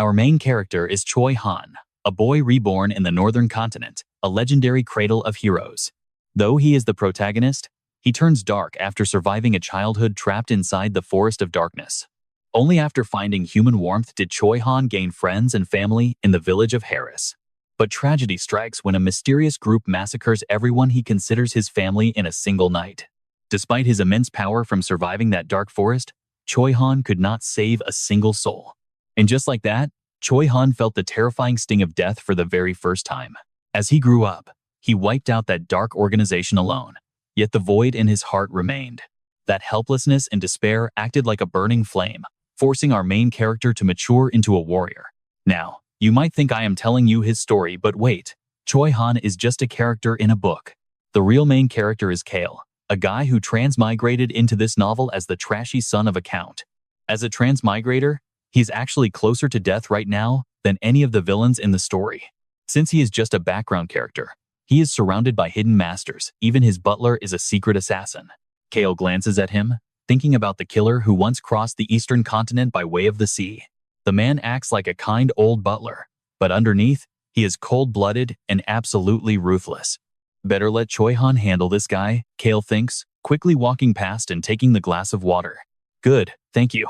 Our main character is Choi Han, a boy reborn in the northern continent, a legendary cradle of heroes. Though he is the protagonist, he turns dark after surviving a childhood trapped inside the forest of darkness. Only after finding human warmth did Choi Han gain friends and family in the village of Harris. But tragedy strikes when a mysterious group massacres everyone he considers his family in a single night. Despite his immense power from surviving that dark forest, Choi Han could not save a single soul. And just like that, Choi Han felt the terrifying sting of death for the very first time. As he grew up, he wiped out that dark organization alone, yet the void in his heart remained. That helplessness and despair acted like a burning flame, forcing our main character to mature into a warrior. Now, you might think I am telling you his story, but wait, Choi Han is just a character in a book. The real main character is Cale, a guy who transmigrated into this novel as the trashy son of a count. As a transmigrator, he's actually closer to death right now than any of the villains in the story. Since he is just a background character, he is surrounded by hidden masters. Even his butler is a secret assassin. Cale glances at him, thinking about the killer who once crossed the eastern continent by way of the sea. The man acts like a kind old butler, but underneath, he is cold-blooded and absolutely ruthless. Better let Choi Han handle this guy, Cale thinks, quickly walking past and taking the glass of water. Good, thank you.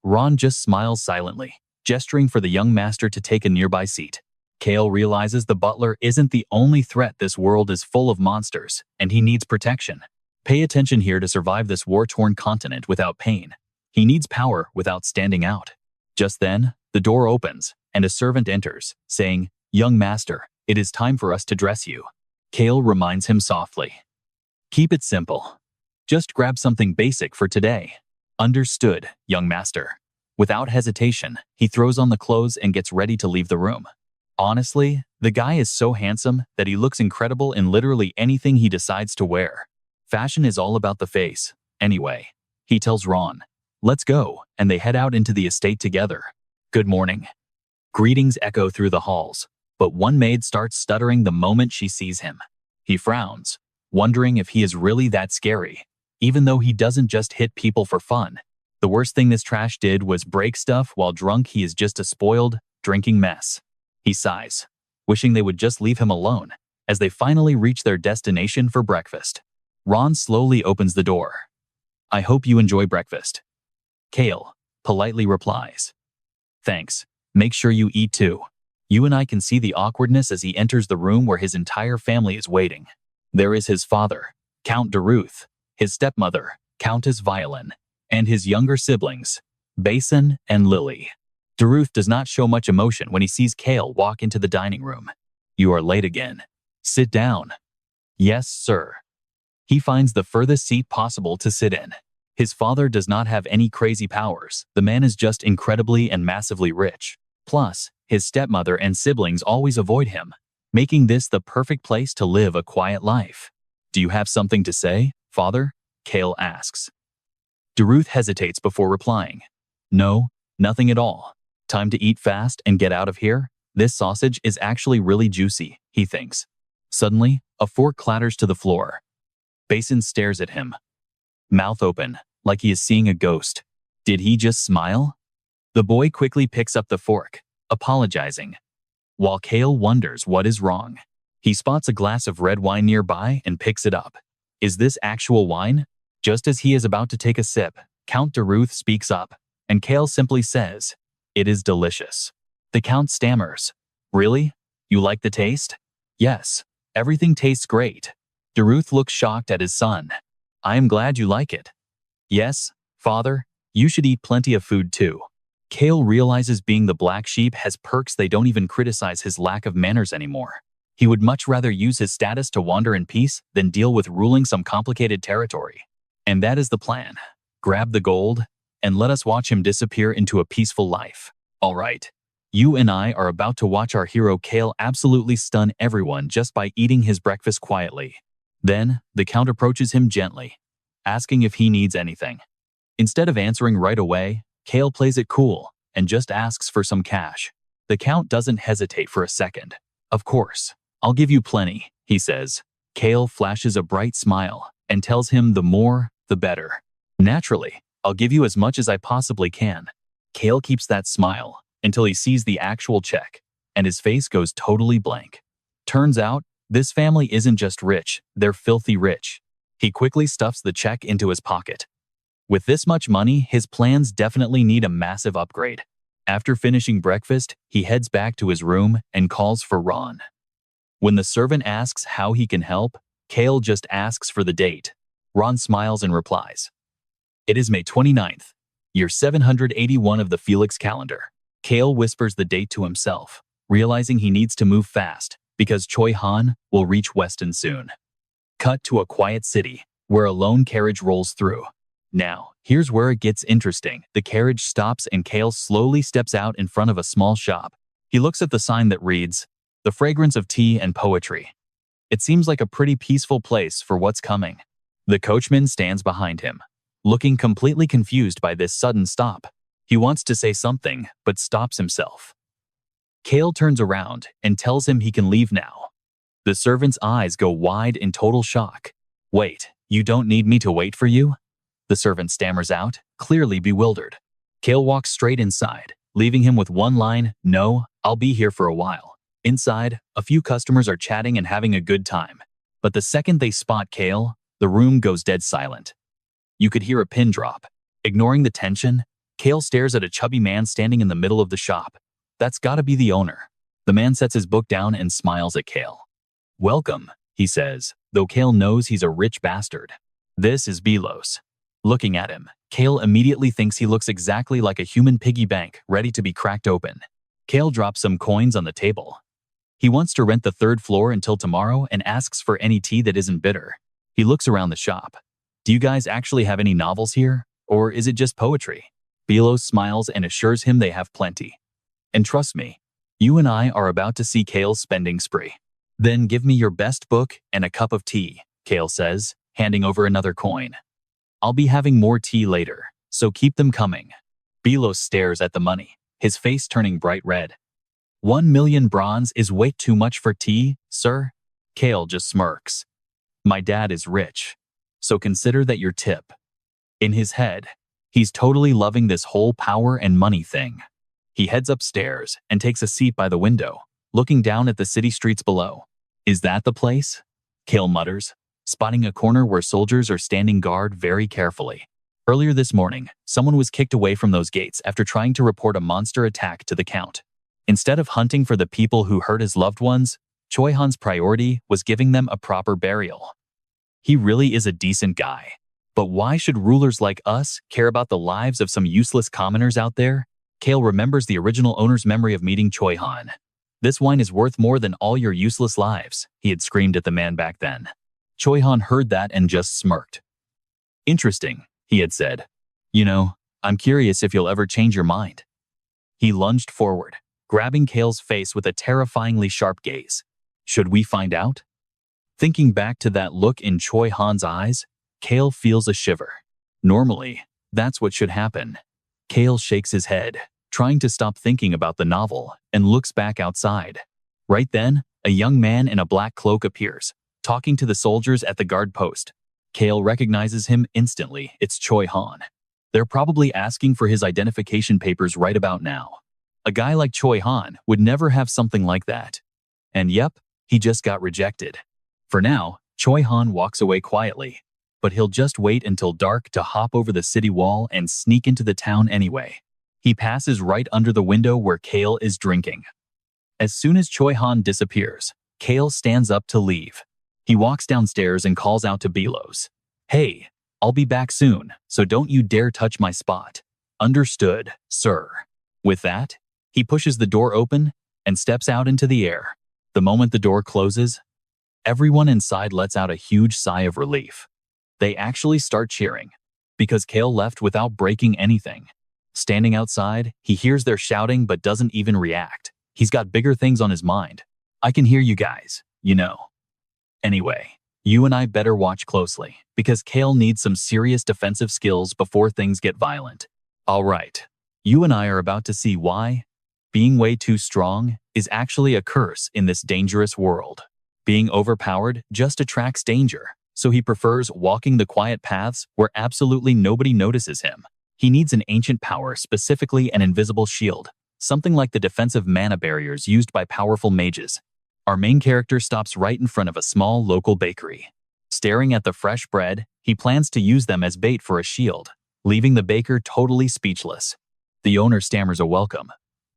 Ron just smiles silently, gesturing for the young master to take a nearby seat. Cale realizes the butler isn't the only threat. This world is full of monsters, and he needs protection. Pay attention here to survive this war-torn continent without pain. He needs power without standing out. Just then, the door opens, and a servant enters, saying, "Young master, it is time for us to dress you." Cale reminds him softly, "Keep it simple. Just grab something basic for today." "Understood, young master." Without hesitation, he throws on the clothes and gets ready to leave the room. Honestly, the guy is so handsome that he looks incredible in literally anything he decides to wear. Fashion is all about the face. Anyway, he tells Ron, "Let's go," and they head out into the estate together. Good morning. Greetings echo through the halls, but one maid starts stuttering the moment she sees him. He frowns, wondering if he is really that scary, even though he doesn't just hit people for fun. The worst thing this trash did was break stuff while drunk. He is just a spoiled, drinking mess. He sighs, wishing they would just leave him alone, as they finally reach their destination for breakfast. Ron slowly opens the door. "I hope you enjoy breakfast." Cale politely replies, "Thanks, make sure you eat too." You and I can see the awkwardness as he enters the room where his entire family is waiting. There is his father, Count Daruth, his stepmother, Countess Violin, and his younger siblings, Basin and Lily. Daruth does not show much emotion when he sees Cale walk into the dining room. "You are late again. Sit down." "Yes, sir." He finds the furthest seat possible to sit in. His father does not have any crazy powers. The man is just incredibly and massively rich. Plus, his stepmother and siblings always avoid him, making this the perfect place to live a quiet life. "Do you have something to say, father?" Cale asks. Daruth hesitates before replying. "No, nothing at all. Time to eat fast and get out of here. This sausage is actually really juicy," he thinks. Suddenly, a fork clatters to the floor. Basin stares at him, mouth open, like he is seeing a ghost. Did he just smile? The boy quickly picks up the fork, apologizing, while Cale wonders what is wrong. He spots a glass of red wine nearby and picks it up. Is this actual wine? Just as he is about to take a sip, Count Daruth speaks up, and Cale simply says, "It is delicious." The Count stammers, "Really? You like the taste?" "Yes, everything tastes great." Daruth looks shocked at his son. "I am glad you like it." "Yes, father, you should eat plenty of food too." Cale realizes being the black sheep has perks. They don't even criticize his lack of manners anymore. He would much rather use his status to wander in peace than deal with ruling some complicated territory. And that is the plan. Grab the gold, and let us watch him disappear into a peaceful life. All right. You and I are about to watch our hero Cale absolutely stun everyone just by eating his breakfast quietly. Then, the Count approaches him gently, asking if he needs anything. Instead of answering right away, Cale plays it cool and just asks for some cash. The Count doesn't hesitate for a second. "Of course, I'll give you plenty," he says. Cale flashes a bright smile and tells him the more, the better. "Naturally, I'll give you as much as I possibly can." Cale keeps that smile, until he sees the actual check, and his face goes totally blank. Turns out, this family isn't just rich, they're filthy rich. He quickly stuffs the check into his pocket. With this much money, his plans definitely need a massive upgrade. After finishing breakfast, he heads back to his room and calls for Ron. When the servant asks how he can help, Cale just asks for the date. Ron smiles and replies, "It is May 29th, year 781 of the Felix calendar." Cale whispers the date to himself, realizing he needs to move fast because Choi Han will reach Weston soon. Cut to a quiet city where a lone carriage rolls through. Now, here's where it gets interesting. The carriage stops and Cale slowly steps out in front of a small shop. He looks at the sign that reads, "The fragrance of tea and poetry." It seems like a pretty peaceful place for what's coming. The coachman stands behind him, looking completely confused by this sudden stop. He wants to say something, but stops himself. Cale turns around and tells him he can leave now. The servant's eyes go wide in total shock. "Wait, you don't need me to wait for you?" The servant stammers out, clearly bewildered. Cale walks straight inside, leaving him with one line, "No, I'll be here for a while." Inside, a few customers are chatting and having a good time. But the second they spot Cale, the room goes dead silent. You could hear a pin drop. Ignoring the tension, Cale stares at a chubby man standing in the middle of the shop. That's gotta be the owner. The man sets his book down and smiles at Cale. "Welcome," he says, though Cale knows he's a rich bastard. "This is Belos." Looking at him, Cale immediately thinks he looks exactly like a human piggy bank ready to be cracked open. Cale drops some coins on the table. He wants to rent the third floor until tomorrow and asks for any tea that isn't bitter. He looks around the shop. "Do you guys actually have any novels here? Or is it just poetry?" Belos smiles and assures him they have plenty. "And trust me, you and I are about to see Cale's spending spree." "Then give me your best book and a cup of tea," Cale says, handing over another coin. "I'll be having more tea later, so keep them coming." Belos stares at the money, his face turning bright red. 1,000,000 bronze is way too much for tea, sir?" Cale just smirks. "My dad is rich, so consider that your tip." In his head, he's totally loving this whole power and money thing. He heads upstairs and takes a seat by the window, looking down at the city streets below. "Is that the place?" Cale mutters, spotting a corner where soldiers are standing guard very carefully. Earlier this morning, someone was kicked away from those gates after trying to report a monster attack to the Count. Instead of hunting for the people who hurt his loved ones, Choi Han's priority was giving them a proper burial. He really is a decent guy. But why should rulers like us care about the lives of some useless commoners out there? Cale remembers the original owner's memory of meeting Choi Han. "This wine is worth more than all your useless lives," he had screamed at the man back then. Choi Han heard that and just smirked. "Interesting," he had said. "You know, I'm curious if you'll ever change your mind." He lunged forward, grabbing Cale's face with a terrifyingly sharp gaze. "Should we find out?" Thinking back to that look in Choi Han's eyes, Cale feels a shiver. Normally, that's what should happen. Cale shakes his head, trying to stop thinking about the novel, and looks back outside. Right then, a young man in a black cloak appears, talking to the soldiers at the guard post. Cale recognizes him instantly. It's Choi Han. They're probably asking for his identification papers right about now. A guy like Choi Han would never have something like that. And yep, he just got rejected. For now, Choi Han walks away quietly, but he'll just wait until dark to hop over the city wall and sneak into the town anyway. He passes right under the window where Cale is drinking. As soon as Choi Han disappears, Cale stands up to leave. He walks downstairs and calls out to Belos. "Hey, I'll be back soon, so don't you dare touch my spot." "Understood, sir." With that, he pushes the door open and steps out into the air. The moment the door closes, everyone inside lets out a huge sigh of relief. They actually start cheering, because Cale left without breaking anything. Standing outside, he hears their shouting but doesn't even react. He's got bigger things on his mind. "I can hear you guys, you know. Anyway, you and I better watch closely, because Cale needs some serious defensive skills before things get violent." "All right, you and I are about to see why being way too strong is actually a curse in this dangerous world. Being overpowered just attracts danger, so he prefers walking the quiet paths where absolutely nobody notices him. He needs an ancient power, specifically an invisible shield, something like the defensive mana barriers used by powerful mages. Our main character stops right in front of a small local bakery. Staring at the fresh bread, he plans to use them as bait for a shield, leaving the baker totally speechless. The owner stammers a welcome,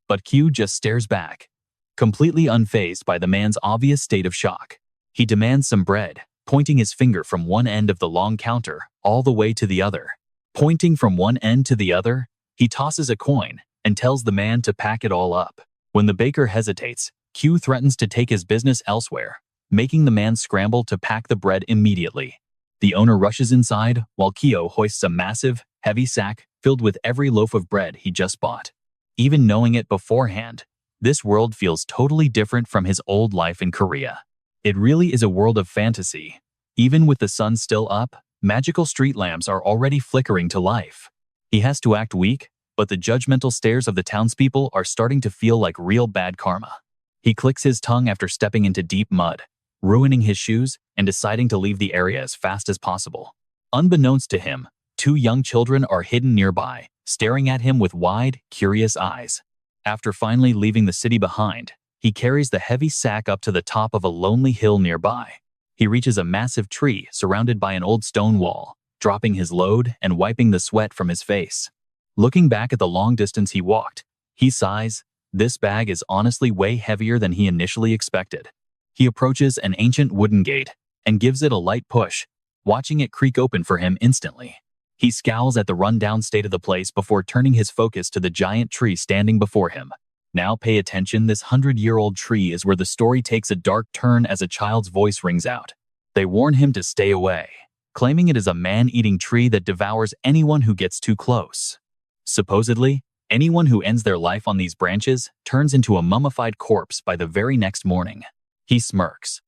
but Q just stares back, completely unfazed by the man's obvious state of shock. He demands some bread, pointing his finger from one end of the long counter all the way to the other. Pointing from one end to the other, he tosses a coin and tells the man to pack it all up. When the baker hesitates, Q threatens to take his business elsewhere, making the man scramble to pack the bread immediately. The owner rushes inside while Kyo hoists a massive, heavy sack filled with every loaf of bread he just bought. Even knowing it beforehand, this world feels totally different from his old life in Korea. It really is a world of fantasy. Even with the sun still up, magical street lamps are already flickering to life. He has to act weak, but the judgmental stares of the townspeople are starting to feel like real bad karma. He clicks his tongue after stepping into deep mud, ruining his shoes and deciding to leave the area as fast as possible. Unbeknownst to him, 2 young children are hidden nearby, staring at him with wide, curious eyes. After finally leaving the city behind, he carries the heavy sack up to the top of a lonely hill nearby. He reaches a massive tree surrounded by an old stone wall, dropping his load and wiping the sweat from his face. Looking back at the long distance he walked, he sighs. This bag is honestly way heavier than he initially expected. He approaches an ancient wooden gate and gives it a light push, watching it creak open for him instantly. He scowls at the run-down state of the place before turning his focus to the giant tree standing before him. Now pay attention, this 100-year-old tree is where the story takes a dark turn as a child's voice rings out. They warn him to stay away, claiming it is a man-eating tree that devours anyone who gets too close. Supposedly, anyone who ends their life on these branches turns into a mummified corpse by the very next morning. He smirks.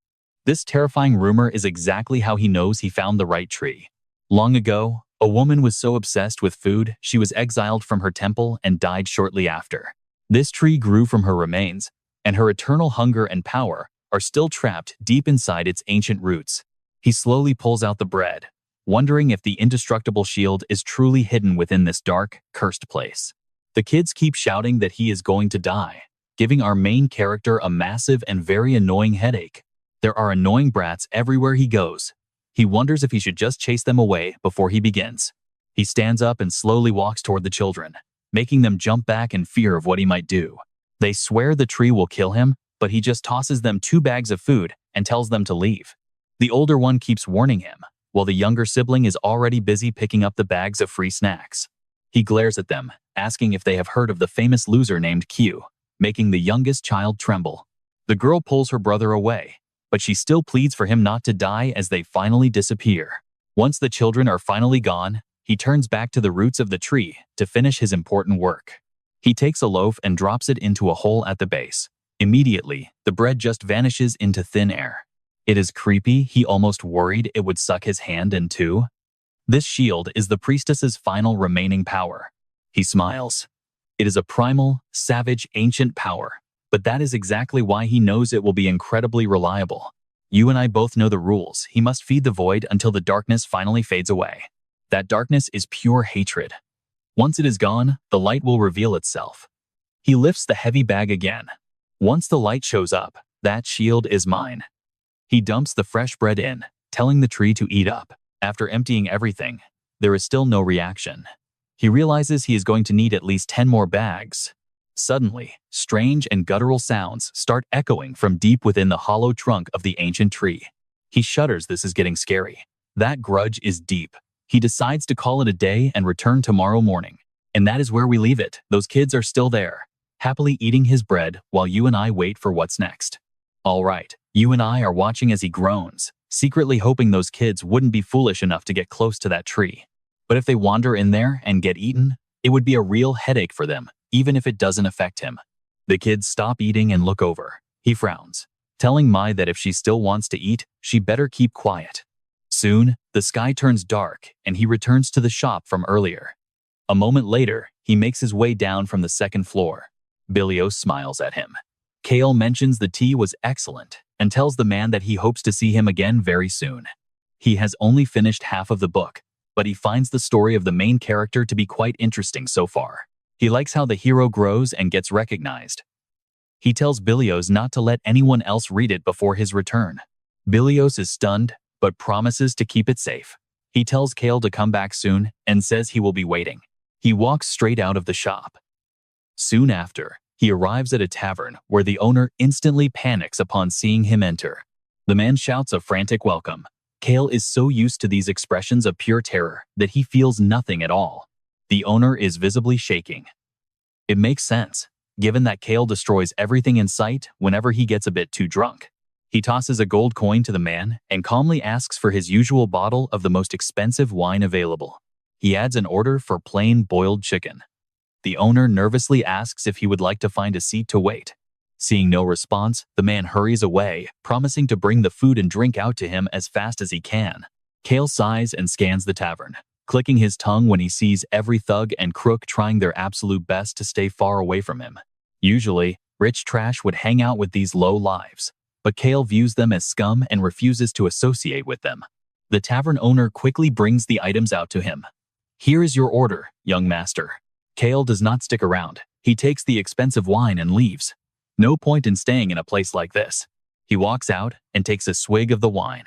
This terrifying rumor is exactly how he knows he found the right tree. Long ago, a woman was so obsessed with food, she was exiled from her temple and died shortly after. This tree grew from her remains, and her eternal hunger and power are still trapped deep inside its ancient roots. He slowly pulls out the bread, wondering if the indestructible shield is truly hidden within this dark, cursed place. The kids keep shouting that he is going to die, giving our main character a massive and very annoying headache. There are annoying brats everywhere he goes. He wonders if he should just chase them away before he begins. He stands up and slowly walks toward the children, making them jump back in fear of what he might do. They swear the tree will kill him, but he just tosses them 2 bags of food and tells them to leave. The older one keeps warning him, while the younger sibling is already busy picking up the bags of free snacks. He glares at them, asking if they have heard of the famous loser named Q, making the youngest child tremble. The girl pulls her brother away, but she still pleads for him not to die as they finally disappear. Once the children are finally gone, he turns back to the roots of the tree to finish his important work. He takes a loaf and drops it into a hole at the base. Immediately, the bread just vanishes into thin air. It is creepy. He almost worried it would suck his hand in two. This shield is the priestess's final remaining power. He smiles. It is a primal, savage, ancient power, but that is exactly why he knows it will be incredibly reliable. You and I both know the rules. He must feed the void until the darkness finally fades away. That darkness is pure hatred. Once it is gone, the light will reveal itself. He lifts the heavy bag again. Once the light shows up, that shield is mine. He dumps the fresh bread in, telling the tree to eat up. After emptying everything, there is still no reaction. He realizes he is going to need at least 10 more bags. Suddenly, strange and guttural sounds start echoing from deep within the hollow trunk of the ancient tree. He shudders. This is getting scary. That grudge is deep. He decides to call it a day and return tomorrow morning. And that is where we leave it. Those kids are still there, happily eating his bread while you and I wait for what's next. All right, you and I are watching as he groans, secretly hoping those kids wouldn't be foolish enough to get close to that tree. But if they wander in there and get eaten, it would be a real headache for them, even if it doesn't affect him. The kids stop eating and look over. He frowns, telling Mai that if she still wants to eat, she better keep quiet. Soon, the sky turns dark and he returns to the shop from earlier. A moment later, he makes his way down from the second floor. Bilios smiles at him. Cale mentions the tea was excellent and tells the man that he hopes to see him again very soon. He has only finished half of the book, but he finds the story of the main character to be quite interesting so far. He likes how the hero grows and gets recognized. He tells Bilios not to let anyone else read it before his return. Bilios is stunned, but promises to keep it safe. He tells Cale to come back soon and says he will be waiting. He walks straight out of the shop. Soon after, he arrives at a tavern where the owner instantly panics upon seeing him enter. The man shouts a frantic welcome. Cale is so used to these expressions of pure terror that he feels nothing at all. The owner is visibly shaking. It makes sense, given that Cale destroys everything in sight whenever he gets a bit too drunk. He tosses a gold coin to the man and calmly asks for his usual bottle of the most expensive wine available. He adds an order for plain boiled chicken. The owner nervously asks if he would like to find a seat to wait. Seeing no response, the man hurries away, promising to bring the food and drink out to him as fast as he can. Cale sighs and scans the tavern, clicking his tongue when he sees every thug and crook trying their absolute best to stay far away from him. Usually, rich trash would hang out with these low lives, but Cale views them as scum and refuses to associate with them. The tavern owner quickly brings the items out to him. "Here is your order, young master." Cale does not stick around. He takes the expensive wine and leaves. No point in staying in a place like this. He walks out and takes a swig of the wine.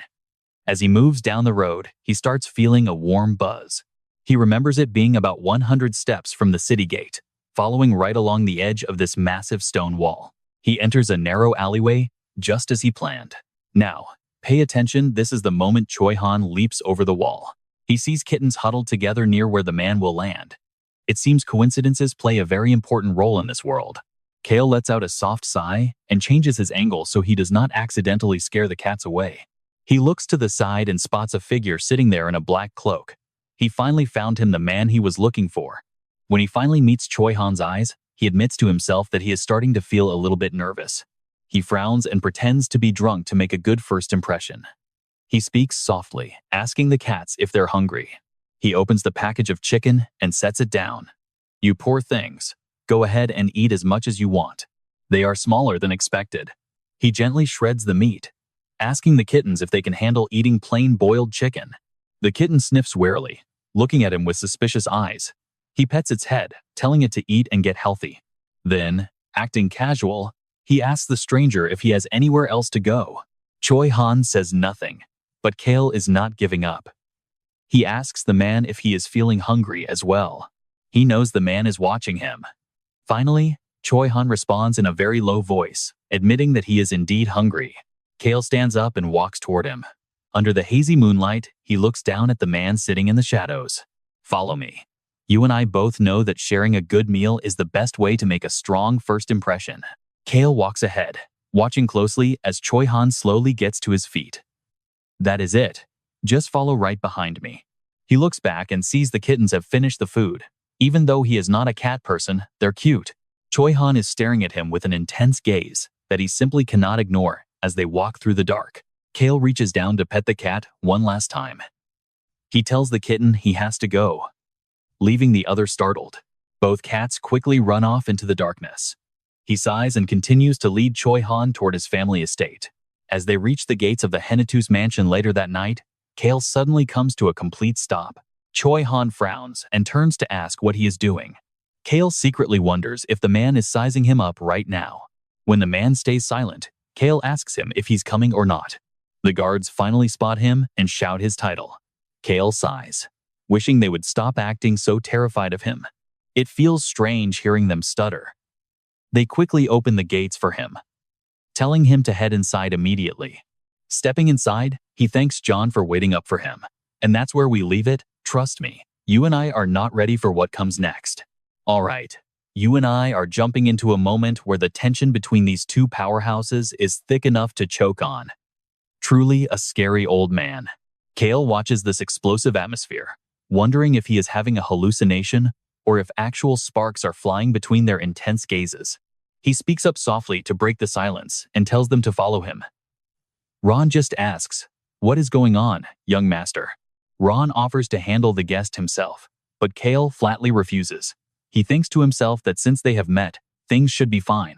As he moves down the road, he starts feeling a warm buzz. He remembers it being about 100 steps from the city gate, following right along the edge of this massive stone wall. He enters a narrow alleyway, just as he planned. Now, pay attention, this is the moment Choi Han leaps over the wall. He sees kittens huddled together near where the man will land. It seems coincidences play a very important role in this world. Cale lets out a soft sigh and changes his angle so he does not accidentally scare the cats away. He looks to the side and spots a figure sitting there in a black cloak. He finally found him, the man he was looking for. When he finally meets Choi Han's eyes, he admits to himself that he is starting to feel a little bit nervous. He frowns and pretends to be drunk to make a good first impression. He speaks softly, asking the cats if they're hungry. He opens the package of chicken and sets it down. "You poor things. Go ahead and eat as much as you want. They are smaller than expected." He gently shreds the meat, asking the kittens if they can handle eating plain boiled chicken. The kitten sniffs warily, looking at him with suspicious eyes. He pets its head, telling it to eat and get healthy. Then, acting casual, he asks the stranger if he has anywhere else to go. Choi Han says nothing, but Cale is not giving up. He asks the man if he is feeling hungry as well. He knows the man is watching him. Finally, Choi Han responds in a very low voice, admitting that he is indeed hungry. Cale stands up and walks toward him. Under the hazy moonlight, he looks down at the man sitting in the shadows. "Follow me. You and I both know that sharing a good meal is the best way to make a strong first impression." Cale walks ahead, watching closely as Choi Han slowly gets to his feet. "That is it. Just follow right behind me." He looks back and sees the kittens have finished the food. Even though he is not a cat person, they're cute. Choi Han is staring at him with an intense gaze that he simply cannot ignore as they walk through the dark. Cale reaches down to pet the cat one last time. He tells the kitten he has to go, leaving the other startled. Both cats quickly run off into the darkness. He sighs and continues to lead Choi Han toward his family estate. As they reach the gates of the Henitu's mansion later that night, Cale suddenly comes to a complete stop. Choi Han frowns and turns to ask what he is doing. Cale secretly wonders if the man is sizing him up right now. When the man stays silent, Cale asks him if he's coming or not. The guards finally spot him and shout his title. Cale sighs, wishing they would stop acting so terrified of him. It feels strange hearing them stutter. They quickly open the gates for him, telling him to head inside immediately. Stepping inside, he thanks John for waiting up for him. And that's where we leave it. Trust me, you and I are not ready for what comes next. All right, you and I are jumping into a moment where the tension between these two powerhouses is thick enough to choke on. Truly a scary old man. Cale watches this explosive atmosphere, wondering if he is having a hallucination or if actual sparks are flying between their intense gazes. He speaks up softly to break the silence and tells them to follow him. Ron just asks, "What is going on, young master?" Ron offers to handle the guest himself, but Cale flatly refuses. He thinks to himself that since they have met, things should be fine.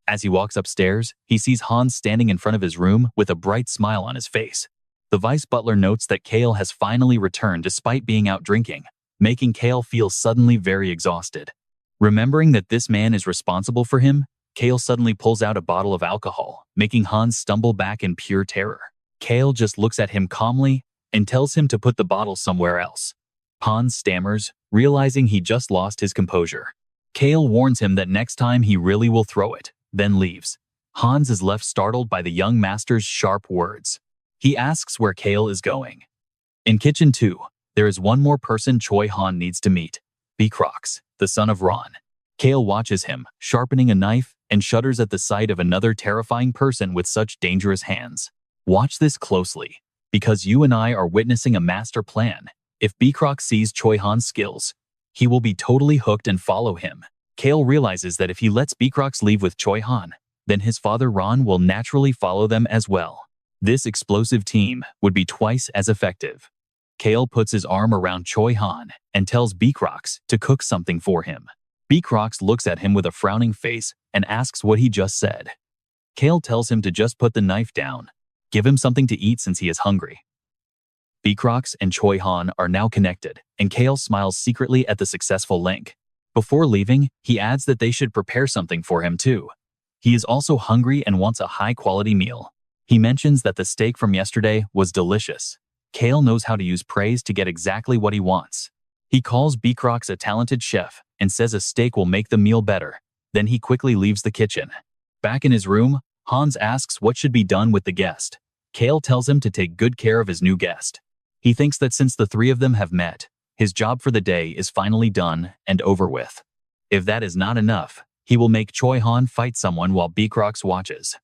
As he walks upstairs, he sees Hans standing in front of his room with a bright smile on his face. The vice butler notes that Cale has finally returned despite being out drinking, making Cale feel suddenly very exhausted. Remembering that this man is responsible for him, Cale suddenly pulls out a bottle of alcohol, making Hans stumble back in pure terror. Cale just looks at him calmly and tells him to put the bottle somewhere else. Hans stammers, realizing he just lost his composure. Cale warns him that next time he really will throw it, then leaves. Hans is left startled by the young master's sharp words. He asks where Cale is going. In Kitchen 2, there is one more person Choi Han needs to meet. Crox, the son of Ron. Cale watches him, sharpening a knife, and shudders at the sight of another terrifying person with such dangerous hands. Watch this closely, because you and I are witnessing a master plan. If Crox sees Choi Han's skills, he will be totally hooked and follow him. Cale realizes that if he lets Crox leave with Choi Han, then his father Ron will naturally follow them as well. This explosive team would be twice as effective. Cale puts his arm around Choi Han and tells Crox to cook something for him. Crox looks at him with a frowning face and asks what he just said. Cale tells him to just put the knife down. Give him something to eat since he is hungry. Crox and Choi Han are now connected, and Cale smiles secretly at the successful link. Before leaving, he adds that they should prepare something for him too. He is also hungry and wants a high-quality meal. He mentions that the steak from yesterday was delicious. Cale knows how to use praise to get exactly what he wants. He calls Crox a talented chef and says a steak will make the meal better. Then he quickly leaves the kitchen. Back in his room, Hans asks what should be done with the guest. Cale tells him to take good care of his new guest. He thinks that since the three of them have met, his job for the day is finally done and over with. If that is not enough, he will make Choi Han fight someone while Crox watches.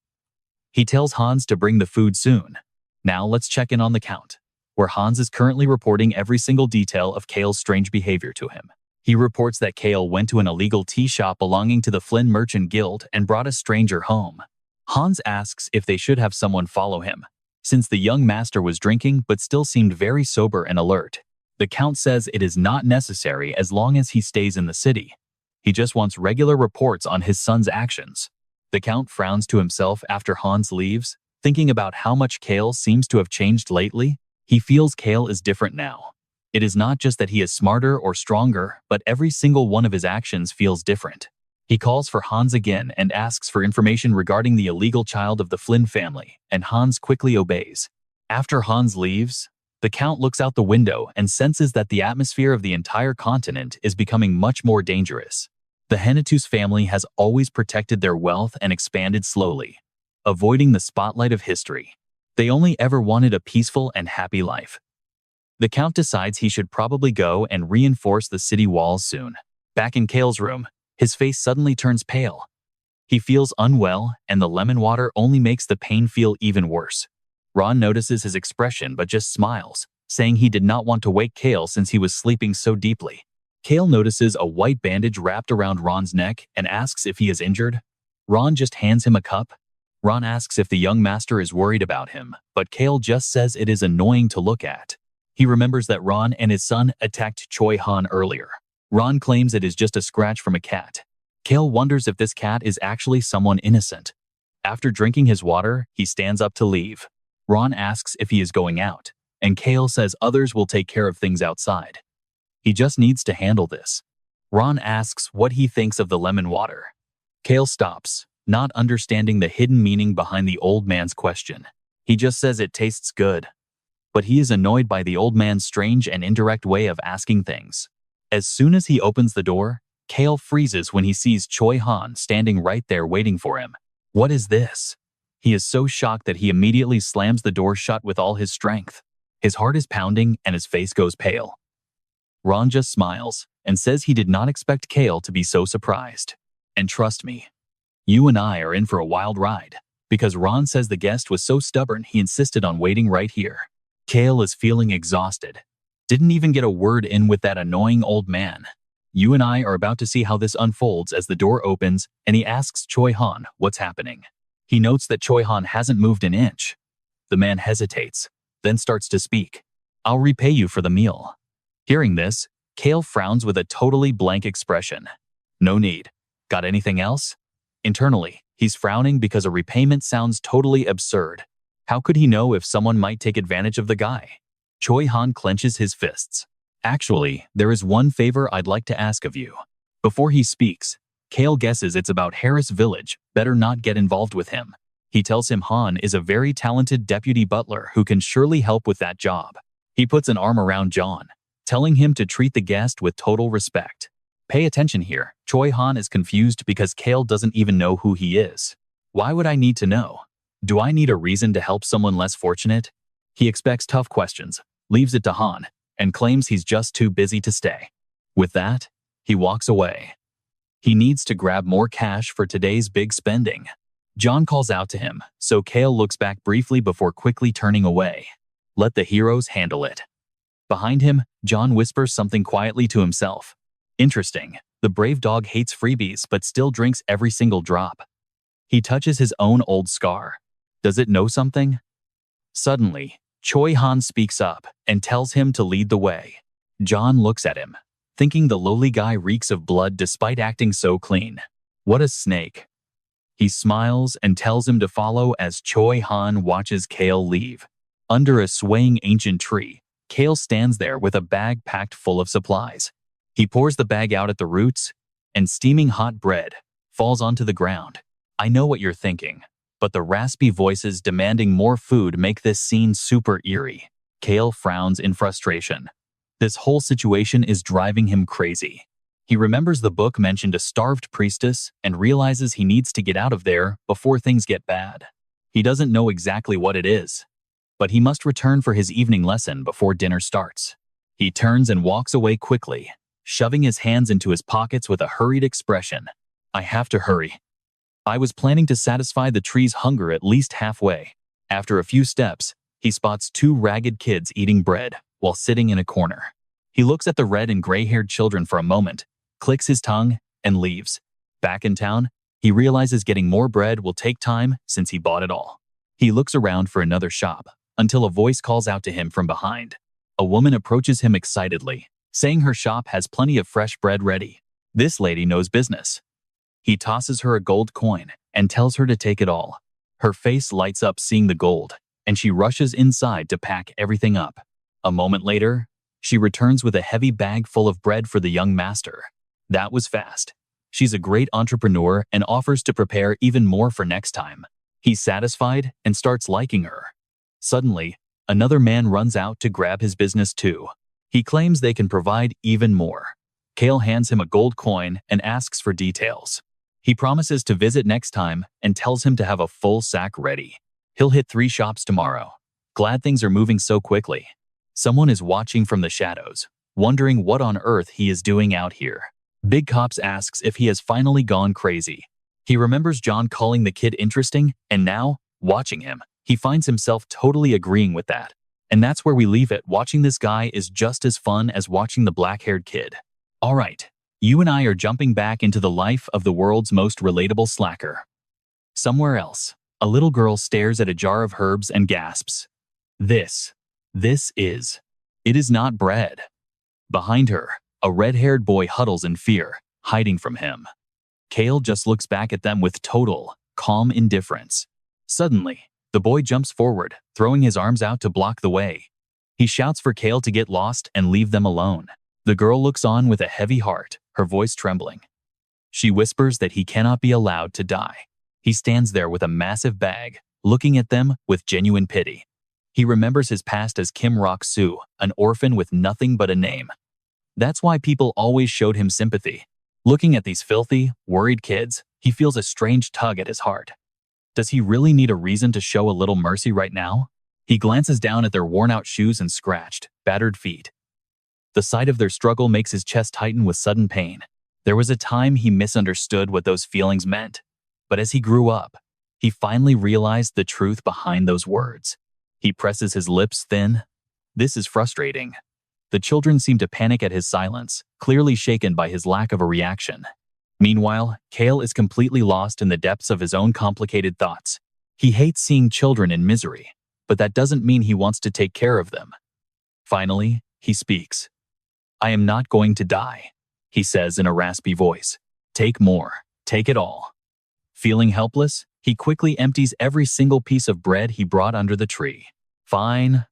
He tells Hans to bring the food soon. Now let's check in on the Count, where Hans is currently reporting every single detail of Cale's strange behavior to him. He reports that Cale went to an illegal tea shop belonging to the Flynn Merchant Guild and brought a stranger home. Hans asks if they should have someone follow him, since the young master was drinking but still seemed very sober and alert. The Count says it is not necessary as long as he stays in the city. He just wants regular reports on his son's actions. The Count frowns to himself after Hans leaves, thinking about how much Cale seems to have changed lately. He feels Cale is different now. It is not just that he is smarter or stronger, but every single one of his actions feels different. He calls for Hans again and asks for information regarding the illegal child of the Flynn family, and Hans quickly obeys. After Hans leaves, the Count looks out the window and senses that the atmosphere of the entire continent is becoming much more dangerous. The Hennetus family has always protected their wealth and expanded slowly, avoiding the spotlight of history. They only ever wanted a peaceful and happy life. The Count decides he should probably go and reinforce the city walls soon. Back in Cale's room, his face suddenly turns pale. He feels unwell, and the lemon water only makes the pain feel even worse. Ron notices his expression but just smiles, saying he did not want to wake Cale since he was sleeping so deeply. Cale notices a white bandage wrapped around Ron's neck and asks if he is injured. Ron just hands him a cup. Ron asks if the young master is worried about him, but Cale just says it is annoying to look at. He remembers that Ron and his son attacked Choi Han earlier. Ron claims it is just a scratch from a cat. Cale wonders if this cat is actually someone innocent. After drinking his water, he stands up to leave. Ron asks if he is going out, and Cale says others will take care of things outside. He just needs to handle this. Ron asks what he thinks of the lemon water. Cale stops, not understanding the hidden meaning behind the old man's question. He just says it tastes good. But he is annoyed by the old man's strange and indirect way of asking things. As soon as he opens the door, Cale freezes when he sees Choi Han standing right there waiting for him. What is this? He is so shocked that he immediately slams the door shut with all his strength. His heart is pounding and his face goes pale. Ron just smiles and says he did not expect Cale to be so surprised. And trust me, you and I are in for a wild ride, because Ron says the guest was so stubborn he insisted on waiting right here. Cale is feeling exhausted. Didn't even get a word in with that annoying old man. You and I are about to see how this unfolds as the door opens and he asks Choi Han what's happening. He notes that Choi Han hasn't moved an inch. The man hesitates, then starts to speak. I'll repay you for the meal. Hearing this, Cale frowns with a totally blank expression. No need. Got anything else? Internally, he's frowning because a repayment sounds totally absurd. How could he know if someone might take advantage of the guy? Choi Han clenches his fists. Actually, there is one favor I'd like to ask of you. Before he speaks, Cale guesses it's about Harris Village, better not get involved with him. He tells him Han is a very talented deputy butler who can surely help with that job. He puts an arm around John, telling him to treat the guest with total respect. Pay attention here. Choi Han is confused because Cale doesn't even know who he is. Why would I need to know? Do I need a reason to help someone less fortunate? He expects tough questions, leaves it to Han, and claims he's just too busy to stay. With that, he walks away. He needs to grab more cash for today's big spending. John calls out to him, so Cale looks back briefly before quickly turning away. Let the heroes handle it. Behind him, John whispers something quietly to himself. Interesting, the brave dog hates freebies but still drinks every single drop. He touches his own old scar. Does it know something? Suddenly, Choi Han speaks up and tells him to lead the way. John looks at him, thinking the lowly guy reeks of blood despite acting so clean. What a snake. He smiles and tells him to follow as Choi Han watches Cale leave. Under a swaying ancient tree, Cale stands there with a bag packed full of supplies. He pours the bag out at the roots, and steaming hot bread falls onto the ground. I know what you're thinking, but the raspy voices demanding more food make this scene super eerie. Cale frowns in frustration. This whole situation is driving him crazy. He remembers the book mentioned a starved priestess and realizes he needs to get out of there before things get bad. He doesn't know exactly what it is, but he must return for his evening lesson before dinner starts. He turns and walks away quickly, shoving his hands into his pockets with a hurried expression. I have to hurry. I was planning to satisfy the tree's hunger at least halfway. After a few steps, he spots two ragged kids eating bread while sitting in a corner. He looks at the red and gray-haired children for a moment, clicks his tongue, and leaves. Back in town, he realizes getting more bread will take time since he bought it all. He looks around for another shop until a voice calls out to him from behind. A woman approaches him excitedly, saying her shop has plenty of fresh bread ready. This lady knows business. He tosses her a gold coin and tells her to take it all. Her face lights up seeing the gold, and she rushes inside to pack everything up. A moment later, she returns with a heavy bag full of bread for the young master. That was fast. She's a great entrepreneur and offers to prepare even more for next time. He's satisfied and starts liking her. Suddenly, another man runs out to grab his business too. He claims they can provide even more. Cale hands him a gold coin and asks for details. He promises to visit next time and tells him to have a full sack ready. He'll hit 3 shops tomorrow. Glad things are moving so quickly. Someone is watching from the shadows, wondering what on earth he is doing out here. Big Cops asks if he has finally gone crazy. He remembers John calling the kid interesting, and now, watching him, he finds himself totally agreeing with that. And that's where we leave it. Watching this guy is just as fun as watching the black-haired kid. All right, you and I are jumping back into the life of the world's most relatable slacker. Somewhere else, a little girl stares at a jar of herbs and gasps. This is. It is not bread. Behind her, a red-haired boy huddles in fear, hiding from him. Cale just looks back at them with total, calm indifference. Suddenly, the boy jumps forward, throwing his arms out to block the way. He shouts for Cale to get lost and leave them alone. The girl looks on with a heavy heart, her voice trembling. She whispers that he cannot be allowed to die. He stands there with a massive bag, looking at them with genuine pity. He remembers his past as Kim Rock-soo, an orphan with nothing but a name. That's why people always showed him sympathy. Looking at these filthy, worried kids, he feels a strange tug at his heart. Does he really need a reason to show a little mercy right now? He glances down at their worn-out shoes and scratched, battered feet. The sight of their struggle makes his chest tighten with sudden pain. There was a time he misunderstood what those feelings meant, but as he grew up, he finally realized the truth behind those words. He presses his lips thin. This is frustrating. The children seem to panic at his silence, clearly shaken by his lack of a reaction. Meanwhile, Cale is completely lost in the depths of his own complicated thoughts. He hates seeing children in misery, but that doesn't mean he wants to take care of them. Finally, he speaks. I am not going to die, he says in a raspy voice. Take more. Take it all. Feeling helpless, he quickly empties every single piece of bread he brought under the tree. Fine,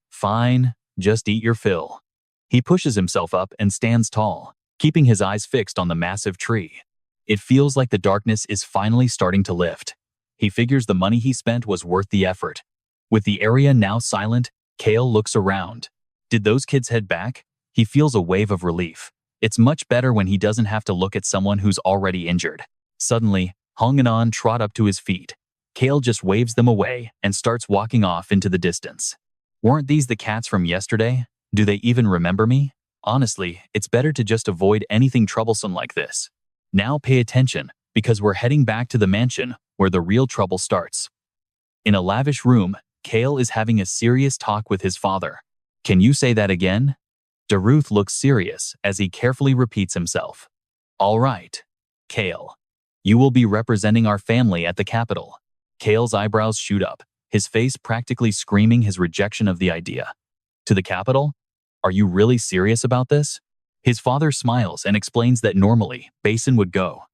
just eat your fill. He pushes himself up and stands tall, keeping his eyes fixed on the massive tree. It feels like the darkness is finally starting to lift. He figures the money he spent was worth the effort. With the area now silent, Cale looks around. Did those kids head back? He feels a wave of relief. It's much better when he doesn't have to look at someone who's already injured. Suddenly, Hong and An trot up to his feet. Cale just waves them away and starts walking off into the distance. Weren't these the cats from yesterday? Do they even remember me? Honestly, it's better to just avoid anything troublesome like this. Now pay attention, because we're heading back to the mansion where the real trouble starts. In a lavish room, Cale is having a serious talk with his father. Can you say that again? Daruth looks serious as he carefully repeats himself. All right, Cale. You will be representing our family at the capital. Cale's eyebrows shoot up, his face practically screaming his rejection of the idea. To the capital? Are you really serious about this? His father smiles and explains that normally, Basin would go.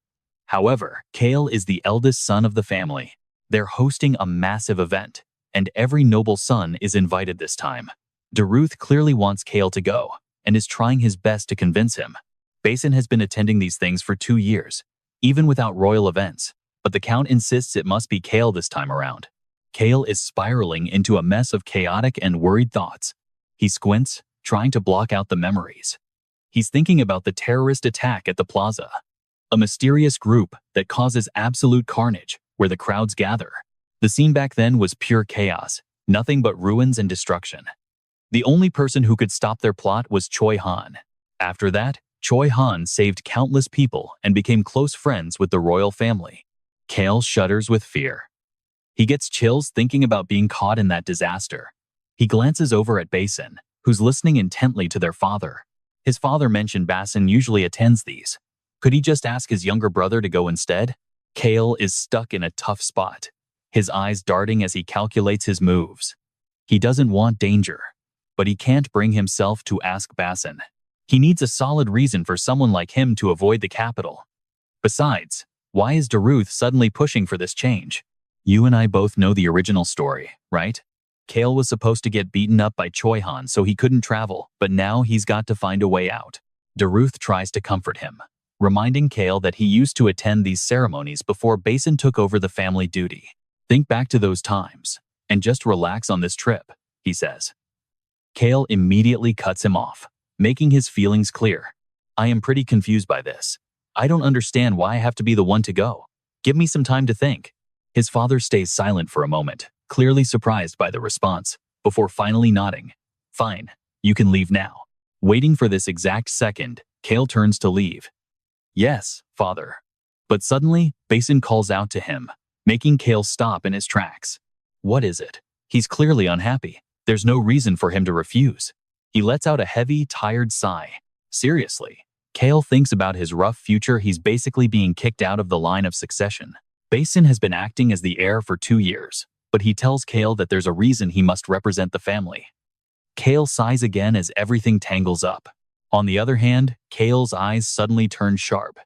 However, Cale is the eldest son of the family. They're hosting a massive event, and every noble son is invited this time. Daruth clearly wants Cale to go, and is trying his best to convince him. Basin has been attending these things for 2 years, even without royal events, but the Count insists it must be Cale this time around. Cale is spiraling into a mess of chaotic and worried thoughts. He squints, trying to block out the memories. He's thinking about the terrorist attack at the plaza, a mysterious group that causes absolute carnage where the crowds gather. The scene back then was pure chaos, nothing but ruins and destruction. The only person who could stop their plot was Choi Han. After that, Choi Han saved countless people and became close friends with the royal family. Cale shudders with fear. He gets chills thinking about being caught in that disaster. He glances over at Basin, who's listening intently to their father. His father mentioned Basin usually attends these. Could he just ask his younger brother to go instead? Cale is stuck in a tough spot, his eyes darting as he calculates his moves. He doesn't want danger, but he can't bring himself to ask Basin. He needs a solid reason for someone like him to avoid the capital. Besides, why is Daruth suddenly pushing for this change? You and I both know the original story, right? Cale was supposed to get beaten up by Choi Han so he couldn't travel, but now he's got to find a way out. Daruth tries to comfort him, reminding Cale that he used to attend these ceremonies before Basin took over the family duty. Think back to those times, and just relax on this trip, he says. Cale immediately cuts him off, making his feelings clear. I am pretty confused by this. I don't understand why I have to be the one to go. Give me some time to think. His father stays silent for a moment, clearly surprised by the response, before finally nodding. Fine, you can leave now. Waiting for this exact second, Cale turns to leave. Yes, father. But suddenly, Basin calls out to him, making Cale stop in his tracks. What is it? He's clearly unhappy. There's no reason for him to refuse. He lets out a heavy, tired sigh. Seriously, Cale thinks about his rough future. He's basically being kicked out of the line of succession. Basin has been acting as the heir for 2 years, but he tells Cale that there's a reason he must represent the family. Cale sighs again as everything tangles up. On the other hand, Cale's eyes suddenly turn sharp.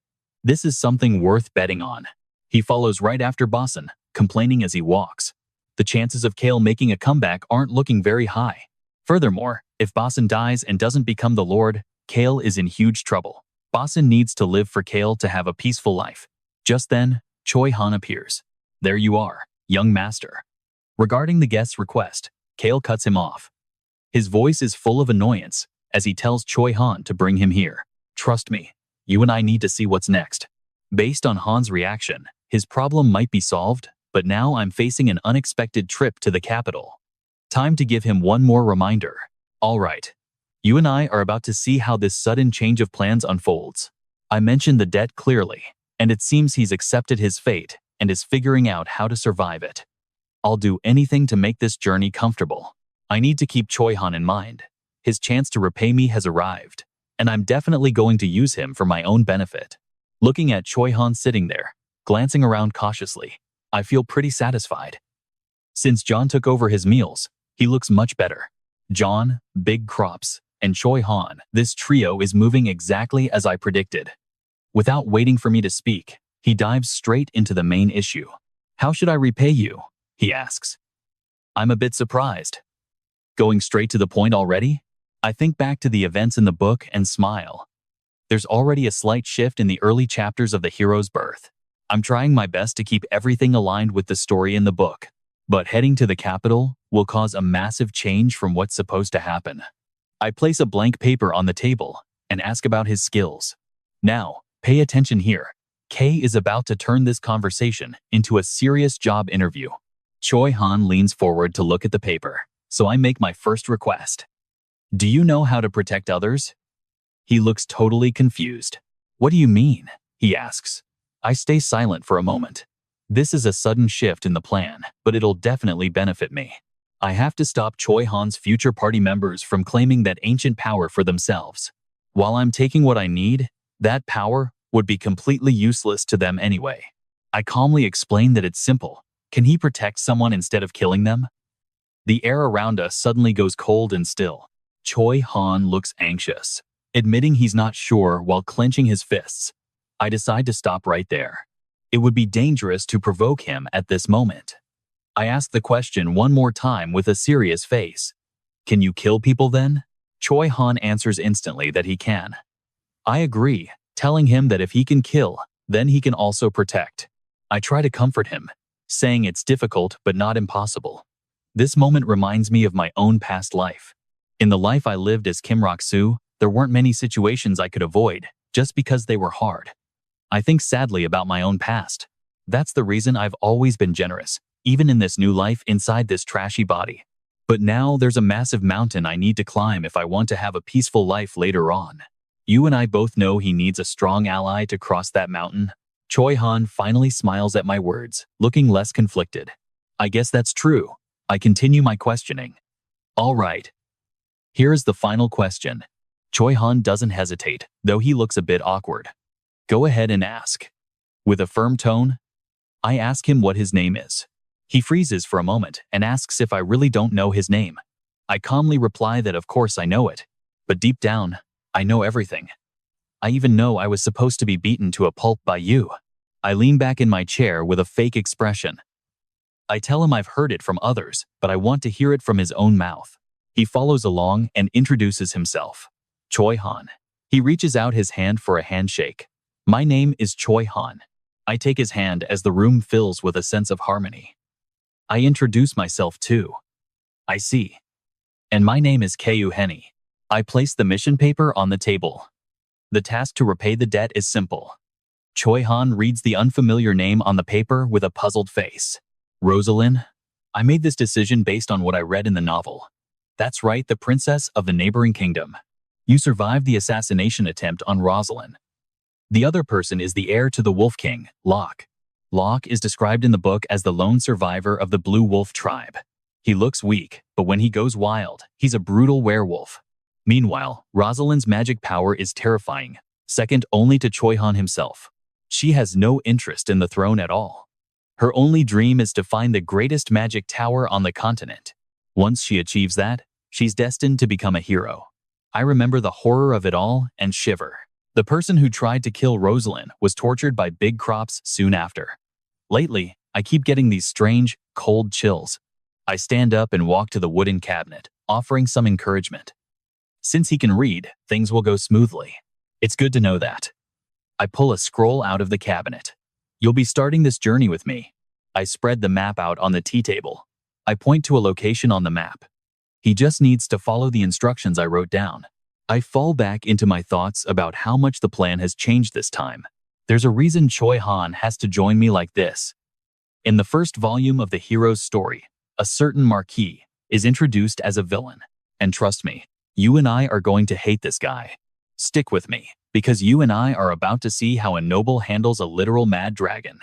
This is something worth betting on. He follows right after Basin, complaining as he walks. The chances of Cale making a comeback aren't looking very high. Furthermore, if Basin dies and doesn't become the Lord, Cale is in huge trouble. Basin needs to live for Cale to have a peaceful life. Just then, Choi Han appears. There you are, young master. Regarding the guest's request, Cale cuts him off. His voice is full of annoyance as he tells Choi Han to bring him here. Trust me, you and I need to see what's next. Based on Han's reaction, his problem might be solved, but now I'm facing an unexpected trip to the capital. Time to give him one more reminder. All right, you and I are about to see how this sudden change of plans unfolds. I mentioned the debt clearly, and it seems he's accepted his fate and is figuring out how to survive it. I'll do anything to make this journey comfortable. I need to keep Choi Han in mind. His chance to repay me has arrived, and I'm definitely going to use him for my own benefit. Looking at Choi Han sitting there, glancing around cautiously, I feel pretty satisfied. Since John took over his meals, he looks much better. John, Big Crops, and Choi Han, this trio is moving exactly as I predicted. Without waiting for me to speak, he dives straight into the main issue. How should I repay you? He asks. I'm a bit surprised. Going straight to the point already? I think back to the events in the book and smile. There's already a slight shift in the early chapters of the hero's birth. I'm trying my best to keep everything aligned with the story in the book, but heading to the capital will cause a massive change from what's supposed to happen. I place a blank paper on the table and ask about his skills. Now, pay attention here. Kay is about to turn this conversation into a serious job interview. Choi Han leans forward to look at the paper, so I make my first request. Do you know how to protect others? He looks totally confused. What do you mean? He asks. I stay silent for a moment. This is a sudden shift in the plan, but it'll definitely benefit me. I have to stop Choi Han's future party members from claiming that ancient power for themselves. While I'm taking what I need, that power would be completely useless to them anyway. I calmly explain that it's simple. Can he protect someone instead of killing them? The air around us suddenly goes cold and still. Choi Han looks anxious, admitting he's not sure while clenching his fists. I decide to stop right there. It would be dangerous to provoke him at this moment. I ask the question one more time with a serious face. Can you kill people then? Choi Han answers instantly that he can. I agree, telling him that if he can kill, then he can also protect. I try to comfort him, saying it's difficult but not impossible. This moment reminds me of my own past life. In the life I lived as Kim Rok-soo, there weren't many situations I could avoid, just because they were hard. I think sadly about my own past. That's the reason I've always been generous, even in this new life inside this trashy body. But now there's a massive mountain I need to climb if I want to have a peaceful life later on. You and I both know he needs a strong ally to cross that mountain. Choi Han finally smiles at my words, looking less conflicted. I guess that's true. I continue my questioning. All right. Here is the final question. Choi Han doesn't hesitate, though he looks a bit awkward. Go ahead and ask. With a firm tone, I ask him what his name is. He freezes for a moment and asks if I really don't know his name. I calmly reply that of course I know it, but deep down, I know everything. I even know I was supposed to be beaten to a pulp by you. I lean back in my chair with a fake expression. I tell him I've heard it from others, but I want to hear it from his own mouth. He follows along and introduces himself. Choi Han. He reaches out his hand for a handshake. My name is Choi Han. I take his hand as the room fills with a sense of harmony. I introduce myself too. I see. And my name is Kyu Henny. I place the mission paper on the table. The task to repay the debt is simple. Choi Han reads the unfamiliar name on the paper with a puzzled face. Rosalind? I made this decision based on what I read in the novel. That's right, the princess of the neighboring kingdom. You survived the assassination attempt on Rosalind. The other person is the heir to the Wolf King, Locke. Locke is described in the book as the lone survivor of the Blue Wolf tribe. He looks weak, but when he goes wild, he's a brutal werewolf. Meanwhile, Rosalind's magic power is terrifying, second only to Choi Han himself. She has no interest in the throne at all. Her only dream is to find the greatest magic tower on the continent. Once she achieves that, she's destined to become a hero. I remember the horror of it all and shiver. The person who tried to kill Rosalind was tortured by big crops soon after. Lately, I keep getting these strange, cold chills. I stand up and walk to the wooden cabinet, offering some encouragement. Since he can read, things will go smoothly. It's good to know that. I pull a scroll out of the cabinet. You'll be starting this journey with me. I spread the map out on the tea table. I point to a location on the map. He just needs to follow the instructions I wrote down. I fall back into my thoughts about how much the plan has changed this time. There's a reason Choi Han has to join me like this. In the first volume of the hero's story, a certain Marquis is introduced as a villain. And trust me, you and I are going to hate this guy. Stick with me, because you and I are about to see how a noble handles a literal mad dragon.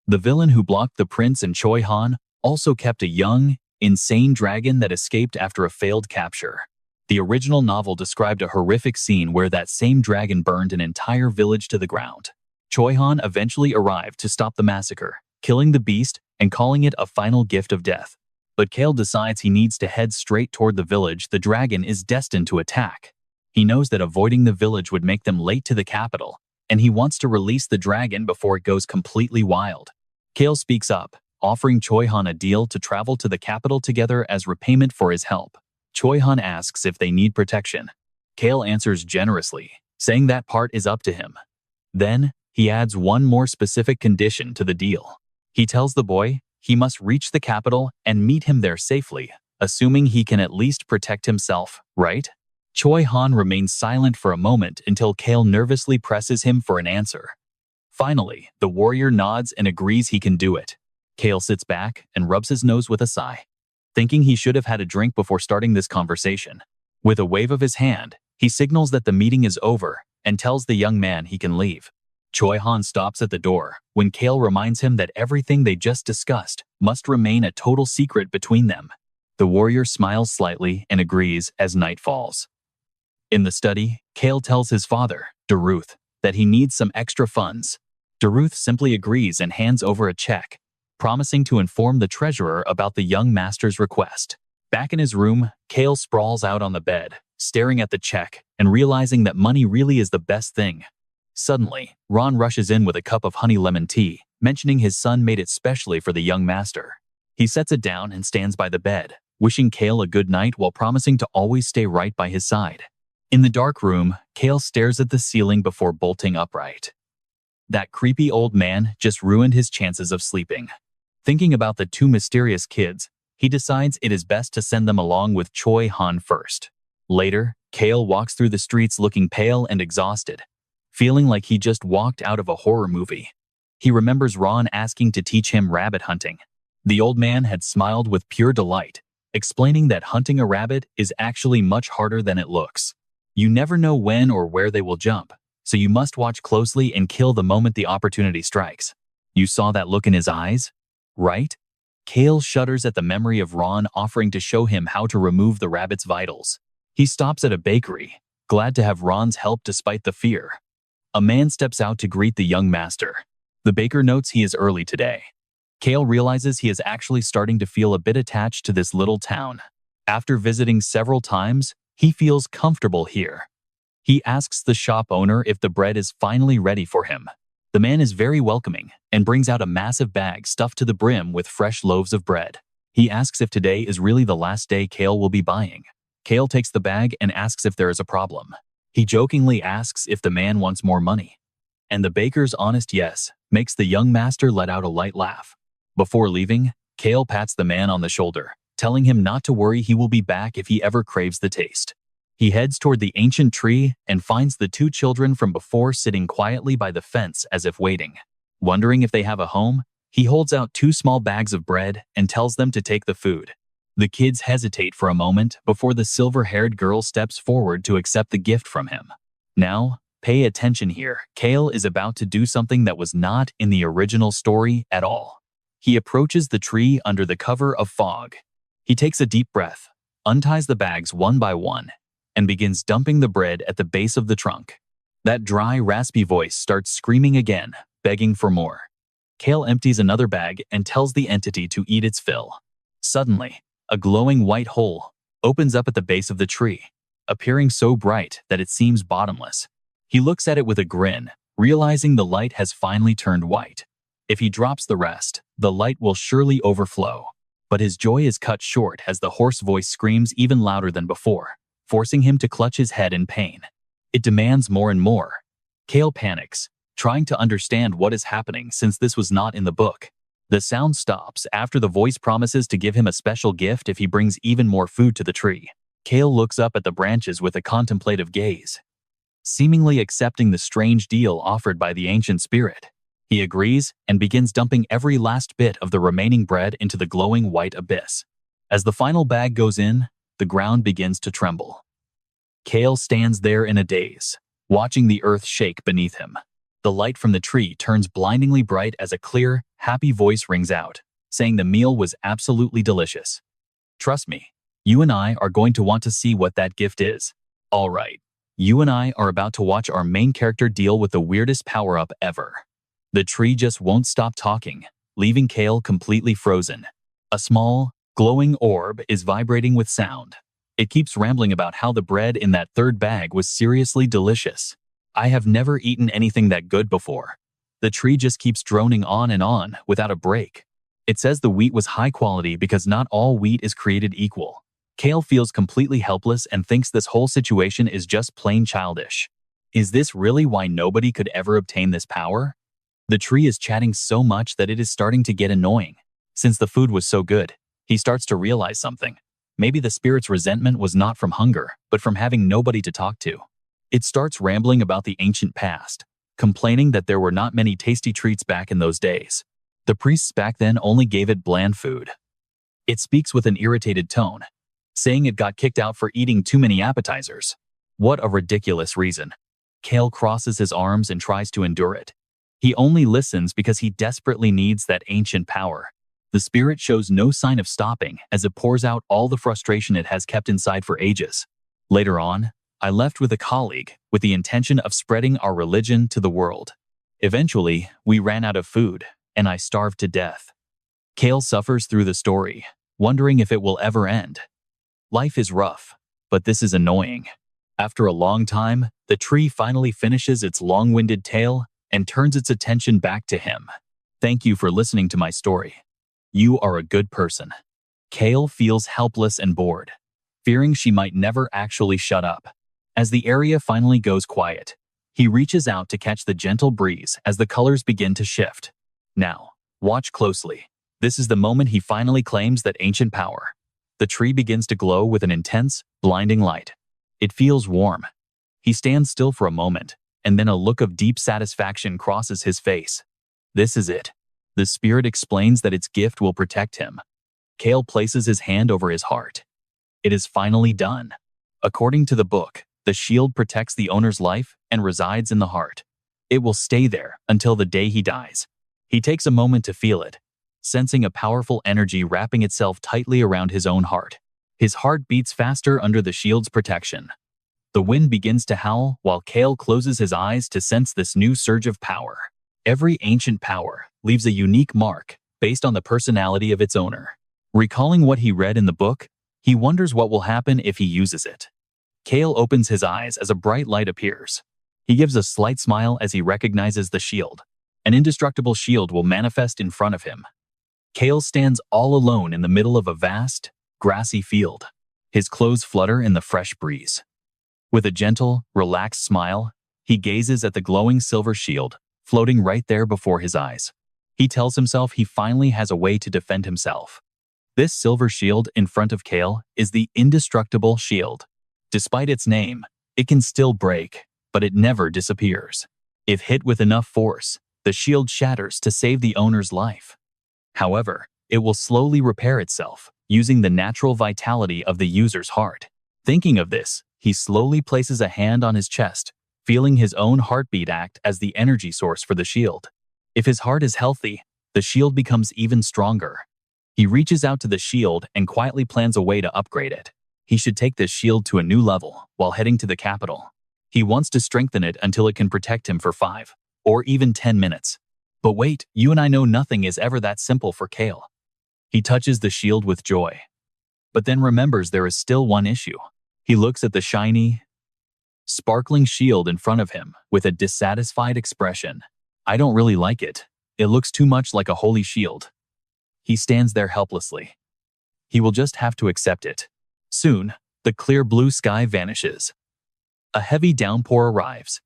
The villain who blocked the prince and Choi Han also kept a young, insane dragon that escaped after a failed capture. The original novel described a horrific scene where that same dragon burned an entire village to the ground. Choi Han eventually arrived to stop the massacre, killing the beast and calling it a final gift of death. But Cale decides he needs to head straight toward the village the dragon is destined to attack. He knows that avoiding the village would make them late to the capital, and he wants to release the dragon before it goes completely wild. Cale speaks up, offering Choi Han a deal to travel to the capital together as repayment for his help. Choi Han asks if they need protection. Cale answers generously, saying that part is up to him. Then, he adds one more specific condition to the deal. He tells the boy he must reach the capital and meet him there safely, assuming he can at least protect himself, right? Choi Han remains silent for a moment until Cale nervously presses him for an answer. Finally, the warrior nods and agrees he can do it. Cale sits back and rubs his nose with a sigh, thinking he should have had a drink before starting this conversation. With a wave of his hand, he signals that the meeting is over and tells the young man he can leave. Choi Han stops at the door when Cale reminds him that everything they just discussed must remain a total secret between them. The warrior smiles slightly and agrees as night falls. In the study, Cale tells his father, Daruth, that he needs some extra funds. Daruth simply agrees and hands over a check, promising to inform the treasurer about the young master's request. Back in his room, Cale sprawls out on the bed, staring at the check and realizing that money really is the best thing. Suddenly, Ron rushes in with a cup of honey lemon tea, mentioning his son made it specially for the young master. He sets it down and stands by the bed, wishing Cale a good night while promising to always stay right by his side. In the dark room, Cale stares at the ceiling before bolting upright. That creepy old man just ruined his chances of sleeping. Thinking about the two mysterious kids, he decides it is best to send them along with Choi Han first. Later, Cale walks through the streets looking pale and exhausted, feeling like he just walked out of a horror movie. He remembers Ron asking to teach him rabbit hunting. The old man had smiled with pure delight, explaining that hunting a rabbit is actually much harder than it looks. You never know when or where they will jump, so you must watch closely and kill the moment the opportunity strikes. You saw that look in his eyes, right? Cale shudders at the memory of Ron offering to show him how to remove the rabbit's vitals. He stops at a bakery, glad to have Ron's help despite the fear. A man steps out to greet the young master. The baker notes he is early today. Cale realizes he is actually starting to feel a bit attached to this little town. After visiting several times, he feels comfortable here. He asks the shop owner if the bread is finally ready for him. The man is very welcoming and brings out a massive bag stuffed to the brim with fresh loaves of bread. He asks if today is really the last day Cale will be buying. Cale takes the bag and asks if there is a problem. He jokingly asks if the man wants more money. And the baker's honest yes makes the young master let out a light laugh. Before leaving, Cale pats the man on the shoulder, telling him not to worry, he will be back if he ever craves the taste. He heads toward the ancient tree and finds the two children from before sitting quietly by the fence as if waiting. Wondering if they have a home, he holds out 2 small bags of bread and tells them to take the food. The kids hesitate for a moment before the silver-haired girl steps forward to accept the gift from him. Now, pay attention here. Cale is about to do something that was not in the original story at all. He approaches the tree under the cover of fog. He takes a deep breath, unties the bags one by one, and begins dumping the bread at the base of the trunk. That dry, raspy voice starts screaming again, begging for more. Cale empties another bag and tells the entity to eat its fill. Suddenly, a glowing white hole opens up at the base of the tree, appearing so bright that it seems bottomless. He looks at it with a grin, realizing the light has finally turned white. If he drops the rest, the light will surely overflow. But his joy is cut short as the hoarse voice screams even louder than before, forcing him to clutch his head in pain. It demands more and more. Cale panics, trying to understand what is happening since this was not in the book. The sound stops after the voice promises to give him a special gift if he brings even more food to the tree. Cale looks up at the branches with a contemplative gaze, seemingly accepting the strange deal offered by the ancient spirit. He agrees and begins dumping every last bit of the remaining bread into the glowing white abyss. As the final bag goes in, the ground begins to tremble. Cale stands there in a daze, watching the earth shake beneath him. The light from the tree turns blindingly bright as a clear, happy voice rings out, saying the meal was absolutely delicious. Trust me, you and I are going to want to see what that gift is. All right, you and I are about to watch our main character deal with the weirdest power-up ever. The tree just won't stop talking, leaving Cale completely frozen. A small, glowing orb is vibrating with sound. It keeps rambling about how the bread in that third bag was seriously delicious. I have never eaten anything that good before. The tree just keeps droning on without a break. It says the wheat was high quality because not all wheat is created equal. Cale feels completely helpless and thinks this whole situation is just plain childish. Is this really why nobody could ever obtain this power? The tree is chatting so much that it is starting to get annoying. Since the food was so good, he starts to realize something. Maybe the spirit's resentment was not from hunger, but from having nobody to talk to. It starts rambling about the ancient past, complaining that there were not many tasty treats back in those days. The priests back then only gave it bland food. It speaks with an irritated tone, saying it got kicked out for eating too many appetizers. What a ridiculous reason. Cale crosses his arms and tries to endure it. He only listens because he desperately needs that ancient power. The spirit shows no sign of stopping as it pours out all the frustration it has kept inside for ages. Later on, I left with a colleague with the intention of spreading our religion to the world. Eventually, we ran out of food, and I starved to death. Cale suffers through the story, wondering if it will ever end. Life is rough, but this is annoying. After a long time, the tree finally finishes its long-winded tale and turns its attention back to him. Thank you for listening to my story. You are a good person. Cale feels helpless and bored, fearing she might never actually shut up. As the area finally goes quiet, he reaches out to catch the gentle breeze as the colors begin to shift. Now, watch closely. This is the moment he finally claims that ancient power. The tree begins to glow with an intense, blinding light. It feels warm. He stands still for a moment, and then a look of deep satisfaction crosses his face. This is it. The spirit explains that its gift will protect him. Cale places his hand over his heart. It is finally done. According to the book, the shield protects the owner's life and resides in the heart. It will stay there until the day he dies. He takes a moment to feel it, sensing a powerful energy wrapping itself tightly around his own heart. His heart beats faster under the shield's protection. The wind begins to howl while Cale closes his eyes to sense this new surge of power. Every ancient power leaves a unique mark based on the personality of its owner. Recalling what he read in the book, he wonders what will happen if he uses it. Cale opens his eyes as a bright light appears. He gives a slight smile as he recognizes the shield. An indestructible shield will manifest in front of him. Cale stands all alone in the middle of a vast, grassy field. His clothes flutter in the fresh breeze. With a gentle, relaxed smile, he gazes at the glowing silver shield floating right there before his eyes. He tells himself he finally has a way to defend himself. This silver shield in front of Cale is the indestructible shield. Despite its name, it can still break, but it never disappears. If hit with enough force, the shield shatters to save the owner's life. However, it will slowly repair itself, using the natural vitality of the user's heart. Thinking of this, he slowly places a hand on his chest, feeling his own heartbeat act as the energy source for the shield. If his heart is healthy, the shield becomes even stronger. He reaches out to the shield and quietly plans a way to upgrade it. He should take this shield to a new level while heading to the capital. He wants to strengthen it until it can protect him for 5 or even 10 minutes. But wait, you and I know nothing is ever that simple for Cale. He touches the shield with joy, but then remembers there is still one issue. He looks at the shiny, sparkling shield in front of him with a dissatisfied expression. I don't really like it. It looks too much like a holy shield. He stands there helplessly. He will just have to accept it. Soon, the clear blue sky vanishes. A heavy downpour arrives,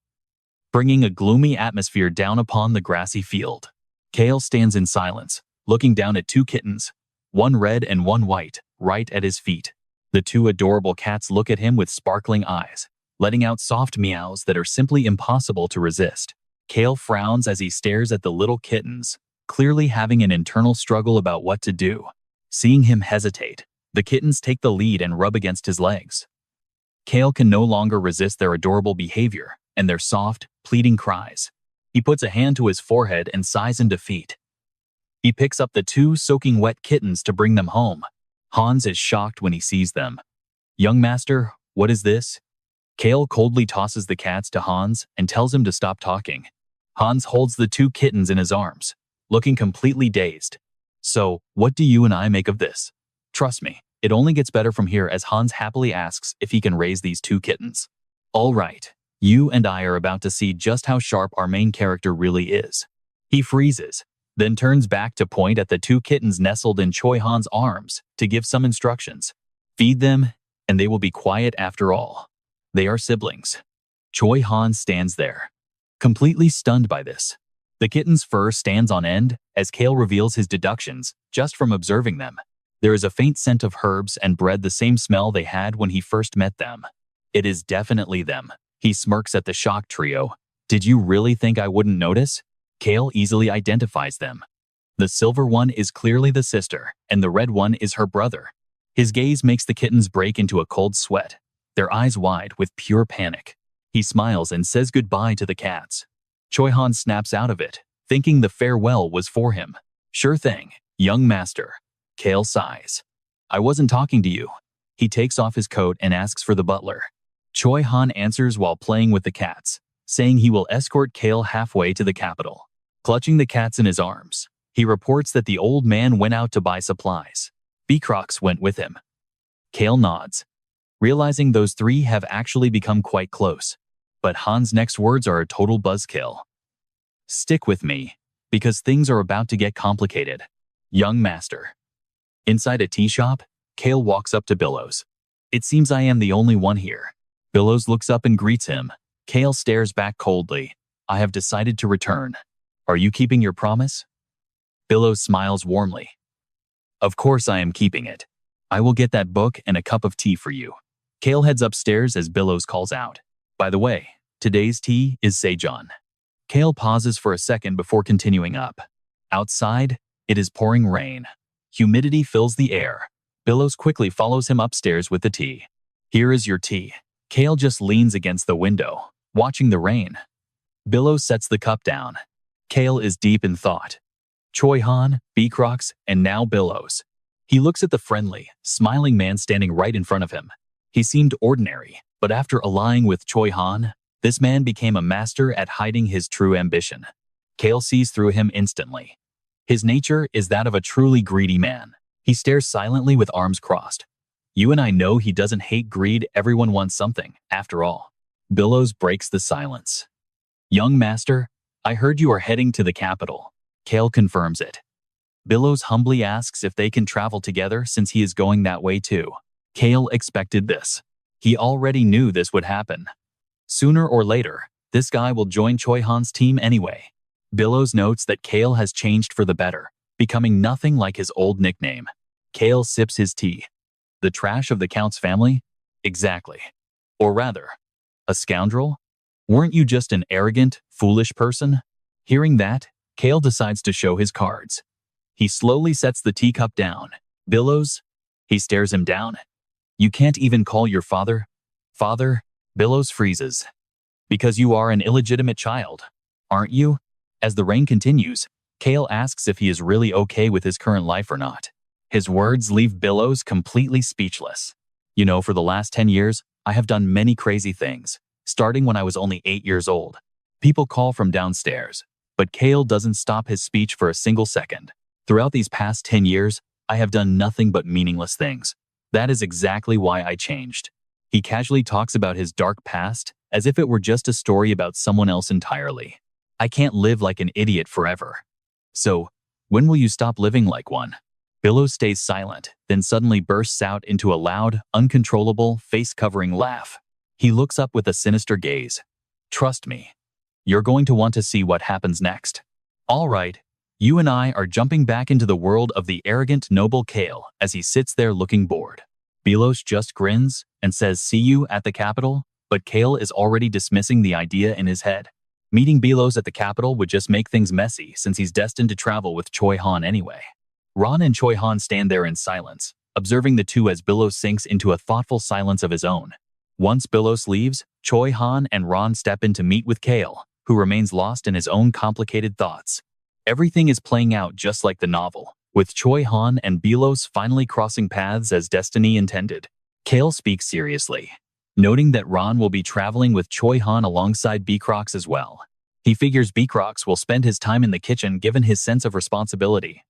bringing a gloomy atmosphere down upon the grassy field. Cale stands in silence, looking down at 2 kittens, one red and one white, right at his feet. The 2 adorable cats look at him with sparkling eyes, letting out soft meows that are simply impossible to resist. Cale frowns as he stares at the little kittens, clearly having an internal struggle about what to do. Seeing him hesitate, the kittens take the lead and rub against his legs. Cale can no longer resist their adorable behavior and their soft, pleading cries. He puts a hand to his forehead and sighs in defeat. He picks up the 2 soaking wet kittens to bring them home. Hans is shocked when he sees them. Young master, what is this? Cale coldly tosses the cats to Hans and tells him to stop talking. Hans holds the 2 kittens in his arms, looking completely dazed. So, what do you and I make of this? Trust me, it only gets better from here as Hans happily asks if he can raise these 2 kittens. All right, you and I are about to see just how sharp our main character really is. He freezes, then turns back to point at the 2 kittens nestled in Choi Han's arms to give some instructions. Feed them, and they will be quiet after all. They are siblings. Choi Han stands there, completely stunned by this. The kitten's fur stands on end as Cale reveals his deductions just from observing them. There is a faint scent of herbs and bread, the same smell they had when he first met them. It is definitely them. He smirks at the shocked trio. Did you really think I wouldn't notice? Cale easily identifies them. The silver one is clearly the sister, and the red one is her brother. His gaze makes the kittens break into a cold sweat, their eyes wide with pure panic. He smiles and says goodbye to the cats. Choi Han snaps out of it, thinking the farewell was for him. Sure thing, young master. Cale sighs. I wasn't talking to you. He takes off his coat and asks for the butler. Choi Han answers while playing with the cats, saying he will escort Cale halfway to the capital. Clutching the cats in his arms, he reports that the old man went out to buy supplies. Beacrox went with him. Cale nods, realizing those three have actually become quite close. But Han's next words are a total buzzkill. Stick with me, because things are about to get complicated. Young master. Inside a tea shop, Cale walks up to Billows. It seems I am the only one here. Billows looks up and greets him. Cale stares back coldly. I have decided to return. Are you keeping your promise? Billows smiles warmly. Of course I am keeping it. I will get that book and a cup of tea for you. Cale heads upstairs as Billows calls out. By the way, today's tea is Sejong. Cale pauses for a second before continuing up. Outside, it is pouring rain. Humidity fills the air. Billows quickly follows him upstairs with the tea. Here is your tea. Cale just leans against the window, watching the rain. Billows sets the cup down. Cale is deep in thought. Choi Han, Beacrox, and now Billows. He looks at the friendly, smiling man standing right in front of him. He seemed ordinary, but after allying with Choi Han, this man became a master at hiding his true ambition. Cale sees through him instantly. His nature is that of a truly greedy man. He stares silently with arms crossed. You and I know he doesn't hate greed, everyone wants something, after all. Billows breaks the silence. Young master, I heard you are heading to the capital. Cale confirms it. Billows humbly asks if they can travel together since he is going that way too. Cale expected this. He already knew this would happen. Sooner or later, this guy will join Choi Han's team anyway. Billows notes that Cale has changed for the better, becoming nothing like his old nickname. Cale sips his tea. The trash of the Count's family? Exactly. Or rather, a scoundrel? Weren't you just an arrogant, foolish person? Hearing that, Cale decides to show his cards. He slowly sets the teacup down. Billows? He stares him down. You can't even call your father? Father? Billows freezes. Because you are an illegitimate child, aren't you? As the rain continues, Cale asks if he is really okay with his current life or not. His words leave Billows completely speechless. You know, for the last 10 years, I have done many crazy things, starting when I was only 8 years old. People call from downstairs, but Cale doesn't stop his speech for a single second. Throughout these past 10 years, I have done nothing but meaningless things. That is exactly why I changed. He casually talks about his dark past as if it were just a story about someone else entirely. I can't live like an idiot forever. So, when will you stop living like one? Billows stays silent, then suddenly bursts out into a loud, uncontrollable, face-covering laugh. He looks up with a sinister gaze. Trust me, you're going to want to see what happens next. All right, you and I are jumping back into the world of the arrogant, noble Cale as he sits there looking bored. Billows just grins and says see you at the capital, but Cale is already dismissing the idea in his head. Meeting Billows at the capital would just make things messy since he's destined to travel with Choi Han anyway. Ron and Choi Han stand there in silence, observing the two as Billows sinks into a thoughtful silence of his own. Once Billows leaves, Choi Han and Ron step in to meet with Cale, who remains lost in his own complicated thoughts. Everything is playing out just like the novel, with Choi Han and Billows finally crossing paths as destiny intended. Cale speaks seriously, noting that Ron will be traveling with Choi Han alongside Beacrox as well. He figures Beacrox will spend his time in the kitchen given his sense of responsibility.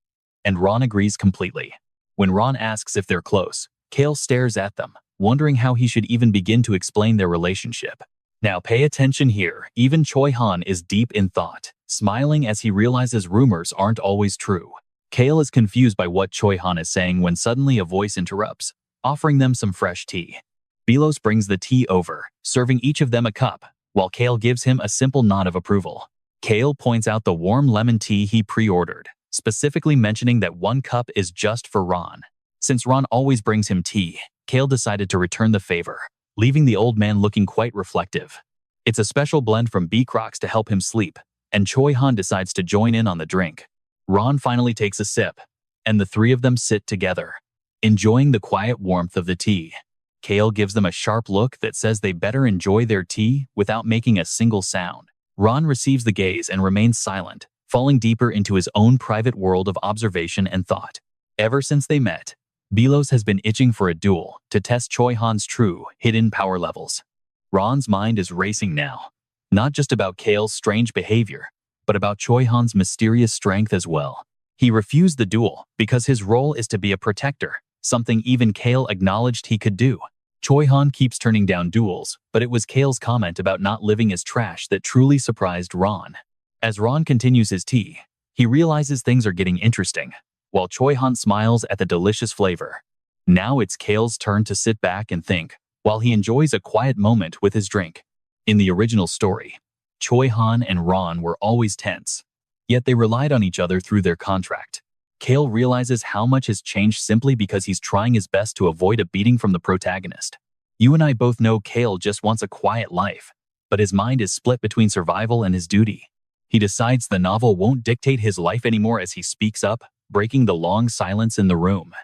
And Ron agrees completely. When Ron asks if they're close, Cale stares at them, wondering how he should even begin to explain their relationship. Now pay attention here, even Choi Han is deep in thought, smiling as he realizes rumors aren't always true. Cale is confused by what Choi Han is saying when suddenly a voice interrupts, offering them some fresh tea. Billows brings the tea over, serving each of them a cup, while Cale gives him a simple nod of approval. Cale points out the warm lemon tea he pre-ordered, specifically mentioning that 1 cup is just for Ron. Since Ron always brings him tea, Cale decided to return the favor, leaving the old man looking quite reflective. It's a special blend from Bee Crocs to help him sleep, and Choi Han decides to join in on the drink. Ron finally takes a sip, and the 3 of them sit together, enjoying the quiet warmth of the tea. Cale gives them a sharp look that says they better enjoy their tea without making a single sound. Ron receives the gaze and remains silent, falling deeper into his own private world of observation and thought. Ever since they met, Belos has been itching for a duel to test Choi Han's true, hidden power levels. Ron's mind is racing now, not just about Cale's strange behavior, but about Choi Han's mysterious strength as well. He refused the duel because his role is to be a protector, something even Cale acknowledged he could do. Choi Han keeps turning down duels, but it was Cale's comment about not living as trash that truly surprised Ron. As Ron continues his tea, he realizes things are getting interesting, while Choi Han smiles at the delicious flavor. Now it's Cale's turn to sit back and think, while he enjoys a quiet moment with his drink. In the original story, Choi Han and Ron were always tense, yet they relied on each other through their contract. Cale realizes how much has changed simply because he's trying his best to avoid a beating from the protagonist. You and I both know Cale just wants a quiet life, but his mind is split between survival and his duty. He decides the novel won't dictate his life anymore as he speaks up, breaking the long silence in the room.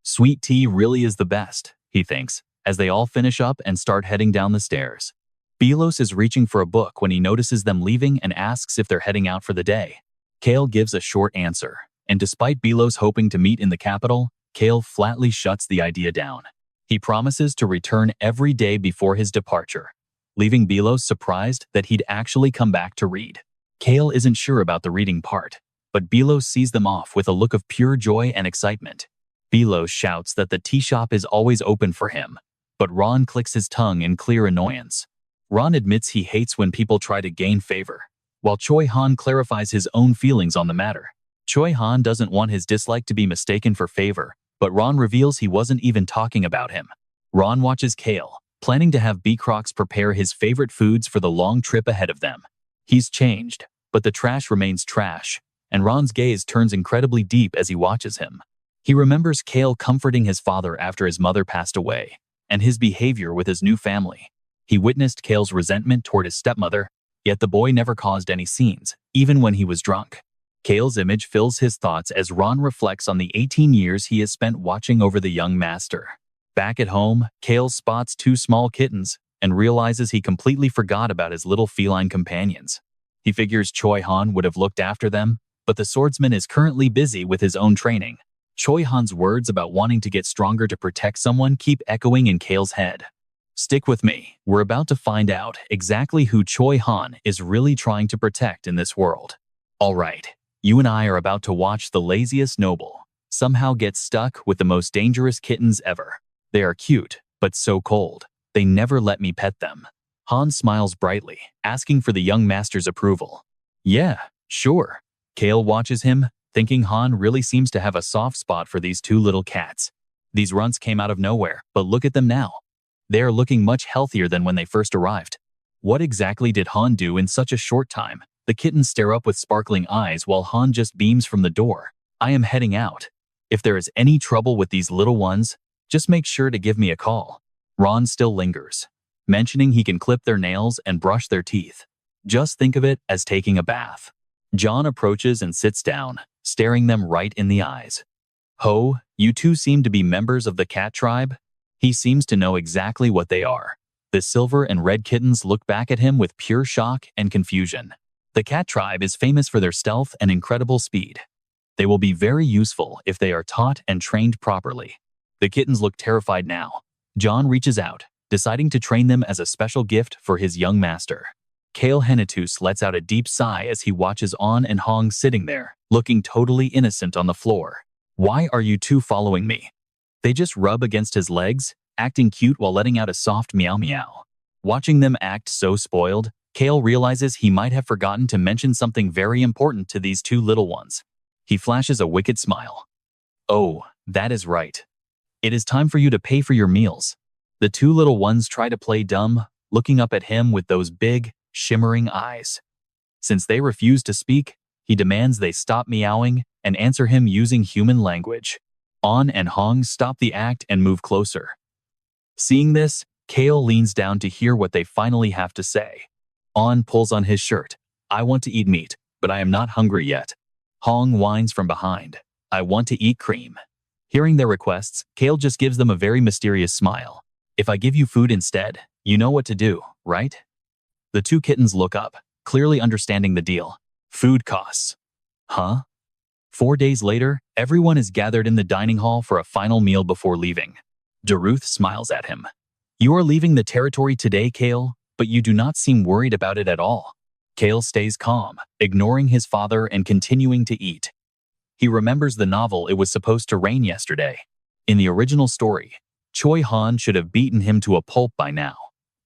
Sweet tea really is the best, he thinks, as they all finish up and start heading down the stairs. Belos is reaching for a book when he notices them leaving and asks if they're heading out for the day. Cale gives a short answer, and despite Belos hoping to meet in the capital, Cale flatly shuts the idea down. He promises to return every day before his departure, leaving Belos surprised that he'd actually come back to read. Cale isn't sure about the reading part, but Belos sees them off with a look of pure joy and excitement. Belos shouts that the tea shop is always open for him, but Ron clicks his tongue in clear annoyance. Ron admits he hates when people try to gain favor, while Choi Han clarifies his own feelings on the matter. Choi Han doesn't want his dislike to be mistaken for favor, but Ron reveals he wasn't even talking about him. Ron watches Cale, planning to have Bee Crocs prepare his favorite foods for the long trip ahead of them. He's changed, but the trash remains trash, and Ron's gaze turns incredibly deep as he watches him. He remembers Cale comforting his father after his mother passed away, and his behavior with his new family. He witnessed Cale's resentment toward his stepmother, yet the boy never caused any scenes, even when he was drunk. Cale's image fills his thoughts as Ron reflects on the 18 years he has spent watching over the young master. Back at home, Cale spots 2 small kittens and realizes he completely forgot about his little feline companions. He figures Choi Han would have looked after them, but the swordsman is currently busy with his own training. Choi Han's words about wanting to get stronger to protect someone keep echoing in Cale's head. Stick with me, we're about to find out exactly who Choi Han is really trying to protect in this world. Alright, you and I are about to watch the laziest noble somehow get stuck with the most dangerous kittens ever. They are cute, but so cold. They never let me pet them. Han smiles brightly, asking for the young master's approval. Yeah, sure. Cale watches him, thinking Han really seems to have a soft spot for these 2 little cats. These runts came out of nowhere, but look at them now. They are looking much healthier than when they first arrived. What exactly did Han do in such a short time? The kittens stare up with sparkling eyes while Han just beams from the door. I am heading out. If there is any trouble with these little ones, just make sure to give me a call. Ron still lingers, mentioning he can clip their nails and brush their teeth. Just think of it as taking a bath. John approaches and sits down, staring them right in the eyes. Ho, you 2 seem to be members of the cat tribe? He seems to know exactly what they are. The silver and red kittens look back at him with pure shock and confusion. The cat tribe is famous for their stealth and incredible speed. They will be very useful if they are taught and trained properly. The kittens look terrified now. John reaches out, deciding to train them as a special gift for his young master. Cale Henitus lets out a deep sigh as he watches On and Hong sitting there, looking totally innocent on the floor. Why are you 2 following me? They just rub against his legs, acting cute while letting out a soft meow meow. Watching them act so spoiled, Cale realizes he might have forgotten to mention something very important to these 2 little ones. He flashes a wicked smile. Oh, that is right. It is time for you to pay for your meals. The 2 little ones try to play dumb, looking up at him with those big, shimmering eyes. Since they refuse to speak, he demands they stop meowing and answer him using human language. On and Hong stop the act and move closer. Seeing this, Cale leans down to hear what they finally have to say. On pulls on his shirt. I want to eat meat, but I am not hungry yet. Hong whines from behind. I want to eat cream. Hearing their requests, Cale just gives them a very mysterious smile. If I give you food instead, you know what to do, right? The two kittens look up, clearly understanding the deal. Food costs. Huh? 4 days later, everyone is gathered in the dining hall for a final meal before leaving. Daruth smiles at him. You are leaving the territory today, Cale, but you do not seem worried about it at all. Cale stays calm, ignoring his father and continuing to eat. He remembers the novel It Was Supposed to Rain Yesterday. In the original story, Choi Han should have beaten him to a pulp by now.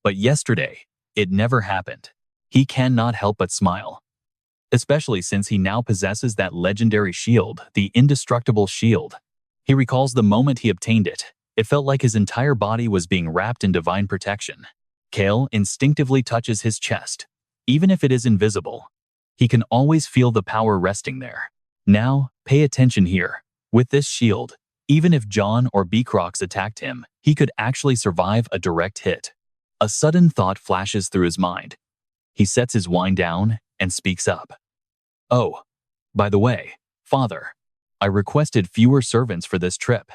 But yesterday, it never happened. He cannot help but smile. Especially since he now possesses that legendary shield, the indestructible shield. He recalls the moment he obtained it. It felt like his entire body was being wrapped in divine protection. Cale instinctively touches his chest. Even if it is invisible, he can always feel the power resting there. Now, pay attention here. With this shield, even if John or Beecrox attacked him, he could actually survive a direct hit. A sudden thought flashes through his mind. He sets his wine down and speaks up. Oh, by the way, Father, I requested fewer servants for this trip.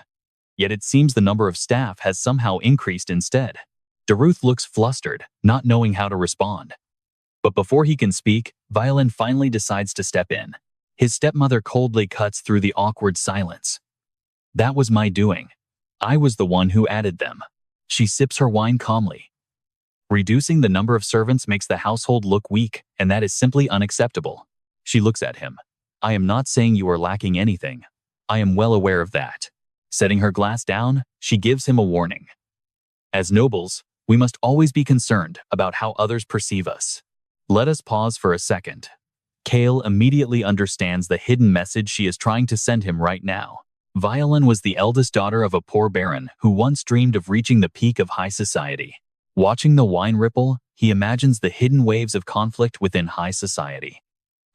Yet it seems the number of staff has somehow increased instead. Daruth looks flustered, not knowing how to respond. But before he can speak, Violin finally decides to step in. His stepmother coldly cuts through the awkward silence. That was my doing. I was the one who added them. She sips her wine calmly. Reducing the number of servants makes the household look weak, and that is simply unacceptable. She looks at him. I am not saying you are lacking anything. I am well aware of that. Setting her glass down, she gives him a warning. As nobles, we must always be concerned about how others perceive us. Let us pause for a second. Cale immediately understands the hidden message she is trying to send him right now. Violin was the eldest daughter of a poor baron who once dreamed of reaching the peak of high society. Watching the wine ripple, he imagines the hidden waves of conflict within high society.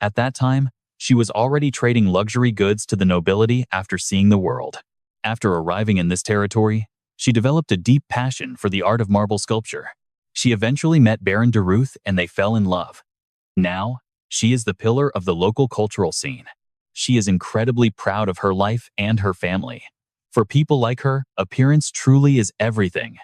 At that time, she was already trading luxury goods to the nobility after seeing the world. After arriving in this territory, she developed a deep passion for the art of marble sculpture. She eventually met Baron Daruth and they fell in love. Now, she is the pillar of the local cultural scene. She is incredibly proud of her life and her family. For people like her, appearance truly is everything.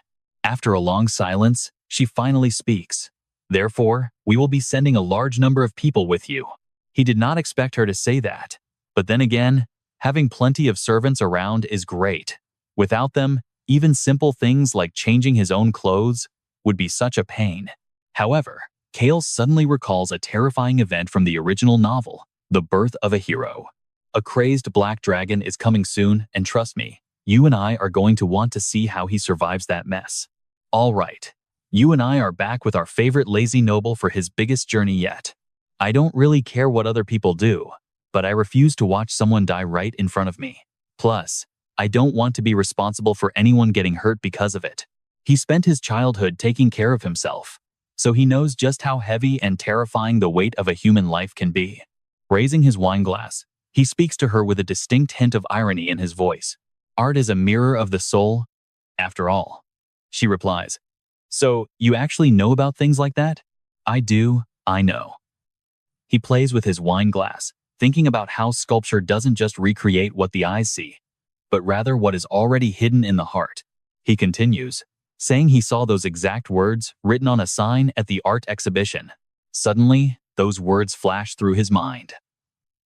After a long silence, she finally speaks. Therefore, we will be sending a large number of people with you. He did not expect her to say that. But then again, having plenty of servants around is great. Without them, even simple things like changing his own clothes would be such a pain. However, Cale suddenly recalls a terrifying event from the original novel, The Birth of a Hero. A crazed black dragon is coming soon, and trust me, you and I are going to want to see how he survives that mess. All right, you and I are back with our favorite lazy noble for his biggest journey yet. I don't really care what other people do, but I refuse to watch someone die right in front of me. Plus, I don't want to be responsible for anyone getting hurt because of it. He spent his childhood taking care of himself, so he knows just how heavy and terrifying the weight of a human life can be. Raising his wine glass, he speaks to her with a distinct hint of irony in his voice. Art is a mirror of the soul, after all. She replies, so you actually know about things like that? I do, I know. He plays with his wine glass, thinking about how sculpture doesn't just recreate what the eyes see, but rather what is already hidden in the heart. He continues, saying he saw those exact words written on a sign at the art exhibition. Suddenly, those words flashed through his mind.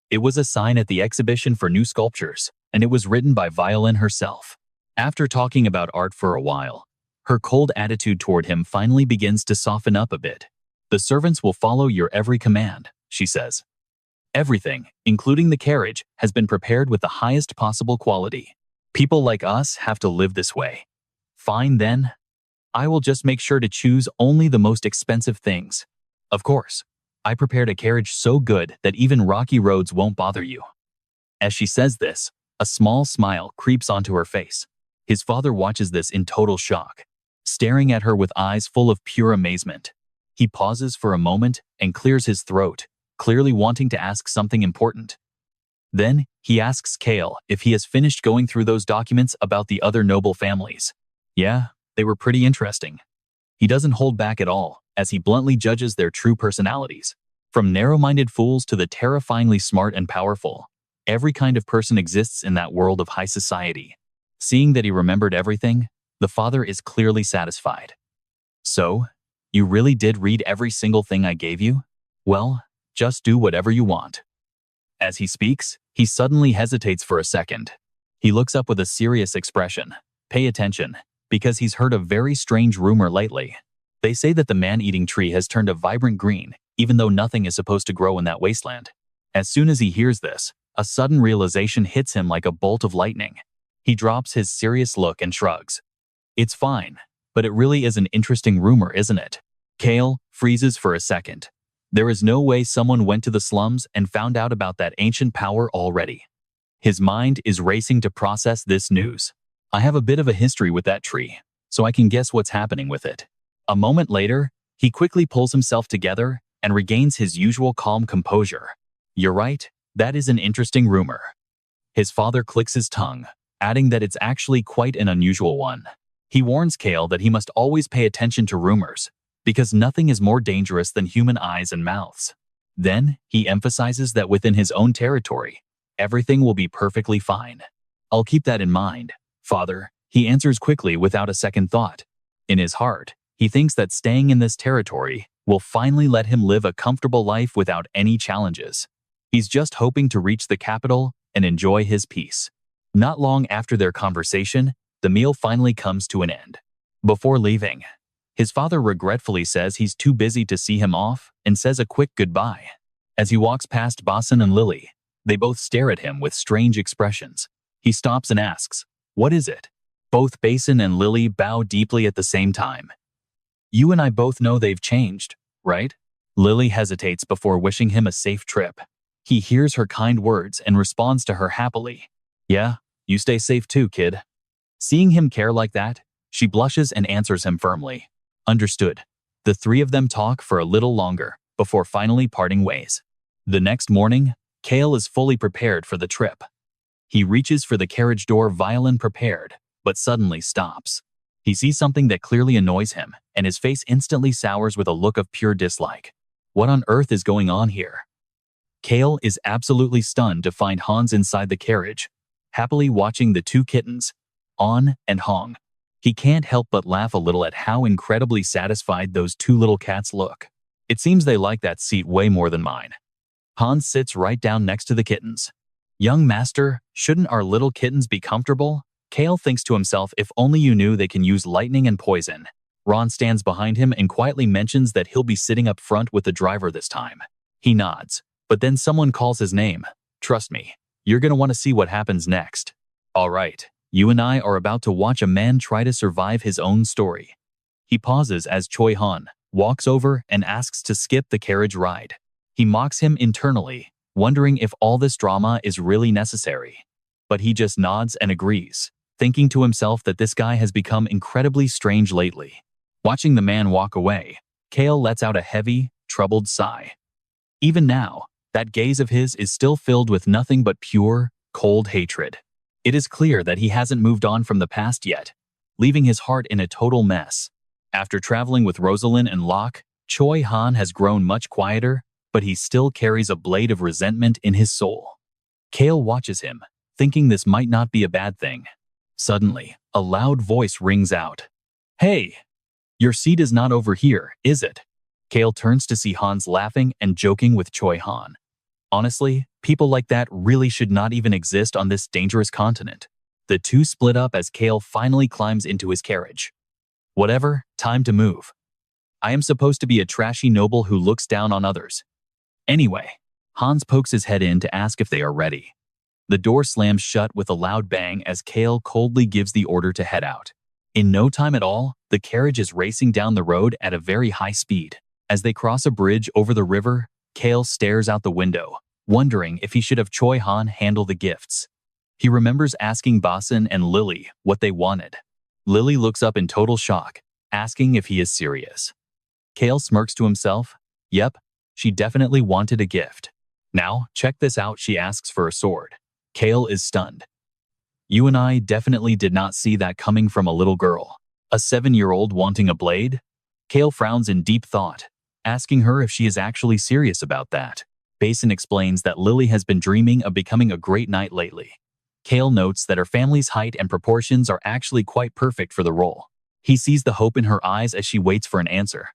It was a sign at the exhibition for new sculptures, and it was written by Violin herself. After talking about art for a while, her cold attitude toward him finally begins to soften up a bit. The servants will follow your every command, she says. Everything, including the carriage, has been prepared with the highest possible quality. People like us have to live this way. Fine then. I will just make sure to choose only the most expensive things. Of course, I prepared a carriage so good that even rocky roads won't bother you. As she says this, a small smile creeps onto her face. His father watches this in total shock, staring at her with eyes full of pure amazement. He pauses for a moment and clears his throat, clearly wanting to ask something important. Then, he asks Cale if he has finished going through those documents about the other noble families. Yeah, they were pretty interesting. He doesn't hold back at all, as he bluntly judges their true personalities. From narrow-minded fools to the terrifyingly smart and powerful, every kind of person exists in that world of high society. Seeing that he remembered everything, the father is clearly satisfied. So, you really did read every single thing I gave you? Well, just do whatever you want. As he speaks, he suddenly hesitates for a second. He looks up with a serious expression. Pay attention, because he's heard a very strange rumor lately. They say that the man-eating tree has turned a vibrant green, even though nothing is supposed to grow in that wasteland. As soon as he hears this, a sudden realization hits him like a bolt of lightning. He drops his serious look and shrugs. It's fine, but it really is an interesting rumor, isn't it? Cale freezes for a second. There is no way someone went to the slums and found out about that ancient power already. His mind is racing to process this news. I have a bit of a history with that tree, so I can guess what's happening with it. A moment later, he quickly pulls himself together and regains his usual calm composure. You're right, that is an interesting rumor. His father clicks his tongue, adding that it's actually quite an unusual one. He warns Cale that he must always pay attention to rumors, because nothing is more dangerous than human eyes and mouths. Then, he emphasizes that within his own territory, everything will be perfectly fine. I'll keep that in mind, father, he answers quickly without a second thought. In his heart, he thinks that staying in this territory will finally let him live a comfortable life without any challenges. He's just hoping to reach the capital and enjoy his peace. Not long after their conversation, the meal finally comes to an end. Before leaving, his father regretfully says he's too busy to see him off and says a quick goodbye. As he walks past Basin and Lily, they both stare at him with strange expressions. He stops and asks, "What is it?" Both Basin and Lily bow deeply at the same time. "You and I both know they've changed, right?" Lily hesitates before wishing him a safe trip. He hears her kind words and responds to her happily. "Yeah, you stay safe too, kid." Seeing him care like that, she blushes and answers him firmly. Understood. The three of them talk for a little longer, before finally parting ways. The next morning, Cale is fully prepared for the trip. He reaches for the carriage door violin prepared, but suddenly stops. He sees something that clearly annoys him, and his face instantly sours with a look of pure dislike. What on earth is going on here? Cale is absolutely stunned to find Hans inside the carriage, happily watching the two kittens, On and Hong. He can't help but laugh a little at how incredibly satisfied those two little cats look. It seems they like that seat way more than mine. Hans sits right down next to the kittens. Young master, shouldn't our little kittens be comfortable? Cale thinks to himself, if only you knew they can use lightning and poison. Ron stands behind him and quietly mentions that he'll be sitting up front with the driver this time. He nods, but then someone calls his name. Trust me, you're gonna want to see what happens next. All right, you and I are about to watch a man try to survive his own story. He pauses as Choi Han walks over and asks to skip the carriage ride. He mocks him internally, wondering if all this drama is really necessary. But he just nods and agrees, thinking to himself that this guy has become incredibly strange lately. Watching the man walk away, Cale lets out a heavy, troubled sigh. Even now, that gaze of his is still filled with nothing but pure, cold hatred. It is clear that he hasn't moved on from the past yet, leaving his heart in a total mess. After traveling with Rosalind and Locke, Choi Han has grown much quieter, but he still carries a blade of resentment in his soul. Cale watches him, thinking this might not be a bad thing. Suddenly, a loud voice rings out. "Hey! Your seat is not over here, is it?" Cale turns to see Hans laughing and joking with Choi Han. Honestly, people like that really should not even exist on this dangerous continent. The two split up as Cale finally climbs into his carriage. Whatever, time to move. I am supposed to be a trashy noble who looks down on others. Anyway, Hans pokes his head in to ask if they are ready. The door slams shut with a loud bang as Cale coldly gives the order to head out. In no time at all, the carriage is racing down the road at a very high speed. As they cross a bridge over the river, Cale stares out the window, wondering if he should have Choi Han handle the gifts. He remembers asking Basin and Lily what they wanted. Lily looks up in total shock, asking if he is serious. Cale smirks to himself. Yep, she definitely wanted a gift. Now, check this out, she asks for a sword. Cale is stunned. You and I definitely did not see that coming from a little girl. A 7-year-old wanting a blade? Cale frowns in deep thought, asking her if she is actually serious about that. Basin explains that Lily has been dreaming of becoming a great knight lately. Cale notes that her family's height and proportions are actually quite perfect for the role. He sees the hope in her eyes as she waits for an answer.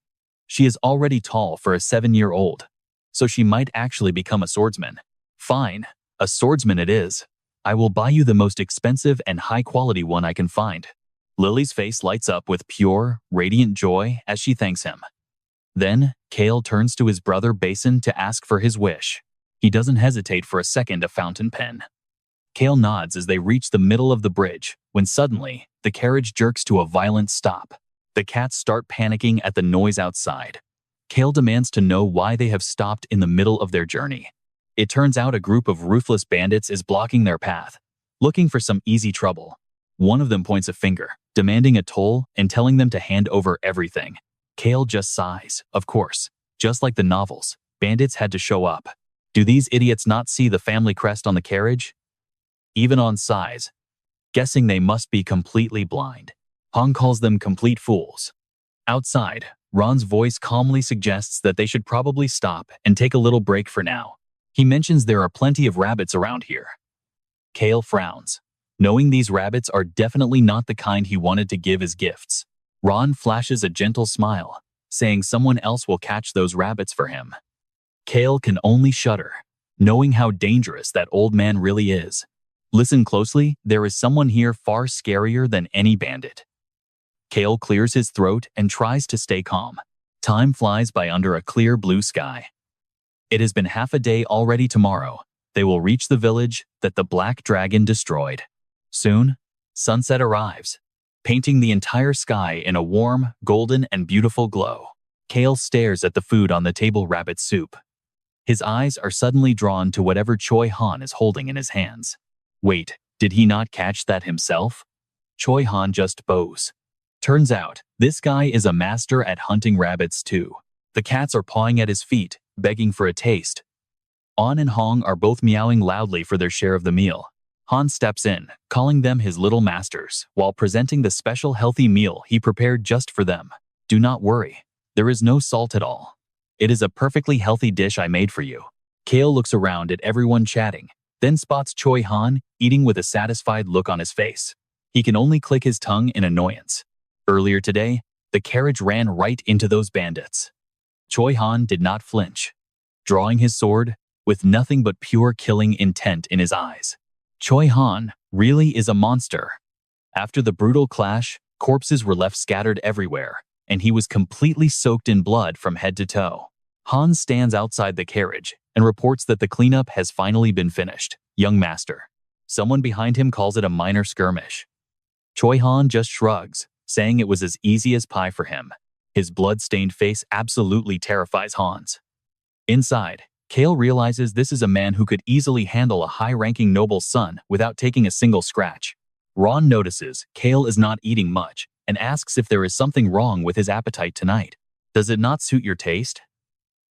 She is already tall for a 7-year-old, so she might actually become a swordsman. Fine, a swordsman it is. I will buy you the most expensive and high-quality one I can find. Lily's face lights up with pure, radiant joy as she thanks him. Then, Cale turns to his brother Basin to ask for his wish. He doesn't hesitate for a second, a fountain pen. Cale nods as they reach the middle of the bridge, when suddenly, the carriage jerks to a violent stop. The cats start panicking at the noise outside. Cale demands to know why they have stopped in the middle of their journey. It turns out a group of ruthless bandits is blocking their path, looking for some easy trouble. One of them points a finger, demanding a toll and telling them to hand over everything. Cale just sighs. Of course, just like the novels, bandits had to show up. Do these idiots not see the family crest on the carriage? Even on size, guessing they must be completely blind. Han calls them complete fools. Outside, Ron's voice calmly suggests that they should probably stop and take a little break for now. He mentions there are plenty of rabbits around here. Cale frowns, knowing these rabbits are definitely not the kind he wanted to give as gifts. Ron flashes a gentle smile, saying someone else will catch those rabbits for him. Cale can only shudder, knowing how dangerous that old man really is. Listen closely, there is someone here far scarier than any bandit. Cale clears his throat and tries to stay calm. Time flies by under a clear blue sky. It has been half a day already. Tomorrow, they will reach the village that the Black Dragon destroyed. Soon, sunset arrives, painting the entire sky in a warm, golden, and beautiful glow. Cale stares at the food on the table, rabbit soup. His eyes are suddenly drawn to whatever Choi Han is holding in his hands. Wait, did he not catch that himself? Choi Han just bows. Turns out, this guy is a master at hunting rabbits too. The cats are pawing at his feet, begging for a taste. On and Hong are both meowing loudly for their share of the meal. Han steps in, calling them his little masters, while presenting the special healthy meal he prepared just for them. Do not worry, there is no salt at all. It is a perfectly healthy dish I made for you. Cale looks around at everyone chatting, then spots Choi Han eating with a satisfied look on his face. He can only click his tongue in annoyance. Earlier today, the carriage ran right into those bandits. Choi Han did not flinch, drawing his sword, with nothing but pure killing intent in his eyes. Choi Han really is a monster. After the brutal clash, corpses were left scattered everywhere, and he was completely soaked in blood from head to toe. Han stands outside the carriage and reports that the cleanup has finally been finished. Young master. Someone behind him calls it a minor skirmish. Choi Han just shrugs, saying it was as easy as pie for him. His blood-stained face absolutely terrifies Hans. Inside, Cale realizes this is a man who could easily handle a high-ranking noble's son without taking a single scratch. Ron notices Cale is not eating much and asks if there is something wrong with his appetite tonight. Does it not suit your taste?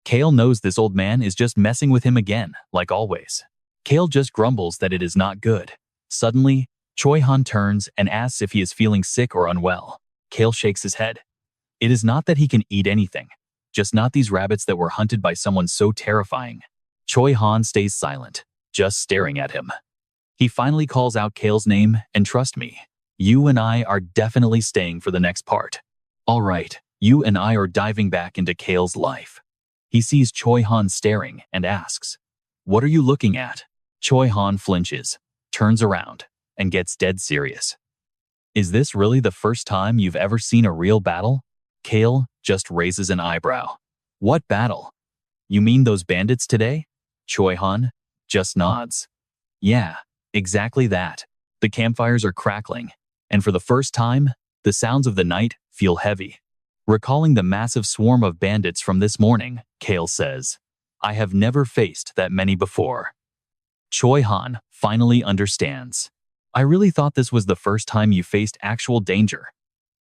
Cale knows this old man is just messing with him again, like always. Cale just grumbles that it is not good. Suddenly, Choi Han turns and asks if he is feeling sick or unwell. Cale shakes his head. It is not that he can eat anything, just not these rabbits that were hunted by someone so terrifying. Choi Han stays silent, just staring at him. He finally calls out Cale's name, and trust me, you and I are definitely staying for the next part. All right, you and I are diving back into Cale's life. He sees Choi Han staring and asks, "What are you looking at?" Choi Han flinches, turns around, and gets dead serious. Is this really the first time you've ever seen a real battle? Cale just raises an eyebrow. What battle? You mean those bandits today? Choi Han just nods. Yeah, exactly that. The campfires are crackling, and for the first time, the sounds of the night feel heavy. Recalling the massive swarm of bandits from this morning, Cale says, I have never faced that many before. Choi Han finally understands. I really thought this was the first time you faced actual danger.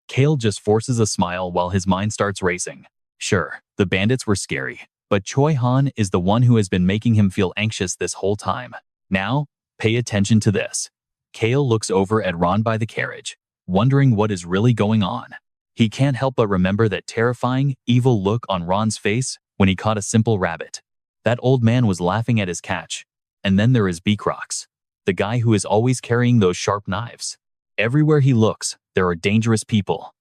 Cale just forces a smile while his mind starts racing. Sure, the bandits were scary, but Choi Han is the one who has been making him feel anxious this whole time. Now, pay attention to this. Cale looks over at Ron by the carriage, wondering what is really going on. He can't help but remember that terrifying, evil look on Ron's face when he caught a simple rabbit. That old man was laughing at his catch. And then there is Beacrox, the guy who is always carrying those sharp knives. Everywhere he looks, there are dangerous people.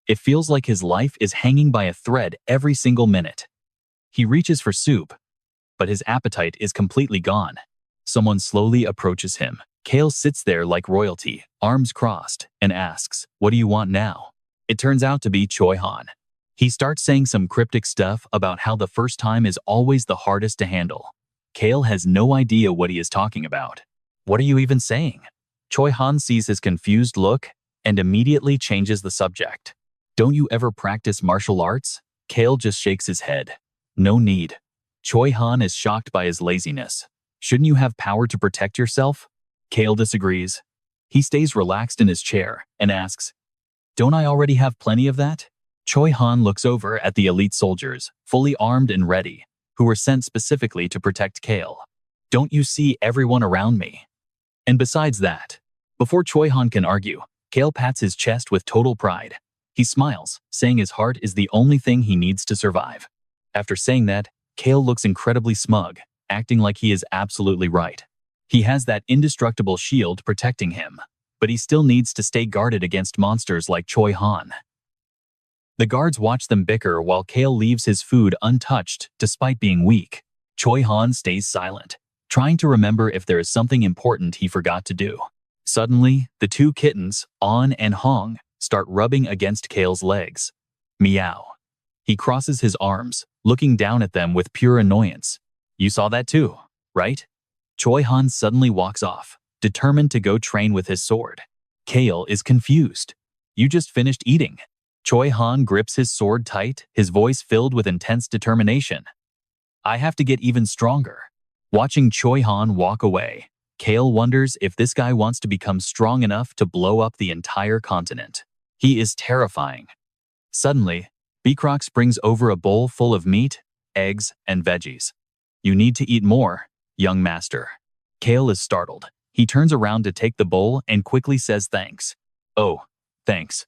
It feels like his life is hanging by a thread every single minute. He reaches for soup, but his appetite is completely gone. Someone slowly approaches him. Cale sits there like royalty, arms crossed, and asks, "What do you want now?" It turns out to be Choi Han. He starts saying some cryptic stuff about how the first time is always the hardest to handle. Cale has no idea what he is talking about. "What are you even saying?" Choi Han sees his confused look and immediately changes the subject. "Don't you ever practice martial arts?" Cale just shakes his head. "No need." Choi Han is shocked by his laziness. "Shouldn't you have power to protect yourself?" Cale disagrees. He stays relaxed in his chair and asks, "Don't I already have plenty of that?" Choi Han looks over at the elite soldiers, fully armed and ready, who were sent specifically to protect Cale. "Don't you see everyone around me? And besides that," before Choi Han can argue, Cale pats his chest with total pride. He smiles, saying his heart is the only thing he needs to survive. After saying that, Cale looks incredibly smug, acting like he is absolutely right. He has that indestructible shield protecting him, but he still needs to stay guarded against monsters like Choi Han. The guards watch them bicker while Cale leaves his food untouched despite being weak. Choi Han stays silent, trying to remember if there is something important he forgot to do. Suddenly, the two kittens, On and Hong, start rubbing against Cale's legs. Meow. He crosses his arms, looking down at them with pure annoyance. "You saw that too, right?" Choi Han suddenly walks off, determined to go train with his sword. Cale is confused. "You just finished eating." Choi Han grips his sword tight, his voice filled with intense determination. "I have to get even stronger." Watching Choi Han walk away, Cale wonders if this guy wants to become strong enough to blow up the entire continent. He is terrifying. Suddenly, Beacrox brings over a bowl full of meat, eggs, and veggies. "You need to eat more, young master." Cale is startled. He turns around to take the bowl and quickly says thanks. "Oh, thanks."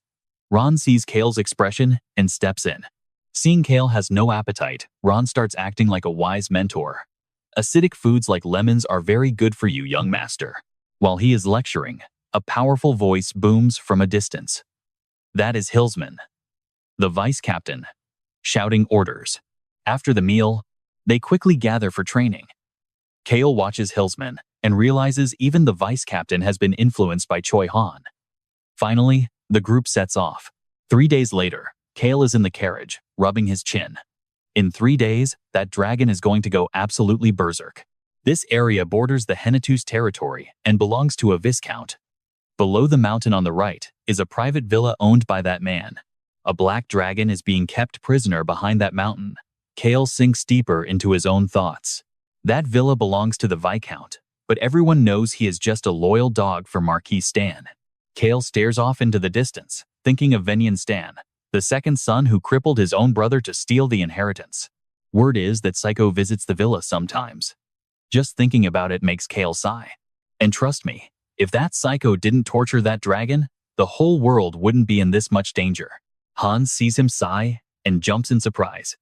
Ron sees Cale's expression and steps in. Seeing Cale has no appetite, Ron starts acting like a wise mentor. "Acidic foods like lemons are very good for you, young master." While he is lecturing, a powerful voice booms from a distance. That is Hillsman, the vice captain, shouting orders. After the meal, they quickly gather for training. Cale watches Hillsman and realizes even the vice captain has been influenced by Choi Han. Finally, the group sets off. 3 days later, Cale is in the carriage, rubbing his chin. In 3 days, that dragon is going to go absolutely berserk. This area borders the Henatu's territory and belongs to a viscount. Below the mountain on the right is a private villa owned by that man. A black dragon is being kept prisoner behind that mountain. Cale sinks deeper into his own thoughts. That villa belongs to the Viscount, but everyone knows he is just a loyal dog for Marquis Stan. Cale stares off into the distance, thinking of Venian Stan, the second son who crippled his own brother to steal the inheritance. Word is that Psycho visits the villa sometimes. Just thinking about it makes Cale sigh. And trust me, if that Psycho didn't torture that dragon, the whole world wouldn't be in this much danger. Hans sees him sigh and jumps in surprise.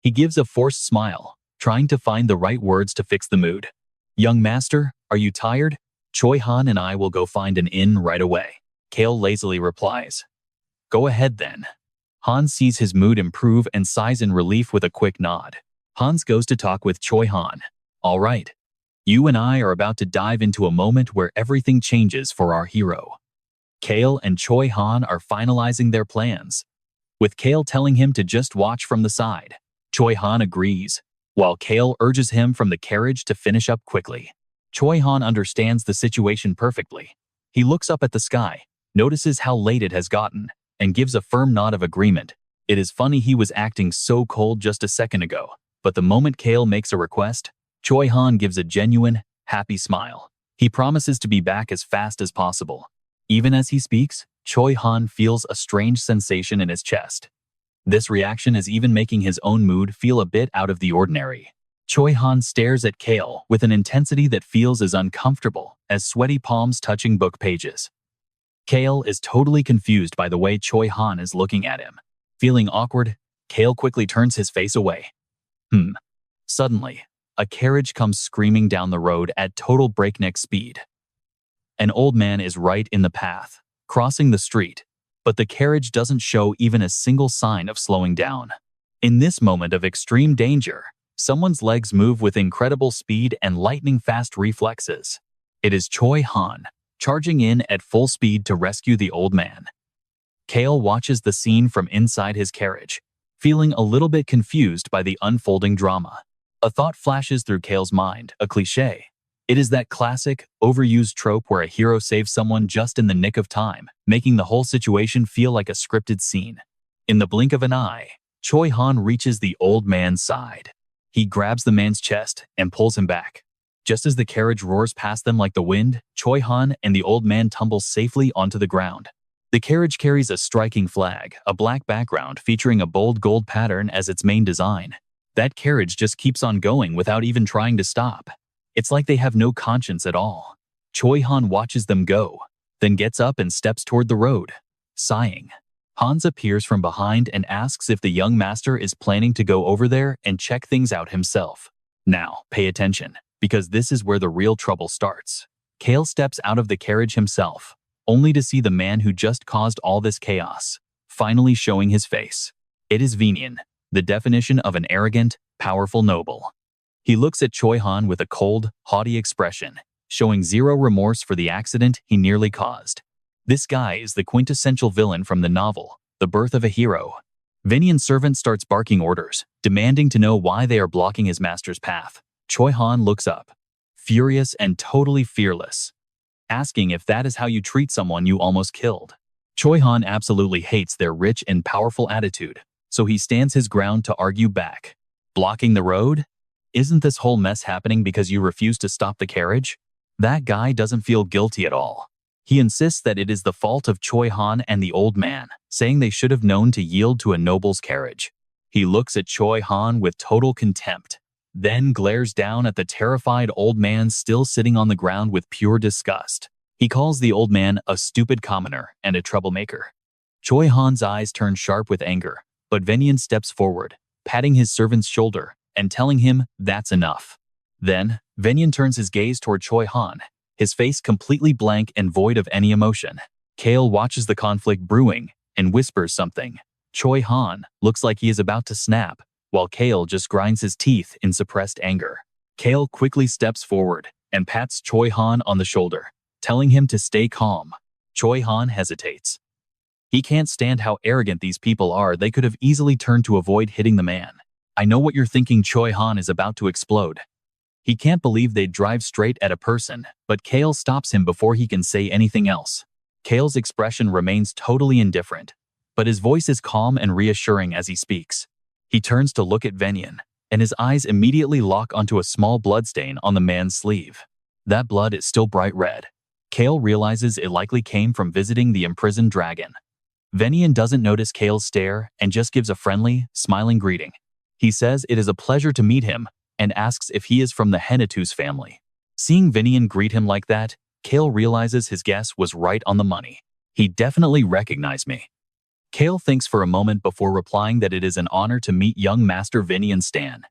He gives a forced smile, trying to find the right words to fix the mood. "Young master, are you tired? Choi Han and I will go find an inn right away." Cale lazily replies. "Go ahead then." Hans sees his mood improve and sighs in relief with a quick nod. Hans goes to talk with Choi Han. "All right. You and I are about to dive into a moment where everything changes for our hero." Cale and Choi Han are finalizing their plans, with Cale telling him to just watch from the side. Choi Han agrees, while Cale urges him from the carriage to finish up quickly. Choi Han understands the situation perfectly. He looks up at the sky, notices how late it has gotten, and gives a firm nod of agreement. It is funny he was acting so cold just a second ago, but the moment Cale makes a request, Choi Han gives a genuine, happy smile. He promises to be back as fast as possible. Even as he speaks, Choi Han feels a strange sensation in his chest. This reaction is even making his own mood feel a bit out of the ordinary. Choi Han stares at Cale with an intensity that feels as uncomfortable as sweaty palms touching book pages. Cale is totally confused by the way Choi Han is looking at him. Feeling awkward, Cale quickly turns his face away. Suddenly, a carriage comes screaming down the road at total breakneck speed. An old man is right in the path, crossing the street, but the carriage doesn't show even a single sign of slowing down. In this moment of extreme danger, someone's legs move with incredible speed and lightning-fast reflexes. It is Choi Han, charging in at full speed to rescue the old man. Cale watches the scene from inside his carriage, feeling a little bit confused by the unfolding drama. A thought flashes through Cale's mind, a cliché. It is that classic, overused trope where a hero saves someone just in the nick of time, making the whole situation feel like a scripted scene. In the blink of an eye, Choi Han reaches the old man's side. He grabs the man's chest and pulls him back. Just as the carriage roars past them like the wind, Choi Han and the old man tumble safely onto the ground. The carriage carries a striking flag, a black background featuring a bold gold pattern as its main design. That carriage just keeps on going without even trying to stop. It's like they have no conscience at all. Choi Han watches them go, then gets up and steps toward the road, sighing. Hans appears from behind and asks if the young master is planning to go over there and check things out himself. Now, pay attention, because this is where the real trouble starts. Cale steps out of the carriage himself, only to see the man who just caused all this chaos, finally showing his face. It is Venian, the definition of an arrogant, powerful noble. He looks at Choi Han with a cold, haughty expression, showing zero remorse for the accident he nearly caused. This guy is the quintessential villain from the novel, The Birth of a Hero. Venian's servant starts barking orders, demanding to know why they are blocking his master's path. Choi Han looks up, furious and totally fearless, asking if that is how you treat someone you almost killed. Choi Han absolutely hates their rich and powerful attitude, so he stands his ground to argue back. Blocking the road? Isn't this whole mess happening because you refuse to stop the carriage? That guy doesn't feel guilty at all. He insists that it is the fault of Choi Han and the old man, saying they should have known to yield to a noble's carriage. He looks at Choi Han with total contempt, then glares down at the terrified old man still sitting on the ground with pure disgust. He calls the old man a stupid commoner and a troublemaker. Choi Han's eyes turn sharp with anger, but Venian steps forward, patting his servant's shoulder and telling him that's enough. Then, Venian turns his gaze toward Choi Han, his face completely blank and void of any emotion. Cale watches the conflict brewing and whispers something. Choi Han looks like he is about to snap, while Cale just grinds his teeth in suppressed anger. Cale quickly steps forward and pats Choi Han on the shoulder, telling him to stay calm. Choi Han hesitates. He can't stand how arrogant these people are. They could have easily turned to avoid hitting the man. I know what you're thinking. Choi Han is about to explode. He can't believe they'd drive straight at a person, but Cale stops him before he can say anything else. Cale's expression remains totally indifferent, but his voice is calm and reassuring as he speaks. He turns to look at Venian, and his eyes immediately lock onto a small bloodstain on the man's sleeve. That blood is still bright red. Cale realizes it likely came from visiting the imprisoned dragon. Venian doesn't notice Cale's stare and just gives a friendly, smiling greeting. He says it is a pleasure to meet him and asks if he is from the Henetus family. Seeing Venian greet him like that, Cale realizes his guess was right on the money. He definitely recognized me. Cale thinks for a moment before replying that it is an honor to meet young Master Venian Stan,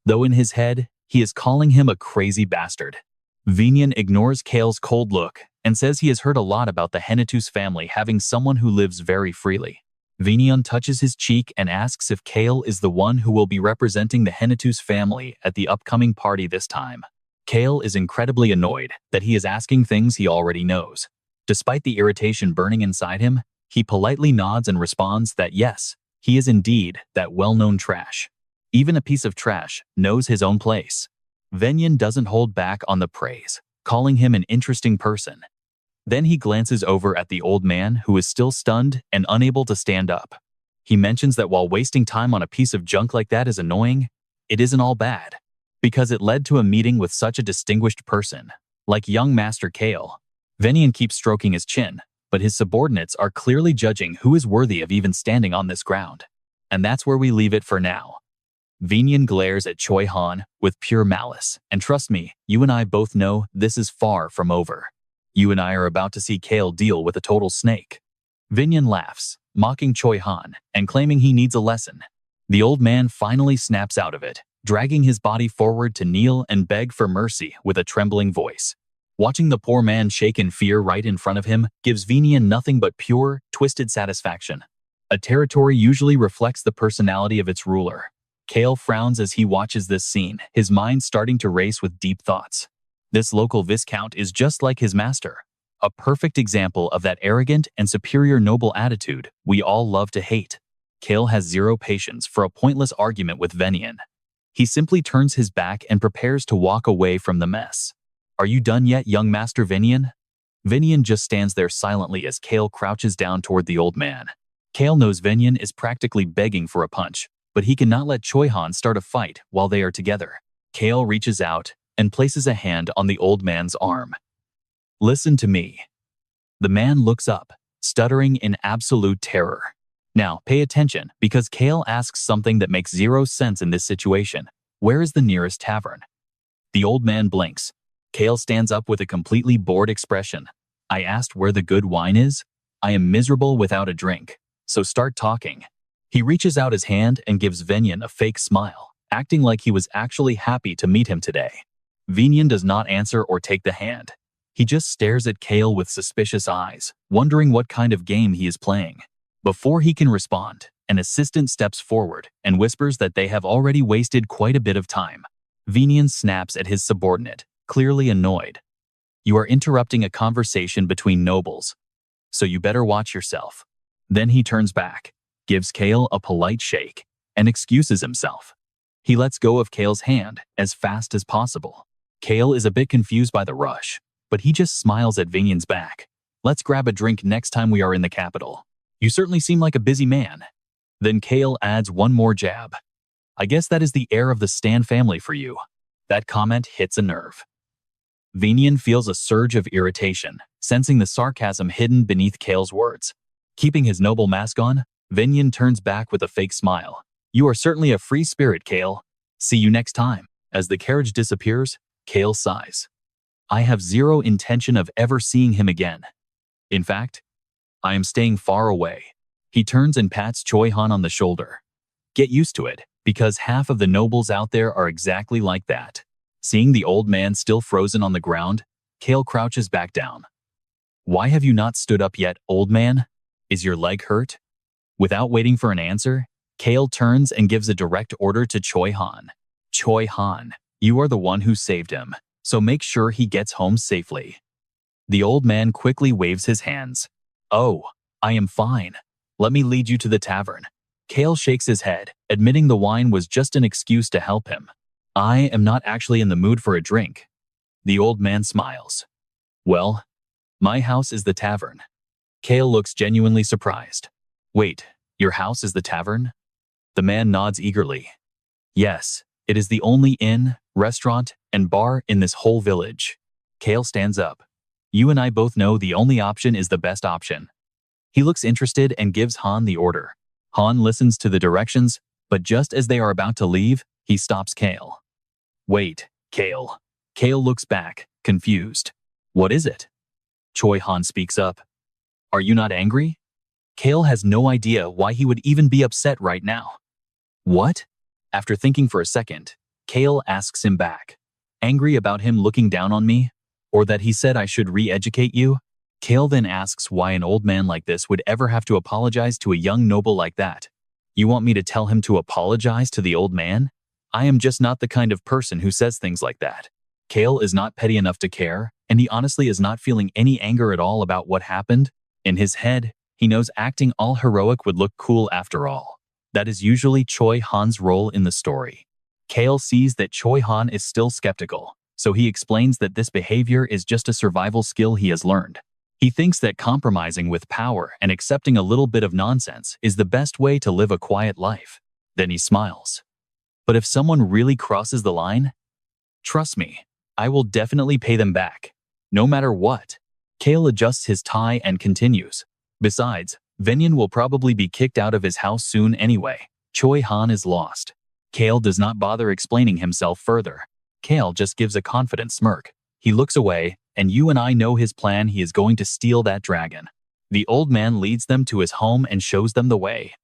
though in his head, he is calling him a crazy bastard. Venian ignores Cale's cold look and says he has heard a lot about the Henetus family having someone who lives very freely. Venian touches his cheek and asks if Cale is the one who will be representing the Henetus family at the upcoming party this time. Cale is incredibly annoyed that he is asking things he already knows. Despite the irritation burning inside him, he politely nods and responds that yes, he is indeed that well-known trash. Even a piece of trash knows his own place. Venian doesn't hold back on the praise, calling him an interesting person. Then he glances over at the old man who is still stunned and unable to stand up. He mentions that while wasting time on a piece of junk like that is annoying, it isn't all bad, because it led to a meeting with such a distinguished person, like young Master Cale. Venian keeps stroking his chin, but his subordinates are clearly judging who is worthy of even standing on this ground. And that's where we leave it for now. Vinian glares at Choi Han with pure malice, and trust me, you and I both know this is far from over. You and I are about to see Cale deal with a total snake. Vinian laughs, mocking Choi Han and claiming he needs a lesson. The old man finally snaps out of it, dragging his body forward to kneel and beg for mercy with a trembling voice. Watching the poor man shake in fear right in front of him gives Vinian nothing but pure, twisted satisfaction. A territory usually reflects the personality of its ruler. Cale frowns as he watches this scene, his mind starting to race with deep thoughts. This local viscount is just like his master, a perfect example of that arrogant and superior noble attitude we all love to hate. Cale has zero patience for a pointless argument with Vinian. He simply turns his back and prepares to walk away from the mess. Are you done yet, young Master Vinian? Vinian just stands there silently as Cale crouches down toward the old man. Cale knows Vinian is practically begging for a punch, but he cannot let Choi Han start a fight while they are together. Cale reaches out and places a hand on the old man's arm. Listen to me. The man looks up, stuttering in absolute terror. Now, pay attention, because Cale asks something that makes zero sense in this situation. Where is the nearest tavern? The old man blinks. Cale stands up with a completely bored expression. I asked where the good wine is? I am miserable without a drink, so start talking. He reaches out his hand and gives Vinian a fake smile, acting like he was actually happy to meet him today. Vinian does not answer or take the hand. He just stares at Cale with suspicious eyes, wondering what kind of game he is playing. Before he can respond, an assistant steps forward and whispers that they have already wasted quite a bit of time. Vinian snaps at his subordinate, clearly annoyed. You are interrupting a conversation between nobles, so you better watch yourself. Then he turns back, gives Cale a polite shake, and excuses himself. He lets go of Cale's hand as fast as possible. Cale is a bit confused by the rush, but he just smiles at Vinian's back. Let's grab a drink next time we are in the capital. You certainly seem like a busy man. Then Cale adds one more jab. I guess that is the heir of the Stan family for you. That comment hits a nerve. Vinian feels a surge of irritation, sensing the sarcasm hidden beneath Cale's words. Keeping his noble mask on, Vinian turns back with a fake smile. You are certainly a free spirit, Cale. See you next time. As the carriage disappears, Cale sighs. I have zero intention of ever seeing him again. In fact, I am staying far away. He turns and pats Choi Han on the shoulder. Get used to it, because half of the nobles out there are exactly like that. Seeing the old man still frozen on the ground, Cale crouches back down. Why have you not stood up yet, old man? Is your leg hurt? Without waiting for an answer, Cale turns and gives a direct order to Choi Han. Choi Han, you are the one who saved him, so make sure he gets home safely. The old man quickly waves his hands. Oh, I am fine. Let me lead you to the tavern. Cale shakes his head, admitting the wine was just an excuse to help him. I am not actually in the mood for a drink. The old man smiles. Well, my house is the tavern. Cale looks genuinely surprised. Wait, your house is the tavern? The man nods eagerly. Yes, it is the only inn, restaurant, and bar in this whole village. Cale stands up. You and I both know the only option is the best option. He looks interested and gives Han the order. Han listens to the directions, but just as they are about to leave, he stops Cale. Wait, Cale. Cale looks back, confused. What is it? Choi Han speaks up. Are you not angry? Cale has no idea why he would even be upset right now. What? After thinking for a second, Cale asks him back. Angry about him looking down on me? Or that he said I should re-educate you? Cale then asks why an old man like this would ever have to apologize to a young noble like that. You want me to tell him to apologize to the old man? I am just not the kind of person who says things like that. Cale is not petty enough to care, and he honestly is not feeling any anger at all about what happened. In his head, he knows acting all heroic would look cool after all. That is usually Choi Han's role in the story. Cale sees that Choi Han is still skeptical, so he explains that this behavior is just a survival skill he has learned. He thinks that compromising with power and accepting a little bit of nonsense is the best way to live a quiet life. Then he smiles. But if someone really crosses the line, trust me, I will definitely pay them back, no matter what. Cale adjusts his tie and continues. Besides, Vinian will probably be kicked out of his house soon anyway, Choi Han is lost. Cale does not bother explaining himself further. Cale just gives a confident smirk. He looks away, and you and I know his plan. He is going to steal that dragon. The old man leads them to his home and shows them the way.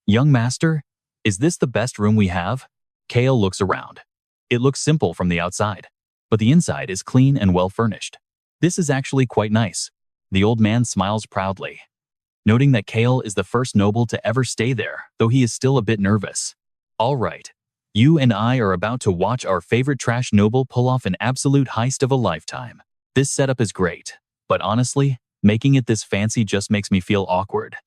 Young master, is this the best room we have? Cale looks around. It looks simple from the outside, but the inside is clean and well furnished. This is actually quite nice. The old man smiles proudly, noting that Cale is the first noble to ever stay there, though he is still a bit nervous. All right, you and I are about to watch our favorite trash noble pull off an absolute heist of a lifetime. This setup is great, but honestly, making it this fancy just makes me feel awkward.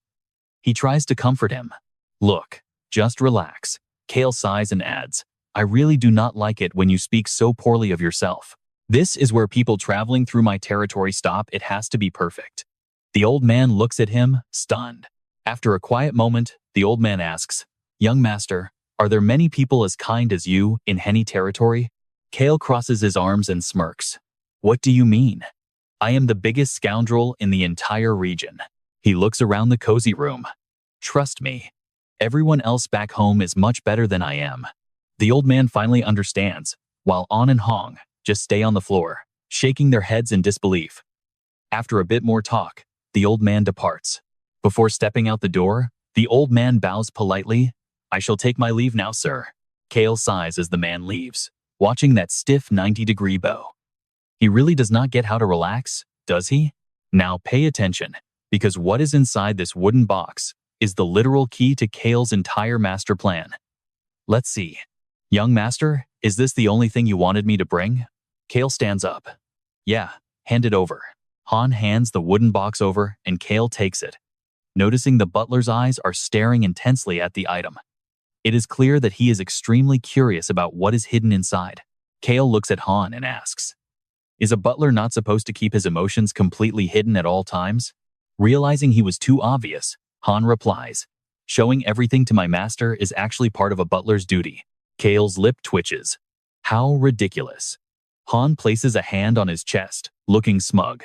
He tries to comfort him. Look, just relax. Cale sighs and adds, I really do not like it when you speak so poorly of yourself. This is where people traveling through my territory stop. It has to be perfect. The old man looks at him, stunned. After a quiet moment, the old man asks, Young master, are there many people as kind as you in Henny territory? Cale crosses his arms and smirks. What do you mean? I am the biggest scoundrel in the entire region. He looks around the cozy room. Trust me, everyone else back home is much better than I am. The old man finally understands, while An and Hong just stay on the floor, shaking their heads in disbelief. After a bit more talk, the old man departs. Before stepping out the door, the old man bows politely. I shall take my leave now, sir. Cale sighs as the man leaves, watching that stiff 90-degree bow. He really does not get how to relax, does he? Now pay attention, because what is inside this wooden box is the literal key to Cale's entire master plan. Let's see. Young master, is this the only thing you wanted me to bring? Cale stands up. Yeah, hand it over. Han hands the wooden box over and Cale takes it. Noticing the butler's eyes are staring intensely at the item. It is clear that he is extremely curious about what is hidden inside. Cale looks at Han and asks, Is a butler not supposed to keep his emotions completely hidden at all times? Realizing he was too obvious, Han replies, Showing everything to my master is actually part of a butler's duty. Cale's lip twitches. How ridiculous. Han places a hand on his chest, looking smug.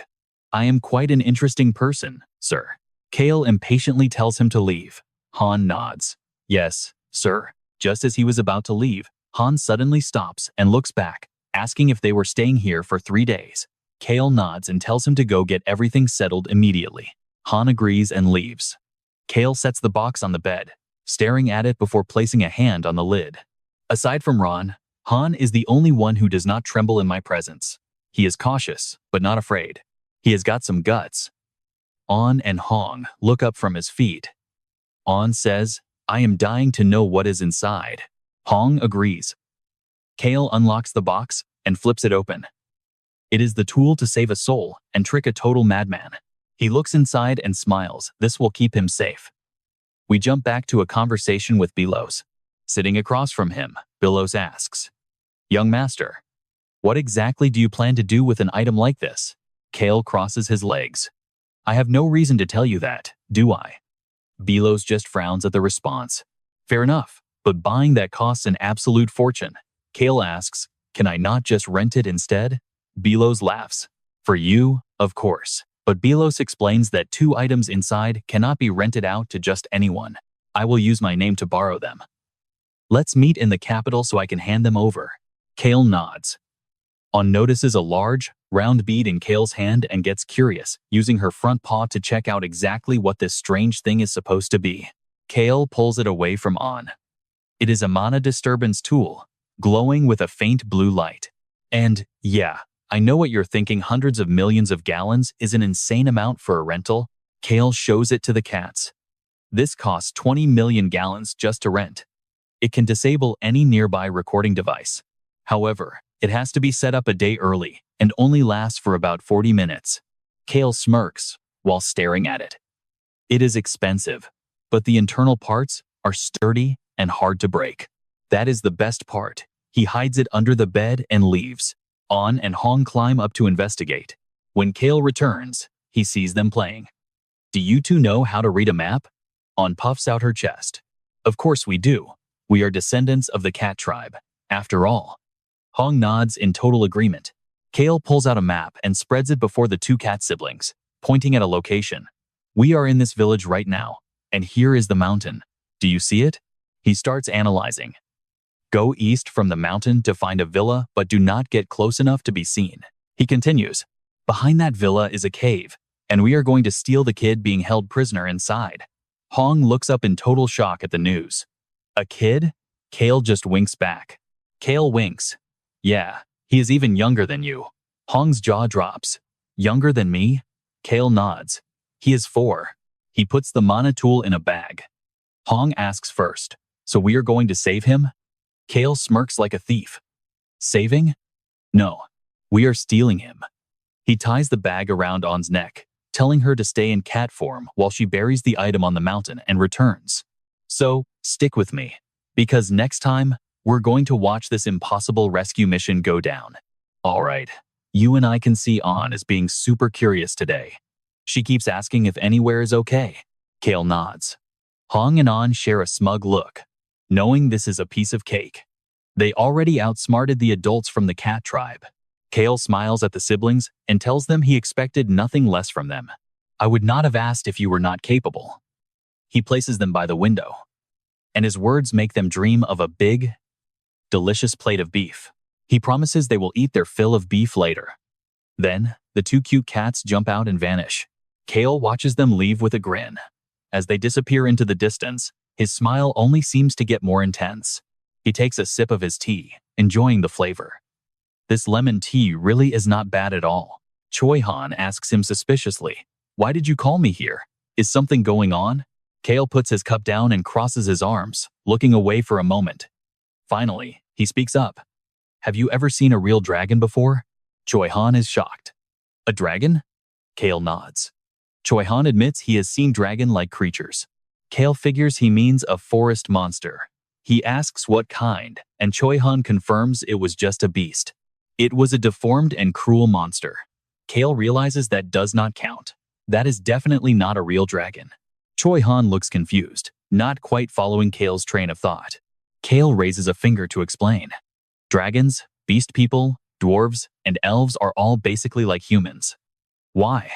I am quite an interesting person, sir. Cale impatiently tells him to leave. Han nods. Yes, sir. Just as he was about to leave, Han suddenly stops and looks back, asking if they were staying here for 3 days. Cale nods and tells him to go get everything settled immediately. Han agrees and leaves. Cale sets the box on the bed, staring at it before placing a hand on the lid. Aside from Ron, Han is the only one who does not tremble in my presence. He is cautious, but not afraid. He has got some guts. An and Hong look up from his feet. An says, I am dying to know what is inside. Hong agrees. Cale unlocks the box and flips it open. It is the tool to save a soul and trick a total madman. He looks inside and smiles. This will keep him safe. We jump back to a conversation with Belos. Sitting across from him, Belos asks, Young master, what exactly do you plan to do with an item like this? Cale crosses his legs. I have no reason to tell you that, do I? Belos just frowns at the response. Fair enough, but buying that costs an absolute fortune. Cale asks, Can I not just rent it instead? Belos laughs. For you, of course. But Belos explains that 2 items inside cannot be rented out to just anyone. I will use my name to borrow them. Let's meet in the capital so I can hand them over. Cale nods. An notices a large, round bead in Cale's hand and gets curious, using her front paw to check out exactly what this strange thing is supposed to be. Cale pulls it away from An. It is a mana disturbance tool, glowing with a faint blue light. And, yeah, I know what you're thinking, hundreds of millions of gallons is an insane amount for a rental. Cale shows it to the cats. This costs 20 million gallons just to rent. It can disable any nearby recording device. However, it has to be set up a day early and only lasts for about 40 minutes. Cale smirks while staring at it. It is expensive, but the internal parts are sturdy and hard to break. That is the best part. He hides it under the bed and leaves. An and Hong climb up to investigate. When Cale returns, he sees them playing. Do you two know how to read a map? An puffs out her chest. Of course we do. We are descendants of the cat tribe, after all. Hong nods in total agreement. Cale pulls out a map and spreads it before the 2 cat siblings, pointing at a location. We are in this village right now, and here is the mountain. Do you see it? He starts analyzing. Go east from the mountain to find a villa, but do not get close enough to be seen. He continues. Behind that villa is a cave, and we are going to steal the kid being held prisoner inside. Hong looks up in total shock at the news. A kid? Cale just winks back. Cale winks. Yeah, he is even younger than you. Hong's jaw drops. Younger than me? Cale nods. He is 4. He puts the mana tool in a bag. Hong asks first, so we are going to save him? Cale smirks like a thief. Saving? No, we are stealing him. He ties the bag around On's neck, telling her to stay in cat form while she buries the item on the mountain and returns. So, stick with me, because next time, we're going to watch this impossible rescue mission go down. Alright, you and I can see On as being super curious today. She keeps asking if anywhere is okay. Cale nods. Hong and On share a smug look, knowing this is a piece of cake. They already outsmarted the adults from the cat tribe. Cale smiles at the siblings and tells them he expected nothing less from them. I would not have asked if you were not capable. He places them by the window, and his words make them dream of a big, delicious plate of beef. He promises they will eat their fill of beef later. Then, the 2 cute cats jump out and vanish. Cale watches them leave with a grin. As they disappear into the distance, his smile only seems to get more intense. He takes a sip of his tea, enjoying the flavor. This lemon tea really is not bad at all. Choi Han asks him suspiciously, why did you call me here? Is something going on? Cale puts his cup down and crosses his arms, looking away for a moment. Finally, he speaks up. Have you ever seen a real dragon before? Choi Han is shocked. A dragon? Cale nods. Choi Han admits he has seen dragon-like creatures. Cale figures he means a forest monster. He asks what kind, and Choi Han confirms it was just a beast. It was a deformed and cruel monster. Cale realizes that does not count. That is definitely not a real dragon. Choi Han looks confused, not quite following Cale's train of thought. Cale raises a finger to explain. Dragons, beast people, dwarves, and elves are all basically like humans. Why?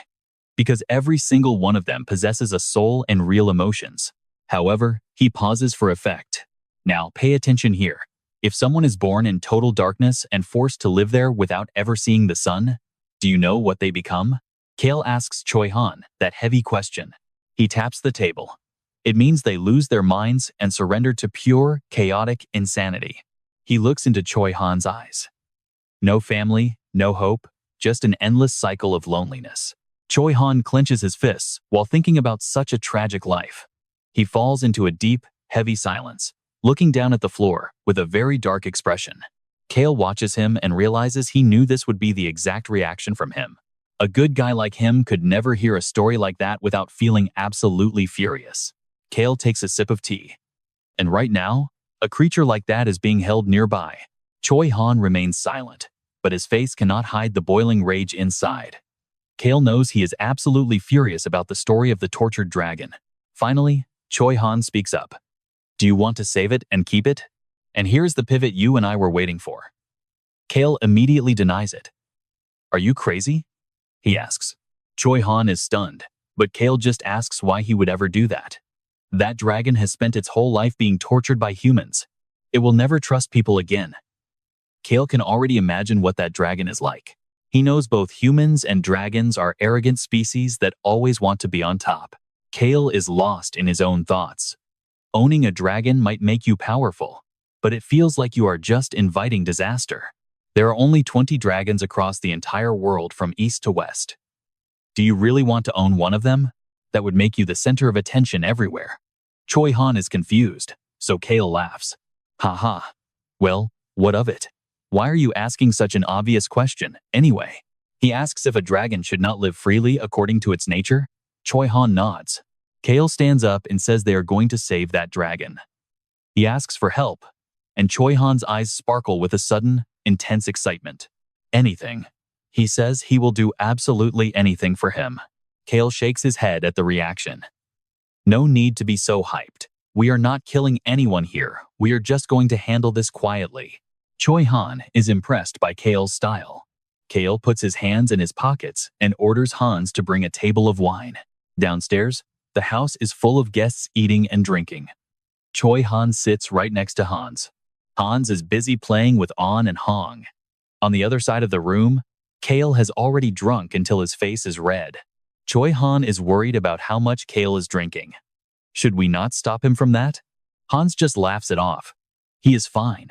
Because every single one of them possesses a soul and real emotions. However, he pauses for effect. Now, pay attention here. If someone is born in total darkness and forced to live there without ever seeing the sun, do you know what they become? Cale asks Choi Han that heavy question. He taps the table. It means they lose their minds and surrender to pure, chaotic insanity. He looks into Choi Han's eyes. No family, no hope, just an endless cycle of loneliness. Choi Han clenches his fists while thinking about such a tragic life. He falls into a deep, heavy silence, looking down at the floor with a very dark expression. Cale watches him and realizes he knew this would be the exact reaction from him. A good guy like him could never hear a story like that without feeling absolutely furious. Cale takes a sip of tea. And right now, a creature like that is being held nearby. Choi Han remains silent, but his face cannot hide the boiling rage inside. Cale knows he is absolutely furious about the story of the tortured dragon. Finally, Choi Han speaks up. Do you want to save it and keep it? And here's the pivot you and I were waiting for. Cale immediately denies it. Are you crazy? He asks. Choi Han is stunned, but Cale just asks why he would ever do that. That dragon has spent its whole life being tortured by humans. It will never trust people again. Cale can already imagine what that dragon is like. He knows both humans and dragons are arrogant species that always want to be on top. Cale is lost in his own thoughts. Owning a dragon might make you powerful, but it feels like you are just inviting disaster. There are only 20 dragons across the entire world from east to west. Do you really want to own one of them? That would make you the center of attention everywhere. Choi Han is confused, so Cale laughs. Haha. Well, what of it? Why are you asking such an obvious question, anyway? He asks if a dragon should not live freely according to its nature. Choi Han nods. Cale stands up and says they are going to save that dragon. He asks for help, and Choi Han's eyes sparkle with a sudden, intense excitement. Anything. He says he will do absolutely anything for him. Cale shakes his head at the reaction. No need to be so hyped. We are not killing anyone here. We are just going to handle this quietly. Choi Han is impressed by Cale's style. Cale puts his hands in his pockets and orders Hans to bring a table of wine. Downstairs, the house is full of guests eating and drinking. Choi Han sits right next to Hans. Hans is busy playing with On and Hong. On the other side of the room, Cale has already drunk until his face is red. Choi Han is worried about how much Cale is drinking. Should we not stop him from that? Hans just laughs it off. He is fine.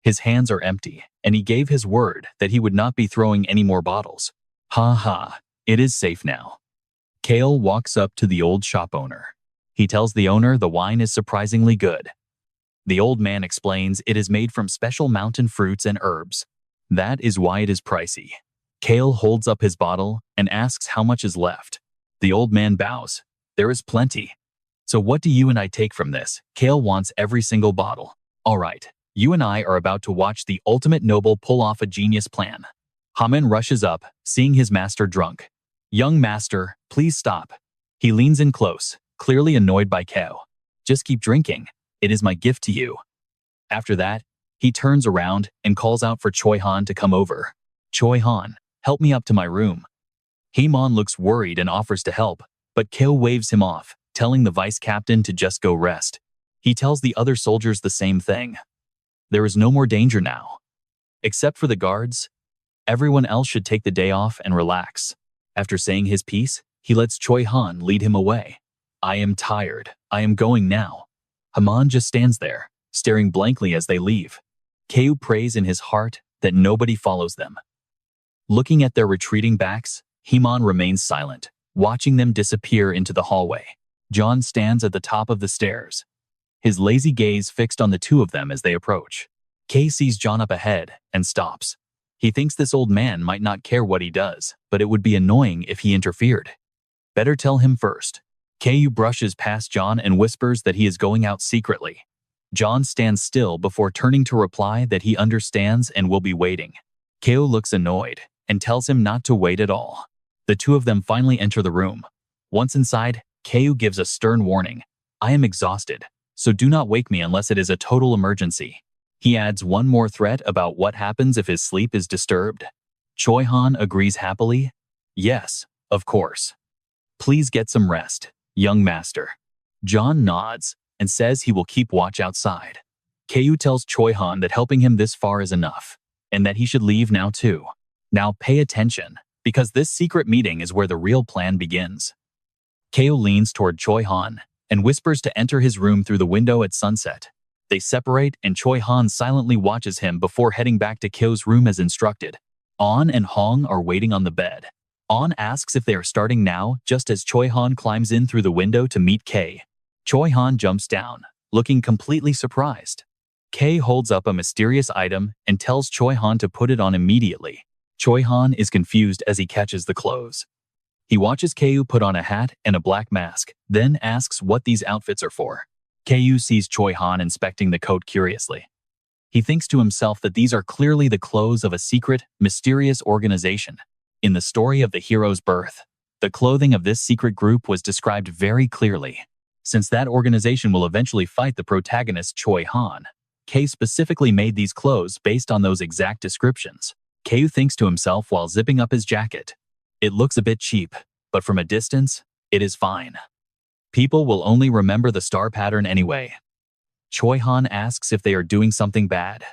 His hands are empty, and he gave his word that he would not be throwing any more bottles. Ha ha, it is safe now. Cale walks up to the old shop owner. He tells the owner the wine is surprisingly good. The old man explains it is made from special mountain fruits and herbs. That is why it is pricey. Cale holds up his bottle and asks how much is left. The old man bows. There is plenty. So what do you and I take from this? Cale wants every single bottle. All right, you and I are about to watch the ultimate noble pull off a genius plan. Haman rushes up, seeing his master drunk. Young master, please stop. He leans in close, clearly annoyed by Cale. Just keep drinking. It is my gift to you. After that, he turns around and calls out for Choi Han to come over. Choi Han, help me up to my room. Haman looks worried and offers to help, but Cale waves him off, telling the vice captain to just go rest. He tells the other soldiers the same thing. There is no more danger now. Except for the guards, everyone else should take the day off and relax. After saying his piece, he lets Choi Han lead him away. I am tired. I am going now. Haman just stands there, staring blankly as they leave. Keu prays in his heart that nobody follows them. Looking at their retreating backs, Haman remains silent, watching them disappear into the hallway. John stands at the top of the stairs, his lazy gaze fixed on the two of them as they approach. Kay sees John up ahead and stops. He thinks this old man might not care what he does, but it would be annoying if he interfered. Better tell him first. Kay brushes past John and whispers that he is going out secretly. John stands still before turning to reply that he understands and will be waiting. Keo looks annoyed and tells him not to wait at all. The two of them finally enter the room. Once inside, Keo gives a stern warning. I am exhausted, so do not wake me unless it is a total emergency. He adds one more threat about what happens if his sleep is disturbed. Choi Han agrees happily. Yes, of course. Please get some rest, young master. John nods and says he will keep watch outside. Keu tells Choi Han that helping him this far is enough, and that he should leave now too. Now pay attention, because this secret meeting is where the real plan begins. Keo leans toward Choi Han and whispers to enter his room through the window at sunset. They separate and Choi Han silently watches him before heading back to Keo's room as instructed. On and Hong are waiting on the bed. On asks if they are starting now just as Choi Han climbs in through the window to meet Kay. Choi Han jumps down, looking completely surprised. Kay holds up a mysterious item and tells Choi Han to put it on immediately. Choi Han is confused as he catches the clothes. He watches Keu put on a hat and a black mask, then asks what these outfits are for. Keu sees Choi Han inspecting the coat curiously. He thinks to himself that these are clearly the clothes of a secret, mysterious organization. In the story of the hero's birth, the clothing of this secret group was described very clearly. Since that organization will eventually fight the protagonist Choi Han, Kei specifically made these clothes based on those exact descriptions. Kei thinks to himself while zipping up his jacket. It looks a bit cheap, but from a distance, it is fine. People will only remember the star pattern anyway. Choi Han asks if they are doing something bad.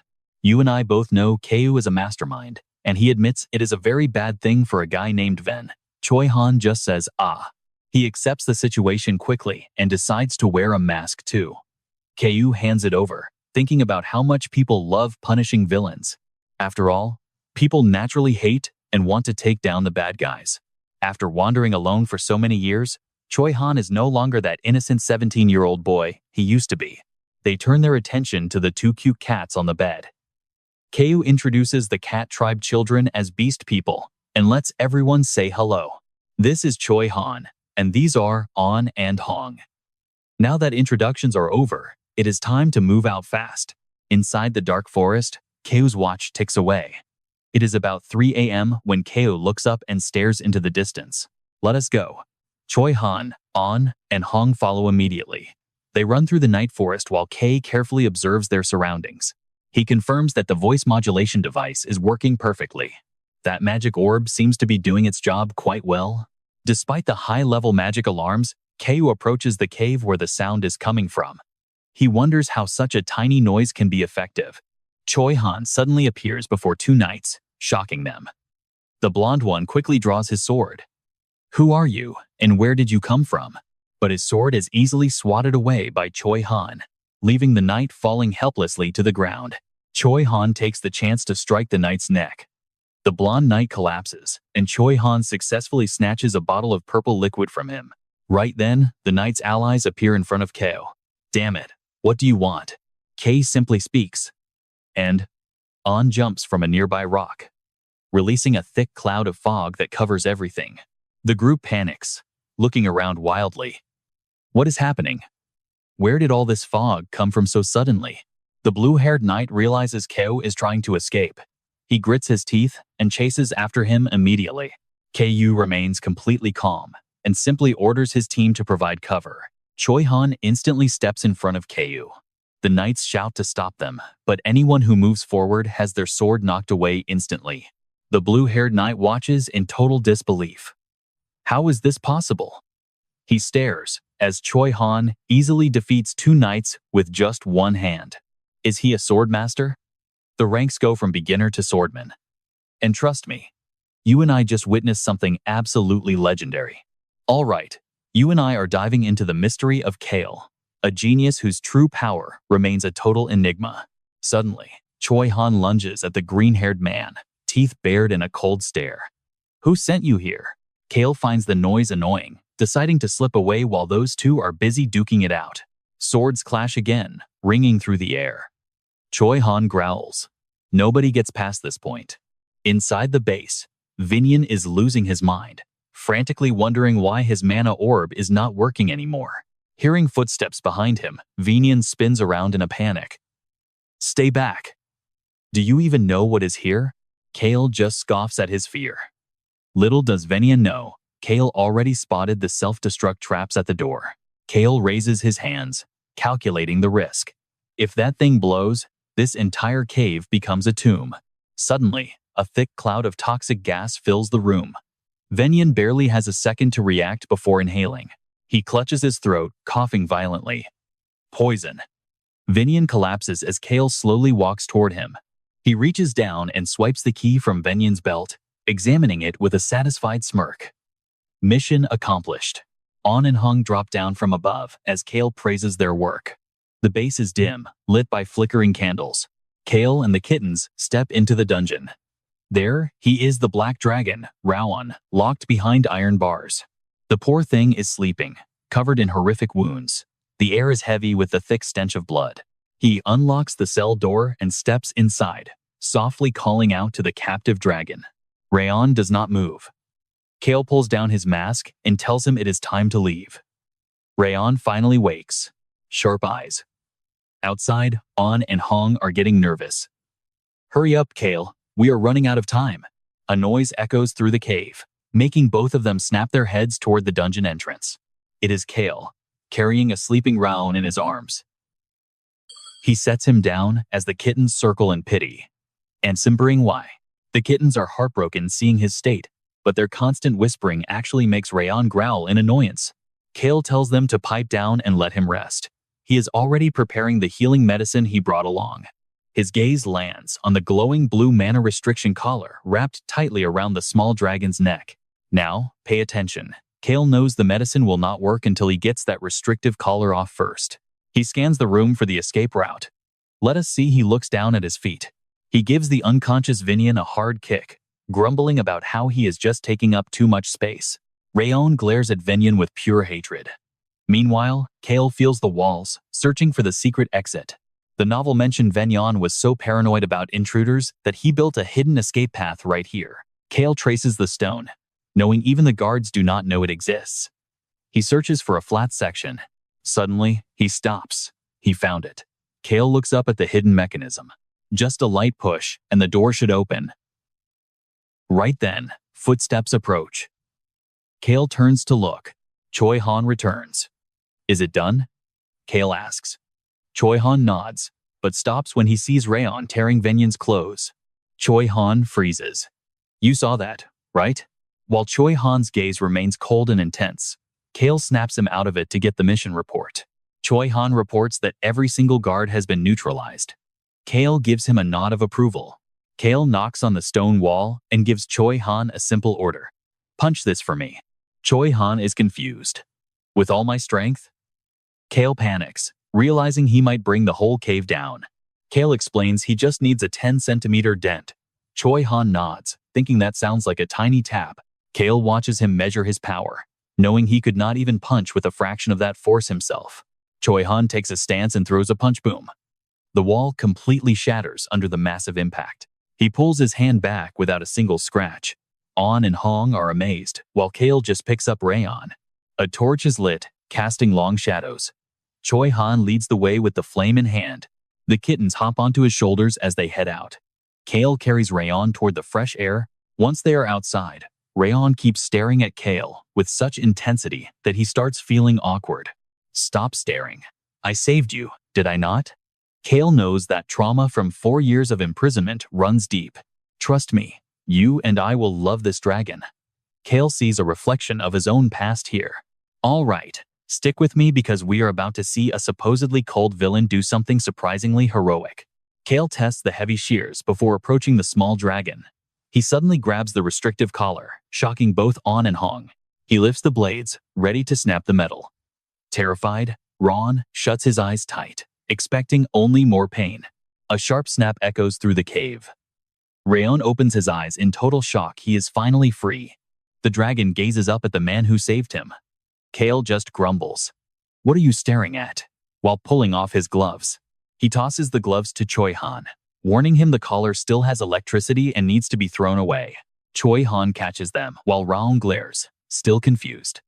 You and I both know Keu is a mastermind, and he admits it is a very bad thing for a guy named Ven. Choi Han just says, ah. He accepts the situation quickly and decides to wear a mask too. Keu hands it over, thinking about how much people love punishing villains. After all, people naturally hate and want to take down the bad guys. After wandering alone for so many years, Choi Han is no longer that innocent 17-year-old boy he used to be. They turn their attention to the two cute cats on the bed. Keu introduces the cat tribe children as beast people and lets everyone say hello. This is Choi Han, and these are On and Hong. Now that introductions are over, it is time to move out fast. Inside the dark forest, Keu's watch ticks away. It is about 3 a.m. when Keo looks up and stares into the distance. Let us go. Choi Han, On, and Hong follow immediately. They run through the night forest while Kei carefully observes their surroundings. He confirms that the voice modulation device is working perfectly. That magic orb seems to be doing its job quite well. Despite the high-level magic alarms, Keu approaches the cave where the sound is coming from. He wonders how such a tiny noise can be effective. Choi Han suddenly appears before two knights, shocking them. The blonde one quickly draws his sword. "Who are you, and where did you come from?" But his sword is easily swatted away by Choi Han, leaving the knight falling helplessly to the ground. Choi Han takes the chance to strike the knight's neck. The blonde knight collapses, and Choi Han successfully snatches a bottle of purple liquid from him. Right then, the knight's allies appear in front of Cale. "Damn it, what do you want?" Kay simply speaks. And On jumps from a nearby rock, releasing a thick cloud of fog that covers everything. The group panics, looking around wildly. What is happening? Where did all this fog come from so suddenly? The blue-haired knight realizes Kale is trying to escape. He grits his teeth and chases after him immediately. Ku remains completely calm and simply orders his team to provide cover. Choi Han instantly steps in front of Ku. The knights shout to stop them, but anyone who moves forward has their sword knocked away instantly. The blue-haired knight watches in total disbelief. How is this possible? He stares as Choi Han easily defeats two knights with just one hand. Is he a sword master? The ranks go from beginner to swordman. And trust me, you and I just witnessed something absolutely legendary. All right, you and I are diving into the mystery of Cale, a genius whose true power remains a total enigma. Suddenly, Choi Han lunges at the green-haired man, teeth bared in a cold stare. Who sent you here? Cale finds the noise annoying, deciding to slip away while those two are busy duking it out. Swords clash again, ringing through the air. Choi Han growls. Nobody gets past this point. Inside the base, Vinian is losing his mind, frantically wondering why his mana orb is not working anymore. Hearing footsteps behind him, Vinian spins around in a panic. Stay back. Do you even know what is here? Cale just scoffs at his fear. Little does Vinian know, Cale already spotted the self-destruct traps at the door. Cale raises his hands, calculating the risk. If that thing blows, this entire cave becomes a tomb. Suddenly, a thick cloud of toxic gas fills the room. Vinian barely has a second to react before inhaling. He clutches his throat, coughing violently. Poison. Vinian collapses as Cale slowly walks toward him. He reaches down and swipes the key from Vinian's belt, examining it with a satisfied smirk. Mission accomplished. On and Hung drop down from above as Cale praises their work. The base is dim, lit by flickering candles. Cale and the kittens step into the dungeon. There, he is the black dragon, Rowan, locked behind iron bars. The poor thing is sleeping, covered in horrific wounds. The air is heavy with the thick stench of blood. He unlocks the cell door and steps inside, softly calling out to the captive dragon. Rayon does not move. Cale pulls down his mask and tells him it is time to leave. Rayon finally wakes. Sharp eyes. Outside, On and Hong are getting nervous. Hurry up, Cale. We are running out of time. A noise echoes through the cave, making both of them snap their heads toward the dungeon entrance. It is Cale, carrying a sleeping Raon in his arms. He sets him down as the kittens circle in pity. And simpering why. The kittens are heartbroken seeing his state, but their constant whispering actually makes Rayon growl in annoyance. Cale tells them to pipe down and let him rest. He is already preparing the healing medicine he brought along. His gaze lands on the glowing blue mana restriction collar wrapped tightly around the small dragon's neck. Now, pay attention. Cale knows the medicine will not work until he gets that restrictive collar off first. He scans the room for the escape route. Let us see. He looks down at his feet. He gives the unconscious Vinian a hard kick, grumbling about how he is just taking up too much space. Rayon glares at Vinian with pure hatred. Meanwhile, Cale feels the walls, searching for the secret exit. The novel mentioned Vinian was so paranoid about intruders that he built a hidden escape path right here. Cale traces the stone, knowing even the guards do not know it exists. He searches for a flat section. Suddenly, he stops. He found it. Cale looks up at the hidden mechanism. Just a light push, and the door should open. Right then, footsteps approach. Cale turns to look. Choi Han returns. Is it done? Cale asks. Choi Han nods, but stops when he sees Rayon tearing Vinian's clothes. Choi Han freezes. You saw that, right? While Choi Han's gaze remains cold and intense, Cale snaps him out of it to get the mission report. Choi Han reports that every single guard has been neutralized. Cale gives him a nod of approval. Cale knocks on the stone wall and gives Choi Han a simple order. Punch this for me. Choi Han is confused. With all my strength? Cale panics, realizing he might bring the whole cave down. Cale explains he just needs a 10-centimeter dent. Choi Han nods, thinking that sounds like a tiny tap. Cale watches him measure his power, knowing he could not even punch with a fraction of that force himself. Choi Han takes a stance and throws a punch boom. The wall completely shatters under the massive impact. He pulls his hand back without a single scratch. On and Hong are amazed, while Cale just picks up Rayon. A torch is lit, casting long shadows. Choi Han leads the way with the flame in hand. The kittens hop onto his shoulders as they head out. Cale carries Rayon toward the fresh air. Once they are outside, Rayon keeps staring at Cale with such intensity that he starts feeling awkward. Stop staring. I saved you, did I not? Cale knows that trauma from 4 years of imprisonment runs deep. Trust me, you and I will love this dragon. Cale sees a reflection of his own past here. All right, stick with me because we are about to see a supposedly cold villain do something surprisingly heroic. Cale tests the heavy shears before approaching the small dragon. He suddenly grabs the restrictive collar, shocking both On and Hong. He lifts the blades, ready to snap the metal. Terrified, Ron shuts his eyes tight, expecting only more pain. A sharp snap echoes through the cave. Rayon opens his eyes in total shock. He is finally free. The dragon gazes up at the man who saved him. Cale just grumbles. What are you staring at? While pulling off his gloves. He tosses the gloves to Choi Han, warning him the collar still has electricity and needs to be thrown away. Choi Han catches them while Raon glares, still confused.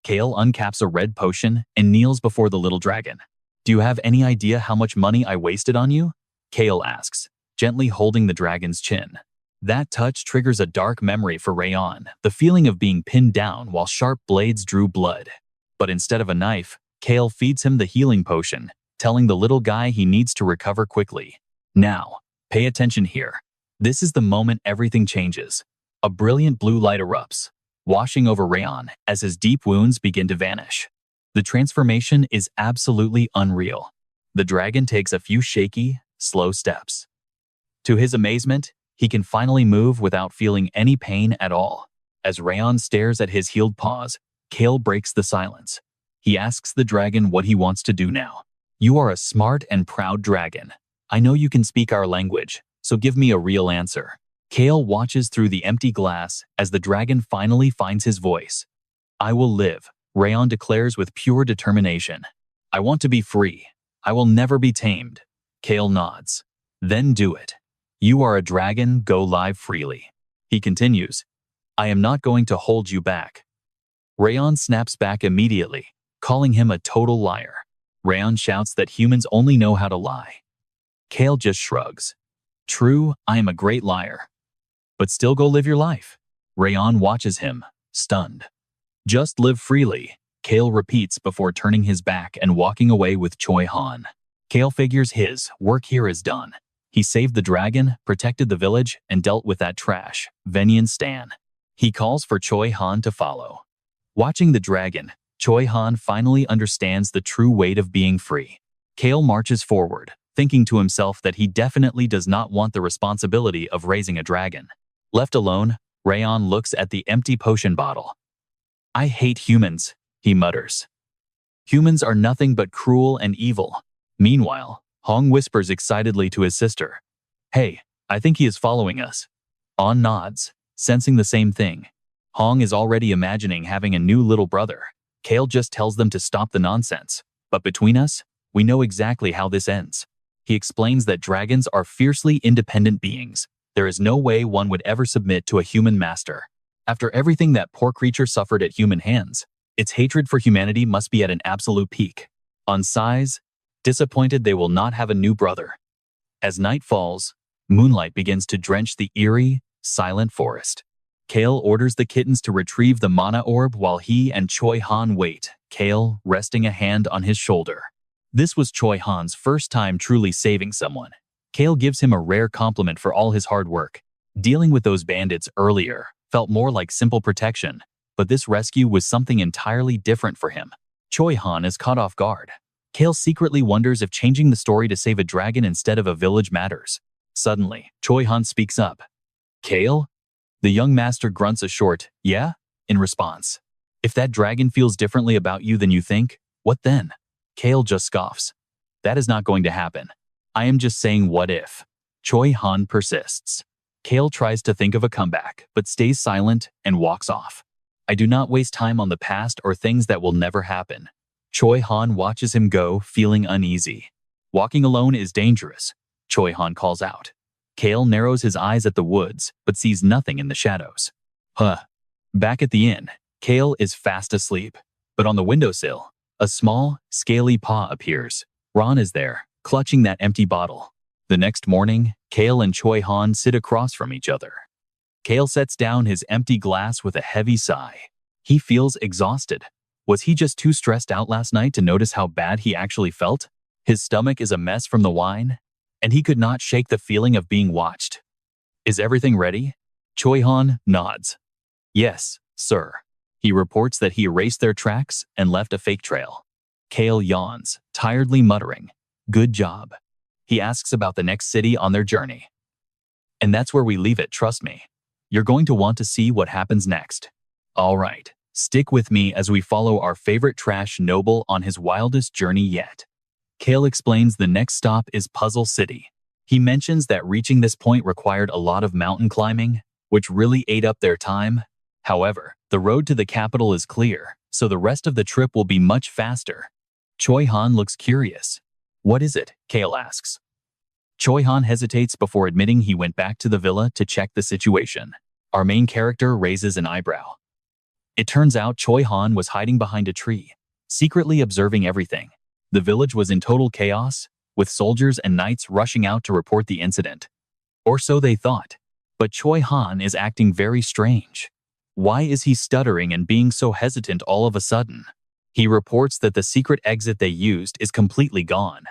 Cale uncaps a red potion and kneels before the little dragon. Do you have any idea how much money I wasted on you? Cale asks, gently holding the dragon's chin. That touch triggers a dark memory for Rayon, the feeling of being pinned down while sharp blades drew blood. But instead of a knife, Cale feeds him the healing potion, telling the little guy he needs to recover quickly. Now, pay attention here. This is the moment everything changes. A brilliant blue light erupts, washing over Rayon as his deep wounds begin to vanish. The transformation is absolutely unreal. The dragon takes a few shaky, slow steps. To his amazement, he can finally move without feeling any pain at all. As Rayon stares at his healed paws, Cale breaks the silence. He asks the dragon what he wants to do now. You are a smart and proud dragon. I know you can speak our language, so give me a real answer. Cale watches through the empty glass as the dragon finally finds his voice. I will live, Rayon declares with pure determination. I want to be free. I will never be tamed. Cale nods. Then do it. You are a dragon, go live freely. He continues. I am not going to hold you back. Rayon snaps back immediately, calling him a total liar. Rayon shouts that humans only know how to lie. Cale just shrugs. True, I am a great liar. But still go live your life. Rayon watches him, stunned. Just live freely, Cale repeats before turning his back and walking away with Choi Han. Cale figures his work here is done. He saved the dragon, protected the village, and dealt with that trash, Venian Stan. He calls for Choi Han to follow. Watching the dragon, Choi Han finally understands the true weight of being free. Cale marches forward, thinking to himself that he definitely does not want the responsibility of raising a dragon. Left alone, Rayon looks at the empty potion bottle. I hate humans, he mutters. Humans are nothing but cruel and evil. Meanwhile, Hong whispers excitedly to his sister. Hey, I think he is following us. On nods, sensing the same thing. Hong is already imagining having a new little brother. Cale just tells them to stop the nonsense. But between us, we know exactly how this ends. He explains that dragons are fiercely independent beings. There is no way one would ever submit to a human master. After everything that poor creature suffered at human hands, its hatred for humanity must be at an absolute peak. On sighs, disappointed they will not have a new brother. As night falls, moonlight begins to drench the eerie, silent forest. Cale orders the kittens to retrieve the mana orb while he and Choi Han wait, Cale resting a hand on his shoulder. This was Choi Han's first time truly saving someone. Cale gives him a rare compliment for all his hard work. Dealing with those bandits earlier felt more like simple protection, but this rescue was something entirely different for him. Choi Han is caught off guard. Cale secretly wonders if changing the story to save a dragon instead of a village matters. Suddenly, Choi Han speaks up. Cale? The young master grunts a short, yeah, in response. If that dragon feels differently about you than you think, what then? Cale just scoffs. That is not going to happen. I am just saying what if. Choi Han persists. Cale tries to think of a comeback, but stays silent and walks off. I do not waste time on the past or things that will never happen. Choi Han watches him go, feeling uneasy. Walking alone is dangerous, Choi Han calls out. Cale narrows his eyes at the woods, but sees nothing in the shadows. Back at the inn, Cale is fast asleep, but on the windowsill, a small, scaly paw appears. Ron is there, clutching that empty bottle. The next morning, Cale and Choi Han sit across from each other. Cale sets down his empty glass with a heavy sigh. He feels exhausted. Was he just too stressed out last night to notice how bad he actually felt? His stomach is a mess from the wine, and he could not shake the feeling of being watched. Is everything ready? Choi Han nods. Yes, sir. He reports that he erased their tracks and left a fake trail. Cale yawns, tiredly muttering, good job. He asks about the next city on their journey. And that's where we leave it, trust me. You're going to want to see what happens next. All right, stick with me as we follow our favorite trash noble on his wildest journey yet. Cale explains the next stop is Puzzle City. He mentions that reaching this point required a lot of mountain climbing, which really ate up their time. However, the road to the capital is clear, so the rest of the trip will be much faster. Choi Han looks curious. What is it? Cale asks. Choi Han hesitates before admitting he went back to the villa to check the situation. Our main character raises an eyebrow. It turns out Choi Han was hiding behind a tree, secretly observing everything. The village was in total chaos, with soldiers and knights rushing out to report the incident. Or so they thought. But Choi Han is acting very strange. Why is he stuttering and being so hesitant all of a sudden? He reports that the secret exit they used is completely gone.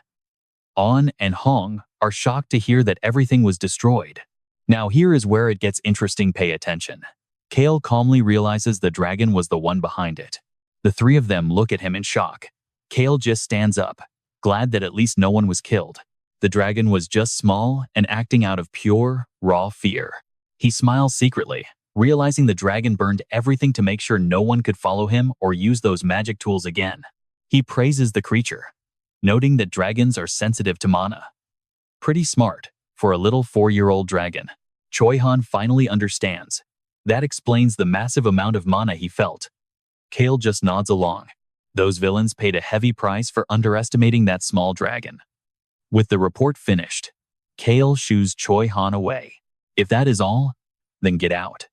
An and Hong are shocked to hear that everything was destroyed. Now here is where it gets interesting, pay attention. Cale calmly realizes the dragon was the one behind it. The three of them look at him in shock. Cale just stands up, glad that at least no one was killed. The dragon was just small and acting out of pure, raw fear. He smiles secretly, realizing the dragon burned everything to make sure no one could follow him or use those magic tools again. He praises the creature, noting that dragons are sensitive to mana. Pretty smart for a little 4-year-old dragon. Choi Han finally understands. That explains the massive amount of mana he felt. Cale just nods along. Those villains paid a heavy price for underestimating that small dragon. With the report finished, Cale shoos Choi Han away. If that is all, then get out.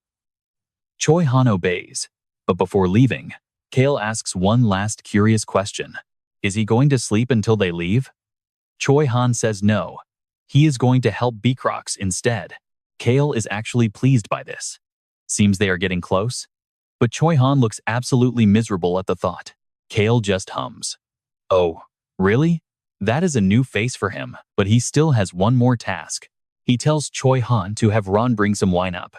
Choi Han obeys, but before leaving, Cale asks one last curious question. Is he going to sleep until they leave? Choi Han says no. He is going to help Beacrox instead. Cale is actually pleased by this. Seems they are getting close. But Choi Han looks absolutely miserable at the thought. Cale just hums. Oh, really? That is a new face for him, but he still has one more task. He tells Choi Han to have Ron bring some wine up.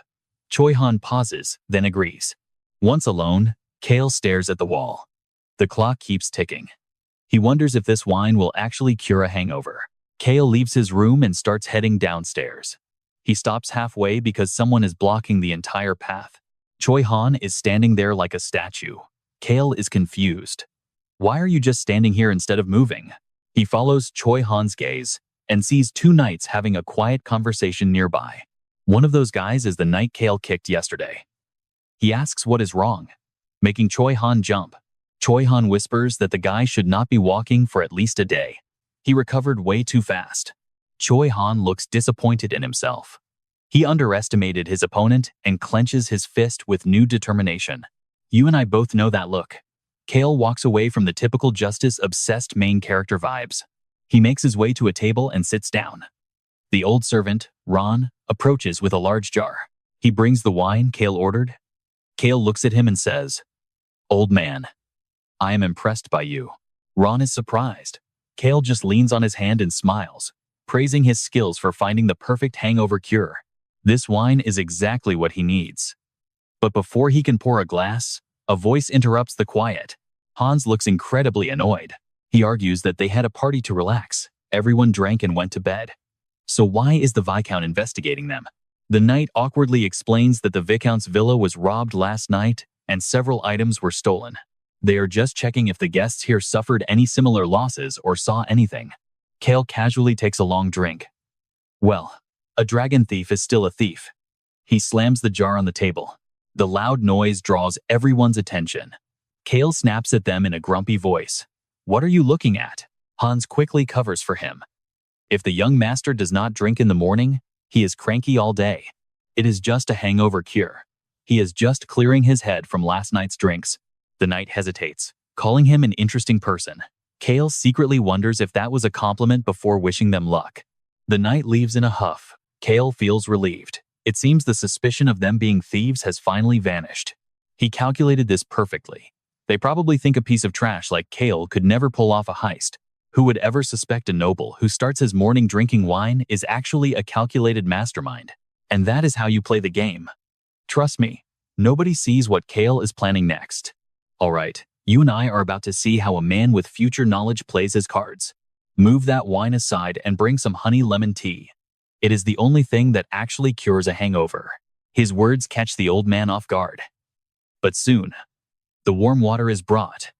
Choi Han pauses, then agrees. Once alone, Cale stares at the wall. The clock keeps ticking. He wonders if this wine will actually cure a hangover. Cale leaves his room and starts heading downstairs. He stops halfway because someone is blocking the entire path. Choi Han is standing there like a statue. Cale is confused. Why are you just standing here instead of moving? He follows Choi Han's gaze and sees two knights having a quiet conversation nearby. One of those guys is the knight Cale kicked yesterday. He asks what is wrong, making Choi Han jump. Choi Han whispers that the guy should not be walking for at least a day. He recovered way too fast. Choi Han looks disappointed in himself. He underestimated his opponent and clenches his fist with new determination. You and I both know that look. Cale walks away from the typical justice-obsessed main character vibes. He makes his way to a table and sits down. The old servant, Ron, approaches with a large jar. He brings the wine Cale ordered. Cale looks at him and says, "Old man, I am impressed by you." Ron is surprised. Cale just leans on his hand and smiles, praising his skills for finding the perfect hangover cure. This wine is exactly what he needs. But before he can pour a glass, a voice interrupts the quiet. Hans looks incredibly annoyed. He argues that they had a party to relax. Everyone drank and went to bed. So why is the Viscount investigating them? The knight awkwardly explains that the Viscount's villa was robbed last night and several items were stolen. They are just checking if the guests here suffered any similar losses or saw anything. Cale casually takes a long drink. Well, a dragon thief is still a thief. He slams the jar on the table. The loud noise draws everyone's attention. Cale snaps at them in a grumpy voice. What are you looking at? Hans quickly covers for him. If the young master does not drink in the morning, he is cranky all day. It is just a hangover cure. He is just clearing his head from last night's drinks. The knight hesitates, calling him an interesting person. Cale secretly wonders if that was a compliment before wishing them luck. The knight leaves in a huff. Cale feels relieved. It seems the suspicion of them being thieves has finally vanished. He calculated this perfectly. They probably think a piece of trash like Cale could never pull off a heist. Who would ever suspect a noble who starts his morning drinking wine is actually a calculated mastermind? And that is how you play the game. Trust me, nobody sees what Cale is planning next. Alright, you and I are about to see how a man with future knowledge plays his cards. Move that wine aside and bring some honey lemon tea. It is the only thing that actually cures a hangover. His words catch the old man off guard. But soon, the warm water is brought,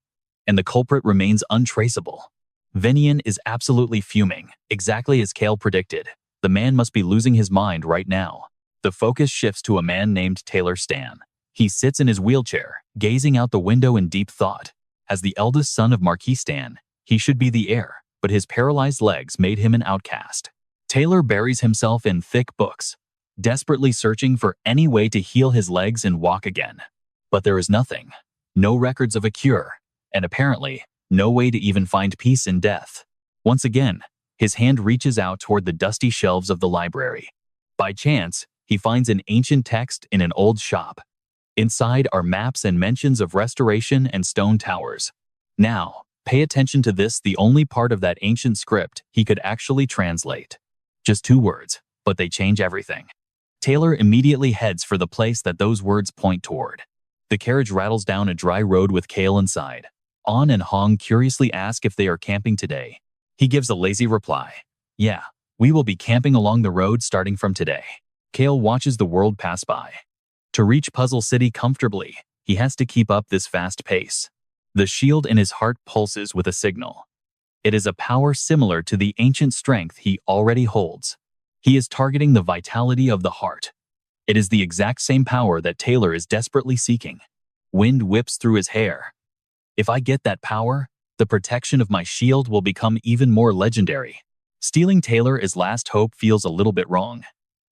and the culprit remains untraceable. Venian is absolutely fuming, exactly as Cale predicted. The man must be losing his mind right now. The focus shifts to a man named Taylor Stan. He sits in his wheelchair, gazing out the window in deep thought. As the eldest son of Marquis Stan, he should be the heir, but his paralyzed legs made him an outcast. Taylor buries himself in thick books, desperately searching for any way to heal his legs and walk again. But there is nothing. No records of a cure, and apparently, no way to even find peace in death. Once again, his hand reaches out toward the dusty shelves of the library. By chance, he finds an ancient text in an old shop. Inside are maps and mentions of restoration and stone towers. Now, pay attention to this, the only part of that ancient script he could actually translate. Just 2 words, but they change everything. Taylor immediately heads for the place that those words point toward. The carriage rattles down a dry road with Cale inside. On and Hong curiously ask if they are camping today. He gives a lazy reply. Yeah, we will be camping along the road starting from today. Cale watches the world pass by. To reach Puzzle City comfortably, he has to keep up this fast pace. The shield in his heart pulses with a signal. It is a power similar to the ancient strength he already holds. He is targeting the vitality of the heart. It is the exact same power that Taylor is desperately seeking. Wind whips through his hair. If I get that power, the protection of my shield will become even more legendary. Stealing Taylor as last hope feels a little bit wrong.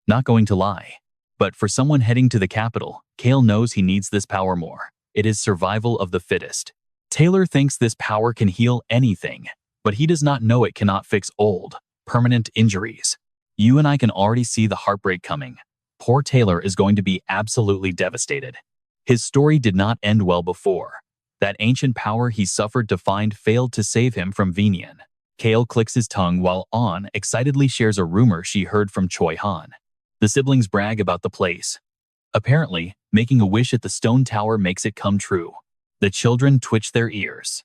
Not going to lie. But for someone heading to the capital, Cale knows he needs this power more. It is survival of the fittest. Taylor thinks this power can heal anything, but he does not know it cannot fix old, permanent injuries. You and I can already see the heartbreak coming. Poor Taylor is going to be absolutely devastated. His story did not end well before. That ancient power he suffered to find failed to save him from Venian. Cale clicks his tongue while An excitedly shares a rumor she heard from Choi Han. The siblings brag about the place. Apparently, making a wish at the stone tower makes it come true. The children twitch their ears.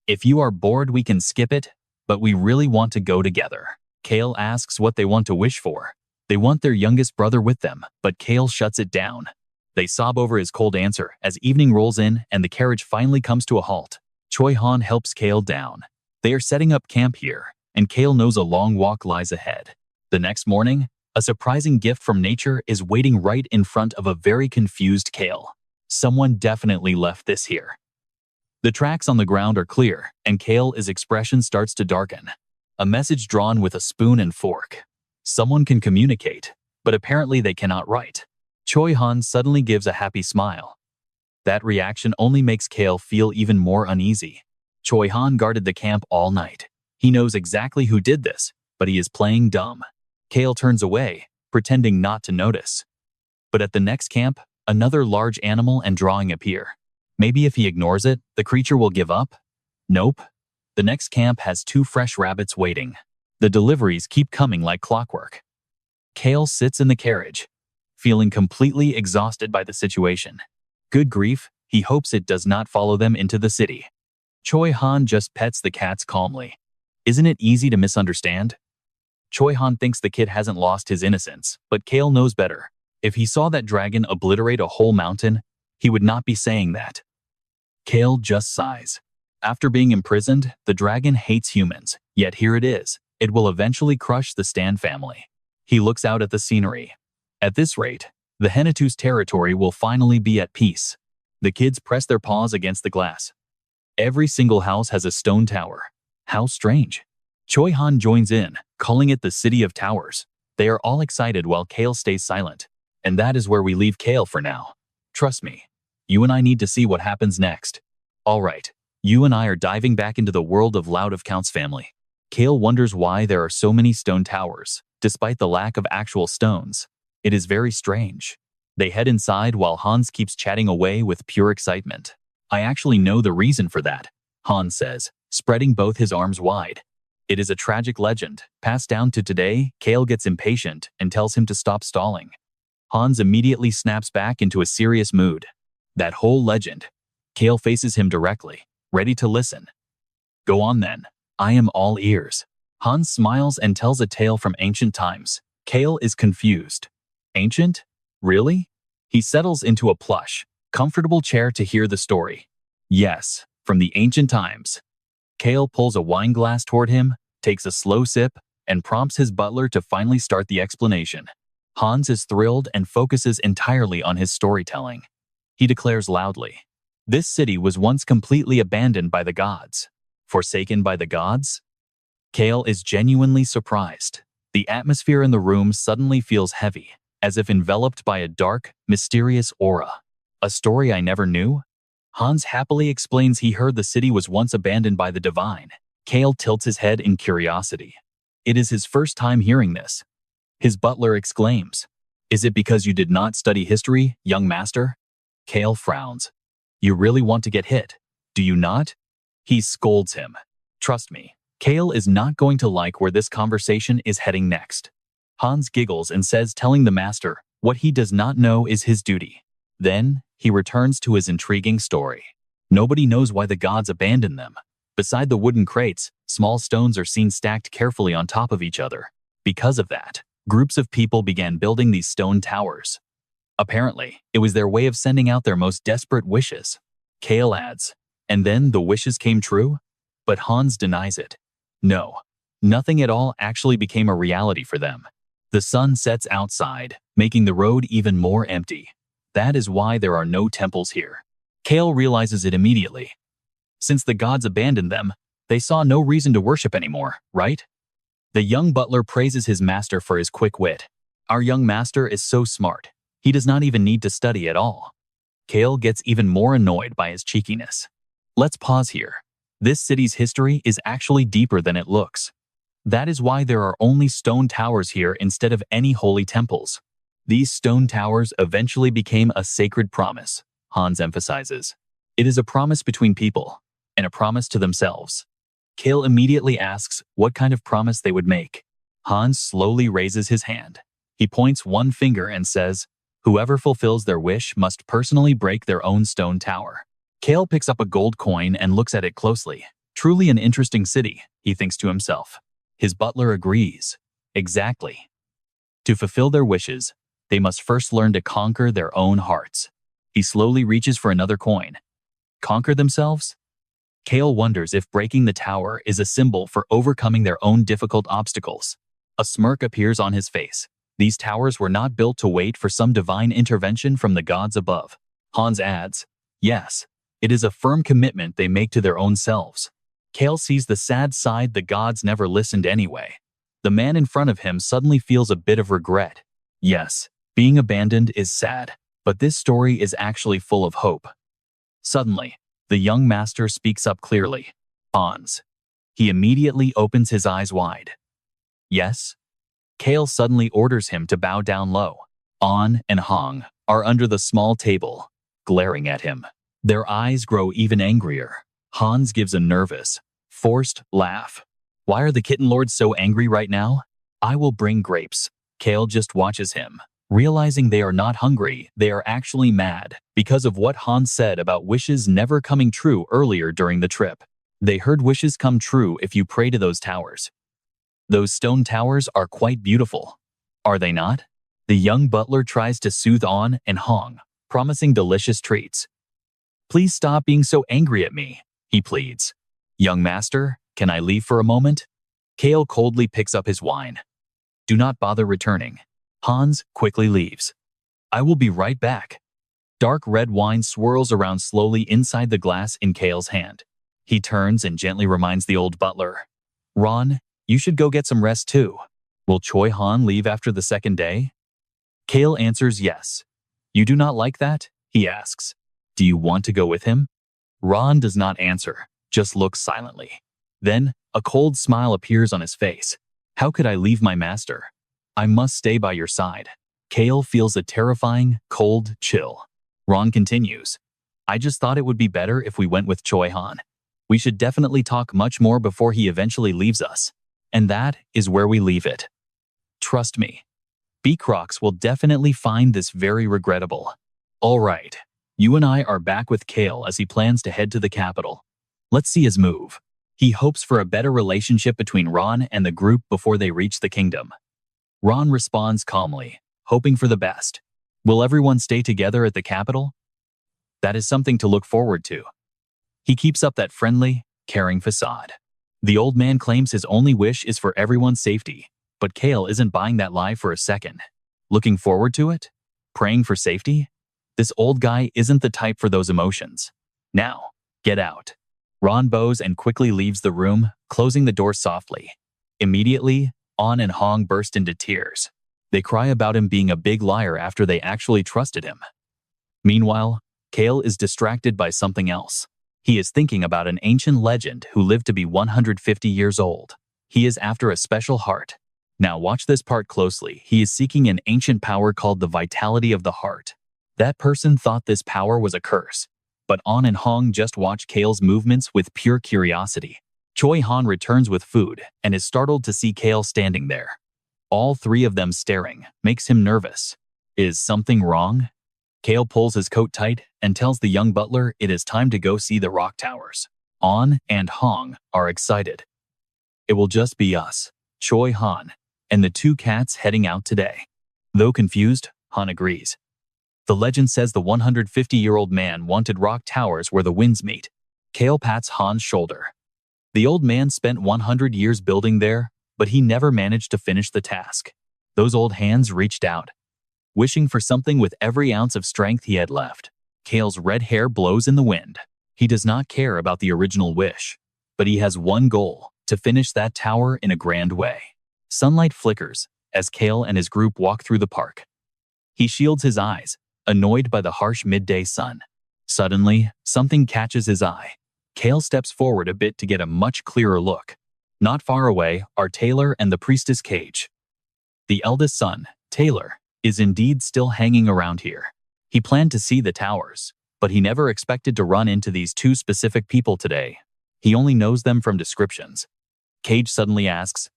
If you are bored, we can skip it, but we really want to go together. Cale asks what they want to wish for. They want their youngest brother with them, but Cale shuts it down. They sob over his cold answer as evening rolls in and the carriage finally comes to a halt. Choi Han helps Cale down. They are setting up camp here, and Cale knows a long walk lies ahead. The next morning, a surprising gift from nature is waiting right in front of a very confused Cale. Someone definitely left this here. The tracks on the ground are clear, and Cale's expression starts to darken. A message drawn with a spoon and fork. Someone can communicate, but apparently they cannot write. Choi Han suddenly gives a happy smile. That reaction only makes Cale feel even more uneasy. Choi Han guarded the camp all night. He knows exactly who did this, but he is playing dumb. Cale turns away, pretending not to notice. But at the next camp, another large animal and drawing appear. Maybe if he ignores it, the creature will give up? Nope. The next camp has 2 fresh rabbits waiting. The deliveries keep coming like clockwork. Cale sits in the carriage, feeling completely exhausted by the situation. Good grief, he hopes it does not follow them into the city. Choi Han just pets the cats calmly. Isn't it easy to misunderstand? Choi Han thinks the kid hasn't lost his innocence, but Cale knows better. If he saw that dragon obliterate a whole mountain, he would not be saying that. Cale just sighs. After being imprisoned, the dragon hates humans, yet here it is. It will eventually crush the Stan family. He looks out at the scenery. At this rate, the Henatu's territory will finally be at peace. The kids press their paws against the glass. Every single house has a stone tower. How strange. Choi Han joins in, calling it the City of Towers. They are all excited while Cale stays silent. And that is where we leave Cale for now. Trust me, you and I need to see what happens next. All right, you and I are diving back into the world of Loud of Count's family. Cale wonders why there are so many stone towers, despite the lack of actual stones. It is very strange. They head inside while Hans keeps chatting away with pure excitement. I actually know the reason for that, Hans says, spreading both his arms wide. It is a tragic legend, passed down to today. Cale gets impatient and tells him to stop stalling. Hans immediately snaps back into a serious mood. That whole legend. Cale faces him directly, ready to listen. Go on then. I am all ears. Hans smiles and tells a tale from ancient times. Cale is confused. Ancient? Really? He settles into a plush, comfortable chair to hear the story. Yes, from the ancient times. Cale pulls a wine glass toward him, takes a slow sip, and prompts his butler to finally start the explanation. Hans is thrilled and focuses entirely on his storytelling. He declares loudly, "This city was once completely abandoned by the gods." Forsaken by the gods? Cale is genuinely surprised. The atmosphere in the room suddenly feels heavy, as if enveloped by a dark, mysterious aura. A story I never knew? Hans happily explains he heard the city was once abandoned by the divine. Cale tilts his head in curiosity. It is his first time hearing this. His butler exclaims, "Is it because you did not study history, young master?" Cale frowns. "You really want to get hit, do you not?" He scolds him. Trust me, Cale is not going to like where this conversation is heading next. Hans giggles and says telling the master what he does not know is his duty. Then, he returns to his intriguing story. Nobody knows why the gods abandoned them. Beside the wooden crates, small stones are seen stacked carefully on top of each other. Because of that, groups of people began building these stone towers. Apparently, it was their way of sending out their most desperate wishes. Cale adds, and then the wishes came true? But Hans denies it. No, nothing at all actually became a reality for them. The sun sets outside, making the road even more empty. That is why there are no temples here. Cale realizes it immediately. Since the gods abandoned them, they saw no reason to worship anymore, right? The young butler praises his master for his quick wit. Our young master is so smart. He does not even need to study at all. Cale gets even more annoyed by his cheekiness. Let's pause here. This city's history is actually deeper than it looks. That is why there are only stone towers here instead of any holy temples. These stone towers eventually became a sacred promise, Hans emphasizes. It is a promise between people, and a promise to themselves. Cale immediately asks what kind of promise they would make. Hans slowly raises his hand. He points one finger and says, "Whoever fulfills their wish must personally break their own stone tower." Cale picks up a gold coin and looks at it closely. Truly an interesting city, he thinks to himself. His butler agrees. Exactly. To fulfill their wishes, they must first learn to conquer their own hearts. He slowly reaches for another coin. Conquer themselves? Cale wonders if breaking the tower is a symbol for overcoming their own difficult obstacles. A smirk appears on his face. These towers were not built to wait for some divine intervention from the gods above. Hans adds, yes, it is a firm commitment they make to their own selves. Cale sees the sad side the gods never listened anyway. The man in front of him suddenly feels a bit of regret. Yes, being abandoned is sad, but this story is actually full of hope. Suddenly, the young master speaks up clearly. Hans. He immediately opens his eyes wide. Yes? Cale suddenly orders him to bow down low. An and Hong are under the small table, glaring at him. Their eyes grow even angrier. Hans gives a nervous, forced laugh. Why are the kitten lords so angry right now? I will bring grapes. Cale just watches him. Realizing they are not hungry, they are actually mad because of what Hans said about wishes never coming true earlier during the trip. They heard wishes come true if you pray to those towers. Those stone towers are quite beautiful, are they not? The young butler tries to soothe On and Hong, promising delicious treats. Please stop being so angry at me, he pleads. Young master, can I leave for a moment? Cale coldly picks up his wine. Do not bother returning. Hans quickly leaves. I will be right back. Dark red wine swirls around slowly inside the glass in Cale's hand. He turns and gently reminds the old butler. Ron, you should go get some rest too. Will Choi Han leave after the second day? Cale answers yes. You do not like that? He asks. Do you want to go with him? Ron does not answer, just looks silently. Then, a cold smile appears on his face. How could I leave my master? I must stay by your side. Cale feels a terrifying, cold chill. Ron continues. I just thought it would be better if we went with Choi Han. We should definitely talk much more before he eventually leaves us. And that is where we leave it. Trust me. Beacrox will definitely find this very regrettable. All right. You and I are back with Cale as he plans to head to the capital. Let's see his move. He hopes for a better relationship between Ron and the group before they reach the kingdom. Ron responds calmly, hoping for the best. Will everyone stay together at the capital? That is something to look forward to. He keeps up that friendly, caring facade. The old man claims his only wish is for everyone's safety, but Cale isn't buying that lie for a second. Looking forward to it? Praying for safety? This old guy isn't the type for those emotions. Now, get out. Ron bows and quickly leaves the room, closing the door softly. Immediately, On and Hong burst into tears. They cry about him being a big liar after they actually trusted him. Meanwhile, Cale is distracted by something else. He is thinking about an ancient legend who lived to be 150 years old. He is after a special heart. Now watch this part closely. He is seeking an ancient power called the vitality of the heart. That person thought this power was a curse. But On and Hong just watch Cale's movements with pure curiosity. Choi Han returns with food and is startled to see Cale standing there. All three of them staring makes him nervous. Is something wrong? Cale pulls his coat tight and tells the young butler it is time to go see the rock towers. On and Hong are excited. It will just be us, Choi Han, and the two cats heading out today. Though confused, Han agrees. The legend says the 150-year-old man wanted rock towers where the winds meet. Cale pats Han's shoulder. The old man spent 100 years building there, but he never managed to finish the task. Those old hands reached out, wishing for something with every ounce of strength he had left. Cale's red hair blows in the wind. He does not care about the original wish, but he has one goal, to finish that tower in a grand way. Sunlight flickers as Cale and his group walk through the park. He shields his eyes, annoyed by the harsh midday sun. Suddenly, something catches his eye. Cale steps forward a bit to get a much clearer look. Not far away are Taylor and the priestess Cage. The eldest son, Taylor, is indeed still hanging around here. He planned to see the towers, but he never expected to run into these two specific people today. He only knows them from descriptions. Cage suddenly asks,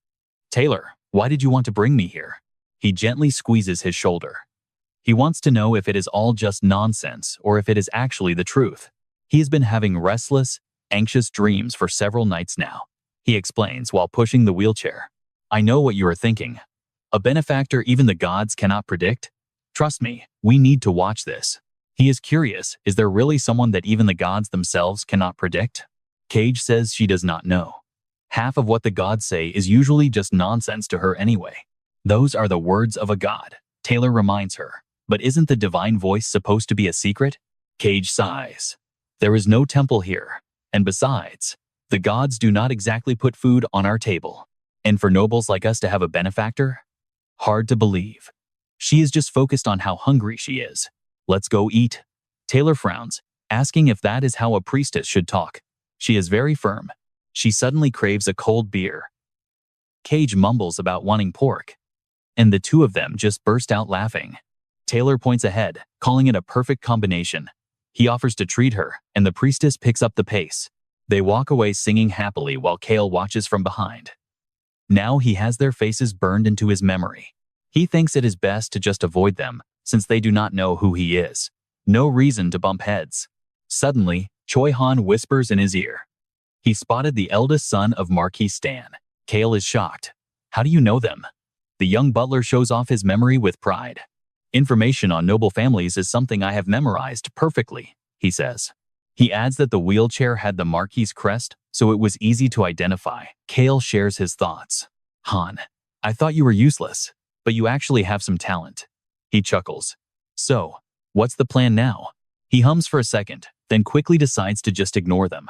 Taylor, why did you want to bring me here? He gently squeezes his shoulder. He wants to know if it is all just nonsense or if it is actually the truth. He has been having restless, anxious dreams for several nights now. He explains while pushing the wheelchair. I know what you are thinking. A benefactor even the gods cannot predict? Trust me, we need to watch this. He is curious, is there really someone that even the gods themselves cannot predict? Cage says she does not know. Half of what the gods say is usually just nonsense to her anyway. Those are the words of a god, Taylor reminds her. But isn't the divine voice supposed to be a secret? Cage sighs. There is no temple here. And besides, the gods do not exactly put food on our table. And for nobles like us to have a benefactor? Hard to believe. She is just focused on how hungry she is. Let's go eat. Taylor frowns, asking if that is how a priestess should talk. She is very firm. She suddenly craves a cold beer. Cage mumbles about wanting pork. And the two of them just burst out laughing. Taylor points ahead, calling it a perfect combination. He offers to treat her, and the priestess picks up the pace. They walk away singing happily while Cale watches from behind. Now he has their faces burned into his memory. He thinks it is best to just avoid them, since they do not know who he is. No reason to bump heads. Suddenly, Choi Han whispers in his ear. He spotted the eldest son of Marquis Stan. Cale is shocked. How do you know them? The young butler shows off his memory with pride. Information on noble families is something I have memorized perfectly, he says. He adds that the wheelchair had the Marquis crest, so it was easy to identify. Cale shares his thoughts. Han, I thought you were useless, but you actually have some talent. He chuckles. So, what's the plan now? He hums for a second, then quickly decides to just ignore them.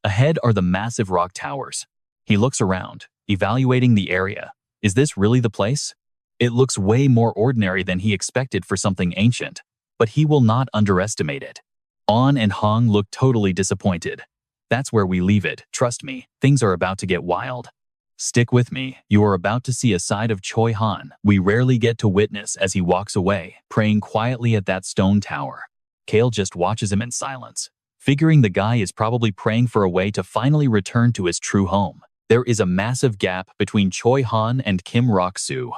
Ahead are the massive rock towers. He looks around, evaluating the area. Is this really the place? It looks way more ordinary than he expected for something ancient, but he will not underestimate it. An and Hong look totally disappointed. That's where we leave it, trust me, things are about to get wild. Stick with me, you are about to see a side of Choi Han we rarely get to witness as he walks away, praying quietly at that stone tower. Cale just watches him in silence, figuring the guy is probably praying for a way to finally return to his true home. There is a massive gap between Choi Han and Kim Rok-soo.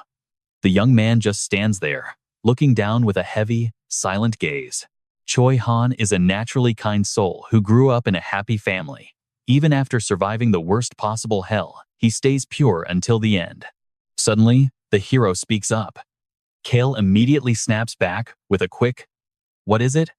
The young man just stands there, looking down with a heavy, silent gaze. Choi Han is a naturally kind soul who grew up in a happy family. Even after surviving the worst possible hell, he stays pure until the end. Suddenly, the hero speaks up. Cale immediately snaps back with a quick, "What is it?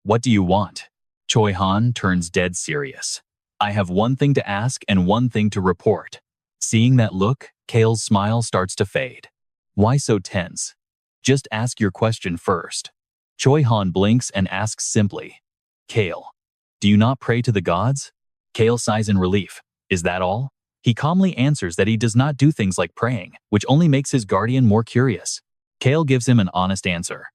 What do you want?" Choi Han turns dead serious. "I have one thing to ask and one thing to report." Seeing that look, Cale's smile starts to fade. Why so tense? Just ask your question first. Choi Han blinks and asks simply, "Cale, do you not pray to the gods?" Cale sighs in relief. Is that all? He calmly answers that he does not do things like praying, which only makes his guardian more curious. Cale gives him an honest answer.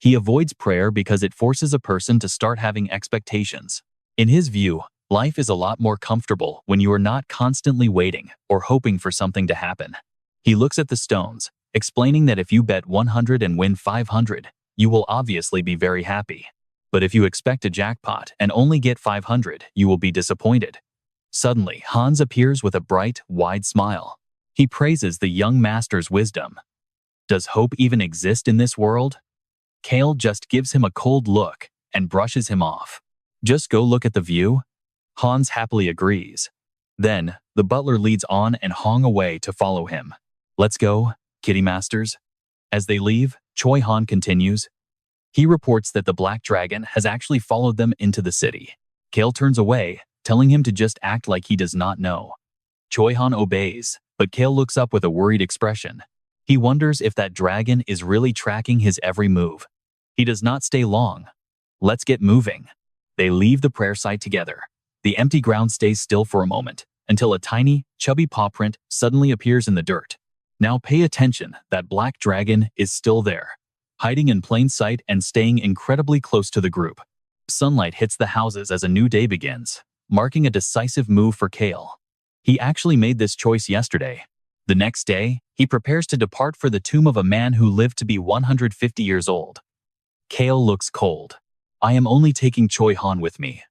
He avoids prayer because it forces a person to start having expectations. In his view, life is a lot more comfortable when you are not constantly waiting or hoping for something to happen. He looks at the stones, explaining that if you bet 100 and win 500, you will obviously be very happy. But if you expect a jackpot and only get 500, you will be disappointed. Suddenly, Hans appears with a bright, wide smile. He praises the young master's wisdom. Does hope even exist in this world? Cale just gives him a cold look and brushes him off. Just go look at the view? Hans happily agrees. Then, the butler leads An and Hong away to follow him. Let's go, kitty masters. As they leave, Choi Han continues. He reports that the Black Dragon has actually followed them into the city. Cale turns away, telling him to just act like he does not know. Choi Han obeys, but Cale looks up with a worried expression. He wonders if that dragon is really tracking his every move. He does not stay long. Let's get moving. They leave the prayer site together. The empty ground stays still for a moment, until a tiny, chubby paw print suddenly appears in the dirt. Now pay attention, that black dragon is still there, hiding in plain sight and staying incredibly close to the group. Sunlight hits the houses as a new day begins, marking a decisive move for Cale. He actually made this choice yesterday. The next day, he prepares to depart for the tomb of a man who lived to be 150 years old. Cale looks cold. I am only taking Choi Han with me.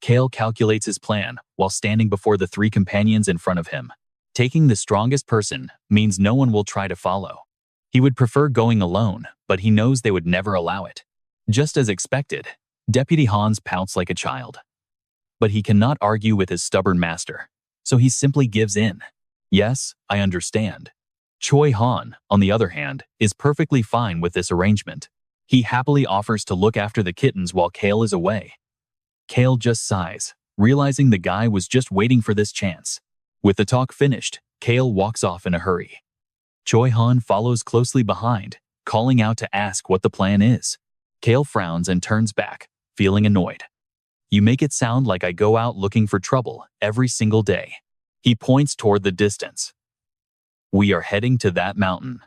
Cale calculates his plan while standing before the three companions in front of him. Taking the strongest person means no one will try to follow. He would prefer going alone, but he knows they would never allow it. Just as expected, Deputy Hans pouts like a child. But he cannot argue with his stubborn master, so he simply gives in. Yes, I understand. Choi Han, on the other hand, is perfectly fine with this arrangement. He happily offers to look after the kittens while Cale is away. Cale just sighs, realizing the guy was just waiting for this chance. With the talk finished, Cale walks off in a hurry. Choi Han follows closely behind, calling out to ask what the plan is. Cale frowns and turns back, feeling annoyed. You make it sound like I go out looking for trouble every single day. He points toward the distance. We are heading to that mountain.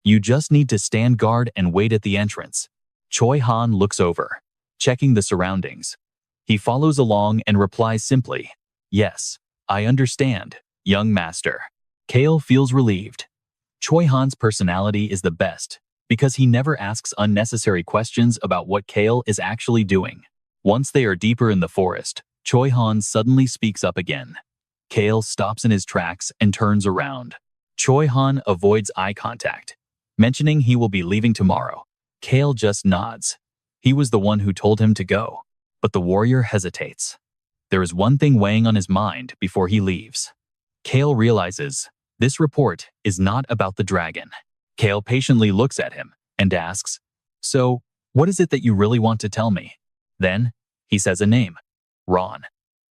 You just need to stand guard and wait at the entrance. Choi Han looks over, checking the surroundings. He follows along and replies simply, Yes, I understand, young master. Cale feels relieved. Choi Han's personality is the best because he never asks unnecessary questions about what Cale is actually doing. Once they are deeper in the forest, Choi Han suddenly speaks up again. Cale stops in his tracks and turns around. Choi Han avoids eye contact, mentioning he will be leaving tomorrow. Cale just nods. He was the one who told him to go, but the warrior hesitates. There is one thing weighing on his mind before he leaves. Cale realizes this report is not about the dragon. Cale patiently looks at him and asks, "So, what is it that you really want to tell me?" Then, he says a name. Ron.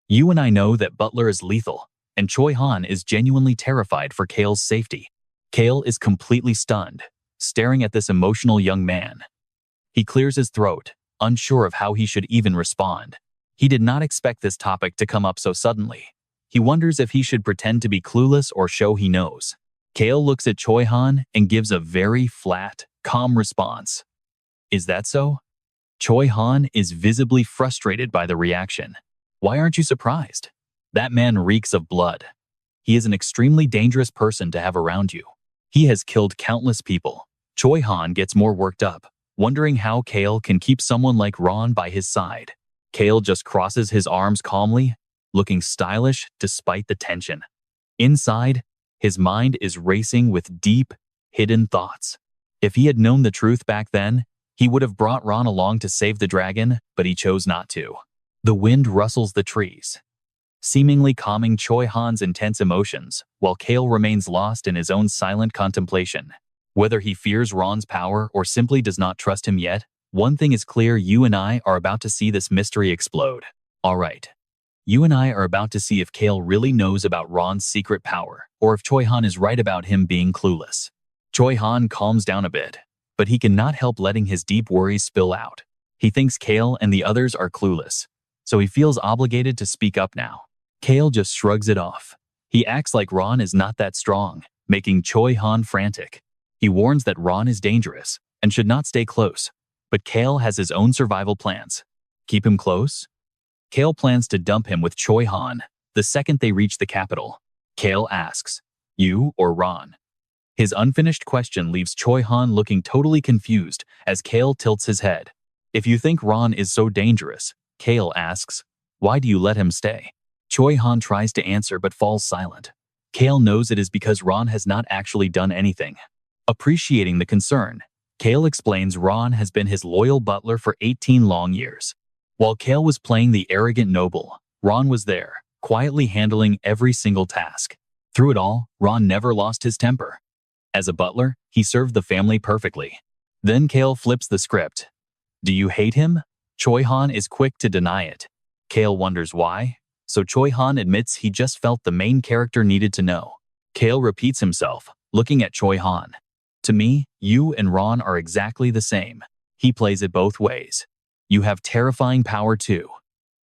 You and I know that Butler is lethal, and Choi Han is genuinely terrified for Cale's safety. Cale is completely stunned, staring at this emotional young man. He clears his throat, unsure of how he should even respond. He did not expect this topic to come up so suddenly. He wonders if he should pretend to be clueless or show he knows. Cale looks at Choi Han and gives a very flat, calm response. Is that so? Choi Han is visibly frustrated by the reaction. Why aren't you surprised? That man reeks of blood. He is an extremely dangerous person to have around you. He has killed countless people. Choi Han gets more worked up, wondering how Cale can keep someone like Ron by his side. Cale just crosses his arms calmly, looking stylish despite the tension. Inside, his mind is racing with deep, hidden thoughts. If he had known the truth back then, he would have brought Ron along to save the dragon, but he chose not to. The wind rustles the trees, seemingly calming Choi Han's intense emotions, while Cale remains lost in his own silent contemplation. Whether he fears Ron's power or simply does not trust him yet, one thing is clear: you and I are about to see this mystery explode. Alright. You and I are about to see if Cale really knows about Ron's secret power, or if Choi Han is right about him being clueless. Choi Han calms down a bit, but he cannot help letting his deep worries spill out. He thinks Cale and the others are clueless, so he feels obligated to speak up now. Cale just shrugs it off. He acts like Ron is not that strong, making Choi Han frantic. He warns that Ron is dangerous and should not stay close, but Cale has his own survival plans. Keep him close? Cale plans to dump him with Choi Han the second they reach the capital. Cale asks, "You or Ron?" His unfinished question leaves Choi Han looking totally confused as Cale tilts his head. If you think Ron is so dangerous, Cale asks, why do you let him stay? Choi Han tries to answer but falls silent. Cale knows it is because Ron has not actually done anything. Appreciating the concern, Cale explains Ron has been his loyal butler for 18 long years. While Cale was playing the arrogant noble, Ron was there, quietly handling every single task. Through it all, Ron never lost his temper. As a butler, he served the family perfectly. Then Cale flips the script. Do you hate him? Choi Han is quick to deny it. Cale wonders why, so Choi Han admits he just felt the main character needed to know. Cale repeats himself, looking at Choi Han. To me, you and Ron are exactly the same. He plays it both ways. You have terrifying power too.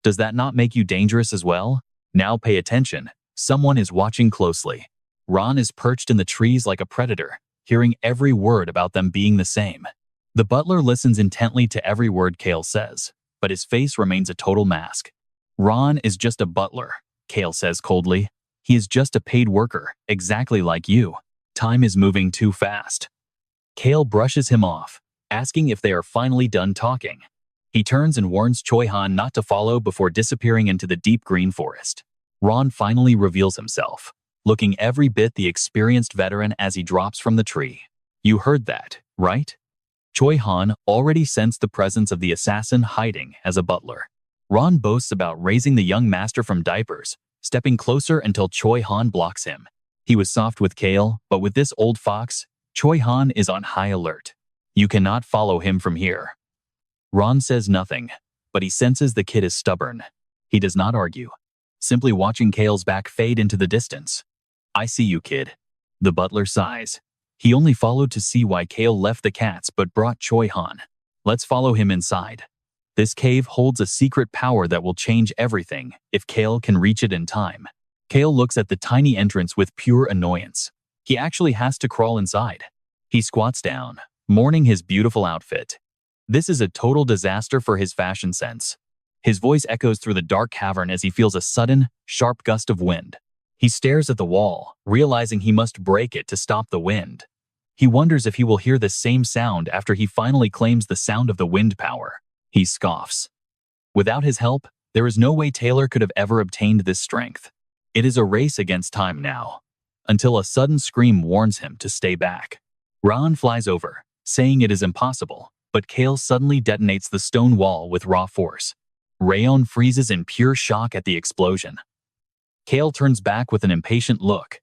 Does that not make you dangerous as well? Now pay attention. Someone is watching closely. Ron is perched in the trees like a predator, hearing every word about them being the same. The butler listens intently to every word Cale says, but his face remains a total mask. Ron is just a butler, Cale says coldly. He is just a paid worker, exactly like you. Time is moving too fast. Cale brushes him off, asking if they are finally done talking. He turns and warns Choi Han not to follow before disappearing into the deep green forest. Ron finally reveals himself, looking every bit the experienced veteran as he drops from the tree. You heard that, right? Choi Han already sensed the presence of the assassin hiding as a butler. Ron boasts about raising the young master from diapers, stepping closer until Choi Han blocks him. He was soft with Cale, but with this old fox, Choi Han is on high alert. You cannot follow him from here. Ron says nothing, but he senses the kid is stubborn. He does not argue, simply watching Cale's back fade into the distance. I see you, kid. The butler sighs. He only followed to see why Cale left the cats but brought Choi Han. Let's follow him inside. This cave holds a secret power that will change everything if Cale can reach it in time. Cale looks at the tiny entrance with pure annoyance. He actually has to crawl inside. He squats down, mourning his beautiful outfit. This is a total disaster for his fashion sense. His voice echoes through the dark cavern as he feels a sudden, sharp gust of wind. He stares at the wall, realizing he must break it to stop the wind. He wonders if he will hear the same sound after he finally claims the sound of the wind power. He scoffs. Without his help, there is no way Taylor could have ever obtained this strength. It is a race against time now, until a sudden scream warns him to stay back. Ron flies over, saying it is impossible, but Cale suddenly detonates the stone wall with raw force. Rayon freezes in pure shock at the explosion. Cale turns back with an impatient look,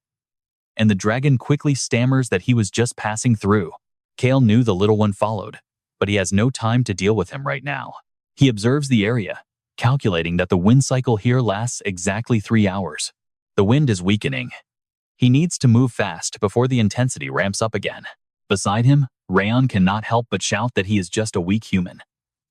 and the dragon quickly stammers that he was just passing through. Cale knew the little one followed, but he has no time to deal with him right now. He observes the area, calculating that the wind cycle here lasts exactly 3 hours. The wind is weakening. He needs to move fast before the intensity ramps up again. Beside him, Rayon cannot help but shout that he is just a weak human.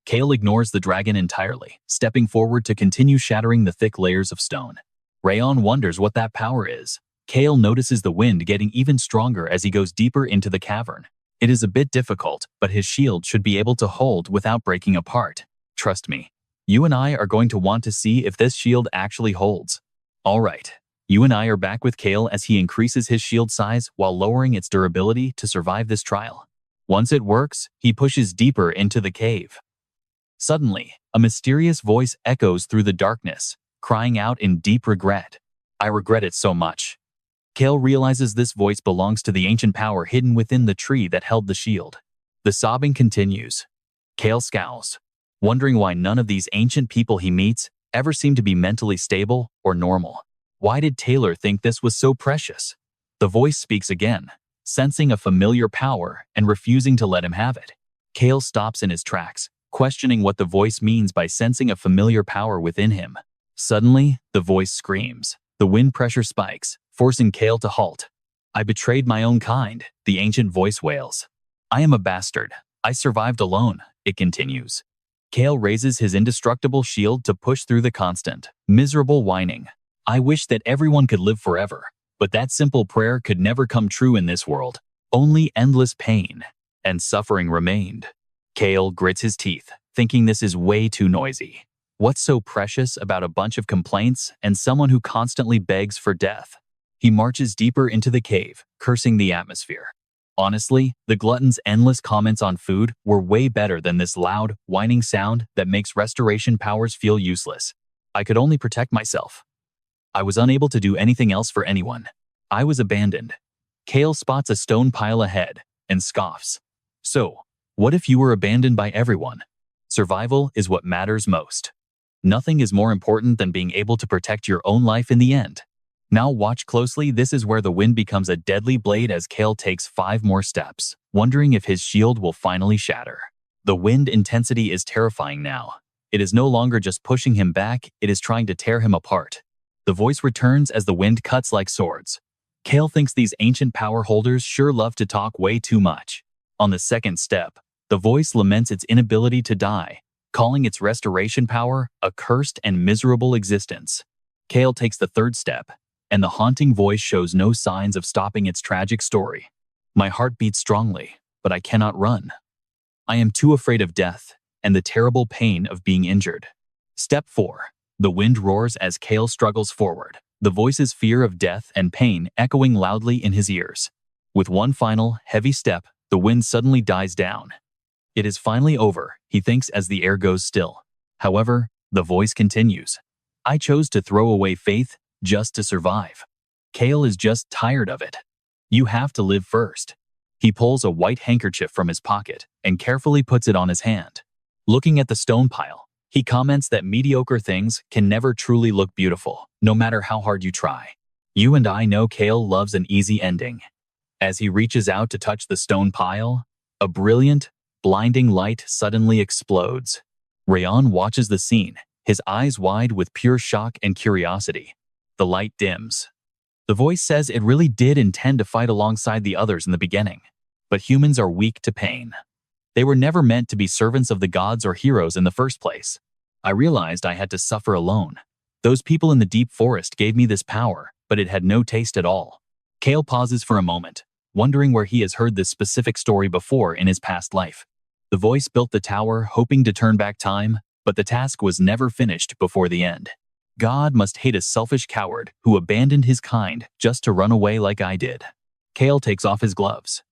Cale ignores the dragon entirely, stepping forward to continue shattering the thick layers of stone. Rayon wonders what that power is. Cale notices the wind getting even stronger as he goes deeper into the cavern. It is a bit difficult, but his shield should be able to hold without breaking apart. Trust me, you and I are going to want to see if this shield actually holds. All right, you and I are back with Cale as he increases his shield size while lowering its durability to survive this trial. Once it works, he pushes deeper into the cave. Suddenly, a mysterious voice echoes through the darkness, crying out in deep regret. I regret it so much. Cale realizes this voice belongs to the ancient power hidden within the tree that held the shield. The sobbing continues. Cale scowls, wondering why none of these ancient people he meets ever seem to be mentally stable or normal. Why did Taylor think this was so precious? The voice speaks again, sensing a familiar power and refusing to let him have it. Cale stops in his tracks, questioning what the voice means by sensing a familiar power within him. Suddenly, the voice screams. The wind pressure spikes, forcing Cale to halt. I betrayed my own kind, the ancient voice wails. I am a bastard. I survived alone, it continues. Cale raises his indestructible shield to push through the constant, miserable whining. I wish that everyone could live forever, but that simple prayer could never come true in this world. Only endless pain and suffering remained. Cale grits his teeth, thinking this is way too noisy. What's so precious about a bunch of complaints and someone who constantly begs for death? He marches deeper into the cave, cursing the atmosphere. Honestly, the glutton's endless comments on food were way better than this loud, whining sound that makes restoration powers feel useless. I could only protect myself. I was unable to do anything else for anyone. I was abandoned. Cale spots a stone pile ahead and scoffs. So, what if you were abandoned by everyone? Survival is what matters most. Nothing is more important than being able to protect your own life in the end. Now watch closely. This is where the wind becomes a deadly blade as Cale takes 5 more steps, wondering if his shield will finally shatter. The wind intensity is terrifying now. It is no longer just pushing him back, it is trying to tear him apart. The voice returns as the wind cuts like swords. Cale thinks these ancient power holders sure love to talk way too much. On the second step, the voice laments its inability to die, calling its restoration power a cursed and miserable existence. Cale takes the third step, and the haunting voice shows no signs of stopping its tragic story. My heart beats strongly, but I cannot run. I am too afraid of death and the terrible pain of being injured. Step 4. The wind roars as Cale struggles forward, the voice's fear of death and pain echoing loudly in his ears. With one final, heavy step, the wind suddenly dies down. It is finally over, he thinks as the air goes still. However, the voice continues. I chose to throw away faith just to survive. Cale is just tired of it. You have to live first. He pulls a white handkerchief from his pocket and carefully puts it on his hand. Looking at the stone pile, he comments that mediocre things can never truly look beautiful, no matter how hard you try. You and I know Cale loves an easy ending. As he reaches out to touch the stone pile, a brilliant, blinding light suddenly explodes. Rayon watches the scene, his eyes wide with pure shock and curiosity. The light dims. The voice says it really did intend to fight alongside the others in the beginning, but humans are weak to pain. They were never meant to be servants of the gods or heroes in the first place. I realized I had to suffer alone. Those people in the deep forest gave me this power, but it had no taste at all. Cale pauses for a moment, wondering where he has heard this specific story before in his past life. The voice built the tower hoping to turn back time, but the task was never finished before the end. God must hate a selfish coward who abandoned his kind just to run away like I did. Cale takes off his gloves.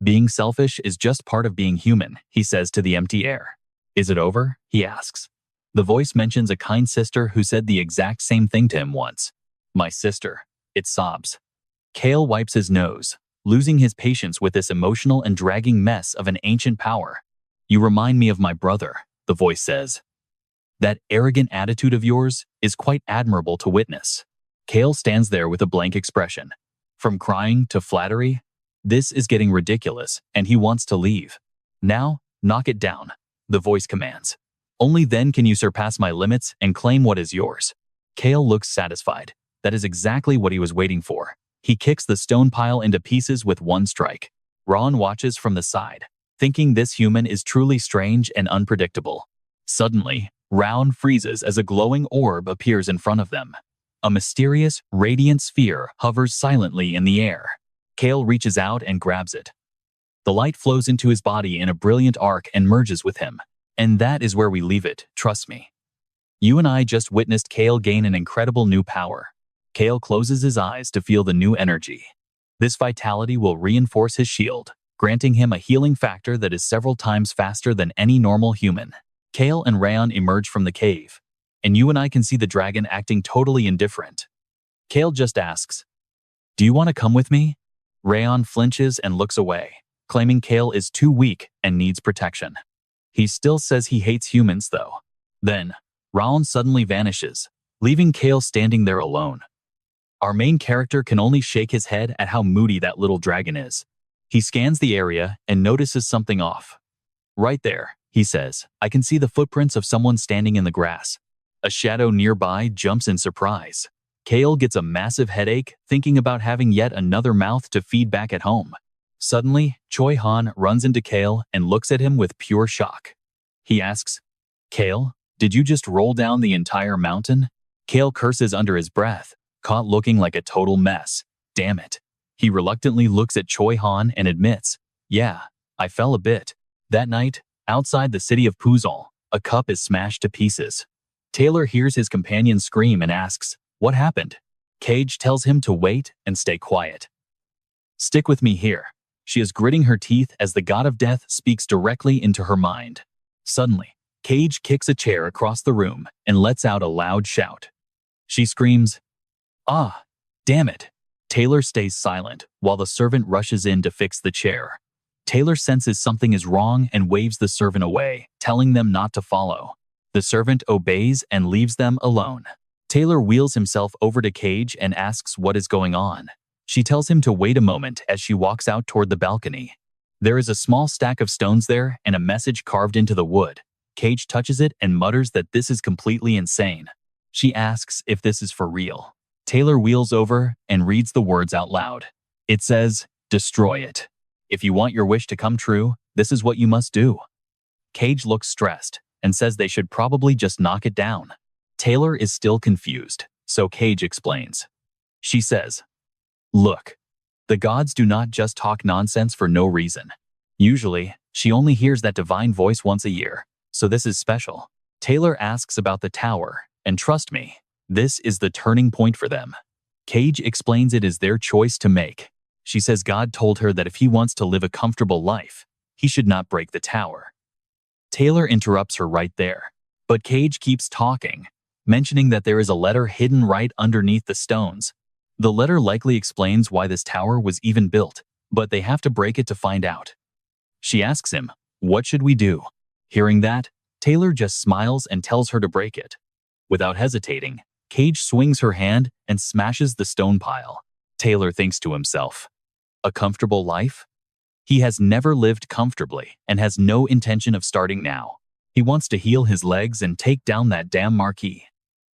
Being selfish is just part of being human, he says to the empty air. Is it over? He asks. The voice mentions a kind sister who said the exact same thing to him once. My sister. It sobs. Cale wipes his nose, losing his patience with this emotional and dragging mess of an ancient power. You remind me of my brother, the voice says. That arrogant attitude of yours is quite admirable to witness. Cale stands there with a blank expression. From crying to flattery, this is getting ridiculous, and he wants to leave. Now, knock it down, the voice commands. Only then can you surpass my limits and claim what is yours. Cale looks satisfied. That is exactly what he was waiting for. He kicks the stone pile into pieces with one strike. Ron watches from the side, thinking this human is truly strange and unpredictable. Suddenly, Round freezes as a glowing orb appears in front of them. A mysterious, radiant sphere hovers silently in the air. Cale reaches out and grabs it. The light flows into his body in a brilliant arc and merges with him. And that is where we leave it, trust me. You and I just witnessed Cale gain an incredible new power. Cale closes his eyes to feel the new energy. This vitality will reinforce his shield, granting him a healing factor that is several times faster than any normal human. Cale and Rayon emerge from the cave, and you and I can see the dragon acting totally indifferent. Cale just asks, "Do you want to come with me?" Rayon flinches and looks away, claiming Cale is too weak and needs protection. He still says he hates humans, though. Then, Raon suddenly vanishes, leaving Cale standing there alone. Our main character can only shake his head at how moody that little dragon is. He scans the area and notices something off. "Right there," he says, "I can see the footprints of someone standing in the grass." A shadow nearby jumps in surprise. Cale gets a massive headache thinking about having yet another mouth to feed back at home. Suddenly, Choi Han runs into Cale and looks at him with pure shock. He asks, "Cale, did you just roll down the entire mountain?" Cale curses under his breath, caught looking like a total mess. Damn it. He reluctantly looks at Choi Han and admits, "Yeah, I fell a bit. That night, outside the city of Puzon, a cup is smashed to pieces." Taylor hears his companion scream and asks, "What happened?" Cage tells him to wait and stay quiet. "Stick with me here." She is gritting her teeth as the god of death speaks directly into her mind. Suddenly, Cage kicks a chair across the room and lets out a loud shout. She screams, "Ah, damn it." Taylor stays silent while the servant rushes in to fix the chair. Taylor senses something is wrong and waves the servant away, telling them not to follow. The servant obeys and leaves them alone. Taylor wheels himself over to Cage and asks what is going on. She tells him to wait a moment as she walks out toward the balcony. There is a small stack of stones there and a message carved into the wood. Cage touches it and mutters that this is completely insane. She asks if this is for real. Taylor wheels over and reads the words out loud. It says, "Destroy it. If you want your wish to come true, this is what you must do." Cage looks stressed and says they should probably just knock it down. Taylor is still confused, so Cage explains. She says, "Look, the gods do not just talk nonsense for no reason. Usually, she only hears that divine voice once a year, so this is special." Taylor asks about the tower, and trust me, this is the turning point for them. Cage explains it is their choice to make. She says God told her that if he wants to live a comfortable life, he should not break the tower. Taylor interrupts her right there, but Cage keeps talking, mentioning that there is a letter hidden right underneath the stones. The letter likely explains why this tower was even built, but they have to break it to find out. She asks him, "What should we do?" Hearing that, Taylor just smiles and tells her to break it. Without hesitating, Cage swings her hand and smashes the stone pile. Taylor thinks to himself, a comfortable life? He has never lived comfortably and has no intention of starting now. He wants to heal his legs and take down that damn marquee.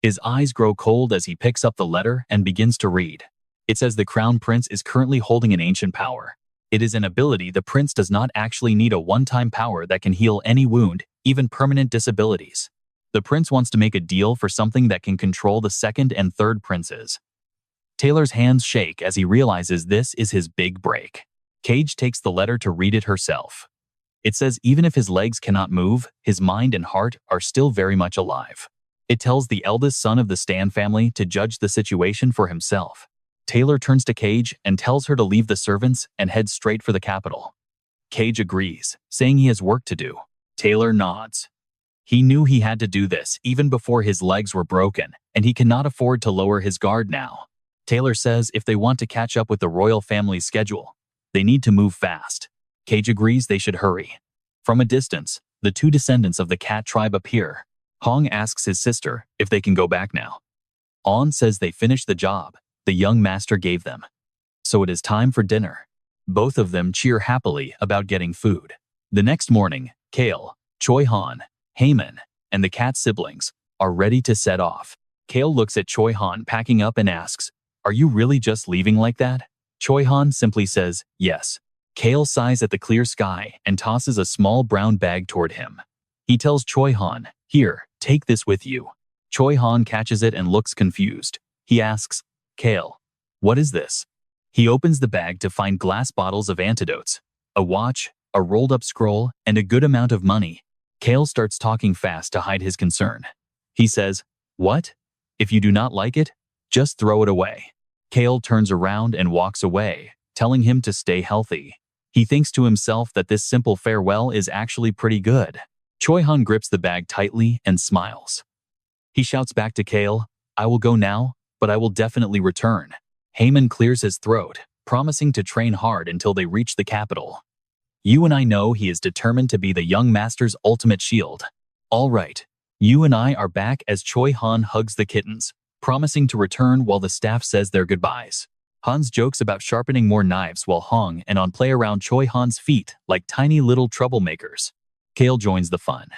His eyes grow cold as he picks up the letter and begins to read. It says the Crown Prince is currently holding an ancient power. It is an ability the prince does not actually need, a one-time power that can heal any wound, even permanent disabilities. The prince wants to make a deal for something that can control the second and third princes. Taylor's hands shake as he realizes this is his big break. Cage takes the letter to read it herself. It says even if his legs cannot move, his mind and heart are still very much alive. It tells the eldest son of the Stan family to judge the situation for himself. Taylor turns to Cage and tells her to leave the servants and head straight for the capital. Cage agrees, saying he has work to do. Taylor nods. He knew he had to do this even before his legs were broken, and he cannot afford to lower his guard now. Taylor says if they want to catch up with the royal family's schedule, they need to move fast. Cage agrees they should hurry. From a distance, the two descendants of the cat tribe appear. Hong asks his sister if they can go back now. An says they finished the job the young master gave them. So it is time for dinner. Both of them cheer happily about getting food. The next morning, Cale, Choi Han, Heyman, and the cat siblings are ready to set off. Cale looks at Choi Han packing up and asks, "Are you really just leaving like that?" Choi Han simply says, "Yes." Cale sighs at the clear sky and tosses a small brown bag toward him. He tells Choi Han, "Here, take this with you." Choi Han catches it and looks confused. He asks, "Cale, what is this?" He opens the bag to find glass bottles of antidotes, a watch, a rolled-up scroll, and a good amount of money. Cale starts talking fast to hide his concern. He says, "What? If you do not like it, just throw it away." Cale turns around and walks away, telling him to stay healthy. He thinks to himself that this simple farewell is actually pretty good. Choi Han grips the bag tightly and smiles. He shouts back to Cale, "I will go now, but I will definitely return." Heyman clears his throat, promising to train hard until they reach the capital. You and I know he is determined to be the young master's ultimate shield. All right, you and I are back as Choi Han hugs the kittens, promising to return while the staff says their goodbyes. Han's jokes about sharpening more knives while Hong and On play around Choi Han's feet like tiny little troublemakers. Cale joins the fun.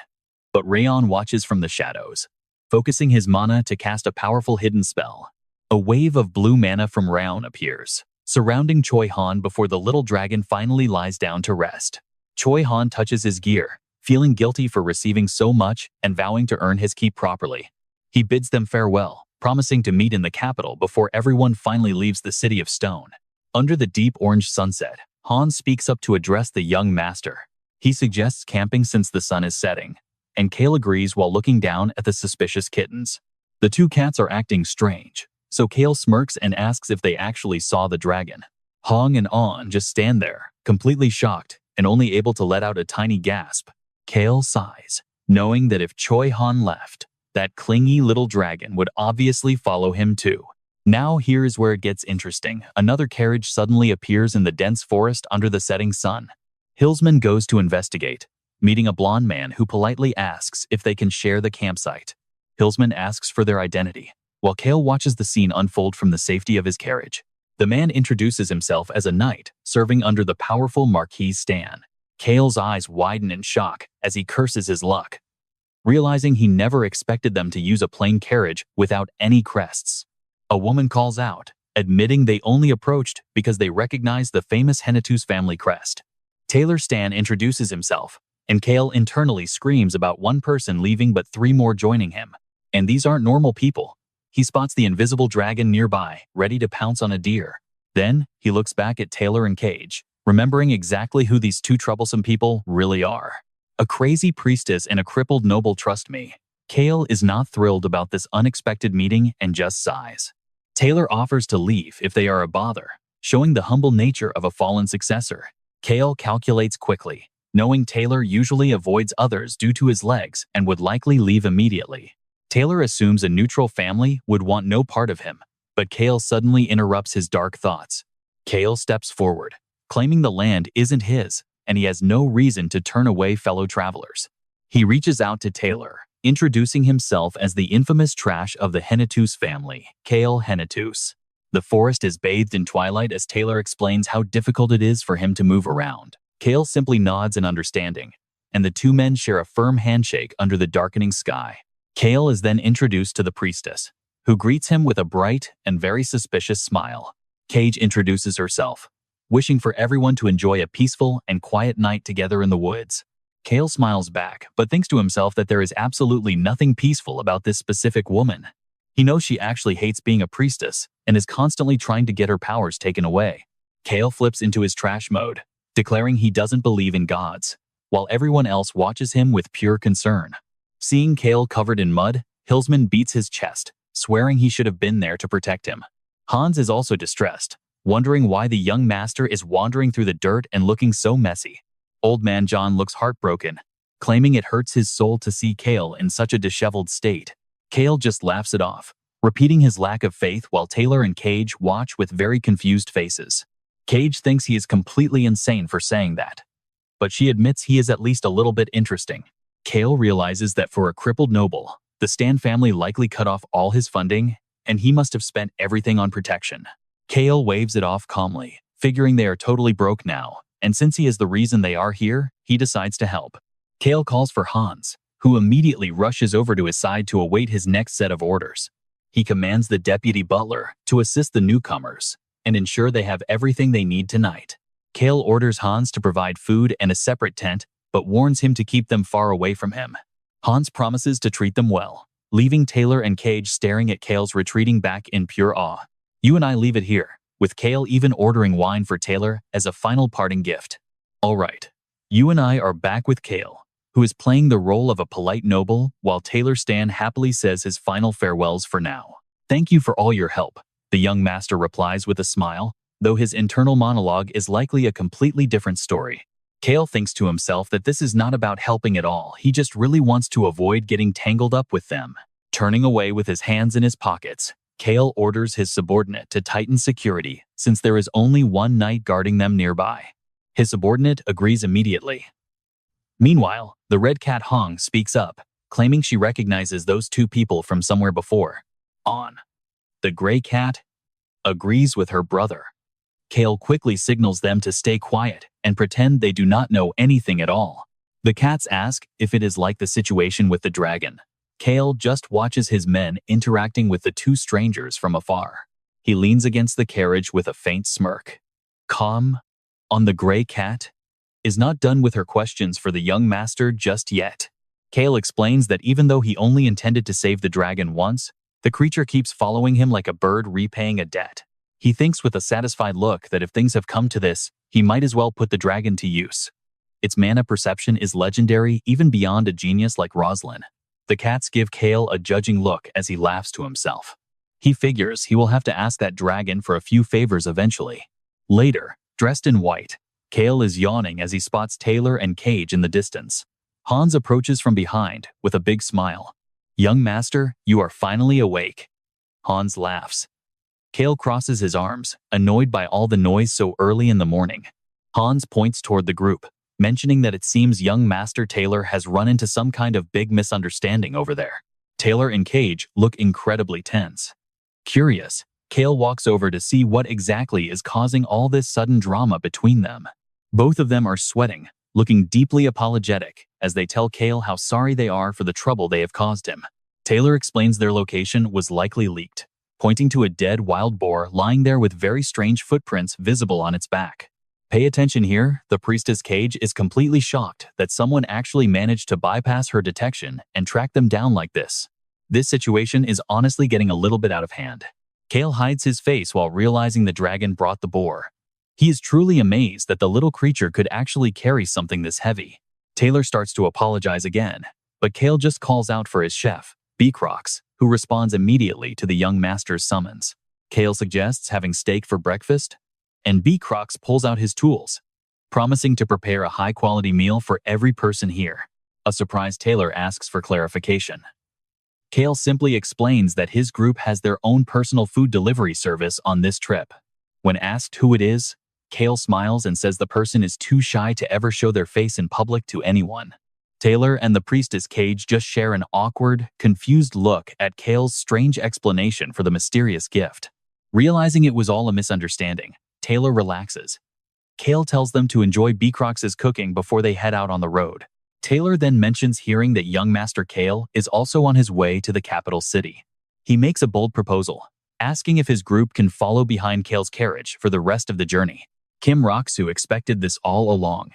But Rayon watches from the shadows, focusing his mana to cast a powerful hidden spell. A wave of blue mana from Rayon appears, surrounding Choi Han before the little dragon finally lies down to rest. Choi Han touches his gear, feeling guilty for receiving so much and vowing to earn his keep properly. He bids them farewell, promising to meet in the capital before everyone finally leaves the city of stone. Under the deep orange sunset, Han speaks up to address the young master. He suggests camping since the sun is setting, and Cale agrees while looking down at the suspicious kittens. The two cats are acting strange, so Cale smirks and asks if they actually saw the dragon. Hong and On just stand there, completely shocked and only able to let out a tiny gasp. Cale sighs, knowing that if Choi Han left, that clingy little dragon would obviously follow him too. Now here's where it gets interesting. Another carriage suddenly appears in the dense forest under the setting sun. Hillsman goes to investigate, meeting a blonde man who politely asks if they can share the campsite. Hillsman asks for their identity, while Cale watches the scene unfold from the safety of his carriage. The man introduces himself as a knight, serving under the powerful Marquis Stan. Cale's eyes widen in shock as he curses his luck, realizing he never expected them to use a plain carriage without any crests. A woman calls out, admitting they only approached because they recognized the famous Hennetus family crest. Taylor Stan introduces himself, and Cale internally screams about one person leaving but 3 more joining him. And these aren't normal people. He spots the invisible dragon nearby, ready to pounce on a deer. Then, he looks back at Taylor and Cage, remembering exactly who these 2 troublesome people really are. A crazy priestess and a crippled noble, trust me. Cale is not thrilled about this unexpected meeting and just sighs. Taylor offers to leave if they are a bother, showing the humble nature of a fallen successor. Cale calculates quickly, knowing Taylor usually avoids others due to his legs and would likely leave immediately. Taylor assumes a neutral family would want no part of him, but Cale suddenly interrupts his dark thoughts. Cale steps forward, claiming the land isn't his, and he has no reason to turn away fellow travelers. He reaches out to Taylor, introducing himself as the infamous trash of the Hennetus family, Cale Hennetus. The forest is bathed in twilight as Taylor explains how difficult it is for him to move around. Cale simply nods in understanding, and the 2 men share a firm handshake under the darkening sky. Cale is then introduced to the priestess, who greets him with a bright and very suspicious smile. Cage introduces herself, wishing for everyone to enjoy a peaceful and quiet night together in the woods. Cale smiles back, but thinks to himself that there is absolutely nothing peaceful about this specific woman. He knows she actually hates being a priestess and is constantly trying to get her powers taken away. Cale flips into his trash mode, declaring he doesn't believe in gods, while everyone else watches him with pure concern. Seeing Cale covered in mud, Hillsman beats his chest, swearing he should have been there to protect him. Hans is also distressed, wondering why the young master is wandering through the dirt and looking so messy. Old Man John looks heartbroken, claiming it hurts his soul to see Cale in such a disheveled state. Cale just laughs it off, repeating his lack of faith while Taylor and Cage watch with very confused faces. Cage thinks he is completely insane for saying that, but she admits he is at least a little bit interesting. Cale realizes that for a crippled noble, the Stan family likely cut off all his funding, and he must have spent everything on protection. Cale waves it off calmly, figuring they are totally broke now, and since he is the reason they are here, he decides to help. Cale calls for Hans, who immediately rushes over to his side to await his next set of orders. He commands the deputy butler to assist the newcomers and ensure they have everything they need tonight. Cale orders Hans to provide food and a separate tent, but warns him to keep them far away from him. Hans promises to treat them well, leaving Taylor and Cage staring at Cale's retreating back in pure awe. You and I leave it here, with Cale even ordering wine for Taylor as a final parting gift. All right, you and I are back with Cale, who is playing the role of a polite noble, while Taylor Stan happily says his final farewells for now. Thank you for all your help, the young master replies with a smile, though his internal monologue is likely a completely different story. Cale thinks to himself that this is not about helping at all, he just really wants to avoid getting tangled up with them. Turning away with his hands in his pockets, Cale orders his subordinate to tighten security since there is only one knight guarding them nearby. His subordinate agrees immediately. Meanwhile, the red cat Hong speaks up, claiming she recognizes those two people from somewhere before. The gray cat agrees with her brother. Cale quickly signals them to stay quiet and pretend they do not know anything at all. The cats ask if it is like the situation with the dragon. Cale just watches his men interacting with the two strangers from afar. He leans against the carriage with a faint smirk. Calm on the gray cat is not done with her questions for the young master just yet. Cale explains that even though he only intended to save the dragon once, the creature keeps following him like a bird repaying a debt. He thinks with a satisfied look that if things have come to this, he might as well put the dragon to use. Its mana perception is legendary even beyond a genius like Roslyn. The cats give Cale a judging look as he laughs to himself. He figures he will have to ask that dragon for a few favors eventually. Later, dressed in white, Cale is yawning as he spots Taylor and Cage in the distance. Hans approaches from behind with a big smile. Young master, you are finally awake. Hans laughs. Cale crosses his arms, annoyed by all the noise so early in the morning. Hans points toward the group, mentioning that it seems young Master Taylor has run into some kind of big misunderstanding over there. Taylor and Cage look incredibly tense. Curious, Cale walks over to see what exactly is causing all this sudden drama between them. Both of them are sweating, looking deeply apologetic as they tell Cale how sorry they are for the trouble they have caused him. Taylor explains their location was likely leaked, pointing to a dead wild boar lying there with very strange footprints visible on its back. Pay attention here, the priestess Cage is completely shocked that someone actually managed to bypass her detection and track them down like this. This situation is honestly getting a little bit out of hand. Cale hides his face while realizing the dragon brought the boar. He is truly amazed that the little creature could actually carry something this heavy. Taylor starts to apologize again, but Cale just calls out for his chef, Beecrox, who responds immediately to the young master's summons. Cale suggests having steak for breakfast, and Beecrox pulls out his tools, promising to prepare a high-quality meal for every person here. A surprised Taylor asks for clarification. Cale simply explains that his group has their own personal food delivery service on this trip. When asked who it is, Cale smiles and says the person is too shy to ever show their face in public to anyone. Taylor and the priestess Cage just share an awkward, confused look at Cale's strange explanation for the mysterious gift. Realizing it was all a misunderstanding, Taylor relaxes. Cale tells them to enjoy Beecrox's cooking before they head out on the road. Taylor then mentions hearing that young Master Cale is also on his way to the capital city. He makes a bold proposal, asking if his group can follow behind Cale's carriage for the rest of the journey. Kim Roxu expected this all along.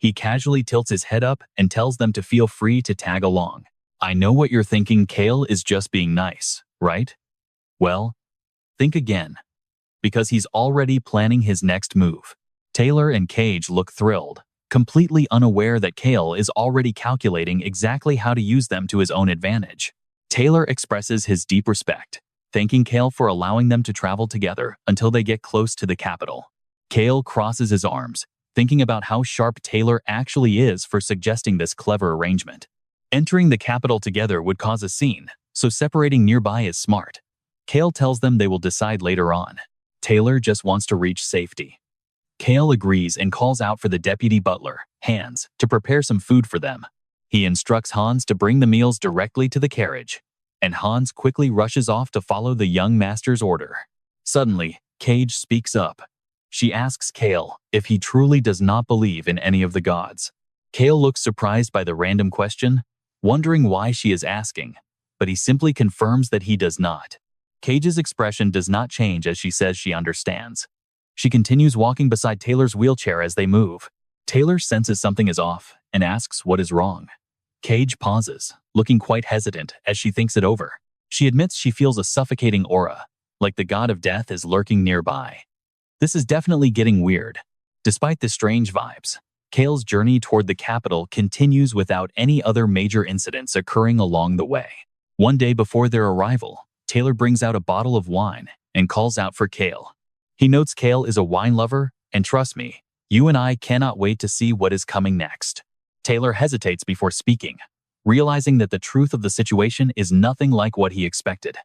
He casually tilts his head up and tells them to feel free to tag along. I know what you're thinking, Cale is just being nice, right? Well, think again, because he's already planning his next move. Taylor and Cage look thrilled, completely unaware that Cale is already calculating exactly how to use them to his own advantage. Taylor expresses his deep respect, thanking Cale for allowing them to travel together until they get close to the capital. Cale crosses his arms, thinking about how sharp Taylor actually is for suggesting this clever arrangement. Entering the capital together would cause a scene, so separating nearby is smart. Cale tells them they will decide later on. Taylor just wants to reach safety. Cale agrees and calls out for the deputy butler, Hans, to prepare some food for them. He instructs Hans to bring the meals directly to the carriage, and Hans quickly rushes off to follow the young master's order. Suddenly, Cage speaks up. She asks Cale if he truly does not believe in any of the gods. Cale looks surprised by the random question, wondering why she is asking, but he simply confirms that he does not. Cage's expression does not change as she says she understands. She continues walking beside Taylor's wheelchair as they move. Taylor senses something is off and asks what is wrong. Cage pauses, looking quite hesitant as she thinks it over. She admits she feels a suffocating aura, like the god of death is lurking nearby. This is definitely getting weird. Despite the strange vibes, Cale's journey toward the capital continues without any other major incidents occurring along the way. One day before their arrival, Taylor brings out a bottle of wine and calls out for Cale. He notes Cale is a wine lover, and trust me, you and I cannot wait to see what is coming next. Taylor hesitates before speaking, realizing that the truth of the situation is nothing like what he expected.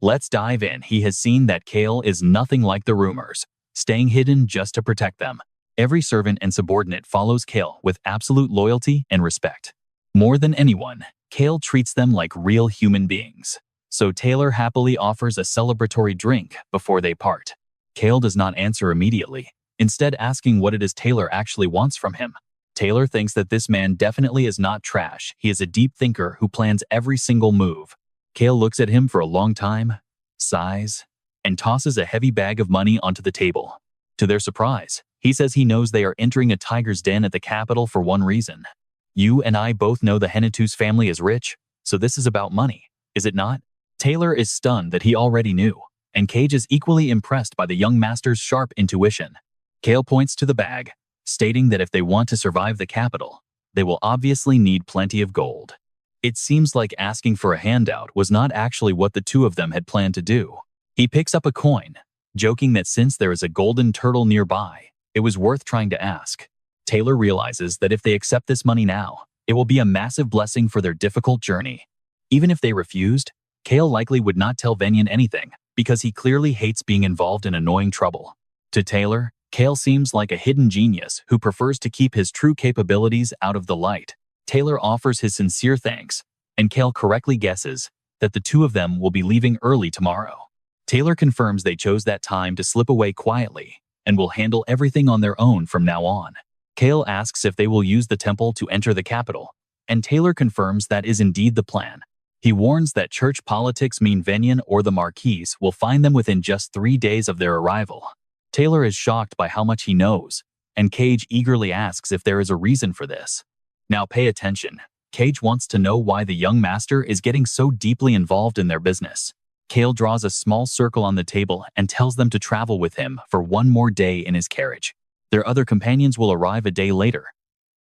Let's dive in. He has seen that Cale is nothing like the rumors, staying hidden just to protect them. Every servant and subordinate follows Cale with absolute loyalty and respect. More than anyone, Cale treats them like real human beings. So Taylor happily offers a celebratory drink before they part. Cale does not answer immediately, instead asking what it is Taylor actually wants from him. Taylor thinks that this man definitely is not trash. He is a deep thinker who plans every single move. Cale looks at him for a long time, sighs, and tosses a heavy bag of money onto the table. To their surprise, he says he knows they are entering a tiger's den at the capital for one reason. You and I both know the Hennetus family is rich, so this is about money, is it not? Taylor is stunned that he already knew, and Cage is equally impressed by the young master's sharp intuition. Cale points to the bag, stating that if they want to survive the capital, they will obviously need plenty of gold. It seems like asking for a handout was not actually what the two of them had planned to do. He picks up a coin, joking that since there is a golden turtle nearby, it was worth trying to ask. Taylor realizes that if they accept this money now, it will be a massive blessing for their difficult journey. Even if they refused, Cale likely would not tell Venyan anything, because he clearly hates being involved in annoying trouble. To Taylor, Cale seems like a hidden genius who prefers to keep his true capabilities out of the light. Taylor offers his sincere thanks, and Cale correctly guesses that the two of them will be leaving early tomorrow. Taylor confirms they chose that time to slip away quietly and will handle everything on their own from now on. Cale asks if they will use the temple to enter the capital, and Taylor confirms that is indeed the plan. He warns that church politics mean Venyan or the Marquise will find them within just 3 days of their arrival. Taylor is shocked by how much he knows, and Cage eagerly asks if there is a reason for this. Now pay attention. Cage wants to know why the young master is getting so deeply involved in their business. Cale draws a small circle on the table and tells them to travel with him for one more day in his carriage. Their other companions will arrive a day later.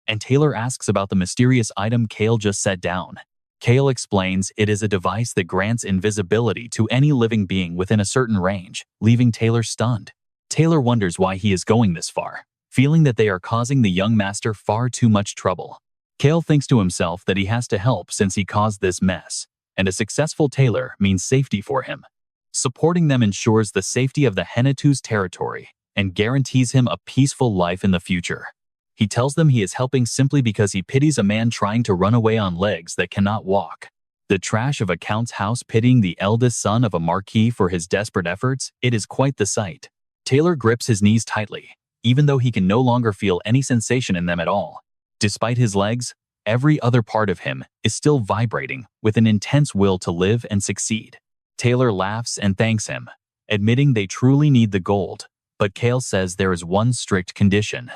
And Taylor asks about the mysterious item Cale just set down. Cale explains it is a device that grants invisibility to any living being within a certain range, leaving Taylor stunned. Taylor wonders why he is going this far, feeling that they are causing the young master far too much trouble. Cale thinks to himself that he has to help since he caused this mess, and a successful Taylor means safety for him. Supporting them ensures the safety of the Hennetus territory and guarantees him a peaceful life in the future. He tells them he is helping simply because he pities a man trying to run away on legs that cannot walk. The trash of a count's house pitying the eldest son of a marquis for his desperate efforts, it is quite the sight. Taylor grips his knees tightly, even though he can no longer feel any sensation in them at all. Despite his legs, every other part of him is still vibrating with an intense will to live and succeed. Taylor laughs and thanks him, admitting they truly need the gold, but Cale says there is one strict condition.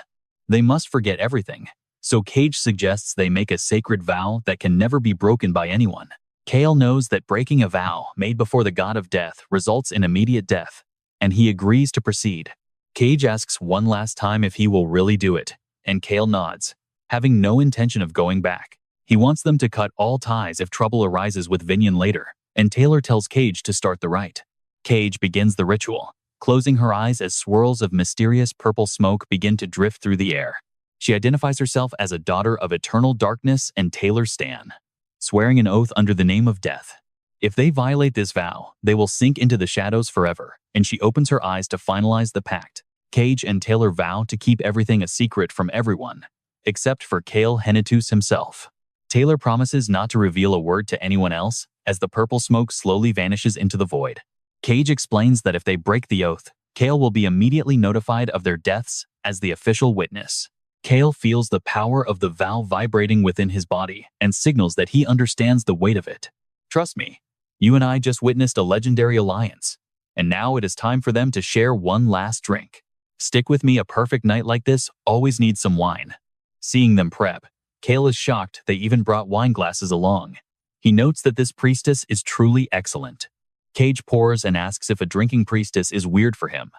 They must forget everything, so Cage suggests they make a sacred vow that can never be broken by anyone. Cale knows that breaking a vow made before the god of death results in immediate death, and he agrees to proceed. Cage asks one last time if he will really do it, and Cale nods, having no intention of going back. He wants them to cut all ties if trouble arises with Venyan later, and Taylor tells Cage to start the rite. Cage begins the ritual, closing her eyes as swirls of mysterious purple smoke begin to drift through the air. She identifies herself as a daughter of eternal darkness and Taylor Stan, swearing an oath under the name of death. If they violate this vow, they will sink into the shadows forever, and she opens her eyes to finalize the pact. Cage and Taylor vow to keep everything a secret from everyone, except for Cale Hennetus himself. Taylor promises not to reveal a word to anyone else as the purple smoke slowly vanishes into the void. Cage explains that if they break the oath, Cale will be immediately notified of their deaths as the official witness. Cale feels the power of the vow vibrating within his body and signals that he understands the weight of it. Trust me, you and I just witnessed a legendary alliance, and now it is time for them to share one last drink. Stick with me, a perfect night like this always needs some wine. Seeing them prep, Cale is shocked they even brought wine glasses along. He notes that this priestess is truly excellent. Cage pours and asks if a drinking priestess is weird for him.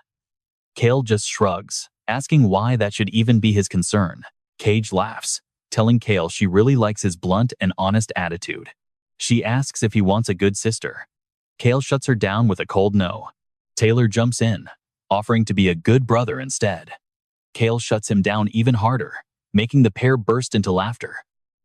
Cale just shrugs, asking why that should even be his concern. Cage laughs, telling Cale she really likes his blunt and honest attitude. She asks if he wants a good sister. Cale shuts her down with a cold no. Taylor jumps in, offering to be a good brother instead. Cale shuts him down even harder, making the pair burst into laughter.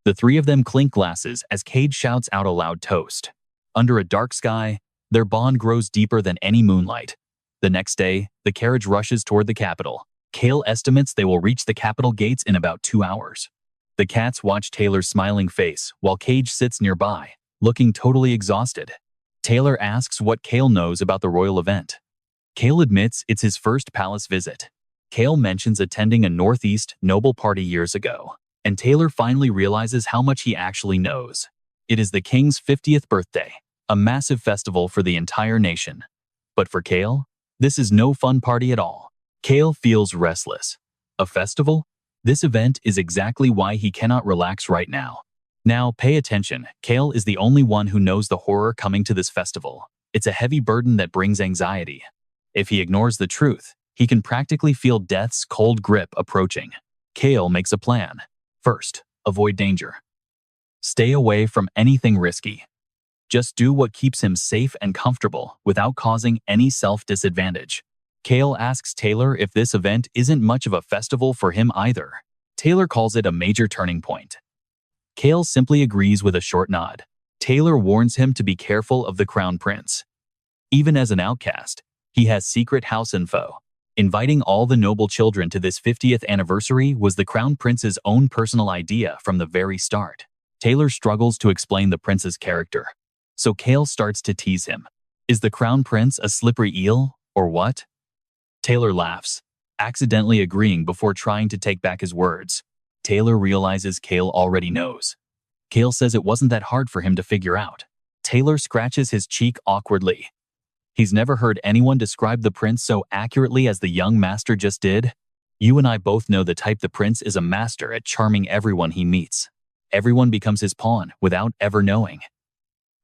The three of them clink glasses as Cage shouts out a loud toast. Under a dark sky, their bond grows deeper than any moonlight. The next day, the carriage rushes toward the capital. Cale estimates they will reach the capital gates in about 2 hours. The cats watch Taylor's smiling face while Cage sits nearby, looking totally exhausted. Taylor asks what Cale knows about the royal event. Cale admits it's his first palace visit. Cale mentions attending a Northeast noble party years ago, and Taylor finally realizes how much he actually knows. It is the king's 50th birthday, a massive festival for the entire nation. But for Cale, this is no fun party at all. Cale feels restless. A festival? This event is exactly why he cannot relax right now. Now, pay attention. Cale is the only one who knows the horror coming to this festival. It's a heavy burden that brings anxiety. If he ignores the truth, he can practically feel death's cold grip approaching. Cale makes a plan. First, avoid danger. Stay away from anything risky. Just do what keeps him safe and comfortable without causing any self-disadvantage. Cale asks Taylor if this event isn't much of a festival for him either. Taylor calls it a major turning point. Cale simply agrees with a short nod. Taylor warns him to be careful of the crown prince. Even as an outcast, he has secret house info. Inviting all the noble children to this 50th anniversary was the crown prince's own personal idea from the very start. Taylor struggles to explain the prince's character, so Cale starts to tease him. Is the crown prince a slippery eel, or what? Taylor laughs, accidentally agreeing before trying to take back his words. Taylor realizes Cale already knows. Cale says it wasn't that hard for him to figure out. Taylor scratches his cheek awkwardly. He's never heard anyone describe the prince so accurately as the young master just did. You and I both know the type. The prince is a master at charming everyone he meets. Everyone becomes his pawn without ever knowing.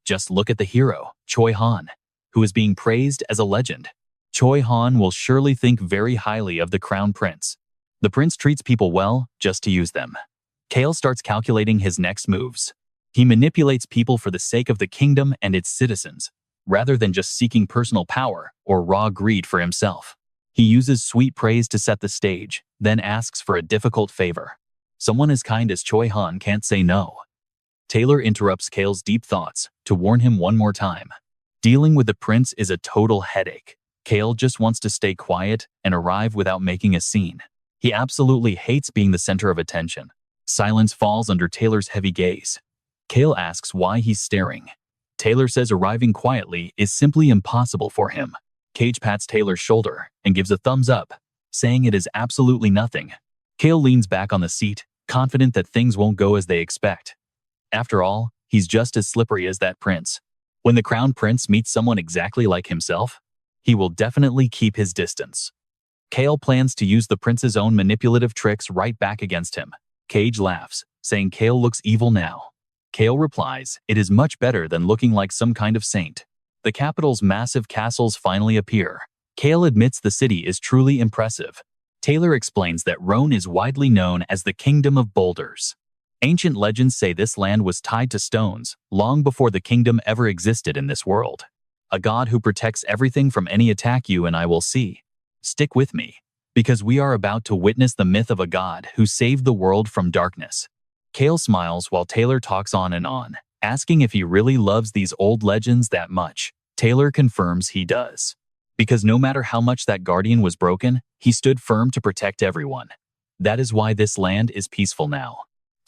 Just look at the hero, Choi Han, who is being praised as a legend. Choi Han will surely think very highly of the crown prince. The prince treats people well just to use them. Cale starts calculating his next moves. He manipulates people for the sake of the kingdom and its citizens, rather than just seeking personal power or raw greed for himself. He uses sweet praise to set the stage, then asks for a difficult favor. Someone as kind as Choi Han can't say no. Taylor interrupts Cale's deep thoughts to warn him one more time. Dealing with the prince is a total headache. Cale just wants to stay quiet and arrive without making a scene. He absolutely hates being the center of attention. Silence falls under Taylor's heavy gaze. Cale asks why he's staring. Taylor says arriving quietly is simply impossible for him. Cage pats Taylor's shoulder and gives a thumbs up, saying it is absolutely nothing. Cale leans back on the seat, confident that things won't go as they expect. After all, he's just as slippery as that prince. When the crown prince meets someone exactly like himself, he will definitely keep his distance. Cale plans to use the prince's own manipulative tricks right back against him. Cage laughs, saying Cale looks evil now. Cale replies, it is much better than looking like some kind of saint. The capital's massive castles finally appear. Cale admits the city is truly impressive. Taylor explains that Rhone is widely known as the Kingdom of Boulders. Ancient legends say this land was tied to stones long before the kingdom ever existed in this world. A god who protects everything from any attack. You and I will see. Stick with me, because we are about to witness the myth of a god who saved the world from darkness. Cale smiles while Taylor talks on and on, asking if he really loves these old legends that much. Taylor confirms he does. Because no matter how much that guardian was broken, he stood firm to protect everyone. That is why this land is peaceful now.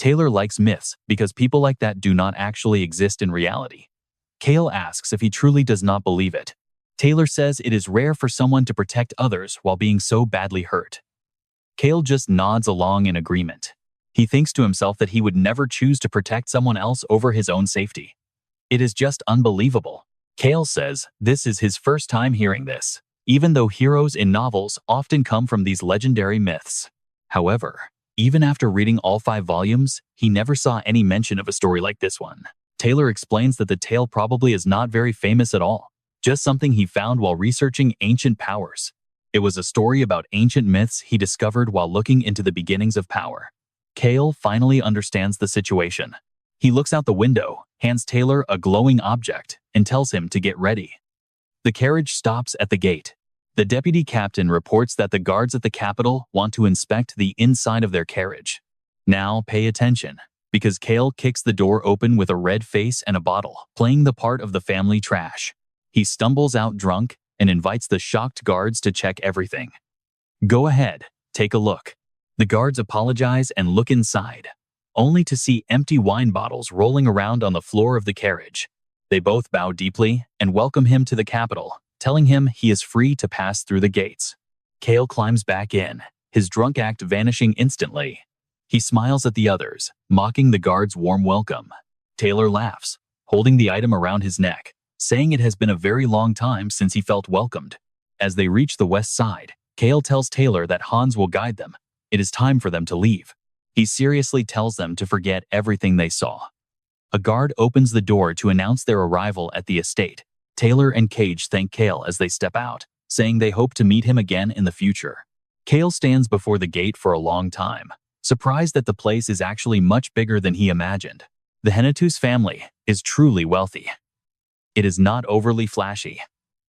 Taylor likes myths because people like that do not actually exist in reality. Cale asks if he truly does not believe it. Taylor says it is rare for someone to protect others while being so badly hurt. Cale just nods along in agreement. He thinks to himself that he would never choose to protect someone else over his own safety. It is just unbelievable. Cale says this is his first time hearing this, even though heroes in novels often come from these legendary myths. However, even after reading all 5 volumes, he never saw any mention of a story like this one. Taylor explains that the tale probably is not very famous at all, just something he found while researching ancient powers. It was a story about ancient myths he discovered while looking into the beginnings of power. Cale finally understands the situation. He looks out the window, hands Taylor a glowing object, and tells him to get ready. The carriage stops at the gate. The deputy captain reports that the guards at the Capitol want to inspect the inside of their carriage. Now pay attention, because Cale kicks the door open with a red face and a bottle, playing the part of the family trash. He stumbles out drunk and invites the shocked guards to check everything. Go ahead, take a look. The guards apologize and look inside, only to see empty wine bottles rolling around on the floor of the carriage. They both bow deeply and welcome him to the Capitol, telling him he is free to pass through the gates. Cale climbs back in, his drunk act vanishing instantly. He smiles at the others, mocking the guards' warm welcome. Taylor laughs, holding the item around his neck, saying it has been a very long time since he felt welcomed. As they reach the west side, Cale tells Taylor that Hans will guide them. It is time for them to leave. He seriously tells them to forget everything they saw. A guard opens the door to announce their arrival at the estate. Taylor and Cage thank Cale as they step out, saying they hope to meet him again in the future. Cale stands before the gate for a long time, surprised that the place is actually much bigger than he imagined. The Henatus family is truly wealthy. It is not overly flashy,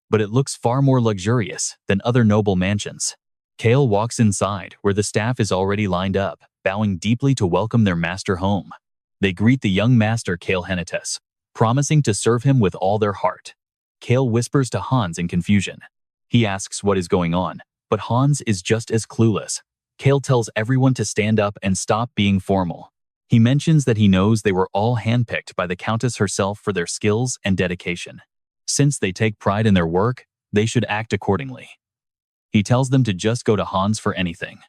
but it looks far more luxurious than other noble mansions. Cale walks inside, where the staff is already lined up, bowing deeply to welcome their master home. They greet the young master Cale Henatus, promising to serve him with all their heart. Cale whispers to Hans in confusion. He asks what is going on, but Hans is just as clueless. Cale tells everyone to stand up and stop being formal. He mentions that he knows they were all handpicked by the Countess herself for their skills and dedication. Since they take pride in their work, they should act accordingly. He tells them to just go to Hans for anything.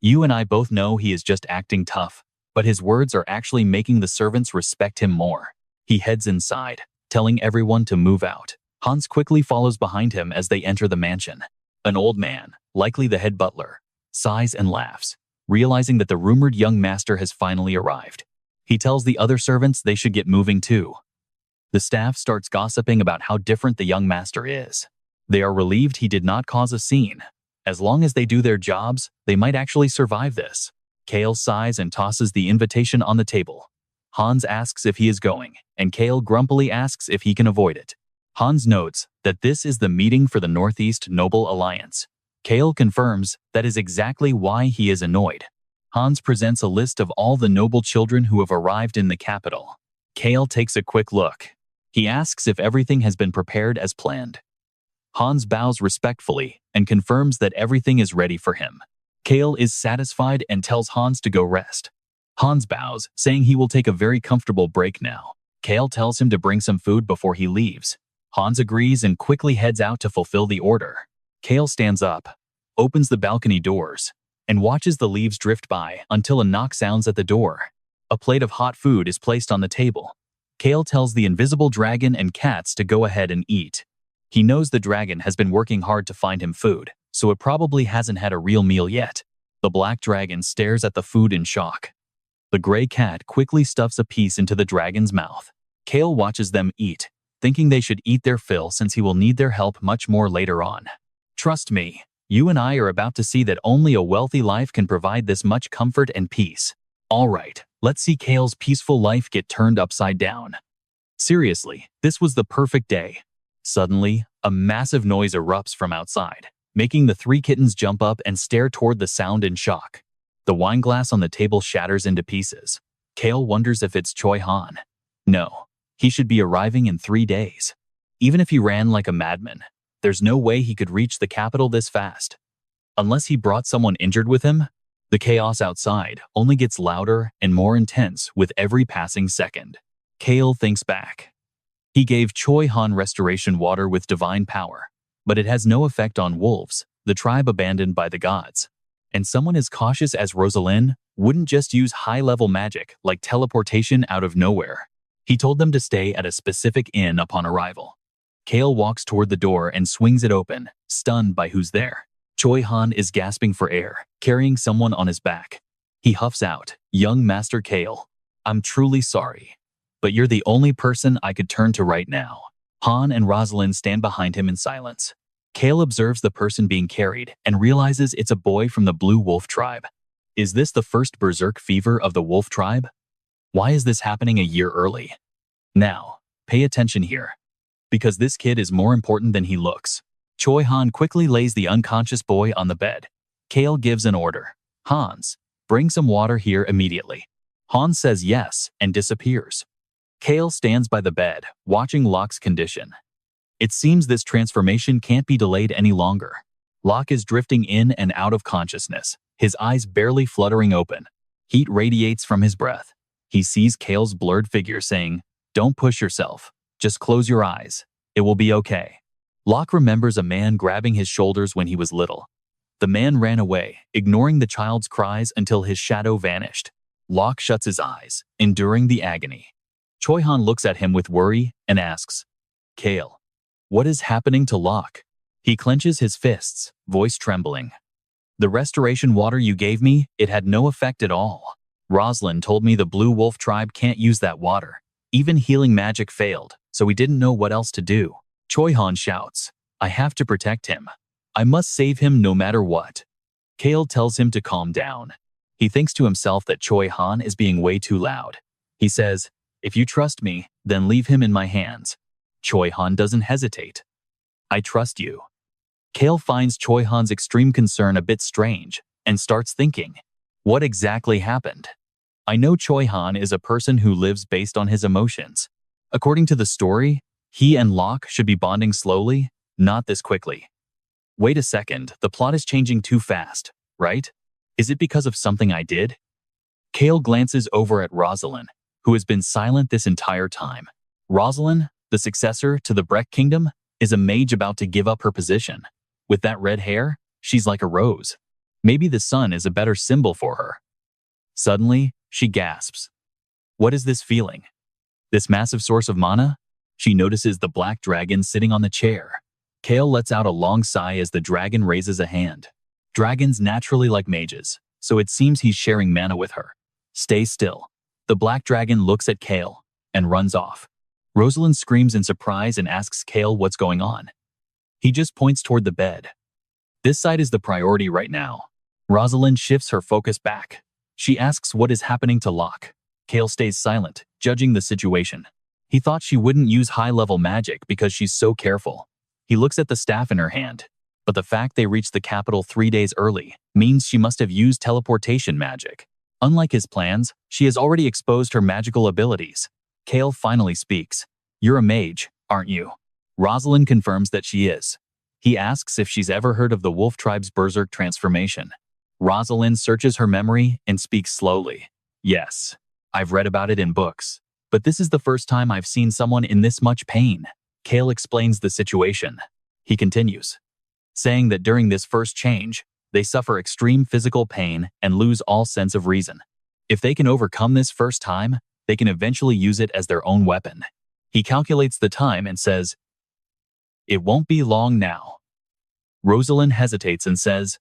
You and I both know he is just acting tough, but his words are actually making the servants respect him more. He heads inside, telling everyone to move out. Hans quickly follows behind him as they enter the mansion. An old man, likely the head butler, sighs and laughs, realizing that the rumored young master has finally arrived. He tells the other servants they should get moving too. The staff starts gossiping about how different the young master is. They are relieved he did not cause a scene. As long as they do their jobs, they might actually survive this. Cale sighs and tosses the invitation on the table. Hans asks if he is going, and Cale grumpily asks if he can avoid it. Hans notes that this is the meeting for the Northeast Noble Alliance. Cale confirms that is exactly why he is annoyed. Hans presents a list of all the noble children who have arrived in the capital. Cale takes a quick look. He asks if everything has been prepared as planned. Hans bows respectfully and confirms that everything is ready for him. Cale is satisfied and tells Hans to go rest. Hans bows, saying he will take a very comfortable break now. Cale tells him to bring some food before he leaves. Hans agrees and quickly heads out to fulfill the order. Cale stands up, opens the balcony doors, and watches the leaves drift by until a knock sounds at the door. A plate of hot food is placed on the table. Cale tells the invisible dragon and cats to go ahead and eat. He knows the dragon has been working hard to find him food, so it probably hasn't had a real meal yet. The black dragon stares at the food in shock. The gray cat quickly stuffs a piece into the dragon's mouth. Cale watches them eat, thinking they should eat their fill since he will need their help much more later on. Trust me, you and I are about to see that only a wealthy life can provide this much comfort and peace. Alright, let's see Cale's peaceful life get turned upside down. Seriously, this was the perfect day. Suddenly, a massive noise erupts from outside, making the 3 kittens jump up and stare toward the sound in shock. The wine glass on the table shatters into pieces. Cale wonders if it's Choi Han. No, he should be arriving in 3 days. Even if he ran like a madman, there's no way he could reach the capital this fast. Unless he brought someone injured with him, The chaos outside only gets louder and more intense with every passing second. Cale thinks back. He gave Choi Han restoration water with divine power, but it has no effect on wolves, the tribe abandoned by the gods. And someone as cautious as Rosalind wouldn't just use high-level magic like teleportation out of nowhere. He told them to stay at a specific inn upon arrival. Cale walks toward the door and swings it open, stunned by who's there. Choi Han is gasping for air, carrying someone on his back. He huffs out, "Young Master Cale, I'm truly sorry, but you're the only person I could turn to right now." Han and Rosalind stand behind him in silence. Cale observes the person being carried and realizes it's a boy from the Blue Wolf tribe. Is this the first berserk fever of the wolf tribe? Why is this happening a year early? Now, pay attention here, because this kid is more important than he looks. Choi Han quickly lays the unconscious boy on the bed. Cale gives an order. "Hans, bring some water here immediately." Hans says yes and disappears. Cale stands by the bed, watching Locke's condition. It seems this transformation can't be delayed any longer. Locke is drifting in and out of consciousness, his eyes barely fluttering open. Heat radiates from his breath. He sees Cale's blurred figure saying, "Don't push yourself. Just close your eyes. It will be okay." Locke remembers a man grabbing his shoulders when he was little. The man ran away, ignoring the child's cries until his shadow vanished. Locke shuts his eyes, enduring the agony. Choi Han looks at him with worry and asks, "Cale, what is happening to Locke?" He clenches his fists, voice trembling. "The restoration water you gave me, it had no effect at all. Rosalind told me the Blue Wolf tribe can't use that water. Even healing magic failed, so we didn't know what else to do." Choi Han shouts, "I have to protect him. I must save him no matter what." Cale tells him to calm down. He thinks to himself that Choi Han is being way too loud. He says, "If you trust me, then leave him in my hands." Choi Han doesn't hesitate. "I trust you." Cale finds Choi Han's extreme concern a bit strange and starts thinking, what exactly happened? I know Choi Han is a person who lives based on his emotions. According to the story, he and Locke should be bonding slowly, not this quickly. Wait a second, the plot is changing too fast, right? Is it because of something I did? Cale glances over at Rosalind, who has been silent this entire time. Rosalind, the successor to the Breck Kingdom, is a mage about to give up her position. With that red hair, she's like a rose. Maybe the sun is a better symbol for her. Suddenly, she gasps. What is this feeling? This massive source of mana? She notices the black dragon sitting on the chair. Cale lets out a long sigh as the dragon raises a hand. Dragons naturally like mages, so it seems he's sharing mana with her. Stay still. The black dragon looks at Cale and runs off. Rosalind screams in surprise and asks Cale what's going on. He just points toward the bed. This side is the priority right now. Rosalind shifts her focus back. She asks what is happening to Locke. Cale stays silent, judging the situation. He thought she wouldn't use high-level magic because she's so careful. He looks at the staff in her hand, but the fact they reached the capital 3 days early means she must have used teleportation magic. Unlike his plans, she has already exposed her magical abilities. Cale finally speaks. "You're a mage, aren't you?" Rosalind confirms that she is. He asks if she's ever heard of the wolf tribe's berserk transformation. Rosalind searches her memory and speaks slowly. "Yes, I've read about it in books. But this is the first time I've seen someone in this much pain." Cale explains the situation. He continues, saying that during this first change, they suffer extreme physical pain and lose all sense of reason. If they can overcome this first time, they can eventually use it as their own weapon. He calculates the time and says, "It won't be long now." Rosalind hesitates and says,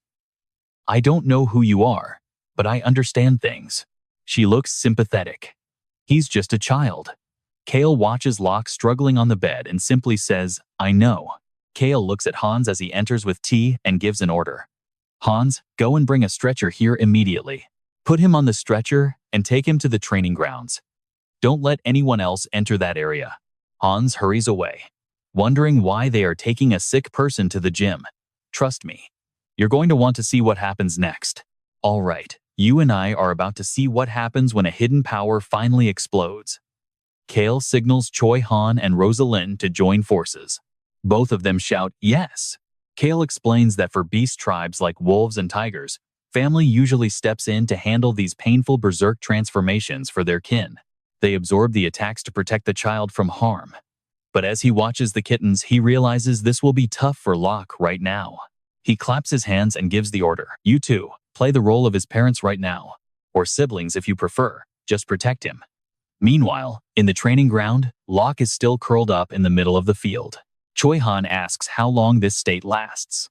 "I don't know who you are, but I understand things." She looks sympathetic. He's just a child. Cale watches Locke struggling on the bed and simply says, "I know." Cale looks at Hans as he enters with tea and gives an order. "Hans, go and bring a stretcher here immediately. Put him on the stretcher and take him to the training grounds. Don't let anyone else enter that area." Hans hurries away, wondering why they are taking a sick person to the gym. "Trust me, you're going to want to see what happens next." "All right, you and I are about to see what happens when a hidden power finally explodes." Cale signals Choi Han and Rosalind to join forces. Both of them shout, "Yes." Cale explains that for beast tribes like wolves and tigers, Family usually steps in to handle these painful berserk transformations for their kin. They absorb the attacks to protect the child from harm. But as he watches the kittens, he realizes this will be tough for Locke right now. He claps his hands and gives the order. You two, play the role of his parents right now. Or siblings if you prefer, just protect him. Meanwhile, in the training ground, Locke is still curled up in the middle of the field. Choi-han asks how long this state lasts.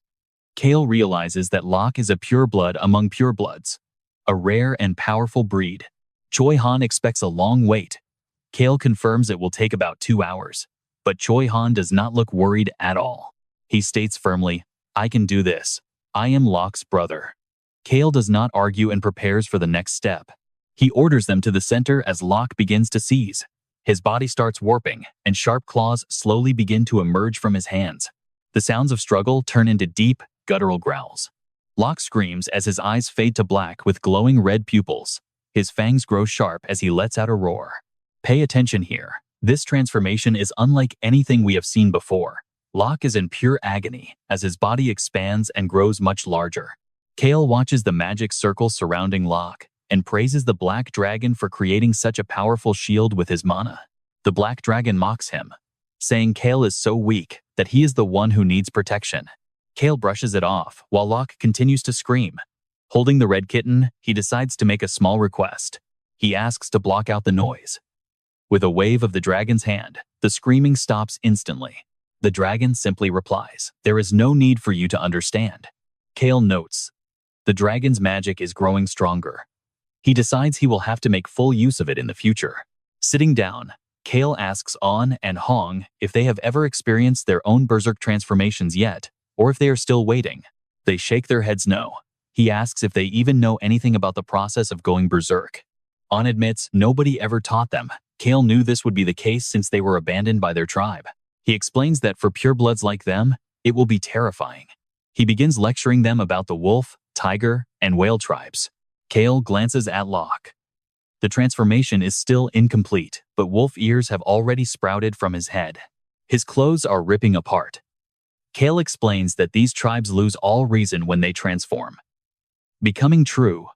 Cale realizes that Locke is a pureblood among purebloods, a rare and powerful breed. Choi-han expects a long wait. Cale confirms it will take about 2 hours, but Choi-han does not look worried at all. He states firmly, I can do this. I am Locke's brother. Cale does not argue and prepares for the next step. He orders them to the center as Locke begins to seize. His body starts warping, and sharp claws slowly begin to emerge from his hands. The sounds of struggle turn into deep, guttural growls. Locke screams as his eyes fade to black with glowing red pupils. His fangs grow sharp as he lets out a roar. Pay attention here. This transformation is unlike anything we have seen before. Locke is in pure agony as his body expands and grows much larger. Cale watches the magic circle surrounding Locke and praises the Black Dragon for creating such a powerful shield with his mana. The Black Dragon mocks him, saying Cale is so weak that he is the one who needs protection. Cale brushes it off while Locke continues to scream. Holding the red kitten, he decides to make a small request. He asks to block out the noise. With a wave of the dragon's hand, the screaming stops instantly. The dragon simply replies, there is no need for you to understand. Cale notes, the dragon's magic is growing stronger. He decides he will have to make full use of it in the future. Sitting down, Cale asks On and Hong if they have ever experienced their own berserk transformations yet, or if they are still waiting. They shake their heads no. He asks if they even know anything about the process of going berserk. On admits nobody ever taught them. Cale knew this would be the case since they were abandoned by their tribe. He explains that for purebloods like them, it will be terrifying. He begins lecturing them about the wolf, tiger, and whale tribes. Cale glances at Locke. The transformation is still incomplete, but wolf ears have already sprouted from his head. His clothes are ripping apart. Cale explains that these tribes lose all reason when they transform, becoming true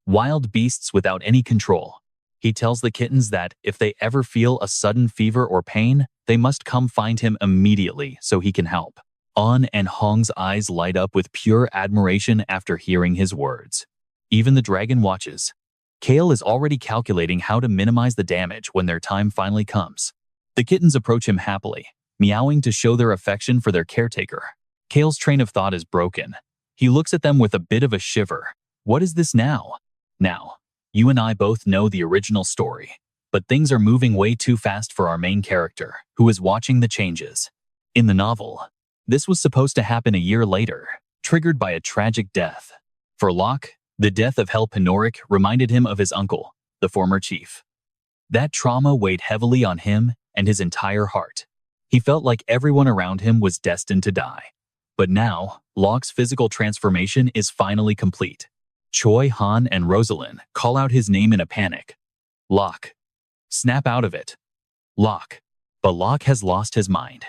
wild beasts without any control. He tells the kittens that if they ever feel a sudden fever or pain, they must come find him immediately so he can help. On and Hong's eyes light up with pure admiration after hearing his words. Even the dragon watches. Cale is already calculating how to minimize the damage when their time finally comes. The kittens approach him happily, meowing to show their affection for their caretaker. Cale's train of thought is broken. He looks at them with a bit of a shiver. What is this now? Now, you and I both know the original story, but things are moving way too fast for our main character, who is watching the changes. In the novel, this was supposed to happen a year later, triggered by a tragic death. For Locke, the death of Helpenoric reminded him of his uncle, the former chief. That trauma weighed heavily on him and his entire heart. He felt like everyone around him was destined to die. But now, Locke's physical transformation is finally complete. Choi, Han, and Rosalind call out his name in a panic. Locke. Snap out of it. Locke. But Locke has lost his mind.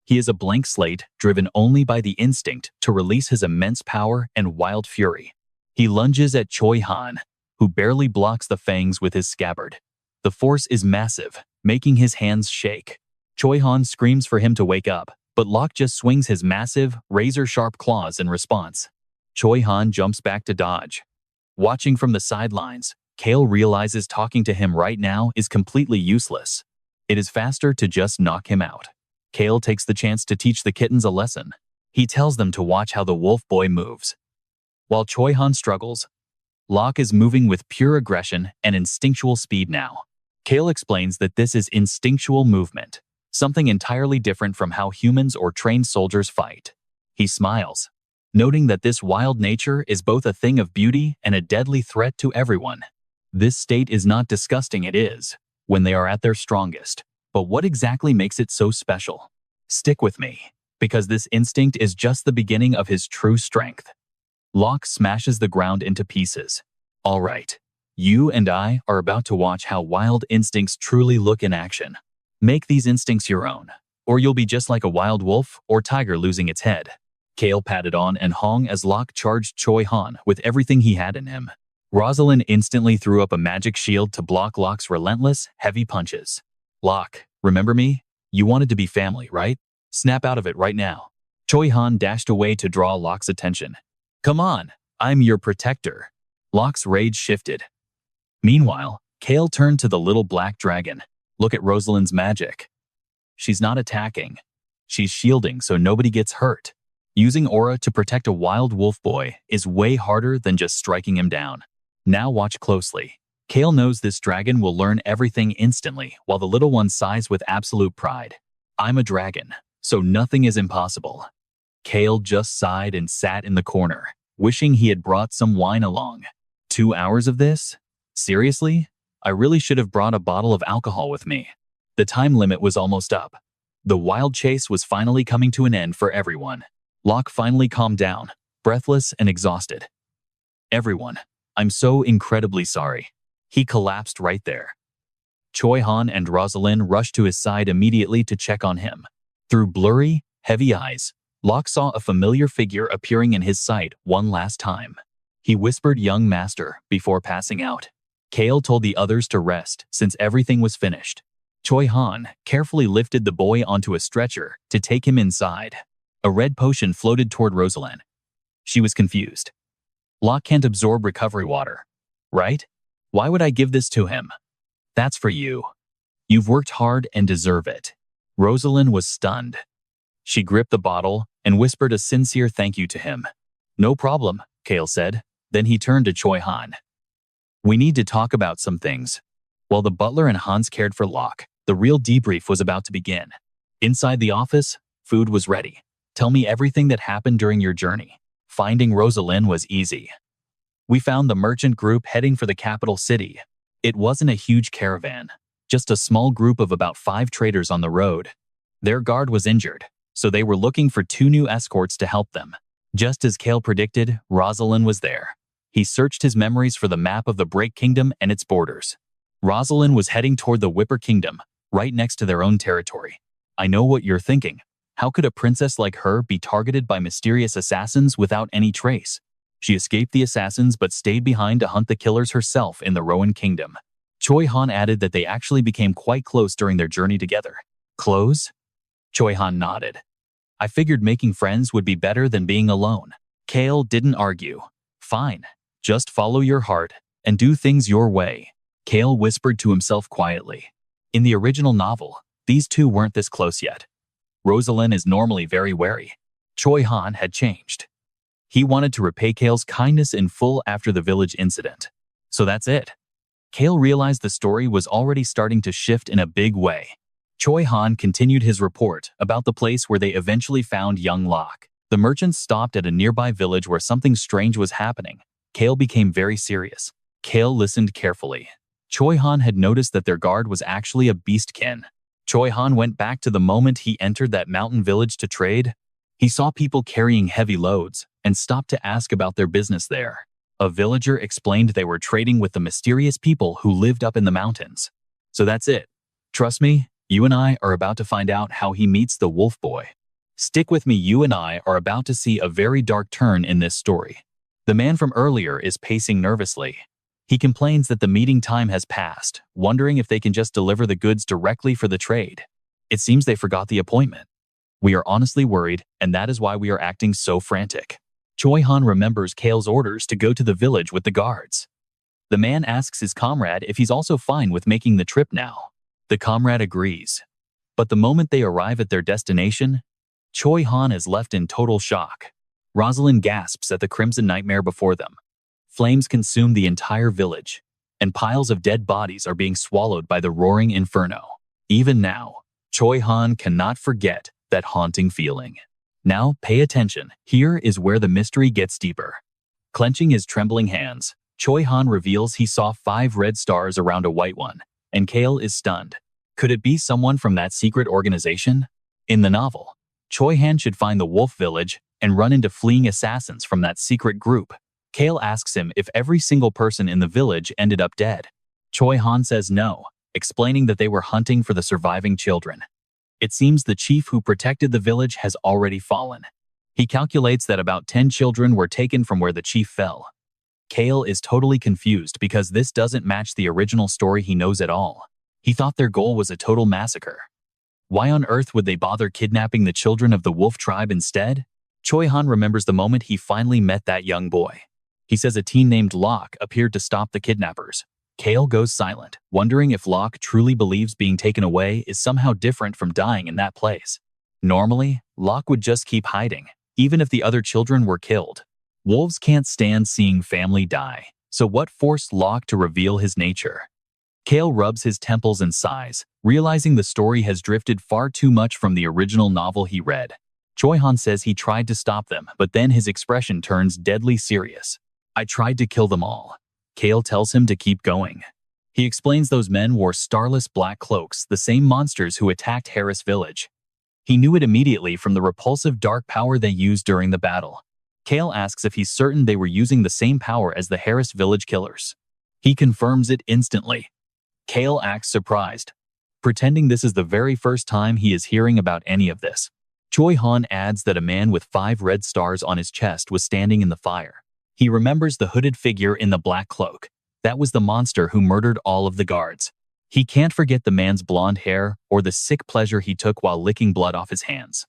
He is a blank slate driven only by the instinct to release his immense power and wild fury. He lunges at Choi Han, who barely blocks the fangs with his scabbard. The force is massive, making his hands shake. Choi Han screams for him to wake up, but Locke just swings his massive, razor-sharp claws in response. Choi Han jumps back to dodge. Watching from the sidelines, Cale realizes talking to him right now is completely useless. It is faster to just knock him out. Cale takes the chance to teach the kittens a lesson. He tells them to watch how the wolf boy moves. While Choi Han struggles, Locke is moving with pure aggression and instinctual speed now. Cale explains that this is instinctual movement, something entirely different from how humans or trained soldiers fight. He smiles, noting that this wild nature is both a thing of beauty and a deadly threat to everyone. This state is not disgusting, it is, when they are at their strongest. But what exactly makes it so special? Stick with me, because this instinct is just the beginning of his true strength. Locke smashes the ground into pieces. All right, you and I are about to watch how wild instincts truly look in action. Make these instincts your own, or you'll be just like a wild wolf or tiger losing its head. Cale patted on and Hong as Locke charged Choi Han with everything he had in him. Rosalind instantly threw up a magic shield to block Locke's relentless, heavy punches. Locke, remember me? You wanted to be family, right? Snap out of it right now. Choi Han dashed away to draw Locke's attention. Come on, I'm your protector. Locke's rage shifted. Meanwhile, Cale turned to the little black dragon. Look at Rosalind's magic. She's not attacking. She's shielding so nobody gets hurt. Using aura to protect a wild wolf boy is way harder than just striking him down. Now watch closely. Cale knows this dragon will learn everything instantly while the little one sighs with absolute pride. I'm a dragon, so nothing is impossible. Cale just sighed and sat in the corner, wishing he had brought some wine along. 2 hours of this? Seriously? I really should have brought a bottle of alcohol with me. The time limit was almost up. The wild chase was finally coming to an end for everyone. Locke finally calmed down, breathless and exhausted. Everyone, I'm so incredibly sorry. He collapsed right there. Choi Han and Rosalind rushed to his side immediately to check on him. Through blurry, heavy eyes, Locke saw a familiar figure appearing in his sight one last time. He whispered young master before passing out. Cale told the others to rest since everything was finished. Choi Han carefully lifted the boy onto a stretcher to take him inside. A red potion floated toward Rosalind. She was confused. Locke can't absorb recovery water, right? Why would I give this to him? That's for you. You've worked hard and deserve it. Rosalind was stunned. She gripped the bottle and whispered a sincere thank you to him. No problem, Cale said. Then he turned to Choi Han. We need to talk about some things. While the butler and Hans cared for Locke, the real debrief was about to begin. Inside the office, food was ready. Tell me everything that happened during your journey. Finding Rosalind was easy. We found the merchant group heading for the capital city. It wasn't a huge caravan, just a small group of about 5 traders on the road. Their guard was injured, so they were looking for 2 new escorts to help them. Just as Cale predicted, Rosalind was there. He searched his memories for the map of the Break Kingdom and its borders. Rosalind was heading toward the Whipper Kingdom, right next to their own territory. I know what you're thinking. How could a princess like her be targeted by mysterious assassins without any trace? She escaped the assassins but stayed behind to hunt the killers herself in the Rowan Kingdom. Choi Han added that they actually became quite close during their journey together. Close? Choi Han nodded. I figured making friends would be better than being alone. Cale didn't argue. Fine, just follow your heart and do things your way. Cale whispered to himself quietly. In the original novel, these two weren't this close yet. Rosalind is normally very wary. Choi Han had changed. He wanted to repay Cale's kindness in full after the village incident. So that's it. Cale realized the story was already starting to shift in a big way. Choi Han continued his report about the place where they eventually found young Locke. The merchants stopped at a nearby village where something strange was happening. Cale became very serious. Cale listened carefully. Choi Han had noticed that their guard was actually a beastkin. Choi Han went back to the moment he entered that mountain village to trade. He saw people carrying heavy loads and stopped to ask about their business there. A villager explained they were trading with the mysterious people who lived up in the mountains. So that's it. Trust me, you and I are about to find out how he meets the wolf boy. Stick with me, you and I are about to see a very dark turn in this story. The man from earlier is pacing nervously. He complains that the meeting time has passed, wondering if they can just deliver the goods directly for the trade. It seems they forgot the appointment. We are honestly worried, and that is why we are acting so frantic. Choi Han remembers Cale's orders to go to the village with the guards. The man asks his comrade if he's also fine with making the trip now. The comrade agrees. But the moment they arrive at their destination, Choi Han is left in total shock. Rosalind gasps at the crimson nightmare before them. Flames consume the entire village, and piles of dead bodies are being swallowed by the roaring inferno. Even now, Choi Han cannot forget that haunting feeling. Now, pay attention. Here is where the mystery gets deeper. Clenching his trembling hands, Choi Han reveals he saw 5 red stars around a white one, and Cale is stunned. Could it be someone from that secret organization? In the novel, Choi Han should find the wolf village and run into fleeing assassins from that secret group. Cale asks him if every single person in the village ended up dead. Choi Han says no, explaining that they were hunting for the surviving children. It seems the chief who protected the village has already fallen. He calculates that about 10 children were taken from where the chief fell. Cale is totally confused because this doesn't match the original story he knows at all. He thought their goal was a total massacre. Why on earth would they bother kidnapping the children of the wolf tribe instead? Choi-han remembers the moment he finally met that young boy. He says a teen named Locke appeared to stop the kidnappers. Cale goes silent, wondering if Locke truly believes being taken away is somehow different from dying in that place. Normally, Locke would just keep hiding, even if the other children were killed. Wolves can't stand seeing family die, so what forced Locke to reveal his nature? Cale rubs his temples and sighs, realizing the story has drifted far too much from the original novel he read. Choi-han says he tried to stop them, but then his expression turns deadly serious. I tried to kill them all. Cale tells him to keep going. He explains those men wore starless black cloaks, the same monsters who attacked Harris Village. He knew it immediately from the repulsive dark power they used during the battle. Cale asks if he's certain they were using the same power as the Harris Village killers. He confirms it instantly. Cale acts surprised, pretending this is the very first time he is hearing about any of this. Choi-han adds that a man with 5 red stars on his chest was standing in the fire. He remembers the hooded figure in the black cloak. That was the monster who murdered all of the guards. He can't forget the man's blonde hair or the sick pleasure he took while licking blood off his hands.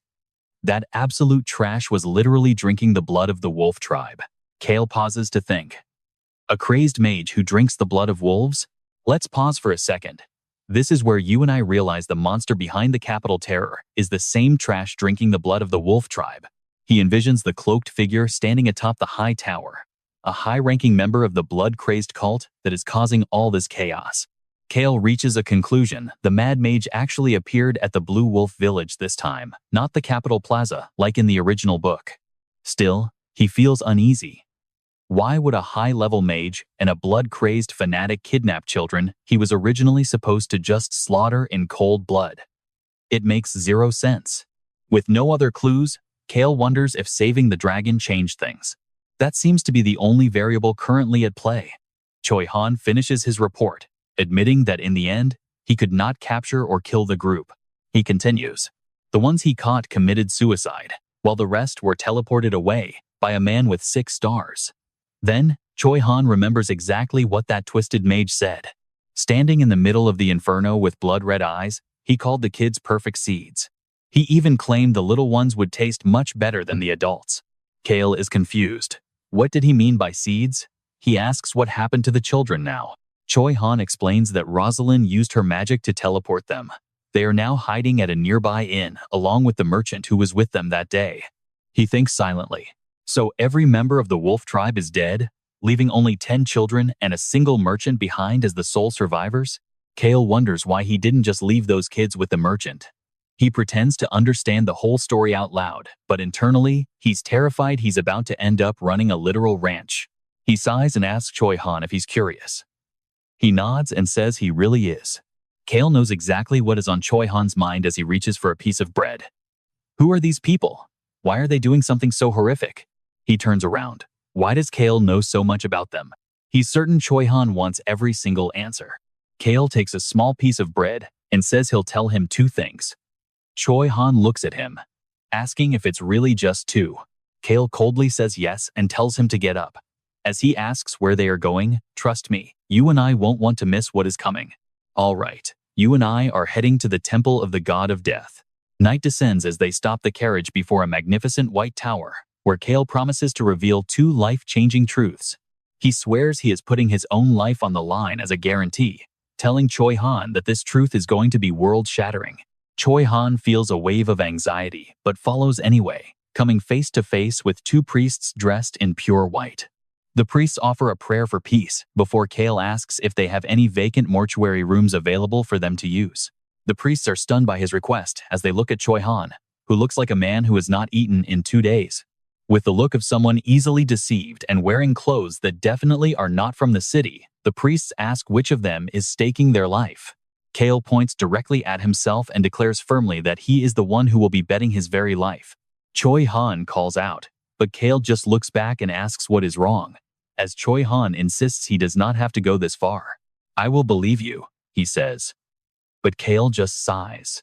That absolute trash was literally drinking the blood of the wolf tribe. Cale pauses to think. A crazed mage who drinks the blood of wolves? Let's pause for a second. This is where you and I realize the monster behind the capital terror is the same trash drinking the blood of the wolf tribe. He envisions the cloaked figure standing atop the high tower, a high-ranking member of the blood-crazed cult that is causing all this chaos. Cale reaches a conclusion. The mad mage actually appeared at the Blue Wolf Village this time, not the Capitol Plaza like in the original book. Still, he feels uneasy. Why would a high-level mage and a blood-crazed fanatic kidnap children he was originally supposed to just slaughter in cold blood? It makes zero sense. With no other clues, Cale wonders if saving the dragon changed things. That seems to be the only variable currently at play. Choi-han finishes his report, admitting that in the end, he could not capture or kill the group. He continues. The ones he caught committed suicide, while the rest were teleported away by a man with 6 stars. Then, Choi-han remembers exactly what that twisted mage said. Standing in the middle of the inferno with blood-red eyes, he called the kids perfect seeds. He even claimed the little ones would taste much better than the adults. Cale is confused. What did he mean by seeds? He asks what happened to the children now. Choi-han explains that Rosalind used her magic to teleport them. They are now hiding at a nearby inn, along with the merchant who was with them that day. He thinks silently. So every member of the wolf tribe is dead, leaving only 10 children and a single merchant behind as the sole survivors? Cale wonders why he didn't just leave those kids with the merchant. He pretends to understand the whole story out loud, but internally, he's terrified he's about to end up running a literal ranch. He sighs and asks Choi-han if he's curious. He nods and says he really is. Cale knows exactly what is on Choi-han's mind as he reaches for a piece of bread. Who are these people? Why are they doing something so horrific? He turns around. Why does Cale know so much about them? He's certain Choi-han wants every single answer. Cale takes a small piece of bread and says he'll tell him 2 things. Choi-han looks at him, asking if it's really just 2. Cale coldly says yes and tells him to get up. As he asks where they are going, trust me, you and I won't want to miss what is coming. All right, you and I are heading to the temple of the god of death. Night descends as they stop the carriage before a magnificent white tower, where Cale promises to reveal 2 life-changing truths. He swears he is putting his own life on the line as a guarantee, telling Choi-han that this truth is going to be world-shattering. Choi-han feels a wave of anxiety, but follows anyway, coming face to face with 2 priests dressed in pure white. The priests offer a prayer for peace before Cale asks if they have any vacant mortuary rooms available for them to use. The priests are stunned by his request as they look at Choi-han, who looks like a man who has not eaten in 2 days. With the look of someone easily deceived and wearing clothes that definitely are not from the city, the priests ask which of them is staking their life. Cale points directly at himself and declares firmly that he is the one who will be betting his very life. Choi-han calls out, but Cale just looks back and asks what is wrong, as Choi-han insists he does not have to go this far. I will believe you, he says. But Cale just sighs,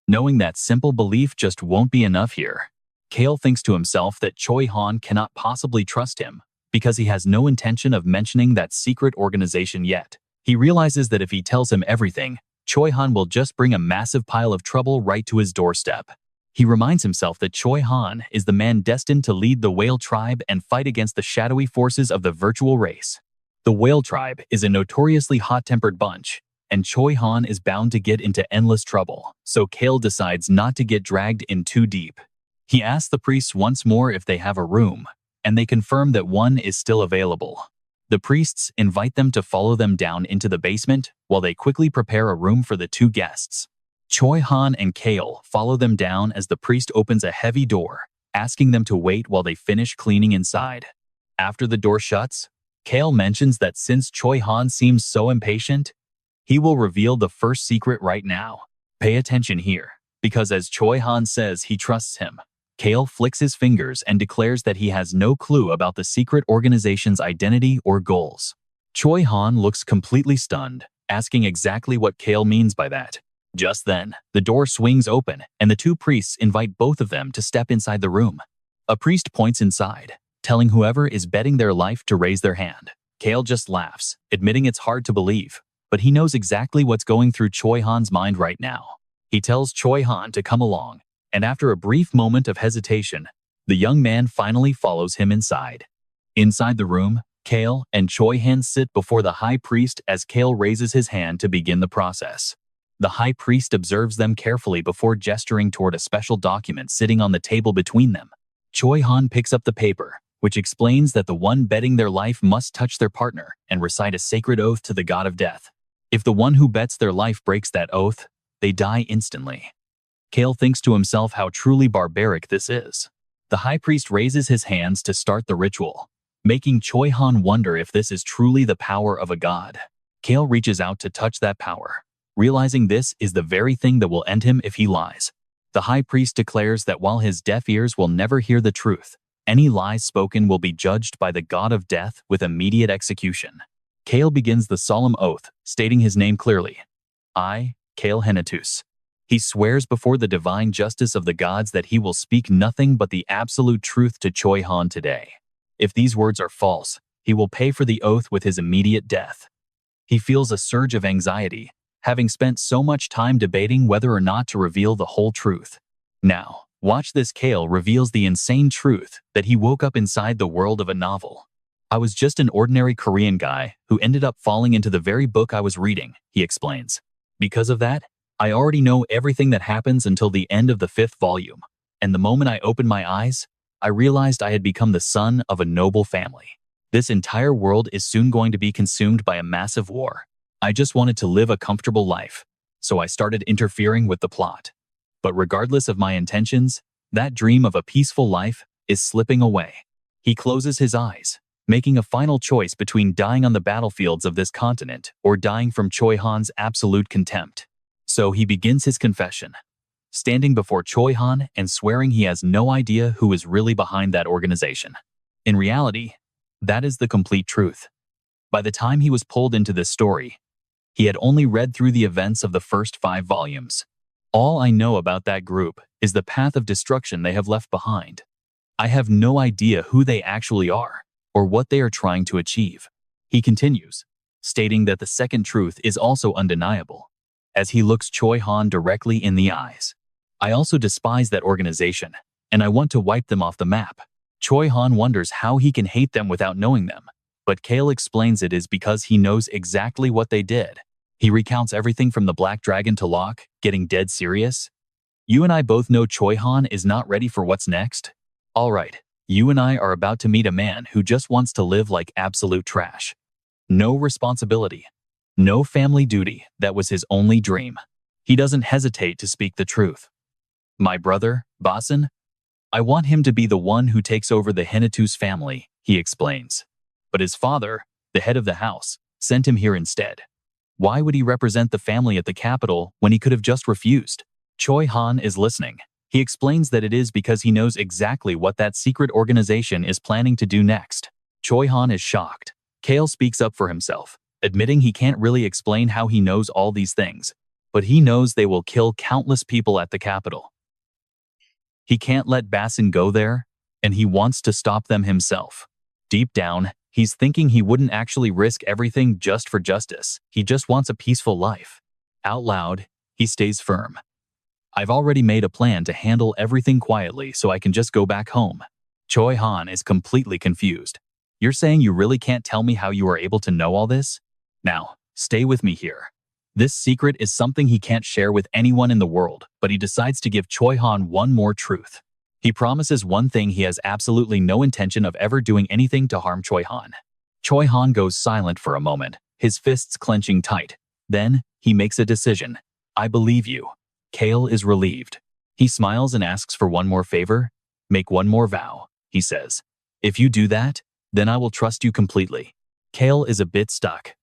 knowing that simple belief just won't be enough here. Cale thinks to himself that Choi Han cannot possibly trust him because he has no intention of mentioning that secret organization yet. He realizes that if he tells him everything, Choi Han will just bring a massive pile of trouble right to his doorstep. He reminds himself that Choi Han is the man destined to lead the Whale Tribe and fight against the shadowy forces of the virtual race. The Whale Tribe is a notoriously hot-tempered bunch, and Choi Han is bound to get into endless trouble, so Cale decides not to get dragged in too deep. He asks the priests once more if they have a room, and they confirm that one is still available. The priests invite them to follow them down into the basement while they quickly prepare a room for the two guests. Choi Han and Cale follow them down as the priest opens a heavy door, asking them to wait while they finish cleaning inside. After the door shuts, Cale mentions that since Choi Han seems so impatient, he will reveal the first secret right now. Pay attention here, because as Choi Han says he trusts him, Cale flicks his fingers and declares that he has no clue about the secret organization's identity or goals. Choi Han looks completely stunned, asking exactly what Cale means by that. Just then, the door swings open and the two priests invite both of them to step inside the room. A priest points inside, telling whoever is betting their life to raise their hand. Cale just laughs, admitting it's hard to believe, but he knows exactly what's going through Choi Han's mind right now. He tells Choi Han to come along, and after a brief moment of hesitation, the young man finally follows him inside. Inside the room, Cale and Choi Han sit before the high priest as Cale raises his hand to begin the process. The high priest observes them carefully before gesturing toward a special document sitting on the table between them. Choi Han picks up the paper, which explains that the one betting their life must touch their partner and recite a sacred oath to the god of death. If the one who bets their life breaks that oath, they die instantly. Cale thinks to himself how truly barbaric this is. The high priest raises his hands to start the ritual, making Choi Han wonder if this is truly the power of a god. Cale reaches out to touch that power, realizing this is the very thing that will end him if he lies. The high priest declares that while his deaf ears will never hear the truth, any lies spoken will be judged by the god of death with immediate execution. Cale begins the solemn oath, stating his name clearly. I, Cale Henetus. He swears before the divine justice of the gods that he will speak nothing but the absolute truth to Choi Han today. If these words are false, he will pay for the oath with his immediate death. He feels a surge of anxiety, having spent so much time debating whether or not to reveal the whole truth. Now, watch this. Cale reveals the insane truth that he woke up inside the world of a novel. I was just an ordinary Korean guy who ended up falling into the very book I was reading, he explains. Because of that, I already know everything that happens until the end of the 5th volume, and the moment I opened my eyes, I realized I had become the son of a noble family. This entire world is soon going to be consumed by a massive war. I just wanted to live a comfortable life, so I started interfering with the plot. But regardless of my intentions, that dream of a peaceful life is slipping away. He closes his eyes, making a final choice between dying on the battlefields of this continent or dying from Choi Han's absolute contempt. So he begins his confession, standing before Choi Han and swearing he has no idea who is really behind that organization. In reality, that is the complete truth. By the time he was pulled into this story, he had only read through the events of the first 5 volumes. All I know about that group is the path of destruction they have left behind. I have no idea who they actually are or what they are trying to achieve. He continues, stating that the second truth is also undeniable, as he looks Choi Han directly in the eyes. I also despise that organization, and I want to wipe them off the map. Choi Han wonders how he can hate them without knowing them, but Cale explains it is because he knows exactly what they did. He recounts everything from the Black Dragon to Locke, getting dead serious. You and I both know Choi Han is not ready for what's next. All right, you and I are about to meet a man who just wants to live like absolute trash. No responsibility. No family duty. That was his only dream. He doesn't hesitate to speak the truth. My brother, Basen, I want him to be the one who takes over the Henetus family, he explains. But his father, the head of the house, sent him here instead. Why would he represent the family at the capital when he could have just refused? Choi Han is listening. He explains that it is because he knows exactly what that secret organization is planning to do next. Choi Han is shocked. Cale speaks up for himself, admitting he can't really explain how he knows all these things, but he knows they will kill countless people at the capital. He can't let Basin go there, and he wants to stop them himself. Deep down, he's thinking he wouldn't actually risk everything just for justice. He just wants a peaceful life. Out loud, he stays firm. I've already made a plan to handle everything quietly so I can just go back home. Choi Han is completely confused. You're saying you really can't tell me how you are able to know all this? Now, stay with me here. This secret is something he can't share with anyone in the world, but he decides to give Choi Han one more truth. He promises one thing: he has absolutely no intention of ever doing anything to harm Choi Han. Choi Han goes silent for a moment, his fists clenching tight. Then, he makes a decision. I believe you. Cale is relieved. He smiles and asks for one more favor. Make one more vow, he says. If you do that, then I will trust you completely. Cale is a bit stuck.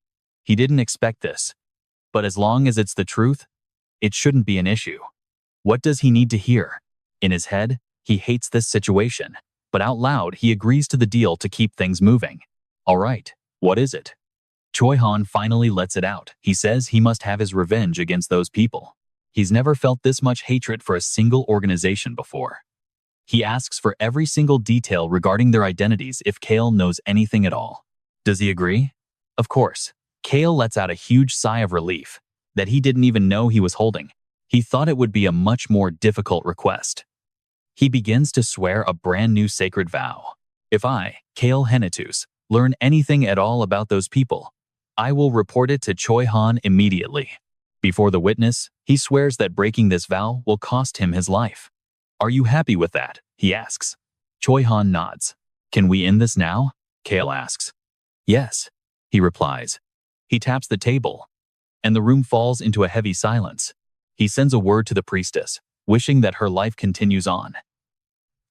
He didn't expect this. But as long as it's the truth, it shouldn't be an issue. What does he need to hear? In his head, he hates this situation, but out loud he agrees to the deal to keep things moving. All right, what is it? Choi Han finally lets it out. He says he must have his revenge against those people. He's never felt this much hatred for a single organization before. He asks for every single detail regarding their identities if Cale knows anything at all. Does he agree? Of course. Cale lets out a huge sigh of relief that he didn't even know he was holding. He thought it would be a much more difficult request. He begins to swear a brand new sacred vow. If I, Cale Henitus, learn anything at all about those people, I will report it to Choi Han immediately. Before the witness, he swears that breaking this vow will cost him his life. Are you happy with that? He asks. Choi Han nods. Can we end this now? Cale asks. Yes, he replies. He taps the table, and the room falls into a heavy silence. He sends a word to the priestess, wishing that her life continues on.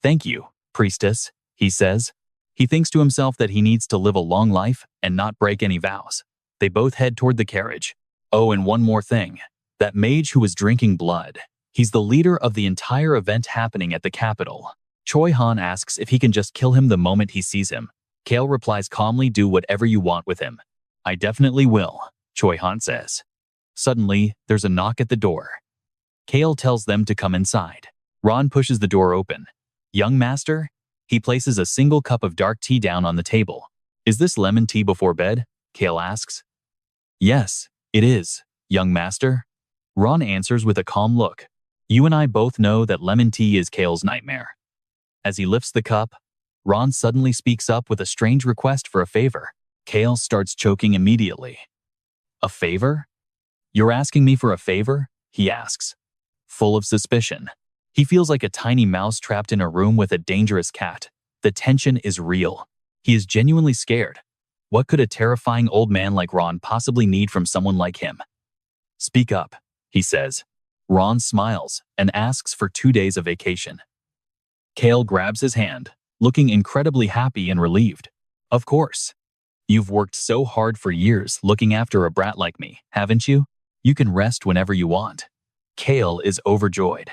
Thank you, priestess, he says. He thinks to himself that he needs to live a long life and not break any vows. They both head toward the carriage. Oh, and one more thing. That mage who was drinking blood. He's the leader of the entire event happening at the capital. Choi Han asks if he can just kill him the moment he sees him. Cale replies calmly, do whatever you want with him. I definitely will, Choi Han says. Suddenly, there's a knock at the door. Cale tells them to come inside. Ron pushes the door open. Young master? He places a single cup of dark tea down on the table. Is this lemon tea before bed? Cale asks. Yes, it is, young master. Ron answers with a calm look. You and I both know that lemon tea is Cale's nightmare. As he lifts the cup, Ron suddenly speaks up with a strange request for a favor. Cale starts choking immediately. A favor? You're asking me for a favor? He asks, full of suspicion. He feels like a tiny mouse trapped in a room with a dangerous cat. The tension is real. He is genuinely scared. What could a terrifying old man like Ron possibly need from someone like him? Speak up, he says. Ron smiles and asks for 2 days of vacation. Cale grabs his hand, looking incredibly happy and relieved. Of course. You've worked so hard for years looking after a brat like me, haven't you? You can rest whenever you want. Cale is overjoyed.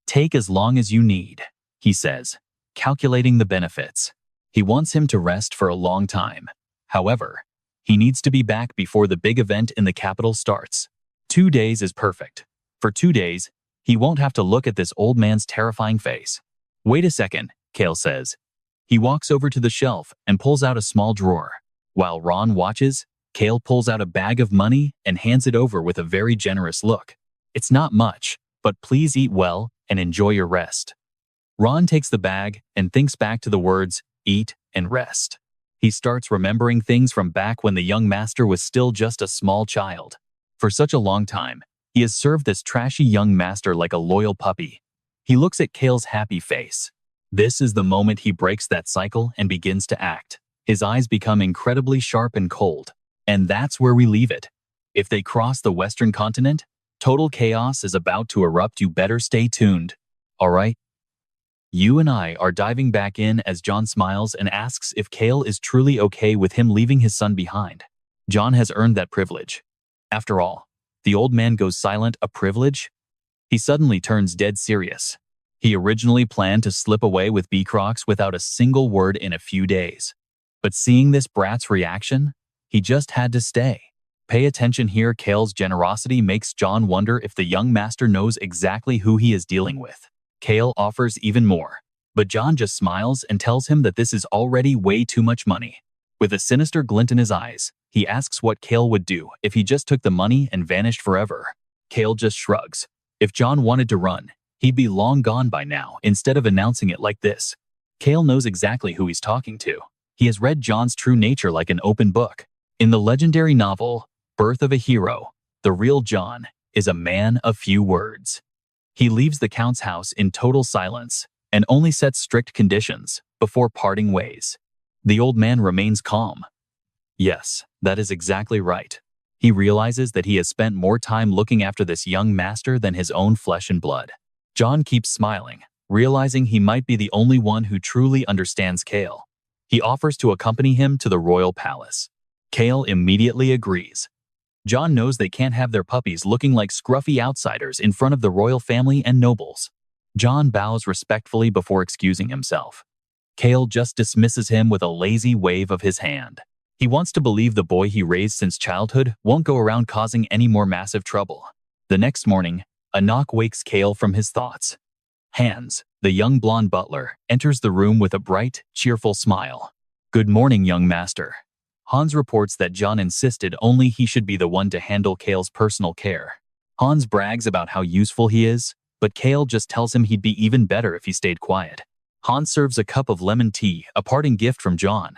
Take as long as you need, he says, calculating the benefits. He wants him to rest for a long time. However, he needs to be back before the big event in the capital starts. 2 days is perfect. For 2 days, he won't have to look at this old man's terrifying face. Wait a second, Cale says. He walks over to the shelf and pulls out a small drawer. While Ron watches, Cale pulls out a bag of money and hands it over with a very generous look. It's not much, but please eat well and enjoy your rest. Ron takes the bag and thinks back to the words, eat and rest. He starts remembering things from back when the young master was still just a small child. For such a long time, he has served this trashy young master like a loyal puppy. He looks at Cale's happy face. This is the moment he breaks that cycle and begins to act. His eyes become incredibly sharp and cold. And that's where we leave it. If they cross the Western continent, total chaos is about to erupt. You better stay tuned. All right? You and I are diving back in as John smiles and asks if Cale is truly okay with him leaving his son behind. John has earned that privilege. After all, the old man goes silent. A privilege? He suddenly turns dead serious. He originally planned to slip away with B-Crocs without a single word in a few days. But seeing this brat's reaction, he just had to stay. Pay attention here. Cale's generosity makes John wonder if the young master knows exactly who he is dealing with. Cale offers even more, but John just smiles and tells him that this is already way too much money. With a sinister glint in his eyes, he asks what Cale would do if he just took the money and vanished forever. Cale just shrugs. If John wanted to run, he'd be long gone by now instead of announcing it like this. Cale knows exactly who he's talking to. He has read John's true nature like an open book. In the legendary novel, Birth of a Hero, the real John is a man of few words. He leaves the Count's house in total silence and only sets strict conditions before parting ways. The old man remains calm. Yes, that is exactly right. He realizes that he has spent more time looking after this young master than his own flesh and blood. John keeps smiling, realizing he might be the only one who truly understands Cale. He offers to accompany him to the royal palace. Cale immediately agrees. John knows they can't have their puppies looking like scruffy outsiders in front of the royal family and nobles. John bows respectfully before excusing himself. Cale just dismisses him with a lazy wave of his hand. He wants to believe the boy he raised since childhood won't go around causing any more massive trouble. The next morning, a knock wakes Cale from his thoughts. Hans, the young blonde butler, enters the room with a bright, cheerful smile. "Good morning, young master." Hans reports that John insisted only he should be the one to handle Cale's personal care. Hans brags about how useful he is, but Cale just tells him he'd be even better if he stayed quiet. Hans serves a cup of lemon tea, a parting gift from John.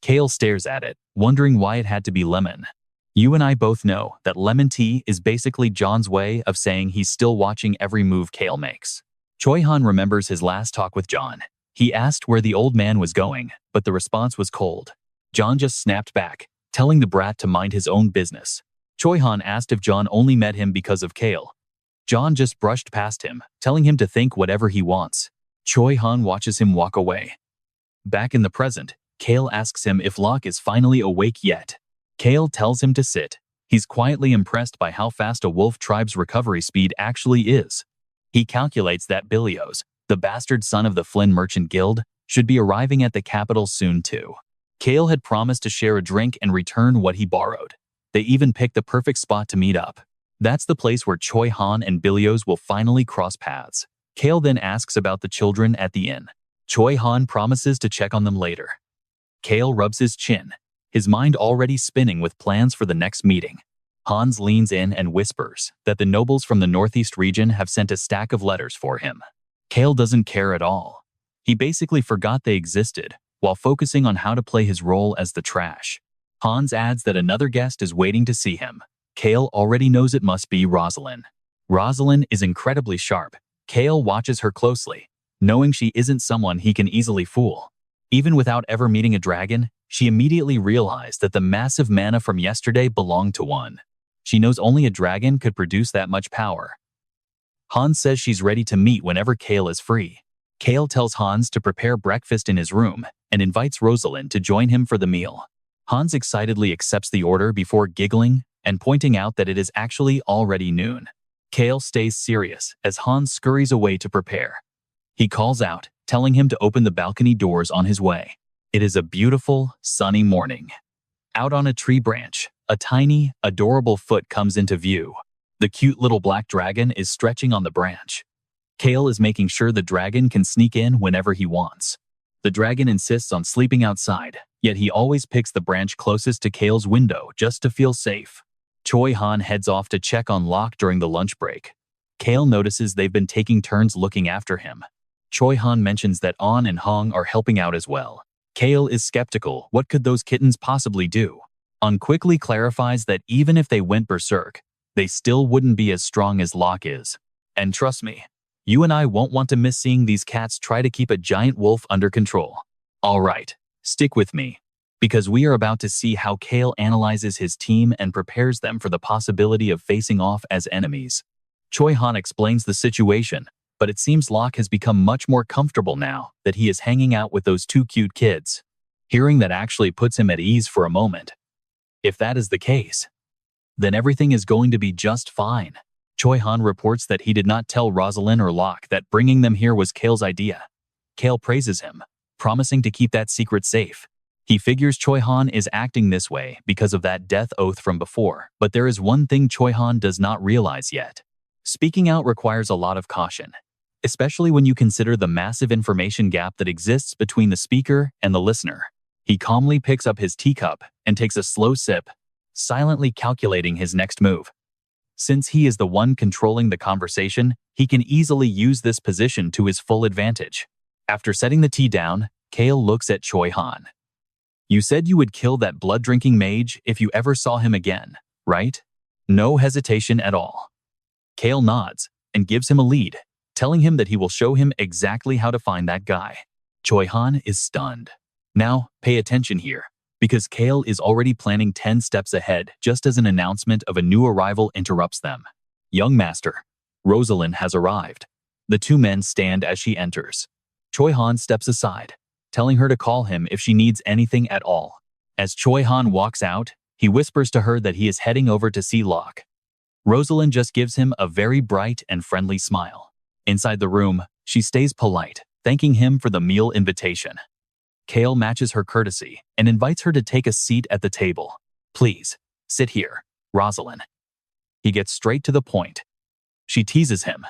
Cale stares at it, wondering why it had to be lemon. You and I both know that lemon tea is basically John's way of saying he's still watching every move Cale makes. Choi-han remembers his last talk with John. He asked where the old man was going, but the response was cold. John just snapped back, telling the brat to mind his own business. Choi-han asked if John only met him because of Cale. John just brushed past him, telling him to think whatever he wants. Choi-han watches him walk away. Back in the present, Cale asks him if Locke is finally awake yet. Cale tells him to sit. He's quietly impressed by how fast a wolf tribe's recovery speed actually is. He calculates that Bilios, the bastard son of the Flynn Merchant Guild, should be arriving at the capital soon too. Cale had promised to share a drink and return what he borrowed. They even picked the perfect spot to meet up. That's the place where Choi-han and Bilios will finally cross paths. Cale then asks about the children at the inn. Choi-han promises to check on them later. Cale rubs his chin, his mind already spinning with plans for the next meeting. Hans leans in and whispers that the nobles from the Northeast region have sent a stack of letters for him. Cale doesn't care at all. He basically forgot they existed while focusing on how to play his role as the trash. Hans adds that another guest is waiting to see him. Cale already knows it must be Rosalind. Rosalind is incredibly sharp. Cale watches her closely, knowing she isn't someone he can easily fool. Even without ever meeting a dragon, she immediately realized that the massive mana from yesterday belonged to one. She knows only a dragon could produce that much power. Hans says she's ready to meet whenever Cale is free. Cale tells Hans to prepare breakfast in his room and invites Rosalind to join him for the meal. Hans excitedly accepts the order before giggling and pointing out that it is actually already noon. Cale stays serious as Hans scurries away to prepare. He calls out, telling him to open the balcony doors on his way. It is a beautiful, sunny morning. Out on a tree branch, a tiny, adorable foot comes into view. The cute little black dragon is stretching on the branch. Cale is making sure the dragon can sneak in whenever he wants. The dragon insists on sleeping outside, yet he always picks the branch closest to Cale's window just to feel safe. Choi-han heads off to check on Locke during the lunch break. Cale notices they've been taking turns looking after him. Choi-han mentions that An and Hong are helping out as well. Cale is skeptical. What could those kittens possibly do? An quickly clarifies that even if they went berserk, they still wouldn't be as strong as Locke is. And trust me, you and I won't want to miss seeing these cats try to keep a giant wolf under control. All right, stick with me, because we are about to see how Cale analyzes his team and prepares them for the possibility of facing off as enemies. Choi-han explains the situation, but it seems Locke has become much more comfortable now that he is hanging out with those two cute kids. Hearing that actually puts him at ease for a moment. If that is the case, then everything is going to be just fine. Choi-han reports that he did not tell Rosalind or Locke that bringing them here was Cale's idea. Cale praises him, promising to keep that secret safe. He figures Choi-han is acting this way because of that death oath from before, but there is one thing Choi-han does not realize yet. Speaking out requires a lot of caution. especially when you consider the massive information gap that exists between the speaker and the listener. He calmly picks up his teacup and takes a slow sip, silently calculating his next move. Since he is the one controlling the conversation, he can easily use this position to his full advantage. After setting the tea down, Cale looks at Choi Han. You said you would kill that blood-drinking mage if you ever saw him again, right? No hesitation at all. Cale nods and gives him a lead, telling him that he will show him exactly how to find that guy. Choi Han is stunned. Now, pay attention here, because Cale is already planning 10 steps ahead just as an announcement of a new arrival interrupts them. Young Master, Rosalind has arrived. The two men stand as she enters. Choi Han steps aside, telling her to call him if she needs anything at all. As Choi Han walks out, he whispers to her that he is heading over to see Locke. Rosalind just gives him a very bright and friendly smile. Inside the room, she stays polite, thanking him for the meal invitation. Cale matches her courtesy and invites her to take a seat at the table. Please, sit here, Rosalind. He gets straight to the point. She teases him,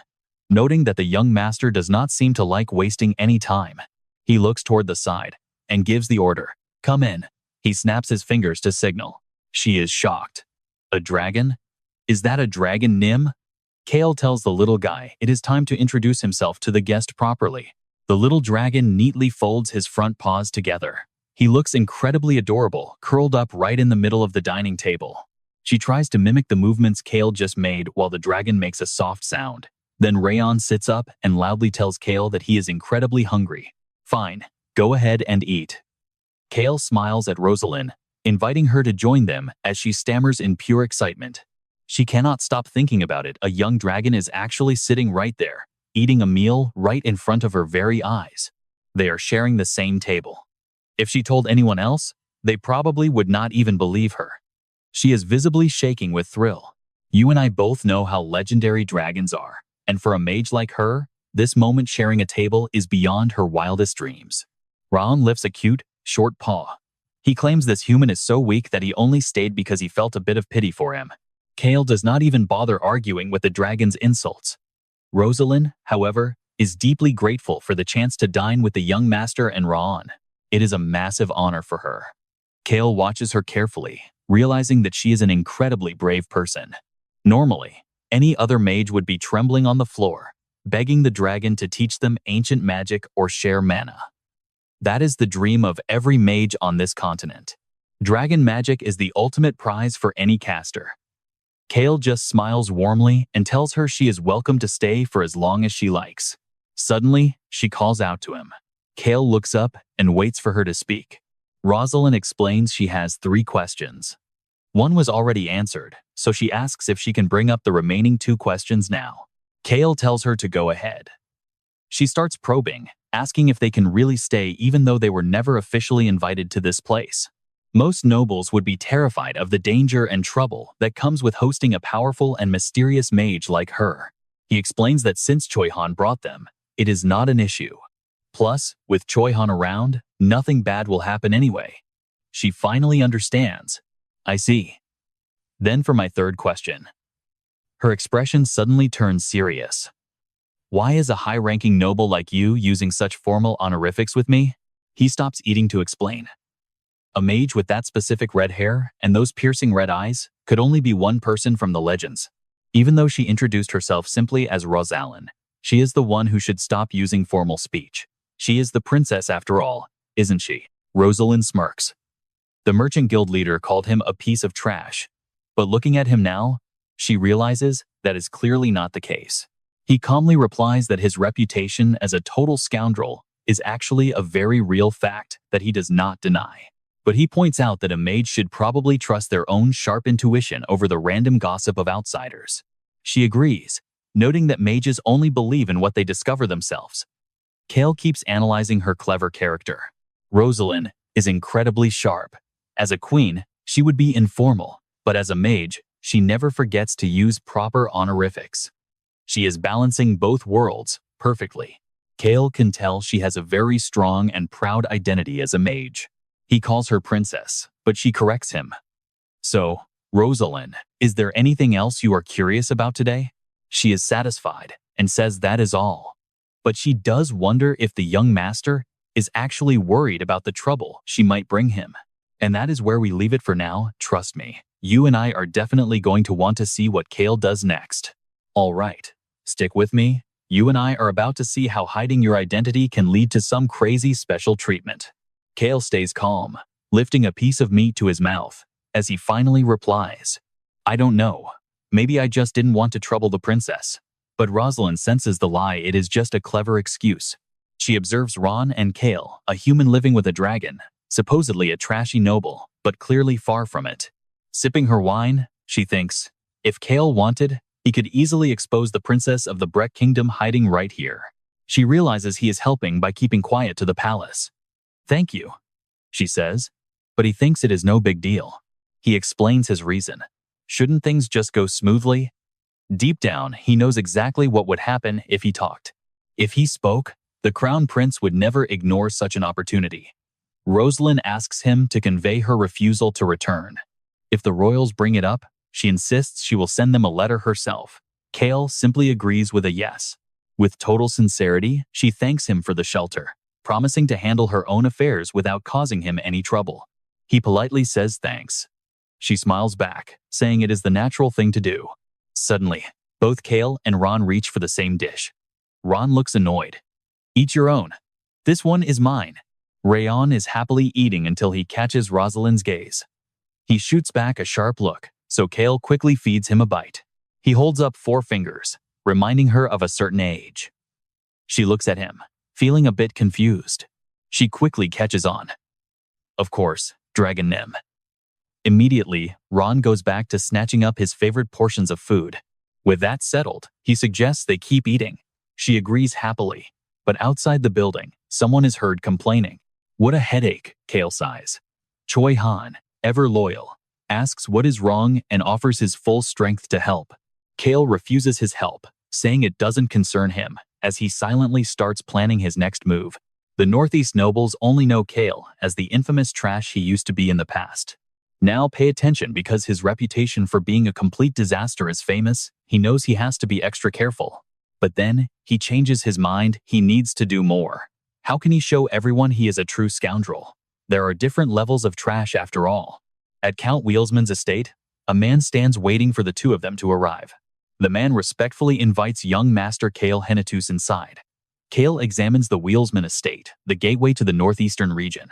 noting that the young master does not seem to like wasting any time. He looks toward the side and gives the order, come in. He snaps his fingers to signal. She is shocked. A dragon? Is that a dragon, Nim? Cale tells the little guy it is time to introduce himself to the guest properly. The little dragon neatly folds his front paws together. He looks incredibly adorable, curled up right in the middle of the dining table. She tries to mimic the movements Cale just made while the dragon makes a soft sound. Then Rayon sits up and loudly tells Cale that he is incredibly hungry. Fine, go ahead and eat. Cale smiles at Rosalind, inviting her to join them as she stammers in pure excitement. She cannot stop thinking about it. A young dragon is actually sitting right there, eating a meal right in front of her very eyes. They are sharing the same table. If she told anyone else, they probably would not even believe her. She is visibly shaking with thrill. You and I both know how legendary dragons are, and for a mage like her, this moment sharing a table is beyond her wildest dreams. Raon lifts a cute, short paw. He claims this human is so weak that he only stayed because he felt a bit of pity for him. Cale does not even bother arguing with the dragon's insults. Rosalind, however, is deeply grateful for the chance to dine with the young master and Raon. It is a massive honor for her. Cale watches her carefully, realizing that she is an incredibly brave person. Normally, any other mage would be trembling on the floor, begging the dragon to teach them ancient magic or share mana. That is the dream of every mage on this continent. Dragon magic is the ultimate prize for any caster. Cale just smiles warmly and tells her she is welcome to stay for as long as she likes. Suddenly, she calls out to him. Cale looks up and waits for her to speak. Rosalind explains she has 3 questions. One was already answered, so she asks if she can bring up the remaining 2 questions now. Cale tells her to go ahead. She starts probing, asking if they can really stay even though they were never officially invited to this place. Most nobles would be terrified of the danger and trouble that comes with hosting a powerful and mysterious mage like her. He explains that since Choi Han brought them, it is not an issue. Plus, with Choi Han around, nothing bad will happen anyway. She finally understands. I see. Then for my 3rd question. Her expression suddenly turns serious. Why is a high-ranking noble like you using such formal honorifics with me? He stops eating to explain. A mage with that specific red hair and those piercing red eyes could only be one person from the legends. Even though she introduced herself simply as Rosalind, she is the one who should stop using formal speech. She is the princess after all, isn't she? Rosalind smirks. The merchant guild leader called him a piece of trash, but looking at him now, she realizes that is clearly not the case. He calmly replies that his reputation as a total scoundrel is actually a very real fact that he does not deny. But he points out that a mage should probably trust their own sharp intuition over the random gossip of outsiders. She agrees, noting that mages only believe in what they discover themselves. Cale keeps analyzing her clever character. Rosalind is incredibly sharp. As a queen, she would be informal, but as a mage, she never forgets to use proper honorifics. She is balancing both worlds perfectly. Cale can tell she has a very strong and proud identity as a mage. He calls her princess, but she corrects him. So, Rosalind, is there anything else you are curious about today? She is satisfied and says that is all. But she does wonder if the young master is actually worried about the trouble she might bring him. And that is where we leave it for now. Trust me, you and I are definitely going to want to see what Cale does next. All right, stick with me. You and I are about to see how hiding your identity can lead to some crazy special treatment. Cale stays calm, lifting a piece of meat to his mouth, as he finally replies, I don't know. Maybe I just didn't want to trouble the princess. But Rosalind senses the lie. It is just a clever excuse. She observes Ron and Cale, a human living with a dragon, supposedly a trashy noble, but clearly far from it. Sipping her wine, she thinks, if Cale wanted, he could easily expose the princess of the Breck Kingdom hiding right here. She realizes he is helping by keeping quiet to the palace. Thank you, she says, but he thinks it is no big deal. He explains his reason. Shouldn't things just go smoothly? Deep down, he knows exactly what would happen if he talked. If he spoke, the crown prince would never ignore such an opportunity. Rosalind asks him to convey her refusal to return. If the royals bring it up, she insists she will send them a letter herself. Cale simply agrees with a yes. With total sincerity, she thanks him for the shelter, promising to handle her own affairs without causing him any trouble. He politely says thanks. She smiles back, saying it is the natural thing to do. Suddenly, both Cale and Ron reach for the same dish. Ron looks annoyed. Eat your own. This one is mine. Rayon is happily eating until he catches Rosalind's gaze. He shoots back a sharp look, so Cale quickly feeds him a bite. He holds up 4 fingers, reminding her of a certain age. She looks at him, feeling a bit confused. She quickly catches on. Of course, Dragon Nim. Immediately, Ron goes back to snatching up his favorite portions of food. With that settled, he suggests they keep eating. She agrees happily, but outside the building, someone is heard complaining. What a headache, Cale sighs. Choi Han, ever loyal, asks what is wrong and offers his full strength to help. Cale refuses his help, saying it doesn't concern him, as he silently starts planning his next move. The Northeast nobles only know Cale as the infamous trash he used to be in the past. Now pay attention, because his reputation for being a complete disaster is famous. He knows he has to be extra careful. But then, he changes his mind. He needs to do more. How can he show everyone he is a true scoundrel? There are different levels of trash after all. At Count Wheelsman's estate, a man stands waiting for the two of them to arrive. The man respectfully invites young Master Cale Henitus inside. Cale examines the Wheelsman estate, the gateway to the northeastern region.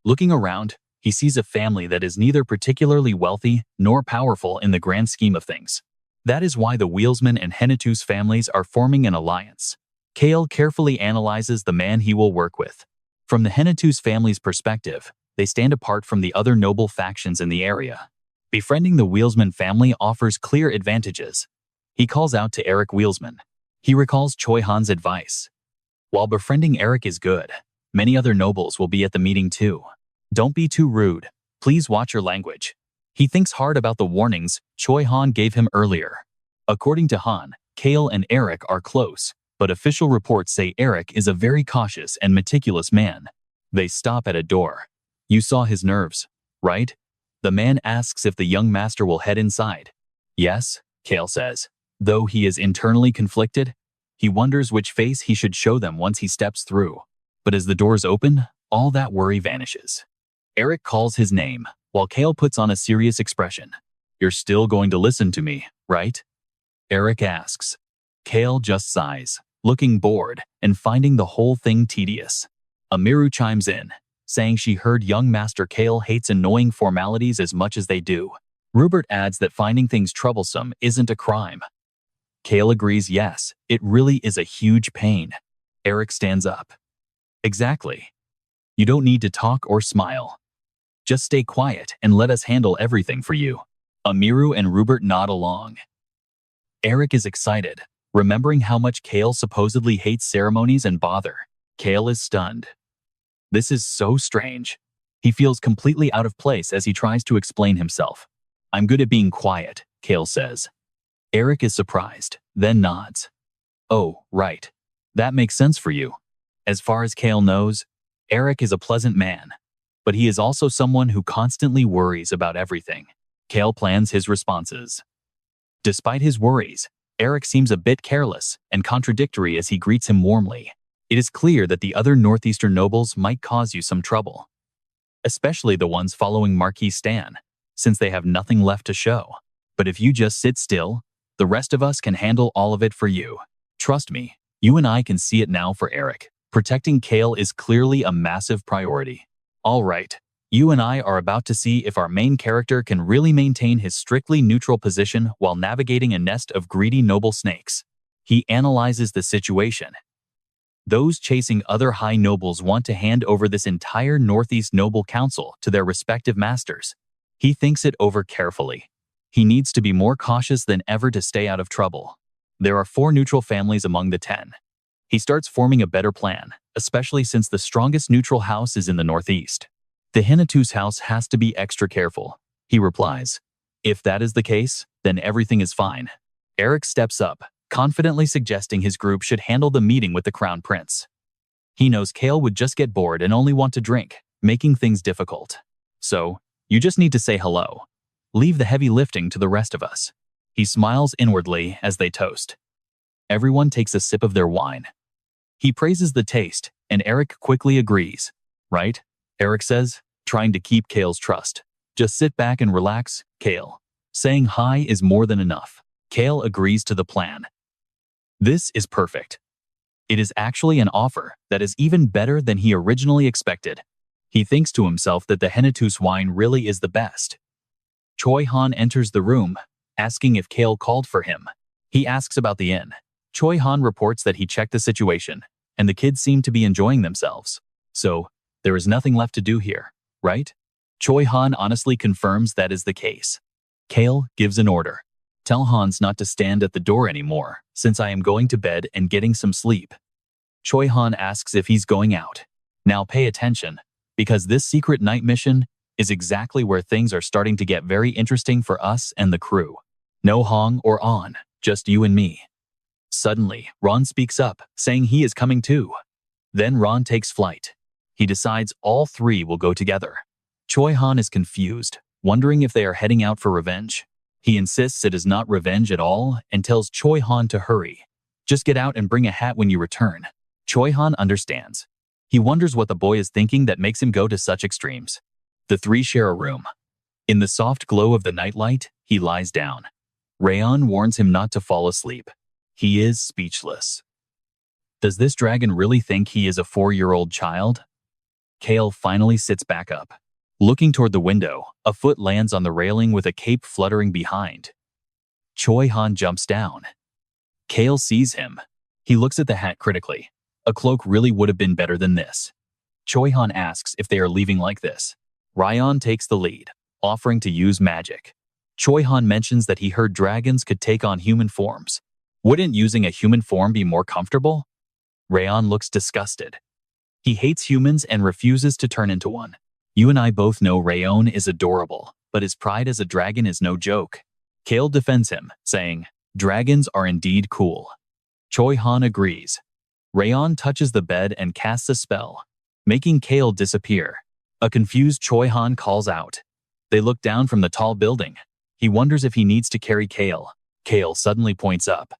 Looking around, he sees a family that is neither particularly wealthy nor powerful in the grand scheme of things. That is why the Wheelsman and Henitus families are forming an alliance. Cale carefully analyzes the man he will work with. From the Henitus family's perspective, they stand apart from the other noble factions in the area. Befriending the Wheelsman family offers clear advantages. He calls out to Eric Wheelsman. He recalls Choi Han's advice. While befriending Eric is good, many other nobles will be at the meeting too. Don't be too rude. Please watch your language. He thinks hard about the warnings Choi Han gave him earlier. According to Han, Cale and Eric are close, but official reports say Eric is a very cautious and meticulous man. They stop at a door. You saw his nerves, right? The man asks if the young master will head inside. Yes, Cale says. Though he is internally conflicted, he wonders which face he should show them once he steps through. But as the doors open, all that worry vanishes. Eric calls his name, while Cale puts on a serious expression. You're still going to listen to me, right? Eric asks. Cale just sighs, looking bored and finding the whole thing tedious. Amiru chimes in, saying she heard young Master Cale hates annoying formalities as much as they do. Rupert adds that finding things troublesome isn't a crime. Cale agrees yes, it really is a huge pain. Eric stands up. Exactly. You don't need to talk or smile. Just stay quiet and let us handle everything for you. Amiru and Rupert nod along. Eric is excited, remembering how much Cale supposedly hates ceremonies and bother. Cale is stunned. This is so strange. He feels completely out of place as he tries to explain himself. I'm good at being quiet, Cale says. Eric is surprised, then nods. Oh, right. That makes sense for you. As far as Cale knows, Eric is a pleasant man, but he is also someone who constantly worries about everything. Cale plans his responses. Despite his worries, Eric seems a bit careless and contradictory as he greets him warmly. It is clear that the other northeastern nobles might cause you some trouble, especially the ones following Marquis Stan, since they have nothing left to show. But if you just sit still, the rest of us can handle all of it for you. Trust me, you and I can see it now for Eric. Protecting Cale is clearly a massive priority. All right, you and I are about to see if our main character can really maintain his strictly neutral position while navigating a nest of greedy noble snakes. He analyzes the situation. Those chasing other high nobles want to hand over this entire Northeast Noble Council to their respective masters. He thinks it over carefully. He needs to be more cautious than ever to stay out of trouble. There are 4 neutral families among the 10. He starts forming a better plan, especially since the strongest neutral house is in the northeast. The Hinatu's house has to be extra careful, he replies. If that is the case, then everything is fine. Eric steps up, confidently suggesting his group should handle the meeting with the Crown Prince. He knows Cale would just get bored and only want to drink, making things difficult. So, you just need to say hello. Leave the heavy lifting to the rest of us. He smiles inwardly as they toast. Everyone takes a sip of their wine. He praises the taste, and Eric quickly agrees. Right? Eric says, trying to keep Cale's trust. Just sit back and relax, Cale. Saying hi is more than enough. Cale agrees to the plan. This is perfect. It is actually an offer that is even better than he originally expected. He thinks to himself that the Henatus wine really is the best. Choi Han enters the room, asking if Cale called for him. He asks about the inn. Choi Han reports that he checked the situation, and the kids seem to be enjoying themselves. So, there is nothing left to do here, right? Choi Han honestly confirms that is the case. Cale gives an order. Tell Hans not to stand at the door anymore, since I am going to bed and getting some sleep. Choi Han asks if he's going out. Now pay attention, because this secret night mission is exactly where things are starting to get very interesting for us and the crew. No Hong or On, just you and me. Suddenly, Ron speaks up, saying he is coming too. Then Ron takes flight. He decides all 3 will go together. Choi Han is confused, wondering if they are heading out for revenge. He insists it is not revenge at all and tells Choi Han to hurry. Just get out and bring a hat when you return. Choi Han understands. He wonders what the boy is thinking that makes him go to such extremes. The 3 share a room. In the soft glow of the nightlight, he lies down. Rayon warns him not to fall asleep. He is speechless. Does this dragon really think he is a 4-year-old child? Cale finally sits back up. Looking toward the window, a foot lands on the railing with a cape fluttering behind. Choi Han jumps down. Cale sees him. He looks at the hat critically. A cloak really would have been better than this. Choi Han asks if they are leaving like this. Rayon takes the lead, offering to use magic. Choi Han mentions that he heard dragons could take on human forms. Wouldn't using a human form be more comfortable? Rayon looks disgusted. He hates humans and refuses to turn into one. You and I both know Rayon is adorable, but his pride as a dragon is no joke. Cale defends him, saying, dragons are indeed cool. Choi Han agrees. Rayon touches the bed and casts a spell, making Cale disappear. A confused Choi Han calls out. They look down from the tall building. He wonders if he needs to carry Cale. Cale suddenly points up.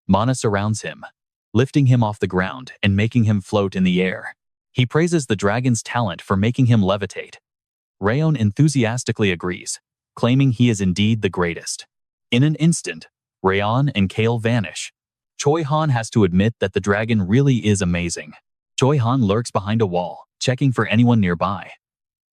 Mana surrounds him, lifting him off the ground and making him float in the air. He praises the dragon's talent for making him levitate. Rayon enthusiastically agrees, claiming he is indeed the greatest. In an instant, Rayon and Cale vanish. Choi Han has to admit that the dragon really is amazing. Choi Han lurks behind a wall, checking for anyone nearby.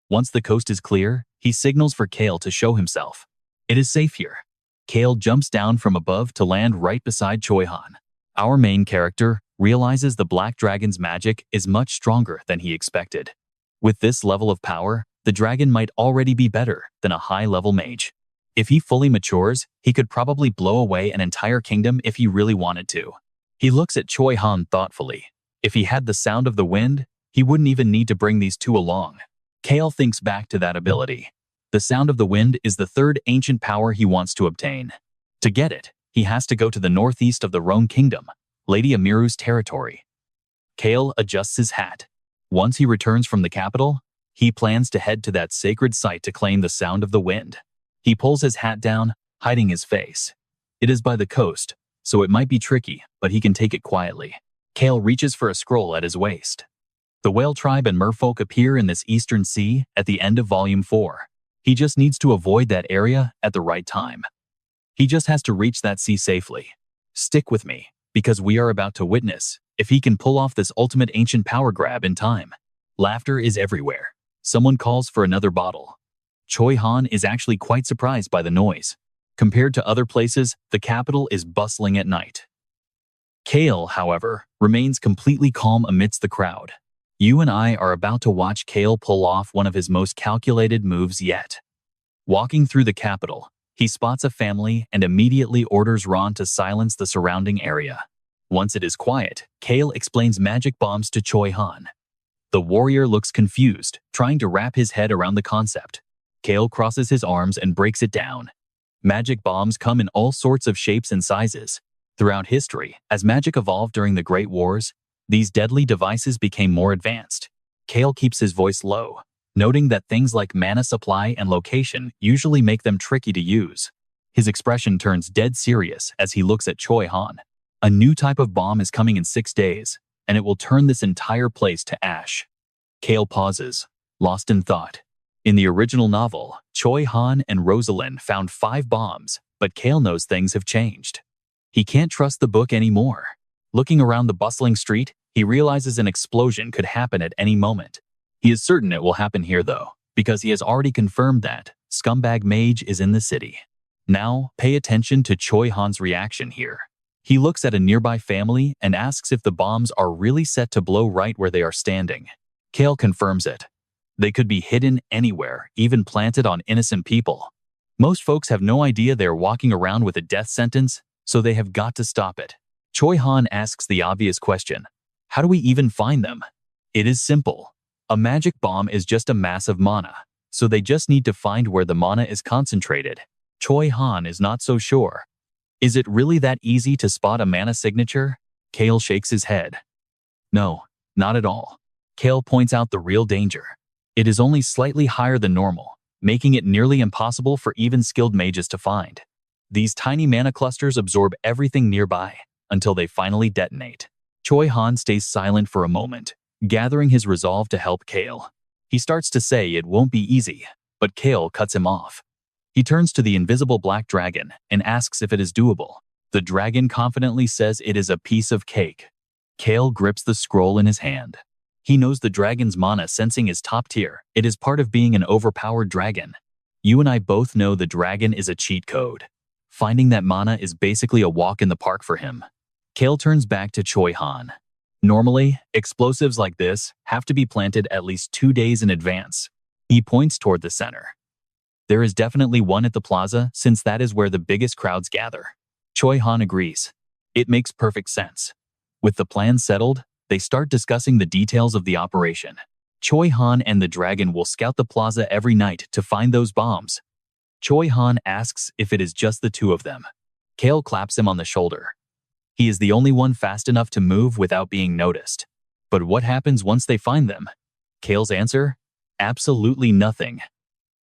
Once the coast is clear, he signals for Cale to show himself. It is safe here. Cale jumps down from above to land right beside Choi Han. Our main character realizes the Black Dragon's magic is much stronger than he expected. With this level of power, the dragon might already be better than a high-level mage. If he fully matures, he could probably blow away an entire kingdom if he really wanted to. He looks at Choi Han thoughtfully. If he had the sound of the wind, he wouldn't even need to bring these 2 along. Cale thinks back to that ability. The sound of the wind is the 3rd ancient power he wants to obtain. To get it, he has to go to the northeast of the Rhone Kingdom, Lady Amiru's territory. Cale adjusts his hat. Once he returns from the capital, he plans to head to that sacred site to claim the sound of the wind. He pulls his hat down, hiding his face. It is by the coast, so it might be tricky, but he can take it quietly. Cale reaches for a scroll at his waist. The whale tribe and merfolk appear in this eastern sea at the end of Volume 4. He just needs to avoid that area at the right time. He just has to reach that sea safely. Stick with me, because we are about to witness if he can pull off this ultimate ancient power grab in time. Laughter is everywhere. Someone calls for another bottle. Choi Han is actually quite surprised by the noise. Compared to other places, the capital is bustling at night. Cale, however, remains completely calm amidst the crowd. You and I are about to watch Cale pull off one of his most calculated moves yet. Walking through the capital, he spots a family and immediately orders Ron to silence the surrounding area. Once it is quiet, Cale explains magic bombs to Choi Han. The warrior looks confused, trying to wrap his head around the concept. Cale crosses his arms and breaks it down. Magic bombs come in all sorts of shapes and sizes. Throughout history, as magic evolved during the Great Wars, these deadly devices became more advanced. Cale keeps his voice low, noting that things like mana supply and location usually make them tricky to use. His expression turns dead serious as he looks at Choi Han. A new type of bomb is coming in 6 days, and it will turn this entire place to ash. Cale pauses, lost in thought. In the original novel, Choi Han and Rosalind found 5 bombs, but Cale knows things have changed. He can't trust the book anymore. Looking around the bustling street, he realizes an explosion could happen at any moment. He is certain it will happen here though, because he has already confirmed that Scumbag Mage is in the city. Now, pay attention to Choi Han's reaction here. He looks at a nearby family and asks if the bombs are really set to blow right where they are standing. Cale confirms it. They could be hidden anywhere, even planted on innocent people. Most folks have no idea they're walking around with a death sentence, so they have got to stop it. Choi Han asks the obvious question. How do we even find them? It is simple. A magic bomb is just a mass of mana, so they just need to find where the mana is concentrated. Choi Han is not so sure. Is it really that easy to spot a mana signature? Cale shakes his head. No, not at all. Cale points out the real danger. It is only slightly higher than normal, making it nearly impossible for even skilled mages to find. These tiny mana clusters absorb everything nearby until they finally detonate. Choi Han stays silent for a moment, gathering his resolve to help Cale. He starts to say it won't be easy, but Cale cuts him off. He turns to the invisible black dragon and asks if it is doable. The dragon confidently says it is a piece of cake. Cale grips the scroll in his hand. He knows the dragon's mana sensing is top tier. It is part of being an overpowered dragon. You and I both know the dragon is a cheat code. Finding that mana is basically a walk in the park for him. Cale turns back to Choi Han. Normally, explosives like this have to be planted at least 2 days in advance. He points toward the center. There is definitely one at the plaza since that is where the biggest crowds gather. Choi Han agrees. It makes perfect sense. With the plan settled, they start discussing the details of the operation. Choi Han and the dragon will scout the plaza every night to find those bombs. Choi Han asks if it is just the two of them. Cale claps him on the shoulder. He is the only one fast enough to move without being noticed. But what happens once they find them? Cale's answer? Absolutely nothing.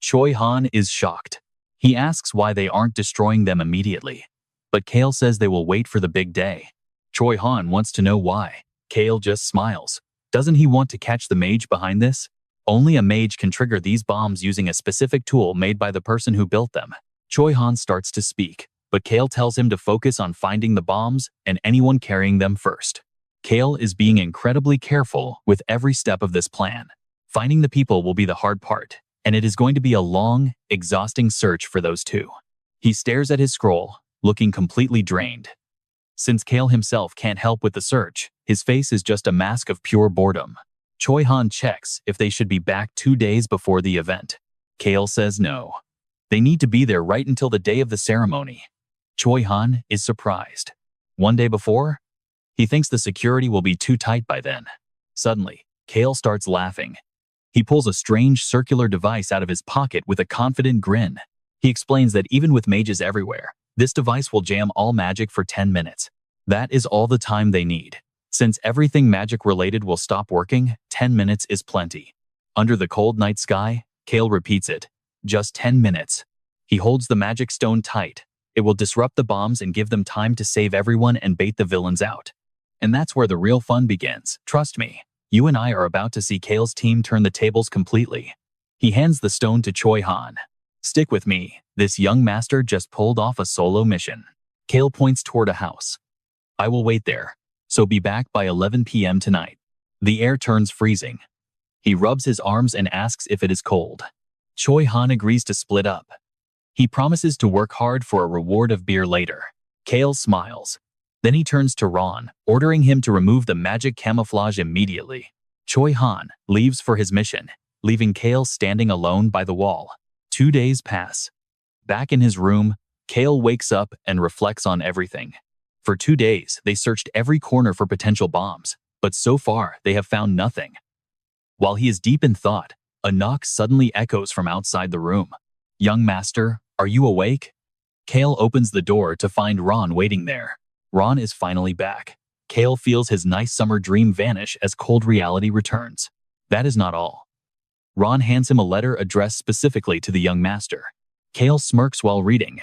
Choi Han is shocked. He asks why they aren't destroying them immediately. But Cale says they will wait for the big day. Choi Han wants to know why. Cale just smiles. Doesn't he want to catch the mage behind this? Only a mage can trigger these bombs using a specific tool made by the person who built them. Choi Han starts to speak, but Cale tells him to focus on finding the bombs and anyone carrying them first. Cale is being incredibly careful with every step of this plan. Finding the people will be the hard part, and it is going to be a long, exhausting search for those two. He stares at his scroll, looking completely drained. Since Cale himself can't help with the search, his face is just a mask of pure boredom. Choi Han checks if they should be back 2 days before the event. Cale says no. They need to be there right until the day of the ceremony. Choi Han is surprised. 1 day before? He thinks the security will be too tight by then. Suddenly, Cale starts laughing. He pulls a strange circular device out of his pocket with a confident grin. He explains that even with mages everywhere, this device will jam all magic for 10 minutes. That is all the time they need. Since everything magic-related will stop working, 10 minutes is plenty. Under the cold night sky, Cale repeats it. Just 10 minutes. He holds the magic stone tight, It will disrupt the bombs and give them time to save everyone and bait the villains out. And that's where the real fun begins. Trust me, you and I are about to see Cale's team turn the tables completely. He hands the stone to Choi Han. Stick with me, this young master just pulled off a solo mission. Cale points toward a house. I will wait there, so be back by 11 p.m. tonight. The air turns freezing. He rubs his arms and asks if it is cold. Choi Han agrees to split up. He promises to work hard for a reward of beer later. Cale smiles. Then he turns to Ron, ordering him to remove the magic camouflage immediately. Choi Han leaves for his mission, leaving Cale standing alone by the wall. 2 days pass. Back in his room, Cale wakes up and reflects on everything. For 2 days, they searched every corner for potential bombs, but so far they have found nothing. While he is deep in thought, a knock suddenly echoes from outside the room. Young master, are you awake? Cale opens the door to find Ron waiting there. Ron is finally back. Cale feels his nice summer dream vanish as cold reality returns. That is not all. Ron hands him a letter addressed specifically to the young master. Cale smirks while reading.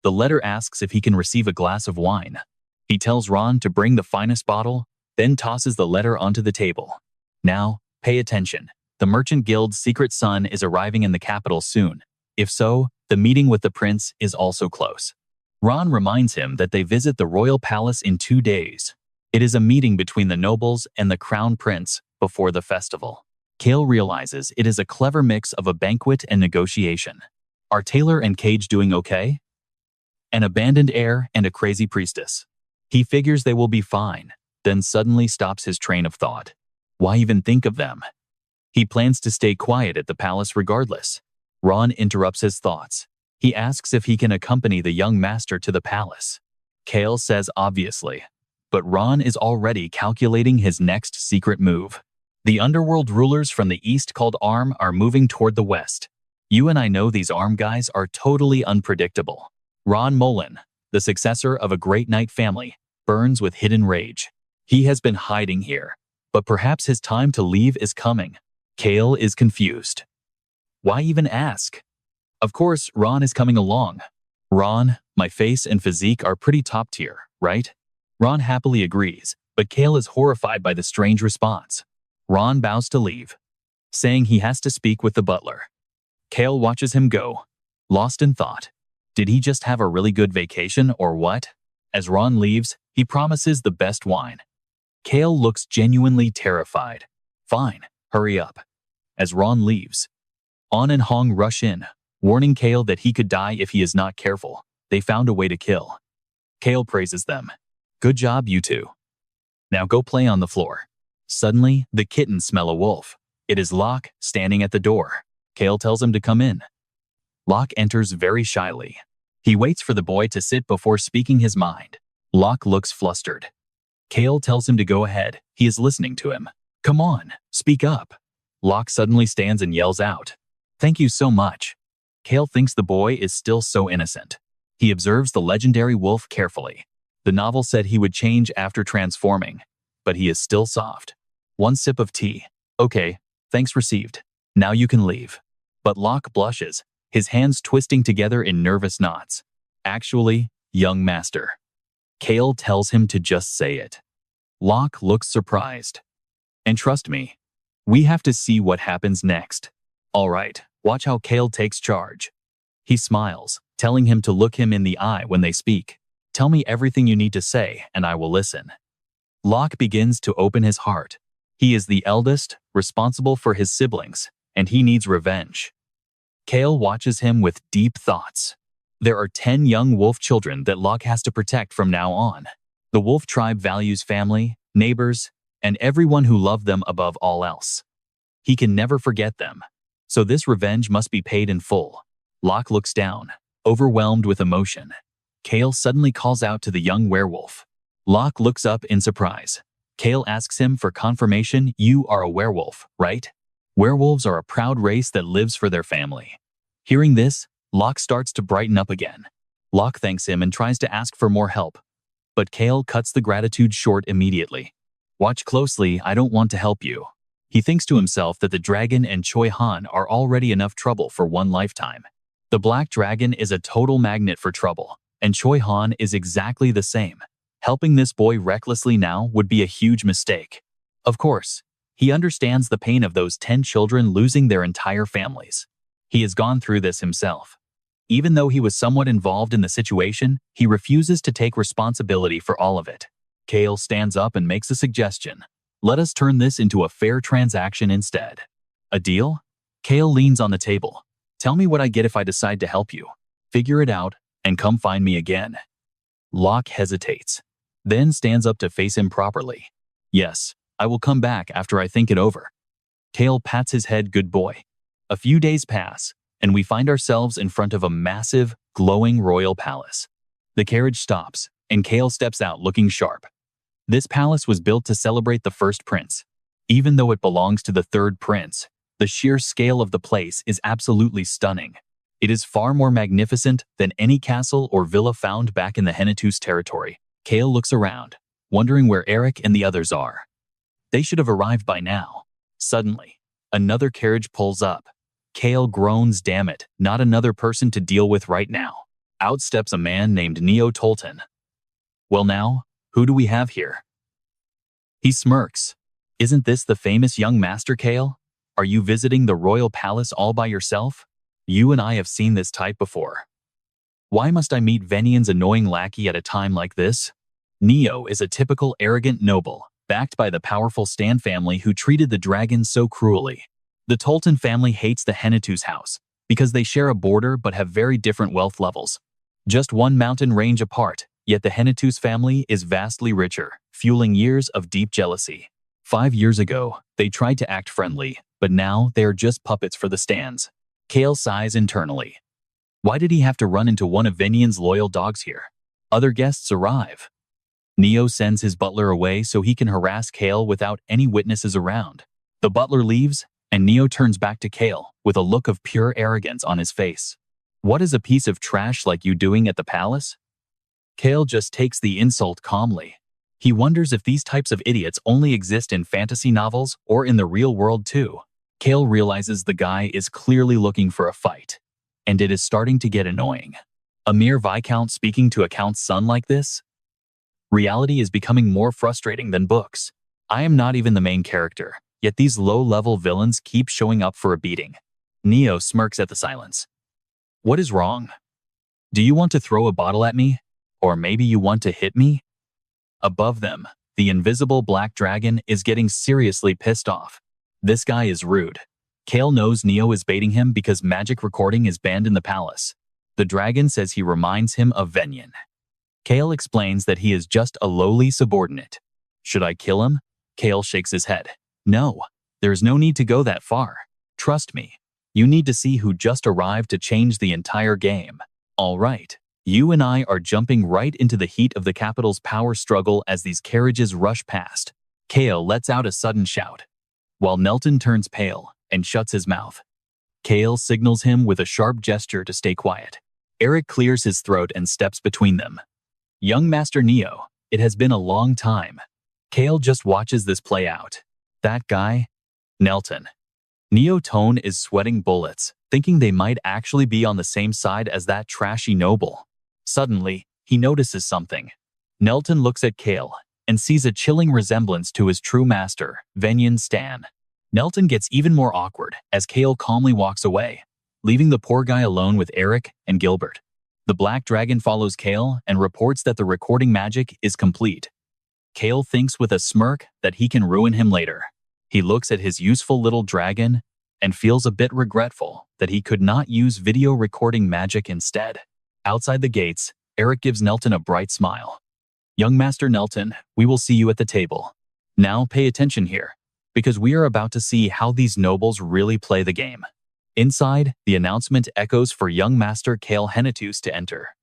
The letter asks if he can receive a glass of wine. He tells Ron to bring the finest bottle, then tosses the letter onto the table. Now, pay attention. The Merchant Guild's secret son is arriving in the capital soon. If so, the meeting with the prince is also close. Ron reminds him that they visit the royal palace in 2 days. It is a meeting between the nobles and the crown prince before the festival. Cale realizes it is a clever mix of a banquet and negotiation. Are Taylor and Cage doing okay? An abandoned heir and a crazy priestess. He figures they will be fine, then suddenly stops his train of thought. Why even think of them? He plans to stay quiet at the palace regardless. Ron interrupts his thoughts. He asks if he can accompany the young master to the palace. Cale says obviously, but Ron is already calculating his next secret move. The underworld rulers from the east called ARM are moving toward the west. You and I know these ARM guys are totally unpredictable. Ron Mullen, the successor of a great knight family, burns with hidden rage. He has been hiding here, but perhaps his time to leave is coming. Cale is confused. Why even ask? Of course, Ron is coming along. Ron, my face and physique are pretty top tier, right? Ron happily agrees, but Cale is horrified by the strange response. Ron bows to leave, saying he has to speak with the butler. Cale watches him go, lost in thought. Did he just have a really good vacation or what? As Ron leaves, he promises the best wine. Cale looks genuinely terrified. Fine, hurry up. As Ron leaves, On and Hong rush in, warning Cale that he could die if he is not careful. They found a way to kill. Cale praises them. Good job, you two. Now go play on the floor. Suddenly, the kittens smell a wolf. It is Locke, standing at the door. Cale tells him to come in. Locke enters very shyly. He waits for the boy to sit before speaking his mind. Locke looks flustered. Cale tells him to go ahead. He is listening to him. Come on, speak up. Locke suddenly stands and yells out. Thank you so much. Cale thinks the boy is still so innocent. He observes the legendary wolf carefully. The novel said he would change after transforming, but he is still soft. One sip of tea. Okay, thanks received. Now you can leave. But Locke blushes, his hands twisting together in nervous knots. Actually, young master. Cale tells him to just say it. Locke looks surprised. And trust me, we have to see what happens next. All right, watch how Cale takes charge. He smiles, telling him to look him in the eye when they speak. Tell me everything you need to say, and I will listen. Locke begins to open his heart. He is the eldest, responsible for his siblings, and he needs revenge. Cale watches him with deep thoughts. There are 10 young wolf children that Locke has to protect from now on. The wolf tribe values family, neighbors, and everyone who loved them above all else. He can never forget them, so this revenge must be paid in full. Locke looks down, overwhelmed with emotion. Cale suddenly calls out to the young werewolf. Locke looks up in surprise. Cale asks him for confirmation. You are a werewolf, right? Werewolves are a proud race that lives for their family. Hearing this, Locke starts to brighten up again. Locke thanks him and tries to ask for more help, but Cale cuts the gratitude short immediately. Watch closely, I don't want to help you. He thinks to himself that the dragon and Choi Han are already enough trouble for one lifetime. The black dragon is a total magnet for trouble. and Choi Han is exactly the same. Helping this boy recklessly now would be a huge mistake. Of course, he understands the pain of those 10 children losing their entire families. He has gone through this himself. Even though he was somewhat involved in the situation, he refuses to take responsibility for all of it. Cale stands up and makes a suggestion. Let us turn this into a fair transaction instead. A deal? Cale leans on the table. Tell me what I get if I decide to help you. Figure it out and come find me again. Locke hesitates, then stands up to face him properly. Yes, I will come back after I think it over. Cale pats his head, good boy. A few days pass, and we find ourselves in front of a massive, glowing royal palace. The carriage stops, and Cale steps out looking sharp. This palace was built to celebrate the first prince. Even though it belongs to the third prince, the sheer scale of the place is absolutely stunning. It is far more magnificent than any castle or villa found back in the Hennetus territory. Cale looks around, wondering where Eric and the others are. They should have arrived by now. Suddenly, another carriage pulls up. Cale groans, damn it, not another person to deal with right now. Out steps a man named Neo Tolton. Well now, who do we have here? He smirks. Isn't this the famous young master, Cale? Are you visiting the royal palace all by yourself? You and I have seen this type before. Why must I meet Venyan's annoying lackey at a time like this? Neo is a typical arrogant noble, backed by the powerful Stan family who treated the dragon so cruelly. The Tolton family hates the Hennetus house because they share a border but have very different wealth levels. Just one mountain range apart, yet the Hennetus family is vastly richer, fueling years of deep jealousy. 5 years ago, they tried to act friendly, but now they are just puppets for the Stans. Cale sighs internally. Why did he have to run into one of Venyan's loyal dogs here? Other guests arrive. Neo sends his butler away so he can harass Cale without any witnesses around. The butler leaves, and Neo turns back to Cale with a look of pure arrogance on his face. What is a piece of trash like you doing at the palace? Cale just takes the insult calmly. He wonders if these types of idiots only exist in fantasy novels or in the real world too. Cale realizes the guy is clearly looking for a fight, and it is starting to get annoying. A mere viscount speaking to a count's son like this? Reality is becoming more frustrating than books. I am not even the main character, yet these low-level villains keep showing up for a beating. Neo smirks at the silence. What is wrong? Do you want to throw a bottle at me? Or maybe you want to hit me? Above them, the invisible black dragon is getting seriously pissed off. This guy is rude. Cale knows Neo is baiting him because magic recording is banned in the palace. The dragon says he reminds him of Venyan. Cale explains that he is just a lowly subordinate. Should I kill him? Cale shakes his head. No, there's no need to go that far. Trust me. You need to see who just arrived to change the entire game. All right, you and I are jumping right into the heat of the capital's power struggle as these carriages rush past. Cale lets out a sudden shout, while Nelton turns pale and shuts his mouth. Cale signals him with a sharp gesture to stay quiet. Eric clears his throat and steps between them. Young Master Neo, it has been a long time. Cale just watches this play out. That guy? Nelton. Neo Tone is sweating bullets, thinking they might actually be on the same side as that trashy noble. Suddenly, he notices something. Nelton looks at Cale and sees a chilling resemblance to his true master, Venyan Stan. Nelton gets even more awkward as Cale calmly walks away, leaving the poor guy alone with Eric and Gilbert. The Black Dragon follows Cale and reports that the recording magic is complete. Cale thinks with a smirk that he can ruin him later. He looks at his useful little dragon and feels a bit regretful that he could not use video recording magic instead. Outside the gates, Eric gives Nelton a bright smile. Young Master Nelton, we will see you at the table. Now pay attention here, because we are about to see how these nobles really play the game. Inside, the announcement echoes for young Master Cale Hennetus to enter.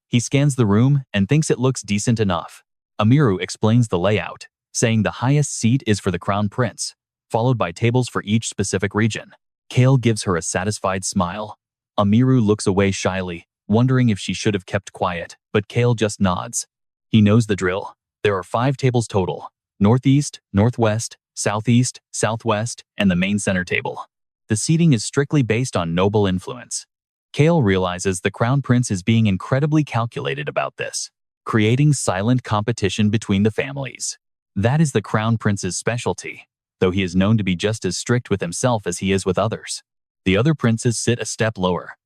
He scans the room and thinks it looks decent enough. Amiru explains the layout, saying the highest seat is for the crown prince, followed by tables for each specific region. Cale gives her a satisfied smile. Amiru looks away shyly, wondering if she should have kept quiet, but Cale just nods. He knows the drill. There are 5 tables total: northeast, northwest, southeast, southwest, and the main center table. The seating is strictly based on noble influence. Cale realizes the Crown Prince is being incredibly calculated about this, creating silent competition between the families. That is the Crown Prince's specialty, though he is known to be just as strict with himself as he is with others. The other princes sit a step lower.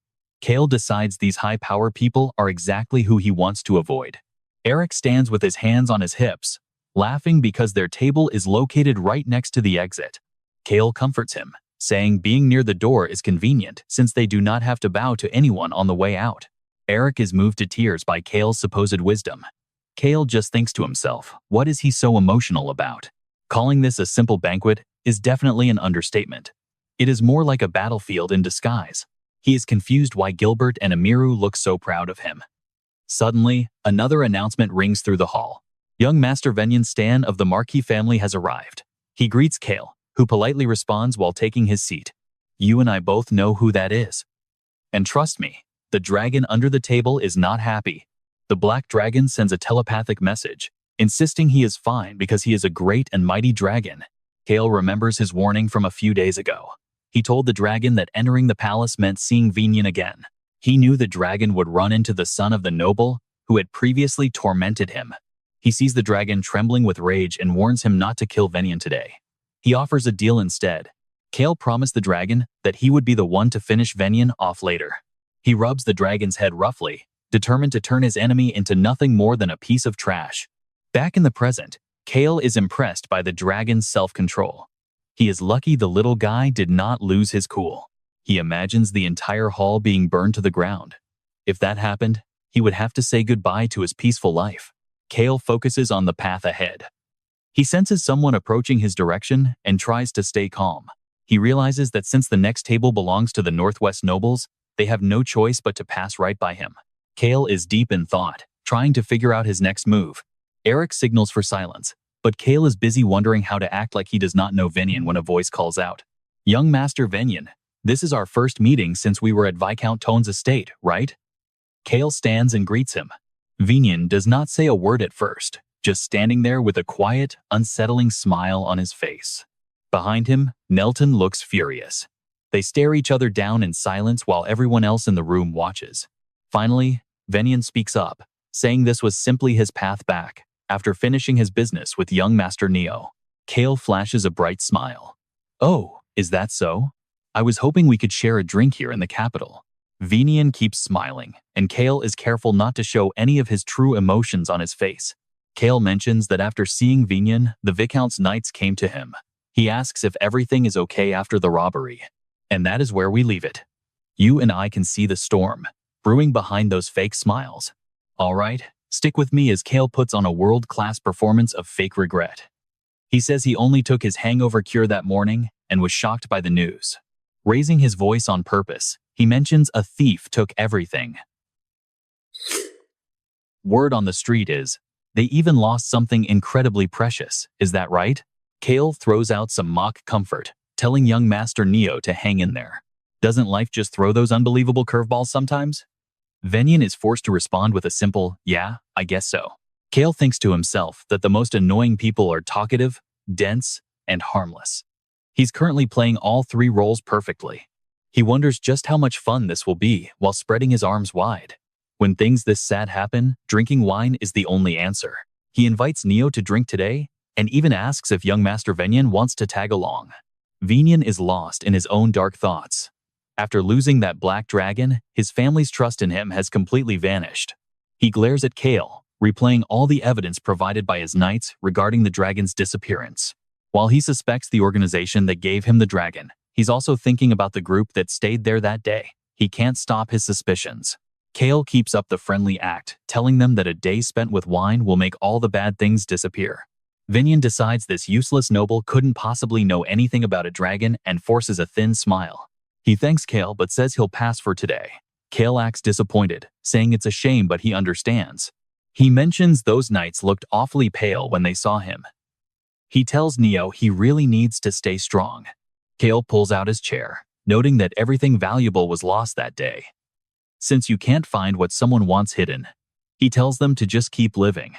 Cale decides these high-power people are exactly who he wants to avoid. Eric stands with his hands on his hips, laughing because their table is located right next to the exit. Cale comforts him, saying being near the door is convenient since they do not have to bow to anyone on the way out. Eric is moved to tears by Cale's supposed wisdom. Cale just thinks to himself, what is he so emotional about? Calling this a simple banquet is definitely an understatement. It is more like a battlefield in disguise. He is confused why Gilbert and Amiru look so proud of him. Suddenly, another announcement rings through the hall. Young Master Venyan Stan of the Marquis family has arrived. He greets Cale, who politely responds while taking his seat. You and I both know who that is. And trust me, the dragon under the table is not happy. The black dragon sends a telepathic message, insisting he is fine because he is a great and mighty dragon. Cale remembers his warning from a few days ago. He told the dragon that entering the palace meant seeing Venyan again. He knew the dragon would run into the son of the noble who had previously tormented him. He sees the dragon trembling with rage and warns him not to kill Venyan today. He offers a deal instead. Cale promised the dragon that he would be the one to finish Venyan off later. He rubs the dragon's head roughly, determined to turn his enemy into nothing more than a piece of trash. Back in the present, Cale is impressed by the dragon's self-control. He is lucky the little guy did not lose his cool. He imagines the entire hall being burned to the ground. If that happened, he would have to say goodbye to his peaceful life. Cale focuses on the path ahead. He senses someone approaching his direction and tries to stay calm. He realizes that since the next table belongs to the Northwest nobles, they have no choice but to pass right by him. Cale is deep in thought, trying to figure out his next move. Eric signals for silence, but Cale is busy wondering how to act like he does not know Venyan when a voice calls out. Young Master Venyan, this is our first meeting since we were at Viscount Tone's estate, right? Cale stands and greets him. Venyan does not say a word at first, just standing there with a quiet, unsettling smile on his face. Behind him, Nelton looks furious. They stare each other down in silence while everyone else in the room watches. Finally, Venyan speaks up, saying this was simply his path back, after finishing his business with young Master Neo. Cale flashes a bright smile. Oh, is that so? I was hoping we could share a drink here in the capital. Venyan keeps smiling, and Cale is careful not to show any of his true emotions on his face. Cale mentions that after seeing Venyan, the Viscount's knights came to him. He asks if everything is okay after the robbery. And that is where we leave it. You and I can see the storm, brewing behind those fake smiles. All right, stick with me as Cale puts on a world-class performance of fake regret. He says he only took his hangover cure that morning and was shocked by the news. Raising his voice on purpose, he mentions a thief took everything. Word on the street is, they even lost something incredibly precious, is that right? Cale throws out some mock comfort, telling young Master Neo to hang in there. Doesn't life just throw those unbelievable curveballs sometimes? Venyan is forced to respond with a simple, yeah, I guess so. Cale thinks to himself that the most annoying people are talkative, dense, and harmless. He's currently playing all three roles perfectly. He wonders just how much fun this will be while spreading his arms wide. When things this sad happen, drinking wine is the only answer. He invites Neo to drink today, and even asks if young Master Venyan wants to tag along. Venyan is lost in his own dark thoughts. After losing that black dragon, his family's trust in him has completely vanished. He glares at Cale, replaying all the evidence provided by his knights regarding the dragon's disappearance. While he suspects the organization that gave him the dragon, he's also thinking about the group that stayed there that day. He can't stop his suspicions. Cale keeps up the friendly act, telling them that a day spent with wine will make all the bad things disappear. Venyan decides this useless noble couldn't possibly know anything about a dragon and forces a thin smile. He thanks Cale but says he'll pass for today. Cale acts disappointed, saying it's a shame but he understands. He mentions those knights looked awfully pale when they saw him. He tells Neo he really needs to stay strong. Cale pulls out his chair, noting that everything valuable was lost that day. Since you can't find what someone wants hidden, he tells them to just keep living.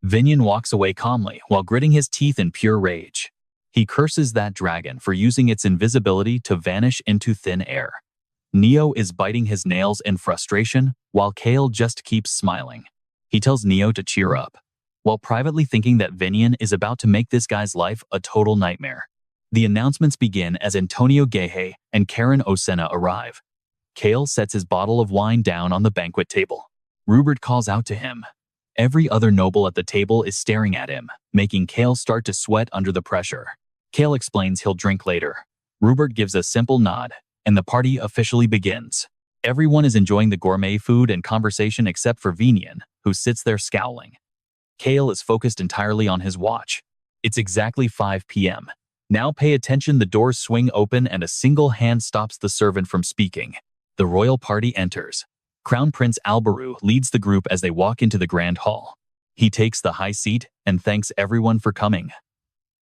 Venyan walks away calmly while gritting his teeth in pure rage. He curses that dragon for using its invisibility to vanish into thin air. Neo is biting his nails in frustration, while Cale just keeps smiling. He tells Neo to cheer up, while privately thinking that Vinian is about to make this guy's life a total nightmare. The announcements begin as Antonio Gehe and Karen Osena arrive. Cale sets his bottle of wine down on the banquet table. Rupert calls out to him. Every other noble at the table is staring at him, making Cale start to sweat under the pressure. Cale explains he'll drink later. Rupert gives a simple nod, and the party officially begins. Everyone is enjoying the gourmet food and conversation except for Vinian, who sits there scowling. Cale is focused entirely on his watch. It's exactly 5 p.m. Now pay attention, the doors swing open and a single hand stops the servant from speaking. The royal party enters. Crown Prince Alberu leads the group as they walk into the grand hall. He takes the high seat and thanks everyone for coming.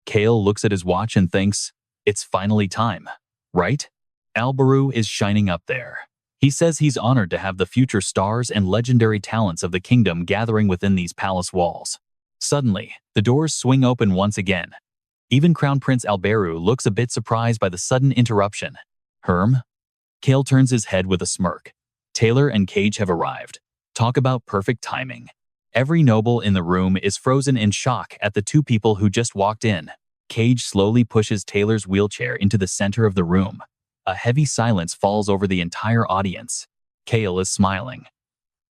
Cale looks at his watch and thinks, it's finally time, right? Alberu is shining up there. He says he's honored to have the future stars and legendary talents of the kingdom gathering within these palace walls. Suddenly, the doors swing open once again. Even Crown Prince Alberu looks a bit surprised by the sudden interruption. Herm? Cale turns his head with a smirk. Taylor and Cage have arrived. Talk about perfect timing. Every noble in the room is frozen in shock at the two people who just walked in. Cage slowly pushes Taylor's wheelchair into the center of the room. A heavy silence falls over the entire audience. Cale is smiling.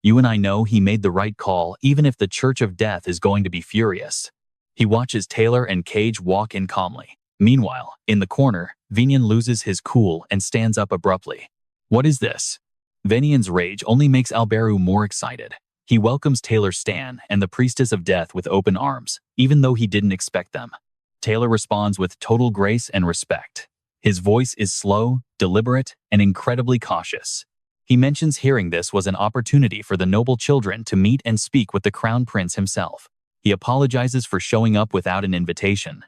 You and I know he made the right call, even if the Church of Death is going to be furious. He watches Taylor and Cage walk in calmly. Meanwhile, in the corner, Vinian loses his cool and stands up abruptly. What is this? Vinian's rage only makes Alberu more excited. He welcomes Taylor Stan and the Priestess of Death with open arms, even though he didn't expect them. Taylor responds with total grace and respect. His voice is slow, deliberate, and incredibly cautious. He mentions hearing this was an opportunity for the noble children to meet and speak with the Crown Prince himself. He apologizes for showing up without an invitation.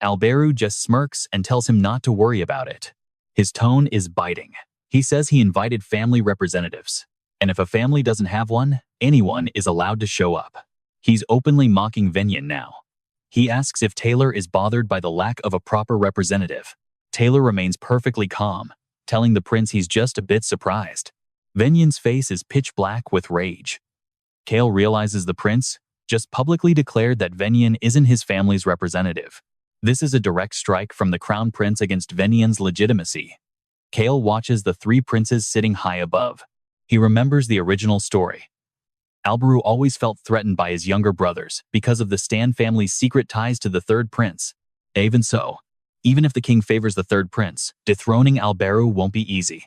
Alberu just smirks and tells him not to worry about it. His tone is biting. He says he invited family representatives, and if a family doesn't have one, anyone is allowed to show up. He's openly mocking Vinian now. He asks if Taylor is bothered by the lack of a proper representative. Taylor remains perfectly calm, telling the prince he's just a bit surprised. Vinian's face is pitch black with rage. Cale realizes the prince just publicly declared that Vinian isn't his family's representative. This is a direct strike from the Crown Prince against Vinian's legitimacy. Cale watches the three princes sitting high above. He remembers the original story. Alberu always felt threatened by his younger brothers because of the Stan family's secret ties to the third prince. Even so, even if the king favors the third prince, dethroning Alberu won't be easy.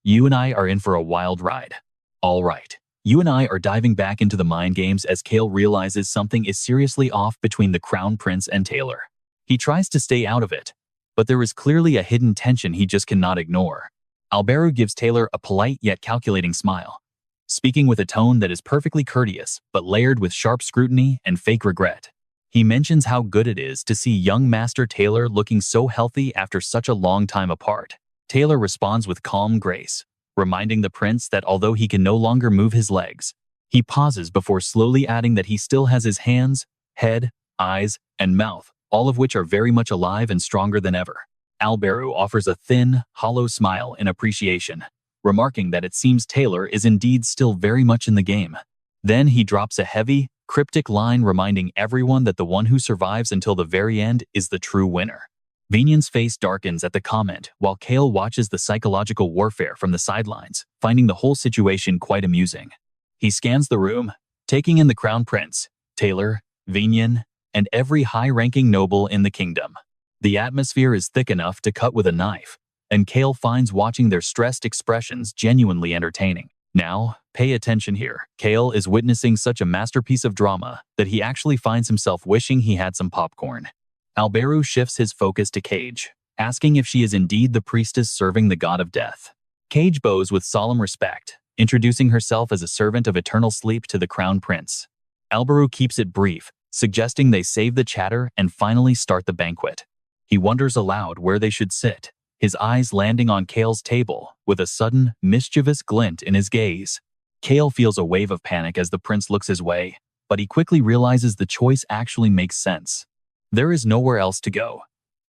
You and I are in for a wild ride. All right. You and I are diving back into the mind games as Cale realizes something is seriously off between the Crown Prince and Taylor. He tries to stay out of it, but there is clearly a hidden tension he just cannot ignore. Alberu gives Taylor a polite yet calculating smile, speaking with a tone that is perfectly courteous but layered with sharp scrutiny and fake regret. He mentions how good it is to see young Master Taylor looking so healthy after such a long time apart. Taylor responds with calm grace, reminding the prince that although he can no longer move his legs, he pauses before slowly adding that he still has his hands, head, eyes, and mouth, all of which are very much alive and stronger than ever. Alberu offers a thin, hollow smile in appreciation, remarking that it seems Taylor is indeed still very much in the game. Then he drops a heavy, cryptic line reminding everyone that the one who survives until the very end is the true winner. Vinian's face darkens at the comment while Cale watches the psychological warfare from the sidelines, finding the whole situation quite amusing. He scans the room, taking in the Crown Prince, Taylor, Vinian, and every high-ranking noble in the kingdom. The atmosphere is thick enough to cut with a knife, and Cale finds watching their stressed expressions genuinely entertaining. Now, pay attention here. Cale is witnessing such a masterpiece of drama that he actually finds himself wishing he had some popcorn. Alberu shifts his focus to Cage, asking if she is indeed the priestess serving the god of death. Cage bows with solemn respect, introducing herself as a servant of eternal sleep to the Crown Prince. Alberu keeps it brief, suggesting they save the chatter and finally start the banquet. He wonders aloud where they should sit, his eyes landing on Cale's table with a sudden, mischievous glint in his gaze. Cale feels a wave of panic as the prince looks his way, but he quickly realizes the choice actually makes sense. There is nowhere else to go.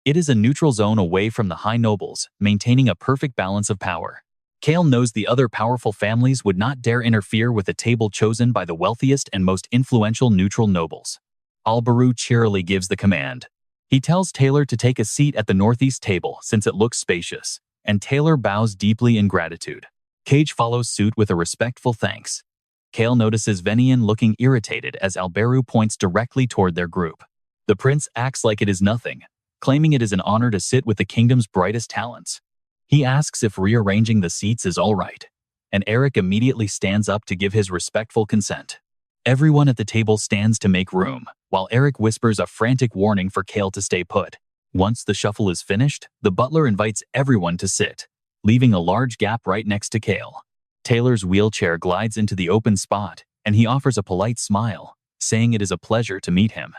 It is a neutral zone away from the high nobles, maintaining a perfect balance of power. Cale knows the other powerful families would not dare interfere with a table chosen by the wealthiest and most influential neutral nobles. Albaru cheerily gives the command. He tells Taylor to take a seat at the northeast table since it looks spacious, and Taylor bows deeply in gratitude. Cage follows suit with a respectful thanks. Cale notices Venian looking irritated as Albaru points directly toward their group. The prince acts like it is nothing, claiming it is an honor to sit with the kingdom's brightest talents. He asks if rearranging the seats is all right, and Eric immediately stands up to give his respectful consent. Everyone at the table stands to make room, while Eric whispers a frantic warning for Cale to stay put. Once the shuffle is finished, the butler invites everyone to sit, leaving a large gap right next to Cale. Taylor's wheelchair glides into the open spot, and he offers a polite smile, saying it is a pleasure to meet him.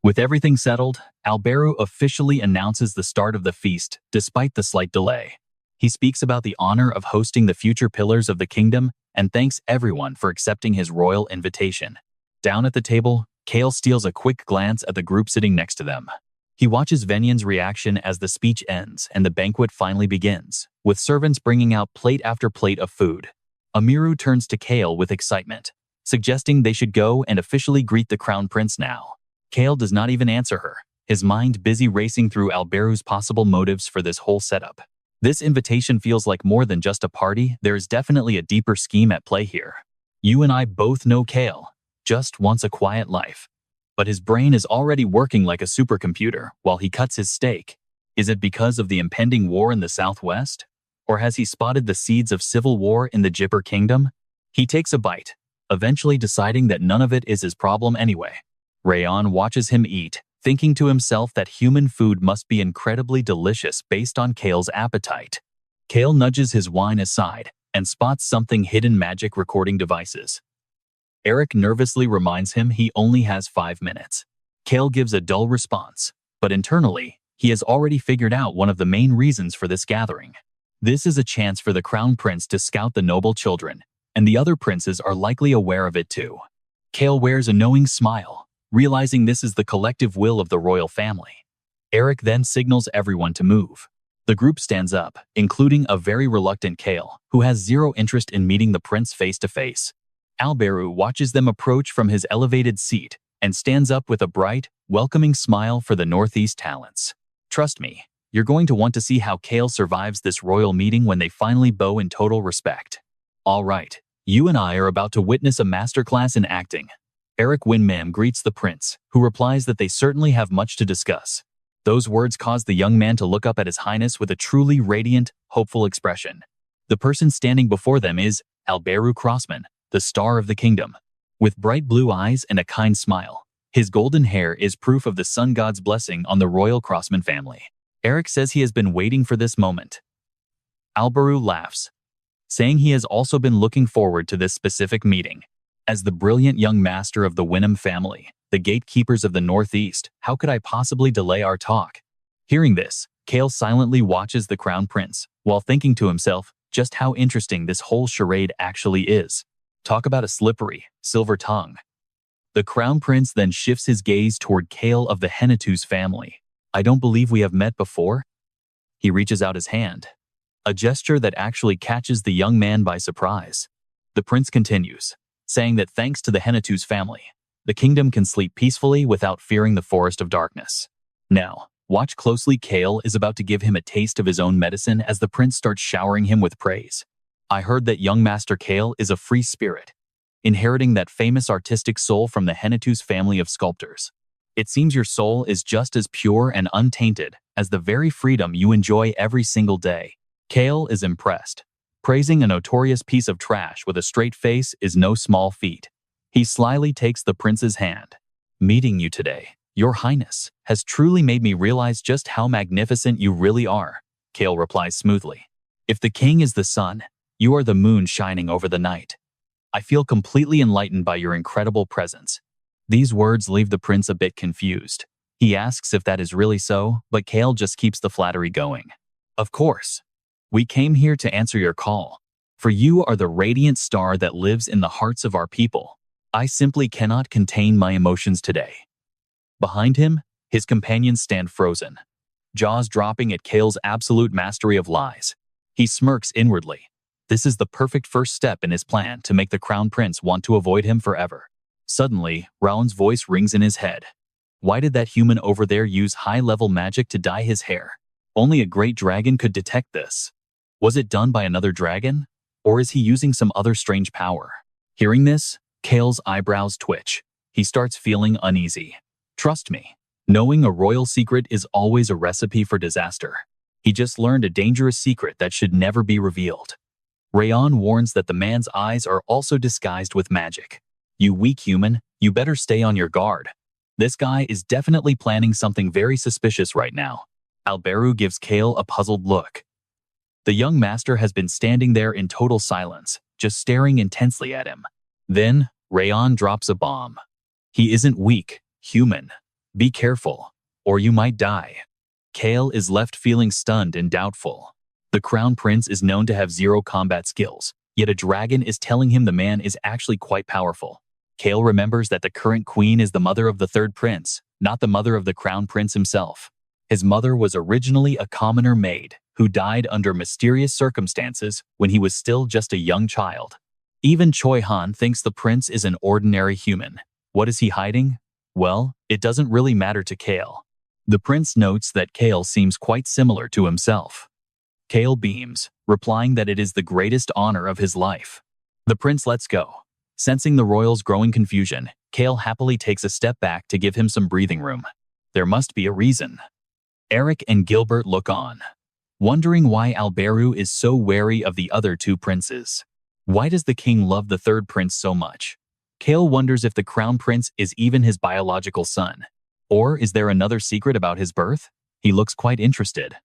With everything settled, Albaru officially announces the start of the feast, despite the slight delay. He speaks about the honor of hosting the future pillars of the kingdom and thanks everyone for accepting his royal invitation. Down at the table, Cale steals a quick glance at the group sitting next to them. He watches Venian's reaction as the speech ends and the banquet finally begins, with servants bringing out plate after plate of food. Amiru turns to Cale with excitement, suggesting they should go and officially greet the crown prince now. Cale does not even answer her, his mind busy racing through Albaru's possible motives for this whole setup. This invitation feels like more than just a party. There is definitely a deeper scheme at play here. You and I both know Cale just wants a quiet life, but his brain is already working like a supercomputer while he cuts his steak. Is it because of the impending war in the southwest? Or has he spotted the seeds of civil war in the Jipper Kingdom? He takes a bite, eventually deciding that none of it is his problem anyway. Rayon watches him eat, thinking to himself that human food must be incredibly delicious based on Cale's appetite. Cale nudges his wine aside and spots something hidden magic recording devices. Eric nervously reminds him he only has 5 minutes. Cale gives a dull response, but internally, he has already figured out one of the main reasons for this gathering. This is a chance for the crown prince to scout the noble children, and the other princes are likely aware of it too. Cale wears a knowing smile, realizing this is the collective will of the royal family. Eric then signals everyone to move. The group stands up, including a very reluctant Cale, who has zero interest in meeting the prince face to face. Albaru watches them approach from his elevated seat and stands up with a bright, welcoming smile for the Northeast talents. Trust me, you're going to want to see how Cale survives this royal meeting when they finally bow in total respect. All right, you and I are about to witness a masterclass in acting. Eric Winmam greets the prince, who replies that they certainly have much to discuss. Those words cause the young man to look up at his highness with a truly radiant, hopeful expression. The person standing before them is Albaru Crossman, the star of the kingdom. With bright blue eyes and a kind smile, his golden hair is proof of the sun god's blessing on the royal Crossman family. Eric says he has been waiting for this moment. Albaru laughs, saying he has also been looking forward to this specific meeting. As the brilliant young master of the Wynnum family, the gatekeepers of the Northeast, how could I possibly delay our talk? Hearing this, Cale silently watches the crown prince, while thinking to himself just how interesting this whole charade actually is. Talk about a slippery, silver tongue. The crown prince then shifts his gaze toward Cale of the Hennetus family. I don't believe we have met before. He reaches out his hand, a gesture that actually catches the young man by surprise. The prince continues, saying that thanks to the Hennetus family, the kingdom can sleep peacefully without fearing the forest of darkness. Now, watch closely. Cale is about to give him a taste of his own medicine as the prince starts showering him with praise. I heard that young Master Cale is a free spirit, inheriting that famous artistic soul from the Hennetus family of sculptors. It seems your soul is just as pure and untainted as the very freedom you enjoy every single day. Cale is impressed. Praising a notorious piece of trash with a straight face is no small feat. He slyly takes the prince's hand. Meeting you today, Your Highness, has truly made me realize just how magnificent you really are, Cale replies smoothly. If the king is the sun, you are the moon shining over the night. I feel completely enlightened by your incredible presence. These words leave the prince a bit confused. He asks if that is really so, but Cale just keeps the flattery going. Of course. We came here to answer your call, for you are the radiant star that lives in the hearts of our people. I simply cannot contain my emotions today. Behind him, his companions stand frozen, jaws dropping at Cale's absolute mastery of lies. He smirks inwardly, This is the perfect first step in his plan to make the Crown Prince want to avoid him forever. Suddenly, Raon's voice rings in his head. Why did that human over there use high-level magic to dye his hair? Only a great dragon could detect this. Was it done by another dragon? Or is he using some other strange power? Hearing this, Cale's eyebrows twitch. He starts feeling uneasy. Trust me, knowing a royal secret is always a recipe for disaster. He just learned a dangerous secret that should never be revealed. Raon warns that the man's eyes are also disguised with magic. You weak human, you better stay on your guard. This guy is definitely planning something very suspicious right now. Alberu gives Cale a puzzled look. The young master has been standing there in total silence, just staring intensely at him. Then, Raon drops a bomb. He isn't weak, human. Be careful, or you might die. Cale is left feeling stunned and doubtful. The Crown Prince is known to have zero combat skills, yet a dragon is telling him the man is actually quite powerful. Cale remembers that the current queen is the mother of the third prince, not the mother of the Crown Prince himself. His mother was originally a commoner maid who died under mysterious circumstances when he was still just a young child. Even Choi Han thinks the prince is an ordinary human. What is he hiding? Well, it doesn't really matter to Cale. The prince notes that Cale seems quite similar to himself. Cale beams, replying that it is the greatest honor of his life. The prince lets go. Sensing the royal's growing confusion, Cale happily takes a step back to give him some breathing room. There must be a reason. Eric and Gilbert look on, wondering why Alberu is so wary of the other two princes. Why does the king love the third prince so much? Cale wonders if the Crown Prince is even his biological son. Or is there another secret about his birth? He looks quite interested.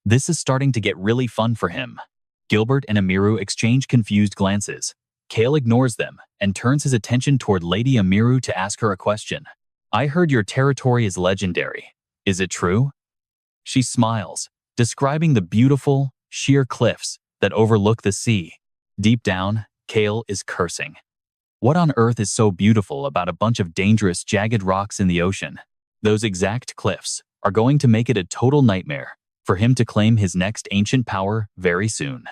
This is starting to get really fun for him. Gilbert and Amiru exchange confused glances. Cale ignores them and turns his attention toward Lady Amiru to ask her a question. I heard your territory is legendary. Is it true? She smiles, describing the beautiful, sheer cliffs that overlook the sea. Deep down, Cale is cursing. What on earth is so beautiful about a bunch of dangerous, jagged rocks in the ocean? Those exact cliffs are going to make it a total nightmare for him to claim his next ancient power very soon.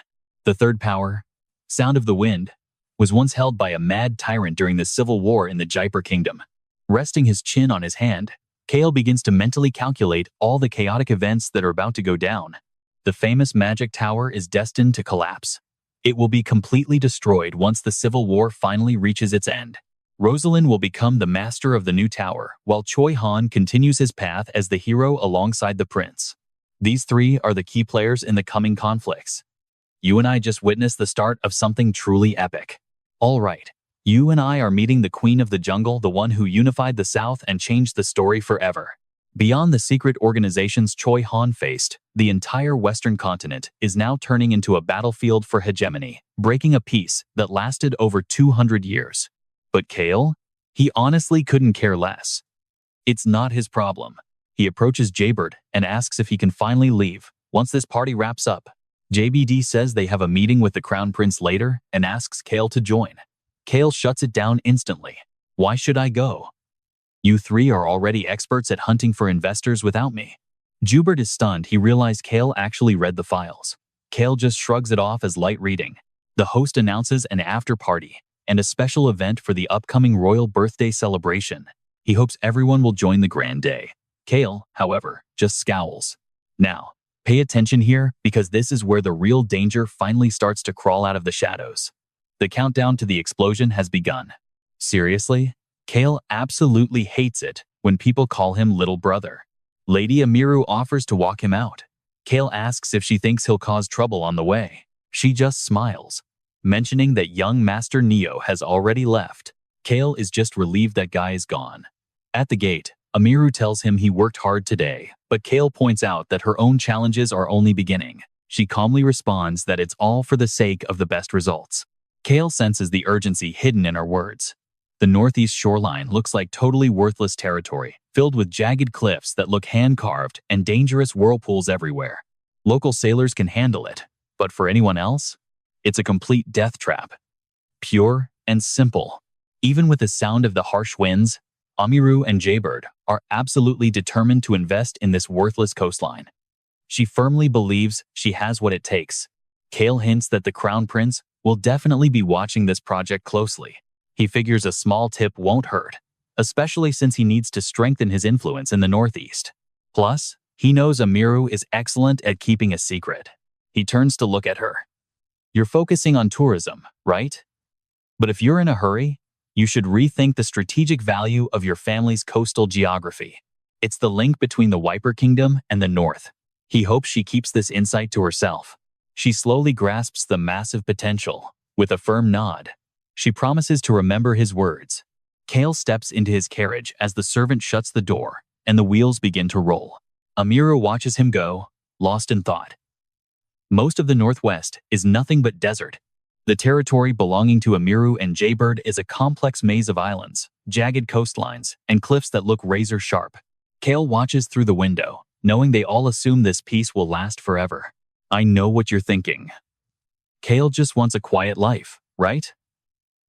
The third power, Sound of the Wind, was once held by a mad tyrant during the civil war in the Jaipur kingdom. Resting his chin on his hand, Cale begins to mentally calculate all the chaotic events that are about to go down. The famous magic tower is destined to collapse. It will be completely destroyed once the civil war finally reaches its end. Rosalind will become the master of the new tower, while Choi Han continues his path as the hero alongside the prince. These three are the key players in the coming conflicts. You and I just witnessed the start of something truly epic. All right, you and I are meeting the Queen of the Jungle, the one who unified the South and changed the story forever. Beyond the secret organizations Choi Han faced, the entire Western continent is now turning into a battlefield for hegemony, breaking a peace that lasted over 200 years. But Cale? He honestly couldn't care less. It's not his problem. He approaches Jaybird and asks if he can finally leave once this party wraps up. JBD says they have a meeting with the Crown Prince later and asks Cale to join. Cale shuts it down instantly. Why should I go? You three are already experts at hunting for investors without me. Jubert is stunned. He realized Cale actually read the files. Cale just shrugs it off as light reading. The host announces an after-party and a special event for the upcoming royal birthday celebration. He hopes everyone will join the grand day. Cale, however, just scowls. Now, pay attention here because this is where the real danger finally starts to crawl out of the shadows. The countdown to the explosion has begun. Seriously? Cale absolutely hates it when people call him little brother. Lady Amiru offers to walk him out. Cale asks if she thinks he'll cause trouble on the way. She just smiles, mentioning that young Master Neo has already left. Cale is just relieved that guy is gone. At the gate, Amiru tells him he worked hard today, but Cale points out that her own challenges are only beginning. She calmly responds that it's all for the sake of the best results. Cale senses the urgency hidden in her words. The northeast shoreline looks like totally worthless territory, filled with jagged cliffs that look hand-carved and dangerous whirlpools everywhere. Local sailors can handle it, but for anyone else, it's a complete death trap. Pure and simple. Even with the sound of the harsh winds, Amiru and Jaybird are absolutely determined to invest in this worthless coastline. She firmly believes she has what it takes. Cale hints that the Crown Prince will definitely be watching this project closely. He figures a small tip won't hurt, especially since he needs to strengthen his influence in the Northeast. Plus, he knows Amiru is excellent at keeping a secret. He turns to look at her. You're focusing on tourism, right? But if you're in a hurry, you should rethink the strategic value of your family's coastal geography. It's the link between the Wiper Kingdom and the North. He hopes she keeps this insight to herself. She slowly grasps the massive potential. With a firm nod, she promises to remember his words. Cale steps into his carriage as the servant shuts the door and the wheels begin to roll. Amiru watches him go, lost in thought. Most of the Northwest is nothing but desert. The territory belonging to Amiru and Jaybird is a complex maze of islands, jagged coastlines, and cliffs that look razor sharp. Cale watches through the window, knowing they all assume this peace will last forever. I know what you're thinking. Cale just wants a quiet life, right?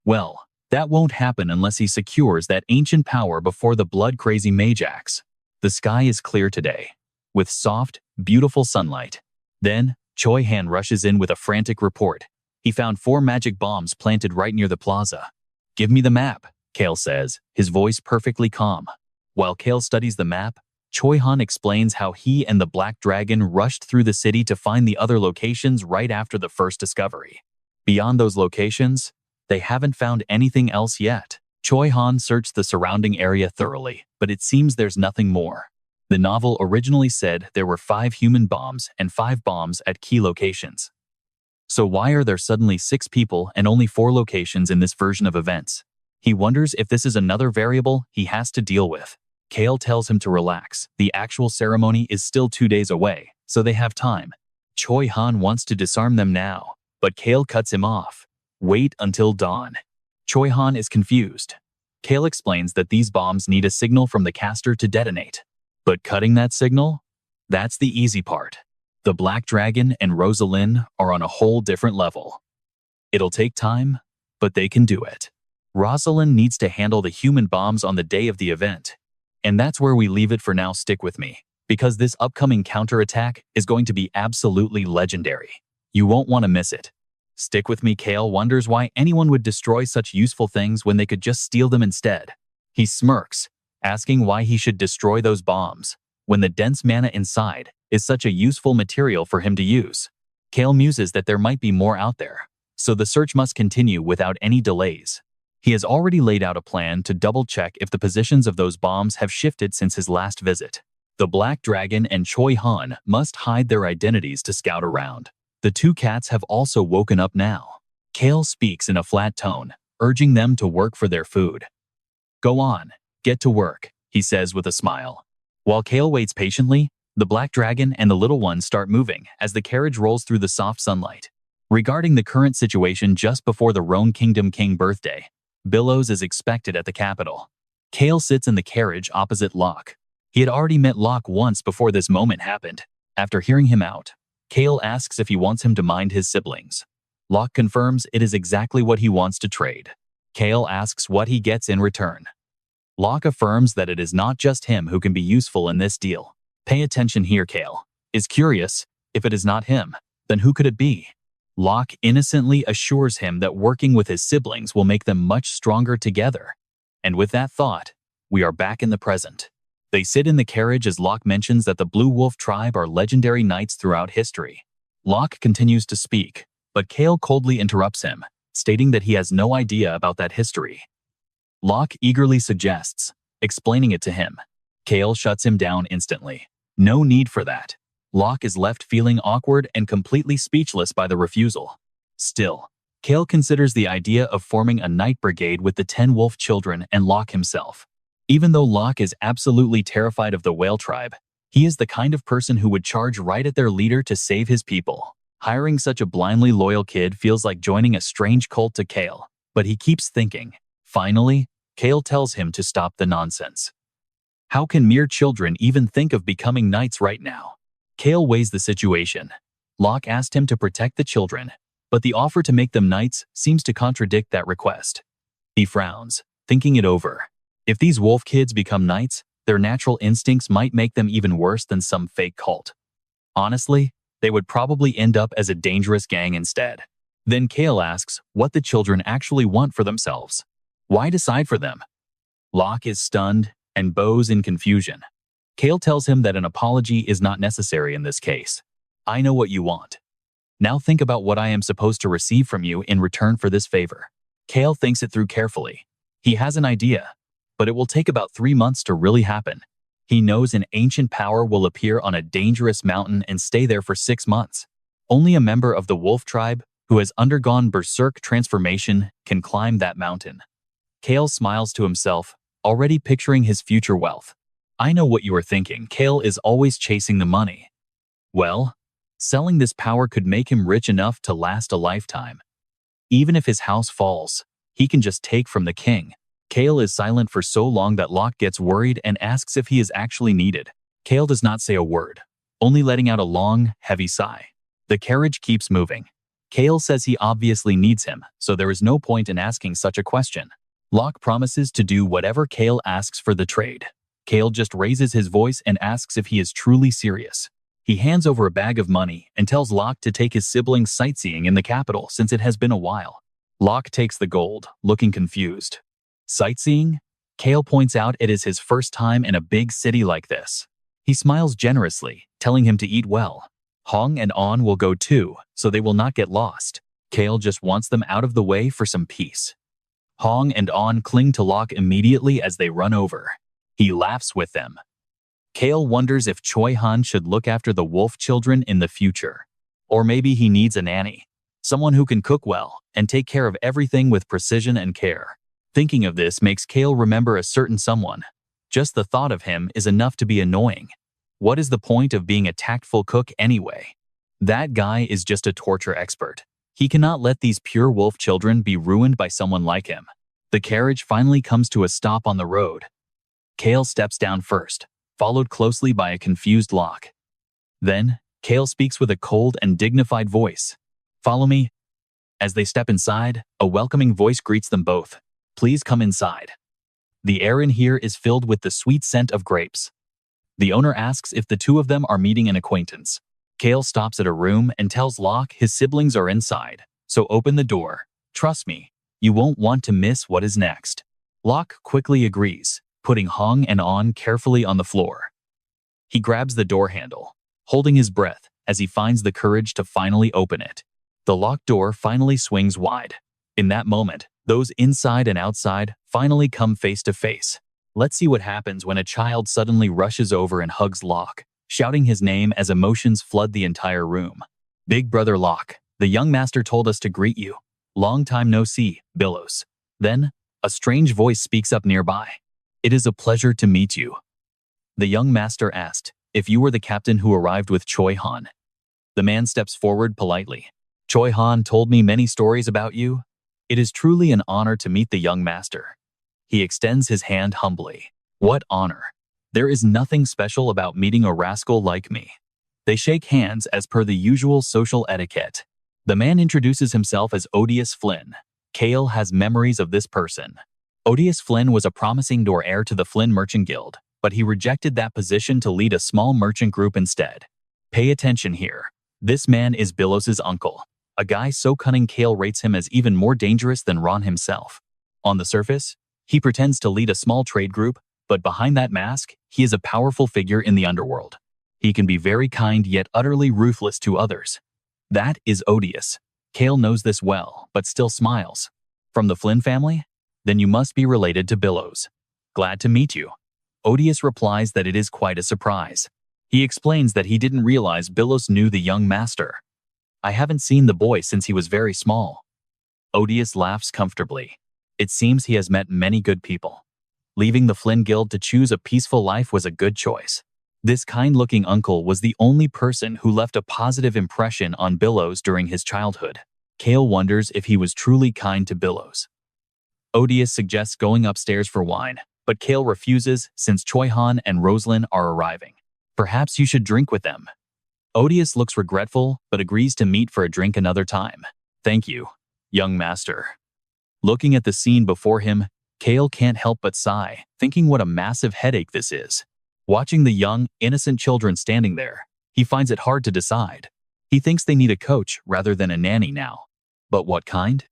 Well, that won't happen unless he secures that ancient power before the blood-crazy Majax. The sky is clear today, with soft, beautiful sunlight. Then, Choi Han rushes in with a frantic report. He found 4 magic bombs planted right near the plaza. Give me the map, Cale says, his voice perfectly calm. While Cale studies the map, Choi Han explains how he and the Black Dragon rushed through the city to find the other locations right after the first discovery. Beyond those locations, they haven't found anything else yet. Choi Han searched the surrounding area thoroughly, but it seems there's nothing more. The novel originally said there were 5 human bombs and 5 bombs at key locations. So why are there suddenly 6 people and only 4 locations in this version of events? He wonders if this is another variable he has to deal with. Cale tells him to relax. The actual ceremony is still 2 days away, so they have time. Choi Han wants to disarm them now, but Cale cuts him off. Wait until dawn. Choi Han is confused. Cale explains that these bombs need a signal from the caster to detonate. But cutting that signal? That's the easy part. The Black Dragon and Rosalind are on a whole different level. It'll take time, but they can do it. Rosalind needs to handle the human bombs on the day of the event. And that's where we leave it for now. Stick with me, because this upcoming counterattack is going to be absolutely legendary. You won't want to miss it. Stick with me. Cale wonders why anyone would destroy such useful things when they could just steal them instead. He smirks, asking why he should destroy those bombs, when the dense mana inside is such a useful material for him to use. Cale muses that there might be more out there, so the search must continue without any delays. He has already laid out a plan to double-check if the positions of those bombs have shifted since his last visit. The Black Dragon and Choi Han must hide their identities to scout around. The 2 cats have also woken up now. Cale speaks in a flat tone, urging them to work for their food. Go on, get to work, he says with a smile. While Cale waits patiently, the Black Dragon and the little ones start moving as the carriage rolls through the soft sunlight. Regarding the current situation just before the Roan Kingdom King birthday, Billows is expected at the capital. Cale sits in the carriage opposite Locke. He had already met Locke once before this moment happened. After hearing him out, Cale asks if he wants him to mind his siblings. Locke confirms it is exactly what he wants to trade. Cale asks what he gets in return. Locke affirms that it is not just him who can be useful in this deal. Pay attention here. Cale is curious. If it is not him, then who could it be? Locke innocently assures him that working with his siblings will make them much stronger together. And with that thought, we are back in the present. They sit in the carriage as Locke mentions that the Blue Wolf tribe are legendary knights throughout history. Locke continues to speak, but Cale coldly interrupts him, stating that he has no idea about that history. Locke eagerly suggests, explaining it to him. Cale shuts him down instantly. No need for that. Locke is left feeling awkward and completely speechless by the refusal. Still, Cale considers the idea of forming a knight brigade with the 10 wolf children and Locke himself. Even though Locke is absolutely terrified of the whale tribe, he is the kind of person who would charge right at their leader to save his people. Hiring such a blindly loyal kid feels like joining a strange cult to Cale, but he keeps thinking. Finally, Cale tells him to stop the nonsense. How can mere children even think of becoming knights right now? Cale weighs the situation. Locke asked him to protect the children, but the offer to make them knights seems to contradict that request. He frowns, thinking it over. If these wolf kids become knights, their natural instincts might make them even worse than some fake cult. Honestly, They would probably end up as a dangerous gang instead. Then Cale asks what the children actually want for themselves. Why decide for them? Locke is stunned and bows in confusion. Cale tells him that an apology is not necessary in this case. I know what you want. Now think about what I am supposed to receive from you in return for this favor. Cale thinks it through carefully. He has an idea, but it will take about 3 months to really happen. He knows an ancient power will appear on a dangerous mountain and stay there for 6 months. Only a member of the wolf tribe who has undergone berserk transformation can climb that mountain. Cale smiles to himself, already picturing his future wealth. I know what you are thinking. Cale is always chasing the money. Well, selling this power could make him rich enough to last a lifetime. Even if his house falls, he can just take from the king. Cale is silent for so long that Locke gets worried and asks if he is actually needed. Cale does not say a word, only letting out a long, heavy sigh. The carriage keeps moving. Cale says he obviously needs him, so there is no point in asking such a question. Locke promises to do whatever Cale asks for the trade. Cale just raises his voice and asks if he is truly serious. He hands over a bag of money and tells Locke to take his siblings sightseeing in the capital since it has been a while. Locke takes the gold, looking confused. Sightseeing? Cale points out it is his first time in a big city like this. He smiles generously, telling him to eat well. Hong and On will go too, so they will not get lost. Cale just wants them out of the way for some peace. Hong and On cling to Locke immediately as they run over. He laughs with them. Cale wonders if Choi Han should look after the wolf children in the future. Or maybe he needs a nanny, someone who can cook well and take care of everything with precision and care. Thinking of this makes Cale remember a certain someone. Just the thought of him is enough to be annoying. What is the point of being a tactful cook anyway? That guy is just a torture expert. He cannot let these pure wolf children be ruined by someone like him. The carriage finally comes to a stop on the road. Cale steps down first, followed closely by a confused Locke. Then, Cale speaks with a cold and dignified voice. Follow me. As they step inside, a welcoming voice greets them both. Please come inside. The air in here is filled with the sweet scent of grapes. The owner asks if the two of them are meeting an acquaintance. Cale stops at a room and tells Locke his siblings are inside, so open the door. Trust me, you won't want to miss what is next. Locke quickly agrees, putting Hong and On carefully on the floor. He grabs the door handle, holding his breath as he finds the courage to finally open it. The locked door finally swings wide. In that moment, those inside and outside finally come face to face. Let's see what happens when a child suddenly rushes over and hugs Locke, shouting his name as emotions flood the entire room. Big brother Locke, the young master told us to greet you. Long time no see, Billows. Then, a strange voice speaks up nearby. It is a pleasure to meet you. The young master asked if you were the captain who arrived with Choi Han. The man steps forward politely. Choi Han told me many stories about you. It is truly an honor to meet the young master. He extends his hand humbly. What honor! There is nothing special about meeting a rascal like me. They shake hands as per the usual social etiquette. The man introduces himself as Odious Flynn. Cale has memories of this person. Odious Flynn was a promising door heir to the Flynn Merchant Guild, but he rejected that position to lead a small merchant group instead. Pay attention here. This man is Billows' uncle. A guy so cunning Cale rates him as even more dangerous than Ron himself. On the surface, he pretends to lead a small trade group, but behind that mask, he is a powerful figure in the underworld. He can be very kind yet utterly ruthless to others. That is Odious. Cale knows this well, but still smiles. From the Flynn family? Then you must be related to Billows. Glad to meet you. Odious replies that it is quite a surprise. He explains that he didn't realize Billows knew the young master. I haven't seen the boy since he was very small. Odious laughs comfortably. It seems he has met many good people. Leaving the Flynn Guild to choose a peaceful life was a good choice. This kind-looking uncle was the only person who left a positive impression on Billows during his childhood. Cale wonders if he was truly kind to Billows. Odious suggests going upstairs for wine, but Cale refuses since Choi Han and Roslyn are arriving. Perhaps you should drink with them. Odious looks regretful, but agrees to meet for a drink another time. Thank you, young master. Looking at the scene before him, Cale can't help but sigh, thinking what a massive headache this is. Watching the young, innocent children standing there, he finds it hard to decide. He thinks they need a coach rather than a nanny now. But what kind?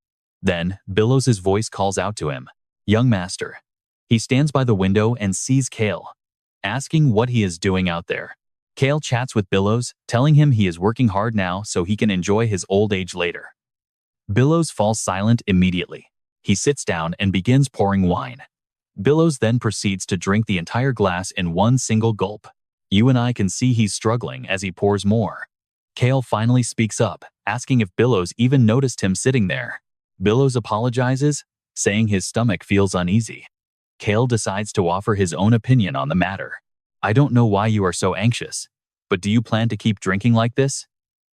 Then, Billows' voice calls out to him. Young master. He stands by the window and sees Cale, asking what he is doing out there. Cale chats with Billows, telling him he is working hard now so he can enjoy his old age later. Billows falls silent immediately. He sits down and begins pouring wine. Billows then proceeds to drink the entire glass in one single gulp. You and I can see he's struggling as he pours more. Cale finally speaks up, asking if Billows even noticed him sitting there. Billows apologizes, saying his stomach feels uneasy. Cale decides to offer his own opinion on the matter. I don't know why you are so anxious, but do you plan to keep drinking like this?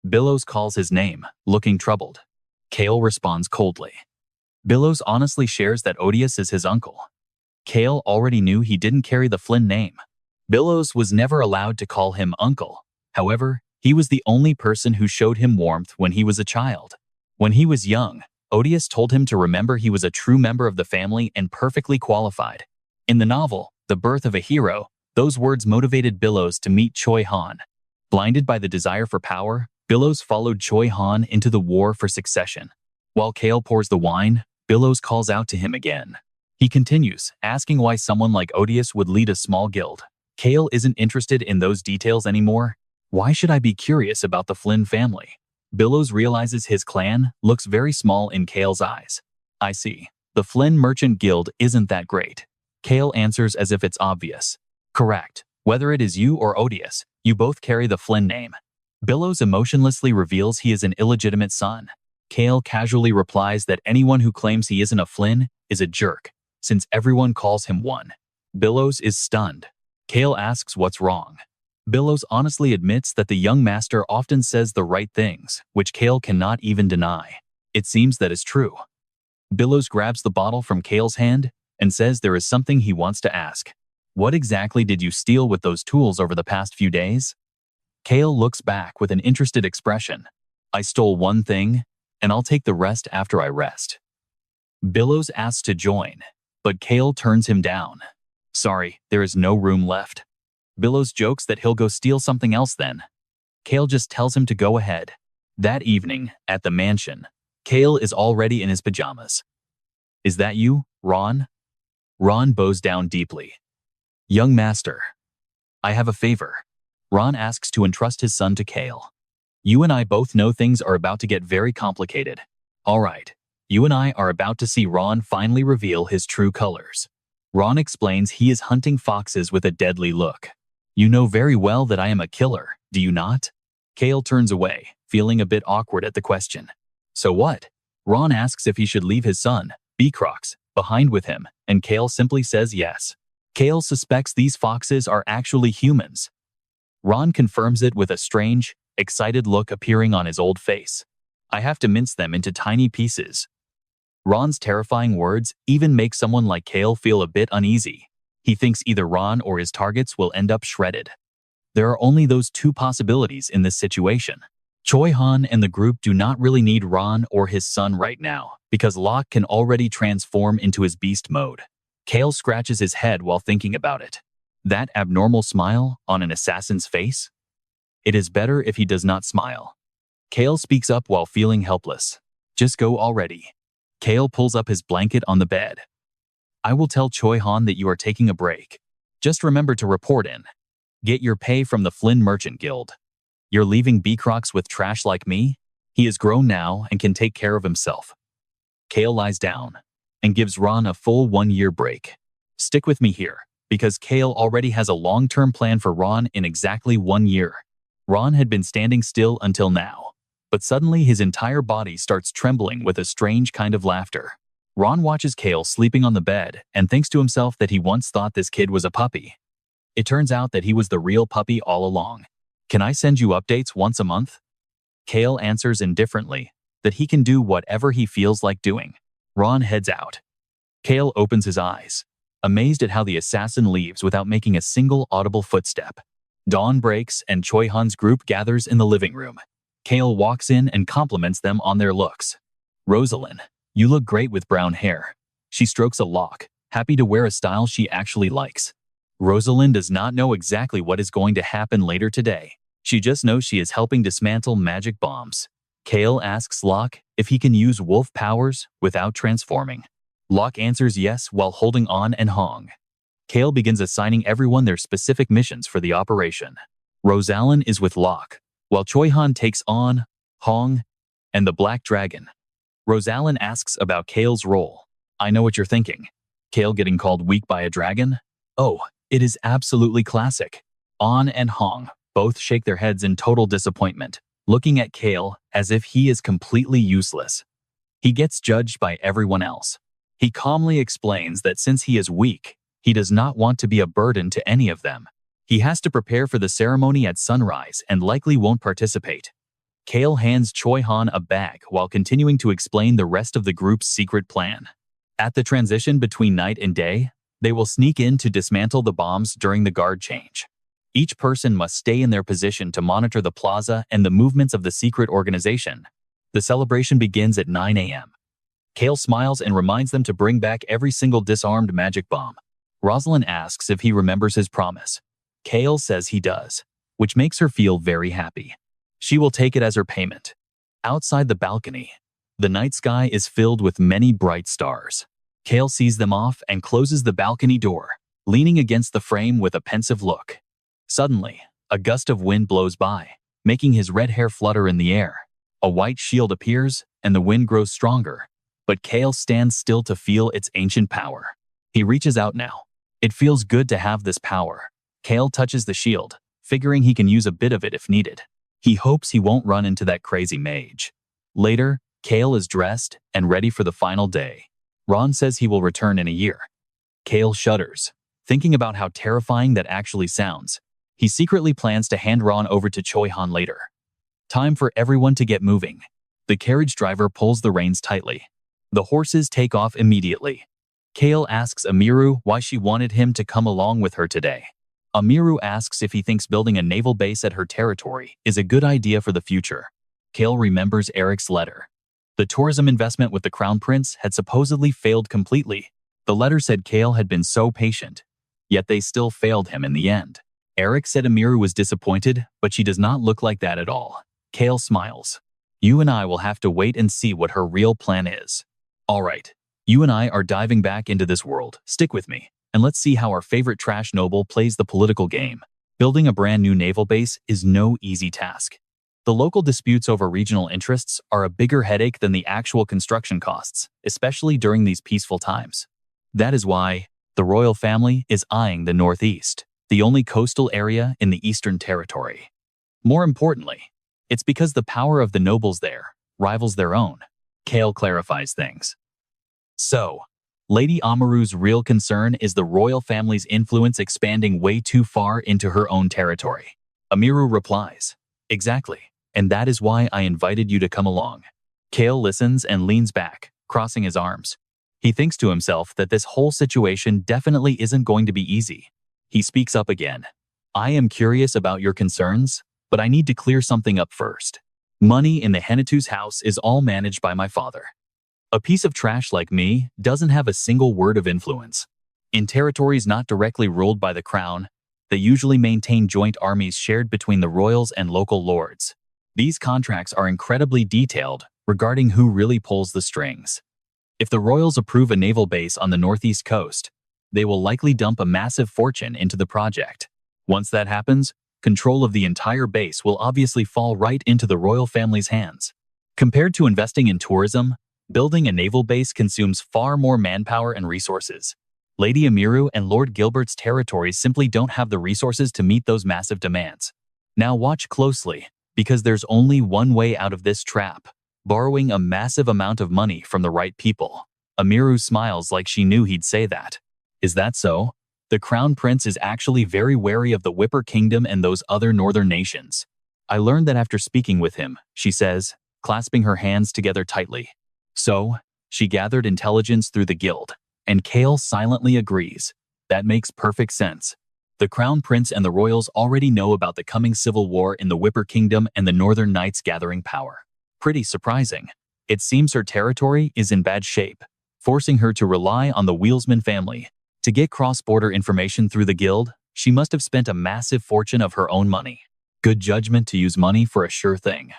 Billows calls his name, looking troubled. Cale responds coldly. Billows honestly shares that Odious is his uncle. Cale already knew he didn't carry the Flynn name. Billows was never allowed to call him uncle. However, he was the only person who showed him warmth when he was a child. When he was young, Odious told him to remember he was a true member of the family and perfectly qualified. In the novel, The Birth of a Hero, those words motivated Billows to meet Choi Han. Blinded by the desire for power, Billows followed Choi Han into the war for succession. While Cale pours the wine, Billows calls out to him again. He continues, asking why someone like Odious would lead a small guild. Cale isn't interested in those details anymore. Why should I be curious about the Flynn family? Billows realizes his clan looks very small in Cale's eyes. I see. The Flynn Merchant Guild isn't that great. Cale answers as if it's obvious. Correct. Whether it is you or Odious, you both carry the Flynn name. Billows emotionlessly reveals he is an illegitimate son. Cale casually replies that anyone who claims he isn't a Flynn is a jerk, since everyone calls him one. Billows is stunned. Cale asks what's wrong. Billows honestly admits that the young master often says the right things, which Cale cannot even deny. It seems that is true. Billows grabs the bottle from Cale's hand and says there is something he wants to ask. What exactly did you steal with those tools over the past few days? Cale looks back with an interested expression. I stole one thing, and I'll take the rest after I rest. Billows asks to join, but Cale turns him down. Sorry, there is no room left. Billows jokes that he'll go steal something else then. Cale just tells him to go ahead. That evening, at the mansion, Cale is already in his pajamas. Is that you, Ron? Ron bows down deeply. Young master, I have a favor. Ron asks to entrust his son to Cale. You and I both know things are about to get very complicated. All right, you and I are about to see Ron finally reveal his true colors. Ron explains he is hunting foxes with a deadly look. You know very well that I am a killer, do you not? Cale turns away, feeling a bit awkward at the question. So what? Ron asks if he should leave his son, Beacrox, behind with him, and Cale simply says yes. Cale suspects these foxes are actually humans. Ron confirms it with a strange, excited look appearing on his old face. I have to mince them into tiny pieces. Ron's terrifying words even make someone like Cale feel a bit uneasy. He thinks either Ron or his targets will end up shredded. There are only those two possibilities in this situation. Choi Han and the group do not really need Ron or his son right now, because Locke can already transform into his beast mode. Cale scratches his head while thinking about it. That abnormal smile on an assassin's face? It is better if he does not smile. Cale speaks up while feeling helpless. Just go already. Cale pulls up his blanket on the bed. I will tell Choi Han that you are taking a break. Just remember to report in. Get your pay from the Flynn Merchant Guild. You're leaving Beacrox with trash like me? He is grown now and can take care of himself. Cale lies down and gives Ron a full 1-year break. Stick with me here, because Cale already has a long-term plan for Ron in exactly 1 year. Ron had been standing still until now, but suddenly his entire body starts trembling with a strange kind of laughter. Ron watches Cale sleeping on the bed and thinks to himself that he once thought this kid was a puppy. It turns out that he was the real puppy all along. Can I send you updates once a month? Cale answers indifferently that he can do whatever he feels like doing. Ron heads out. Cale opens his eyes, amazed at how the assassin leaves without making a single audible footstep. Dawn breaks and Choi Han's group gathers in the living room. Cale walks in and compliments them on their looks. Rosalind, you look great with brown hair. She strokes a lock, happy to wear a style she actually likes. Rosalind does not know exactly what is going to happen later today. She just knows she is helping dismantle magic bombs. Cale asks Locke if he can use wolf powers without transforming. Locke answers yes while holding on and Hong. Cale begins assigning everyone their specific missions for the operation. Rosalind is with Locke, while Choi-han takes on Hong and the Black Dragon. Rosalind asks about Cale's role. I know what you're thinking. Cale getting called weak by a dragon? Oh, it is absolutely classic. An and Hong both shake their heads in total disappointment, looking at Cale as if he is completely useless. He gets judged by everyone else. He calmly explains that since he is weak, he does not want to be a burden to any of them. He has to prepare for the ceremony at sunrise and likely won't participate. Cale hands Choi-han a bag while continuing to explain the rest of the group's secret plan. At the transition between night and day, they will sneak in to dismantle the bombs during the guard change. Each person must stay in their position to monitor the plaza and the movements of the secret organization. The celebration begins at 9 a.m. Cale smiles and reminds them to bring back every single disarmed magic bomb. Rosalind asks if he remembers his promise. Cale says he does, which makes her feel very happy. She will take it as her payment. Outside the balcony, the night sky is filled with many bright stars. Cale sees them off and closes the balcony door, leaning against the frame with a pensive look. Suddenly, a gust of wind blows by, making his red hair flutter in the air. A white shield appears, and the wind grows stronger, but Cale stands still to feel its ancient power. He reaches out now. It feels good to have this power. Cale touches the shield, figuring he can use a bit of it if needed. He hopes he won't run into that crazy mage. Later, Cale is dressed and ready for the final day. Ron says he will return in a year. Cale shudders, thinking about how terrifying that actually sounds. He secretly plans to hand Ron over to Choi-han later. Time for everyone to get moving. The carriage driver pulls the reins tightly. The horses take off immediately. Cale asks Amiru why she wanted him to come along with her today. Amiru asks if he thinks building a naval base at her territory is a good idea for the future. Cale remembers Eric's letter. The tourism investment with the Crown Prince had supposedly failed completely. The letter said Cale had been so patient, yet they still failed him in the end. Eric said Amiru was disappointed, but she does not look like that at all. Cale smiles. You and I will have to wait and see what her real plan is. All right, you and I are diving back into this world. Stick with me, and let's see how our favorite trash noble plays the political game. Building a brand new naval base is no easy task. The local disputes over regional interests are a bigger headache than the actual construction costs, especially during these peaceful times. That is why the royal family is eyeing the Northeast, the only coastal area in the Eastern Territory. More importantly, it's because the power of the nobles there rivals their own. Cale clarifies things. So, Lady Amaru's real concern is the royal family's influence expanding way too far into her own territory. Amiru replies, exactly, and that is why I invited you to come along. Cale listens and leans back, crossing his arms. He thinks to himself that this whole situation definitely isn't going to be easy. He speaks up again. I am curious about your concerns, but I need to clear something up first. Money in the Henitu's house is all managed by my father. A piece of trash like me doesn't have a single word of influence. In territories not directly ruled by the crown, they usually maintain joint armies shared between the royals and local lords. These contracts are incredibly detailed regarding who really pulls the strings. If the royals approve a naval base on the northeast coast, they will likely dump a massive fortune into the project. Once that happens, control of the entire base will obviously fall right into the royal family's hands. Compared to investing in tourism, building a naval base consumes far more manpower and resources. Lady Amiru and Lord Gilbert's territories simply don't have the resources to meet those massive demands. Now watch closely, because there's only one way out of this trap: borrowing a massive amount of money from the right people. Amiru smiles like she knew he'd say that. Is that so? The Crown Prince is actually very wary of the Whipper Kingdom and those other northern nations. I learned that after speaking with him, she says, clasping her hands together tightly. So, she gathered intelligence through the guild, and Cale silently agrees. That makes perfect sense. The Crown Prince and the royals already know about the coming civil war in the Whipper Kingdom and the Northern Knights gathering power. Pretty surprising. It seems her territory is in bad shape, forcing her to rely on the Wheelsman family. To get cross-border information through the guild, she must have spent a massive fortune of her own money. Good judgment to use money for a sure thing.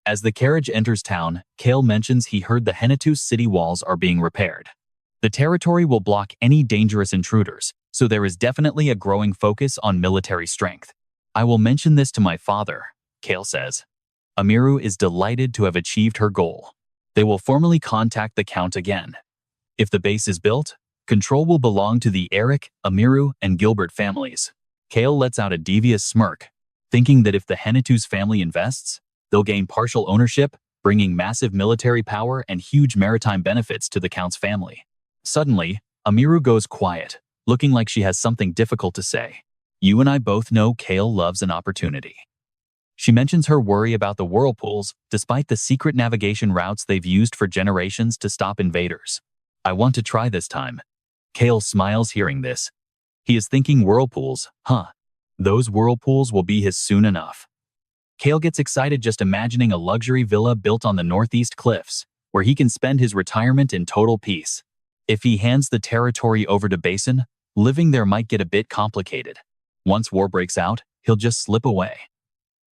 As the carriage enters town, Cale mentions he heard the Hennetu city walls are being repaired. The territory will block any dangerous intruders, so there is definitely a growing focus on military strength. I will mention this to my father, Cale says. Amiru is delighted to have achieved her goal. They will formally contact the Count again. If the base is built, control will belong to the Eric, Amiru, and Gilbert families. Cale lets out a devious smirk, thinking that if the Hennetu's family invests, they'll gain partial ownership, bringing massive military power and huge maritime benefits to the Count's family. Suddenly, Amiru goes quiet, looking like she has something difficult to say. You and I both know Cale loves an opportunity. She mentions her worry about the whirlpools, despite the secret navigation routes they've used for generations to stop invaders. I want to try this time. Cale smiles hearing this. He is thinking whirlpools, huh? Those whirlpools will be his soon enough. Cale gets excited just imagining a luxury villa built on the northeast cliffs, where he can spend his retirement in total peace. If he hands the territory over to Basin, living there might get a bit complicated. Once war breaks out, he'll just slip away.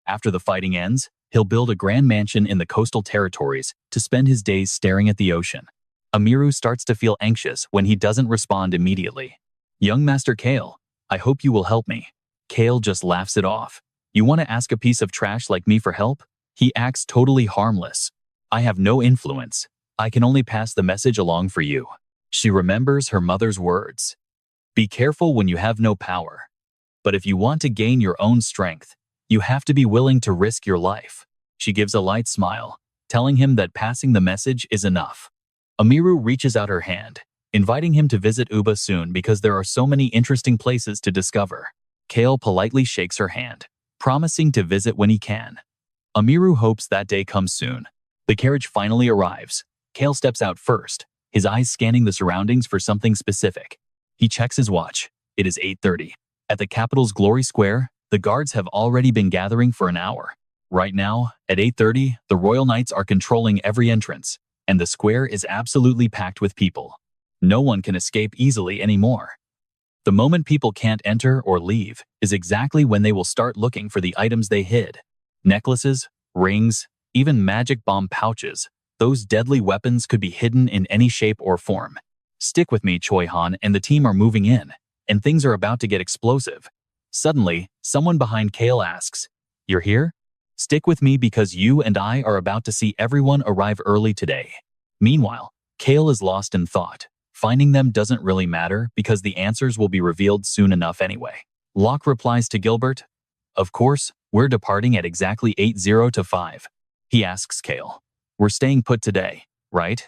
After the fighting ends, he'll build a grand mansion in the coastal territories to spend his days staring at the ocean. Amiru starts to feel anxious when he doesn't respond immediately. Young Master Cale, I hope you will help me. Cale just laughs it off. You want to ask a piece of trash like me for help? He acts totally harmless. I have no influence. I can only pass the message along for you. She remembers her mother's words. Be careful when you have no power. But if you want to gain your own strength, you have to be willing to risk your life. She gives a light smile, telling him that passing the message is enough. Amiru reaches out her hand, inviting him to visit Uba soon because there are so many interesting places to discover. Cale politely shakes her hand, promising to visit when he can. Amiru hopes that day comes soon. The carriage finally arrives. Cale steps out first, his eyes scanning the surroundings for something specific. He checks his watch. It is 8:30. At the capital's Glory Square, the guards have already been gathering for an hour. Right now, at 8:30, the Royal Knights are controlling every entrance, and the square is absolutely packed with people. No one can escape easily anymore. The moment people can't enter or leave is exactly when they will start looking for the items they hid. Necklaces, rings, even magic bomb pouches. Those deadly weapons could be hidden in any shape or form. Stick with me, Choi Han and the team are moving in, and things are about to get explosive. Suddenly, someone behind Cale asks, You're here? Stick with me because you and I are about to see everyone arrive early today. Meanwhile, Cale is lost in thought. Finding them doesn't really matter because the answers will be revealed soon enough anyway. Locke replies to Gilbert, Of course, we're departing at exactly 8:00 to 5. He asks Cale, We're staying put today, right?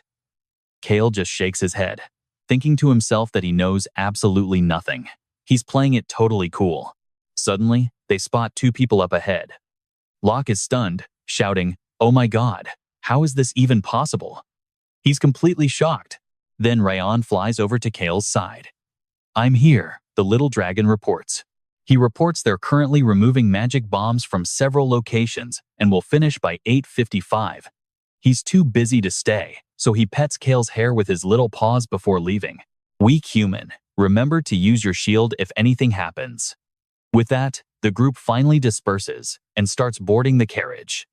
Cale just shakes his head, thinking to himself that he knows absolutely nothing. He's playing it totally cool. Suddenly, they spot two people up ahead. Locke is stunned, shouting, Oh my god, how is this even possible? He's completely shocked. Then Rayon flies over to Cale's side. I'm here, the little dragon reports. He reports they're currently removing magic bombs from several locations and will finish by 8:55. He's too busy to stay, so he pets Cale's hair with his little paws before leaving. Weak human, remember to use your shield if anything happens. With that, the group finally disperses and starts boarding the carriage.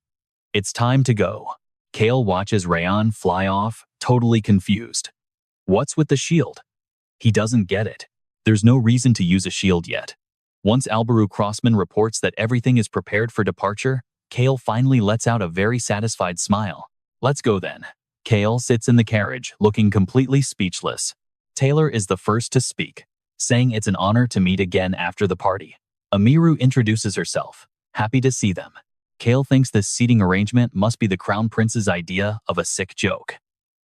It's time to go. Cale watches Rayon fly off, totally confused. What's with the shield? He doesn't get it. There's no reason to use a shield yet. Once Albaru Crossman reports that everything is prepared for departure, Cale finally lets out a very satisfied smile. Let's go then. Cale sits in the carriage, looking completely speechless. Taylor is the first to speak, saying it's an honor to meet again after the party. Amiru introduces herself, happy to see them. Cale thinks this seating arrangement must be the Crown Prince's idea of a sick joke.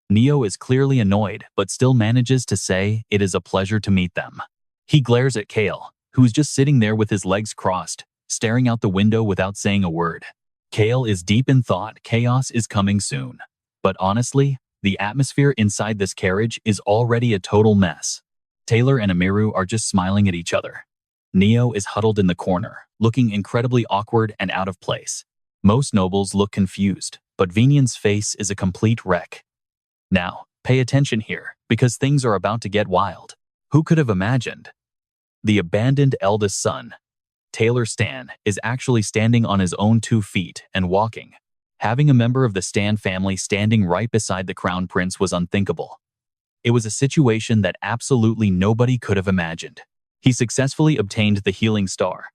Neo is clearly annoyed, but still manages to say it is a pleasure to meet them. He glares at Cale, who's just sitting there with his legs crossed, staring out the window without saying a word. Cale is deep in thought chaos is coming soon. But honestly, the atmosphere inside this carriage is already a total mess. Taylor and Amiru are just smiling at each other. Neo is huddled in the corner, looking incredibly awkward and out of place. Most nobles look confused, but Venian's face is a complete wreck. Now, pay attention here, because things are about to get wild. Who could have imagined? The abandoned eldest son. Taylor Stan is actually standing on his own 2 feet and walking. Having a member of the Stan family standing right beside the crown prince was unthinkable. It was a situation that absolutely nobody could have imagined. He successfully obtained the healing star.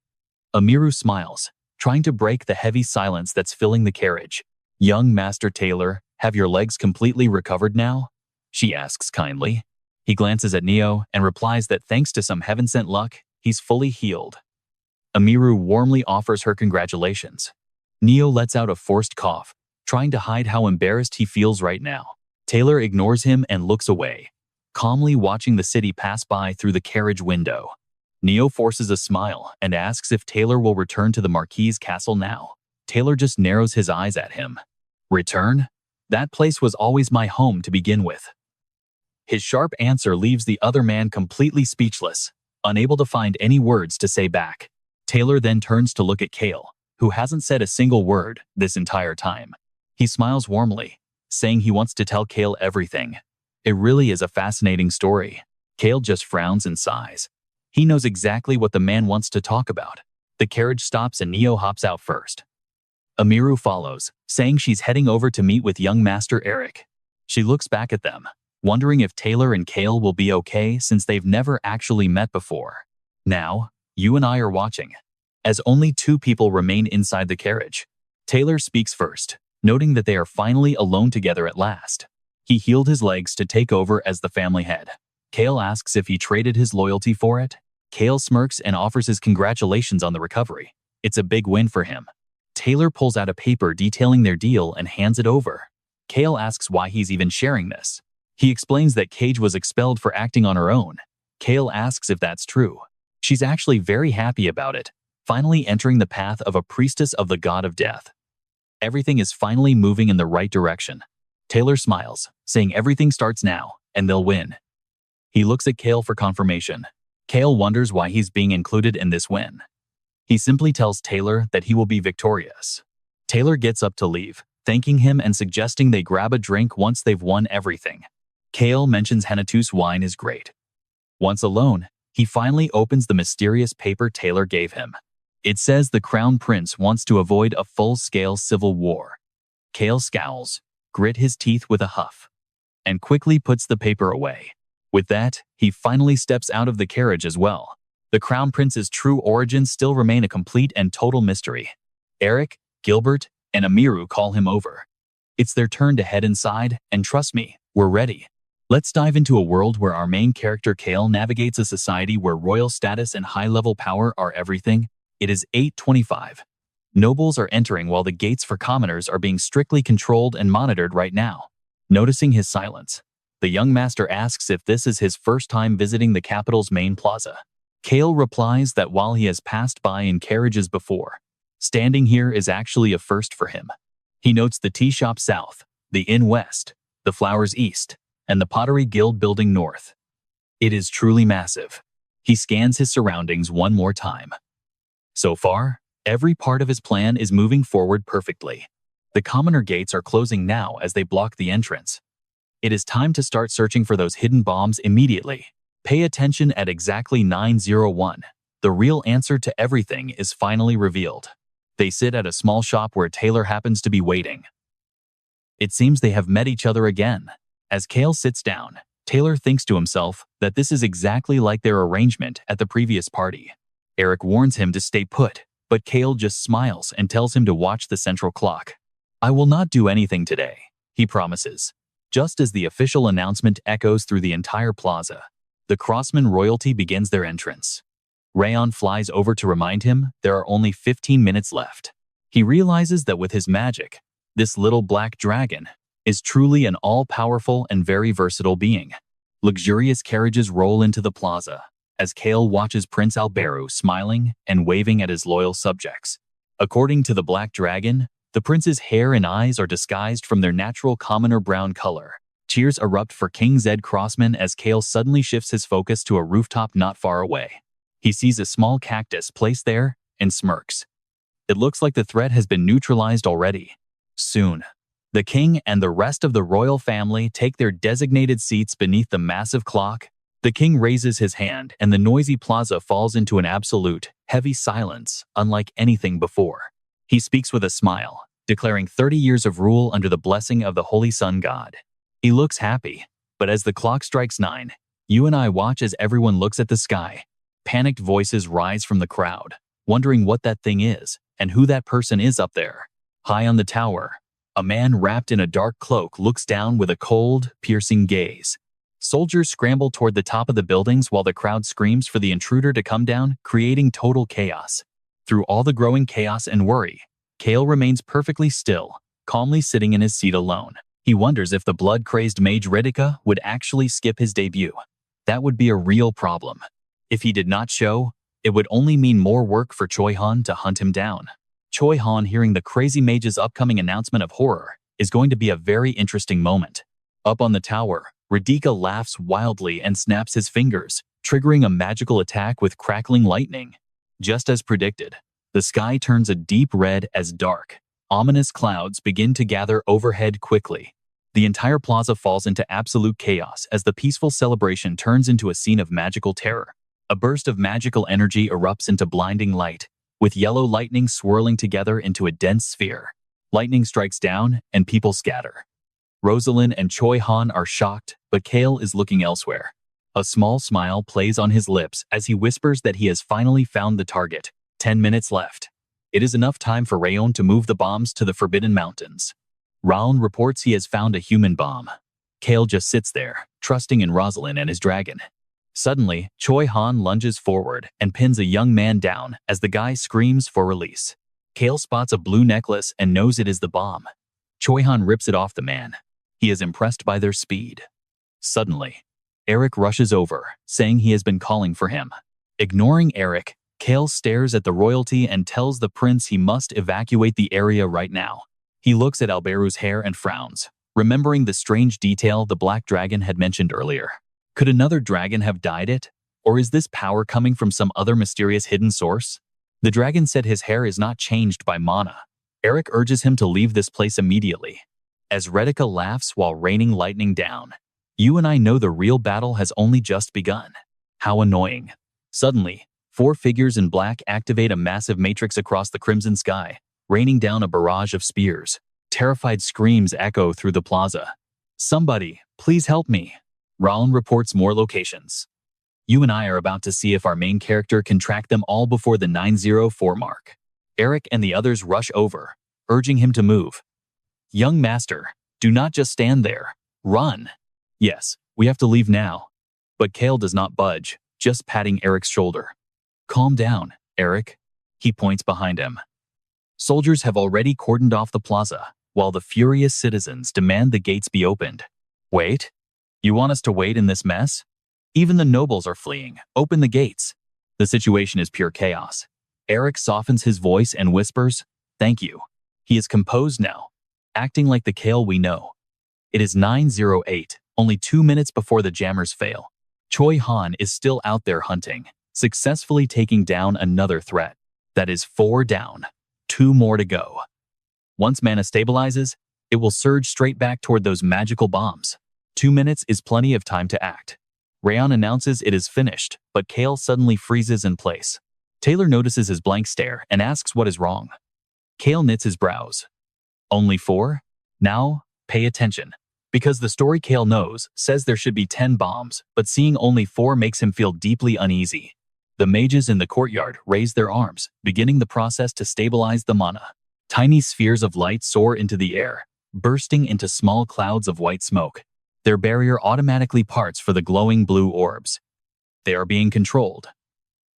Amiru smiles, trying to break the heavy silence that's filling the carriage. "Young Master Taylor, have your legs completely recovered now?" she asks kindly. He glances at Neo and replies that thanks to some heaven-sent luck, he's fully healed. Amiru warmly offers her congratulations. Neo lets out a forced cough, trying to hide how embarrassed he feels right now. Taylor ignores him and looks away, calmly watching the city pass by through the carriage window. Neo forces a smile and asks if Taylor will return to the Marquis's castle now. Taylor just narrows his eyes at him. "Return? That place was always my home to begin with." His sharp answer leaves the other man completely speechless, unable to find any words to say back. Taylor then turns to look at Cale, who hasn't said a single word this entire time. He smiles warmly, saying he wants to tell Cale everything. It really is a fascinating story. Cale just frowns and sighs. He knows exactly what the man wants to talk about. The carriage stops and Neo hops out first. Amiru follows, saying she's heading over to meet with young Master Eric. She looks back at them, wondering if Taylor and Cale will be okay since they've never actually met before. "Now, you and I are watching." As only 2 people remain inside the carriage, Taylor speaks first, noting that they are finally alone together at last. He healed his legs to take over as the family head. Cale asks if he traded his loyalty for it. Cale smirks and offers his congratulations on the recovery. It's a big win for him. Taylor pulls out a paper detailing their deal and hands it over. Cale asks why he's even sharing this. He explains that Cage was expelled for acting on her own. Cale asks if that's true. She's actually very happy about it, finally entering the path of a priestess of the god of death. Everything is finally moving in the right direction. Taylor smiles, saying everything starts now, and they'll win. He looks at Cale for confirmation. Cale wonders why he's being included in this win. He simply tells Taylor that he will be victorious. Taylor gets up to leave, thanking him and suggesting they grab a drink once they've won everything. Cale mentions Hanatus wine is great. Once alone, he finally opens the mysterious paper Taylor gave him. It says the Crown Prince wants to avoid a full-scale civil war. Cale scowls, grit his teeth with a huff, and quickly puts the paper away. With that, he finally steps out of the carriage as well. The Crown Prince's true origins still remain a complete and total mystery. Eric, Gilbert, and Amiru call him over. It's their turn to head inside, and trust me, we're ready. Let's dive into a world where our main character Cale navigates a society where royal status and high-level power are everything. It is 8:25. Nobles are entering while the gates for commoners are being strictly controlled and monitored right now. Noticing his silence, the young master asks if this is his first time visiting the capital's main plaza. Cale replies that while he has passed by in carriages before, standing here is actually a first for him. He notes the tea shop south, the inn west, the flowers east, and the pottery guild building north. It is truly massive. He scans his surroundings one more time. So far, every part of his plan is moving forward perfectly. The commoner gates are closing now as they block the entrance. It is time to start searching for those hidden bombs immediately. Pay attention at exactly 9:01. The real answer to everything is finally revealed. They sit at a small shop where Taylor happens to be waiting. It seems they have met each other again. As Cale sits down, Taylor thinks to himself that this is exactly like their arrangement at the previous party. Eric warns him to stay put, but Cale just smiles and tells him to watch the central clock. "I will not do anything today," he promises. Just as the official announcement echoes through the entire plaza, the Crossman royalty begins their entrance. Rayon flies over to remind him there are only 15 minutes left. He realizes that with his magic, this little black dragon is truly an all-powerful and very versatile being. Luxurious carriages roll into the plaza, as Cale watches Prince Alberu smiling and waving at his loyal subjects. According to the Black Dragon, the prince's hair and eyes are disguised from their natural commoner brown color. Cheers erupt for King Zed Crossman as Cale suddenly shifts his focus to a rooftop not far away. He sees a small cactus placed there and smirks. It looks like the threat has been neutralized already. Soon, the king and the rest of the royal family take their designated seats beneath the massive clock, The king raises his hand and the noisy plaza falls into an absolute, heavy silence, unlike anything before. He speaks with a smile, declaring 30 years of rule under the blessing of the Holy Sun God. He looks happy, but as the clock strikes 9, you and I watch as everyone looks at the sky. Panicked voices rise from the crowd, wondering what that thing is and who that person is up there. High on the tower, a man wrapped in a dark cloak looks down with a cold, piercing gaze. Soldiers scramble toward the top of the buildings while the crowd screams for the intruder to come down, creating total chaos. Through all the growing chaos and worry, Cale remains perfectly still, calmly sitting in his seat alone. He wonders if the blood-crazed mage Redika would actually skip his debut. That would be a real problem. If he did not show, it would only mean more work for Choi Han to hunt him down. Choi Han hearing the crazy mage's upcoming announcement of horror is going to be a very interesting moment. Up on the tower, Redika laughs wildly and snaps his fingers, triggering a magical attack with crackling lightning. Just as predicted, the sky turns a deep red as dark, ominous clouds begin to gather overhead quickly. The entire plaza falls into absolute chaos as the peaceful celebration turns into a scene of magical terror. A burst of magical energy erupts into blinding light, with yellow lightning swirling together into a dense sphere. Lightning strikes down, and people scatter. Rosalind and Choi Han are shocked, but Cale is looking elsewhere. A small smile plays on his lips as he whispers that he has finally found the target. 10 minutes left. It is enough time for Rayon to move the bombs to the Forbidden Mountains. Raon reports he has found a human bomb. Cale just sits there, trusting in Rosalind and his dragon. Suddenly, Choi Han lunges forward and pins a young man down as the guy screams for release. Cale spots a blue necklace and knows it is the bomb. Choi Han rips it off the man. He is impressed by their speed. Suddenly, Eric rushes over, saying he has been calling for him. Ignoring Eric, Cale stares at the royalty and tells the prince he must evacuate the area right now. He looks at Alberu's hair and frowns, remembering the strange detail the black dragon had mentioned earlier. Could another dragon have dyed it? Or is this power coming from some other mysterious hidden source? The dragon said his hair is not changed by mana. Eric urges him to leave this place immediately. As Redika laughs while raining lightning down, you and I know the real battle has only just begun. How annoying. Suddenly, 4 figures in black activate a massive matrix across the crimson sky, raining down a barrage of spears. Terrified screams echo through the plaza. Somebody, please help me. Raon reports more locations. You and I are about to see if our main character can track them all before the 904 mark. Eric and the others rush over, urging him to move. Young master, do not just stand there. Run. Yes, we have to leave now. But Cale does not budge, just patting Eric's shoulder. Calm down, Eric. He points behind him. Soldiers have already cordoned off the plaza, while the furious citizens demand the gates be opened. Wait? You want us to wait in this mess? Even the nobles are fleeing. Open the gates. The situation is pure chaos. Eric softens his voice and whispers, "Thank you." He is composed now, acting like the Cale we know. It is 9:08, only 2 minutes before the jammers fail. Choi Han is still out there hunting, successfully taking down another threat. That is 4 down, 2 more to go. Once mana stabilizes, it will surge straight back toward those magical bombs. 2 minutes is plenty of time to act. Rayon announces it is finished, but Cale suddenly freezes in place. Taylor notices his blank stare and asks what is wrong. Cale knits his brows. Only 4? Now, pay attention. Because the story Cale knows says there should be 10 bombs, but seeing only 4 makes him feel deeply uneasy. The mages in the courtyard raise their arms, beginning the process to stabilize the mana. Tiny spheres of light soar into the air, bursting into small clouds of white smoke. Their barrier automatically parts for the glowing blue orbs. They are being controlled.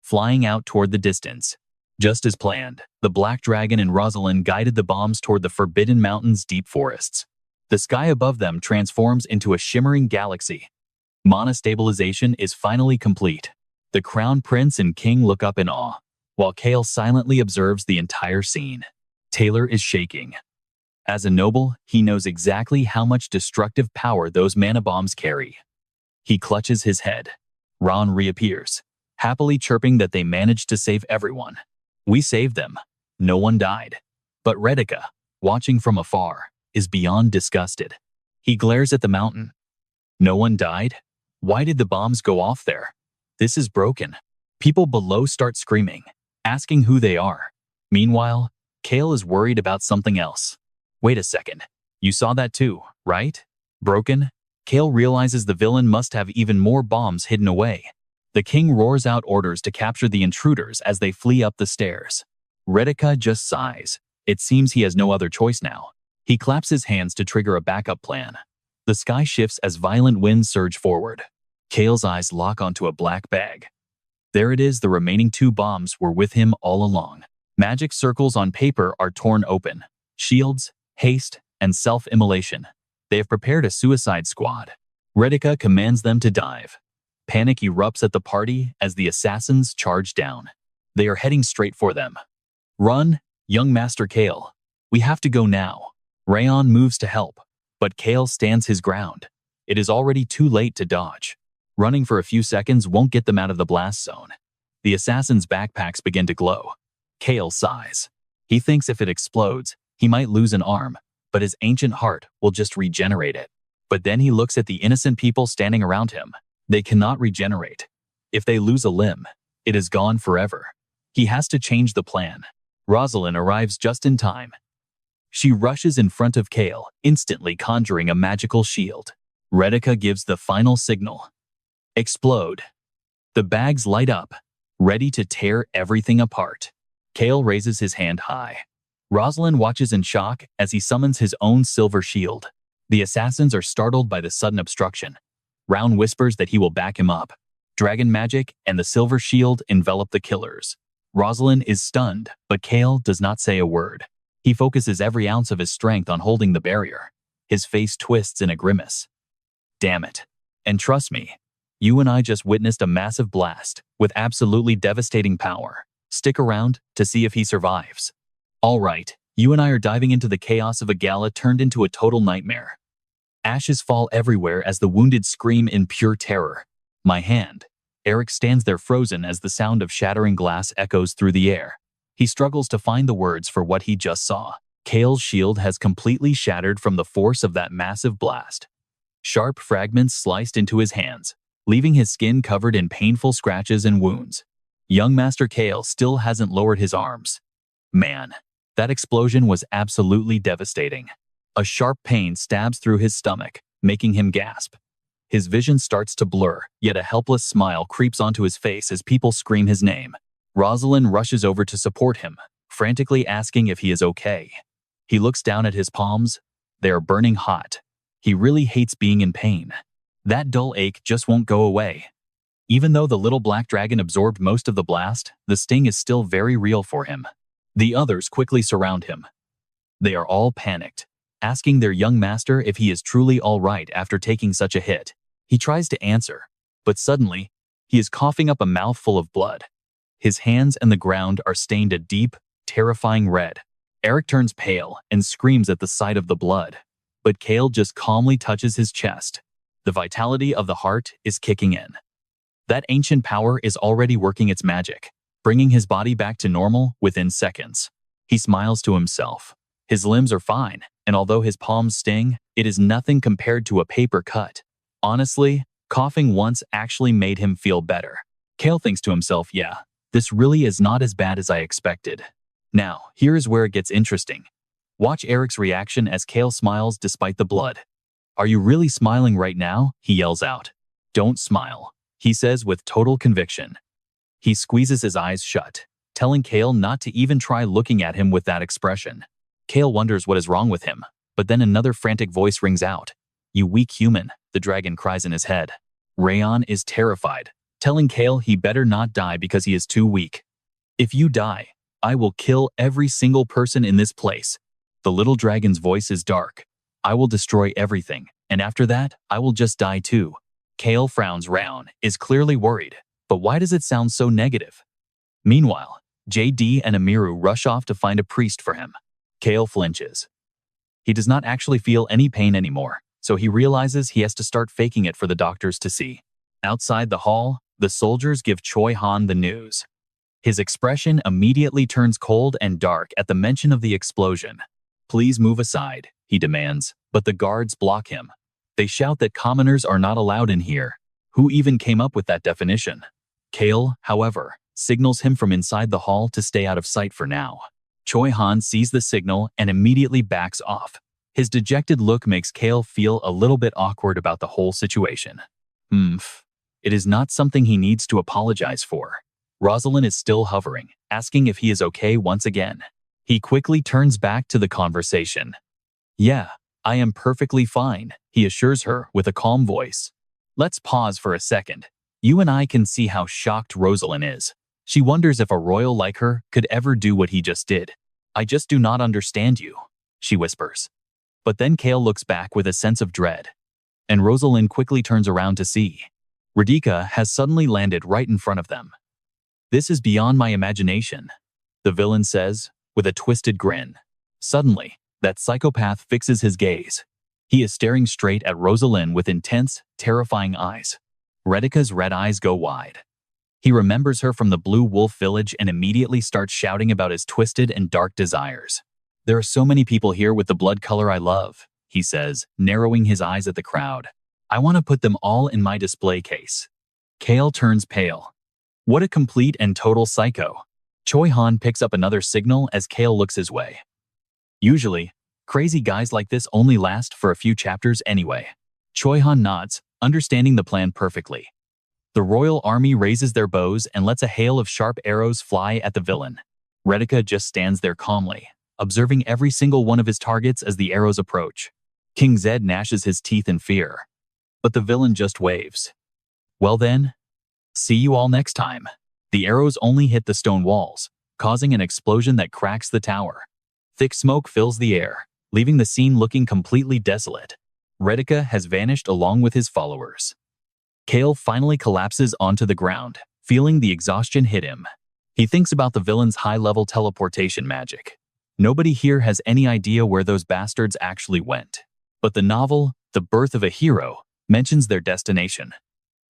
Flying out toward the distance. Just as planned, the Black Dragon and Rosalind guided the bombs toward the Forbidden Mountains' deep forests. The sky above them transforms into a shimmering galaxy. Mana stabilization is finally complete. The Crown Prince and King look up in awe, while Cale silently observes the entire scene. Taylor is shaking. As a noble, he knows exactly how much destructive power those mana bombs carry. He clutches his head. Ron reappears, happily chirping that they managed to save everyone. We saved them. No one died. But Redika, watching from afar, is beyond disgusted. He glares at the mountain. No one died? Why did the bombs go off there? This is broken. People below start screaming, asking who they are. Meanwhile, Cale is worried about something else. Wait a second. You saw that too, right? Broken? Cale realizes the villain must have even more bombs hidden away. The king roars out orders to capture the intruders as they flee up the stairs. Retika just sighs. It seems he has no other choice now. He claps his hands to trigger a backup plan. The sky shifts as violent winds surge forward. Cale's eyes lock onto a black bag. There it is, the remaining 2 bombs were with him all along. Magic circles on paper are torn open. Shields, haste, and self-immolation. They have prepared a suicide squad. Retika commands them to dive. Panic erupts at the party as the assassins charge down. They are heading straight for them. Run, young Master Cale. We have to go now. Rayon moves to help, but Cale stands his ground. It is already too late to dodge. Running for a few seconds won't get them out of the blast zone. The assassins' backpacks begin to glow. Cale sighs. He thinks if it explodes, he might lose an arm, but his ancient heart will just regenerate it. But then he looks at the innocent people standing around him. They cannot regenerate. If they lose a limb, it is gone forever. He has to change the plan. Rosalind arrives just in time. She rushes in front of Cale, instantly conjuring a magical shield. Retika gives the final signal. Explode. The bags light up, ready to tear everything apart. Cale raises his hand high. Rosalind watches in shock as he summons his own silver shield. The assassins are startled by the sudden obstruction. Round whispers that he will back him up. Dragon magic and the silver shield envelop the killers. Rosalind is stunned, but Cale does not say a word. He focuses every ounce of his strength on holding the barrier. His face twists in a grimace. Damn it. And trust me, you and I just witnessed a massive blast with absolutely devastating power. Stick around to see if he survives. All right, you and I are diving into the chaos of a gala turned into a total nightmare. Ashes fall everywhere as the wounded scream in pure terror. My hand. Eric stands there frozen as the sound of shattering glass echoes through the air. He struggles to find the words for what he just saw. Cale's shield has completely shattered from the force of that massive blast. Sharp fragments sliced into his hands, leaving his skin covered in painful scratches and wounds. Young Master Cale still hasn't lowered his arms. Man, that explosion was absolutely devastating. A sharp pain stabs through his stomach, making him gasp. His vision starts to blur, yet a helpless smile creeps onto his face as people scream his name. Rosalind rushes over to support him, frantically asking if he is okay. He looks down at his palms. They are burning hot. He really hates being in pain. That dull ache just won't go away. Even though the little black dragon absorbed most of the blast, the sting is still very real for him. The others quickly surround him. They are all panicked, asking their young master if he is truly all right after taking such a hit. He tries to answer, but suddenly, he is coughing up a mouthful of blood. His hands and the ground are stained a deep, terrifying red. Eric turns pale and screams at the sight of the blood, but Cale just calmly touches his chest. The vitality of the heart is kicking in. That ancient power is already working its magic, bringing his body back to normal within seconds. He smiles to himself. His limbs are fine, and although his palms sting, it is nothing compared to a paper cut. Honestly, coughing once actually made him feel better. Cale thinks to himself, yeah, this really is not as bad as I expected. Now, here is where it gets interesting. Watch Eric's reaction as Cale smiles despite the blood. Are you really smiling right now? He yells out. Don't smile, he says with total conviction. He squeezes his eyes shut, telling Cale not to even try looking at him with that expression. Cale wonders what is wrong with him, but then another frantic voice rings out. You weak human, the dragon cries in his head. Rayon is terrified, telling Cale he better not die because he is too weak. If you die, I will kill every single person in this place. The little dragon's voice is dark. I will destroy everything, and after that, I will just die too. Cale frowns. Rayon is clearly worried, but why does it sound so negative? Meanwhile, JD and Amiru rush off to find a priest for him. Cale flinches. He does not actually feel any pain anymore, so he realizes he has to start faking it for the doctors to see. Outside the hall, the soldiers give Choi Han the news. His expression immediately turns cold and dark at the mention of the explosion. Please move aside, he demands, but the guards block him. They shout that commoners are not allowed in here. Who even came up with that definition? Cale, however, signals him from inside the hall to stay out of sight for now. Choi Han sees the signal and immediately backs off. His dejected look makes Cale feel a little bit awkward about the whole situation. It is not something he needs to apologize for. Rosalind is still hovering, asking if he is okay once again. He quickly turns back to the conversation. "Yeah, I am perfectly fine," he assures her with a calm voice. Let's pause for a second. You and I can see how shocked Rosalind is. She wonders if a royal like her could ever do what he just did. "I just do not understand you," she whispers. But then Cale looks back with a sense of dread, and Rosalind quickly turns around to see. Radhika has suddenly landed right in front of them. "This is beyond my imagination," the villain says, with a twisted grin. Suddenly, that psychopath fixes his gaze. He is staring straight at Rosalind with intense, terrifying eyes. Radhika's red eyes go wide. He remembers her from the Blue Wolf Village and immediately starts shouting about his twisted and dark desires. "There are so many people here with the blood color I love," he says, narrowing his eyes at the crowd. "I want to put them all in my display case." Cale turns pale. What a complete and total psycho. Choi Han picks up another signal as Cale looks his way. Usually, crazy guys like this only last for a few chapters anyway. Choi Han nods, understanding the plan perfectly. The royal army raises their bows and lets a hail of sharp arrows fly at the villain. Radhika just stands there calmly, observing every single one of his targets as the arrows approach. King Zed gnashes his teeth in fear. But the villain just waves. "Well then, see you all next time." The arrows only hit the stone walls, causing an explosion that cracks the tower. Thick smoke fills the air, leaving the scene looking completely desolate. Radhika has vanished along with his followers. Cale finally collapses onto the ground, feeling the exhaustion hit him. He thinks about the villain's high-level teleportation magic. Nobody here has any idea where those bastards actually went. But the novel, The Birth of a Hero, mentions their destination.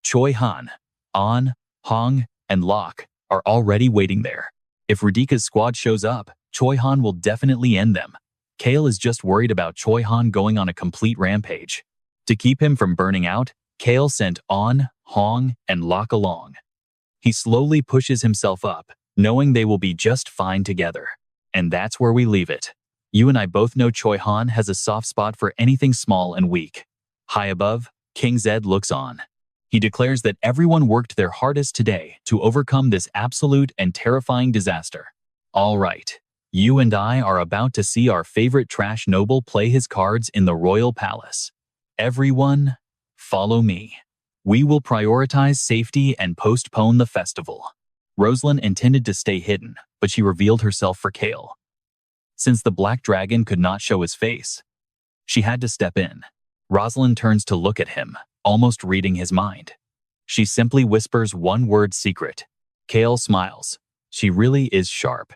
Choi Han, An, Hong, and Locke are already waiting there. If Radhika's squad shows up, Choi Han will definitely end them. Cale is just worried about Choi Han going on a complete rampage. To keep him from burning out, Cale sent An, Hong, and Locke along. He slowly pushes himself up, knowing they will be just fine together. And that's where we leave it. You and I both know Choi Han has a soft spot for anything small and weak. High above, King Zed looks on. He declares that everyone worked their hardest today to overcome this absolute and terrifying disaster. All right, you and I are about to see our favorite trash noble play his cards in the royal palace. Everyone, follow me. We will prioritize safety and postpone the festival. Rosalind intended to stay hidden, but she revealed herself for Cale. Since the black dragon could not show his face, she had to step in. Rosalind turns to look at him, almost reading his mind. She simply whispers one word secret. Cale smiles. She really is sharp.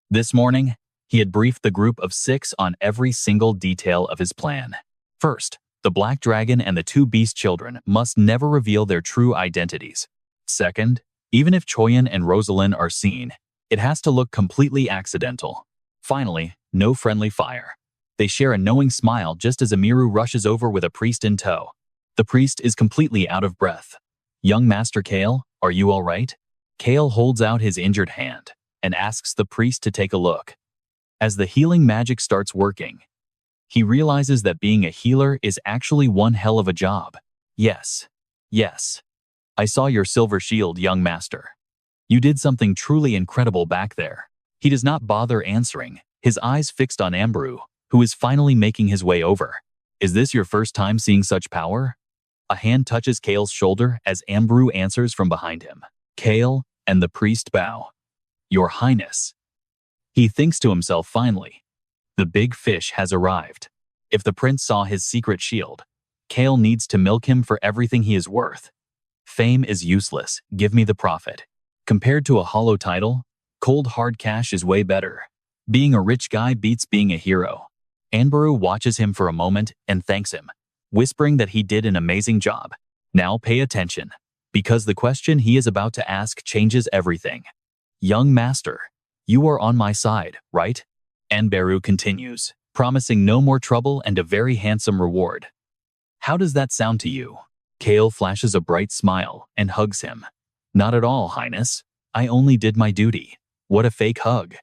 This morning, he had briefed the group of 6 on every single detail of his plan. First, the black dragon and the 2 beast children must never reveal their true identities. Second, even if Choyan and Rosalind are seen, it has to look completely accidental. Finally, no friendly fire. They share a knowing smile just as Amiru rushes over with a priest in tow. The priest is completely out of breath. "Young Master Cale, are you all right?" Cale holds out his injured hand and asks the priest to take a look. As the healing magic starts working, he realizes that being a healer is actually one hell of a job. Yes. I saw your silver shield, young master. You did something truly incredible back there. He does not bother answering, his eyes fixed on Ambrew, who is finally making his way over. "Is this your first time seeing such power?" A hand touches Cale's shoulder as Ambrew answers from behind him. Cale and the priest bow. "Your Highness." He thinks to himself finally. The big fish has arrived. If the prince saw his secret shield, Cale needs to milk him for everything he is worth. Fame is useless, give me the profit. Compared to a hollow title, cold hard cash is way better. Being a rich guy beats being a hero. Anbaru watches him for a moment and thanks him, whispering that he did an amazing job. Now pay attention, because the question he is about to ask changes everything. "Young master, you are on my side, right?" Anbaru continues, promising no more trouble and a very handsome reward. "How does that sound to you?" Cale flashes a bright smile and hugs him. Not at all, Highness. I only did my duty. What a fake hug.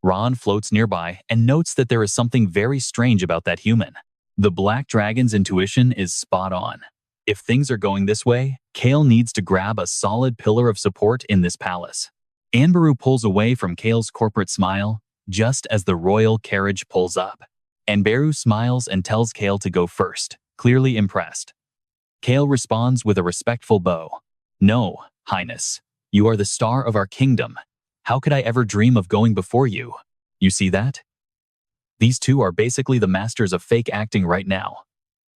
Ron floats nearby and notes that there is something very strange about that human. The Black Dragon's intuition is spot on. If things are going this way, Cale needs to grab a solid pillar of support in this palace. Anbaru pulls away from Cale's corporate smile just as the royal carriage pulls up. Anbaru smiles and tells Cale to go first, clearly impressed. Cale responds with a respectful bow. No, Highness. You are the star of our kingdom. How could I ever dream of going before you? You see that? These two are basically the masters of fake acting right now.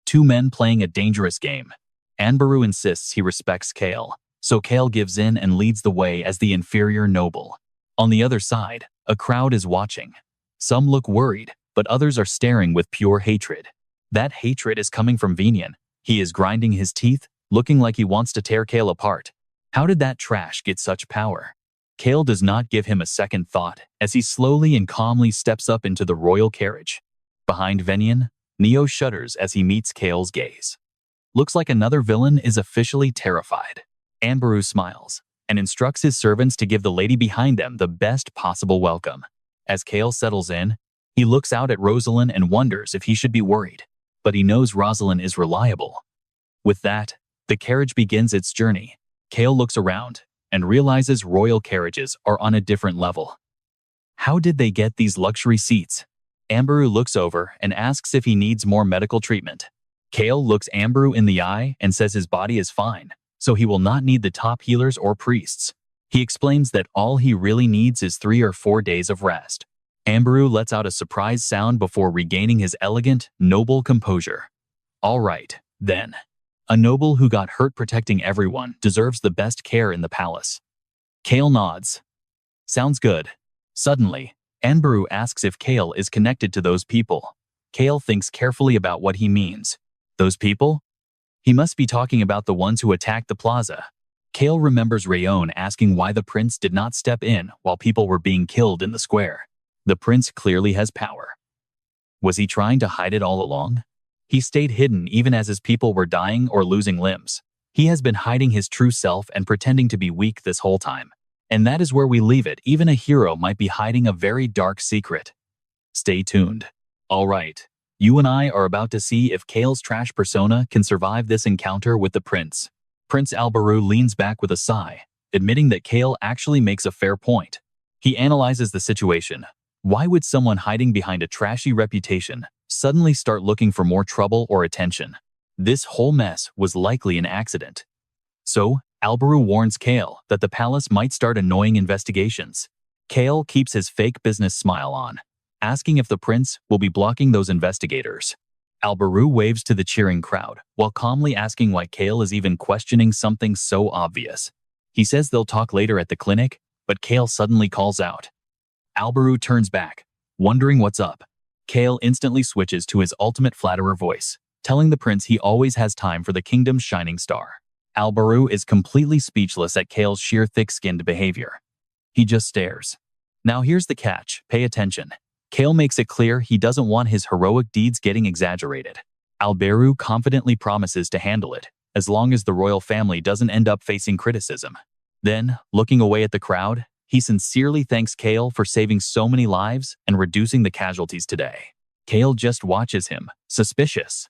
Two men playing a dangerous game. Anbaru insists he respects Cale, so Cale gives in and leads the way as the inferior noble. On the other side, a crowd is watching. Some look worried, but others are staring with pure hatred. That hatred is coming from Venian. He is grinding his teeth, looking like he wants to tear Cale apart. How did that trash get such power? Cale does not give him a second thought as he slowly and calmly steps up into the royal carriage. Behind Venian, Neo shudders as he meets Cale's gaze. Looks like another villain is officially terrified. Anbaru smiles and instructs his servants to give the lady behind them the best possible welcome. As Cale settles in, he looks out at Rosalind and wonders if he should be worried, but he knows Rosalind is reliable. With that, the carriage begins its journey. Cale looks around and realizes royal carriages are on a different level. How did they get these luxury seats? Anbaru looks over and asks if he needs more medical treatment. Cale looks Anbaru in the eye and says his body is fine, so he will not need the top healers or priests. He explains that all he really needs is 3 or 4 days of rest. Anbaru lets out a surprised sound before regaining his elegant, noble composure. All right, then. A noble who got hurt protecting everyone deserves the best care in the palace. Cale nods. Sounds good. Suddenly, Anbaru asks if Cale is connected to those people. Cale thinks carefully about what he means. Those people? He must be talking about the ones who attacked the plaza. Cale remembers Rayon asking why the prince did not step in while people were being killed in the square. The prince clearly has power. Was he trying to hide it all along? He stayed hidden even as his people were dying or losing limbs. He has been hiding his true self and pretending to be weak this whole time. And that is where we leave it. Even a hero might be hiding a very dark secret. Stay tuned. All right, you and I are about to see if Cale's trash persona can survive this encounter with the prince. Prince Albaru leans back with a sigh, admitting that Cale actually makes a fair point. He analyzes the situation. Why would someone hiding behind a trashy reputation suddenly start looking for more trouble or attention? This whole mess was likely an accident. So, Albaru warns Cale that the palace might start annoying investigations. Cale keeps his fake business smile on, asking if the prince will be blocking those investigators. Albaru waves to the cheering crowd while calmly asking why Cale is even questioning something so obvious. He says they'll talk later at the clinic, but Cale suddenly calls out. Albaru turns back, wondering what's up. Cale instantly switches to his ultimate flatterer voice, telling the prince he always has time for the kingdom's shining star. Albaru is completely speechless at Cale's sheer thick-skinned behavior. He just stares. Now here's the catch, pay attention. Cale makes it clear he doesn't want his heroic deeds getting exaggerated. Albaru confidently promises to handle it, as long as the royal family doesn't end up facing criticism. Then, looking away at the crowd, he sincerely thanks Cale for saving so many lives and reducing the casualties today. Cale just watches him, suspicious.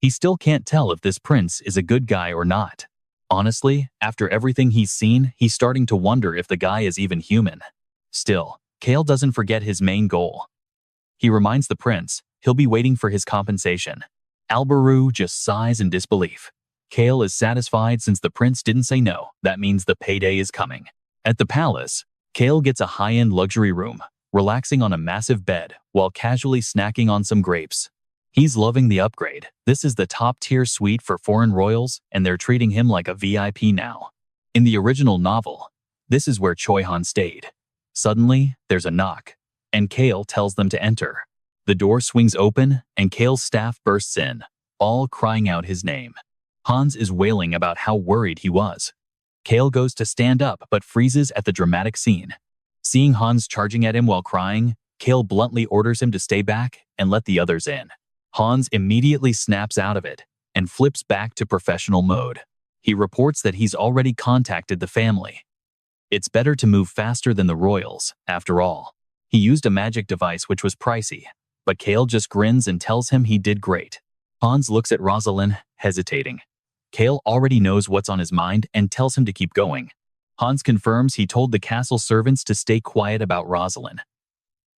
He still can't tell if this prince is a good guy or not. Honestly, after everything he's seen, he's starting to wonder if the guy is even human. Still, Cale doesn't forget his main goal. He reminds the prince he'll be waiting for his compensation. Albaru just sighs in disbelief. Cale is satisfied since the prince didn't say no. That means the payday is coming. At the palace, Cale gets a high-end luxury room, relaxing on a massive bed while casually snacking on some grapes. He's loving the upgrade. This is the top-tier suite for foreign royals, and they're treating him like a VIP now. In the original novel, this is where Choi Han stayed. Suddenly, there's a knock, and Cale tells them to enter. The door swings open, and Cale's staff bursts in, all crying out his name. Hans is wailing about how worried he was. Cale goes to stand up but freezes at the dramatic scene. Seeing Hans charging at him while crying, Cale bluntly orders him to stay back and let the others in. Hans immediately snaps out of it, and flips back to professional mode. He reports that he's already contacted the family. It's better to move faster than the royals, after all. He used a magic device which was pricey, but Cale just grins and tells him he did great. Hans looks at Rosalind, hesitating. Cale already knows what's on his mind and tells him to keep going. Hans confirms he told the castle servants to stay quiet about Rosalind.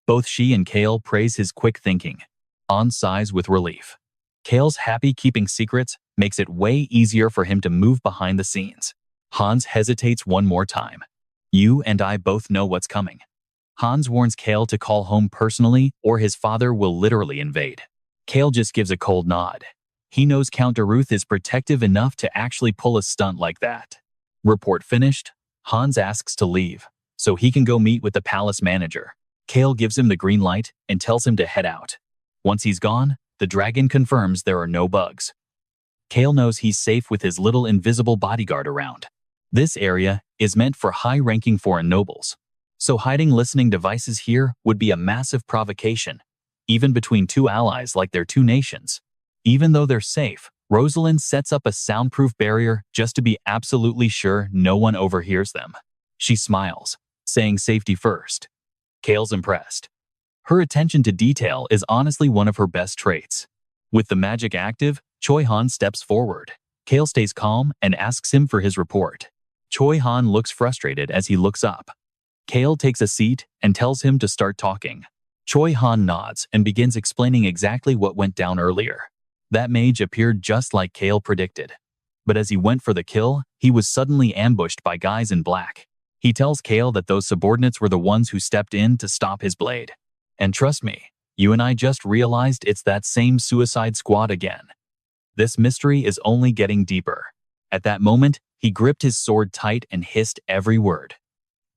Both she and Cale praise his quick thinking. Hans sighs with relief. Cale's happy keeping secrets makes it way easier for him to move behind the scenes. Hans hesitates one more time. You and I both know what's coming. Hans warns Cale to call home personally or his father will literally invade. Cale just gives a cold nod. He knows Count Daruth is protective enough to actually pull a stunt like that. Report finished, Hans asks to leave, so he can go meet with the palace manager. Cale gives him the green light and tells him to head out. Once he's gone, the dragon confirms there are no bugs. Cale knows he's safe with his little invisible bodyguard around. This area is meant for high-ranking foreign nobles, so hiding listening devices here would be a massive provocation, even between two allies like their two nations. Even though they're safe, Rosalind sets up a soundproof barrier just to be absolutely sure no one overhears them. She smiles, saying safety first. Cale's impressed. Her attention to detail is honestly one of her best traits. With the magic active, Choi Han steps forward. Cale stays calm and asks him for his report. Choi Han looks frustrated as he looks up. Cale takes a seat and tells him to start talking. Choi Han nods and begins explaining exactly what went down earlier. That mage appeared just like Cale predicted. But as he went for the kill, he was suddenly ambushed by guys in black. He tells Cale that those subordinates were the ones who stepped in to stop his blade. And trust me, you and I just realized it's that same Suicide Squad again. This mystery is only getting deeper. At that moment, he gripped his sword tight and hissed every word.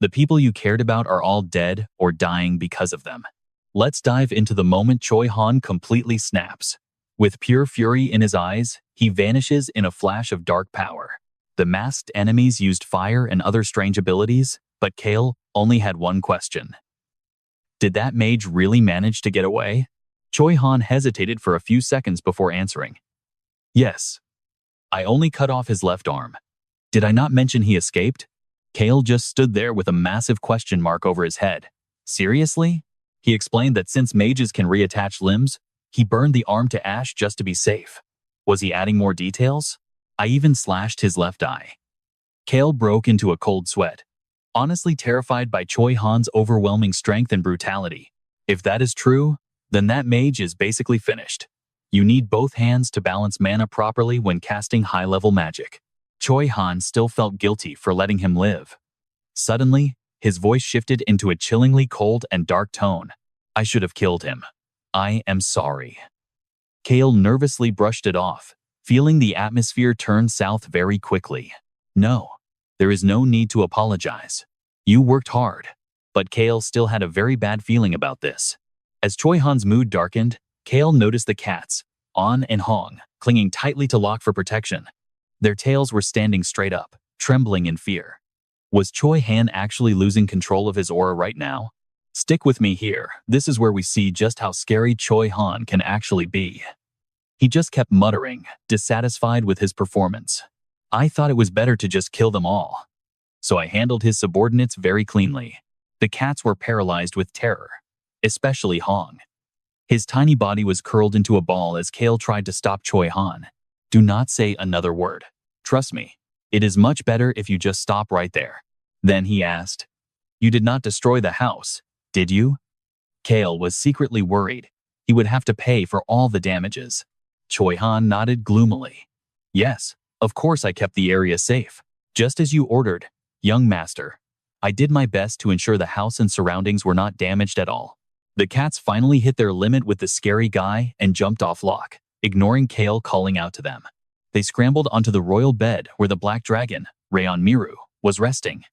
The people you cared about are all dead or dying because of them. Let's dive into the moment Choi Han completely snaps. With pure fury in his eyes, he vanishes in a flash of dark power. The masked enemies used fire and other strange abilities, but Cale only had one question. Did that mage really manage to get away? Choi Han hesitated for a few seconds before answering. Yes. I only cut off his left arm. Did I not mention he escaped? Cale just stood there with a massive question mark over his head. Seriously? He explained that since mages can reattach limbs, he burned the arm to ash just to be safe. Was he adding more details? I even slashed his left eye. Cale broke into a cold sweat, honestly terrified by Choi Han's overwhelming strength and brutality. If that is true, then that mage is basically finished. You need both hands to balance mana properly when casting high-level magic. Choi Han still felt guilty for letting him live. Suddenly, his voice shifted into a chillingly cold and dark tone. I should have killed him. I am sorry. Cale nervously brushed it off, feeling the atmosphere turn south very quickly. No, there is no need to apologize. You worked hard. But Cale still had a very bad feeling about this. As Choi Han's mood darkened, Cale noticed the cats, On and Hong, clinging tightly to Locke for protection. Their tails were standing straight up, trembling in fear. Was Choi Han actually losing control of his aura right now? Stick with me here. This is where we see just how scary Choi Han can actually be. He just kept muttering, dissatisfied with his performance. I thought it was better to just kill them all. So I handled his subordinates very cleanly. The cats were paralyzed with terror, especially Hong. His tiny body was curled into a ball as Cale tried to stop Choi Han. Do not say another word. Trust me, it is much better if you just stop right there. Then he asked, You did not destroy the house, did you? Cale was secretly worried. He would have to pay for all the damages. Choi Han nodded gloomily. Yes, of course I kept the area safe. Just as you ordered, young master. I did my best to ensure the house and surroundings were not damaged at all. The cats finally hit their limit with the scary guy and jumped off Locke, ignoring Cale calling out to them. They scrambled onto the royal bed where the black dragon, Rayon Miru, was resting.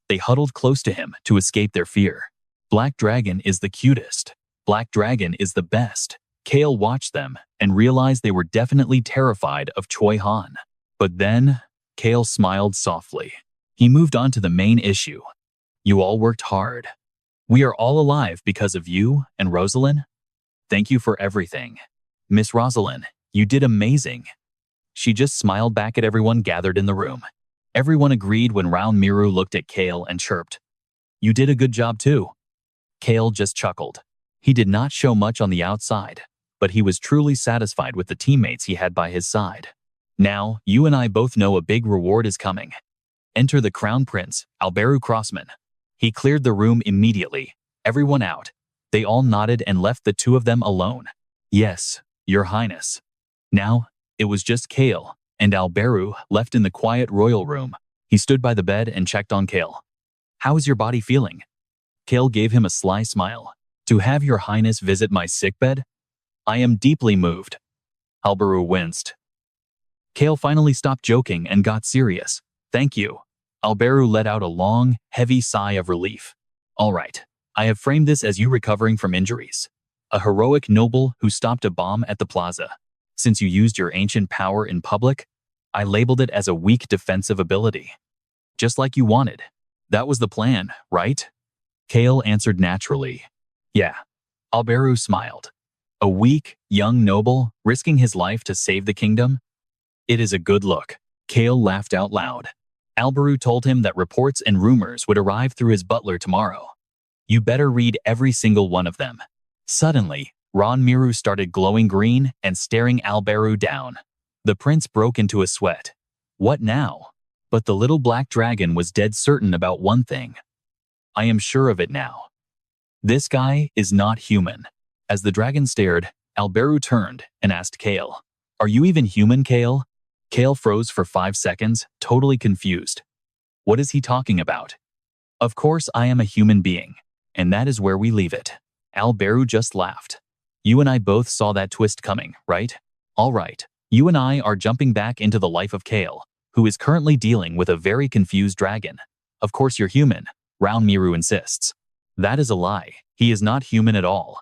They huddled close to him to escape their fear. Black Dragon is the cutest. Black Dragon is the best. Cale watched them and realized they were definitely terrified of Choi Han. But then, Cale smiled softly. He moved on to the main issue. You all worked hard. We are all alive because of you and Rosalind. Thank you for everything. Miss Rosalind, you did amazing. She just smiled back at everyone gathered in the room. Everyone agreed when Round Miru looked at Cale and chirped. "You did a good job too." Cale just chuckled. He did not show much on the outside, but he was truly satisfied with the teammates he had by his side. "Now, you and I both know a big reward is coming. Enter the Crown Prince, Alberu Crossman." He cleared the room immediately. Everyone out. They all nodded and left the two of them alone. "Yes, Your Highness." Now, it was just Cale and Alberu left in the quiet royal room. He stood by the bed and checked on Cale. "How is your body feeling?" Cale gave him a sly smile. "To have Your Highness visit my sickbed? I am deeply moved." Alberu winced. Cale finally stopped joking and got serious. "Thank you." Alberu let out a long, heavy sigh of relief. "All right, I have framed this as you recovering from injuries. A heroic noble who stopped a bomb at the plaza. Since you used your ancient power in public, I labeled it as a weak defensive ability. Just like you wanted. That was the plan, right?" Cale answered naturally. "Yeah." Alberu smiled. "A weak, young noble risking his life to save the kingdom? It is a good look." Cale laughed out loud. Alberu told him that reports and rumors would arrive through his butler tomorrow. "You better read every single one of them." Suddenly, Ron Miru started glowing green and staring Alberu down. The prince broke into a sweat. What now? But the little black dragon was dead certain about one thing. "I am sure of it now. This guy is not human." As the dragon stared, Alberu turned and asked Cale, "Are you even human, Cale?" Cale froze for 5 seconds, totally confused. What is he talking about? "Of course I am a human being, and that is where we leave it." Alberu just laughed. "You and I both saw that twist coming, right? All right, you and I are jumping back into the life of Cale, who is currently dealing with a very confused dragon. Of course you're human," Round Miru insists. "That is a lie. He is not human at all."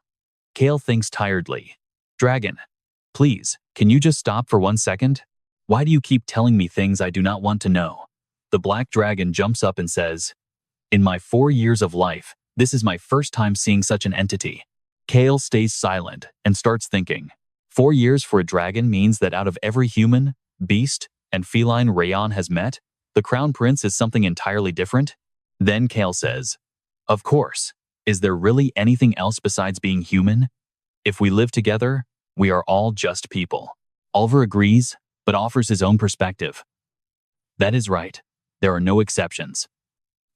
Cale thinks tiredly. "Dragon, please, can you just stop for 1 second? Why do you keep telling me things I do not want to know?" The black dragon jumps up and says, "In my 4 years of life, this is my first time seeing such an entity." Cale stays silent and starts thinking. 4 years for a dragon means that out of every human, beast, and feline Rayon has met, the Crown Prince is something entirely different? Then Cale says, "Of course. Is there really anything else besides being human? If we live together, we are all just people." Oliver agrees, but offers his own perspective. "That is right. There are no exceptions."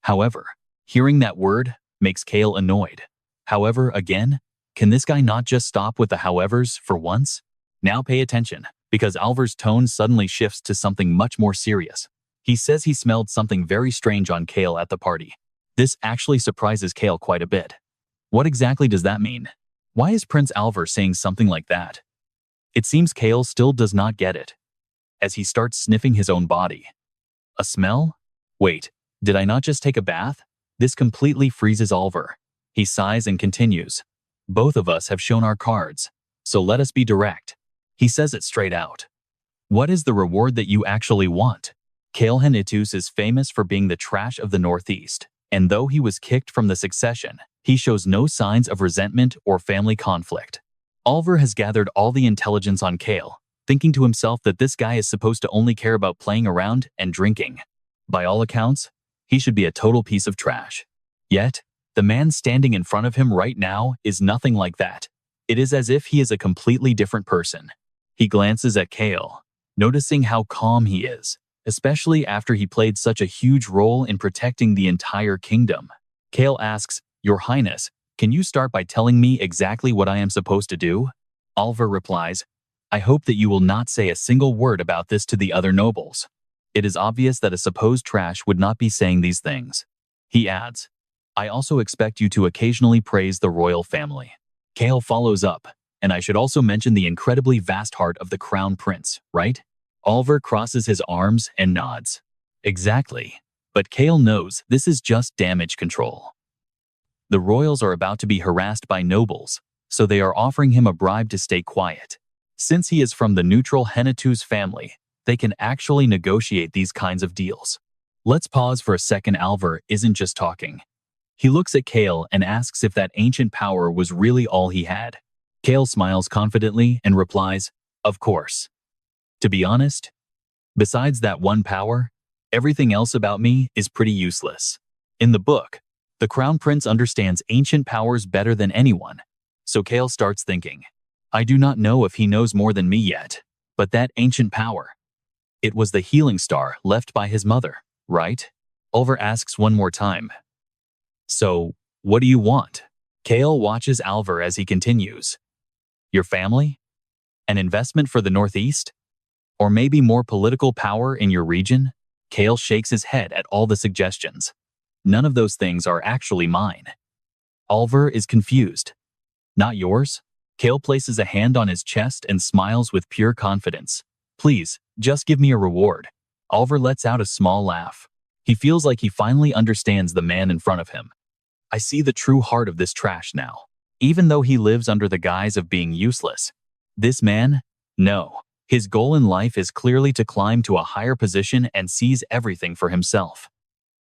However, hearing that word makes Cale annoyed. However, again, can this guy not just stop with the howevers for once? Now pay attention, because Oliver's tone suddenly shifts to something much more serious. He says he smelled something very strange on Cale at the party. This actually surprises Cale quite a bit. What exactly does that mean? Why is Prince Oliver saying something like that? It seems Cale still does not get it, as he starts sniffing his own body. A smell? Wait, did I not just take a bath? This completely freezes Oliver. He sighs and continues. "Both of us have shown our cards, so let us be direct." He says it straight out. "What is the reward that you actually want?" Cale Henitus is famous for being the trash of the Northeast, and though he was kicked from the succession, he shows no signs of resentment or family conflict. Oliver has gathered all the intelligence on Cale, thinking to himself that this guy is supposed to only care about playing around and drinking. By all accounts, he should be a total piece of trash. Yet, the man standing in front of him right now is nothing like that. It is as if he is a completely different person. He glances at Cale, noticing how calm he is, especially after he played such a huge role in protecting the entire kingdom. Cale asks, "Your Highness, can you start by telling me exactly what I am supposed to do?" Oliver replies, "I hope that you will not say a single word about this to the other nobles." It is obvious that a supposed trash would not be saying these things. He adds, "I also expect you to occasionally praise the royal family." Cale follows up, "And I should also mention the incredibly vast heart of the Crown Prince, right?" Oliver crosses his arms and nods. Exactly. But Cale knows this is just damage control. The royals are about to be harassed by nobles, so they are offering him a bribe to stay quiet. Since he is from the neutral Henitus family, they can actually negotiate these kinds of deals. Let's pause for a second. Oliver isn't just talking. He looks at Cale and asks if that ancient power was really all he had. Cale smiles confidently and replies, "Of course." To be honest, besides that one power, everything else about me is pretty useless. In the book, the Crown Prince understands ancient powers better than anyone, so Cale starts thinking, I do not know if he knows more than me yet, but that ancient power, it was the healing star left by his mother, right? Oliver asks one more time. So, what do you want? Cale watches Oliver as he continues. Your family? An investment for the Northeast? Or maybe more political power in your region? Cale shakes his head at all the suggestions. None of those things are actually mine. Oliver is confused. Not yours? Cale places a hand on his chest and smiles with pure confidence. Please, just give me a reward. Oliver lets out a small laugh. He feels like he finally understands the man in front of him. I see the true heart of this trash now. Even though he lives under the guise of being useless, this man, no. His goal in life is clearly to climb to a higher position and seize everything for himself.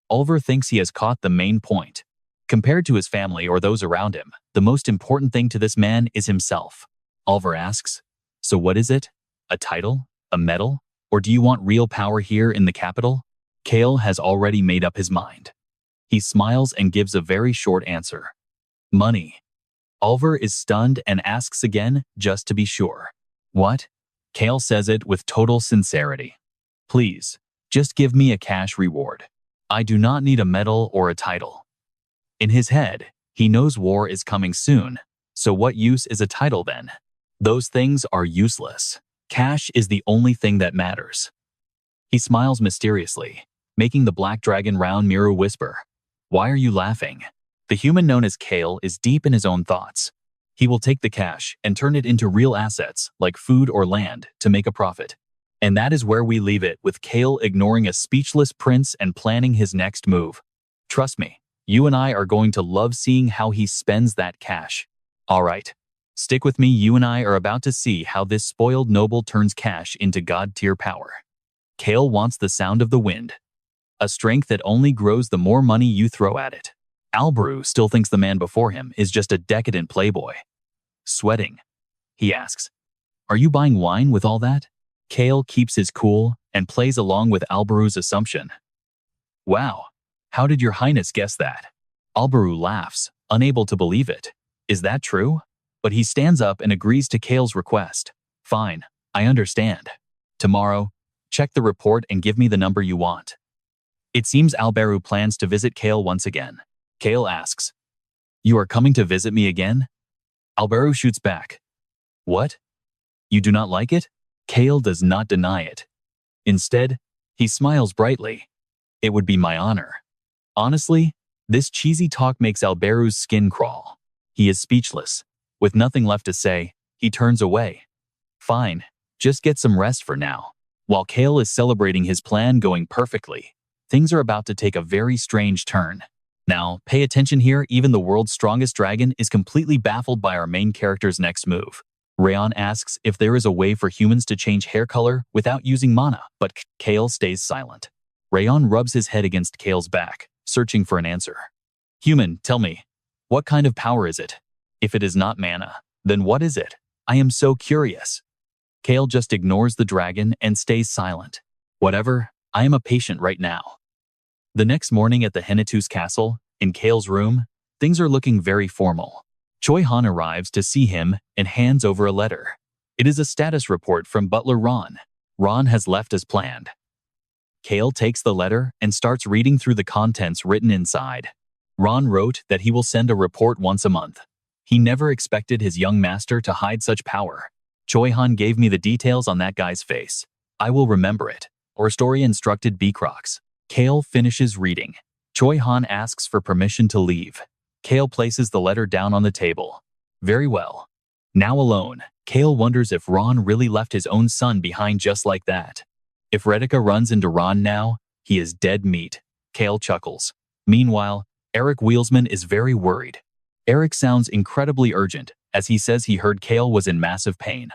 Oliver thinks he has caught the main point. Compared to his family or those around him, the most important thing to this man is himself. Oliver asks, so what is it? A title? A medal? Or do you want real power here in the capital? Cale has already made up his mind. He smiles and gives a very short answer. Money. Oliver is stunned and asks again, just to be sure. What? Cale says it with total sincerity. Please, just give me a cash reward. I do not need a medal or a title. In his head, he knows war is coming soon, so what use is a title then? Those things are useless. Cash is the only thing that matters. He smiles mysteriously, making the black dragon round mirror whisper, Why are you laughing? The human known as Cale is deep in his own thoughts. He will take the cash and turn it into real assets like food or land to make a profit. And that is where we leave it, with Cale ignoring a speechless prince and planning his next move. Trust me, you and I are going to love seeing how he spends that cash. All right, stick with me. You and I are about to see how this spoiled noble turns cash into god-tier power. Cale wants the sound of the wind, a strength that only grows the more money you throw at it. Alberu still thinks the man before him is just a decadent playboy. Sweating, he asks, Are you buying wine with all that? Cale keeps his cool and plays along with Alberu's assumption. Wow, how did your highness guess that? Alberu laughs, unable to believe it. Is that true? But he stands up and agrees to Cale's request. Fine, I understand. Tomorrow, check the report and give me the number you want. It seems Alberu plans to visit Cale once again. Cale asks, You are coming to visit me again? Alberu shoots back. What? You do not like it? Cale does not deny it. Instead, he smiles brightly. It would be my honor. Honestly, this cheesy talk makes Alberu's skin crawl. He is speechless. With nothing left to say, he turns away. Fine, just get some rest for now. While Cale is celebrating his plan going perfectly, things are about to take a very strange turn. Now, pay attention here. Even the world's strongest dragon is completely baffled by our main character's next move. Rayon asks if there is a way for humans to change hair color without using mana, but Cale stays silent. Rayon rubs his head against Cale's back, searching for an answer. Human, tell me, what kind of power is it? If it is not mana, then what is it? I am so curious. Cale just ignores the dragon and stays silent. Whatever, I am a patient right now. The next morning at the Henitu's castle, in Cale's room, things are looking very formal. Choi Han arrives to see him and hands over a letter. It is a status report from butler Ron. Ron has left as planned. Cale takes the letter and starts reading through the contents written inside. Ron wrote that he will send a report once a month. He never expected his young master to hide such power. Choi Han gave me the details on that guy's face. I will remember it. Or story instructed B. Crocs. Cale finishes reading. Choi Han asks for permission to leave. Cale places the letter down on the table. Very well. Now alone, Cale wonders if Ron really left his own son behind just like that. If Redika runs into Ron now, he is dead meat. Cale chuckles. Meanwhile, Eric Wheelsman is very worried. Eric sounds incredibly urgent, as he says he heard Cale was in massive pain.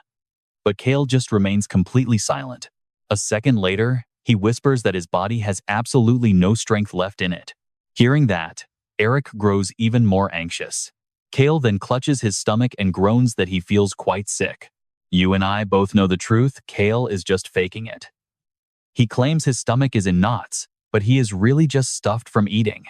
But Cale just remains completely silent. A second later, he whispers that his body has absolutely no strength left in it. Hearing that, Eric grows even more anxious. Cale then clutches his stomach and groans that he feels quite sick. You and I both know the truth. Cale is just faking it. He claims his stomach is in knots, but he is really just stuffed from eating.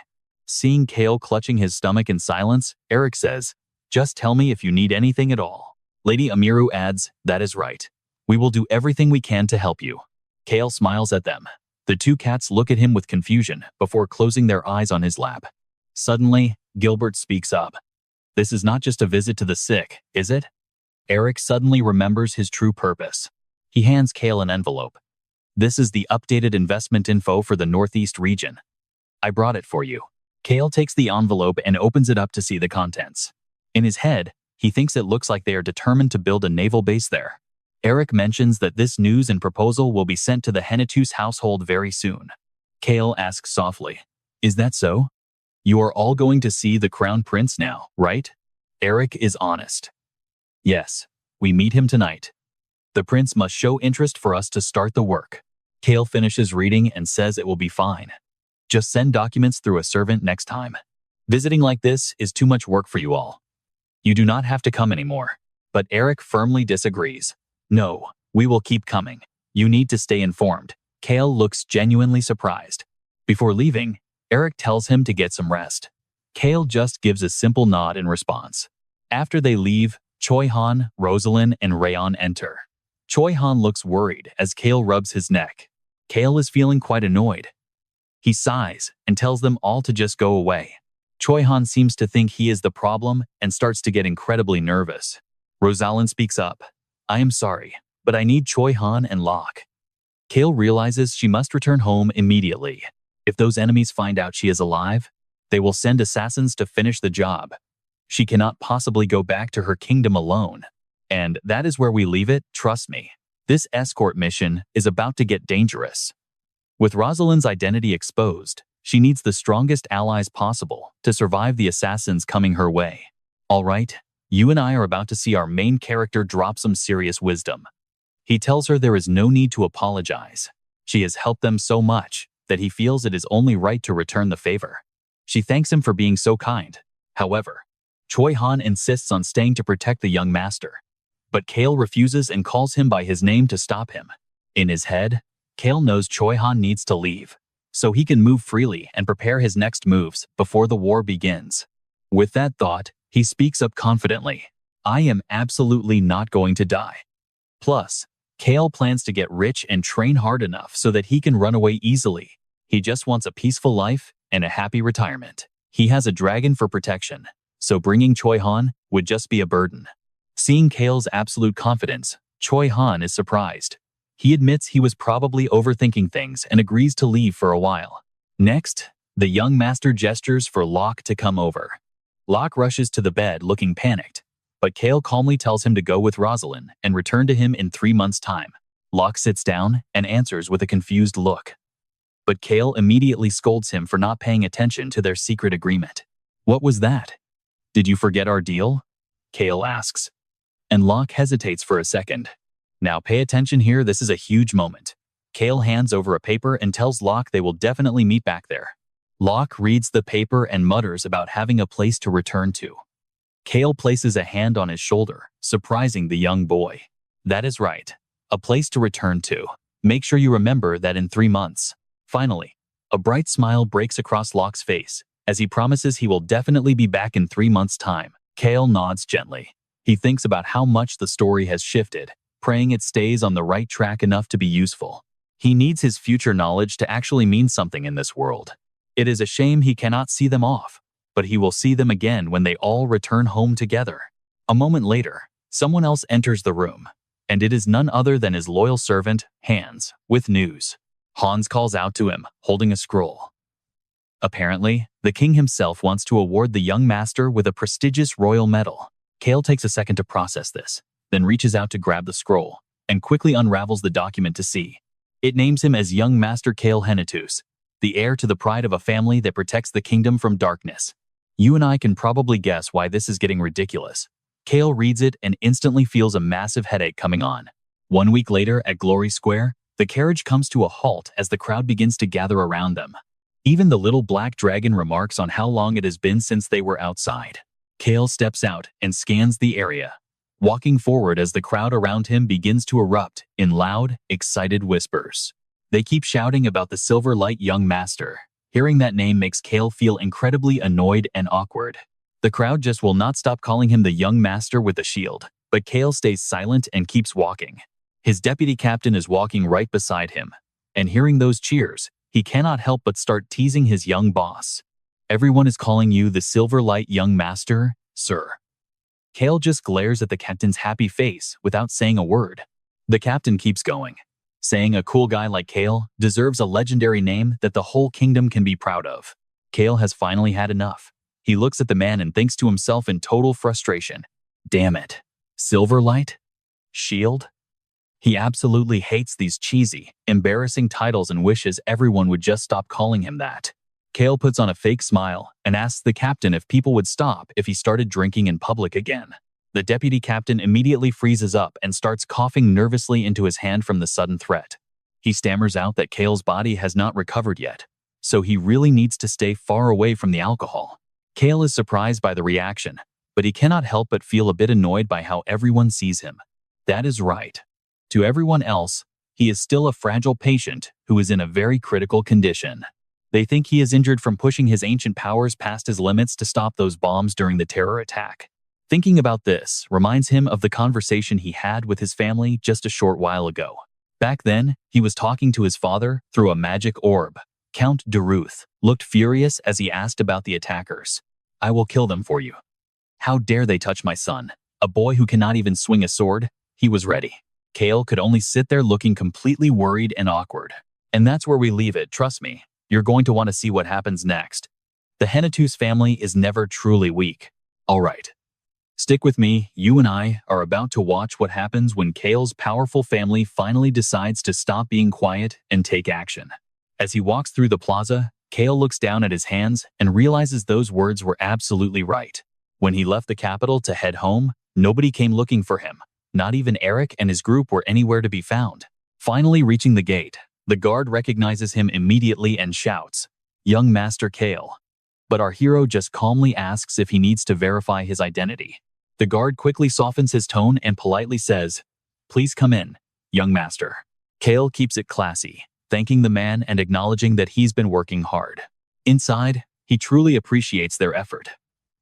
Seeing Cale clutching his stomach in silence, Eric says, "Just tell me if you need anything at all." Lady Amiru adds, "That is right. We will do everything we can to help you." Cale smiles at them. The two cats look at him with confusion before closing their eyes on his lap. Suddenly, Gilbert speaks up. "This is not just a visit to the sick, is it?" Eric suddenly remembers his true purpose. He hands Cale an envelope. "This is the updated investment info for the Northeast region. I brought it for you." Cale takes the envelope and opens it up to see the contents. In his head, he thinks it looks like they are determined to build a naval base there. Eric mentions that this news and proposal will be sent to the Henetus household very soon. Cale asks softly, "Is that so? You are all going to see the Crown Prince now, right?" Eric is honest. "Yes, we meet him tonight. The prince must show interest for us to start the work." Cale finishes reading and says it will be fine. "Just send documents through a servant next time. Visiting like this is too much work for you all. You do not have to come anymore." But Eric firmly disagrees. "No, we will keep coming. You need to stay informed." Cale looks genuinely surprised. Before leaving, Eric tells him to get some rest. Cale just gives a simple nod in response. After they leave, Choi Han, Rosalind, and Rayon enter. Choi Han looks worried as Cale rubs his neck. Cale is feeling quite annoyed. He sighs and tells them all to just go away. Choi Han seems to think he is the problem and starts to get incredibly nervous. Rosalind speaks up. "I am sorry, but I need Choi Han and Locke." Cale realizes she must return home immediately. If those enemies find out she is alive, they will send assassins to finish the job. She cannot possibly go back to her kingdom alone. And that is where we leave it, trust me. This escort mission is about to get dangerous. With Rosalind's identity exposed, she needs the strongest allies possible to survive the assassins coming her way. All right, you and I are about to see our main character drop some serious wisdom. He tells her there is no need to apologize. She has helped them so much that he feels it is only right to return the favor. She thanks him for being so kind. However, Choi Han insists on staying to protect the young master. But Cale refuses and calls him by his name to stop him. In his head, Cale knows Choi Han needs to leave, so he can move freely and prepare his next moves before the war begins. With that thought, he speaks up confidently. "I am absolutely not going to die." Plus, Cale plans to get rich and train hard enough so that he can run away easily. He just wants a peaceful life and a happy retirement. He has a dragon for protection, so bringing Choi Han would just be a burden. Seeing Cale's absolute confidence, Choi Han is surprised. He admits he was probably overthinking things and agrees to leave for a while. Next, the young master gestures for Locke to come over. Locke rushes to the bed looking panicked, but Cale calmly tells him to go with Rosalind and return to him in 3 months' time. Locke sits down and answers with a confused look. But Cale immediately scolds him for not paying attention to their secret agreement. "What was that? Did you forget our deal?" Cale asks. And Locke hesitates for a second. Now pay attention here, this is a huge moment. Cale hands over a paper and tells Locke they will definitely meet back there. Locke reads the paper and mutters about having a place to return to. Cale places a hand on his shoulder, surprising the young boy. "That is right. A place to return to. Make sure you remember that in 3 months. Finally, a bright smile breaks across Locke's face as he promises he will definitely be back in 3 months' time. Cale nods gently. He thinks about how much the story has shifted, praying it stays on the right track enough to be useful. He needs his future knowledge to actually mean something in this world. It is a shame he cannot see them off, but he will see them again when they all return home together. A moment later, someone else enters the room, and it is none other than his loyal servant, Hans, with news. Hans calls out to him, holding a scroll. Apparently, the king himself wants to award the young master with a prestigious royal medal. Cale takes a second to process this, then reaches out to grab the scroll, and quickly unravels the document to see. It names him as Young Master Cale Henetus, the heir to the pride of a family that protects the kingdom from darkness. You and I can probably guess why this is getting ridiculous. Cale reads it and instantly feels a massive headache coming on. 1 week later at Glory Square, the carriage comes to a halt as the crowd begins to gather around them. Even the little black dragon remarks on how long it has been since they were outside. Cale steps out and scans the area. walking forward as the crowd around him begins to erupt in loud, excited whispers. They keep shouting about the Silver Light Young Master. Hearing that name makes Cale feel incredibly annoyed and awkward. The crowd just will not stop calling him the Young Master with the shield, but Cale stays silent and keeps walking. His deputy captain is walking right beside him, and hearing those cheers, he cannot help but start teasing his young boss. Everyone is calling you the Silver Light Young Master, sir. Cale just glares at the captain's happy face without saying a word. The captain keeps going, saying a cool guy like Cale deserves a legendary name that the whole kingdom can be proud of. Cale has finally had enough. He looks at the man and thinks to himself in total frustration. Damn it. Silver Light? Shield? He absolutely hates these cheesy, embarrassing titles and wishes everyone would just stop calling him that. Cale puts on a fake smile and asks the captain if people would stop if he started drinking in public again. The deputy captain immediately freezes up and starts coughing nervously into his hand from the sudden threat. He stammers out that Cale's body has not recovered yet, so he really needs to stay far away from the alcohol. Cale is surprised by the reaction, but he cannot help but feel a bit annoyed by how everyone sees him. That is right. To everyone else, he is still a fragile patient who is in a very critical condition. They think he is injured from pushing his ancient powers past his limits to stop those bombs during the terror attack. Thinking about this reminds him of the conversation he had with his family just a short while ago. Back then, he was talking to his father through a magic orb. Count Daruth looked furious as he asked about the attackers. I will kill them for you. How dare they touch my son, a boy who cannot even swing a sword? He was ready. Cale could only sit there looking completely worried and awkward. And that's where we leave it, trust me. You're going to want to see what happens next. The Henatus family is never truly weak. All right. Stick with me, you and I are about to watch what happens when Cale's powerful family finally decides to stop being quiet and take action. As he walks through the plaza, Cale looks down at his hands and realizes those words were absolutely right. When he left the capital to head home, nobody came looking for him. Not even Eric and his group were anywhere to be found. Finally reaching the gate, the guard recognizes him immediately and shouts, "Young Master Cale." But our hero just calmly asks if he needs to verify his identity. The guard quickly softens his tone and politely says, "Please come in, young master." Cale keeps it classy, thanking the man and acknowledging that he's been working hard. Inside, he truly appreciates their effort.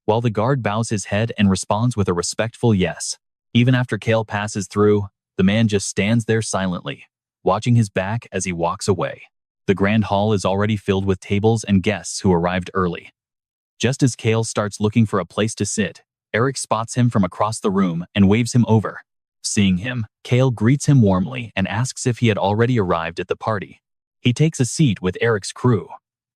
While the guard bows his head and responds with a respectful yes. Even after Cale passes through, the man just stands there silently, watching his back as he walks away. The grand hall is already filled with tables and guests who arrived early. Just as Cale starts looking for a place to sit, Eric spots him from across the room and waves him over. Seeing him, Cale greets him warmly and asks if he had already arrived at the party. He takes a seat with Eric's crew,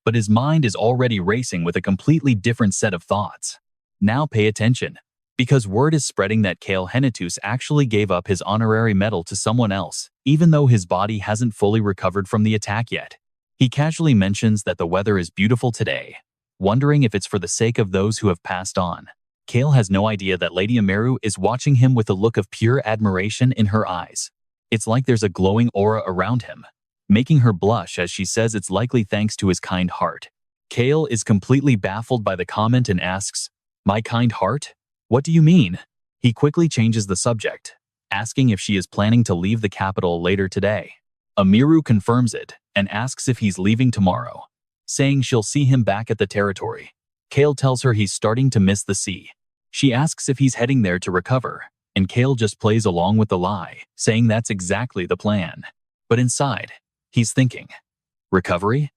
but his mind is already racing with a completely different set of thoughts. Now pay attention, because word is spreading that Cale Henatus actually gave up his honorary medal to someone else, even though his body hasn't fully recovered from the attack yet. He casually mentions that the weather is beautiful today, wondering if it's for the sake of those who have passed on. Cale has no idea that Lady Ameru is watching him with a look of pure admiration in her eyes. It's like there's a glowing aura around him, making her blush as she says it's likely thanks to his kind heart. Cale is completely baffled by the comment and asks, "My kind heart? What do you mean?" He quickly changes the subject, asking if she is planning to leave the capital later today. Ameru confirms it and asks if he's leaving tomorrow, saying she'll see him back at the territory. Cale tells her he's starting to miss the sea. She asks if he's heading there to recover, and Cale just plays along with the lie, saying that's exactly the plan. But inside, he's thinking, recovery?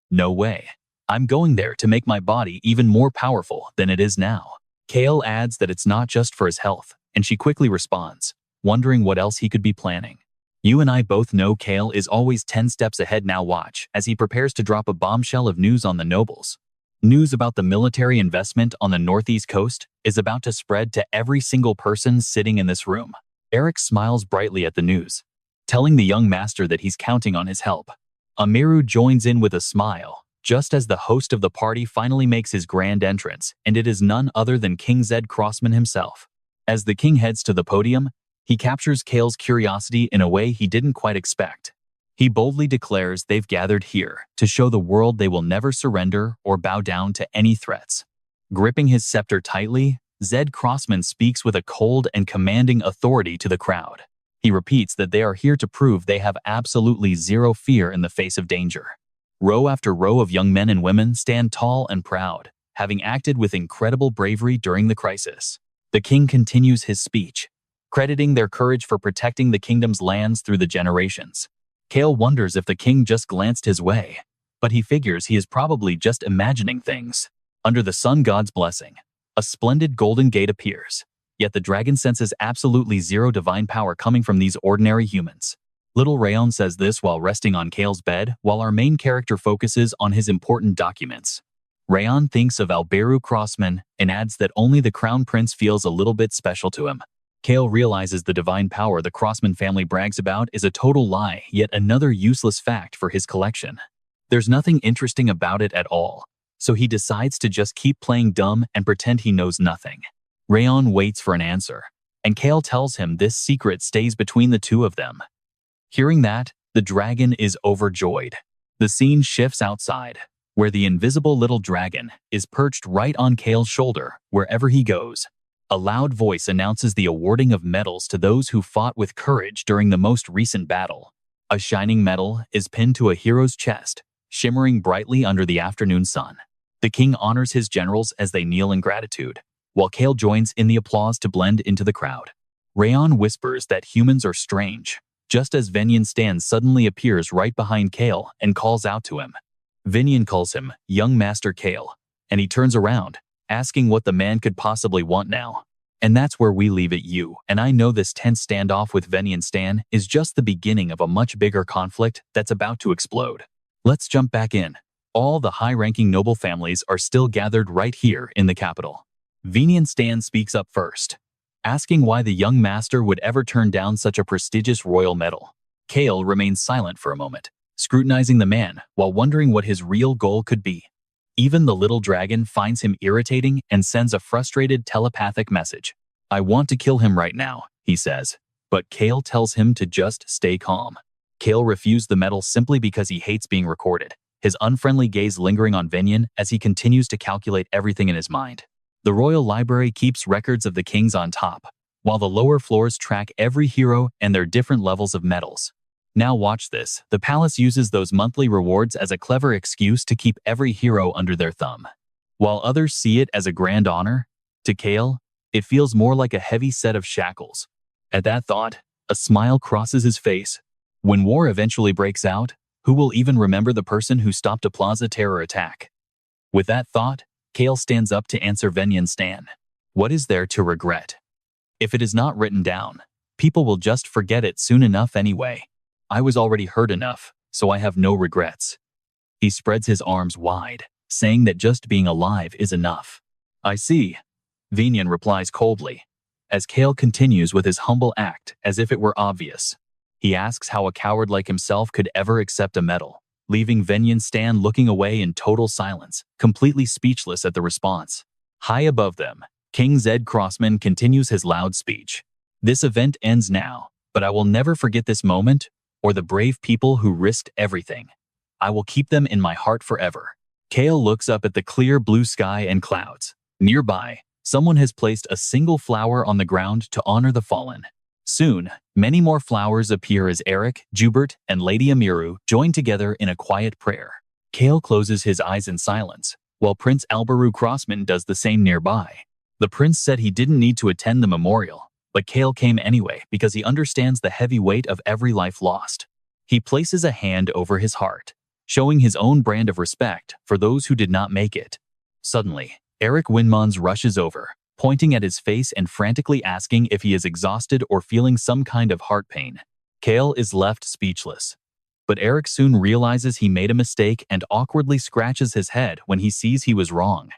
No way. I'm going there to make my body even more powerful than it is now. Cale adds that it's not just for his health, and she quickly responds, wondering what else he could be planning. You and I both know Cale is always 10 steps ahead. Now watch as he prepares to drop a bombshell of news on the nobles. News about the military investment on the northeast coast is about to spread to every single person sitting in this room. Eric smiles brightly at the news, telling the young master that he's counting on his help. Ameru joins in with a smile, just as the host of the party finally makes his grand entrance, and it is none other than King Zed Crossman himself. As the king heads to the podium, he captures Cale's curiosity in a way he didn't quite expect. He boldly declares they've gathered here to show the world they will never surrender or bow down to any threats. Gripping his scepter tightly, Zed Crossman speaks with a cold and commanding authority to the crowd. He repeats that they are here to prove they have absolutely zero fear in the face of danger. Row after row of young men and women stand tall and proud, having acted with incredible bravery during the crisis. The king continues his speech, crediting their courage for protecting the kingdom's lands through the generations. Cale wonders if the king just glanced his way, but he figures he is probably just imagining things. Under the sun god's blessing, a splendid golden gate appears, yet the dragon senses absolutely zero divine power coming from these ordinary humans. Little Rayon says this while resting on Cale's bed, while our main character focuses on his important documents. Rayon thinks of Alberu Crossman and adds that only the crown prince feels a little bit special to him. Cale realizes the divine power the Crossman family brags about is a total lie, yet another useless fact for his collection. There's nothing interesting about it at all, so he decides to just keep playing dumb and pretend he knows nothing. Rayon waits for an answer, and Cale tells him this secret stays between the two of them. Hearing that, the dragon is overjoyed. The scene shifts outside, where the invisible little dragon is perched right on Cale's shoulder wherever he goes. A loud voice announces the awarding of medals to those who fought with courage during the most recent battle. A shining medal is pinned to a hero's chest, shimmering brightly under the afternoon sun. The king honors his generals as they kneel in gratitude, while Cale joins in the applause to blend into the crowd. Rayon whispers that humans are strange, just as Venyan Stan suddenly appears right behind Cale and calls out to him. Venyan calls him young Master Cale, and he turns around, asking what the man could possibly want now. And that's where we leave it. And I know this tense standoff with Venyan Stan is just the beginning of a much bigger conflict that's about to explode. Let's jump back in. All the high-ranking noble families are still gathered right here in the capital. Venyan Stan speaks up first, asking why the young master would ever turn down such a prestigious royal medal. Cale remains silent for a moment, scrutinizing the man while wondering what his real goal could be. Even the little dragon finds him irritating and sends a frustrated telepathic message. I want to kill him right now, he says, but Cale tells him to just stay calm. Cale refused the medal simply because he hates being recorded, his unfriendly gaze lingering on Venyan as he continues to calculate everything in his mind. The royal library keeps records of the kings on top, while the lower floors track every hero and their different levels of medals. Now watch this. The palace uses those monthly rewards as a clever excuse to keep every hero under their thumb. While others see it as a grand honor, to Cale, it feels more like a heavy set of shackles. At that thought, a smile crosses his face. When war eventually breaks out, who will even remember the person who stopped a plaza terror attack? With that thought, Cale stands up to answer Venyan Stan. What is there to regret? If it is not written down, people will just forget it soon enough anyway. I was already hurt enough, so I have no regrets. He spreads his arms wide, saying that just being alive is enough. I see, Venyan replies coldly, as Cale continues with his humble act as if it were obvious. He asks how a coward like himself could ever accept a medal, leaving Venyan Stan looking away in total silence, completely speechless at the response. High above them, King Zed Crossman continues his loud speech. This event ends now, but I will never forget this moment or the brave people who risked everything. I will keep them in my heart forever. Cale looks up at the clear blue sky and clouds. Nearby, someone has placed a single flower on the ground to honor the fallen. Soon, many more flowers appear as Eric, Jubert, and Lady Amiru join together in a quiet prayer. Cale closes his eyes in silence, while Prince Alberu Crossman does the same nearby. The prince said he didn't need to attend the memorial, but Cale came anyway because he understands the heavy weight of every life lost. He places a hand over his heart, showing his own brand of respect for those who did not make it. Suddenly, Eric Winmans rushes over, pointing at his face and frantically asking if he is exhausted or feeling some kind of heart pain. Cale is left speechless. But Eric soon realizes he made a mistake and awkwardly scratches his head when he sees he was wrong.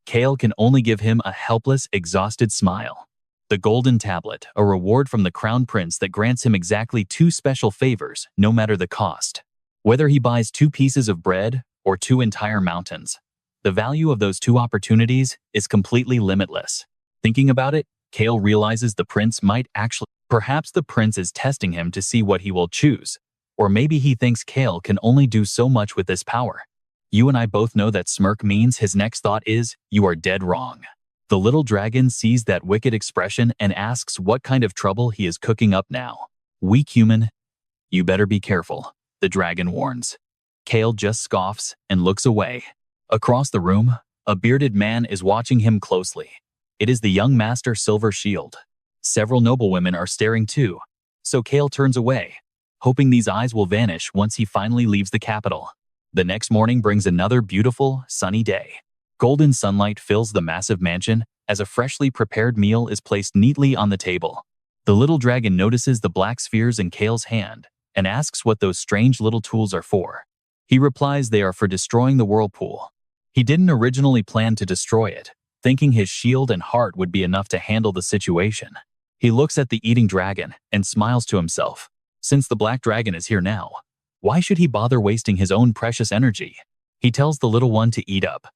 Cale can only give him a helpless, exhausted smile. The Golden Tablet, a reward from the Crown Prince that grants him exactly 2 special favors, no matter the cost. Whether he buys 2 pieces of bread or 2 entire mountains, the value of those 2 opportunities is completely limitless. Thinking about it, Cale realizes the prince might actually... Perhaps the prince is testing him to see what he will choose, or maybe he thinks Cale can only do so much with this power. You and I both know that smirk means his next thought is, you are dead wrong. The little dragon sees that wicked expression and asks what kind of trouble he is cooking up now. Weak human, you better be careful, the dragon warns. Cale just scoffs and looks away. Across the room, a bearded man is watching him closely. It is the young master Silver Shield. Several noblewomen are staring too, so Cale turns away, hoping these eyes will vanish once he finally leaves the capital. The next morning brings another beautiful, sunny day. Golden sunlight fills the massive mansion as a freshly prepared meal is placed neatly on the table. The little dragon notices the black spheres in Cale's hand and asks what those strange little tools are for. He replies they are for destroying the whirlpool. He didn't originally plan to destroy it, thinking his shield and heart would be enough to handle the situation. He looks at the eating dragon and smiles to himself. Since the black dragon is here now, why should he bother wasting his own precious energy? He tells the little one to eat up.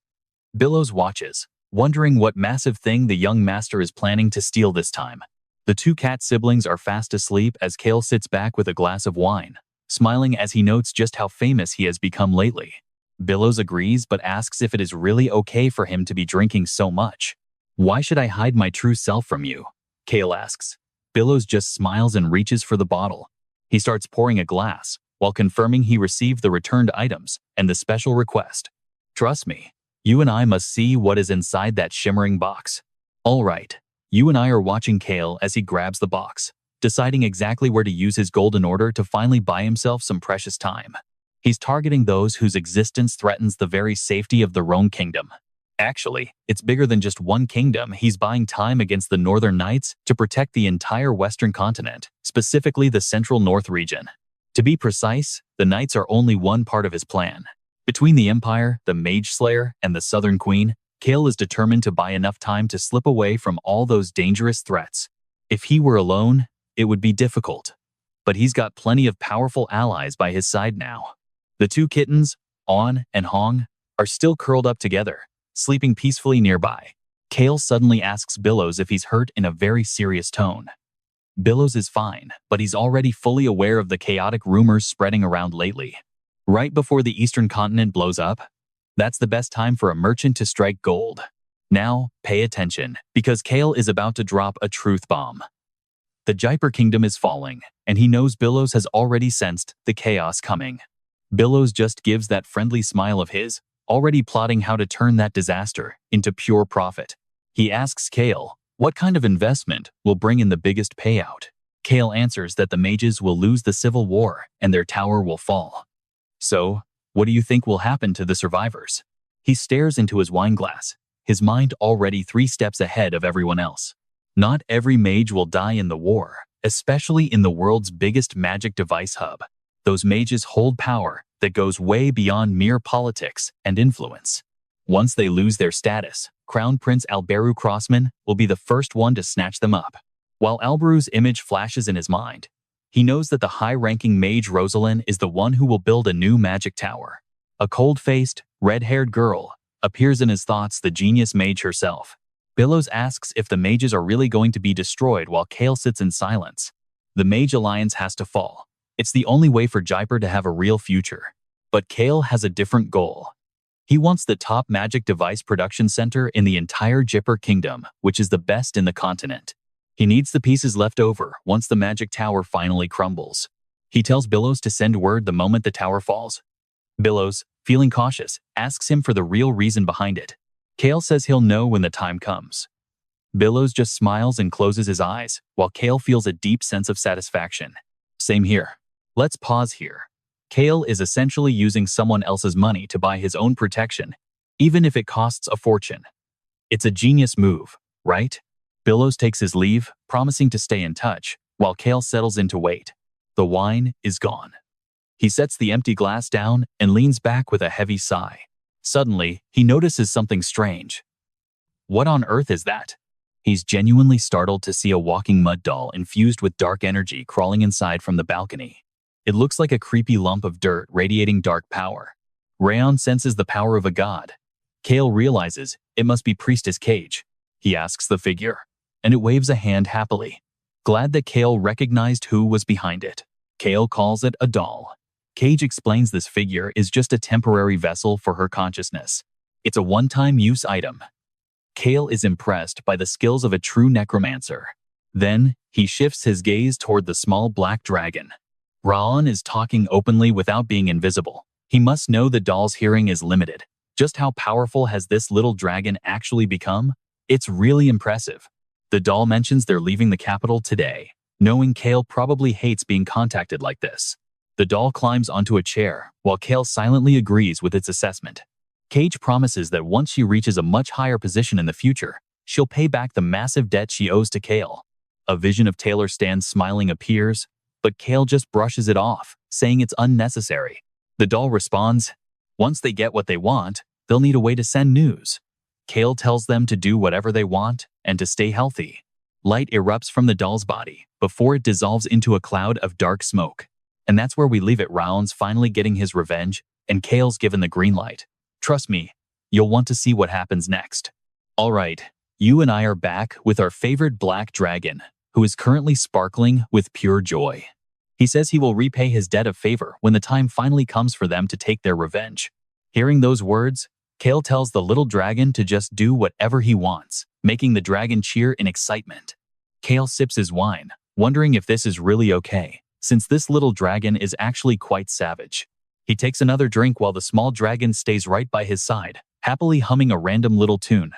Billows watches, wondering what massive thing the young master is planning to steal this time. The two cat siblings are fast asleep as Cale sits back with a glass of wine, smiling as he notes just how famous he has become lately. Billows agrees but asks if it is really okay for him to be drinking so much. Why should I hide my true self from you? Cale asks. Billows just smiles and reaches for the bottle. He starts pouring a glass, while confirming he received the returned items and the special request. Trust me, you and I must see what is inside that shimmering box. All right, you and I are watching Cale as he grabs the box, deciding exactly where to use his gold in order to finally buy himself some precious time. He's targeting those whose existence threatens the very safety of the Rome Kingdom. Actually, it's bigger than just one kingdom. He's buying time against the Northern Knights to protect the entire Western continent, specifically the Central North region. To be precise, the Knights are only one part of his plan. Between the Empire, the Mage Slayer, and the Southern Queen, Cale is determined to buy enough time to slip away from all those dangerous threats. If he were alone, it would be difficult. But he's got plenty of powerful allies by his side now. The two kittens, On and Hong, are still curled up together, sleeping peacefully nearby. Cale suddenly asks Billows if he's hurt in a very serious tone. Billows is fine, but he's already fully aware of the chaotic rumors spreading around lately. Right before the Eastern continent blows up, that's the best time for a merchant to strike gold. Now, pay attention, because Cale is about to drop a truth bomb. The Jaipur Kingdom is falling, and he knows Billows has already sensed the chaos coming. Billows just gives that friendly smile of his, already plotting how to turn that disaster into pure profit. He asks Cale, what kind of investment will bring in the biggest payout? Cale answers that the mages will lose the civil war and their tower will fall. So, what do you think will happen to the survivors? He stares into his wineglass, his mind already 3 steps ahead of everyone else. Not every mage will die in the war, especially in the world's biggest magic device hub. Those mages hold power that goes way beyond mere politics and influence. Once they lose their status, Crown Prince Alberu Crossman will be the first one to snatch them up. While Alberu's image flashes in his mind, he knows that the high-ranking mage Rosalind is the one who will build a new magic tower. A cold-faced, red-haired girl appears in his thoughts, the genius mage herself. Billows asks if the mages are really going to be destroyed while Cale sits in silence. The Mage Alliance has to fall. It's the only way for Jaipur to have a real future. But Cale has a different goal. He wants the top magic device production center in the entire Jaipur Kingdom, which is the best in the continent. He needs the pieces left over once the magic tower finally crumbles. He tells Billows to send word the moment the tower falls. Billows, feeling cautious, asks him for the real reason behind it. Cale says he'll know when the time comes. Billows just smiles and closes his eyes, while Cale feels a deep sense of satisfaction. Same here. Let's pause here. Cale is essentially using someone else's money to buy his own protection, even if it costs a fortune. It's a genius move, right? Billows takes his leave, promising to stay in touch, while Cale settles in to wait. The wine is gone. He sets the empty glass down and leans back with a heavy sigh. Suddenly, he notices something strange. What on earth is that? He's genuinely startled to see a walking mud doll infused with dark energy crawling inside from the balcony. It looks like a creepy lump of dirt radiating dark power. Rayon senses the power of a god. Cale realizes it must be Priestess Cage. He asks the figure, and it waves a hand happily. Glad that Cale recognized who was behind it. Cale calls it a doll. Cage explains this figure is just a temporary vessel for her consciousness. It's a one-time use item. Cale is impressed by the skills of a true necromancer. Then, he shifts his gaze toward the small black dragon. Raon is talking openly without being invisible. He must know the doll's hearing is limited. Just how powerful has this little dragon actually become? It's really impressive. The doll mentions they're leaving the capital today, knowing Cale probably hates being contacted like this. The doll climbs onto a chair, while Cale silently agrees with its assessment. Cage promises that once she reaches a much higher position in the future, she'll pay back the massive debt she owes to Cale. A vision of Taylor Stan smiling appears, but Cale just brushes it off, saying it's unnecessary. The doll responds, once they get what they want, they'll need a way to send news. Cale tells them to do whatever they want and to stay healthy. Light erupts from the doll's body before it dissolves into a cloud of dark smoke. And that's where we leave it. Raon's finally getting his revenge, and Cale's given the green light. Trust me, you'll want to see what happens next. Alright, you and I are back with our favorite black dragon, who is currently sparkling with pure joy. He says he will repay his debt of favor when the time finally comes for them to take their revenge. Hearing those words, Cale tells the little dragon to just do whatever he wants, making the dragon cheer in excitement. Cale sips his wine, wondering if this is really okay, since this little dragon is actually quite savage. He takes another drink while the small dragon stays right by his side, happily humming a random little tune.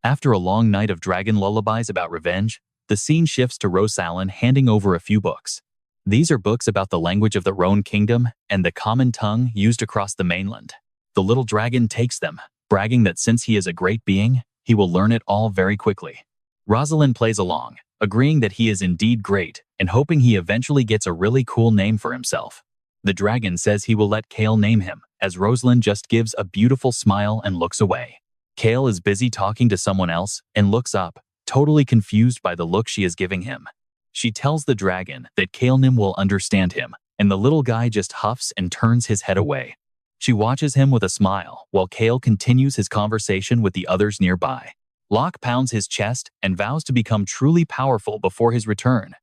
After a long night of dragon lullabies about revenge, the scene shifts to Rosalyn handing over a few books. These are books about the language of the Roan Kingdom and the common tongue used across the mainland. The little dragon takes them, bragging that since he is a great being, he will learn it all very quickly. Rosalind plays along, agreeing that he is indeed great and hoping he eventually gets a really cool name for himself. The dragon says he will let Cale name him, as Rosalind just gives a beautiful smile and looks away. Cale is busy talking to someone else and looks up, totally confused by the look she is giving him. She tells the dragon that Cale-nim will understand him, and the little guy just huffs and turns his head away. She watches him with a smile, while Cale continues his conversation with the others nearby. Locke pounds his chest and vows to become truly powerful before his return,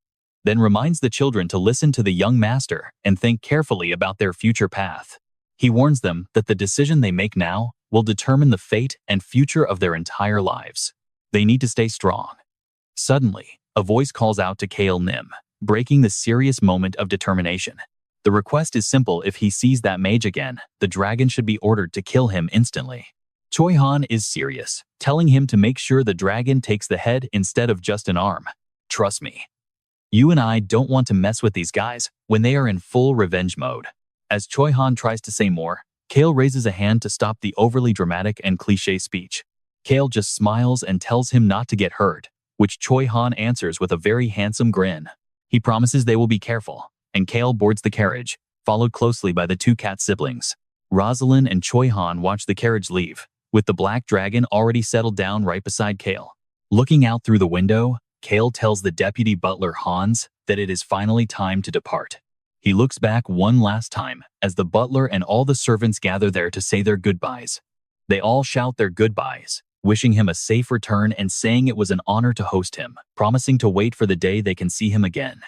then reminds the children to listen to the young master and think carefully about their future path. He warns them that the decision they make now will determine the fate and future of their entire lives. They need to stay strong. Suddenly, a voice calls out to Cale-nim, breaking the serious moment of determination. The request is simple: if he sees that mage again, the dragon should be ordered to kill him instantly. Choi Han is serious, telling him to make sure the dragon takes the head instead of just an arm. Trust me. You and I don't want to mess with these guys when they are in full revenge mode. As Choi Han tries to say more, Cale raises a hand to stop the overly dramatic and cliché speech. Cale just smiles and tells him not to get hurt, which Choi Han answers with a very handsome grin. He promises they will be careful, and Cale boards the carriage, followed closely by the two cat siblings. Rosalind and Choi Han watch the carriage leave, with the black dragon already settled down right beside Cale. Looking out through the window, Cale tells the deputy butler Hans that it is finally time to depart. He looks back one last time as the butler and all the servants gather there to say their goodbyes. They all shout their goodbyes, wishing him a safe return and saying it was an honor to host him, promising to wait for the day they can see him again.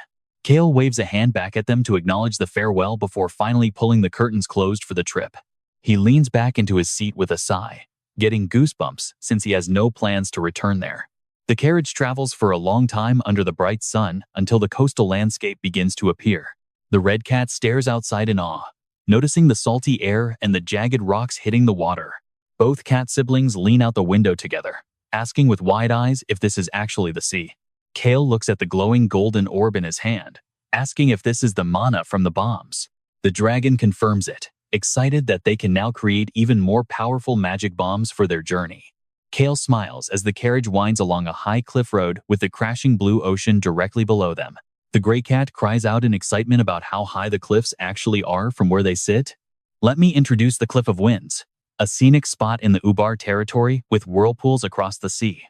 Cale waves a hand back at them to acknowledge the farewell before finally pulling the curtains closed for the trip. He leans back into his seat with a sigh, getting goosebumps since he has no plans to return there. The carriage travels for a long time under the bright sun until the coastal landscape begins to appear. The red cat stares outside in awe, noticing the salty air and the jagged rocks hitting the water. Both cat siblings lean out the window together, asking with wide eyes if this is actually the sea. Cale looks at the glowing golden orb in his hand, asking if this is the mana from the bombs. The dragon confirms it, excited that they can now create even more powerful magic bombs for their journey. Cale smiles as the carriage winds along a high cliff road with the crashing blue ocean directly below them. The gray cat cries out in excitement about how high the cliffs actually are from where they sit. Let me introduce the Cliff of Winds, a scenic spot in the Ubar territory with whirlpools across the sea.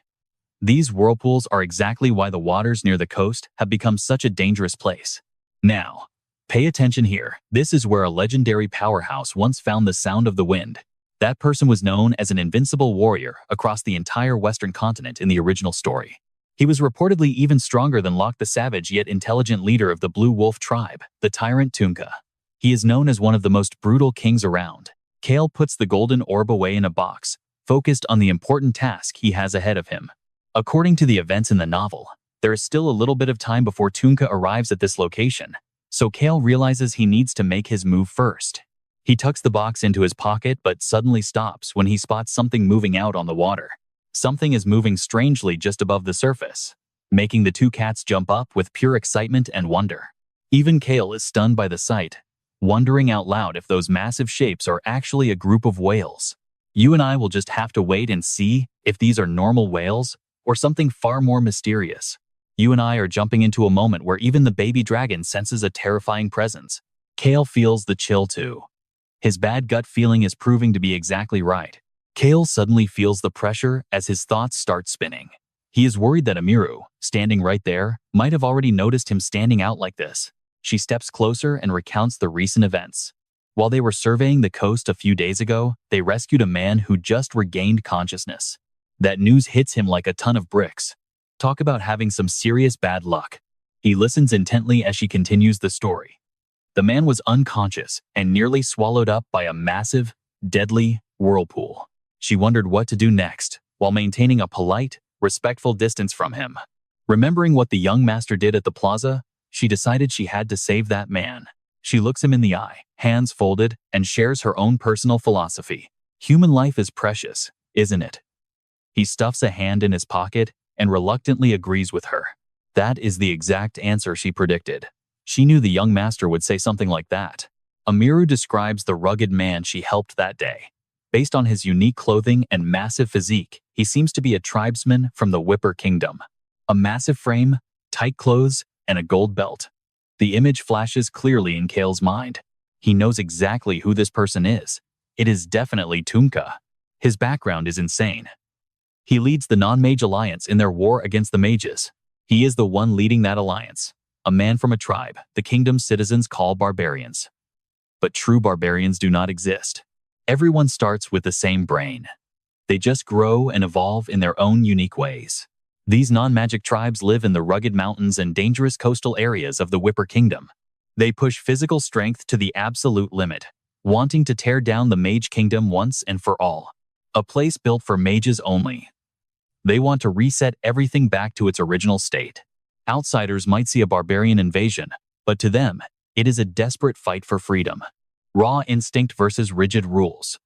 These whirlpools are exactly why the waters near the coast have become such a dangerous place. Now, pay attention here. This is where a legendary powerhouse once found the sound of the wind. That person was known as an invincible warrior across the entire Western continent in the original story. He was reportedly even stronger than Locke the savage yet intelligent leader of the Blue Wolf tribe, the tyrant Tunka. He is known as one of the most brutal kings around. Cale puts the golden orb away in a box, focused on the important task he has ahead of him. According to the events in the novel, there is still a little bit of time before Tunka arrives at this location, so Cale realizes he needs to make his move first. He tucks the box into his pocket but suddenly stops when he spots something moving out on the water. Something is moving strangely just above the surface, making the two cats jump up with pure excitement and wonder. Even Cale is stunned by the sight, wondering out loud if those massive shapes are actually a group of whales. You and I will just have to wait and see if these are normal whales or something far more mysterious. You and I are jumping into a moment where even the baby dragon senses a terrifying presence. Cale feels the chill too. His bad gut feeling is proving to be exactly right. Cale suddenly feels the pressure as his thoughts start spinning. He is worried that Amiru, standing right there, might have already noticed him standing out like this. She steps closer and recounts the recent events. While they were surveying the coast a few days ago, they rescued a man who just regained consciousness. That news hits him like a ton of bricks. Talk about having some serious bad luck. He listens intently as she continues the story. The man was unconscious and nearly swallowed up by a massive, deadly whirlpool. She wondered what to do next, while maintaining a polite, respectful distance from him. Remembering what the young master did at the plaza, she decided she had to save that man. She looks him in the eye, hands folded, and shares her own personal philosophy. Human life is precious, isn't it? He stuffs a hand in his pocket and reluctantly agrees with her. That is the exact answer she predicted. She knew the young master would say something like that. Amiru describes the rugged man she helped that day. Based on his unique clothing and massive physique, he seems to be a tribesman from the Whipper Kingdom. A massive frame, tight clothes, and a gold belt. The image flashes clearly in Cale's mind. He knows exactly who this person is. It is definitely Tunka. His background is insane. He leads the non-mage alliance in their war against the mages. He is the one leading that alliance. A man from a tribe the kingdom's citizens call barbarians. But true barbarians do not exist. Everyone starts with the same brain. They just grow and evolve in their own unique ways. These non-magic tribes live in the rugged mountains and dangerous coastal areas of the Whipper Kingdom. They push physical strength to the absolute limit, wanting to tear down the Mage Kingdom once and for all. A place built for mages only. They want to reset everything back to its original state. Outsiders might see a barbarian invasion, but to them, it is a desperate fight for freedom. Raw instinct versus rigid rules.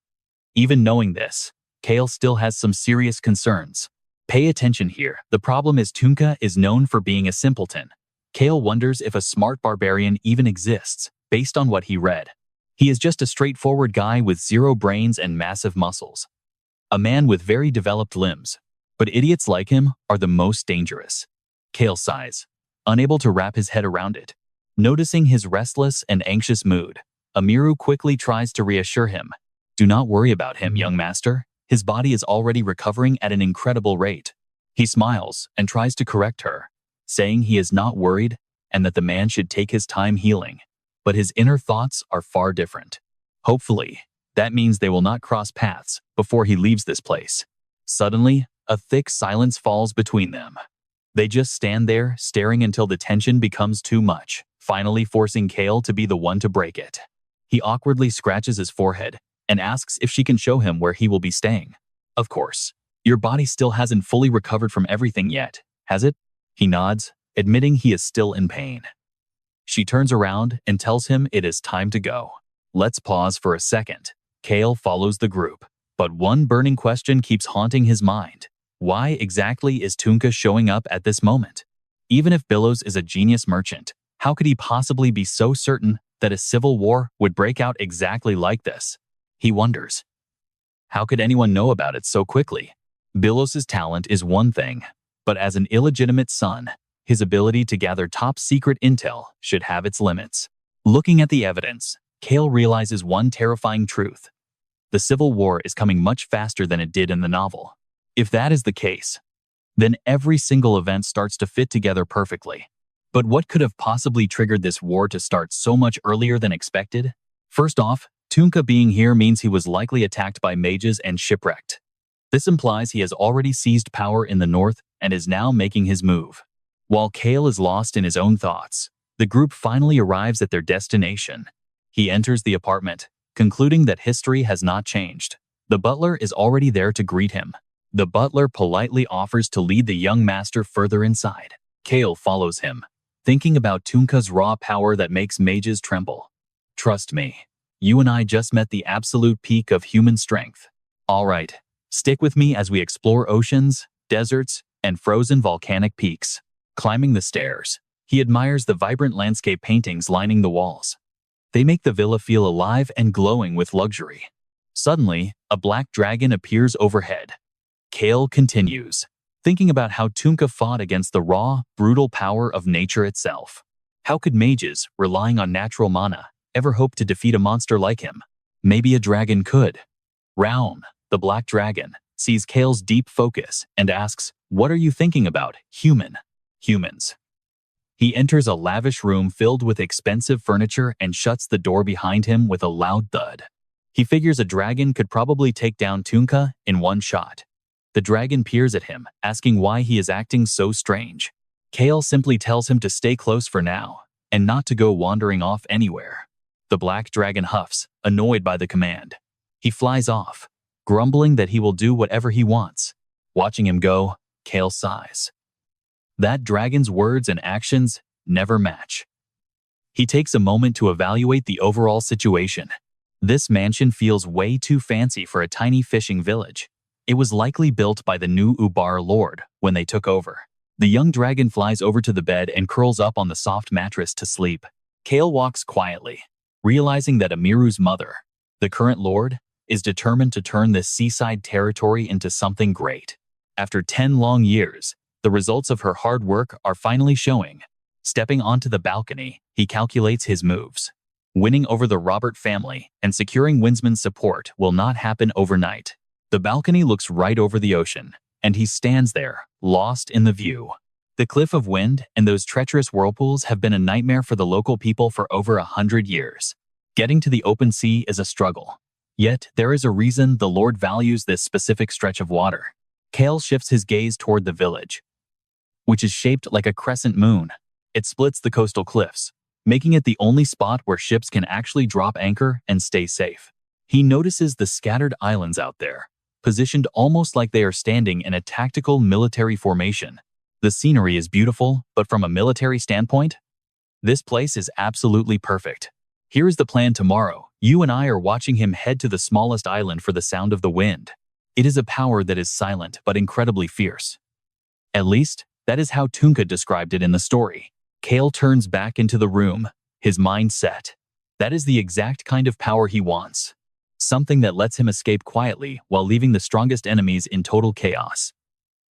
Even knowing this, Cale still has some serious concerns. Pay attention here. The problem is Tunka is known for being a simpleton. Cale wonders if a smart barbarian even exists, based on what he read. He is just a straightforward guy with zero brains and massive muscles. A man with very developed limbs. But idiots like him are the most dangerous. Cale sighs, unable to wrap his head around it. Noticing his restless and anxious mood, Amiru quickly tries to reassure him. Do not worry about him, young master. His body is already recovering at an incredible rate. He smiles and tries to correct her, saying he is not worried and that the man should take his time healing. But his inner thoughts are far different. Hopefully, that means they will not cross paths before he leaves this place. Suddenly, a thick silence falls between them. They just stand there, staring until the tension becomes too much, finally forcing Cale to be the one to break it. He awkwardly scratches his forehead and asks if she can show him where he will be staying. Of course. Your body still hasn't fully recovered from everything yet, has it? He nods, admitting he is still in pain. She turns around and tells him it is time to go. Let's pause for a second. Cale follows the group, but one burning question keeps haunting his mind. Why exactly is Tunka showing up at this moment? Even if Billows is a genius merchant, how could he possibly be so certain that a civil war would break out exactly like this? He wonders. How could anyone know about it so quickly? Billows' talent is one thing, but as an illegitimate son, his ability to gather top-secret intel should have its limits. Looking at the evidence, Cale realizes one terrifying truth. The Civil War is coming much faster than it did in the novel. If that is the case, then every single event starts to fit together perfectly. But what could have possibly triggered this war to start so much earlier than expected? First off, Tunka being here means he was likely attacked by mages and shipwrecked. This implies he has already seized power in the north and is now making his move. While Cale is lost in his own thoughts, the group finally arrives at their destination. He enters the apartment, concluding that history has not changed. The butler is already there to greet him. The butler politely offers to lead the young master further inside. Cale follows him, thinking about Tunka's raw power that makes mages tremble. Trust me, you and I just met the absolute peak of human strength. All right, stick with me as we explore oceans, deserts, and frozen volcanic peaks. Climbing the stairs, he admires the vibrant landscape paintings lining the walls. They make the villa feel alive and glowing with luxury. Suddenly, a black dragon appears overhead. Cale continues, thinking about how Tunka fought against the raw, brutal power of nature itself. How could mages, relying on natural mana, ever hope to defeat a monster like him? Maybe a dragon could. Raun, the black dragon, sees Cale's deep focus and asks, "What are you thinking about, human?" Humans. He enters a lavish room filled with expensive furniture and shuts the door behind him with a loud thud. He figures a dragon could probably take down Tunka in one shot. The dragon peers at him, asking why he is acting so strange. Cale simply tells him to stay close for now, and not to go wandering off anywhere. The black dragon huffs, annoyed by the command. He flies off, grumbling that he will do whatever he wants. Watching him go, Cale sighs. That dragon's words and actions never match. He takes a moment to evaluate the overall situation. This mansion feels way too fancy for a tiny fishing village. It was likely built by the new Ubar Lord when they took over. The young dragon flies over to the bed and curls up on the soft mattress to sleep. Cale walks quietly, realizing that Amiru's mother, the current lord, is determined to turn this seaside territory into something great. After 10 long years, the results of her hard work are finally showing. Stepping onto the balcony, he calculates his moves. Winning over the Robert family and securing Winsman's support will not happen overnight. The balcony looks right over the ocean, and he stands there, lost in the view. The cliff of wind and those treacherous whirlpools have been a nightmare for the local people for over 100 years. Getting to the open sea is a struggle. Yet, there is a reason the Lord values this specific stretch of water. Cale shifts his gaze toward the village, which is shaped like a crescent moon. It splits the coastal cliffs, making it the only spot where ships can actually drop anchor and stay safe. He notices the scattered islands out there, positioned almost like they are standing in a tactical military formation. The scenery is beautiful, but from a military standpoint, this place is absolutely perfect. Here is the plan tomorrow. You and I are watching him head to the smallest island for the sound of the wind. It is a power that is silent but incredibly fierce. At least, that is how Tunka described it in the story. Cale turns back into the room, his mind set. That is the exact kind of power he wants. Something that lets him escape quietly while leaving the strongest enemies in total chaos.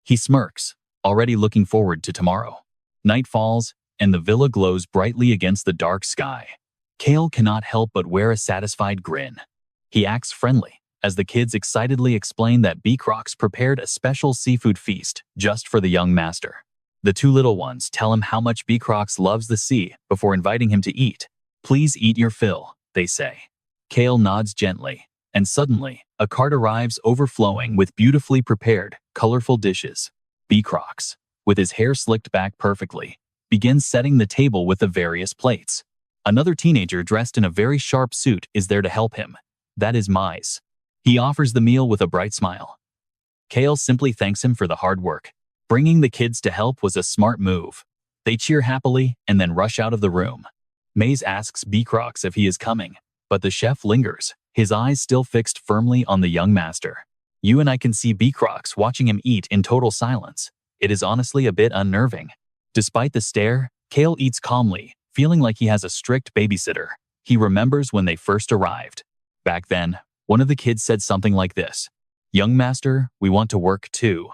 He smirks, already looking forward to tomorrow. Night falls, and the villa glows brightly against the dark sky. Cale cannot help but wear a satisfied grin. He acts friendly, as the kids excitedly explain that Beecrocs prepared a special seafood feast just for the young master. The two little ones tell him how much Beecrocs loves the sea before inviting him to eat. "Please eat your fill," they say. Cale nods gently, and suddenly, a cart arrives overflowing with beautifully prepared, colorful dishes. Beecrocs, with his hair slicked back perfectly, begins setting the table with the various plates. Another teenager dressed in a very sharp suit is there to help him. That is Mize. He offers the meal with a bright smile. Cale simply thanks him for the hard work. Bringing the kids to help was a smart move. They cheer happily and then rush out of the room. Maze asks Beecrocs if he is coming, but the chef lingers, his eyes still fixed firmly on the young master. You and I can see Beecrocs watching him eat in total silence. It is honestly a bit unnerving. Despite the stare, Cale eats calmly, feeling like he has a strict babysitter. He remembers when they first arrived. Back then, one of the kids said something like this: "Young master, we want to work too."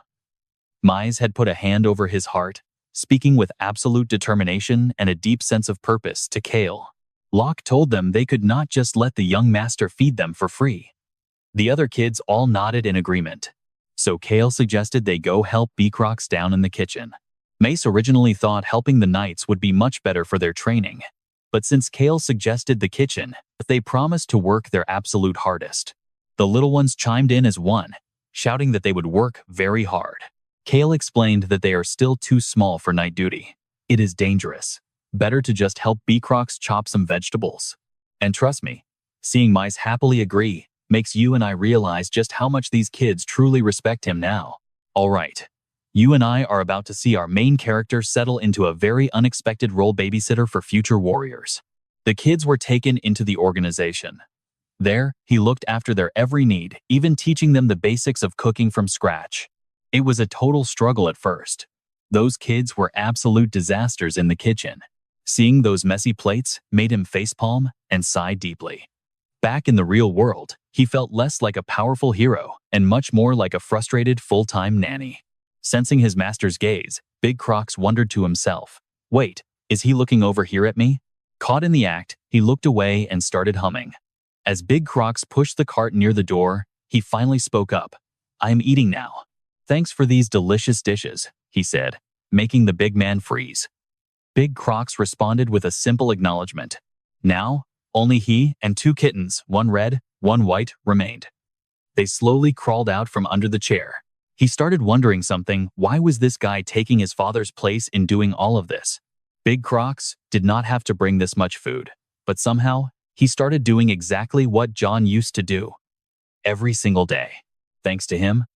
Mize had put a hand over his heart, speaking with absolute determination and a deep sense of purpose to Cale. Locke told them they could not just let the young master feed them for free. The other kids all nodded in agreement. So Cale suggested they go help Beecrocs down in the kitchen. Mace originally thought helping the knights would be much better for their training. But since Cale suggested the kitchen, they promised to work their absolute hardest. The little ones chimed in as one, shouting that they would work very hard. Cale explained that they are still too small for night duty. It is dangerous. Better to just help Beecrocs chop some vegetables. And trust me, seeing Mice happily agree makes you and I realize just how much these kids truly respect him now. Alright, you and I are about to see our main character settle into a very unexpected role babysitter for future warriors. The kids were taken into the organization. There, he looked after their every need, even teaching them the basics of cooking from scratch. It was a total struggle at first. Those kids were absolute disasters in the kitchen. Seeing those messy plates made him facepalm and sigh deeply. Back in the real world, he felt less like a powerful hero and much more like a frustrated full-time nanny. Sensing his master's gaze, Big Crocs wondered to himself, "Wait, is he looking over here at me?" Caught in the act, he looked away and started humming. As Big Crocs pushed the cart near the door, he finally spoke up. "I'm eating now. Thanks for these delicious dishes," he said, making the big man freeze. Big Crocs responded with a simple acknowledgement. Now, only he and 2 kittens, one red, one white, remained. They slowly crawled out from under the chair. He started wondering something. Why was this guy taking his father's place in doing all of this? Big Crocs did not have to bring this much food, but somehow, he started doing exactly what John used to do. Every single day. Thanks to him,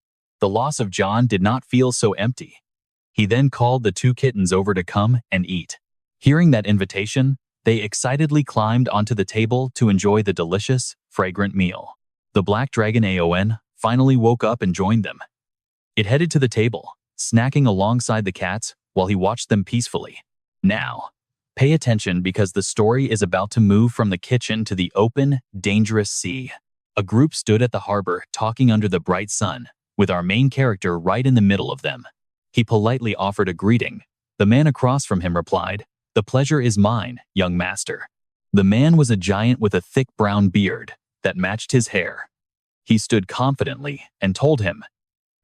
the loss of John did not feel so empty. He then called the 2 kittens over to come and eat. Hearing that invitation, they excitedly climbed onto the table to enjoy the delicious, fragrant meal. The black dragon Aon finally woke up and joined them. It headed to the table, snacking alongside the cats while he watched them peacefully. Now, pay attention because the story is about to move from the kitchen to the open, dangerous sea. A group stood at the harbor talking under the bright sun, with our main character right in the middle of them. He politely offered a greeting. The man across from him replied, "The pleasure is mine, young master." The man was a giant with a thick brown beard that matched his hair. He stood confidently and told him,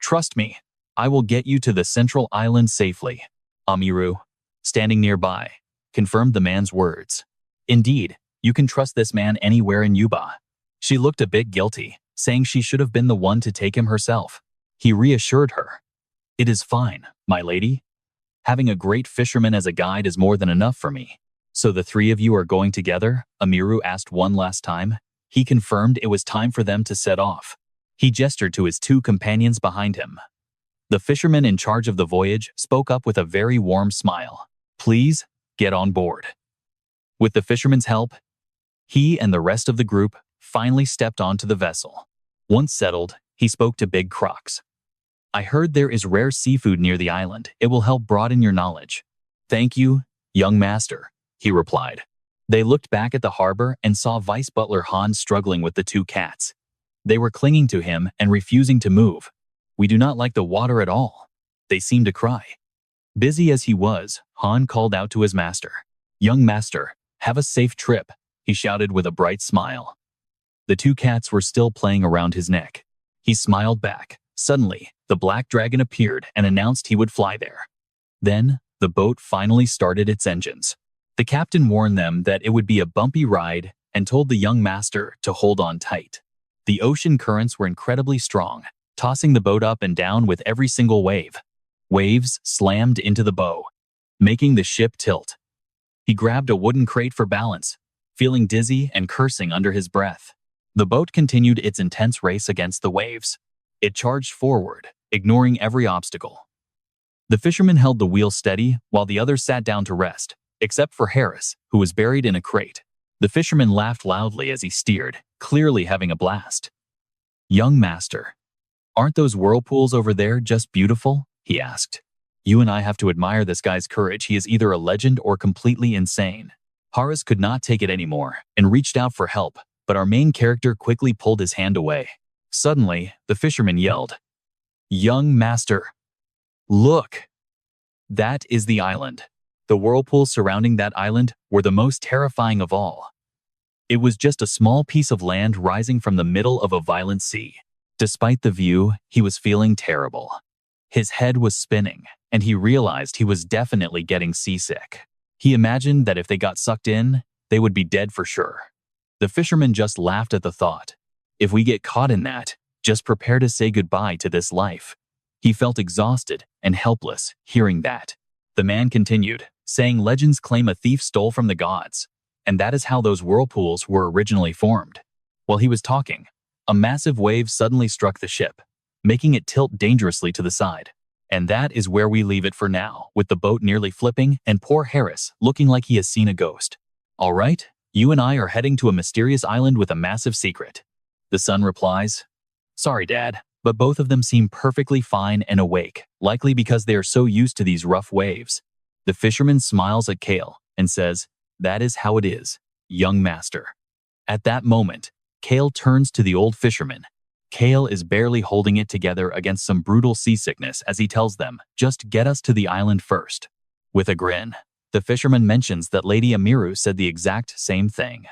"Trust me, I will get you to the central island safely." Amiru, standing nearby, confirmed the man's words. "Indeed, you can trust this man anywhere in Yuba." She looked a bit guilty, saying she should have been the one to take him herself. He reassured her. "It is fine, my lady. Having a great fisherman as a guide is more than enough for me." "So the 3 of you are going together?" Amiru asked one last time. He confirmed it was time for them to set off. He gestured to his 2 companions behind him. The fisherman in charge of the voyage spoke up with a very warm smile. "Please, get on board." With the fisherman's help, he and the rest of the group finally stepped onto the vessel. Once settled, he spoke to Big Crocs. "I heard there is rare seafood near the island. It will help broaden your knowledge." "Thank you, young master," he replied. They looked back at the harbor and saw Vice Butler Han struggling with the 2 cats. They were clinging to him and refusing to move. "We do not like the water at all," they seemed to cry. Busy as he was, Han called out to his master. "Young master, have a safe trip," he shouted with a bright smile. The 2 cats were still playing around his neck. He smiled back. Suddenly, the black dragon appeared and announced he would fly there. Then, the boat finally started its engines. The captain warned them that it would be a bumpy ride and told the young master to hold on tight. The ocean currents were incredibly strong, tossing the boat up and down with every single wave. Waves slammed into the bow, making the ship tilt. He grabbed a wooden crate for balance, feeling dizzy and cursing under his breath. The boat continued its intense race against the waves. It charged forward, ignoring every obstacle. The fisherman held the wheel steady while the others sat down to rest, except for Harris, who was buried in a crate. The fisherman laughed loudly as he steered, clearly having a blast. "Young master, aren't those whirlpools over there just beautiful?" he asked. "You and I have to admire this guy's courage. He is either a legend or completely insane." Harris could not take it anymore and reached out for help, but our main character quickly pulled his hand away. Suddenly, the fisherman yelled, "Young master, look! That is the island." The whirlpools surrounding that island were the most terrifying of all. It was just a small piece of land rising from the middle of a violent sea. Despite the view, he was feeling terrible. His head was spinning, and he realized he was definitely getting seasick. He imagined that if they got sucked in, they would be dead for sure. The fisherman just laughed at the thought. "If we get caught in that, just prepare to say goodbye to this life." He felt exhausted and helpless hearing that. The man continued, saying legends claim a thief stole from the gods, and that is how those whirlpools were originally formed. While he was talking, A massive wave suddenly struck the ship, making it tilt dangerously to the side. And that is where we leave it for now, with the boat nearly flipping and poor Harris looking like he has seen a ghost. All right, you and I are heading to a mysterious island with a massive secret. The son replies, Sorry, Dad, but both of them seem perfectly fine and awake, likely because they are so used to these rough waves. The fisherman smiles at Cale and says, That is how it is, young master. At that moment, Cale turns to the old fisherman. Cale is barely holding it together against some brutal seasickness as he tells them, Just get us to the island first. With a grin, the fisherman mentions that Lady Amiru said the exact same thing.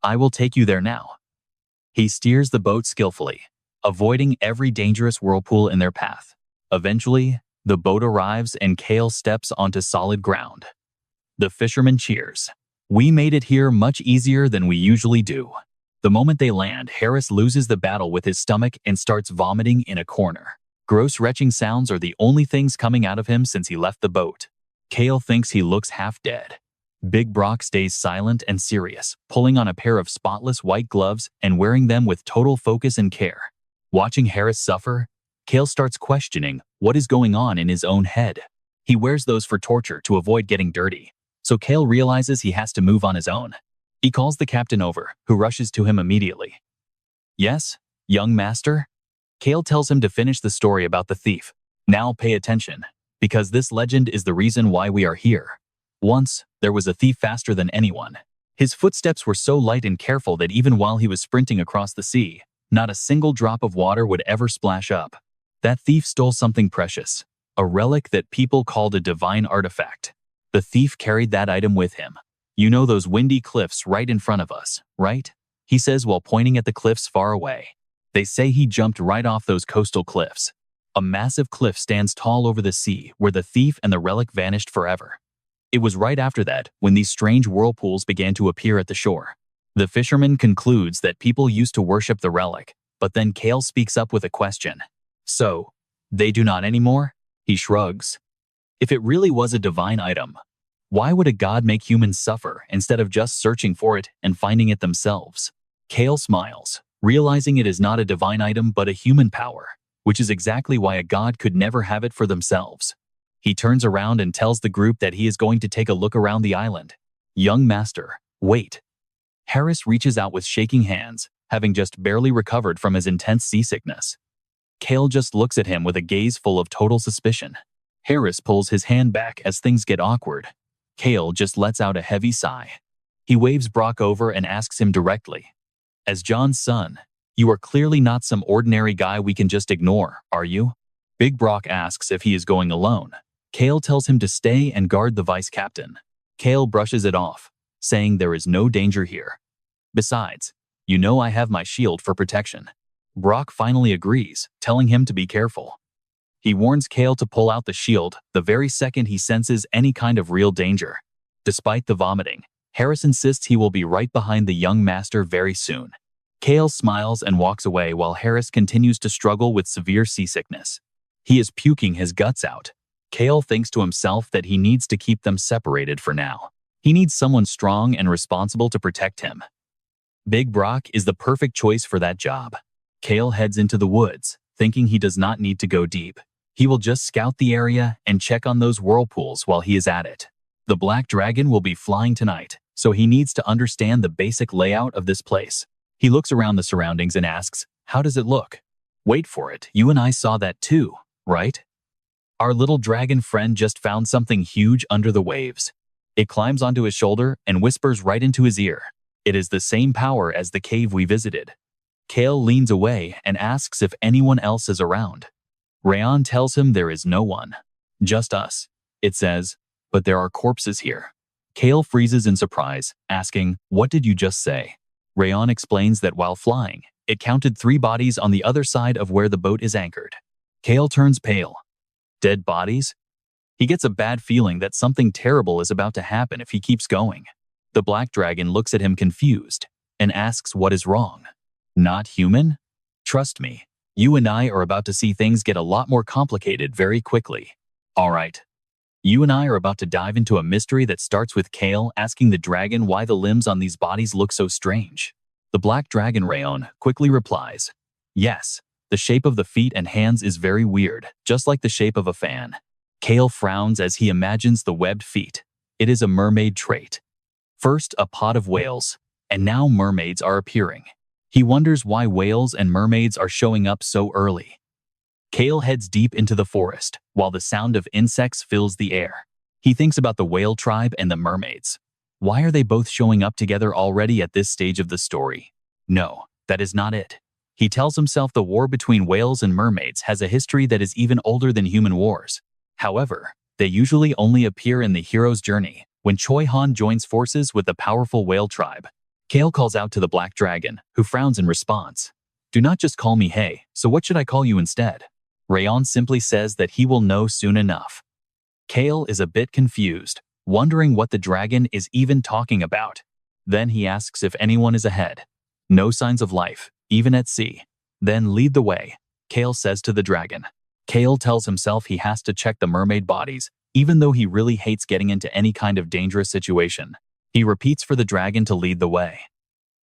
I will take you there now. He steers the boat skillfully, avoiding every dangerous whirlpool in their path. Eventually, the boat arrives and Cale steps onto solid ground. The fisherman cheers. We made it here much easier than we usually do. The moment they land, Harris loses the battle with his stomach and starts vomiting in a corner. Gross retching sounds are the only things coming out of him since he left the boat. Cale thinks he looks half dead. Big Brock stays silent and serious, pulling on a pair of spotless white gloves and wearing them with total focus and care. Watching Harris suffer, Cale starts questioning what is going on in his own head. He wears those for torture to avoid getting dirty, so Cale realizes he has to move on his own. He calls the captain over, who rushes to him immediately. Yes, young master? Cale tells him to finish the story about the thief. Now pay attention, because this legend is the reason why we are here. Once, there was a thief faster than anyone. His footsteps were so light and careful that even while he was sprinting across the sea, not a single drop of water would ever splash up. That thief stole something precious, a relic that people called a divine artifact. The thief carried that item with him. You know those windy cliffs right in front of us, right? He says while pointing at the cliffs far away. They say he jumped right off those coastal cliffs. A massive cliff stands tall over the sea where the thief and the relic vanished forever. It was right after that when these strange whirlpools began to appear at the shore. The fisherman concludes that people used to worship the relic, but then Cale speaks up with a question. So, they do not anymore? He shrugs. If it really was a divine item, why would a god make humans suffer instead of just searching for it and finding it themselves? Cale smiles, realizing it is not a divine item but a human power, which is exactly why a god could never have it for themselves. He turns around and tells the group that he is going to take a look around the island. Young master, wait. Harris reaches out with shaking hands, having just barely recovered from his intense seasickness. Cale just looks at him with a gaze full of total suspicion. Harris pulls his hand back as things get awkward. Cale just lets out a heavy sigh. He waves Brock over and asks him directly, As John's son, you are clearly not some ordinary guy we can just ignore, are you? Big Brock asks if he is going alone. Cale tells him to stay and guard the vice captain. Cale brushes it off, saying there is no danger here. Besides, you know I have my shield for protection. Brock finally agrees, telling him to be careful. He warns Cale to pull out the shield the very second he senses any kind of real danger. Despite the vomiting, Harris insists he will be right behind the young master very soon. Cale smiles and walks away while Harris continues to struggle with severe seasickness. He is puking his guts out. Cale thinks to himself that he needs to keep them separated for now. He needs someone strong and responsible to protect him. Big Brock is the perfect choice for that job. Cale heads into the woods, thinking he does not need to go deep. He will just scout the area and check on those whirlpools while he is at it. The Black Dragon will be flying tonight, so he needs to understand the basic layout of this place. He looks around the surroundings and asks, How does it look? Wait for it, you and I saw that too, right? Our little dragon friend just found something huge under the waves. It climbs onto his shoulder and whispers right into his ear. It is the same power as the cave we visited. Cale leans away and asks if anyone else is around. Rayon tells him there is no one. Just us, it says, but there are corpses here. Cale freezes in surprise, asking, What did you just say? Rayon explains that while flying, it counted 3 bodies on the other side of where the boat is anchored. Cale turns pale. Dead bodies? He gets a bad feeling that something terrible is about to happen if he keeps going. The Black Dragon looks at him confused and asks what is wrong. Not human? Trust me, you and I are about to see things get a lot more complicated very quickly. All right. You and I are about to dive into a mystery that starts with Cale asking the dragon why the limbs on these bodies look so strange. The Black Dragon Rayon quickly replies, Yes, the shape of the feet and hands is very weird, just like the shape of a fan. Cale frowns as he imagines the webbed feet. It is a mermaid trait. First, a pod of whales, and now mermaids are appearing. He wonders why whales and mermaids are showing up so early. Cale heads deep into the forest, while the sound of insects fills the air. He thinks about the whale tribe and the mermaids. Why are they both showing up together already at this stage of the story? No, that is not it. He tells himself the war between whales and mermaids has a history that is even older than human wars. However, they usually only appear in the hero's journey, when Choi Han joins forces with the powerful whale tribe. Cale calls out to the black dragon, who frowns in response. Do not just call me Hey, so what should I call you instead? Rayon simply says that he will know soon enough. Cale is a bit confused, wondering what the dragon is even talking about. Then he asks if anyone is ahead. No signs of life, even at sea. Then lead the way, Cale says to the dragon. Cale tells himself he has to check the mermaid bodies, even though he really hates getting into any kind of dangerous situation. He repeats for the dragon to lead the way.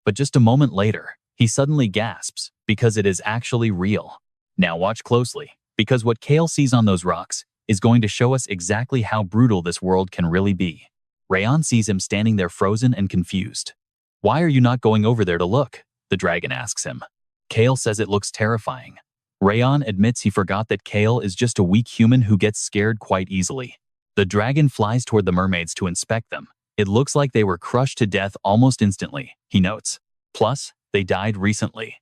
But just a moment later, he suddenly gasps, because it is actually real. Now watch closely, because what Cale sees on those rocks is going to show us exactly how brutal this world can really be. Rayon sees him standing there frozen and confused. Why are you not going over there to look? The dragon asks him. Cale says it looks terrifying. Rayon admits he forgot that Cale is just a weak human who gets scared quite easily. The dragon flies toward the mermaids to inspect them. It looks like they were crushed to death almost instantly, he notes. Plus, they died recently.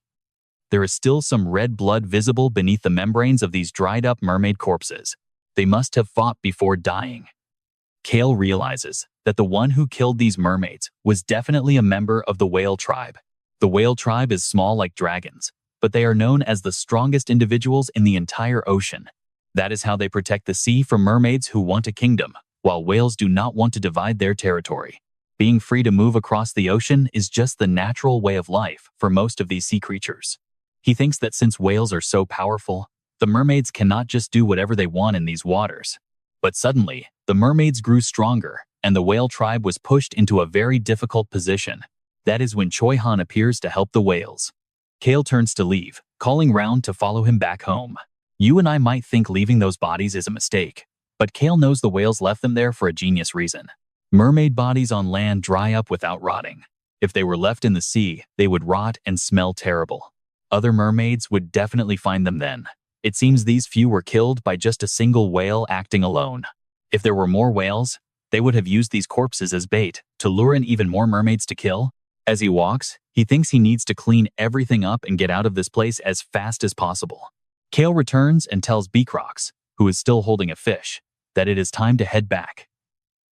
There is still some red blood visible beneath the membranes of these dried-up mermaid corpses. They must have fought before dying. Cale realizes that the one who killed these mermaids was definitely a member of the whale tribe. The whale tribe is small like dragons, but they are known as the strongest individuals in the entire ocean. That is how they protect the sea from mermaids who want a kingdom, while whales do not want to divide their territory. Being free to move across the ocean is just the natural way of life for most of these sea creatures. He thinks that since whales are so powerful, the mermaids cannot just do whatever they want in these waters. But suddenly, the mermaids grew stronger, and the whale tribe was pushed into a very difficult position. That is when Choi Han appears to help the whales. Cale turns to leave, calling Round to follow him back home. You and I might think leaving those bodies is a mistake, but Cale knows the whales left them there for a genius reason. Mermaid bodies on land dry up without rotting. If they were left in the sea, they would rot and smell terrible. Other mermaids would definitely find them then. It seems these few were killed by just a single whale acting alone. If there were more whales, they would have used these corpses as bait to lure in even more mermaids to kill. As he walks, he thinks he needs to clean everything up and get out of this place as fast as possible. Cale returns and tells Beacrox, who is still holding a fish, that it is time to head back.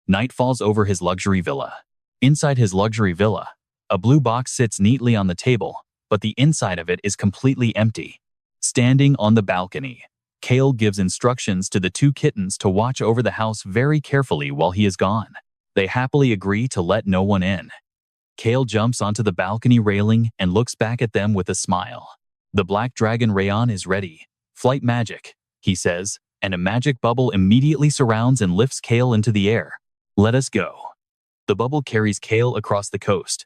Night falls over his luxury villa. Inside his luxury villa, a blue box sits neatly on the table, but the inside of it is completely empty. Standing on the balcony, Cale gives instructions to the two kittens to watch over the house very carefully while he is gone. They happily agree to let no one in. Cale jumps onto the balcony railing and looks back at them with a smile. The black dragon Rayon is ready. Flight magic, he says, and a magic bubble immediately surrounds and lifts Cale into the air. Let us go. The bubble carries Cale across the coast,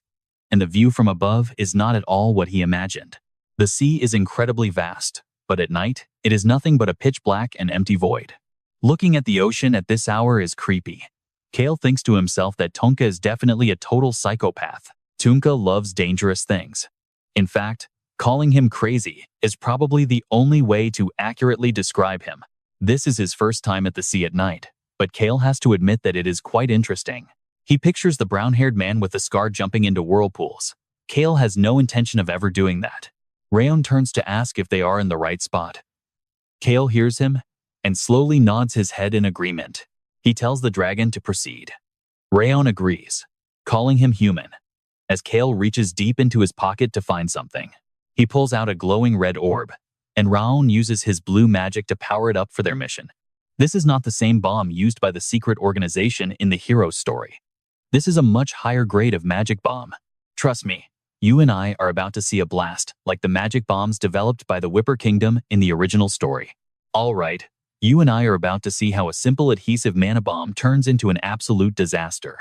and the view from above is not at all what he imagined. The sea is incredibly vast, but at night, it is nothing but a pitch black and empty void. Looking at the ocean at this hour is creepy. Cale thinks to himself that Tonka is definitely a total psychopath. Tonka loves dangerous things. In fact, calling him crazy is probably the only way to accurately describe him. This is his first time at the sea at night, but Cale has to admit that it is quite interesting. He pictures the brown-haired man with the scar jumping into whirlpools. Cale has no intention of ever doing that. Rayon turns to ask if they are in the right spot. Cale hears him and slowly nods his head in agreement. He tells the dragon to proceed. Rayon agrees, calling him human. As Cale reaches deep into his pocket to find something, he pulls out a glowing red orb, and Raon uses his blue magic to power it up for their mission. This is not the same bomb used by the secret organization in the hero's story. This is a much higher grade of magic bomb. Trust me, you and I are about to see a blast like the magic bombs developed by the Whipper Kingdom in the original story. All right, you and I are about to see how a simple adhesive mana bomb turns into an absolute disaster.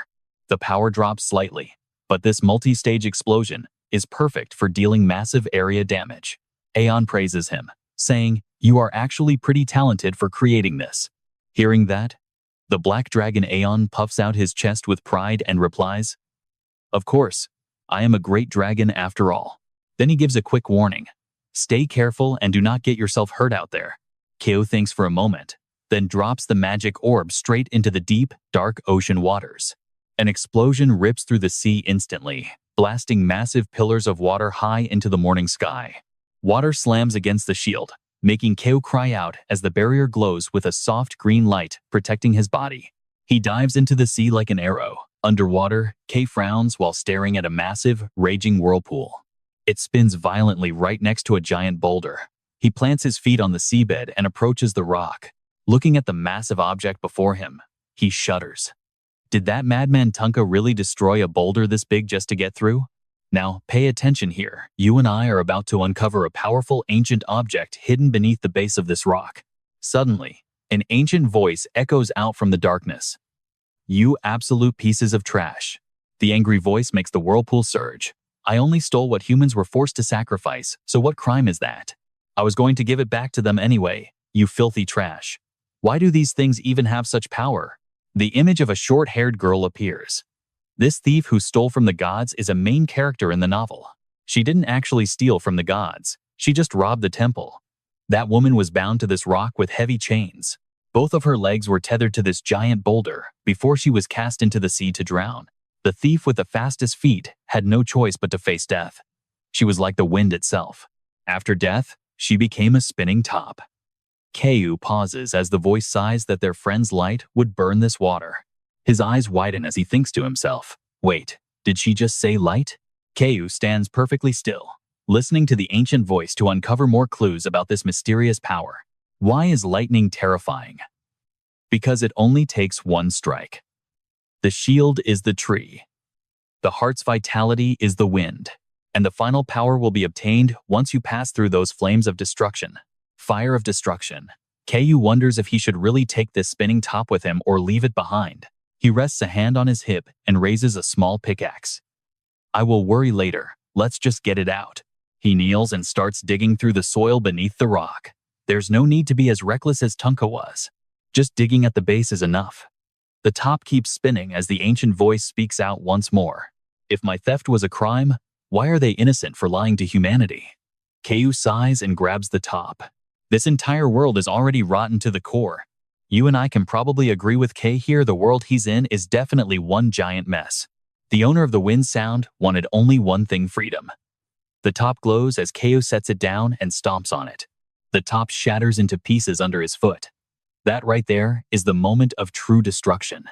The power drops slightly, but this multi-stage explosion is perfect for dealing massive area damage. Aeon praises him, saying, "You are actually pretty talented for creating this." Hearing that, the black dragon Aeon puffs out his chest with pride and replies, "Of course, I am a great dragon after all." Then he gives a quick warning. "Stay careful and do not get yourself hurt out there." Cale thinks for a moment, then drops the magic orb straight into the deep, dark ocean waters. An explosion rips through the sea instantly, blasting massive pillars of water high into the morning sky. Water slams against the shield, making Cale cry out as the barrier glows with a soft green light protecting his body. He dives into the sea like an arrow. Underwater, Kay frowns while staring at a massive, raging whirlpool. It spins violently right next to a giant boulder. He plants his feet on the seabed and approaches the rock. Looking at the massive object before him, he shudders. Did that madman Tunka really destroy a boulder this big just to get through? Now, pay attention here. You and I are about to uncover a powerful ancient object hidden beneath the base of this rock. Suddenly, an ancient voice echoes out from the darkness. "You absolute pieces of trash." The angry voice makes the whirlpool surge. "I only stole what humans were forced to sacrifice, so what crime is that? I was going to give it back to them anyway, you filthy trash. Why do these things even have such power?" The image of a short-haired girl appears. This thief who stole from the gods is a main character in the novel. She didn't actually steal from the gods, she just robbed the temple. That woman was bound to this rock with heavy chains. Both of her legs were tethered to this giant boulder before she was cast into the sea to drown. The thief with the fastest feet had no choice but to face death. She was like the wind itself. After death, she became a spinning top. Keu pauses as the voice sighs that their friend's light would burn this water. His eyes widen as he thinks to himself, "Wait, did she just say light?" Keu stands perfectly still, listening to the ancient voice to uncover more clues about this mysterious power. Why is lightning terrifying? Because it only takes one strike. The shield is the tree. The heart's vitality is the wind. And the final power will be obtained once you pass through those flames of destruction. Fire of destruction. Keu wonders if he should really take this spinning top with him or leave it behind. He rests a hand on his hip and raises a small pickaxe. "I will worry later, let's just get it out." He kneels and starts digging through the soil beneath the rock. There's no need to be as reckless as Tunka was. Just digging at the base is enough. The top keeps spinning as the ancient voice speaks out once more. "If my theft was a crime, why are they innocent for lying to humanity?" Keu sighs and grabs the top. This entire world is already rotten to the core. You and I can probably agree with Kay here. The world he's in is definitely one giant mess. The owner of the wind sound wanted only one thing: freedom. The top glows as Keu sets it down and stomps on it. The top shatters into pieces under his foot. That right there is the moment of true destruction.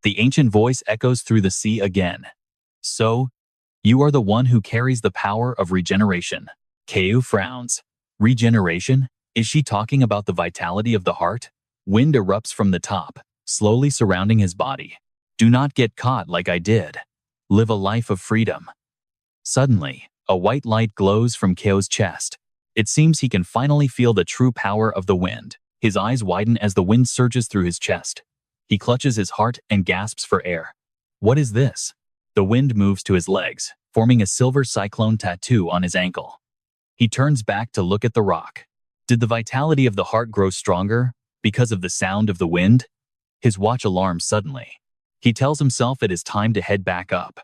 The ancient voice echoes through the sea again. "So, you are the one who carries the power of regeneration." Keu frowns. Regeneration? Is she talking about the vitality of the heart? Wind erupts from the top, slowly surrounding his body. "Do not get caught like I did. Live a life of freedom." Suddenly, a white light glows from Keu's chest. It seems he can finally feel the true power of the wind. His eyes widen as the wind surges through his chest. He clutches his heart and gasps for air. What is this? The wind moves to his legs, forming a silver cyclone tattoo on his ankle. He turns back to look at the rock. Did the vitality of the heart grow stronger because of the sound of the wind? His watch alarms suddenly. He tells himself it is time to head back up.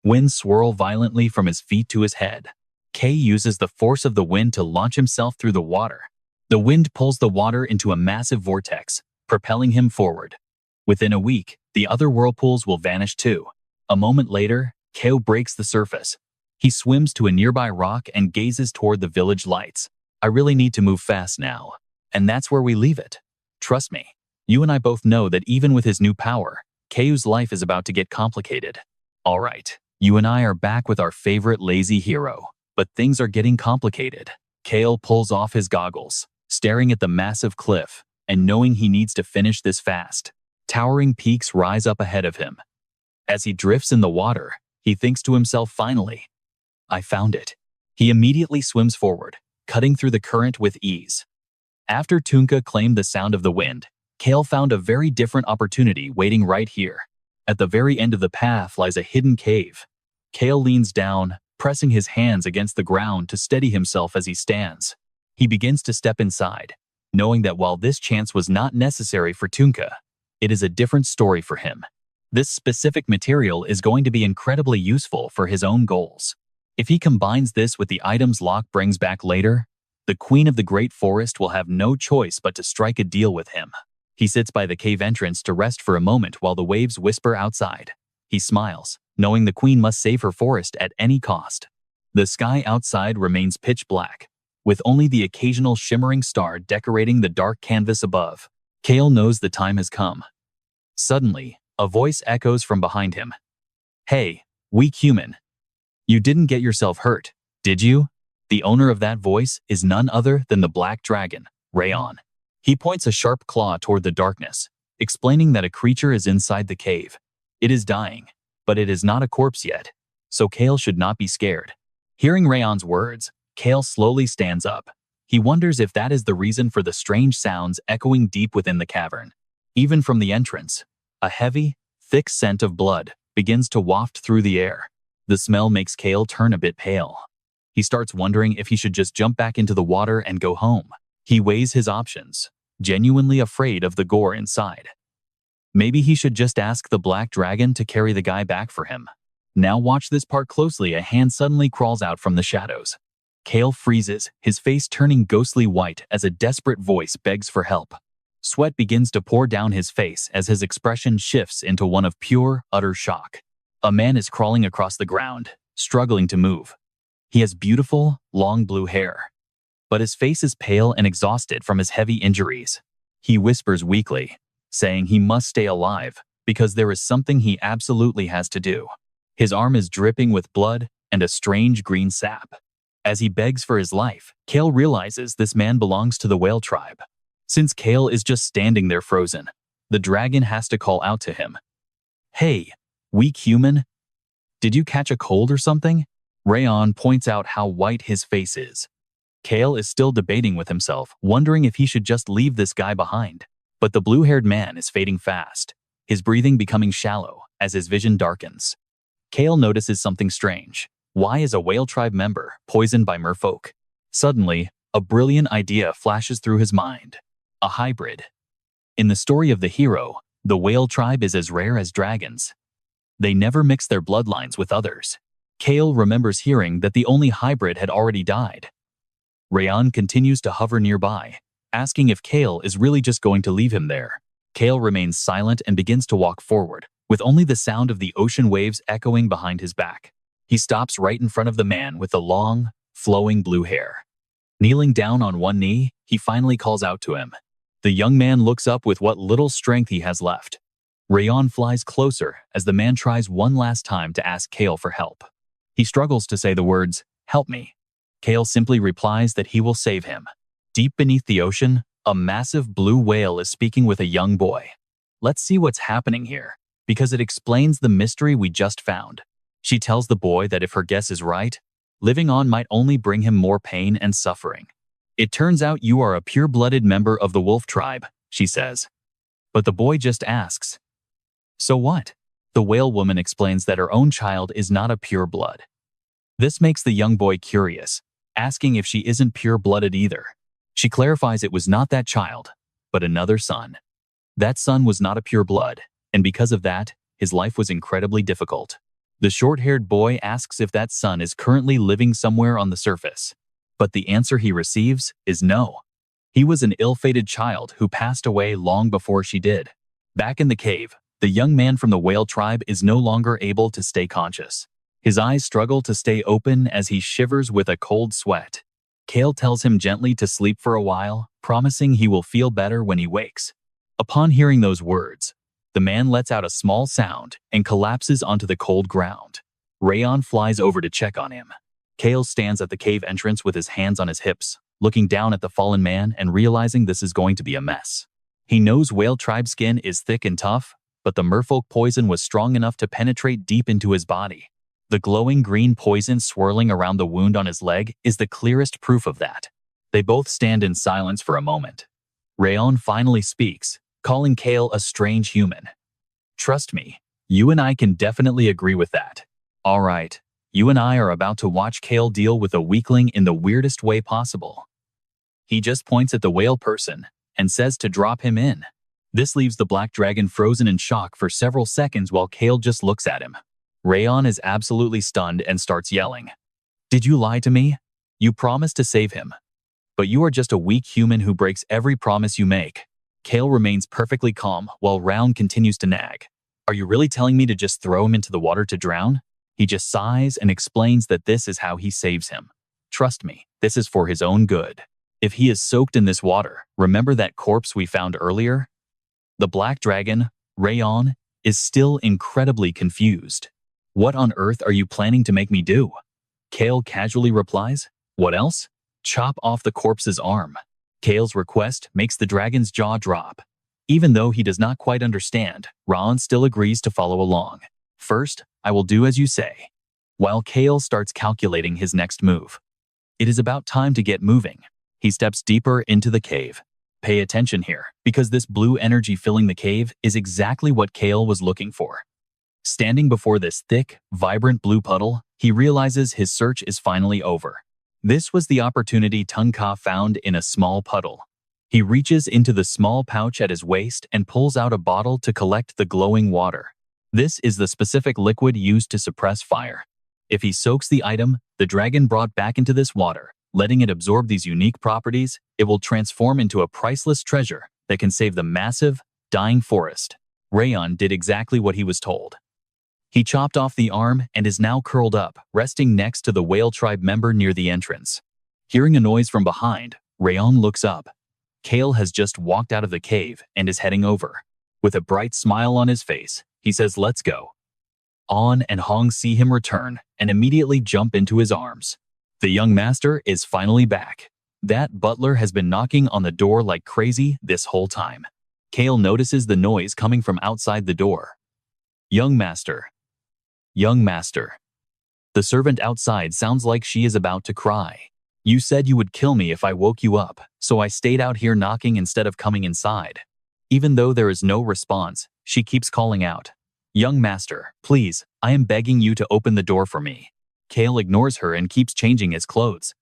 Winds swirl violently from his feet to his head. Kay uses the force of the wind to launch himself through the water. The wind pulls the water into a massive vortex, propelling him forward. Within a week, the other whirlpools will vanish too. A moment later, Kale breaks the surface. He swims to a nearby rock and gazes toward the village lights. "I really need to move fast now." And that's where we leave it. Trust me, you and I both know that even with his new power, Keu's life is about to get complicated. All right, you and I are back with our favorite lazy hero, but things are getting complicated. Cale pulls off his goggles, staring at the massive cliff, and knowing he needs to finish this fast. Towering peaks rise up ahead of him. As he drifts in the water, he thinks to himself, finally, "I found it." He immediately swims forward, cutting through the current with ease. After Tunka claimed the sound of the wind, Cale found a very different opportunity waiting right here. At the very end of the path lies a hidden cave. Cale leans down, pressing his hands against the ground to steady himself as he stands. He begins to step inside, knowing that while this chance was not necessary for Tunka, it is a different story for him. This specific material is going to be incredibly useful for his own goals. If he combines this with the items Locke brings back later, the Queen of the Great Forest will have no choice but to strike a deal with him. He sits by the cave entrance to rest for a moment while the waves whisper outside. He smiles, knowing the Queen must save her forest at any cost. The sky outside remains pitch black, with only the occasional shimmering star decorating the dark canvas above. Cale knows the time has come. Suddenly, a voice echoes from behind him. "Hey, weak human. You didn't get yourself hurt, did you?" The owner of that voice is none other than the Black Dragon, Reborn. He points a sharp claw toward the darkness, explaining that a creature is inside the cave. It is dying, but it is not a corpse yet, so Cale should not be scared. Hearing Reborn's words, Cale slowly stands up. He wonders if that is the reason for the strange sounds echoing deep within the cavern. Even from the entrance, a heavy, thick scent of blood begins to waft through the air. The smell makes Cale turn a bit pale. He starts wondering if he should just jump back into the water and go home. He weighs his options, genuinely afraid of the gore inside. Maybe he should just ask the Black Dragon to carry the guy back for him. Now watch this part closely. A hand suddenly crawls out from the shadows. Cale freezes, his face turning ghostly white as a desperate voice begs for help. Sweat begins to pour down his face as his expression shifts into one of pure, utter shock. A man is crawling across the ground, struggling to move. He has beautiful, long blue hair, but his face is pale and exhausted from his heavy injuries. He whispers weakly, saying he must stay alive because there is something he absolutely has to do. His arm is dripping with blood and a strange green sap. As he begs for his life, Cale realizes this man belongs to the whale tribe. Since Cale is just standing there frozen, the dragon has to call out to him. "Hey, weak human, did you catch a cold or something?" Reborn points out how white his face is. Cale is still debating with himself, wondering if he should just leave this guy behind. But the blue-haired man is fading fast, his breathing becoming shallow as his vision darkens. Cale notices something strange. Why is a whale tribe member poisoned by merfolk? Suddenly, a brilliant idea flashes through his mind. A hybrid. In the story of the hero, the whale tribe is as rare as dragons. They never mix their bloodlines with others. Cale remembers hearing that the only hybrid had already died. Reborn continues to hover nearby, asking if Cale is really just going to leave him there. Cale remains silent and begins to walk forward, with only the sound of the ocean waves echoing behind his back. He stops right in front of the man with the long, flowing blue hair. Kneeling down on one knee, he finally calls out to him. The young man looks up with what little strength he has left. Reborn flies closer as the man tries one last time to ask Cale for help. He struggles to say the words, "Help me." Cale simply replies that he will save him. Deep beneath the ocean, a massive blue whale is speaking with a young boy. Let's see what's happening here, because it explains the mystery we just found. She tells the boy that if her guess is right, living on might only bring him more pain and suffering. "It turns out you are a pure-blooded member of the wolf tribe," she says. But the boy just asks, "So what?" The whale woman explains that her own child is not a pure blood. This makes the young boy curious, asking if she isn't pure-blooded either. She clarifies it was not that child, but another son. That son was not a pure blood, and because of that, his life was incredibly difficult. The short-haired boy asks if that son is currently living somewhere on the surface, but the answer he receives is no. He was an ill-fated child who passed away long before she did. Back in the cave, the young man from the whale tribe is no longer able to stay conscious. His eyes struggle to stay open as he shivers with a cold sweat. Cale tells him gently to sleep for a while, promising he will feel better when he wakes. Upon hearing those words, the man lets out a small sound and collapses onto the cold ground. Reborn flies over to check on him. Cale stands at the cave entrance with his hands on his hips, looking down at the fallen man and realizing this is going to be a mess. He knows whale tribe skin is thick and tough, but the merfolk poison was strong enough to penetrate deep into his body. The glowing green poison swirling around the wound on his leg is the clearest proof of that. They both stand in silence for a moment. Reborn finally speaks, calling Cale a strange human. "Trust me, you and I can definitely agree with that." "All right, You and I are about to watch Cale deal with a weakling in the weirdest way possible. He just points at the whale person and says to drop him in. This leaves the black dragon frozen in shock for several seconds while Cale just looks at him. Rayon is absolutely stunned and starts yelling. Did you lie to me? You promised to save him. But you are just a weak human who breaks every promise you make. Cale remains perfectly calm while Rayon continues to nag. Are you really telling me to just throw him into the water to drown? He just sighs and explains that this is how he saves him. Trust me, this is for his own good. If he is soaked in this water, remember that corpse we found earlier? The black dragon, Rayon, is still incredibly confused. What on earth are you planning to make me do? Cale casually replies, what else? Chop off the corpse's arm. Cale's request makes the dragon's jaw drop. Even though he does not quite understand, Rayon still agrees to follow along. First, I will do as you say. While Cale starts calculating his next move. It is about time to get moving. He steps deeper into the cave. Pay attention here, because this blue energy filling the cave is exactly what Cale was looking for. Standing before this thick, vibrant blue puddle, he realizes his search is finally over. This was the opportunity Tunka found in a small puddle. He reaches into the small pouch at his waist and pulls out a bottle to collect the glowing water. This is the specific liquid used to suppress fire. If he soaks the item, the dragon brought back into this water, letting it absorb these unique properties, it will transform into a priceless treasure that can save the massive, dying forest. Rayon did exactly what he was told. He chopped off the arm and is now curled up, resting next to the whale tribe member near the entrance. Hearing a noise from behind, Rayon looks up. Cale has just walked out of the cave and is heading over. With a bright smile on his face, he says, let's go. On and Hong see him return and immediately jump into his arms. The young master is finally back. That butler has been knocking on the door like crazy this whole time. Cale notices the noise coming from outside the door. Young master. Young master. The servant outside sounds like she is about to cry. You said you would kill me if I woke you up, so I stayed out here knocking instead of coming inside. Even though there is no response, she keeps calling out. Young master, please, I am begging you to open the door for me. Cale ignores her and keeps changing his clothes.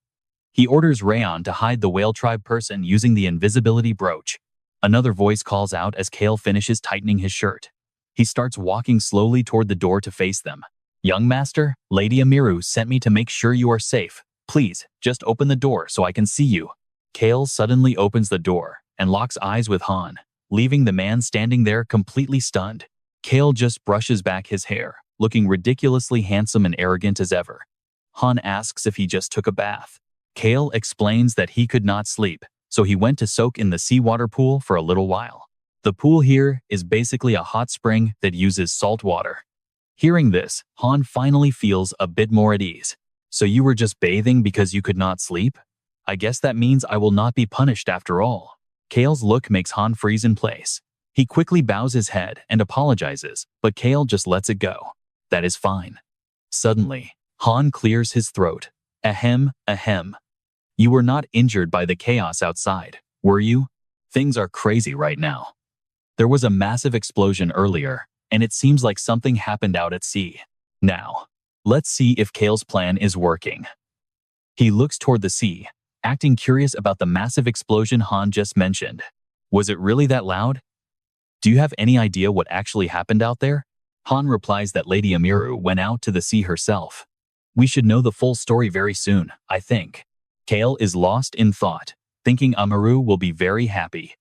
He orders Rayon to hide the whale tribe person using the invisibility brooch. Another voice calls out as Cale finishes tightening his shirt. He starts walking slowly toward the door to face them. Young master, Lady Amiru sent me to make sure you are safe. Please, just open the door so I can see you. Cale suddenly opens the door and locks eyes with Han, leaving the man standing there completely stunned. Cale just brushes back his hair, looking ridiculously handsome and arrogant as ever. Han asks if he just took a bath. Cale explains that he could not sleep, so he went to soak in the seawater pool for a little while. The pool here is basically a hot spring that uses salt water. Hearing this, Han finally feels a bit more at ease. So you were just bathing because you could not sleep? I guess that means I will not be punished after all. Cale's look makes Han freeze in place. He quickly bows his head and apologizes, but Cale just lets it go. That is fine. Suddenly, Han clears his throat. Ahem, ahem. You were not injured by the chaos outside, were you? Things are crazy right now. There was a massive explosion earlier, and it seems like something happened out at sea. Now, let's see if Cale's plan is working. He looks toward the sea, acting curious about the massive explosion Han just mentioned. Was it really that loud? Do you have any idea what actually happened out there? Han replies that Lady Amiru went out to the sea herself. We should know the full story very soon, I think. Cale is lost in thought, thinking Amiru will be very happy.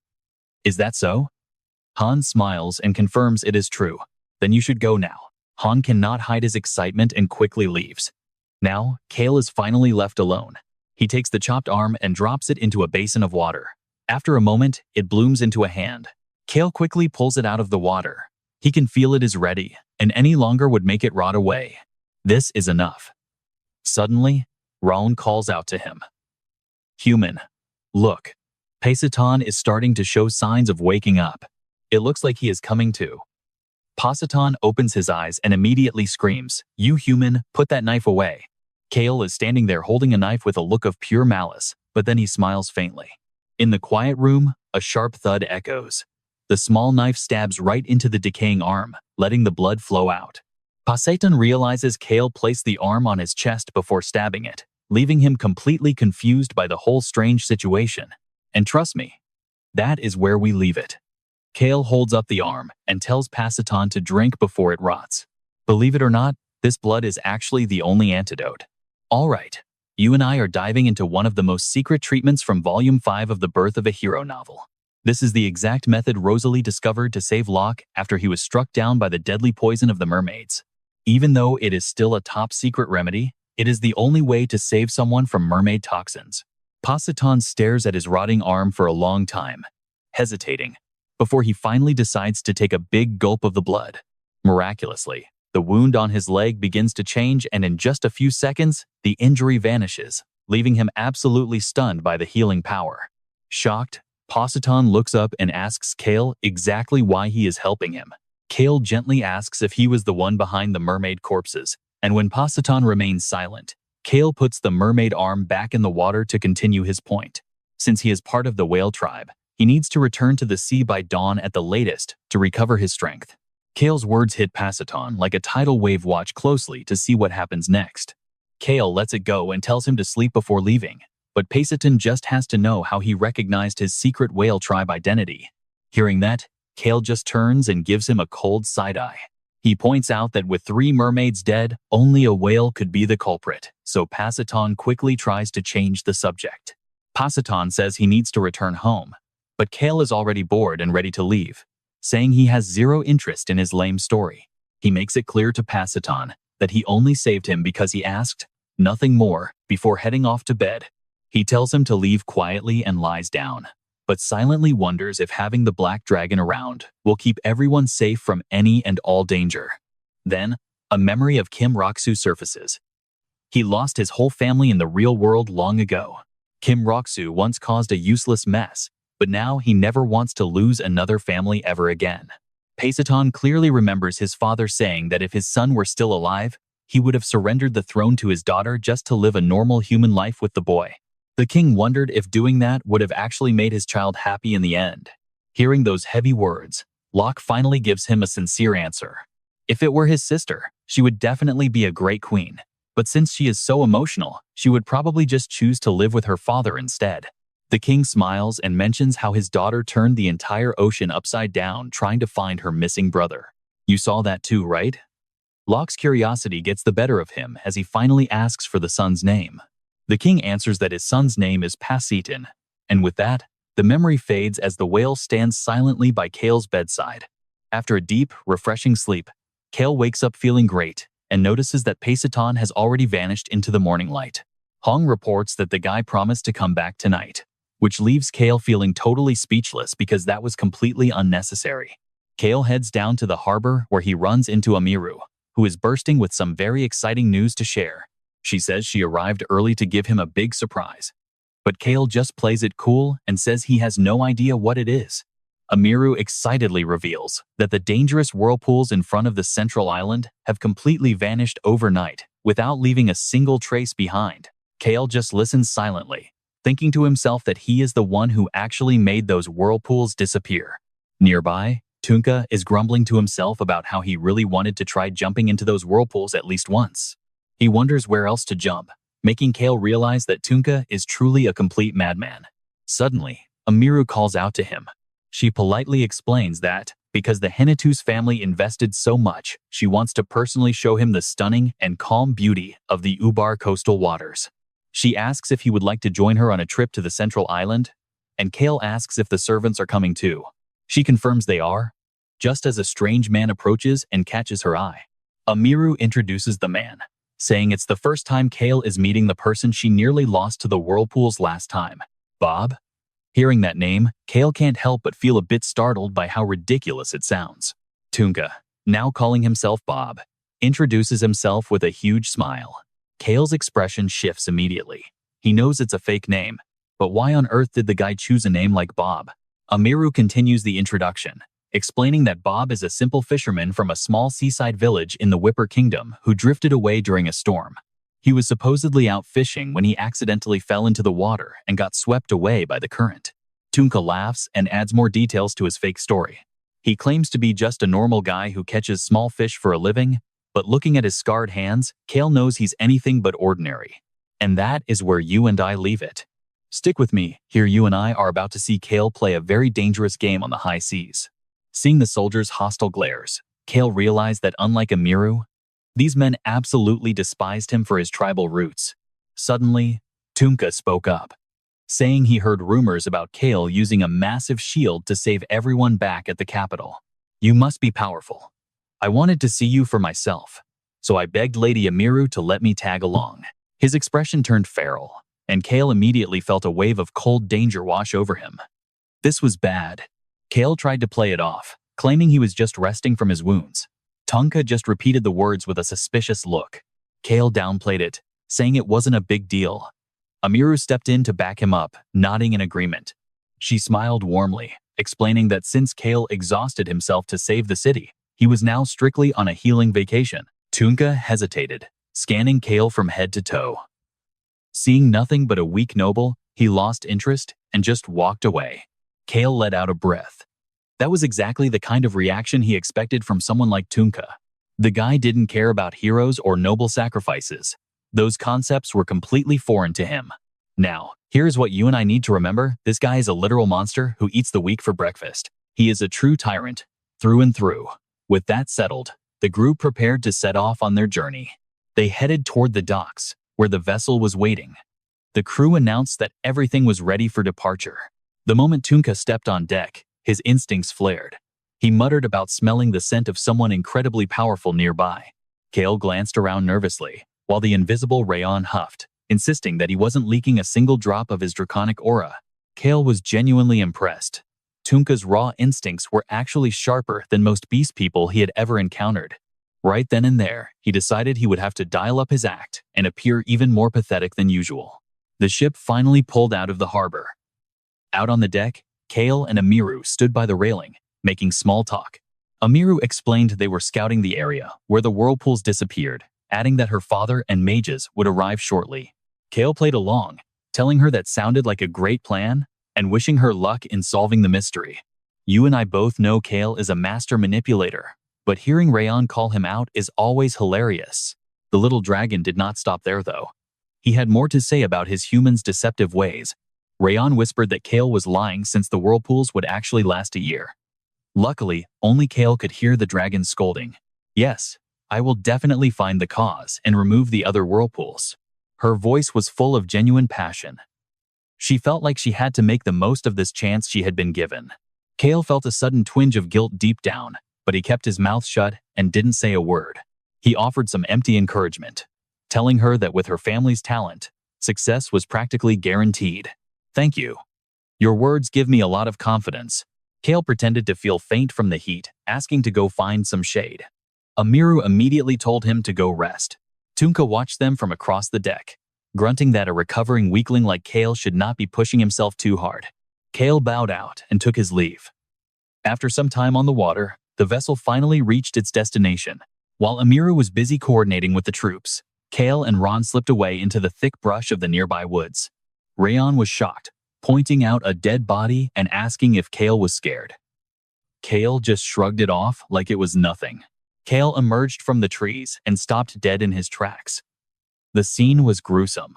Is that so? Han smiles and confirms it is true. Then you should go now. Han cannot hide his excitement and quickly leaves. Now, Cale is finally left alone. He takes the chopped arm and drops it into a basin of water. After a moment, it blooms into a hand. Cale quickly pulls it out of the water. He can feel it is ready, and any longer would make it rot away. This is enough. Suddenly, Raon calls out to him. Human. Look. Paisatan is starting to show signs of waking up. It looks like he is coming to. Paisatan opens his eyes and immediately screams, You human, put that knife away. Cale is standing there holding a knife with a look of pure malice, but then he smiles faintly. In the quiet room, a sharp thud echoes. The small knife stabs right into the decaying arm, letting the blood flow out. Pasatan realizes Cale placed the arm on his chest before stabbing it, leaving him completely confused by the whole strange situation. And trust me, that is where we leave it. Cale holds up the arm and tells Pasatan to drink before it rots. Believe it or not, this blood is actually the only antidote. All right, you and I are diving into one of the most secret treatments from Volume 5 of the Birth of a Hero novel. This is the exact method Rosalie discovered to save Locke after he was struck down by the deadly poison of the mermaids. Even though it is still a top-secret remedy, it is the only way to save someone from mermaid toxins. Pasatan stares at his rotting arm for a long time, hesitating, before he finally decides to take a big gulp of the blood. Miraculously, the wound on his leg begins to change, and in just a few seconds, the injury vanishes, leaving him absolutely stunned by the healing power. Shocked, Pasatan looks up and asks Cale exactly why he is helping him. Cale gently asks if he was the one behind the mermaid corpses, and when Pasatan remains silent, Cale puts the mermaid arm back in the water to continue his point. Since he is part of the whale tribe, he needs to return to the sea by dawn at the latest to recover his strength. Cale's words hit Pasatan like a tidal wave. Watch closely to see what happens next. Cale lets it go and tells him to sleep before leaving, but Pasatan just has to know how he recognized his secret whale tribe identity. Hearing that, Cale just turns and gives him a cold side-eye. He points out that with 3 mermaids dead, only a whale could be the culprit, so Pasatan quickly tries to change the subject. Pasatan says he needs to return home, but Cale is already bored and ready to leave, saying he has zero interest in his lame story. He makes it clear to Pasatan that he only saved him because he asked, nothing more, before heading off to bed. He tells him to leave quietly and lies down, but silently wonders if having the black dragon around will keep everyone safe from any and all danger. Then, a memory of Kim Roksu surfaces. He lost his whole family in the real world long ago. Kim Roksu once caused a useless mess, but now he never wants to lose another family ever again. Pasatan clearly remembers his father saying that if his son were still alive, he would have surrendered the throne to his daughter just to live a normal human life with the boy. The king wondered if doing that would have actually made his child happy in the end. Hearing those heavy words, Locke finally gives him a sincere answer. If it were his sister, she would definitely be a great queen, but since she is so emotional, she would probably just choose to live with her father instead. The king smiles and mentions how his daughter turned the entire ocean upside down trying to find her missing brother. You saw that too, right? Locke's curiosity gets the better of him as he finally asks for the son's name. The king answers that his son's name is Pasatan, and with that, the memory fades as the whale stands silently by Cale's bedside. After a deep, refreshing sleep, Cale wakes up feeling great and notices that Pasatan has already vanished into the morning light. Hong reports that the guy promised to come back tonight, which leaves Cale feeling totally speechless because that was completely unnecessary. Cale heads down to the harbor where he runs into Amiru, who is bursting with some very exciting news to share. She says she arrived early to give him a big surprise. But Cale just plays it cool and says he has no idea what it is. Amiru excitedly reveals that the dangerous whirlpools in front of the central island have completely vanished overnight without leaving a single trace behind. Cale just listens silently, thinking to himself that he is the one who actually made those whirlpools disappear. Nearby, Tunka is grumbling to himself about how he really wanted to try jumping into those whirlpools at least once. He wonders where else to jump, making Cale realize that Tunka is truly a complete madman. Suddenly, Amiru calls out to him. She politely explains that, because the Hennetus family invested so much, she wants to personally show him the stunning and calm beauty of the Ubar coastal waters. She asks if he would like to join her on a trip to the central island, and Cale asks if the servants are coming too. She confirms they are, just as a strange man approaches and catches her eye. Amiru introduces the man, saying it's the first time Cale is meeting the person she nearly lost to the whirlpools last time, Bob. Hearing that name, Cale can't help but feel a bit startled by how ridiculous it sounds. Tunka, now calling himself Bob, introduces himself with a huge smile. Cale's expression shifts immediately. He knows it's a fake name, but why on earth did the guy choose a name like Bob? Amiru continues the introduction, explaining that Bob is a simple fisherman from a small seaside village in the Whipper Kingdom who drifted away during a storm. He was supposedly out fishing when he accidentally fell into the water and got swept away by the current. Tunka laughs and adds more details to his fake story. He claims to be just a normal guy who catches small fish for a living, But looking at his scarred hands, Cale knows he's anything but ordinary. And that is where you and I leave it. Stick with me, here you and I are about to see Cale play a very dangerous game on the high seas. Seeing the soldiers' hostile glares, Cale realized that unlike Amiru, these men absolutely despised him for his tribal roots. Suddenly, Tunka spoke up, saying he heard rumors about Cale using a massive shield to save everyone back at the capital. You must be powerful. I wanted to see you for myself, so I begged Lady Amiru to let me tag along. His expression turned feral, and Cale immediately felt a wave of cold danger wash over him. This was bad. Cale tried to play it off, claiming he was just resting from his wounds. Tunka just repeated the words with a suspicious look. Cale downplayed it, saying it wasn't a big deal. Amiru stepped in to back him up, nodding in agreement. She smiled warmly, explaining that since Cale exhausted himself to save the city, he was now strictly on a healing vacation. Tunka hesitated, scanning Cale from head to toe. Seeing nothing but a weak noble, he lost interest and just walked away. Cale let out a breath. That was exactly the kind of reaction he expected from someone like Tunka. The guy didn't care about heroes or noble sacrifices. Those concepts were completely foreign to him. Now, here's what you and I need to remember. This guy is a literal monster who eats the weak for breakfast. He is a true tyrant, through and through. With that settled, the group prepared to set off on their journey. They headed toward the docks, where the vessel was waiting. The crew announced that everything was ready for departure. The moment Tunka stepped on deck, his instincts flared. He muttered about smelling the scent of someone incredibly powerful nearby. Cale glanced around nervously, while the invisible Rayon huffed, insisting that he wasn't leaking a single drop of his draconic aura. Cale was genuinely impressed. Tunka's raw instincts were actually sharper than most beast people he had ever encountered. Right then and there, he decided he would have to dial up his act and appear even more pathetic than usual. The ship finally pulled out of the harbor. Out on the deck, Cale and Amiru stood by the railing, making small talk. Amiru explained they were scouting the area where the whirlpools disappeared, adding that her father and mages would arrive shortly. Cale played along, telling her that sounded like a great plan and wishing her luck in solving the mystery. You and I both know Cale is a master manipulator, but hearing Rayon call him out is always hilarious. The little dragon did not stop there, though. He had more to say about his human's deceptive ways. Rayon whispered that Cale was lying since the whirlpools would actually last a year. Luckily, only Cale could hear the dragon scolding. Yes, I will definitely find the cause and remove the other whirlpools. Her voice was full of genuine passion. She felt like she had to make the most of this chance she had been given. Cale felt a sudden twinge of guilt deep down, but he kept his mouth shut and didn't say a word. He offered some empty encouragement, telling her that with her family's talent, success was practically guaranteed. Thank you. Your words give me a lot of confidence. Cale pretended to feel faint from the heat, asking to go find some shade. Amiru immediately told him to go rest. Tunka watched them from across the deck, grunting that a recovering weakling like Cale should not be pushing himself too hard. Cale bowed out and took his leave. After some time on the water, the vessel finally reached its destination. While Amiru was busy coordinating with the troops, Cale and Ron slipped away into the thick brush of the nearby woods. Rayon was shocked, pointing out a dead body and asking if Cale was scared. Cale just shrugged it off like it was nothing. Cale emerged from the trees and stopped dead in his tracks. The scene was gruesome.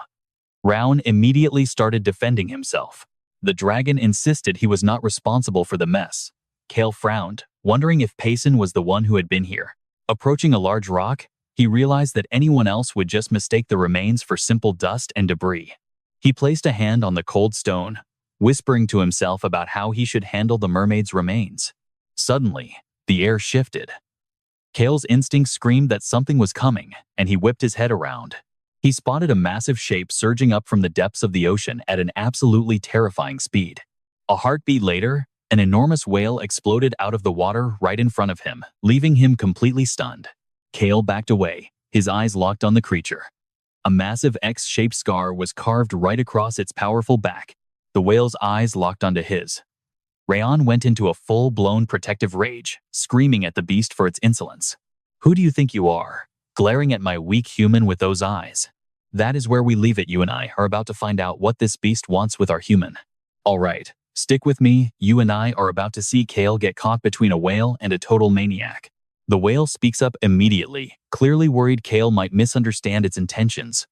Raon immediately started defending himself. The dragon insisted he was not responsible for the mess. Cale frowned, wondering if Payson was the one who had been here. Approaching a large rock, he realized that anyone else would just mistake the remains for simple dust and debris. He placed a hand on the cold stone, whispering to himself about how he should handle the mermaid's remains. Suddenly, the air shifted. Cale's instinct screamed that something was coming, and he whipped his head around. He spotted a massive shape surging up from the depths of the ocean at an absolutely terrifying speed. A heartbeat later, an enormous whale exploded out of the water right in front of him, leaving him completely stunned. Cale backed away, his eyes locked on the creature. A massive X-shaped scar was carved right across its powerful back. The whale's eyes locked onto his. Rayon went into a full-blown protective rage, screaming at the beast for its insolence. Who do you think you are, glaring at my weak human with those eyes? That is where we leave it. You and I are about to find out what this beast wants with our human. All right, stick with me. You and I are about to see Cale get caught between a whale and a total maniac. The whale speaks up immediately, clearly worried Cale might misunderstand its intentions.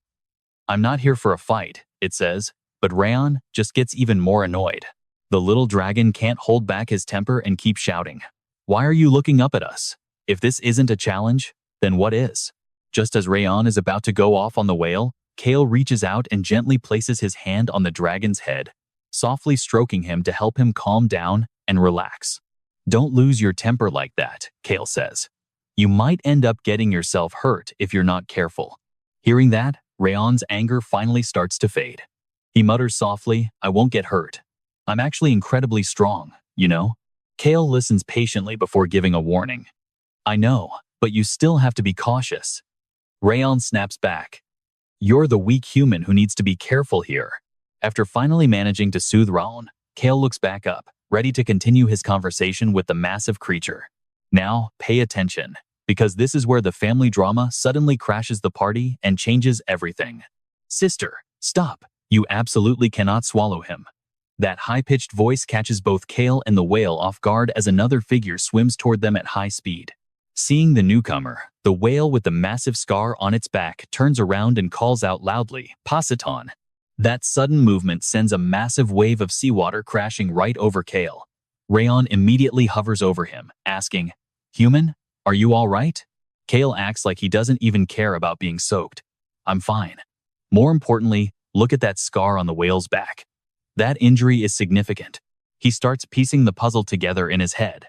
"I'm not here for a fight," it says, but Rayon just gets even more annoyed. The little dragon can't hold back his temper and keeps shouting, "Why are you looking up at us? If this isn't a challenge, then what is?" Just as Rayon is about to go off on the whale, Cale reaches out and gently places his hand on the dragon's head, softly stroking him to help him calm down and relax. "Don't lose your temper like that," Cale says. "You might end up getting yourself hurt if you're not careful." Hearing that, Rayon's anger finally starts to fade. He mutters softly, "I won't get hurt. I'm actually incredibly strong, you know?" Cale listens patiently before giving a warning. "I know, but you still have to be cautious." Rayon snaps back. "You're the weak human who needs to be careful here." After finally managing to soothe Raon, Cale looks back up, ready to continue his conversation with the massive creature. Now, pay attention, because this is where the family drama suddenly crashes the party and changes everything. "Sister, stop. You absolutely cannot swallow him." That high-pitched voice catches both Cale and the whale off guard as another figure swims toward them at high speed. Seeing the newcomer, the whale with the massive scar on its back turns around and calls out loudly, "Pasiton." That sudden movement sends a massive wave of seawater crashing right over Cale. Rayon immediately hovers over him, asking, "Human, are you all right?" Cale acts like he doesn't even care about being soaked. "I'm fine." More importantly, look at that scar on the whale's back. That injury is significant. He starts piecing the puzzle together in his head.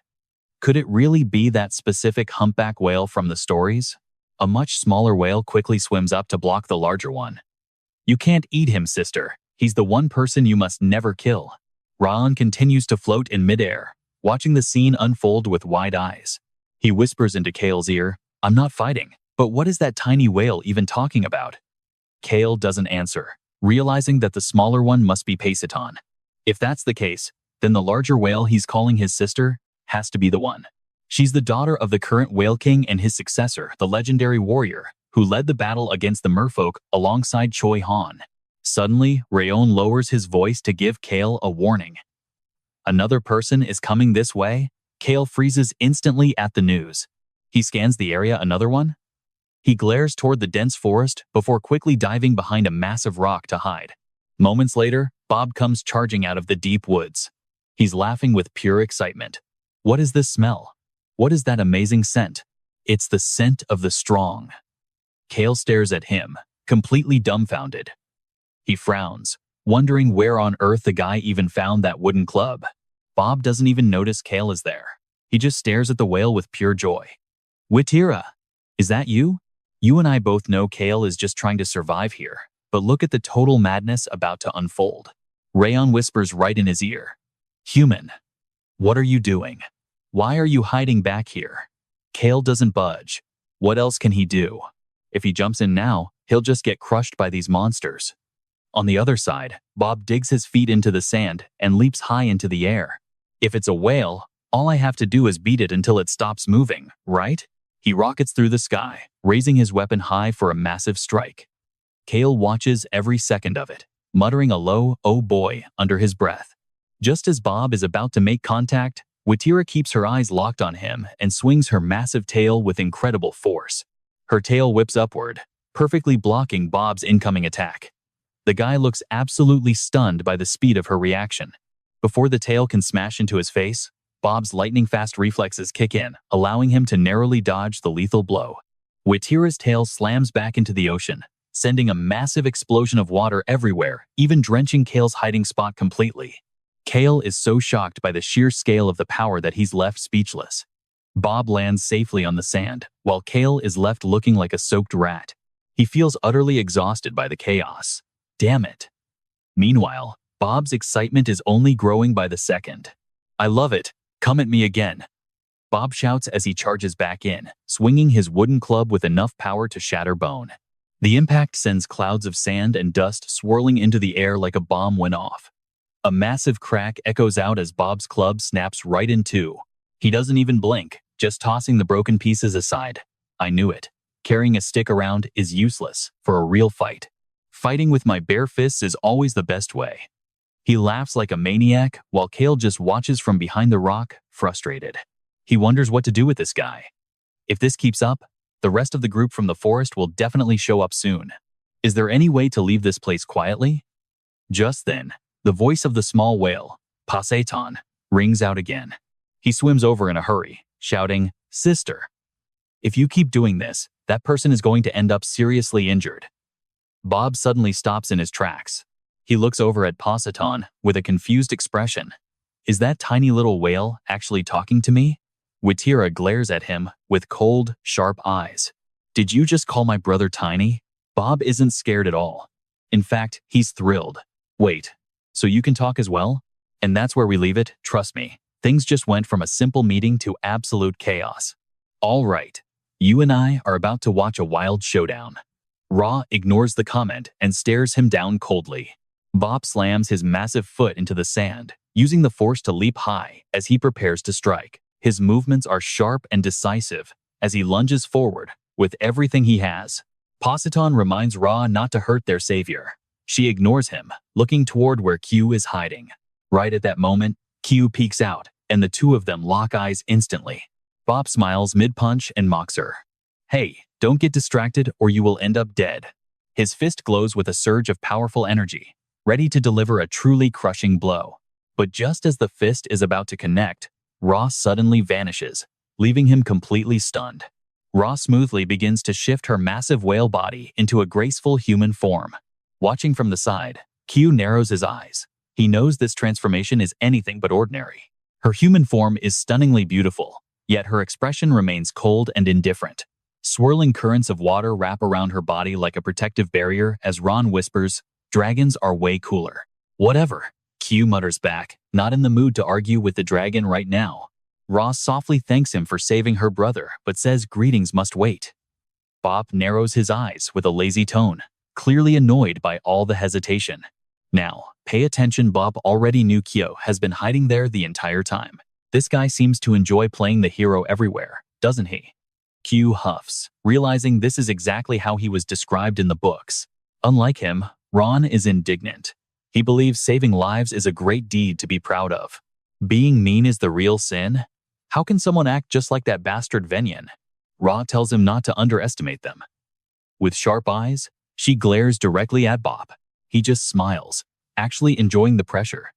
Could it really be that specific humpback whale from the stories? A much smaller whale quickly swims up to block the larger one. "You can't eat him, sister. He's the one person you must never kill." Raon continues to float in midair, watching the scene unfold with wide eyes. He whispers into Cale's ear, "I'm not fighting, but what is that tiny whale even talking about?" Cale doesn't answer, realizing that the smaller one must be Pasiton. If that's the case, then the larger whale he's calling his sister has to be the one. She's the daughter of the current Whale King and his successor, the legendary warrior, who led the battle against the merfolk alongside Choi Han. Suddenly, Rayon lowers his voice to give Cale a warning. "Another person is coming this way?" Cale freezes instantly at the news. He scans the area. "Another one?" He glares toward the dense forest before quickly diving behind a massive rock to hide. Moments later, Bob comes charging out of the deep woods. He's laughing with pure excitement. "What is this smell? What is that amazing scent?" "It's the scent of the strong." Cale stares at him, completely dumbfounded. He frowns, wondering where on earth the guy even found that wooden club. Bob doesn't even notice Cale is there. He just stares at the whale with pure joy. "Witira, is that you? You and I both know Cale is just trying to survive here, but look at the total madness about to unfold." Rayon whispers right in his ear, "Human, what are you doing? Why are you hiding back here?" Cale doesn't budge. What else can he do? If he jumps in now, he'll just get crushed by these monsters. On the other side, Bob digs his feet into the sand and leaps high into the air. If it's a whale, all I have to do is beat it until it stops moving, right? He rockets through the sky, raising his weapon high for a massive strike. Cale watches every second of it, muttering a low, "Oh boy," under his breath. Just as Bob is about to make contact, Witira keeps her eyes locked on him and swings her massive tail with incredible force. Her tail whips upward, perfectly blocking Bob's incoming attack. The guy looks absolutely stunned by the speed of her reaction. Before the tail can smash into his face, Bob's lightning-fast reflexes kick in, allowing him to narrowly dodge the lethal blow. Witira's tail slams back into the ocean, sending a massive explosion of water everywhere, even drenching Cale's hiding spot completely. Cale is so shocked by the sheer scale of the power that he's left speechless. Bob lands safely on the sand, while Cale is left looking like a soaked rat. He feels utterly exhausted by the chaos. Damn it. Meanwhile, Bob's excitement is only growing by the second. "I love it. Come at me again." Bob shouts as he charges back in, swinging his wooden club with enough power to shatter bone. The impact sends clouds of sand and dust swirling into the air like a bomb went off. A massive crack echoes out as Bob's club snaps right in two. He doesn't even blink, just tossing the broken pieces aside. "I knew it. Carrying a stick around is useless for a real fight. Fighting with my bare fists is always the best way." He laughs like a maniac while Cale just watches from behind the rock, frustrated. He wonders what to do with this guy. If this keeps up, the rest of the group from the forest will definitely show up soon. Is there any way to leave this place quietly? Just then, the voice of the small whale, Passeton, rings out again. He swims over in a hurry, shouting, "Sister, if you keep doing this, that person is going to end up seriously injured." Bob suddenly stops in his tracks. He looks over at Passeton with a confused expression. Is that tiny little whale actually talking to me? Witira glares at him with cold, sharp eyes. Did you just call my brother tiny? Bob isn't scared at all. In fact, he's thrilled. Wait, so you can talk as well? And that's where we leave it, trust me. Things just went from a simple meeting to absolute chaos. All right, you and I are about to watch a wild showdown. Ra ignores the comment and stares him down coldly. Bob slams his massive foot into the sand, using the force to leap high as he prepares to strike. His movements are sharp and decisive as he lunges forward with everything he has. Passeton reminds Ra not to hurt their savior. She ignores him, looking toward where Q is hiding. Right at that moment, Q peeks out, and the two of them lock eyes instantly. Bob smiles mid-punch and mocks her. Hey, don't get distracted or you will end up dead. His fist glows with a surge of powerful energy, ready to deliver a truly crushing blow. But just as the fist is about to connect, Ra suddenly vanishes, leaving him completely stunned. Ra smoothly begins to shift her massive whale body into a graceful human form. Watching from the side, Q narrows his eyes. He knows this transformation is anything but ordinary. Her human form is stunningly beautiful, yet her expression remains cold and indifferent. Swirling currents of water wrap around her body like a protective barrier as Ron whispers, "Dragons are way cooler." Whatever, Q mutters back, not in the mood to argue with the dragon right now. Ra softly thanks him for saving her brother, but says greetings must wait. Bob narrows his eyes with a lazy tone, clearly annoyed by all the hesitation. Now, pay attention. Bob already knew Kyo has been hiding there the entire time. This guy seems to enjoy playing the hero everywhere, doesn't he? Q huffs, realizing this is exactly how he was described in the books. Unlike him, Ron is indignant. He believes saving lives is a great deed to be proud of. Being mean is the real sin? How can someone act just like that bastard Venyan? Ra tells him not to underestimate them. With sharp eyes, she glares directly at Bob. He just smiles, actually enjoying the pressure.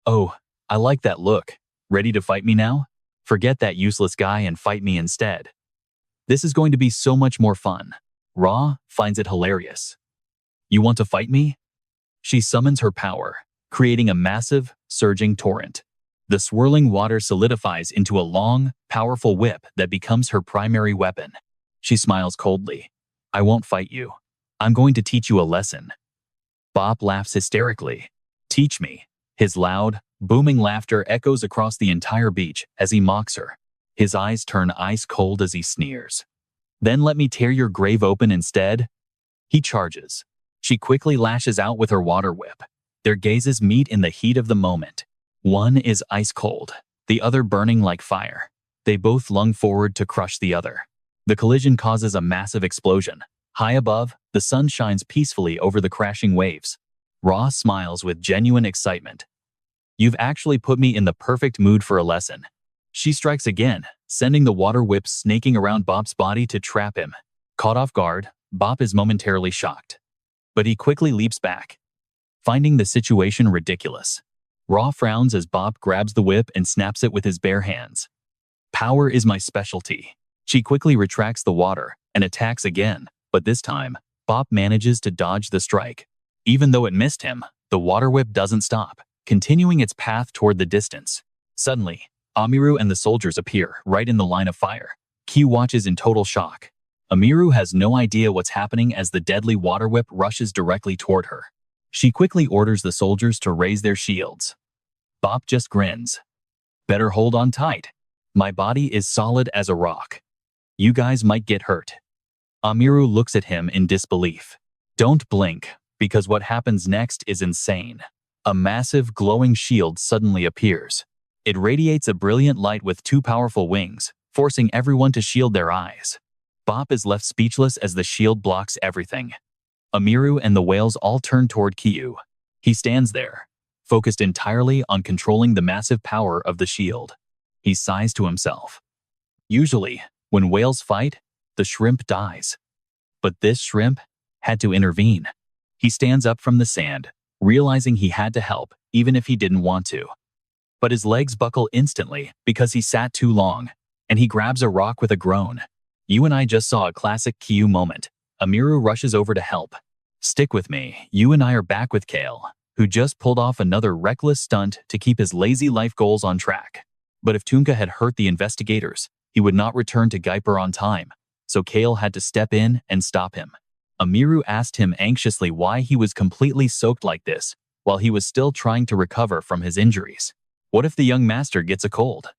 Oh, I like that look. Ready to fight me now? Forget that useless guy and fight me instead. This is going to be so much more fun. Ra finds it hilarious. You want to fight me? She summons her power, creating a massive, surging torrent. The swirling water solidifies into a long, powerful whip that becomes her primary weapon. She smiles coldly. I won't fight you. I'm going to teach you a lesson. Bob laughs hysterically. Teach me. His loud, booming laughter echoes across the entire beach as he mocks her. His eyes turn ice cold as he sneers. Then let me tear your grave open instead. He charges. She quickly lashes out with her water whip. Their gazes meet in the heat of the moment. One is ice cold, the other burning like fire. They both lung forward to crush the other. The collision causes a massive explosion. High above, the sun shines peacefully over the crashing waves. Ra smiles with genuine excitement. You've actually put me in the perfect mood for a lesson. She strikes again, sending the water whip snaking around Bob's body to trap him. Caught off guard, Bob is momentarily shocked. But he quickly leaps back, finding the situation ridiculous. Ra frowns as Bob grabs the whip and snaps it with his bare hands. Power is my specialty. She quickly retracts the water and attacks again, but this time, Bob manages to dodge the strike. Even though it missed him, the water whip doesn't stop, continuing its path toward the distance. Suddenly, Amiru and the soldiers appear right in the line of fire. Q watches in total shock. Amiru has no idea what's happening as the deadly water whip rushes directly toward her. She quickly orders the soldiers to raise their shields. Bob just grins. Better hold on tight. My body is solid as a rock. You guys might get hurt. Amiru looks at him in disbelief. Don't blink, because what happens next is insane. A massive glowing shield suddenly appears. It radiates a brilliant light with two powerful wings, forcing everyone to shield their eyes. Bob is left speechless as the shield blocks everything. Amiru and the whales all turn toward Kyu. He stands there, focused entirely on controlling the massive power of the shield. He sighs to himself. Usually, When whales fight, the shrimp dies. But this shrimp had to intervene. He stands up from the sand, realizing he had to help, even if he didn't want to. But his legs buckle instantly because he sat too long, and he grabs a rock with a groan. You and I just saw a classic Kyu moment. Amiru rushes over to help. Stick with me, you and I are back with Cale, who just pulled off another reckless stunt to keep his lazy life goals on track. But if Tunka had hurt the investigators, he would not return to Geiper on time, so Cale had to step in and stop him. Amiru asked him anxiously why he was completely soaked like this, while he was still trying to recover from his injuries. What if the young master gets a cold?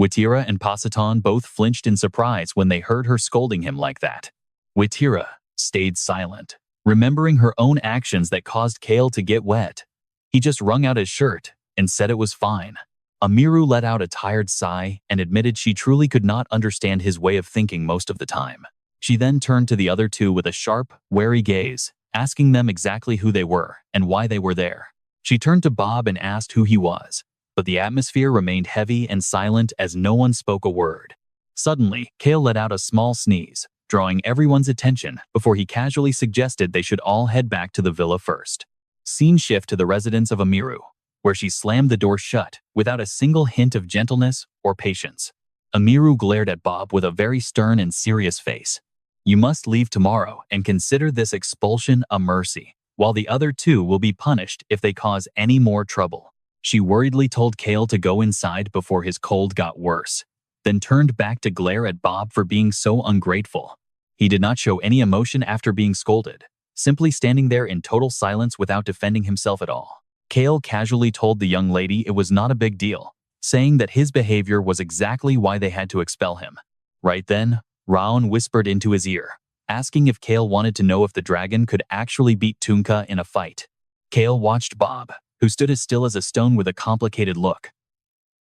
Witira and Pasatan both flinched in surprise when they heard her scolding him like that. Witira stayed silent, remembering her own actions that caused Cale to get wet. He just wrung out his shirt and said it was fine. Amiru let out a tired sigh and admitted she truly could not understand his way of thinking most of the time. She then turned to the other two with a sharp, wary gaze, asking them exactly who they were and why they were there. She turned to Bob and asked who he was, but the atmosphere remained heavy and silent as no one spoke a word. Suddenly, Cale let out a small sneeze, drawing everyone's attention before he casually suggested they should all head back to the villa first. Scene shift to the residence of Amiru, where she slammed the door shut without a single hint of gentleness or patience. Amiru glared at Bob with a very stern and serious face. You must leave tomorrow and consider this expulsion a mercy, while the other two will be punished if they cause any more trouble. She worriedly told Cale to go inside before his cold got worse, then turned back to glare at Bob for being so ungrateful. He did not show any emotion after being scolded, simply standing there in total silence without defending himself at all. Cale casually told the young lady it was not a big deal, saying that his behavior was exactly why they had to expel him. Right then, Raon whispered into his ear, asking if Cale wanted to know if the dragon could actually beat Tunka in a fight. Cale watched Bob, who stood as still as a stone with a complicated look.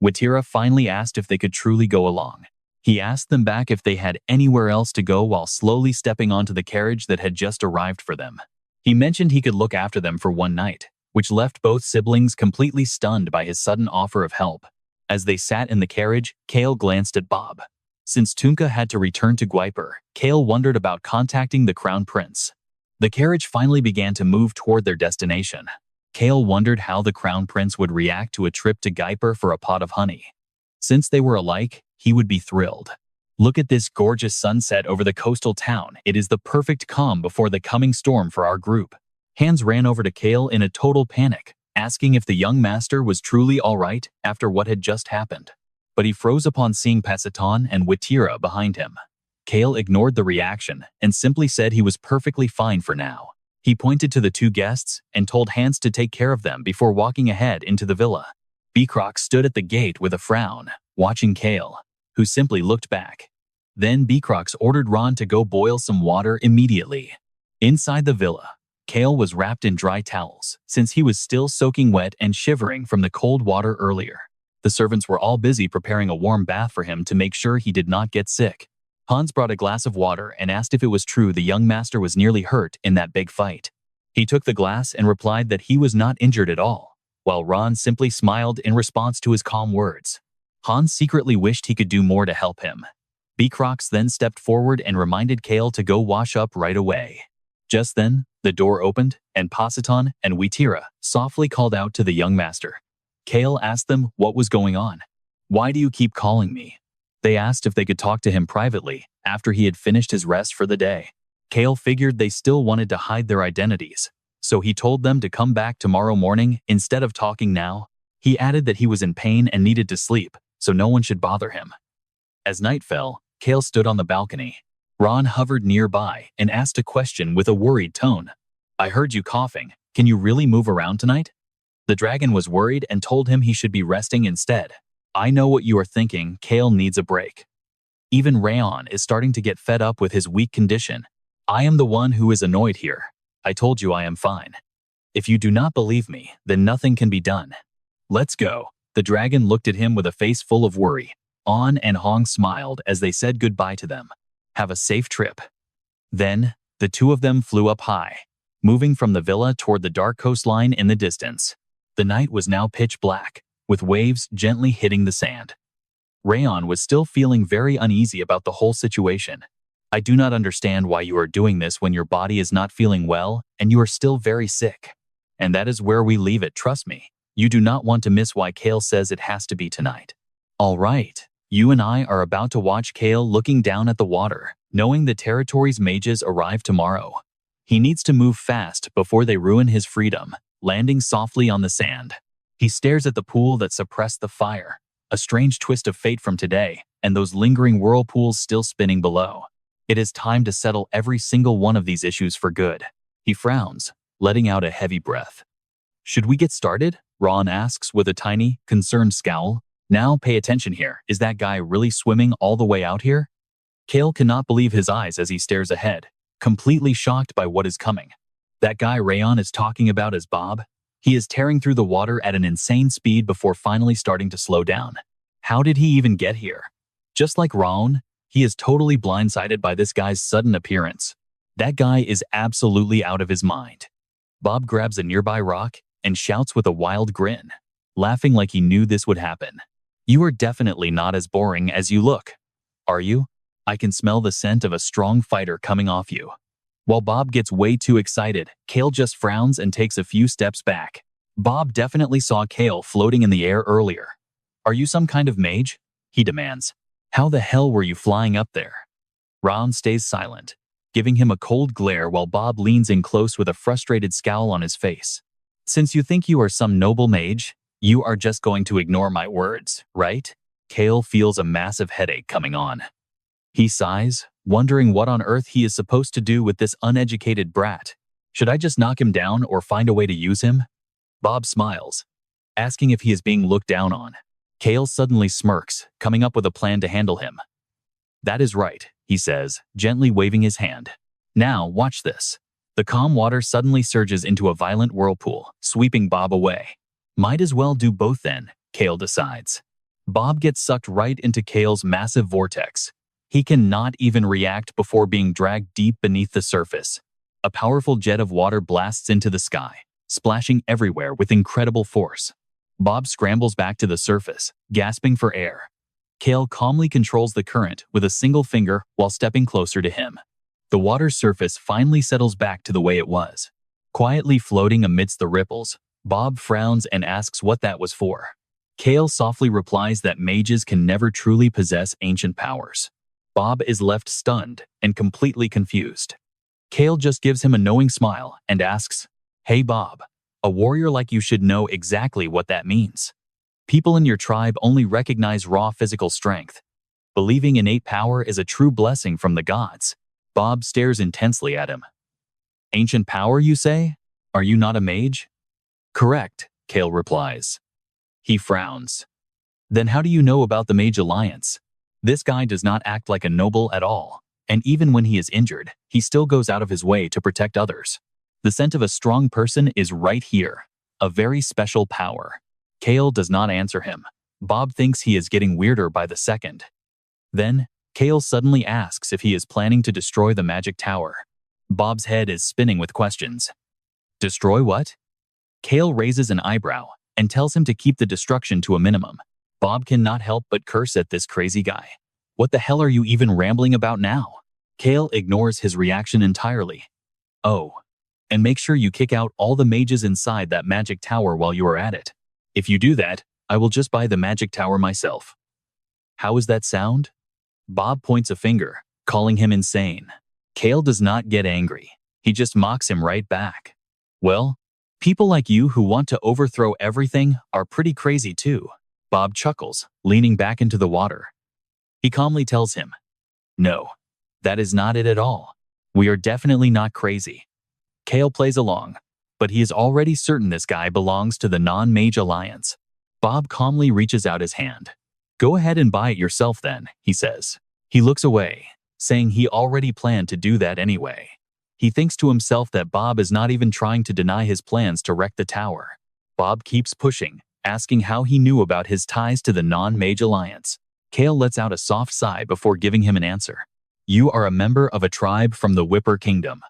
Witira finally asked if they could truly go along. He asked them back if they had anywhere else to go while slowly stepping onto the carriage that had just arrived for them. He mentioned he could look after them for one night, which left both siblings completely stunned by his sudden offer of help. As they sat in the carriage, Cale glanced at Bob. Since Tunka had to return to Gwiper, Cale wondered about contacting the Crown Prince. The carriage finally began to move toward their destination. Cale wondered how the Crown Prince would react to a trip to Geiper for a pot of honey. Since they were alike, he would be thrilled. Look at this gorgeous sunset over the coastal town. It is the perfect calm before the coming storm for our group. Hans ran over to Cale in a total panic, asking if the young master was truly all right after what had just happened. But he froze upon seeing Pasatan and Witira behind him. Cale ignored the reaction and simply said he was perfectly fine for now. He pointed to the two guests and told Hans to take care of them before walking ahead into the villa. Beecroc stood at the gate with a frown, watching Cale, who simply looked back. Then Beecroc ordered Ron to go boil some water immediately. Inside the villa, Cale was wrapped in dry towels, since he was still soaking wet and shivering from the cold water earlier. The servants were all busy preparing a warm bath for him to make sure he did not get sick. Hans brought a glass of water and asked if it was true the young master was nearly hurt in that big fight. He took the glass and replied that he was not injured at all, while Ron simply smiled in response to his calm words. Hans secretly wished he could do more to help him. Beecroc then stepped forward and reminded Cale to go wash up right away. Just then, the door opened, and Pasatan and Witira softly called out to the young master. Cale asked them what was going on. "Why do you keep calling me?" They asked if they could talk to him privately after he had finished his rest for the day. Cale figured they still wanted to hide their identities, so he told them to come back tomorrow morning instead of talking now. He added that he was in pain and needed to sleep, so no one should bother him. As night fell, Cale stood on the balcony. Ron hovered nearby and asked a question with a worried tone. "I heard you coughing. Can you really move around tonight?" The dragon was worried and told him he should be resting instead. "I know what you are thinking. Cale needs a break. Even Raon is starting to get fed up with his weak condition. I am the one who is annoyed here. I told you I am fine. If you do not believe me, then nothing can be done. Let's go." The dragon looked at him with a face full of worry. On and Hong smiled as they said goodbye to them. "Have a safe trip." Then, the two of them flew up high, moving from the villa toward the dark coastline in the distance. The night was now pitch black, with waves gently hitting the sand. Rayon was still feeling very uneasy about the whole situation. I do not understand why you are doing this when your body is not feeling well and you are still very sick. And that is where we leave it, trust me. You do not want to miss why Cale says it has to be tonight. All right, you and I are about to watch Cale looking down at the water, knowing the territory's mages arrive tomorrow. He needs to move fast before they ruin his freedom, landing softly on the sand. He stares at the pool that suppressed the fire, a strange twist of fate from today, and those lingering whirlpools still spinning below. It is time to settle every single one of these issues for good. He frowns, letting out a heavy breath. Should we get started? Ron asks with a tiny, concerned scowl. Now pay attention here. Is that guy really swimming all the way out here? Cale cannot believe his eyes as he stares ahead, completely shocked by what is coming. That guy Rayon is talking about is Bob. He is tearing through the water at an insane speed before finally starting to slow down. How did he even get here? Just like Raon, he is totally blindsided by this guy's sudden appearance. That guy is absolutely out of his mind. Bob grabs a nearby rock and shouts with a wild grin, laughing like he knew this would happen. You are definitely not as boring as you look, are you? I can smell the scent of a strong fighter coming off you. While Bob gets way too excited, Cale just frowns and takes a few steps back. Bob definitely saw Cale floating in the air earlier. Are you some kind of mage? He demands. How the hell were you flying up there? Ron stays silent, giving him a cold glare while Bob leans in close with a frustrated scowl on his face. Since you think you are some noble mage, you are just going to ignore my words, right? Cale feels a massive headache coming on. He sighs, wondering what on earth he is supposed to do with this uneducated brat. Should I just knock him down or find a way to use him? Bob smiles, asking if he is being looked down on. Cale suddenly smirks, coming up with a plan to handle him. That is right, he says, gently waving his hand. Now, watch this. The calm water suddenly surges into a violent whirlpool, sweeping Bob away. Might as well do both then, Cale decides. Bob gets sucked right into Cale's massive vortex. He cannot even react before being dragged deep beneath the surface. A powerful jet of water blasts into the sky, splashing everywhere with incredible force. Bob scrambles back to the surface, gasping for air. Cale calmly controls the current with a single finger while stepping closer to him. The water's surface finally settles back to the way it was. Quietly floating amidst the ripples, Bob frowns and asks what that was for. Cale softly replies that mages can never truly possess ancient powers. Bob is left stunned and completely confused. Cale just gives him a knowing smile and asks, Hey Bob, a warrior like you should know exactly what that means. People in your tribe only recognize raw physical strength. Believing innate power is a true blessing from the gods. Bob stares intensely at him. Ancient power, you say? Are you not a mage? Correct, Cale replies. He frowns. Then how do you know about the Mage Alliance? This guy does not act like a noble at all, and even when he is injured, he still goes out of his way to protect others. The scent of a strong person is right here, a very special power. Cale does not answer him. Bob thinks he is getting weirder by the second. Then, Cale suddenly asks if he is planning to destroy the magic tower. Bob's head is spinning with questions. Destroy what? Cale raises an eyebrow and tells him to keep the destruction to a minimum. Bob cannot help but curse at this crazy guy. What the hell are you even rambling about now? Cale ignores his reaction entirely. Oh, and make sure you kick out all the mages inside that magic tower while you are at it. If you do that, I will just buy the magic tower myself. How is that sound? Bob points a finger, calling him insane. Cale does not get angry. He just mocks him right back. Well, people like you who want to overthrow everything are pretty crazy too. Bob chuckles, leaning back into the water. He calmly tells him, No, that is not it at all. We are definitely not crazy. Cale plays along, but he is already certain this guy belongs to the non-Mage Alliance. Bob calmly reaches out his hand. Go ahead and buy it yourself then, he says. He looks away, saying he already planned to do that anyway. He thinks to himself that Bob is not even trying to deny his plans to wreck the tower. Bob keeps pushing, asking how he knew about his ties to the non-Mage Alliance. Cale lets out a soft sigh before giving him an answer. You are a member of a tribe from the Whipper Kingdom.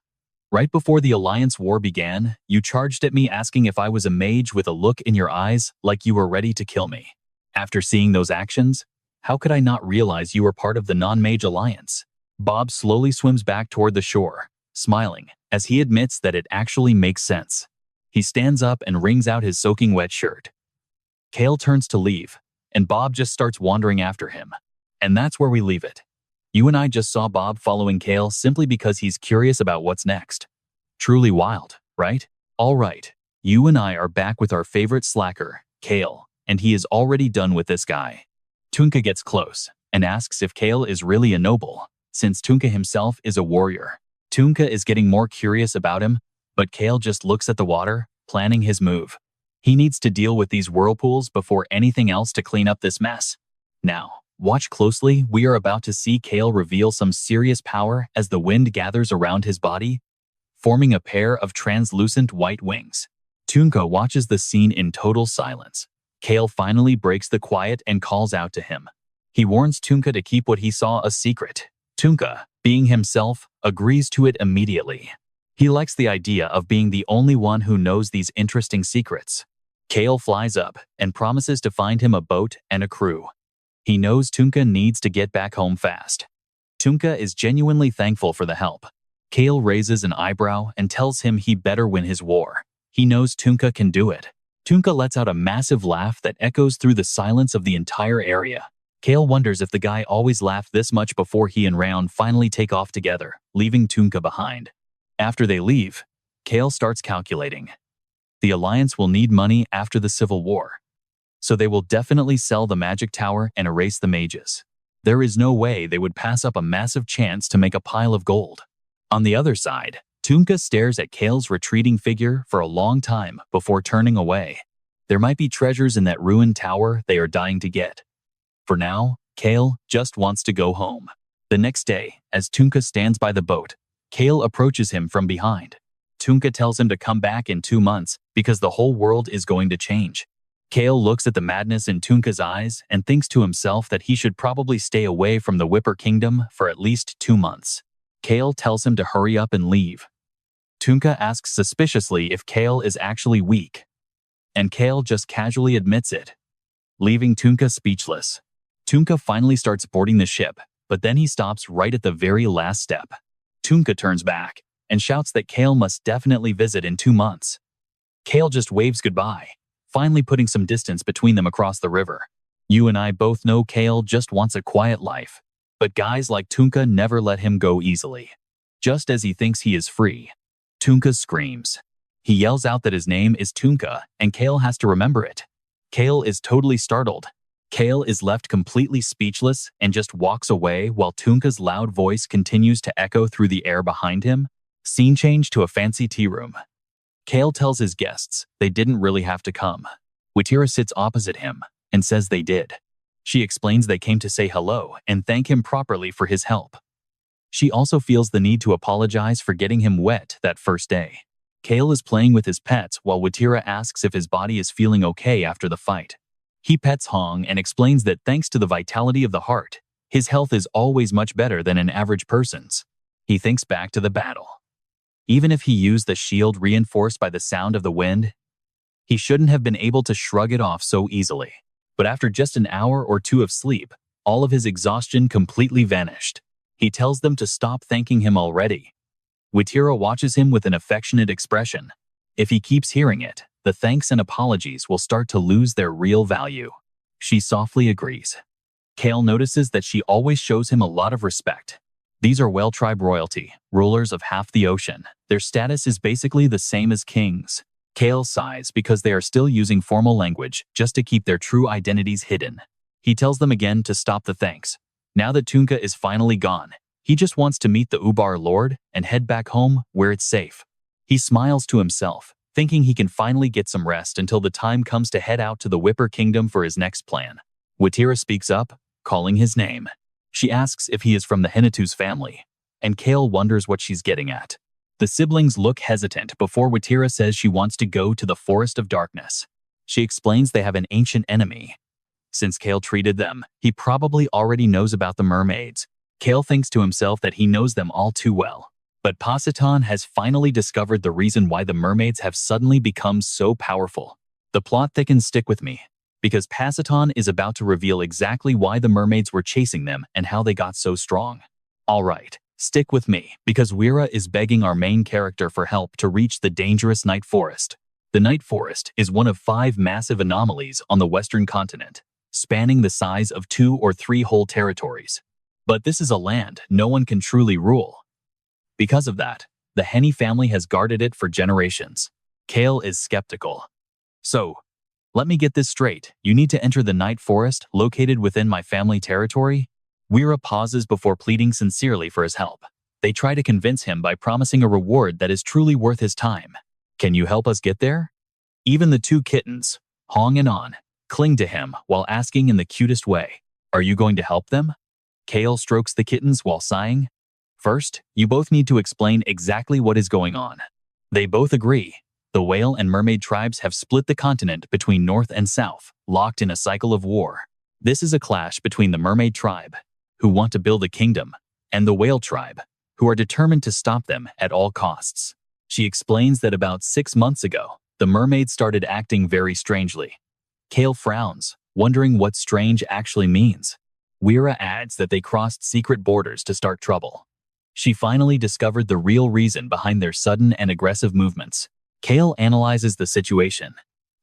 Right before the Alliance War began, you charged at me asking if I was a mage with a look in your eyes like you were ready to kill me. After seeing those actions, How could I not realize you were part of the non-mage alliance? Bob slowly swims back toward the shore, smiling, as he admits that it actually makes sense. He stands up and wrings out his soaking wet shirt. Cale turns to leave, and Bob just starts wandering after him. And that's where we leave it. You and I just saw Bob following Cale simply because he's curious about what's next. Truly wild, right? All right, you and I are back with our favorite slacker, Cale, and he is already done with this guy. Tunka gets close and asks if Cale is really a noble, since Tunka himself is a warrior. Tunka is getting more curious about him, but Cale just looks at the water, planning his move. He needs to deal with these whirlpools before anything else to clean up this mess. Now, watch closely. We are about to see Cale reveal some serious power as the wind gathers around his body, forming a pair of translucent white wings. Tunka watches the scene in total silence. Cale finally breaks the quiet and calls out to him. He warns Tunka to keep what he saw a secret. Tunka, being himself, agrees to it immediately. He likes the idea of being the only one who knows these interesting secrets. Cale flies up and promises to find him a boat and a crew. He knows Tunka needs to get back home fast. Tunka is genuinely thankful for the help. Cale raises an eyebrow and tells him he better win his war. He knows Tunka can do it. Tunka lets out a massive laugh that echoes through the silence of the entire area. Cale wonders if the guy always laughed this much before he and Round finally take off together, leaving Tunka behind. After they leave, Cale starts calculating. The Alliance will need money after the Civil War, so they will definitely sell the magic tower and erase the mages. There is no way they would pass up a massive chance to make a pile of gold. On the other side, Tunka stares at Cale's retreating figure for a long time before turning away. There might be treasures in that ruined tower they are dying to get. For now, Cale just wants to go home. The next day, as Tunka stands by the boat, Cale approaches him from behind. Tunka tells him to come back in 2 months because the whole world is going to change. Cale looks at the madness in Tunka's eyes and thinks to himself that he should probably stay away from the Whipper Kingdom for at least 2 months. Cale tells him to hurry up and leave. Tunka asks suspiciously if Cale is actually weak, and Cale just casually admits it, leaving Tunka speechless. Tunka finally starts boarding the ship, but then he stops right at the very last step. Tunka turns back and shouts that Cale must definitely visit in 2 months. Cale just waves goodbye, finally putting some distance between them across the river. You and I both know Cale just wants a quiet life, but guys like Tunka never let him go easily. Just as he thinks he is free, Tunka screams. He yells out that his name is Tunka, and Cale has to remember it. Cale is totally startled. Cale is left completely speechless and just walks away while Tunka's loud voice continues to echo through the air behind him. Scene change to a fancy tea room. Cale tells his guests they didn't really have to come. Watira sits opposite him and says they did. She explains they came to say hello and thank him properly for his help. She also feels the need to apologize for getting him wet that first day. Cale is playing with his pets while Watira asks if his body is feeling okay after the fight. He pets Hong and explains that thanks to the vitality of the heart, his health is always much better than an average person's. He thinks back to the battle. Even if he used the shield reinforced by the sound of the wind, he shouldn't have been able to shrug it off so easily. But after just an hour or 2 of sleep, all of his exhaustion completely vanished. He tells them to stop thanking him already. Watira watches him with an affectionate expression. If he keeps hearing it, the thanks and apologies will start to lose their real value. She softly agrees. Cale notices that she always shows him a lot of respect. These are Whale Tribe royalty, rulers of half the ocean. Their status is basically the same as kings. Cale sighs because they are still using formal language just to keep their true identities hidden. He tells them again to stop the thanks. Now that Tunka is finally gone, he just wants to meet the Ubar Lord and head back home where it's safe. He smiles to himself, thinking he can finally get some rest until the time comes to head out to the Whipper Kingdom for his next plan. Watira speaks up, calling his name. She asks if he is from the Hinatu's family, and Cale wonders what she's getting at. The siblings look hesitant before Watira says she wants to go to the Forest of Darkness. She explains they have an ancient enemy. Since Cale treated them, he probably already knows about the mermaids. Cale thinks to himself that he knows them all too well. But Positron has finally discovered the reason why the mermaids have suddenly become so powerful. The plot thickens. Stick with me. because Pasiton is about to reveal exactly why the mermaids were chasing them and how they got so strong. Alright, stick with me, because Weira is begging our main character for help to reach the dangerous Night Forest. The Night Forest is one of 5 massive anomalies on the western continent, spanning the size of 2 or 3 whole territories. But this is a land no one can truly rule. Because of that, the Henny family has guarded it for generations. Cale is skeptical. So, let me get this straight. You need to enter the Night Forest located within my family territory? Weira pauses before pleading sincerely for his help. They try to convince him by promising a reward that is truly worth his time. Can you help us get there? Even the 2 kittens, Hong and On, cling to him while asking in the cutest way, "Are you going to help them?" Cale strokes the kittens while sighing. "First, you both need to explain exactly what is going on." They both agree. The whale and mermaid tribes have split the continent between north and south, locked in a cycle of war. This is a clash between the mermaid tribe, who want to build a kingdom, and the whale tribe, who are determined to stop them at all costs. She explains that about 6 months ago, the mermaids started acting very strangely. Cale frowns, wondering what strange actually means. Weira adds that they crossed secret borders to start trouble. She finally discovered the real reason behind their sudden and aggressive movements. Cale analyzes the situation.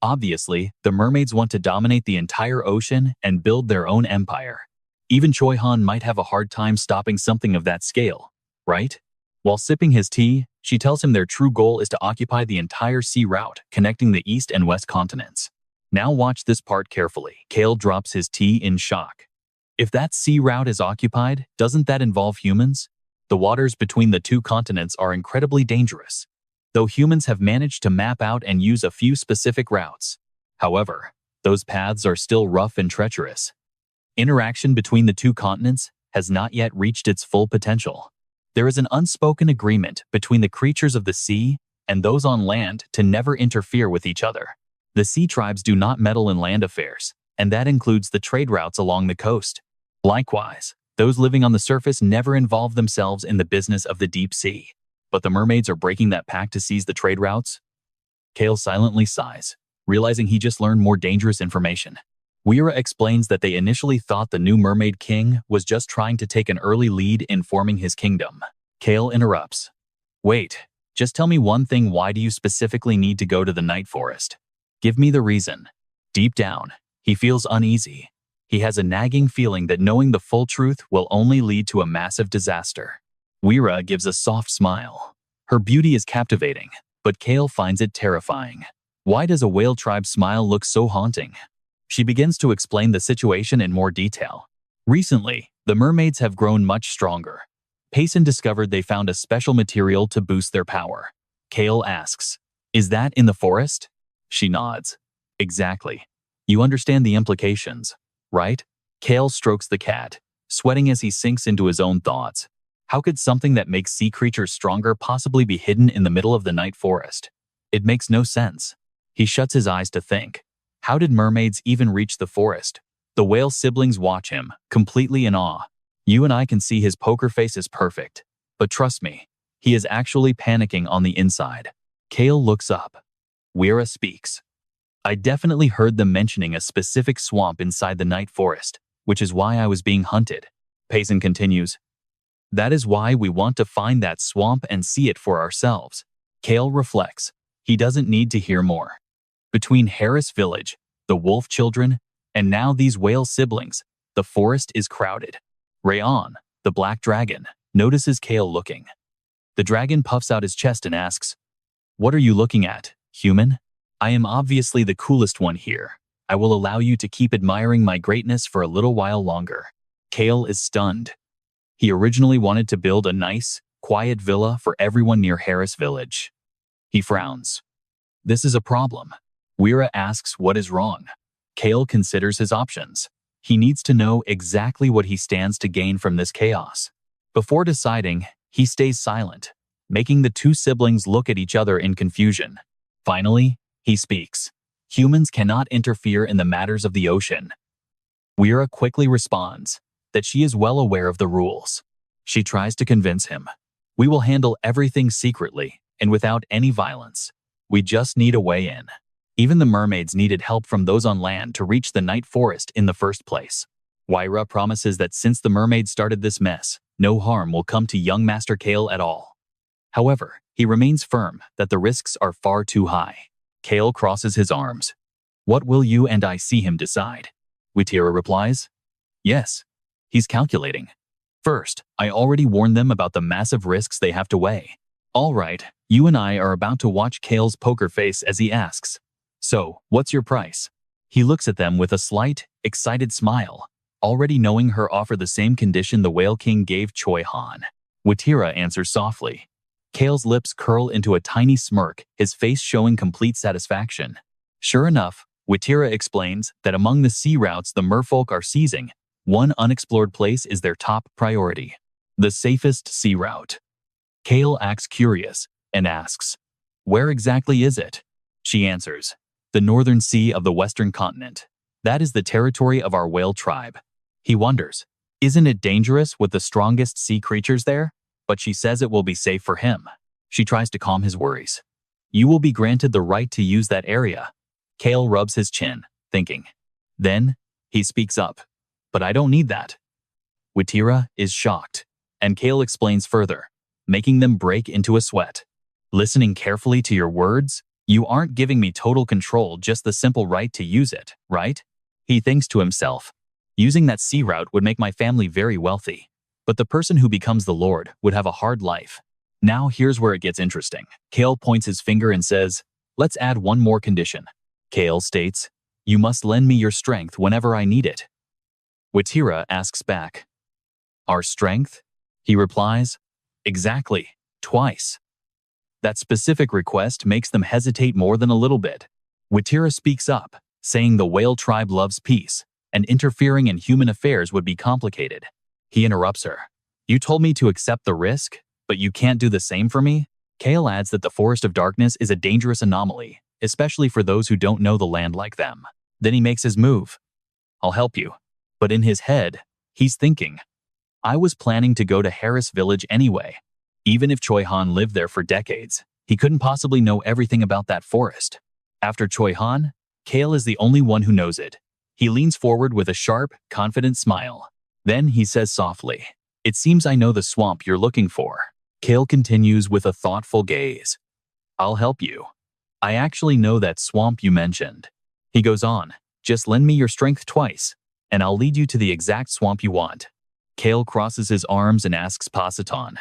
Obviously, the mermaids want to dominate the entire ocean and build their own empire. Even Choi Han might have a hard time stopping something of that scale, right? While sipping his tea, she tells him their true goal is to occupy the entire sea route connecting the east and west continents. Now watch this part carefully. Cale drops his tea in shock. If that sea route is occupied, doesn't that involve humans? The waters between the 2 continents are incredibly dangerous, though humans have managed to map out and use a few specific routes. However, those paths are still rough and treacherous. Interaction between the 2 continents has not yet reached its full potential. There is an unspoken agreement between the creatures of the sea and those on land to never interfere with each other. The sea tribes do not meddle in land affairs, and that includes the trade routes along the coast. Likewise, those living on the surface never involve themselves in the business of the deep sea. But the mermaids are breaking that pact to seize the trade routes? Cale silently sighs, realizing he just learned more dangerous information. Weira explains that they initially thought the new mermaid king was just trying to take an early lead in forming his kingdom. Cale interrupts. "Wait, just tell me one thing. Why do you specifically need to go to the Night Forest? Give me the reason." Deep down, he feels uneasy. He has a nagging feeling that knowing the full truth will only lead to a massive disaster. Weira gives a soft smile. Her beauty is captivating, but Cale finds it terrifying. Why does a whale tribe smile look so haunting? She begins to explain the situation in more detail. Recently, the mermaids have grown much stronger. Payson discovered they found a special material to boost their power. Cale asks, "Is that in the forest?" She nods. "Exactly. You understand the implications, right?" Cale strokes the cat, sweating as he sinks into his own thoughts. How could something that makes sea creatures stronger possibly be hidden in the middle of the Night Forest? It makes no sense. He shuts his eyes to think. How did mermaids even reach the forest? The whale siblings watch him, completely in awe. You and I can see his poker face is perfect. But trust me, he is actually panicking on the inside. Cale looks up. Weira speaks. "I definitely heard them mentioning a specific swamp inside the Night Forest, which is why I was being hunted." Payson continues. "That is why we want to find that swamp and see it for ourselves." Cale reflects. He doesn't need to hear more. Between Harris Village, the wolf children, and now these whale siblings, the forest is crowded. Rayon, the black dragon, notices Cale looking. The dragon puffs out his chest and asks, "What are you looking at, human?" "I am obviously the coolest one here. I will allow you to keep admiring my greatness for a little while longer." Cale is stunned. He originally wanted to build a nice, quiet villa for everyone near Harris Village. He frowns. This is a problem. Weira asks what is wrong. Cale considers his options. He needs to know exactly what he stands to gain from this chaos. Before deciding, he stays silent, making the 2 siblings look at each other in confusion. Finally, he speaks. "Humans cannot interfere in the matters of the ocean." Weira quickly responds that she is well aware of the rules. She tries to convince him. "We will handle everything secretly and without any violence. We just need a way in." Even the mermaids needed help from those on land to reach the night forest in the first place. Waira promises that since the mermaids started this mess, no harm will come to young Master Cale at all. However, he remains firm that the risks are far too high. Cale crosses his arms. What will you and I see him decide? Witira replies. Yes. He's calculating. First, I already warned them about the massive risks they have to weigh. All right, you and I are about to watch Cale's poker face as he asks, so, what's your price? He looks at them with a slight, excited smile, already knowing her offer the same condition the Whale King gave Choi Han. Witira answers softly. Cale's lips curl into a tiny smirk, his face showing complete satisfaction. Sure enough, Witira explains that among the sea routes the merfolk are seizing, one unexplored place is their top priority. The safest sea route. Cale acts curious and asks, where exactly is it? She answers, the northern sea of the western continent. That is the territory of our whale tribe. He wonders, isn't it dangerous with the strongest sea creatures there? But she says it will be safe for him. She tries to calm his worries. You will be granted the right to use that area. Cale rubs his chin, thinking. Then, he speaks up. But I don't need that. Witira is shocked, and Cale explains further, making them break into a sweat. Listening carefully to your words, you aren't giving me total control, just the simple right to use it, right? He thinks to himself. Using that sea route would make my family very wealthy, but the person who becomes the Lord would have a hard life. Now here's where it gets interesting. Cale points his finger and says, let's add one more condition. Cale states, you must lend me your strength whenever I need it. Witira asks back, our strength? He replies, exactly, twice. That specific request makes them hesitate more than a little bit. Witira speaks up, saying the whale tribe loves peace, and interfering in human affairs would be complicated. He interrupts her. You told me to accept the risk, but you can't do the same for me? Cale adds that the Forest of Darkness is a dangerous anomaly, especially for those who don't know the land like them. Then he makes his move. I'll help you. But in his head, he's thinking, I was planning to go to Harris Village anyway. Even if Choi Han lived there for decades, he couldn't possibly know everything about that forest. After Choi Han, Cale is the only one who knows it. He leans forward with a sharp, confident smile. Then he says softly, it seems I know the swamp you're looking for. Cale continues with a thoughtful gaze. I'll help you. I actually know that swamp you mentioned. He goes on, just lend me your strength twice, and I'll lead you to the exact swamp you want. Cale crosses his arms and asks Pasiton.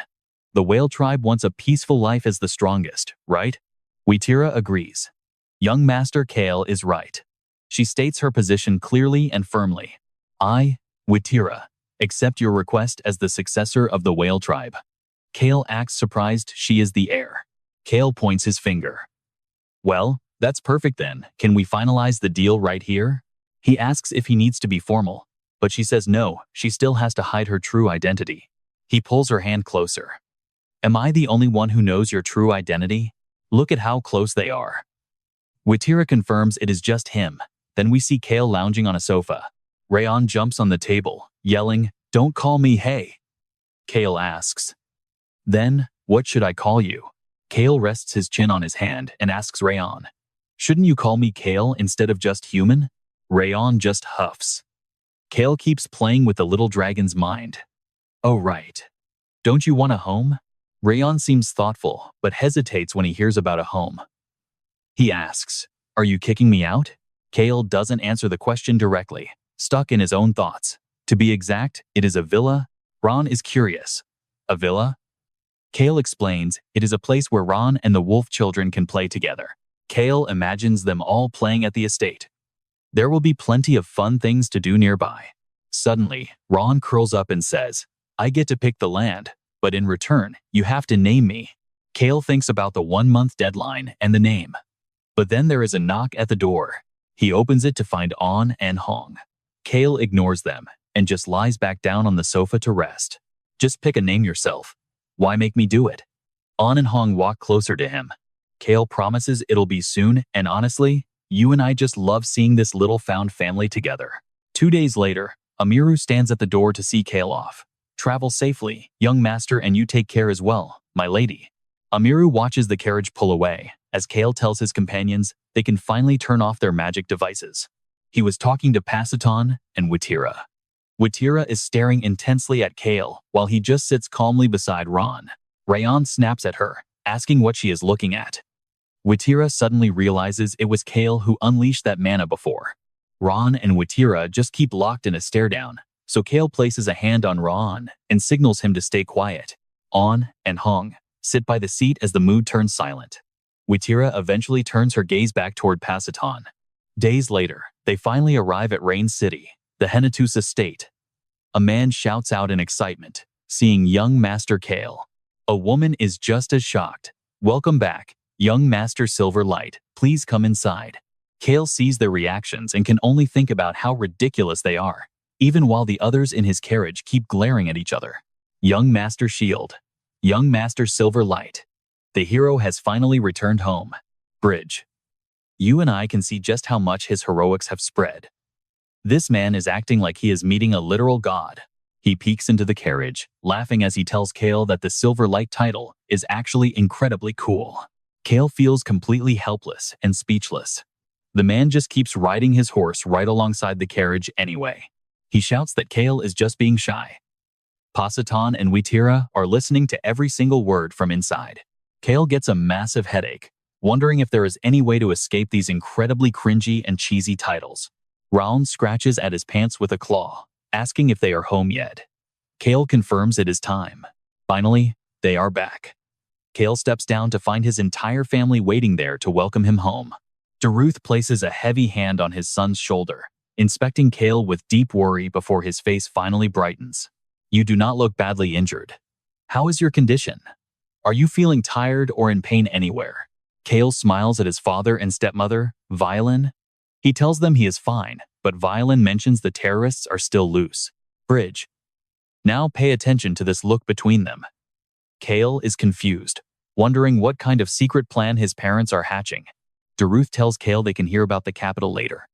The whale tribe wants a peaceful life as the strongest, right? Witira agrees. Young Master Cale is right. She states her position clearly and firmly. I, Witira, accept your request as the successor of the whale tribe. Cale acts surprised she is the heir. Cale points his finger. Well, that's perfect then. Can we finalize the deal right here? He asks if he needs to be formal, but she says no, she still has to hide her true identity. He pulls her hand closer. Am I the only one who knows your true identity? Look at how close they are. Witira confirms it is just him. Then we see Cale lounging on a sofa. Rayon jumps on the table, yelling, don't call me hey. Cale asks, then, what should I call you? Cale rests his chin on his hand and asks Rayon, shouldn't you call me Cale instead of just human? Rayon just huffs. Cale keeps playing with the little dragon's mind. Oh right. Don't you want a home? Rayon seems thoughtful, but hesitates when he hears about a home. He asks, are you kicking me out? Cale doesn't answer the question directly, stuck in his own thoughts. To be exact, it is a villa. Ron is curious. A villa? Cale explains it is a place where Ron and the wolf children can play together. Cale imagines them all playing at the estate. There will be plenty of fun things to do nearby. Suddenly, Ron curls up and says, I get to pick the land, but in return, you have to name me. Cale thinks about the 1-month deadline and the name. But then there is a knock at the door. He opens it to find An and Hong. Cale ignores them and just lies back down on the sofa to rest. Just pick a name yourself. Why make me do it? An and Hong walk closer to him. Cale promises it'll be soon, and honestly, you and I just love seeing this little found family together. 2 days later, Amiru stands at the door to see Cale off. Travel safely, young master, and you take care as well, my lady. Amiru watches the carriage pull away, as Cale tells his companions they can finally turn off their magic devices. He was talking to Pasiton and Watira. Watira is staring intensely at Cale while he just sits calmly beside Ron. Rayon snaps at her, asking what she is looking at. Watira suddenly realizes it was Cale who unleashed that mana before. Ron and Watira just keep locked in a stare-down, so Cale places a hand on Ron and signals him to stay quiet. On and Hong sit by the seat as the mood turns silent. Watira eventually turns her gaze back toward Pasiton. Days later, they finally arrive at Rain City, the Henatus estate. A man shouts out in excitement, seeing young Master Cale. A woman is just as shocked. "Welcome back, young Master Silverlight, please come inside." Cale sees their reactions and can only think about how ridiculous they are, even while the others in his carriage keep glaring at each other. Young Master Shield. Young Master Silverlight. The hero has finally returned home. Bridge. You and I can see just how much his heroics have spread. This man is acting like he is meeting a literal god. He peeks into the carriage, laughing as he tells Cale that the Silverlight title is actually incredibly cool. Cale feels completely helpless and speechless. The man just keeps riding his horse right alongside the carriage anyway. He shouts that Cale is just being shy. Pasiton and Watira are listening to every single word from inside. Cale gets a massive headache, wondering if there is any way to escape these incredibly cringy and cheesy titles. Raon scratches at his pants with a claw, asking if they are home yet. Cale confirms it is time. Finally, they are back. Cale steps down to find his entire family waiting there to welcome him home. Daruth places a heavy hand on his son's shoulder, inspecting Cale with deep worry before his face finally brightens. "You do not look badly injured. How is your condition? Are you feeling tired or in pain anywhere?" Cale smiles at his father and stepmother, Violin. He tells them he is fine, but Violin mentions the terrorists are still loose. Bridge. Now pay attention to this look between them. Cale is confused, wondering what kind of secret plan his parents are hatching. Daruth tells Cale they can hear about the capital later.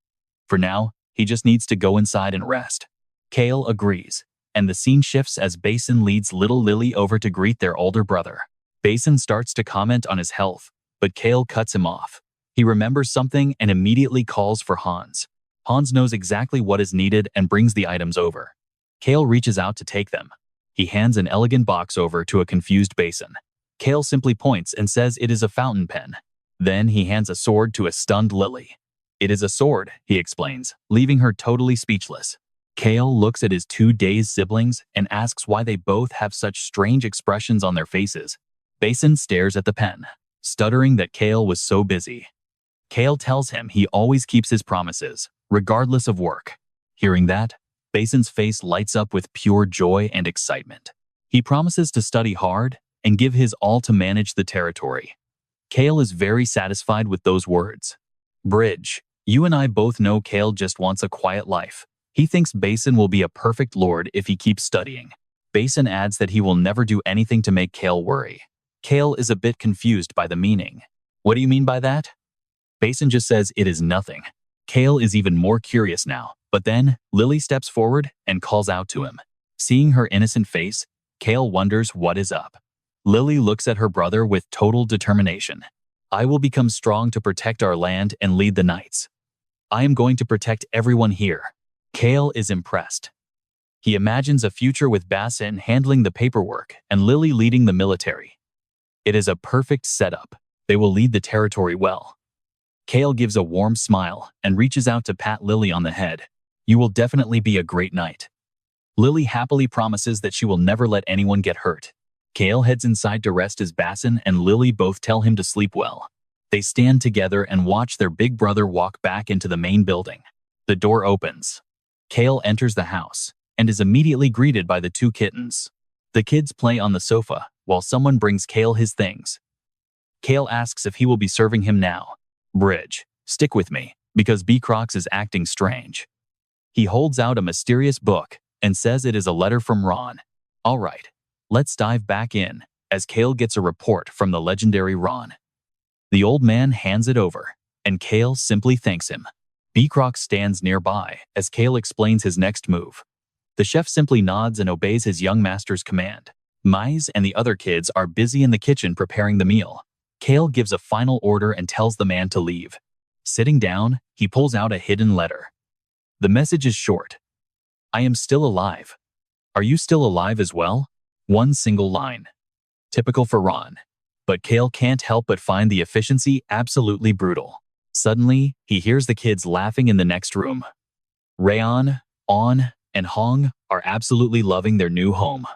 For now, he just needs to go inside and rest. Cale agrees, and the scene shifts as Basin leads little Lily over to greet their older brother. Basin starts to comment on his health, but Cale cuts him off. He remembers something and immediately calls for Hans. Hans knows exactly what is needed and brings the items over. Cale reaches out to take them. He hands an elegant box over to a confused Basin. Cale simply points and says it is a fountain pen. Then he hands a sword to a stunned Lily. "It is a sword," he explains, leaving her totally speechless. Cale looks at his two dazed siblings and asks why they both have such strange expressions on their faces. Basin stares at the pen, stuttering that Cale was so busy. Cale tells him he always keeps his promises, regardless of work. Hearing that, Basin's face lights up with pure joy and excitement. He promises to study hard and give his all to manage the territory. Cale is very satisfied with those words. Bridge. You and I both know Cale just wants a quiet life. He thinks Basin will be a perfect lord if he keeps studying. Basin adds that he will never do anything to make Cale worry. Cale is a bit confused by the meaning. "What do you mean by that?" Basin just says it is nothing. Cale is even more curious now, but then Lily steps forward and calls out to him. Seeing her innocent face, Cale wonders what is up. Lily looks at her brother with total determination. "I will become strong to protect our land and lead the knights. I am going to protect everyone here." Cale is impressed. He imagines a future with Basin handling the paperwork and Lily leading the military. It is a perfect setup. They will lead the territory well. Cale gives a warm smile and reaches out to pat Lily on the head. "You will definitely be a great knight." Lily happily promises that she will never let anyone get hurt. Cale heads inside to rest as Basin and Lily both tell him to sleep well. They stand together and watch their big brother walk back into the main building. The door opens. Cale enters the house and is immediately greeted by the two kittens. The kids play on the sofa while someone brings Cale his things. Cale asks if he will be serving him now. Bridge. Stick with me, because B-Crocs is acting strange. He holds out a mysterious book and says it is a letter from Ron. All right, let's dive back in, as Cale gets a report from the legendary Ron. The old man hands it over, and Cale simply thanks him. B-Croc stands nearby as Cale explains his next move. The chef simply nods and obeys his young master's command. Mais and the other kids are busy in the kitchen preparing the meal. Cale gives a final order and tells the man to leave. Sitting down, he pulls out a hidden letter. The message is short. I am still alive. Are you still alive as well? One single line. Typical for Ron. But Cale can't help but find the efficiency absolutely brutal. Suddenly, he hears the kids laughing in the next room. Rayon, On, and Hong are absolutely loving their new home.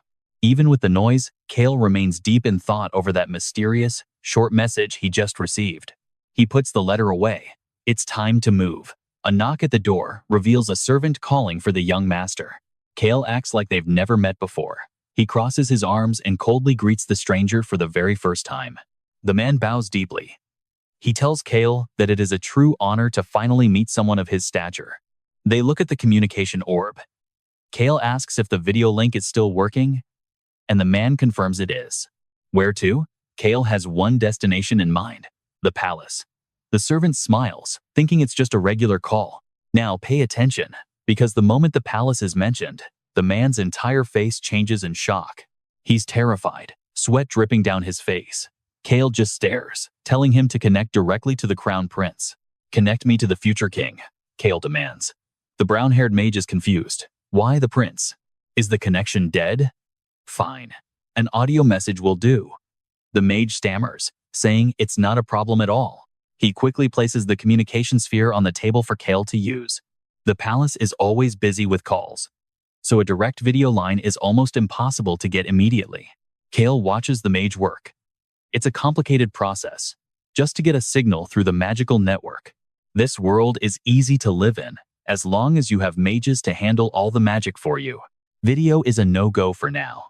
Even with the noise, Cale remains deep in thought over that mysterious, short message he just received. He puts the letter away. It's time to move. A knock at the door reveals a servant calling for the young master. Cale acts like they've never met before. He crosses his arms and coldly greets the stranger for the very first time. The man bows deeply. He tells Cale that it is a true honor to finally meet someone of his stature. They look at the communication orb. Cale asks if the video link is still working, and the man confirms it is. Where to? Cale has one destination in mind: the palace. The servant smiles, thinking it's just a regular call. Now pay attention, because the moment the palace is mentioned, the man's entire face changes in shock. He's terrified, sweat dripping down his face. Cale just stares, telling him to connect directly to the crown prince. Connect me to the future king, Cale demands. The brown-haired mage is confused. Why the prince? Is the connection dead? Fine. An audio message will do. The mage stammers, saying it's not a problem at all. He quickly places the communication sphere on the table for Cale to use. The palace is always busy with calls, so a direct video line is almost impossible to get immediately. Cale watches the mage work. It's a complicated process, just to get a signal through the magical network. This world is easy to live in, as long as you have mages to handle all the magic for you. Video is a no-go for now.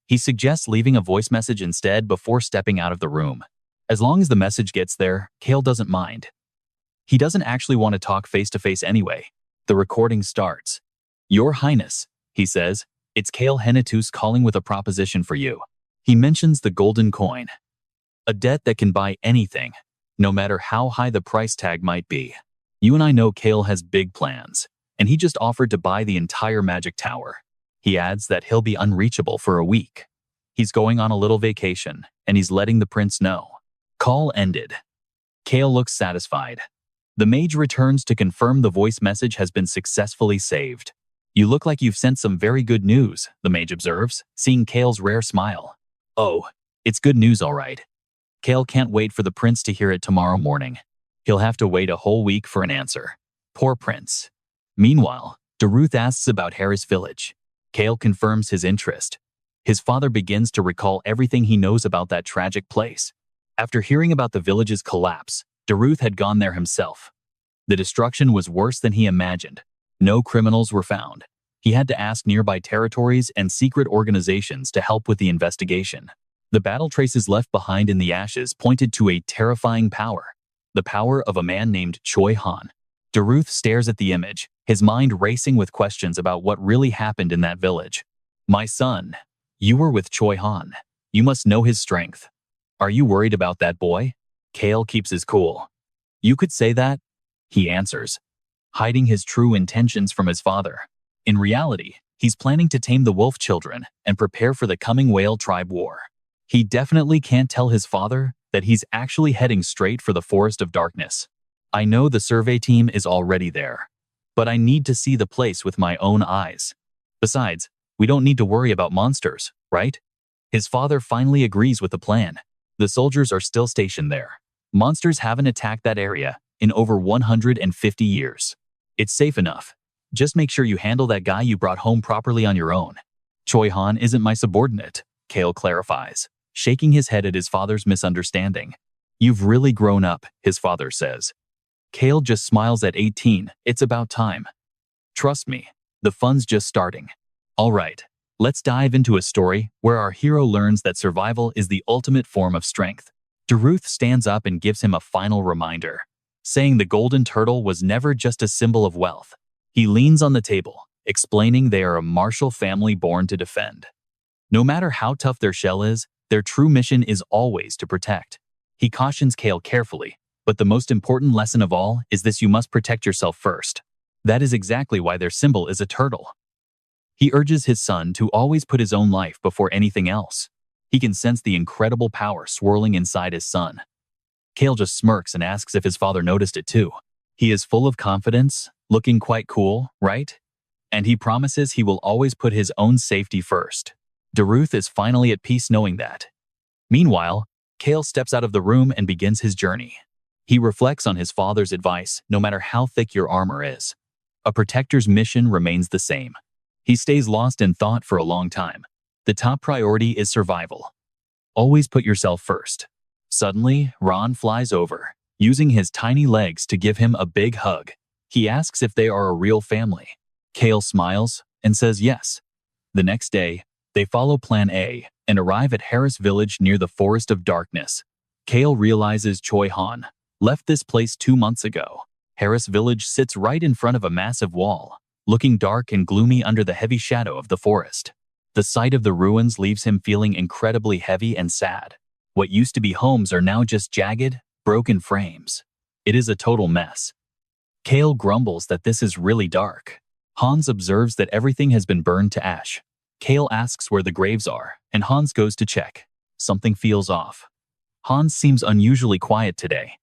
He suggests leaving a voice message instead before stepping out of the room. As long as the message gets there, Cale doesn't mind. He doesn't actually want to talk face-to-face anyway. The recording starts. Your Highness, he says, it's Cale Henitus calling with a proposition for you. He mentions the golden coin. A debt that can buy anything, no matter how high the price tag might be. You and I know Cale has big plans, and he just offered to buy the entire magic tower. He adds that he'll be unreachable for a week. He's going on a little vacation, and he's letting the prince know. Call ended. Cale looks satisfied. The mage returns to confirm the voice message has been successfully saved. You look like you've sent some very good news, the mage observes, seeing Cale's rare smile. Oh, it's good news all right. Cale can't wait for the prince to hear it tomorrow morning. He'll have to wait a whole week for an answer. Poor prince. Meanwhile, Daruth asks about Harris village. Cale confirms his interest. His father begins to recall everything he knows about that tragic place. After hearing about the village's collapse, Daruth had gone there himself. The destruction was worse than he imagined. No criminals were found. He had to ask nearby territories and secret organizations to help with the investigation. The battle traces left behind in the ashes pointed to a terrifying power. The power of a man named Choi Han. Daruth stares at the image, his mind racing with questions about what really happened in that village. My son, you were with Choi Han. You must know his strength. Are you worried about that boy? Cale keeps his cool. You could say that, he answers, hiding his true intentions from his father. In reality, he's planning to tame the wolf children and prepare for the coming whale tribe war. He definitely can't tell his father that he's actually heading straight for the Forest of Darkness. I know the survey team is already there, but I need to see the place with my own eyes. Besides, we don't need to worry about monsters, right? His father finally agrees with the plan. The soldiers are still stationed there. Monsters haven't attacked that area in over 150 years. It's safe enough. Just make sure you handle that guy you brought home properly on your own. Choi Han isn't my subordinate, Cale clarifies, shaking his head at his father's misunderstanding. You've really grown up, his father says. Cale just smiles at 18. It's about time. Trust me, the fun's just starting. All right. Let's dive into a story where our hero learns that survival is the ultimate form of strength. Daruth stands up and gives him a final reminder, saying the golden turtle was never just a symbol of wealth. He leans on the table, explaining they are a martial family born to defend. No matter how tough their shell is, their true mission is always to protect. He cautions Cale carefully, but the most important lesson of all is this: you must protect yourself first. That is exactly why their symbol is a turtle. He urges his son to always put his own life before anything else. He can sense the incredible power swirling inside his son. Cale just smirks and asks if his father noticed it too. He is full of confidence, looking quite cool, right? And he promises he will always put his own safety first. Daruth is finally at peace knowing that. Meanwhile, Cale steps out of the room and begins his journey. He reflects on his father's advice, no matter how thick your armor is. A protector's mission remains the same. He stays lost in thought for a long time. The top priority is survival. Always put yourself first. Suddenly, Ron flies over, using his tiny legs to give him a big hug. He asks if they are a real family. Cale smiles and says yes. The next day, they follow Plan A and arrive at Harris Village near the Forest of Darkness. Cale realizes Choi Han left this place 2 months ago. Harris Village sits right in front of a massive wall, looking dark and gloomy under the heavy shadow of the forest. The sight of the ruins leaves him feeling incredibly heavy and sad. What used to be homes are now just jagged, broken frames. It is a total mess. Cale grumbles that this is really dark. Hans observes that everything has been burned to ash. Cale asks where the graves are, and Hans goes to check. Something feels off. Hans seems unusually quiet today.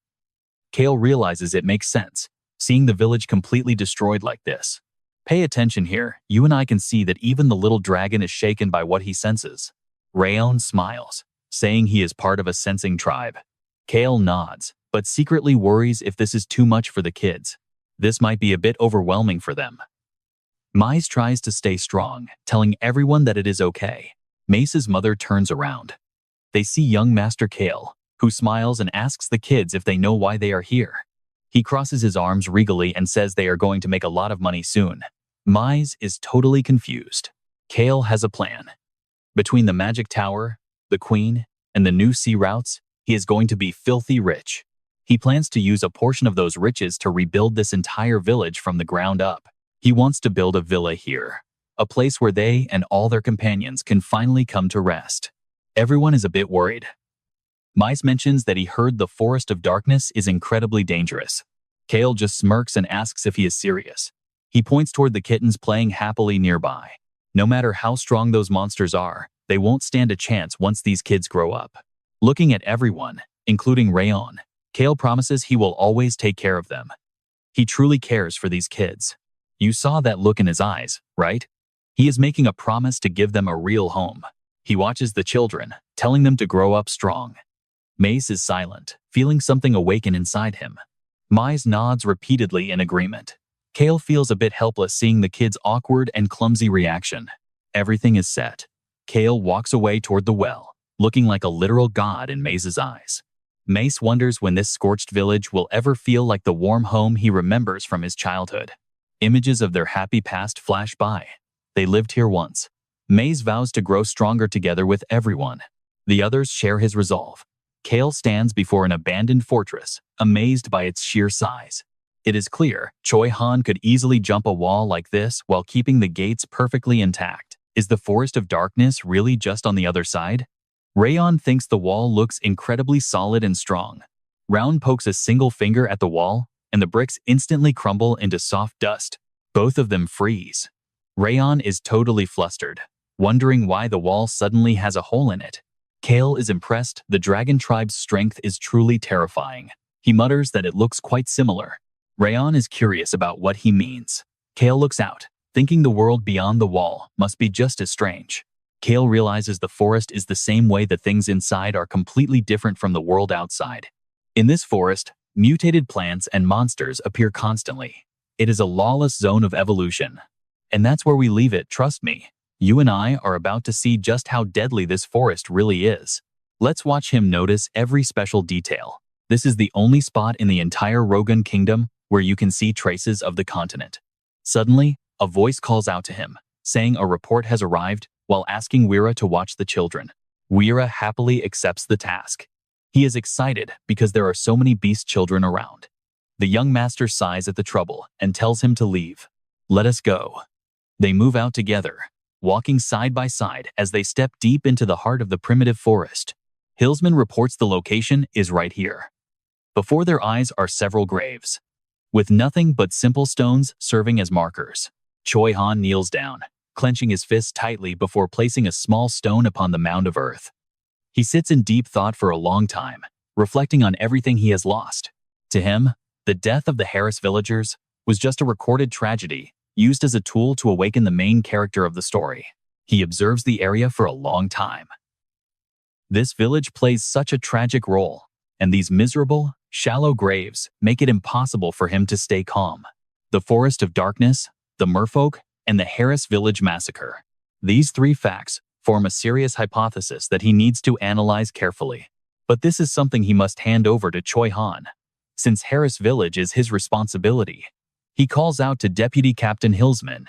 Cale realizes it makes sense, seeing the village completely destroyed like this. Pay attention here, you and I can see that even the little dragon is shaken by what he senses. Rayon smiles, saying he is part of a sensing tribe. Cale nods, but secretly worries if this is too much for the kids. This might be a bit overwhelming for them. Mize tries to stay strong, telling everyone that it is okay. Mace's mother turns around. They see young Master Cale, who smiles and asks the kids if they know why they are here. He crosses his arms regally and says they are going to make a lot of money soon. Mize is totally confused. Cale has a plan. Between the magic tower, the queen, and the new sea routes, he is going to be filthy rich. He plans to use a portion of those riches to rebuild this entire village from the ground up. He wants to build a villa here, a place where they and all their companions can finally come to rest. Everyone is a bit worried. Mize mentions that he heard the Forest of Darkness is incredibly dangerous. Cale just smirks and asks if he is serious. He points toward the kittens playing happily nearby. No matter how strong those monsters are, they won't stand a chance once these kids grow up. Looking at everyone, including Rayon, Cale promises he will always take care of them. He truly cares for these kids. You saw that look in his eyes, right? He is making a promise to give them a real home. He watches the children, telling them to grow up strong. Mace is silent, feeling something awaken inside him. Mize nods repeatedly in agreement. Cale feels a bit helpless seeing the kids' awkward and clumsy reaction. Everything is set. Cale walks away toward the well, looking like a literal god in Mace's eyes. Mace wonders when this scorched village will ever feel like the warm home he remembers from his childhood. Images of their happy past flash by. They lived here once. Mace vows to grow stronger together with everyone. The others share his resolve. Cale stands before an abandoned fortress, amazed by its sheer size. It is clear Choi Han could easily jump a wall like this while keeping the gates perfectly intact. Is the Forest of Darkness really just on the other side? Rayon thinks the wall looks incredibly solid and strong. Round pokes a single finger at the wall, and the bricks instantly crumble into soft dust. Both of them freeze. Rayon is totally flustered, wondering why the wall suddenly has a hole in it. Cale is impressed. The dragon tribe's strength is truly terrifying. He mutters that it looks quite similar. Rayon is curious about what he means. Cale looks out, thinking the world beyond the wall must be just as strange. Cale realizes the forest is the same way the things inside are completely different from the world outside. In this forest, mutated plants and monsters appear constantly. It is a lawless zone of evolution. And that's where we leave it, trust me. You and I are about to see just how deadly this forest really is. Let's watch him notice every special detail. This is the only spot in the entire Rogun Kingdom where you can see traces of the continent. Suddenly, a voice calls out to him, saying a report has arrived while asking Wira to watch the children. Wira happily accepts the task. He is excited because there are so many beast children around. The young master sighs at the trouble and tells him to leave. Let us go. They move out together, walking side by side as they step deep into the heart of the primitive forest. Hillsman reports the location is right here. Before their eyes are several graves, with nothing but simple stones serving as markers. Choi Han kneels down. clenching his fists tightly before placing a small stone upon the mound of earth. He sits in deep thought for a long time, reflecting on everything he has lost. To him, the death of the Harris villagers was just a recorded tragedy used as a tool to awaken the main character of the story. He observes the area for a long time. This village plays such a tragic role, and these miserable, shallow graves make it impossible for him to stay calm. The Forest of Darkness, the merfolk, and the Harris Village massacre. These three facts form a serious hypothesis that he needs to analyze carefully. But this is something he must hand over to Choi Han. Since Harris Village is his responsibility, he calls out to Deputy Captain Hillsman,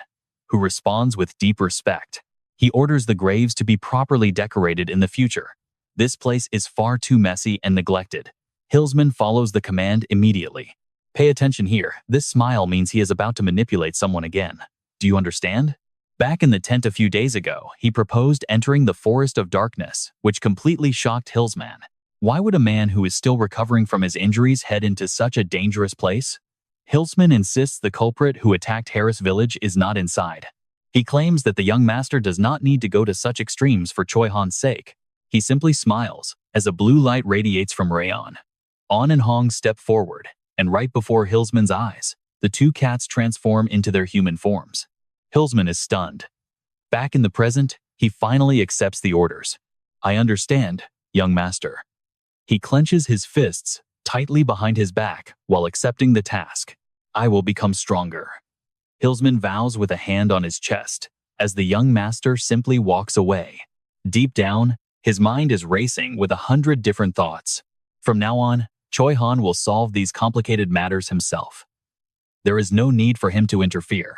who responds with deep respect. He orders the graves to be properly decorated in the future. This place is far too messy and neglected. Hillsman follows the command immediately. Pay attention here. This smile means he is about to manipulate someone again. Do you understand? Back in the tent a few days ago, he proposed entering the Forest of Darkness, which completely shocked Hillsman. Why would a man who is still recovering from his injuries head into such a dangerous place? Hillsman insists the culprit who attacked Harris Village is not inside. He claims that the young master does not need to go to such extremes for Choi Han's sake. He simply smiles as a blue light radiates from Rayon. On and Hong step forward, and right before Hillsman's eyes, the two cats transform into their human forms. Hillsman is stunned. Back in the present, he finally accepts the orders. I understand, young master. He clenches his fists tightly behind his back while accepting the task. I will become stronger. Hillsman vows with a hand on his chest as the young master simply walks away. Deep down, his mind is racing with 100 different thoughts. From now on, Choi Han will solve these complicated matters himself. There is no need for him to interfere,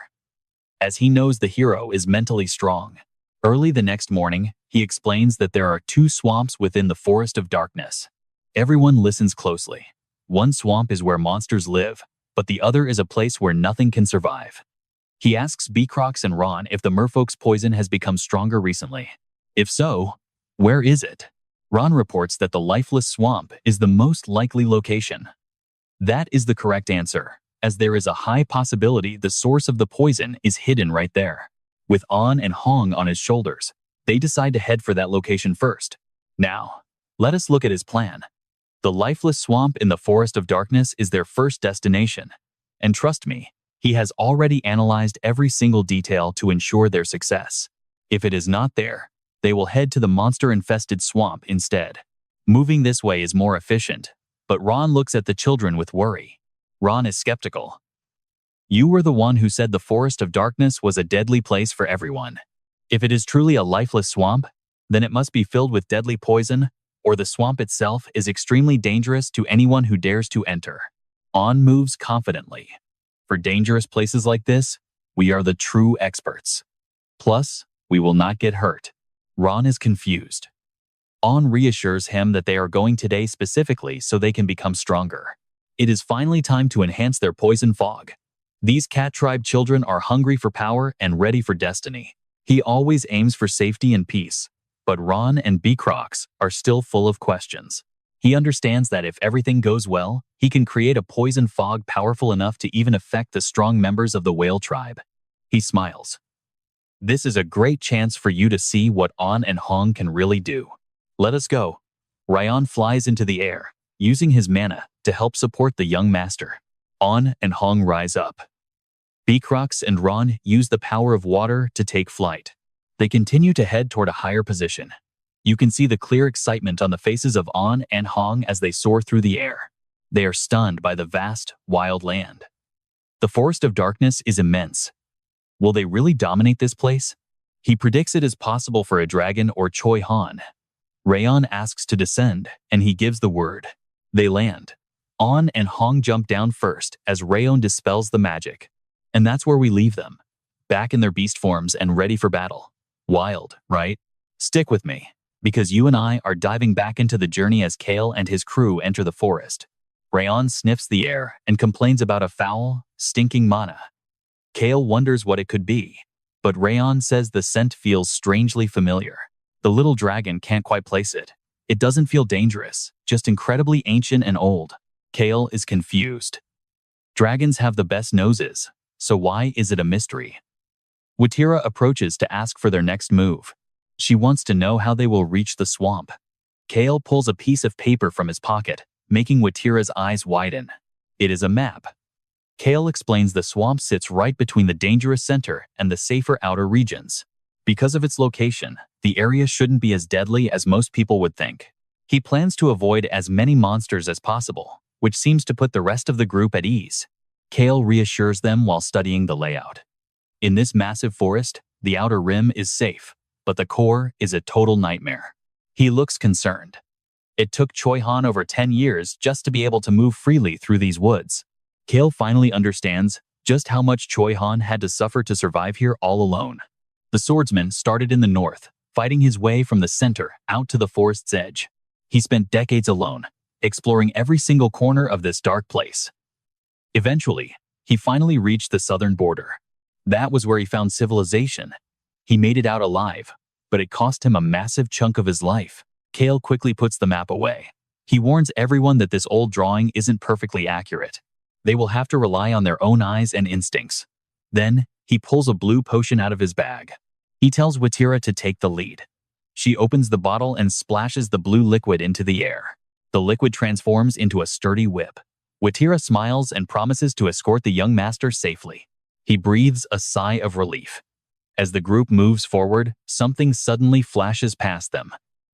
as he knows the hero is mentally strong. Early the next morning, he explains that there are 2 swamps within the Forest of Darkness. Everyone listens closely. One swamp is where monsters live, but the other is a place where nothing can survive. He asks Beecrox and Ron if the merfolk's poison has become stronger recently. If so, where is it? Ron reports that the lifeless swamp is the most likely location. That is the correct answer, as there is a high possibility the source of the poison is hidden right there. With An and Hong on his shoulders, they decide to head for that location first. Now, let us look at his plan. The lifeless swamp in the Forest of Darkness is their first destination. And trust me, he has already analyzed every single detail to ensure their success. If it is not there, they will head to the monster-infested swamp instead. Moving this way is more efficient, but Ron looks at the children with worry. Ron is skeptical. You were the one who said the Forest of Darkness was a deadly place for everyone. If it is truly a lifeless swamp, then it must be filled with deadly poison, or the swamp itself is extremely dangerous to anyone who dares to enter. An moves confidently. For dangerous places like this, we are the true experts. Plus, we will not get hurt. Ron is confused. An reassures him that they are going today specifically so they can become stronger. It is finally time to enhance their poison fog. These cat tribe children are hungry for power and ready for destiny. He always aims for safety and peace, but Ron and Beecrox are still full of questions. He understands that if everything goes well, he can create a poison fog powerful enough to even affect the strong members of the whale tribe. He smiles. This is a great chance for you to see what An and Hong can really do. Let us go. Rayon flies into the air, using his mana to help support the young master. An and Hong rise up. Beecrox and Ron use the power of water to take flight. They continue to head toward a higher position. You can see the clear excitement on the faces of An and Hong as they soar through the air. They are stunned by the vast, wild land. The Forest of Darkness is immense. Will they really dominate this place? He predicts it is possible for a dragon or Choi Han. Rayon asks to descend, and he gives the word. They land. An and Hong jump down first as Rayon dispels the magic. And that's where we leave them, back in their beast forms and ready for battle. Wild, right? Stick with me, because you and I are diving back into the journey as Cale and his crew enter the forest. Rayon sniffs the air and complains about a foul, stinking mana. Cale wonders what it could be, but Rayon says the scent feels strangely familiar. The little dragon can't quite place it. It doesn't feel dangerous, just incredibly ancient and old. Cale is confused. Dragons have the best noses, so why is it a mystery? Watira approaches to ask for their next move. She wants to know how they will reach the swamp. Cale pulls a piece of paper from his pocket, making Watira's eyes widen. It is a map. Cale explains the swamp sits right between the dangerous center and the safer outer regions. Because of its location, the area shouldn't be as deadly as most people would think. He plans to avoid as many monsters as possible, which seems to put the rest of the group at ease. Cale reassures them while studying the layout. In this massive forest, the outer rim is safe, but the core is a total nightmare. He looks concerned. It took Choi-Han over 10 years just to be able to move freely through these woods. Cale finally understands just how much Choi-Han had to suffer to survive here all alone. The swordsman started in the north, fighting his way from the center out to the forest's edge. He spent decades alone, exploring every single corner of this dark place. Eventually, he finally reached the southern border. That was where he found civilization. He made it out alive, but it cost him a massive chunk of his life. Cale quickly puts the map away. He warns everyone that this old drawing isn't perfectly accurate. They will have to rely on their own eyes and instincts. Then, he pulls a blue potion out of his bag. He tells Watira to take the lead. She opens the bottle and splashes the blue liquid into the air. The liquid transforms into a sturdy whip. Watira smiles and promises to escort the young master safely. He breathes a sigh of relief. As the group moves forward, something suddenly flashes past them.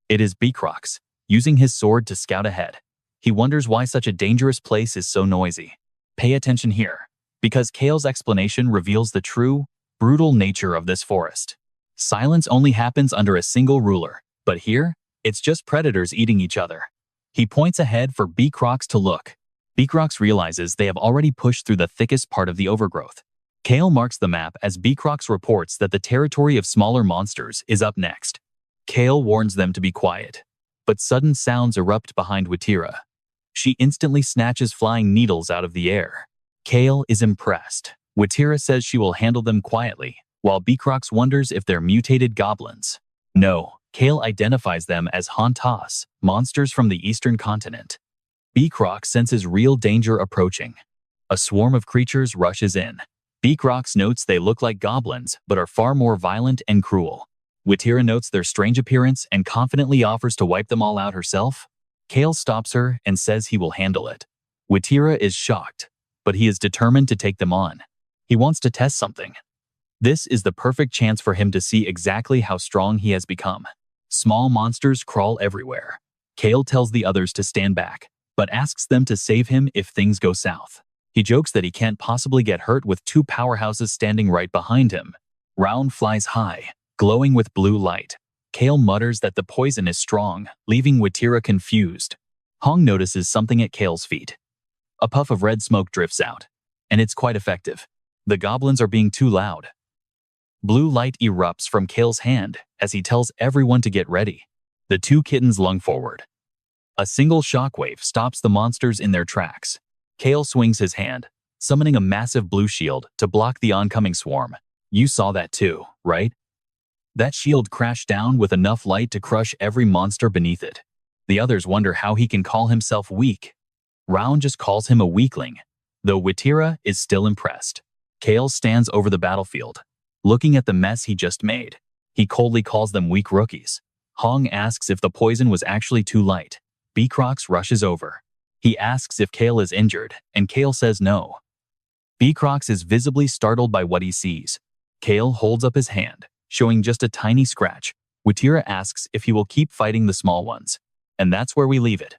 It is Beacrox, using his sword to scout ahead. He wonders why such a dangerous place is so noisy. Pay attention here, because Cale's explanation reveals the true, brutal nature of this forest. Silence only happens under a single ruler, but here, it's just predators eating each other. He points ahead for Beacrox to look. Beacrox realizes they have already pushed through the thickest part of the overgrowth. Cale marks the map as Beacrox reports that the territory of smaller monsters is up next. Cale warns them to be quiet, but sudden sounds erupt behind Watira. She instantly snatches flying needles out of the air. Cale is impressed. Watira says she will handle them quietly, while Beacrox wonders if they're mutated goblins. No, Cale identifies them as Hantas, monsters from the eastern continent. Beacrox senses real danger approaching. A swarm of creatures rushes in. Beacrox notes they look like goblins, but are far more violent and cruel. Watira notes their strange appearance and confidently offers to wipe them all out herself. Cale stops her and says he will handle it. Watira is shocked, but he is determined to take them on. He wants to test something. This is the perfect chance for him to see exactly how strong he has become. Small monsters crawl everywhere. Cale tells the others to stand back, but asks them to save him if things go south. He jokes that he can't possibly get hurt with two powerhouses standing right behind him. Round flies high, glowing with blue light. Cale mutters that the poison is strong, leaving Watira confused. Hong notices something at Cale's feet. A puff of red smoke drifts out, and it's quite effective. The goblins are being too loud. Blue light erupts from Cale's hand as he tells everyone to get ready. The two kittens lung forward. A single shockwave stops the monsters in their tracks. Cale swings his hand, summoning a massive blue shield to block the oncoming swarm. You saw that too, right? That shield crashed down with enough light to crush every monster beneath it. The others wonder how he can call himself weak. Round just calls him a weakling, though Watira is still impressed. Cale stands over the battlefield, looking at the mess he just made. He coldly calls them weak rookies. Hong asks if the poison was actually too light. Beacrox rushes over. He asks if Cale is injured, and Cale says no. Beacrox is visibly startled by what he sees. Cale holds up his hand, showing just a tiny scratch. Watira asks if he will keep fighting the small ones, and that's where we leave it.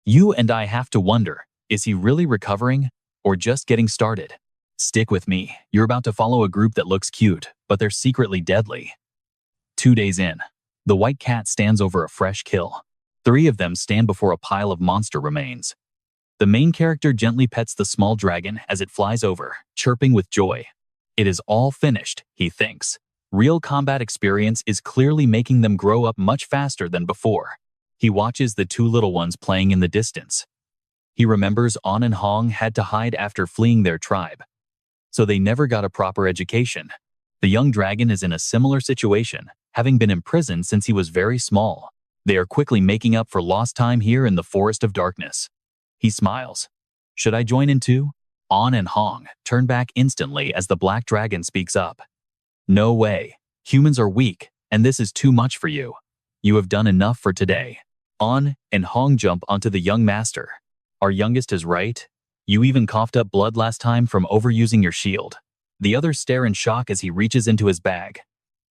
You and I have to wonder, is he really recovering, or just getting started? Stick with me, you're about to follow a group that looks cute, but they're secretly deadly. 2 days in, the white cat stands over a fresh kill. 3 of them stand before a pile of monster remains. The main character gently pets the small dragon as it flies over, chirping with joy. It is all finished, he thinks. Real combat experience is clearly making them grow up much faster than before. He watches the 2 little ones playing in the distance. He remembers An and Hong had to hide after fleeing their tribe, so they never got a proper education. The young dragon is in a similar situation, having been imprisoned since he was very small. They are quickly making up for lost time here in the Forest of Darkness. He smiles. Should I join in too? An and Hong turn back instantly as the black dragon speaks up. No way. Humans are weak, and this is too much for you. You have done enough for today. On, and Hong jump onto the young master. Our youngest is right. You even coughed up blood last time from overusing your shield. The others stare in shock as he reaches into his bag.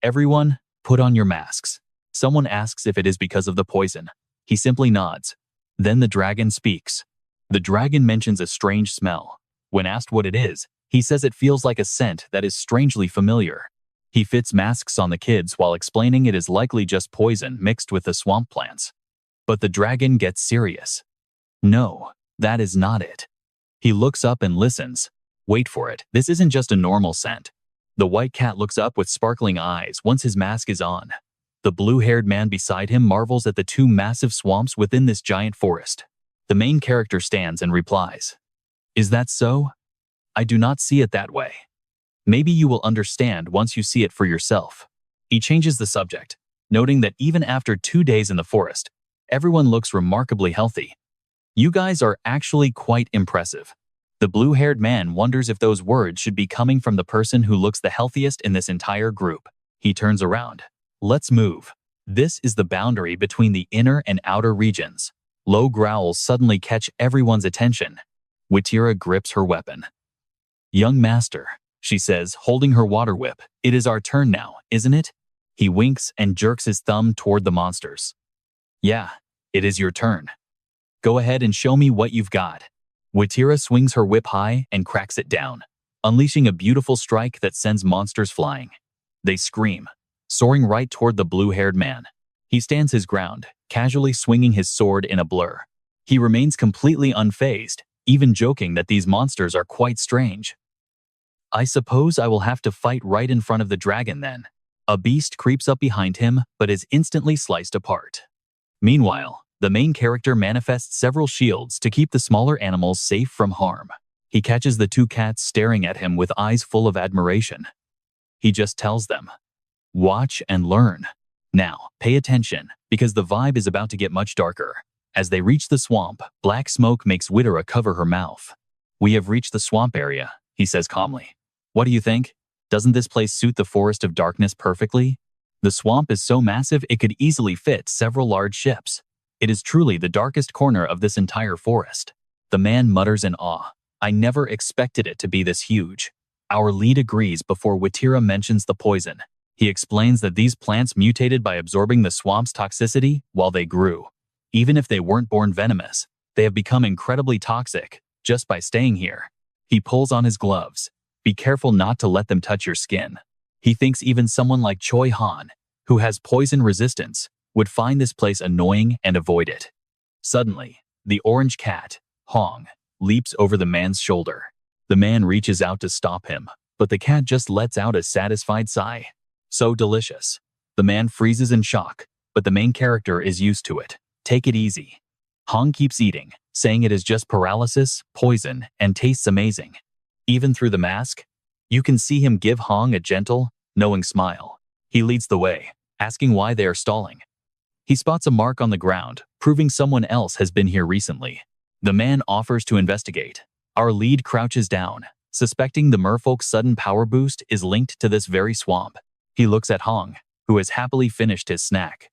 Everyone, put on your masks. Someone asks if it is because of the poison. He simply nods. Then the dragon speaks. The dragon mentions a strange smell. When asked what it is, he says it feels like a scent that is strangely familiar. He fits masks on the kids while explaining it is likely just poison mixed with the swamp plants. But the dragon gets serious. No, that is not it. He looks up and listens. Wait for it, this isn't just a normal scent. The white cat looks up with sparkling eyes once his mask is on. The blue-haired man beside him marvels at the two massive swamps within this giant forest. The main character stands and replies, "Is that so? I do not see it that way. Maybe you will understand once you see it for yourself." He changes the subject, noting that even after 2 days in the forest, everyone looks remarkably healthy. You guys are actually quite impressive. The blue-haired man wonders if those words should be coming from the person who looks the healthiest in this entire group. He turns around. Let's move. This is the boundary between the inner and outer regions. Low growls suddenly catch everyone's attention. Witira grips her weapon. "Young master," she says, holding her water whip. "It is our turn now, isn't it?" He winks and jerks his thumb toward the monsters. "Yeah, it is your turn. Go ahead and show me what you've got." Witira swings her whip high and cracks it down, unleashing a beautiful strike that sends monsters flying. They scream, soaring right toward the blue-haired man. He stands his ground, casually swinging his sword in a blur. He remains completely unfazed, even joking that these monsters are quite strange. "I suppose I will have to fight right in front of the dragon then." A beast creeps up behind him, but is instantly sliced apart. Meanwhile, the main character manifests several shields to keep the smaller animals safe from harm. He catches the two cats staring at him with eyes full of admiration. He just tells them, "Watch and learn. Now, pay attention, because the vibe is about to get much darker." As they reach the swamp, black smoke makes Witira cover her mouth. "We have reached the swamp area," he says calmly. "What do you think? Doesn't this place suit the forest of darkness perfectly? The swamp is so massive it could easily fit several large ships. It is truly the darkest corner of this entire forest." The man mutters in awe. "I never expected it to be this huge." Our lead agrees before Witira mentions the poison. He explains that these plants mutated by absorbing the swamp's toxicity while they grew. Even if they weren't born venomous, they have become incredibly toxic just by staying here. He pulls on his gloves. "Be careful not to let them touch your skin." He thinks even someone like Choi Han, who has poison resistance, would find this place annoying and avoid it. Suddenly, the orange cat, Hong, leaps over the man's shoulder. The man reaches out to stop him, but the cat just lets out a satisfied sigh. So delicious. The man freezes in shock, but the main character is used to it. "Take it easy." Hong keeps eating, saying it is just paralysis, poison, and tastes amazing. Even through the mask, you can see him give Hong a gentle, knowing smile. He leads the way, asking why they are stalling. He spots a mark on the ground, proving someone else has been here recently. The man offers to investigate. Our lead crouches down, suspecting the merfolk's sudden power boost is linked to this very swamp. He looks at Hong, who has happily finished his snack.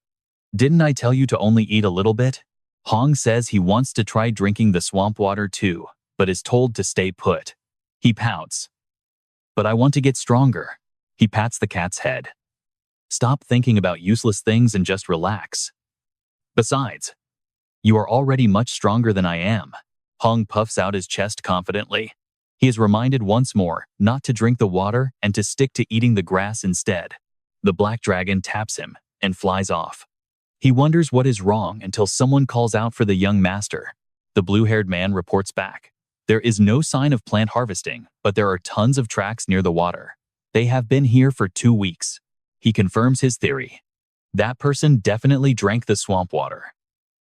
"Didn't I tell you to only eat a little bit?" Hong says he wants to try drinking the swamp water too, but is told to stay put. He pouts. "But I want to get stronger." He pats the cat's head. "Stop thinking about useless things and just relax. Besides, you are already much stronger than I am." Hong puffs out his chest confidently. He is reminded once more not to drink the water and to stick to eating the grass instead. The black dragon taps him and flies off. He wonders what is wrong until someone calls out for the young master. The blue-haired man reports back. There is no sign of plant harvesting, but there are tons of tracks near the water. They have been here for 2 weeks. He confirms his theory. That person definitely drank the swamp water.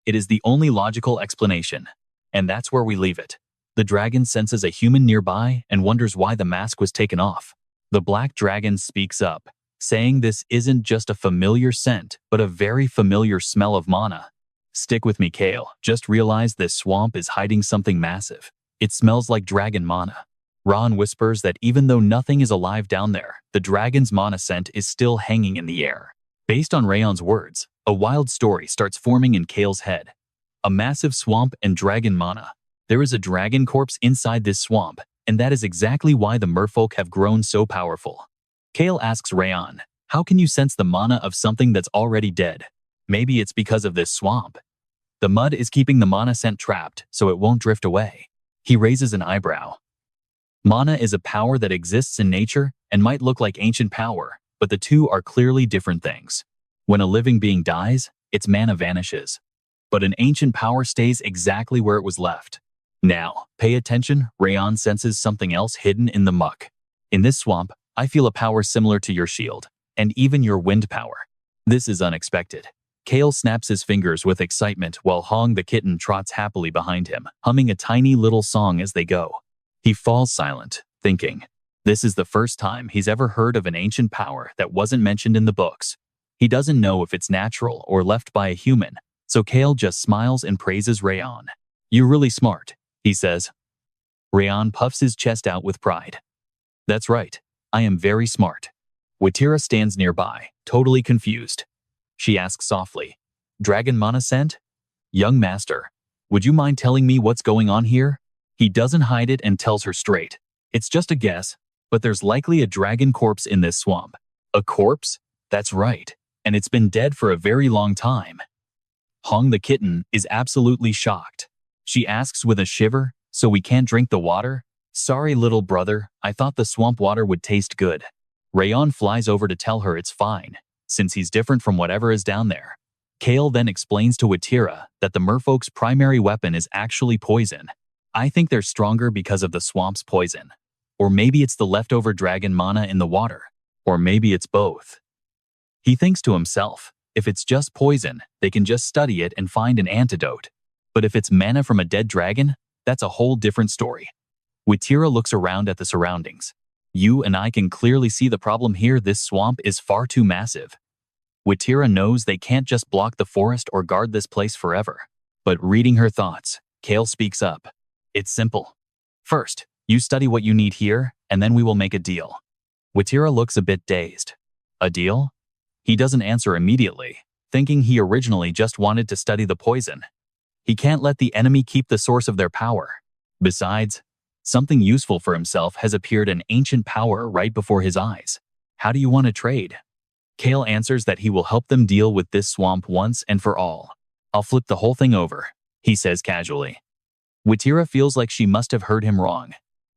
It is the only logical explanation, and that's where we leave it. The dragon senses a human nearby and wonders why the mask was taken off. The black dragon speaks up, saying this isn't just a familiar scent, but a very familiar smell of mana. "Stick with me, Cale. Just realize this swamp is hiding something massive. It smells like dragon mana." Ron whispers that even though nothing is alive down there, the dragon's mana scent is still hanging in the air. Based on Rayon's words, a wild story starts forming in Cale's head. A massive swamp and dragon mana. There is a dragon corpse inside this swamp, and that is exactly why the merfolk have grown so powerful. Cale asks Rayon, how can you sense the mana of something that's already dead? Maybe it's because of this swamp. The mud is keeping the mana scent trapped, so it won't drift away. He raises an eyebrow. Mana is a power that exists in nature and might look like ancient power, but the two are clearly different things. When a living being dies, its mana vanishes. But an ancient power stays exactly where it was left. Now, pay attention, Rayon senses something else hidden in the muck. In this swamp, I feel a power similar to your shield, and even your wind power. This is unexpected. Cale snaps his fingers with excitement while Hong the kitten trots happily behind him, humming a tiny little song as they go. He falls silent, thinking. This is the first time he's ever heard of an ancient power that wasn't mentioned in the books. He doesn't know if it's natural or left by a human, so Cale just smiles and praises Rayon. You're really smart, he says. Rayon puffs his chest out with pride. That's right, I am very smart. Watira stands nearby, totally confused. She asks softly, Dragon mana scent? Young master, would you mind telling me what's going on here? He doesn't hide it and tells her straight. It's just a guess, but there's likely a dragon corpse in this swamp. A corpse? That's right, and it's been dead for a very long time. Hong the kitten is absolutely shocked. She asks with a shiver, so we can't drink the water? Sorry little brother, I thought the swamp water would taste good. Rayon flies over to tell her it's fine, since he's different from whatever is down there. Cale then explains to Watira that the merfolk's primary weapon is actually poison. I think they're stronger because of the swamp's poison. Or maybe it's the leftover dragon mana in the water. Or maybe it's both. He thinks to himself, if it's just poison, they can just study it and find an antidote. But if it's mana from a dead dragon, that's a whole different story. Watira looks around at the surroundings. You and I can clearly see the problem here. This swamp is far too massive. Watira knows they can't just block the forest or guard this place forever. But reading her thoughts, Cale speaks up. It's simple. First, you study what you need here, and then we will make a deal. Watira looks a bit dazed. A deal? He doesn't answer immediately, thinking he originally just wanted to study the poison. He can't let the enemy keep the source of their power. Besides, something useful for himself has appeared, an ancient power right before his eyes. How do you want to trade? Cale answers that he will help them deal with this swamp once and for all. I'll flip the whole thing over, he says casually. Watira feels like she must have heard him wrong.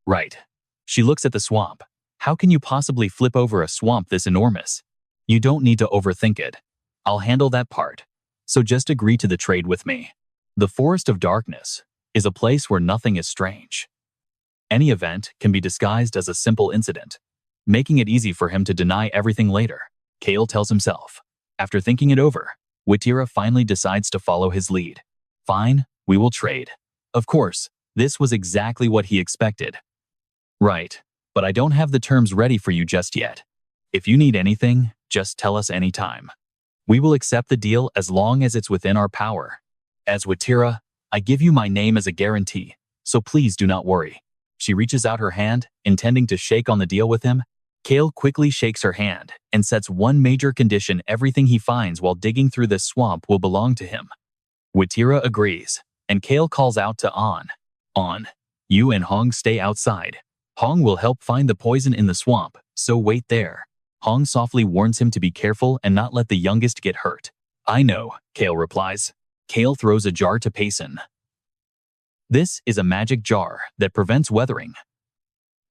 Right. She looks at the swamp. How can you possibly flip over a swamp this enormous? You don't need to overthink it. I'll handle that part. So just agree to the trade with me. The Forest of Darkness is a place where nothing is strange. Any event can be disguised as a simple incident, making it easy for him to deny everything later, Cale tells himself. After thinking it over, Watira finally decides to follow his lead. Fine, we will trade. Of course, this was exactly what he expected. Right, but I don't have the terms ready for you just yet. If you need anything, just tell us anytime. We will accept the deal as long as it's within our power. As Watira, I give you my name as a guarantee, so please do not worry. She reaches out her hand, intending to shake on the deal with him. Cale quickly shakes her hand and sets one major condition: everything he finds while digging through this swamp will belong to him. Watira agrees, and Cale calls out to On, you and Hong stay outside. Hong will help find the poison in the swamp, so wait there. Hong softly warns him to be careful and not let the youngest get hurt. I know, Cale replies. Cale throws a jar to Payson. This is a magic jar that prevents weathering.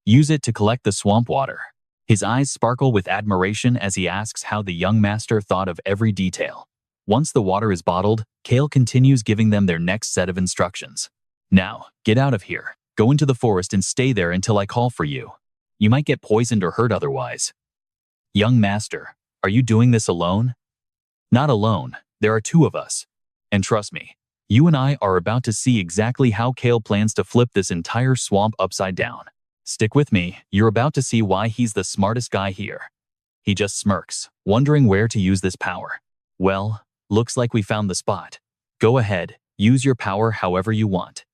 Use it to collect the swamp water. His eyes sparkle with admiration as he asks how the young master thought of every detail. Once the water is bottled, Cale continues giving them their next set of instructions. Now, get out of here. Go into the forest and stay there until I call for you. You might get poisoned or hurt otherwise. Young master, are you doing this alone? Not alone, there are two of us. And trust me, you and I are about to see exactly how Cale plans to flip this entire swamp upside down. Stick with me, you're about to see why he's the smartest guy here. He just smirks, wondering where to use this power. Well, looks like we found the spot. Go ahead, use your power however you want.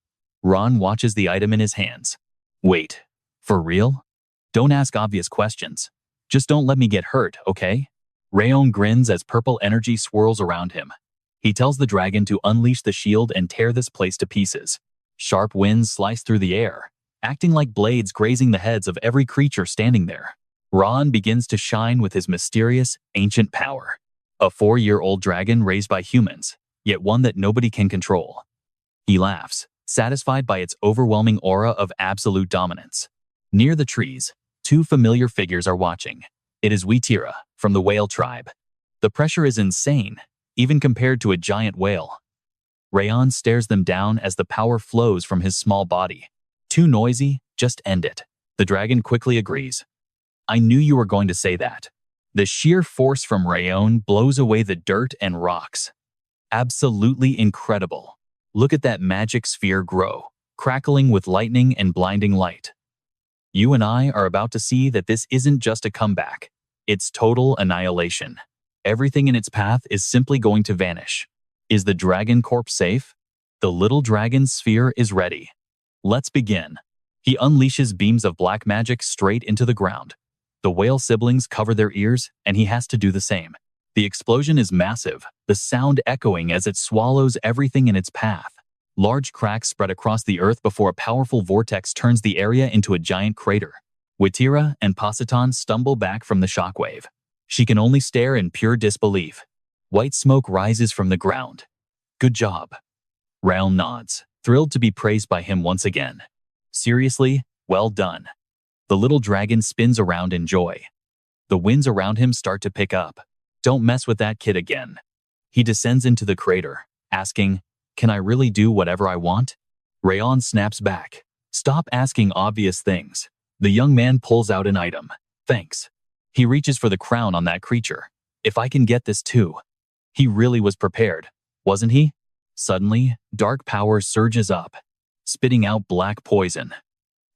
Ron watches the item in his hands. Wait, For real? Don't ask obvious questions. Just don't let me get hurt, okay? Rayon grins as purple energy swirls around him. He tells the dragon to unleash the shield and tear this place to pieces. Sharp winds slice through the air, acting like blades grazing the heads of every creature standing there. Ron begins to shine with his mysterious, ancient power. A 4-year-old dragon raised by humans, yet one that nobody can control. He laughs, satisfied by its overwhelming aura of absolute dominance. Near the trees, 2 familiar figures are watching. It is Witira, from the whale tribe. The pressure is insane, even compared to a giant whale. Rayon stares them down as the power flows from his small body. Too noisy, just end it. The dragon quickly agrees. I knew you were going to say that. The sheer force from Rayon blows away the dirt and rocks. Absolutely incredible. Look at that magic sphere grow, crackling with lightning and blinding light. You and I are about to see that this isn't just a comeback. It's total annihilation. Everything in its path is simply going to vanish. Is the dragon corpse safe? The little dragon's sphere is ready. Let's begin. He unleashes beams of black magic straight into the ground. The whale siblings cover their ears, and he has to do the same. The explosion is massive, the sound echoing as it swallows everything in its path. Large cracks spread across the earth before a powerful vortex turns the area into a giant crater. Witira and Positon stumble back from the shockwave. She can only stare in pure disbelief. White smoke rises from the ground. Good job. Rayon nods, thrilled to be praised by him once again. Seriously, well done. The little dragon spins around in joy. The winds around him start to pick up. Don't mess with that kid again. He descends into the crater, asking, can I really do whatever I want? Rayon snaps back. Stop asking obvious things. The young man pulls out an item. Thanks. He reaches for the crown on that creature. If I can get this too. He really was prepared, wasn't he? Suddenly, dark power surges up, spitting out black poison.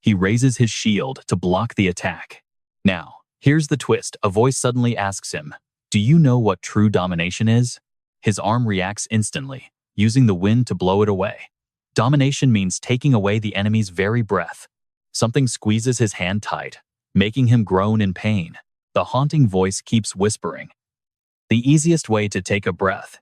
He raises his shield to block the attack. Now, here's the twist. A voice suddenly asks him, do you know what true domination is? His arm reacts instantly, using the wind to blow it away. Domination means taking away the enemy's very breath. Something squeezes his hand tight, making him groan in pain. The haunting voice keeps whispering. The easiest way to take a breath.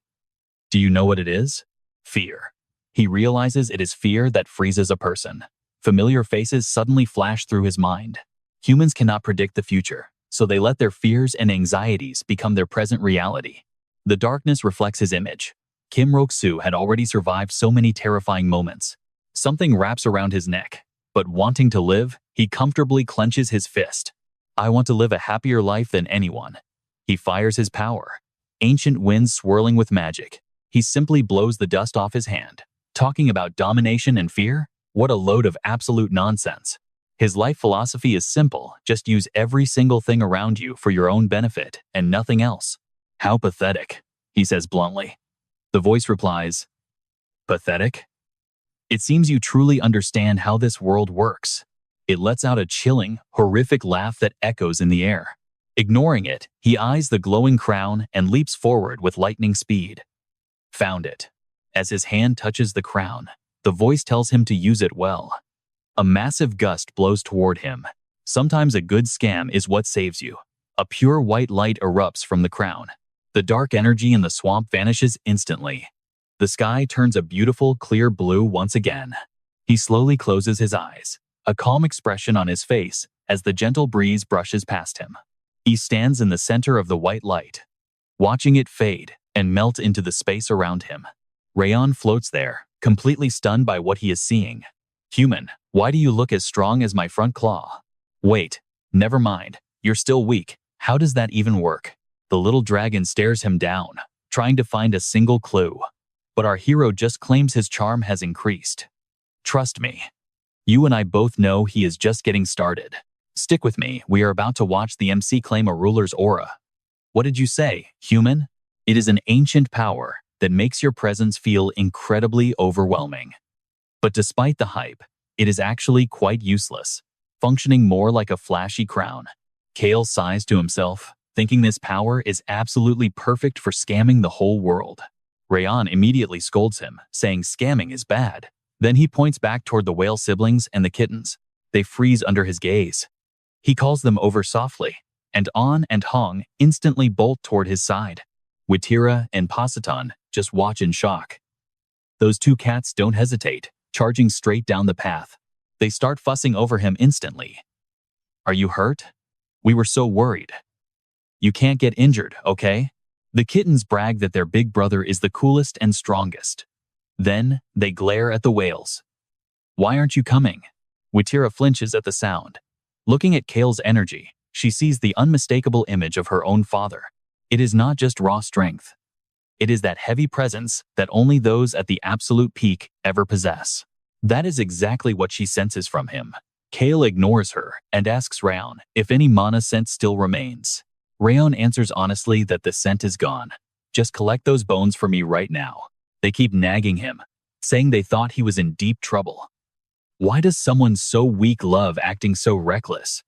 Do you know what it is? Fear. He realizes it is fear that freezes a person. Familiar faces suddenly flash through his mind. Humans cannot predict the future, so they let their fears and anxieties become their present reality. The darkness reflects his image. Kim Rok-soo had already survived so many terrifying moments. Something wraps around his neck, but wanting to live, he comfortably clenches his fist. I want to live a happier life than anyone. He fires his power. Ancient winds swirling with magic. He simply blows the dust off his hand. Talking about domination and fear? What a load of absolute nonsense. His life philosophy is simple. Just use every single thing around you for your own benefit and nothing else. How pathetic, he says bluntly. The voice replies, pathetic? It seems you truly understand how this world works. It lets out a chilling, horrific laugh that echoes in the air. Ignoring it, he eyes the glowing crown and leaps forward with lightning speed. Found it. As his hand touches the crown, the voice tells him to use it well. A massive gust blows toward him. Sometimes a good scam is what saves you. A pure white light erupts from the crown. The dark energy in the swamp vanishes instantly. The sky turns a beautiful, clear blue once again. He slowly closes his eyes, a calm expression on his face as the gentle breeze brushes past him. He stands in the center of the white light, watching it fade and melt into the space around him. Rayon floats there, completely stunned by what he is seeing. Human, why do you look as strong as my front claw? Wait, never mind, you're still weak. How does that even work? The little dragon stares him down, trying to find a single clue. But our hero just claims his charm has increased. Trust me. You and I both know he is just getting started. Stick with me, we are about to watch the MC claim a ruler's aura. What did you say, human? It is an ancient power that makes your presence feel incredibly overwhelming. But despite the hype, it is actually quite useless, functioning more like a flashy crown. Cale sighs to himself, thinking this power is absolutely perfect for scamming the whole world. Rayon immediately scolds him, saying scamming is bad. Then he points back toward the whale siblings and the kittens. They freeze under his gaze. He calls them over softly, and An and Hong instantly bolt toward his side. Witira and Positron just watch in shock. Those two cats don't hesitate, charging straight down the path. They start fussing over him instantly. Are you hurt? We were so worried. You can't get injured, okay? The kittens brag that their big brother is the coolest and strongest. Then, they glare at the whales. Why aren't you coming? Witira flinches at the sound. Looking at Cale's energy, she sees the unmistakable image of her own father. It is not just raw strength. It is that heavy presence that only those at the absolute peak ever possess. That is exactly what she senses from him. Cale ignores her and asks Rayon if any mana scent still remains. Rayon answers honestly that the scent is gone. Just collect those bones for me right now. They keep nagging him, saying they thought he was in deep trouble. Why does someone so weak love acting so reckless?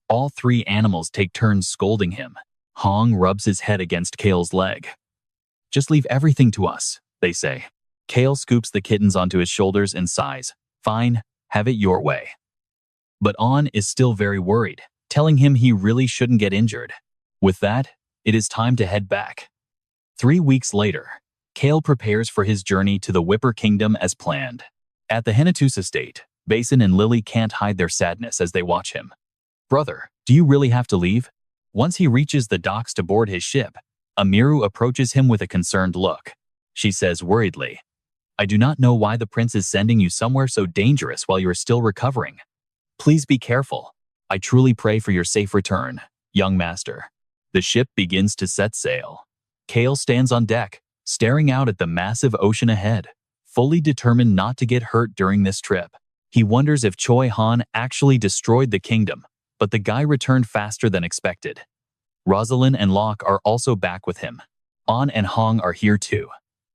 All three animals take turns scolding him. Hong rubs his head against Cale's leg. Just leave everything to us, they say. Cale scoops the kittens onto his shoulders and sighs. Fine, have it your way. But An is still very worried, telling him he really shouldn't get injured. With that, it is time to head back. 3 weeks later, Cale prepares for his journey to the Whipper Kingdom as planned. At the Henatus estate, Basin and Lily can't hide their sadness as they watch him. Brother, do you really have to leave? Once he reaches the docks to board his ship, Amiru approaches him with a concerned look. She says worriedly, I do not know why the prince is sending you somewhere so dangerous while you are still recovering. Please be careful. I truly pray for your safe return, young master. The ship begins to set sail. Cale stands on deck, staring out at the massive ocean ahead, fully determined not to get hurt during this trip. He wonders if Choi Han actually destroyed the kingdom, but the guy returned faster than expected. Rosalind and Locke are also back with him. An and Hong are here too.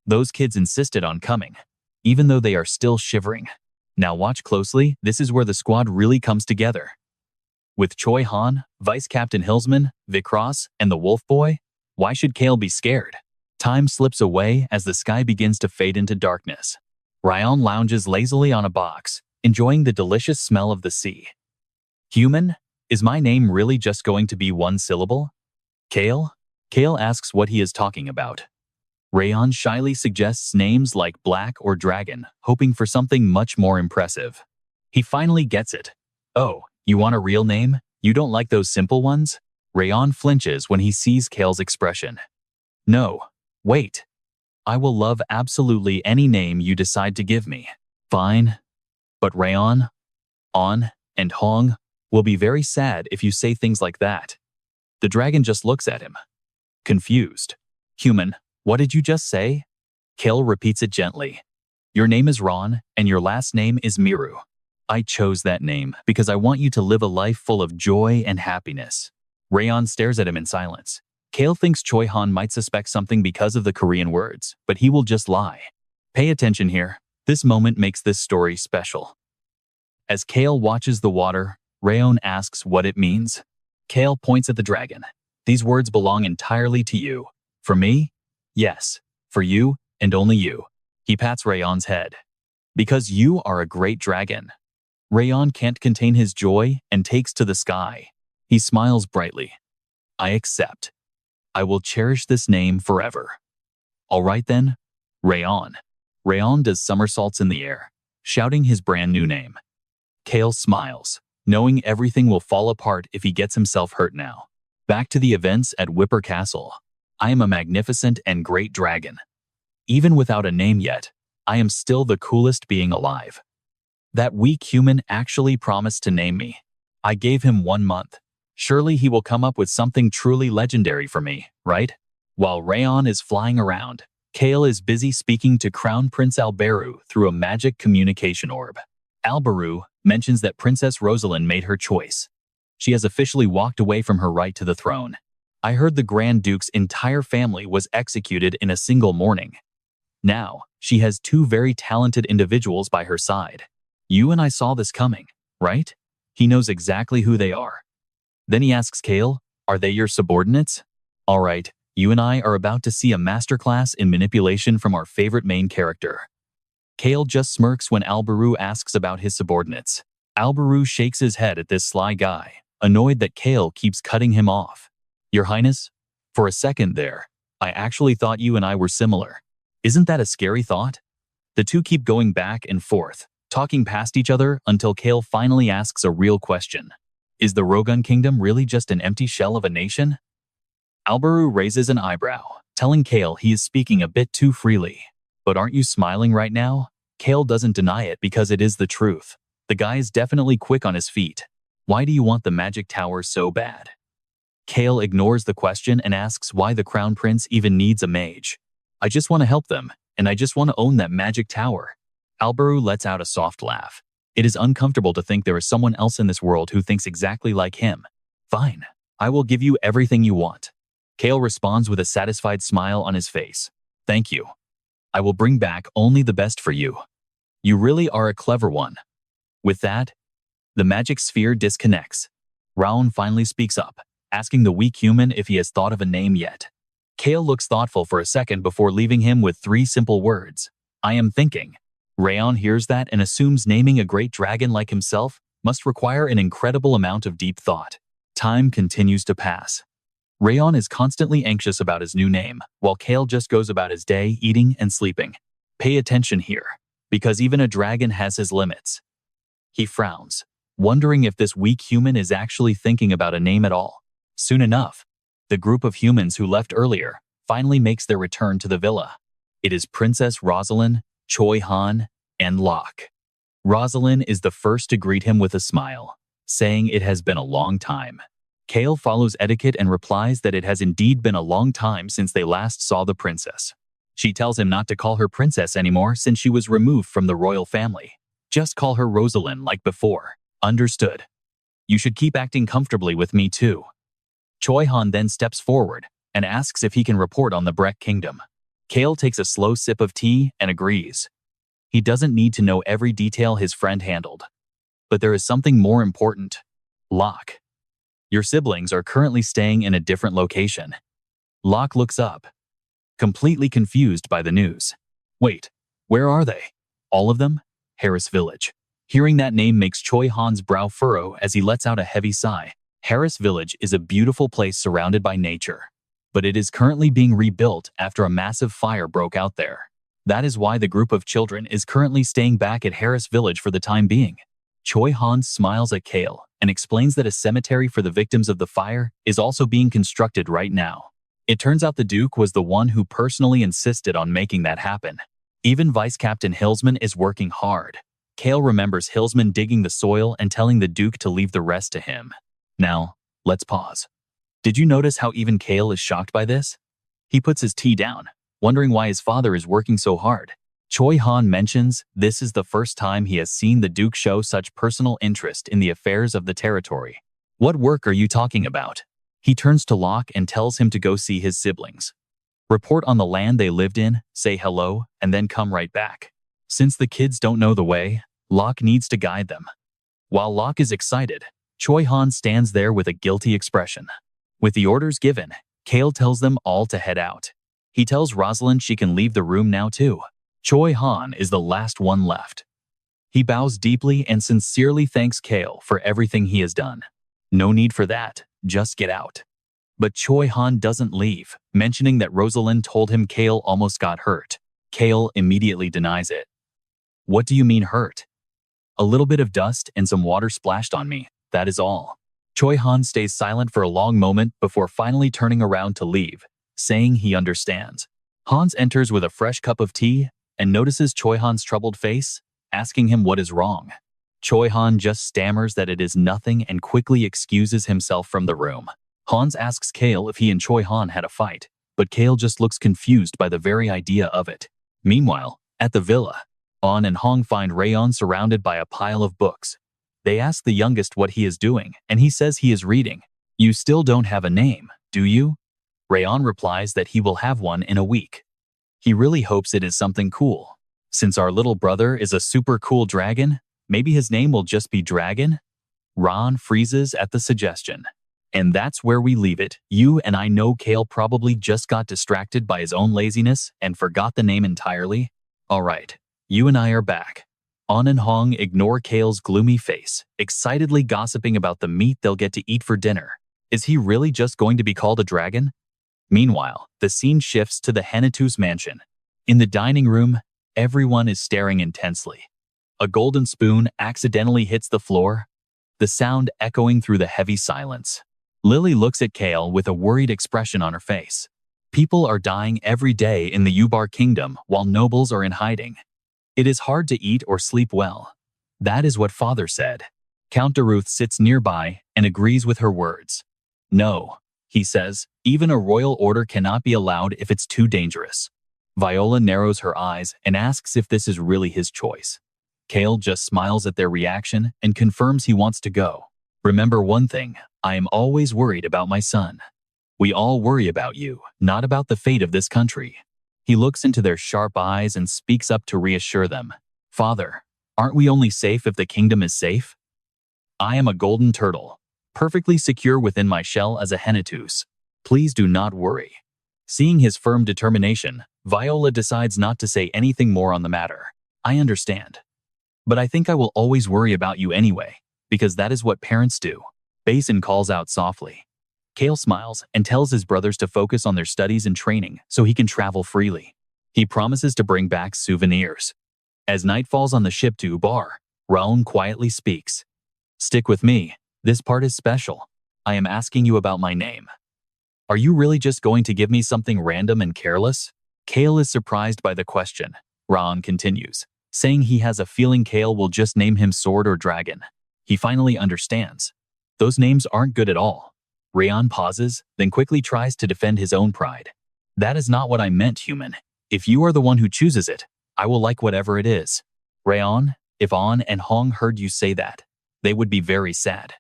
Those kids insisted on coming, even though they are still shivering. Now watch closely, this is where the squad really comes together. With Choi Han, Vice Captain Hillsman, Vikras, and the Wolf Boy, why should Cale be scared? Time slips away as the sky begins to fade into darkness. Rayon lounges lazily on a box, enjoying the delicious smell of the sea. Human, is my name really just going to be one syllable? Cale? Cale asks what he is talking about. Rayon shyly suggests names like Black or Dragon, hoping for something much more impressive. He finally gets it. Oh, you want a real name? You don't like those simple ones? Rayon flinches when he sees Cale's expression. No, wait. I will love absolutely any name you decide to give me. Fine. But Rayon, An, and Hong will be very sad if you say things like that. The dragon just looks at him, confused. Human, what did you just say? Cale repeats it gently. Your name is Ron, and your last name is Miru. I chose that name because I want you to live a life full of joy and happiness. Rayon stares at him in silence. Cale thinks Choi Han might suspect something because of the Korean words, but he will just lie. Pay attention here. This moment makes this story special. As Cale watches the water, Rayon asks what it means. Cale points at the dragon. These words belong entirely to you. For me? Yes. For you, and only you. He pats Rayon's head. Because you are a great dragon. Rayon can't contain his joy and takes to the sky. He smiles brightly. I accept. I will cherish this name forever. All right then, Rayon. Rayon does somersaults in the air, shouting his brand new name. Cale smiles, knowing everything will fall apart if he gets himself hurt now. Back to the events at Whipper Castle. I am a magnificent and great dragon. Even without a name yet, I am still the coolest being alive. That weak human actually promised to name me. I gave him 1 month. Surely he will come up with something truly legendary for me, right? While Rayon is flying around, Cale is busy speaking to Crown Prince Alberu through a magic communication orb. Alberu mentions that Princess Rosalind made her choice. She has officially walked away from her right to the throne. I heard the Grand Duke's entire family was executed in a single morning. Now, she has 2 very talented individuals by her side. You and I saw this coming, right? He knows exactly who they are. Then he asks Cale, are they your subordinates? All right, you and I are about to see a masterclass in manipulation from our favorite main character. Cale just smirks when Alberu asks about his subordinates. Alberu shakes his head at this sly guy, annoyed that Cale keeps cutting him off. Your Highness, for a second there, I actually thought you and I were similar. Isn't that a scary thought? The two keep going back and forth, talking past each other until Cale finally asks a real question. Is the Rogun Kingdom really just an empty shell of a nation? Alberu raises an eyebrow, telling Cale he is speaking a bit too freely. But aren't you smiling right now? Cale doesn't deny it because it is the truth. The guy is definitely quick on his feet. Why do you want the magic tower so bad? Cale ignores the question and asks why the Crown Prince even needs a mage. I just want to help them, and I just want to own that magic tower. Alberu lets out a soft laugh. It is uncomfortable to think there is someone else in this world who thinks exactly like him. Fine, I will give you everything you want. Cale responds with a satisfied smile on his face. Thank you. I will bring back only the best for you. You really are a clever one. With that, the magic sphere disconnects. Raon finally speaks up, asking the weak human if he has thought of a name yet. Cale looks thoughtful for a second before leaving him with 3 simple words. I am thinking. Raon hears that and assumes naming a great dragon like himself must require an incredible amount of deep thought. Time continues to pass. Raon is constantly anxious about his new name, while Cale just goes about his day eating and sleeping. Pay attention here, because even a dragon has his limits. He frowns, wondering if this weak human is actually thinking about a name at all. Soon enough, the group of humans who left earlier finally makes their return to the villa. It is Princess Rosalind, Choi Han, and Locke. Rosalind is the first to greet him with a smile, saying it has been a long time. Cale follows etiquette and replies that it has indeed been a long time since they last saw the princess. She tells him not to call her princess anymore since she was removed from the royal family. Just call her Rosalind like before. Understood. You should keep acting comfortably with me too. Choi Han then steps forward and asks if he can report on the Breck Kingdom. Cale takes a slow sip of tea and agrees. He doesn't need to know every detail his friend handled. But there is something more important. Locke. Your siblings are currently staying in a different location. Locke looks up, completely confused by the news. Wait, where are they? All of them? Harris Village. Hearing that name makes Choi Han's brow furrow as he lets out a heavy sigh. Harris Village is a beautiful place surrounded by nature, but it is currently being rebuilt after a massive fire broke out there. That is why the group of children is currently staying back at Harris Village for the time being. Choi Han smiles at Cale and explains that a cemetery for the victims of the fire is also being constructed right now. It turns out the Duke was the one who personally insisted on making that happen. Even Vice Captain Hillsman is working hard. Cale remembers Hillsman digging the soil and telling the Duke to leave the rest to him. Now, let's pause. Did you notice how even Cale is shocked by this? He puts his tea down, wondering why his father is working so hard. Choi Han mentions this is the first time he has seen the Duke show such personal interest in the affairs of the territory. What work are you talking about? He turns to Locke and tells him to go see his siblings. Report on the land they lived in, say hello, and then come right back. Since the kids don't know the way, Locke needs to guide them. While Locke is excited, Choi Han stands there with a guilty expression. With the orders given, Cale tells them all to head out. He tells Rosalind she can leave the room now too. Choi Han is the last one left. He bows deeply and sincerely thanks Cale for everything he has done. No need for that, just get out. But Choi Han doesn't leave, mentioning that Rosalind told him Cale almost got hurt. Cale immediately denies it. What do you mean hurt? A little bit of dust and some water splashed on me, that is all. Choi Han stays silent for a long moment before finally turning around to leave, saying he understands. Hans enters with a fresh cup of tea and notices Choi Han's troubled face, asking him what is wrong. Choi Han just stammers that it is nothing and quickly excuses himself from the room. Hans asks Cale if he and Choi Han had a fight, but Cale just looks confused by the very idea of it. Meanwhile, at the villa, An and Hong find Rayon surrounded by a pile of books. They ask the youngest what he is doing, and he says he is reading. You still don't have a name, do you? Rayon replies that he will have one in a week. He really hopes it is something cool. Since our little brother is a super cool dragon, maybe his name will just be Dragon? Ron freezes at the suggestion. And that's where we leave it. You and I know Cale probably just got distracted by his own laziness and forgot the name entirely. Alright, you and I are back. On and Hong ignore Cale's gloomy face, excitedly gossiping about the meat they'll get to eat for dinner. Is he really just going to be called a dragon? Meanwhile, the scene shifts to the Hennetus mansion. In the dining room, everyone is staring intensely. A golden spoon accidentally hits the floor, the sound echoing through the heavy silence. Lily looks at Cale with a worried expression on her face. People are dying every day in the Ubar kingdom while nobles are in hiding. It is hard to eat or sleep well. That is what father said. Count Daruth sits nearby and agrees with her words. No, he says, even a royal order cannot be allowed if it's too dangerous. Viola narrows her eyes and asks if this is really his choice. Cale just smiles at their reaction and confirms he wants to go. Remember one thing, I am always worried about my son. We all worry about you, not about the fate of this country. He looks into their sharp eyes and speaks up to reassure them. Father, aren't we only safe if the kingdom is safe? I am a golden turtle, perfectly secure within my shell as a Hennetus. Please do not worry. Seeing his firm determination, Viola decides not to say anything more on the matter. I understand. But I think I will always worry about you anyway, because that is what parents do. Basin calls out softly. Cale smiles and tells his brothers to focus on their studies and training so he can travel freely. He promises to bring back souvenirs. As night falls on the ship to Ubar, Raon quietly speaks. Stick with me. This part is special. I am asking you about my name. Are you really just going to give me something random and careless? Cale is surprised by the question. Raon continues, saying he has a feeling Cale will just name him Sword or Dragon. He finally understands. Those names aren't good at all. Raon pauses, then quickly tries to defend his own pride. That is not what I meant, human. If you are the one who chooses it, I will like whatever it is. Raon, if An and Hong heard you say that, they would be very sad.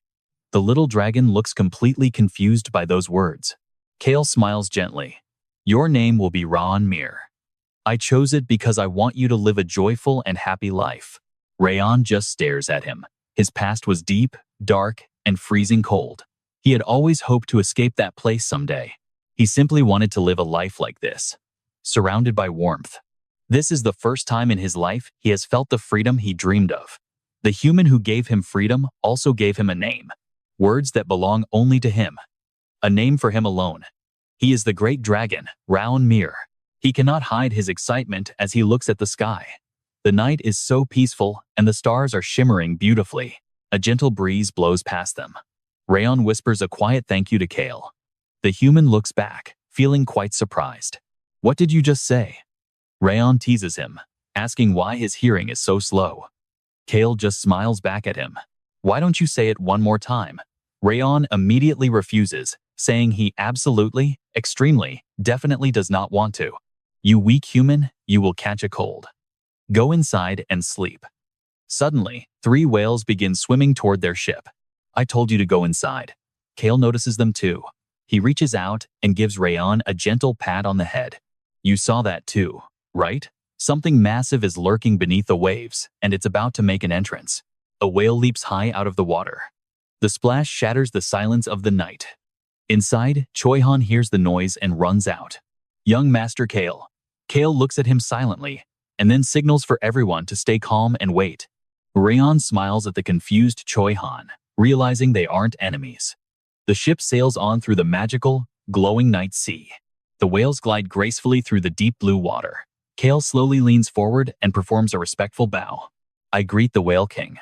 The little dragon looks completely confused by those words. Cale smiles gently. Your name will be Raon Mir. I chose it because I want you to live a joyful and happy life. Raon just stares at him. His past was deep, dark, and freezing cold. He had always hoped to escape that place someday. He simply wanted to live a life like this, surrounded by warmth. This is the first time in his life he has felt the freedom he dreamed of. The human who gave him freedom also gave him a name, words that belong only to him. A name for him alone. He is the great dragon, Raon Mir. He cannot hide his excitement as he looks at the sky. The night is so peaceful and the stars are shimmering beautifully. A gentle breeze blows past them. Raon whispers a quiet thank you to Cale. The human looks back, feeling quite surprised. What did you just say? Raon teases him, asking why his hearing is so slow. Cale just smiles back at him. Why don't you say it one more time? Raon immediately refuses, saying he absolutely, extremely, definitely does not want to. You weak human, you will catch a cold. Go inside and sleep. Suddenly, 3 whales begin swimming toward their ship. I told you to go inside. Cale notices them too. He reaches out and gives Raon a gentle pat on the head. You saw that too, right? Something massive is lurking beneath the waves, and it's about to make an entrance. A whale leaps high out of the water. The splash shatters the silence of the night. Inside, Choi-Han hears the noise and runs out. Young Master Cale. Cale looks at him silently, and then signals for everyone to stay calm and wait. Raon smiles at the confused Choi-Han, realizing they aren't enemies. The ship sails on through the magical, glowing night sea. The whales glide gracefully through the deep blue water. Cale slowly leans forward and performs a respectful bow. I greet the Whale King.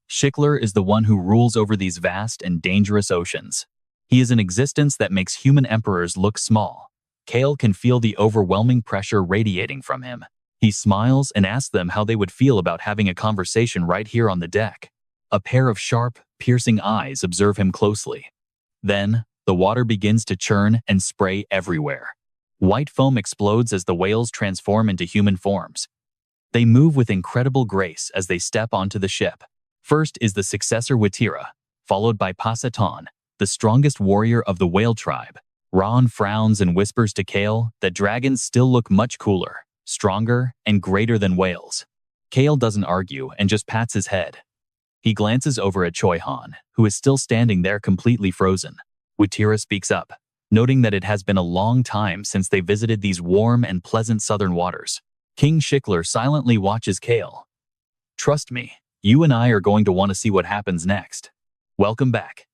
Schickler is the one who rules over these vast and dangerous oceans. He is an existence that makes human emperors look small. Cale can feel the overwhelming pressure radiating from him. He smiles and asks them how they would feel about having a conversation right here on the deck. A pair of sharp, piercing eyes observe him closely. Then, the water begins to churn and spray everywhere. White foam explodes as the whales transform into human forms. They move with incredible grace as they step onto the ship. First is the successor Watira, followed by Pasatan, the strongest warrior of the whale tribe. Ron frowns and whispers to Cale that dragons still look much cooler, stronger, and greater than whales. Cale doesn't argue and just pats his head. He glances over at Choi-Han, who is still standing there completely frozen. Watira speaks up, noting that it has been a long time since they visited these warm and pleasant southern waters. King Schickler silently watches Cale. Trust me, you and I are going to want to see what happens next. Welcome back.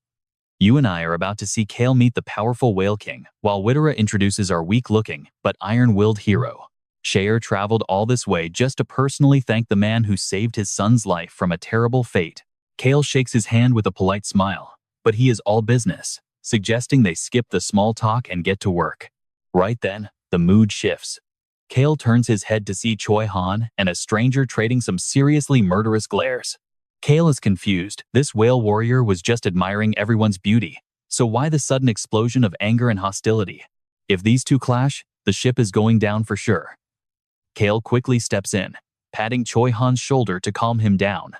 You and I are about to see Cale meet the powerful Whale King, while Witera introduces our weak-looking but iron-willed hero. Shayar traveled all this way just to personally thank the man who saved his son's life from a terrible fate. Cale shakes his hand with a polite smile, but he is all business, suggesting they skip the small talk and get to work. Right then, the mood shifts. Cale turns his head to see Choi Han and a stranger trading some seriously murderous glares. Cale is confused. This whale warrior was just admiring everyone's beauty, so why the sudden explosion of anger and hostility? If these two clash, the ship is going down for sure. Cale quickly steps in, patting Choi Han's shoulder to calm him down.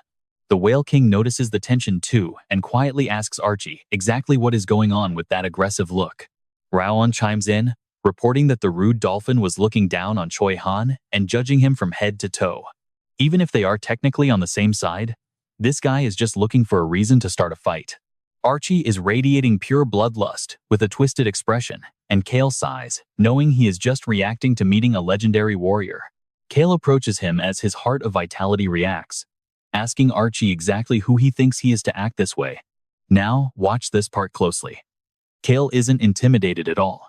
The Whale King notices the tension too and quietly asks Archie exactly what is going on with that aggressive look. Raon chimes in, reporting that the rude dolphin was looking down on Choi Han and judging him from head to toe. Even if they are technically on the same side, this guy is just looking for a reason to start a fight. Archie is radiating pure bloodlust with a twisted expression, and Cale sighs, knowing he is just reacting to meeting a legendary warrior. Cale approaches him as his heart of vitality reacts, asking Archie exactly who he thinks he is to act this way. Now, watch this part closely. Cale isn't intimidated at all,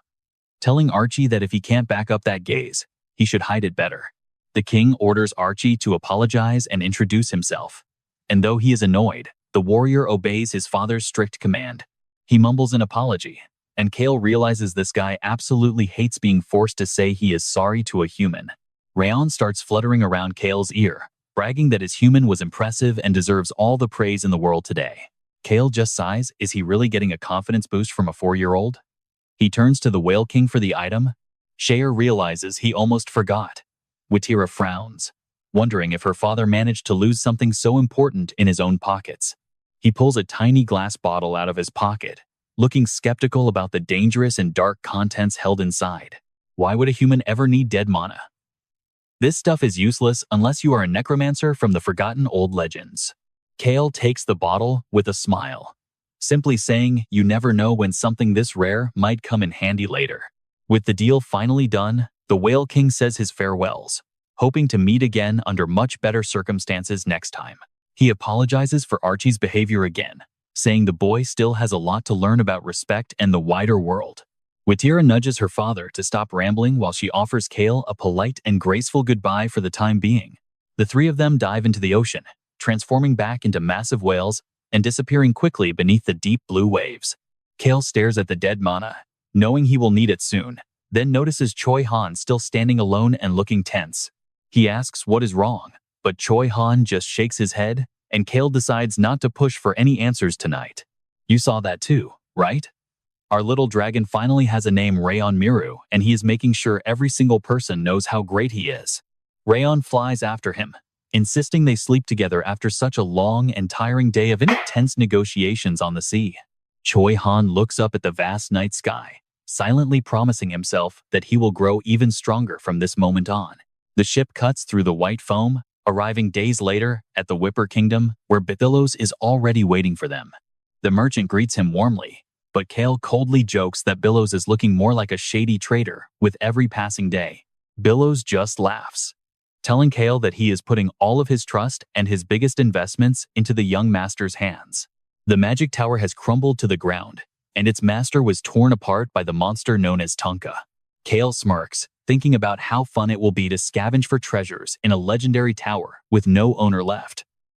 telling Archie that if he can't back up that gaze, he should hide it better. The king orders Archie to apologize and introduce himself. And though he is annoyed, the warrior obeys his father's strict command. He mumbles an apology, and Cale realizes this guy absolutely hates being forced to say he is sorry to a human. Raon starts fluttering around Cale's ear, bragging that his human was impressive and deserves all the praise in the world today. Cale just sighs. Is he really getting a confidence boost from a 4-year-old? He turns to the Whale King for the item. Shayar realizes he almost forgot. Witera frowns, wondering if her father managed to lose something so important in his own pockets. He pulls a tiny glass bottle out of his pocket, looking skeptical about the dangerous and dark contents held inside. Why would a human ever need dead mana? This stuff is useless unless you are a necromancer from the forgotten old legends. Cale takes the bottle with a smile, simply saying, you never know when something this rare might come in handy later. With the deal finally done, the Whale King says his farewells, hoping to meet again under much better circumstances next time. He apologizes for Archie's behavior again, saying the boy still has a lot to learn about respect and the wider world. Witera nudges her father to stop rambling while she offers Cale a polite and graceful goodbye for the time being. The three of them dive into the ocean, transforming back into massive whales and disappearing quickly beneath the deep blue waves. Cale stares at the dead mana, knowing he will need it soon, then notices Choi Han still standing alone and looking tense. He asks what is wrong, but Choi Han just shakes his head, and Cale decides not to push for any answers tonight. You saw that too, right? Our little dragon finally has a name, Rayon Miru, and he is making sure every single person knows how great he is. Rayon flies after him, insisting they sleep together after such a long and tiring day of intense negotiations on the sea. Choi Han looks up at the vast night sky, silently promising himself that he will grow even stronger from this moment on. The ship cuts through the white foam, arriving days later at the Whipper Kingdom, where Billows is already waiting for them. The merchant greets him warmly, but Cale coldly jokes that Billows is looking more like a shady trader with every passing day. Billows just laughs, telling Cale that he is putting all of his trust and his biggest investments into the young master's hands. The magic tower has crumbled to the ground, and its master was torn apart by the monster known as Tonka. Cale smirks, thinking about how fun it will be to scavenge for treasures in a legendary tower with no owner left.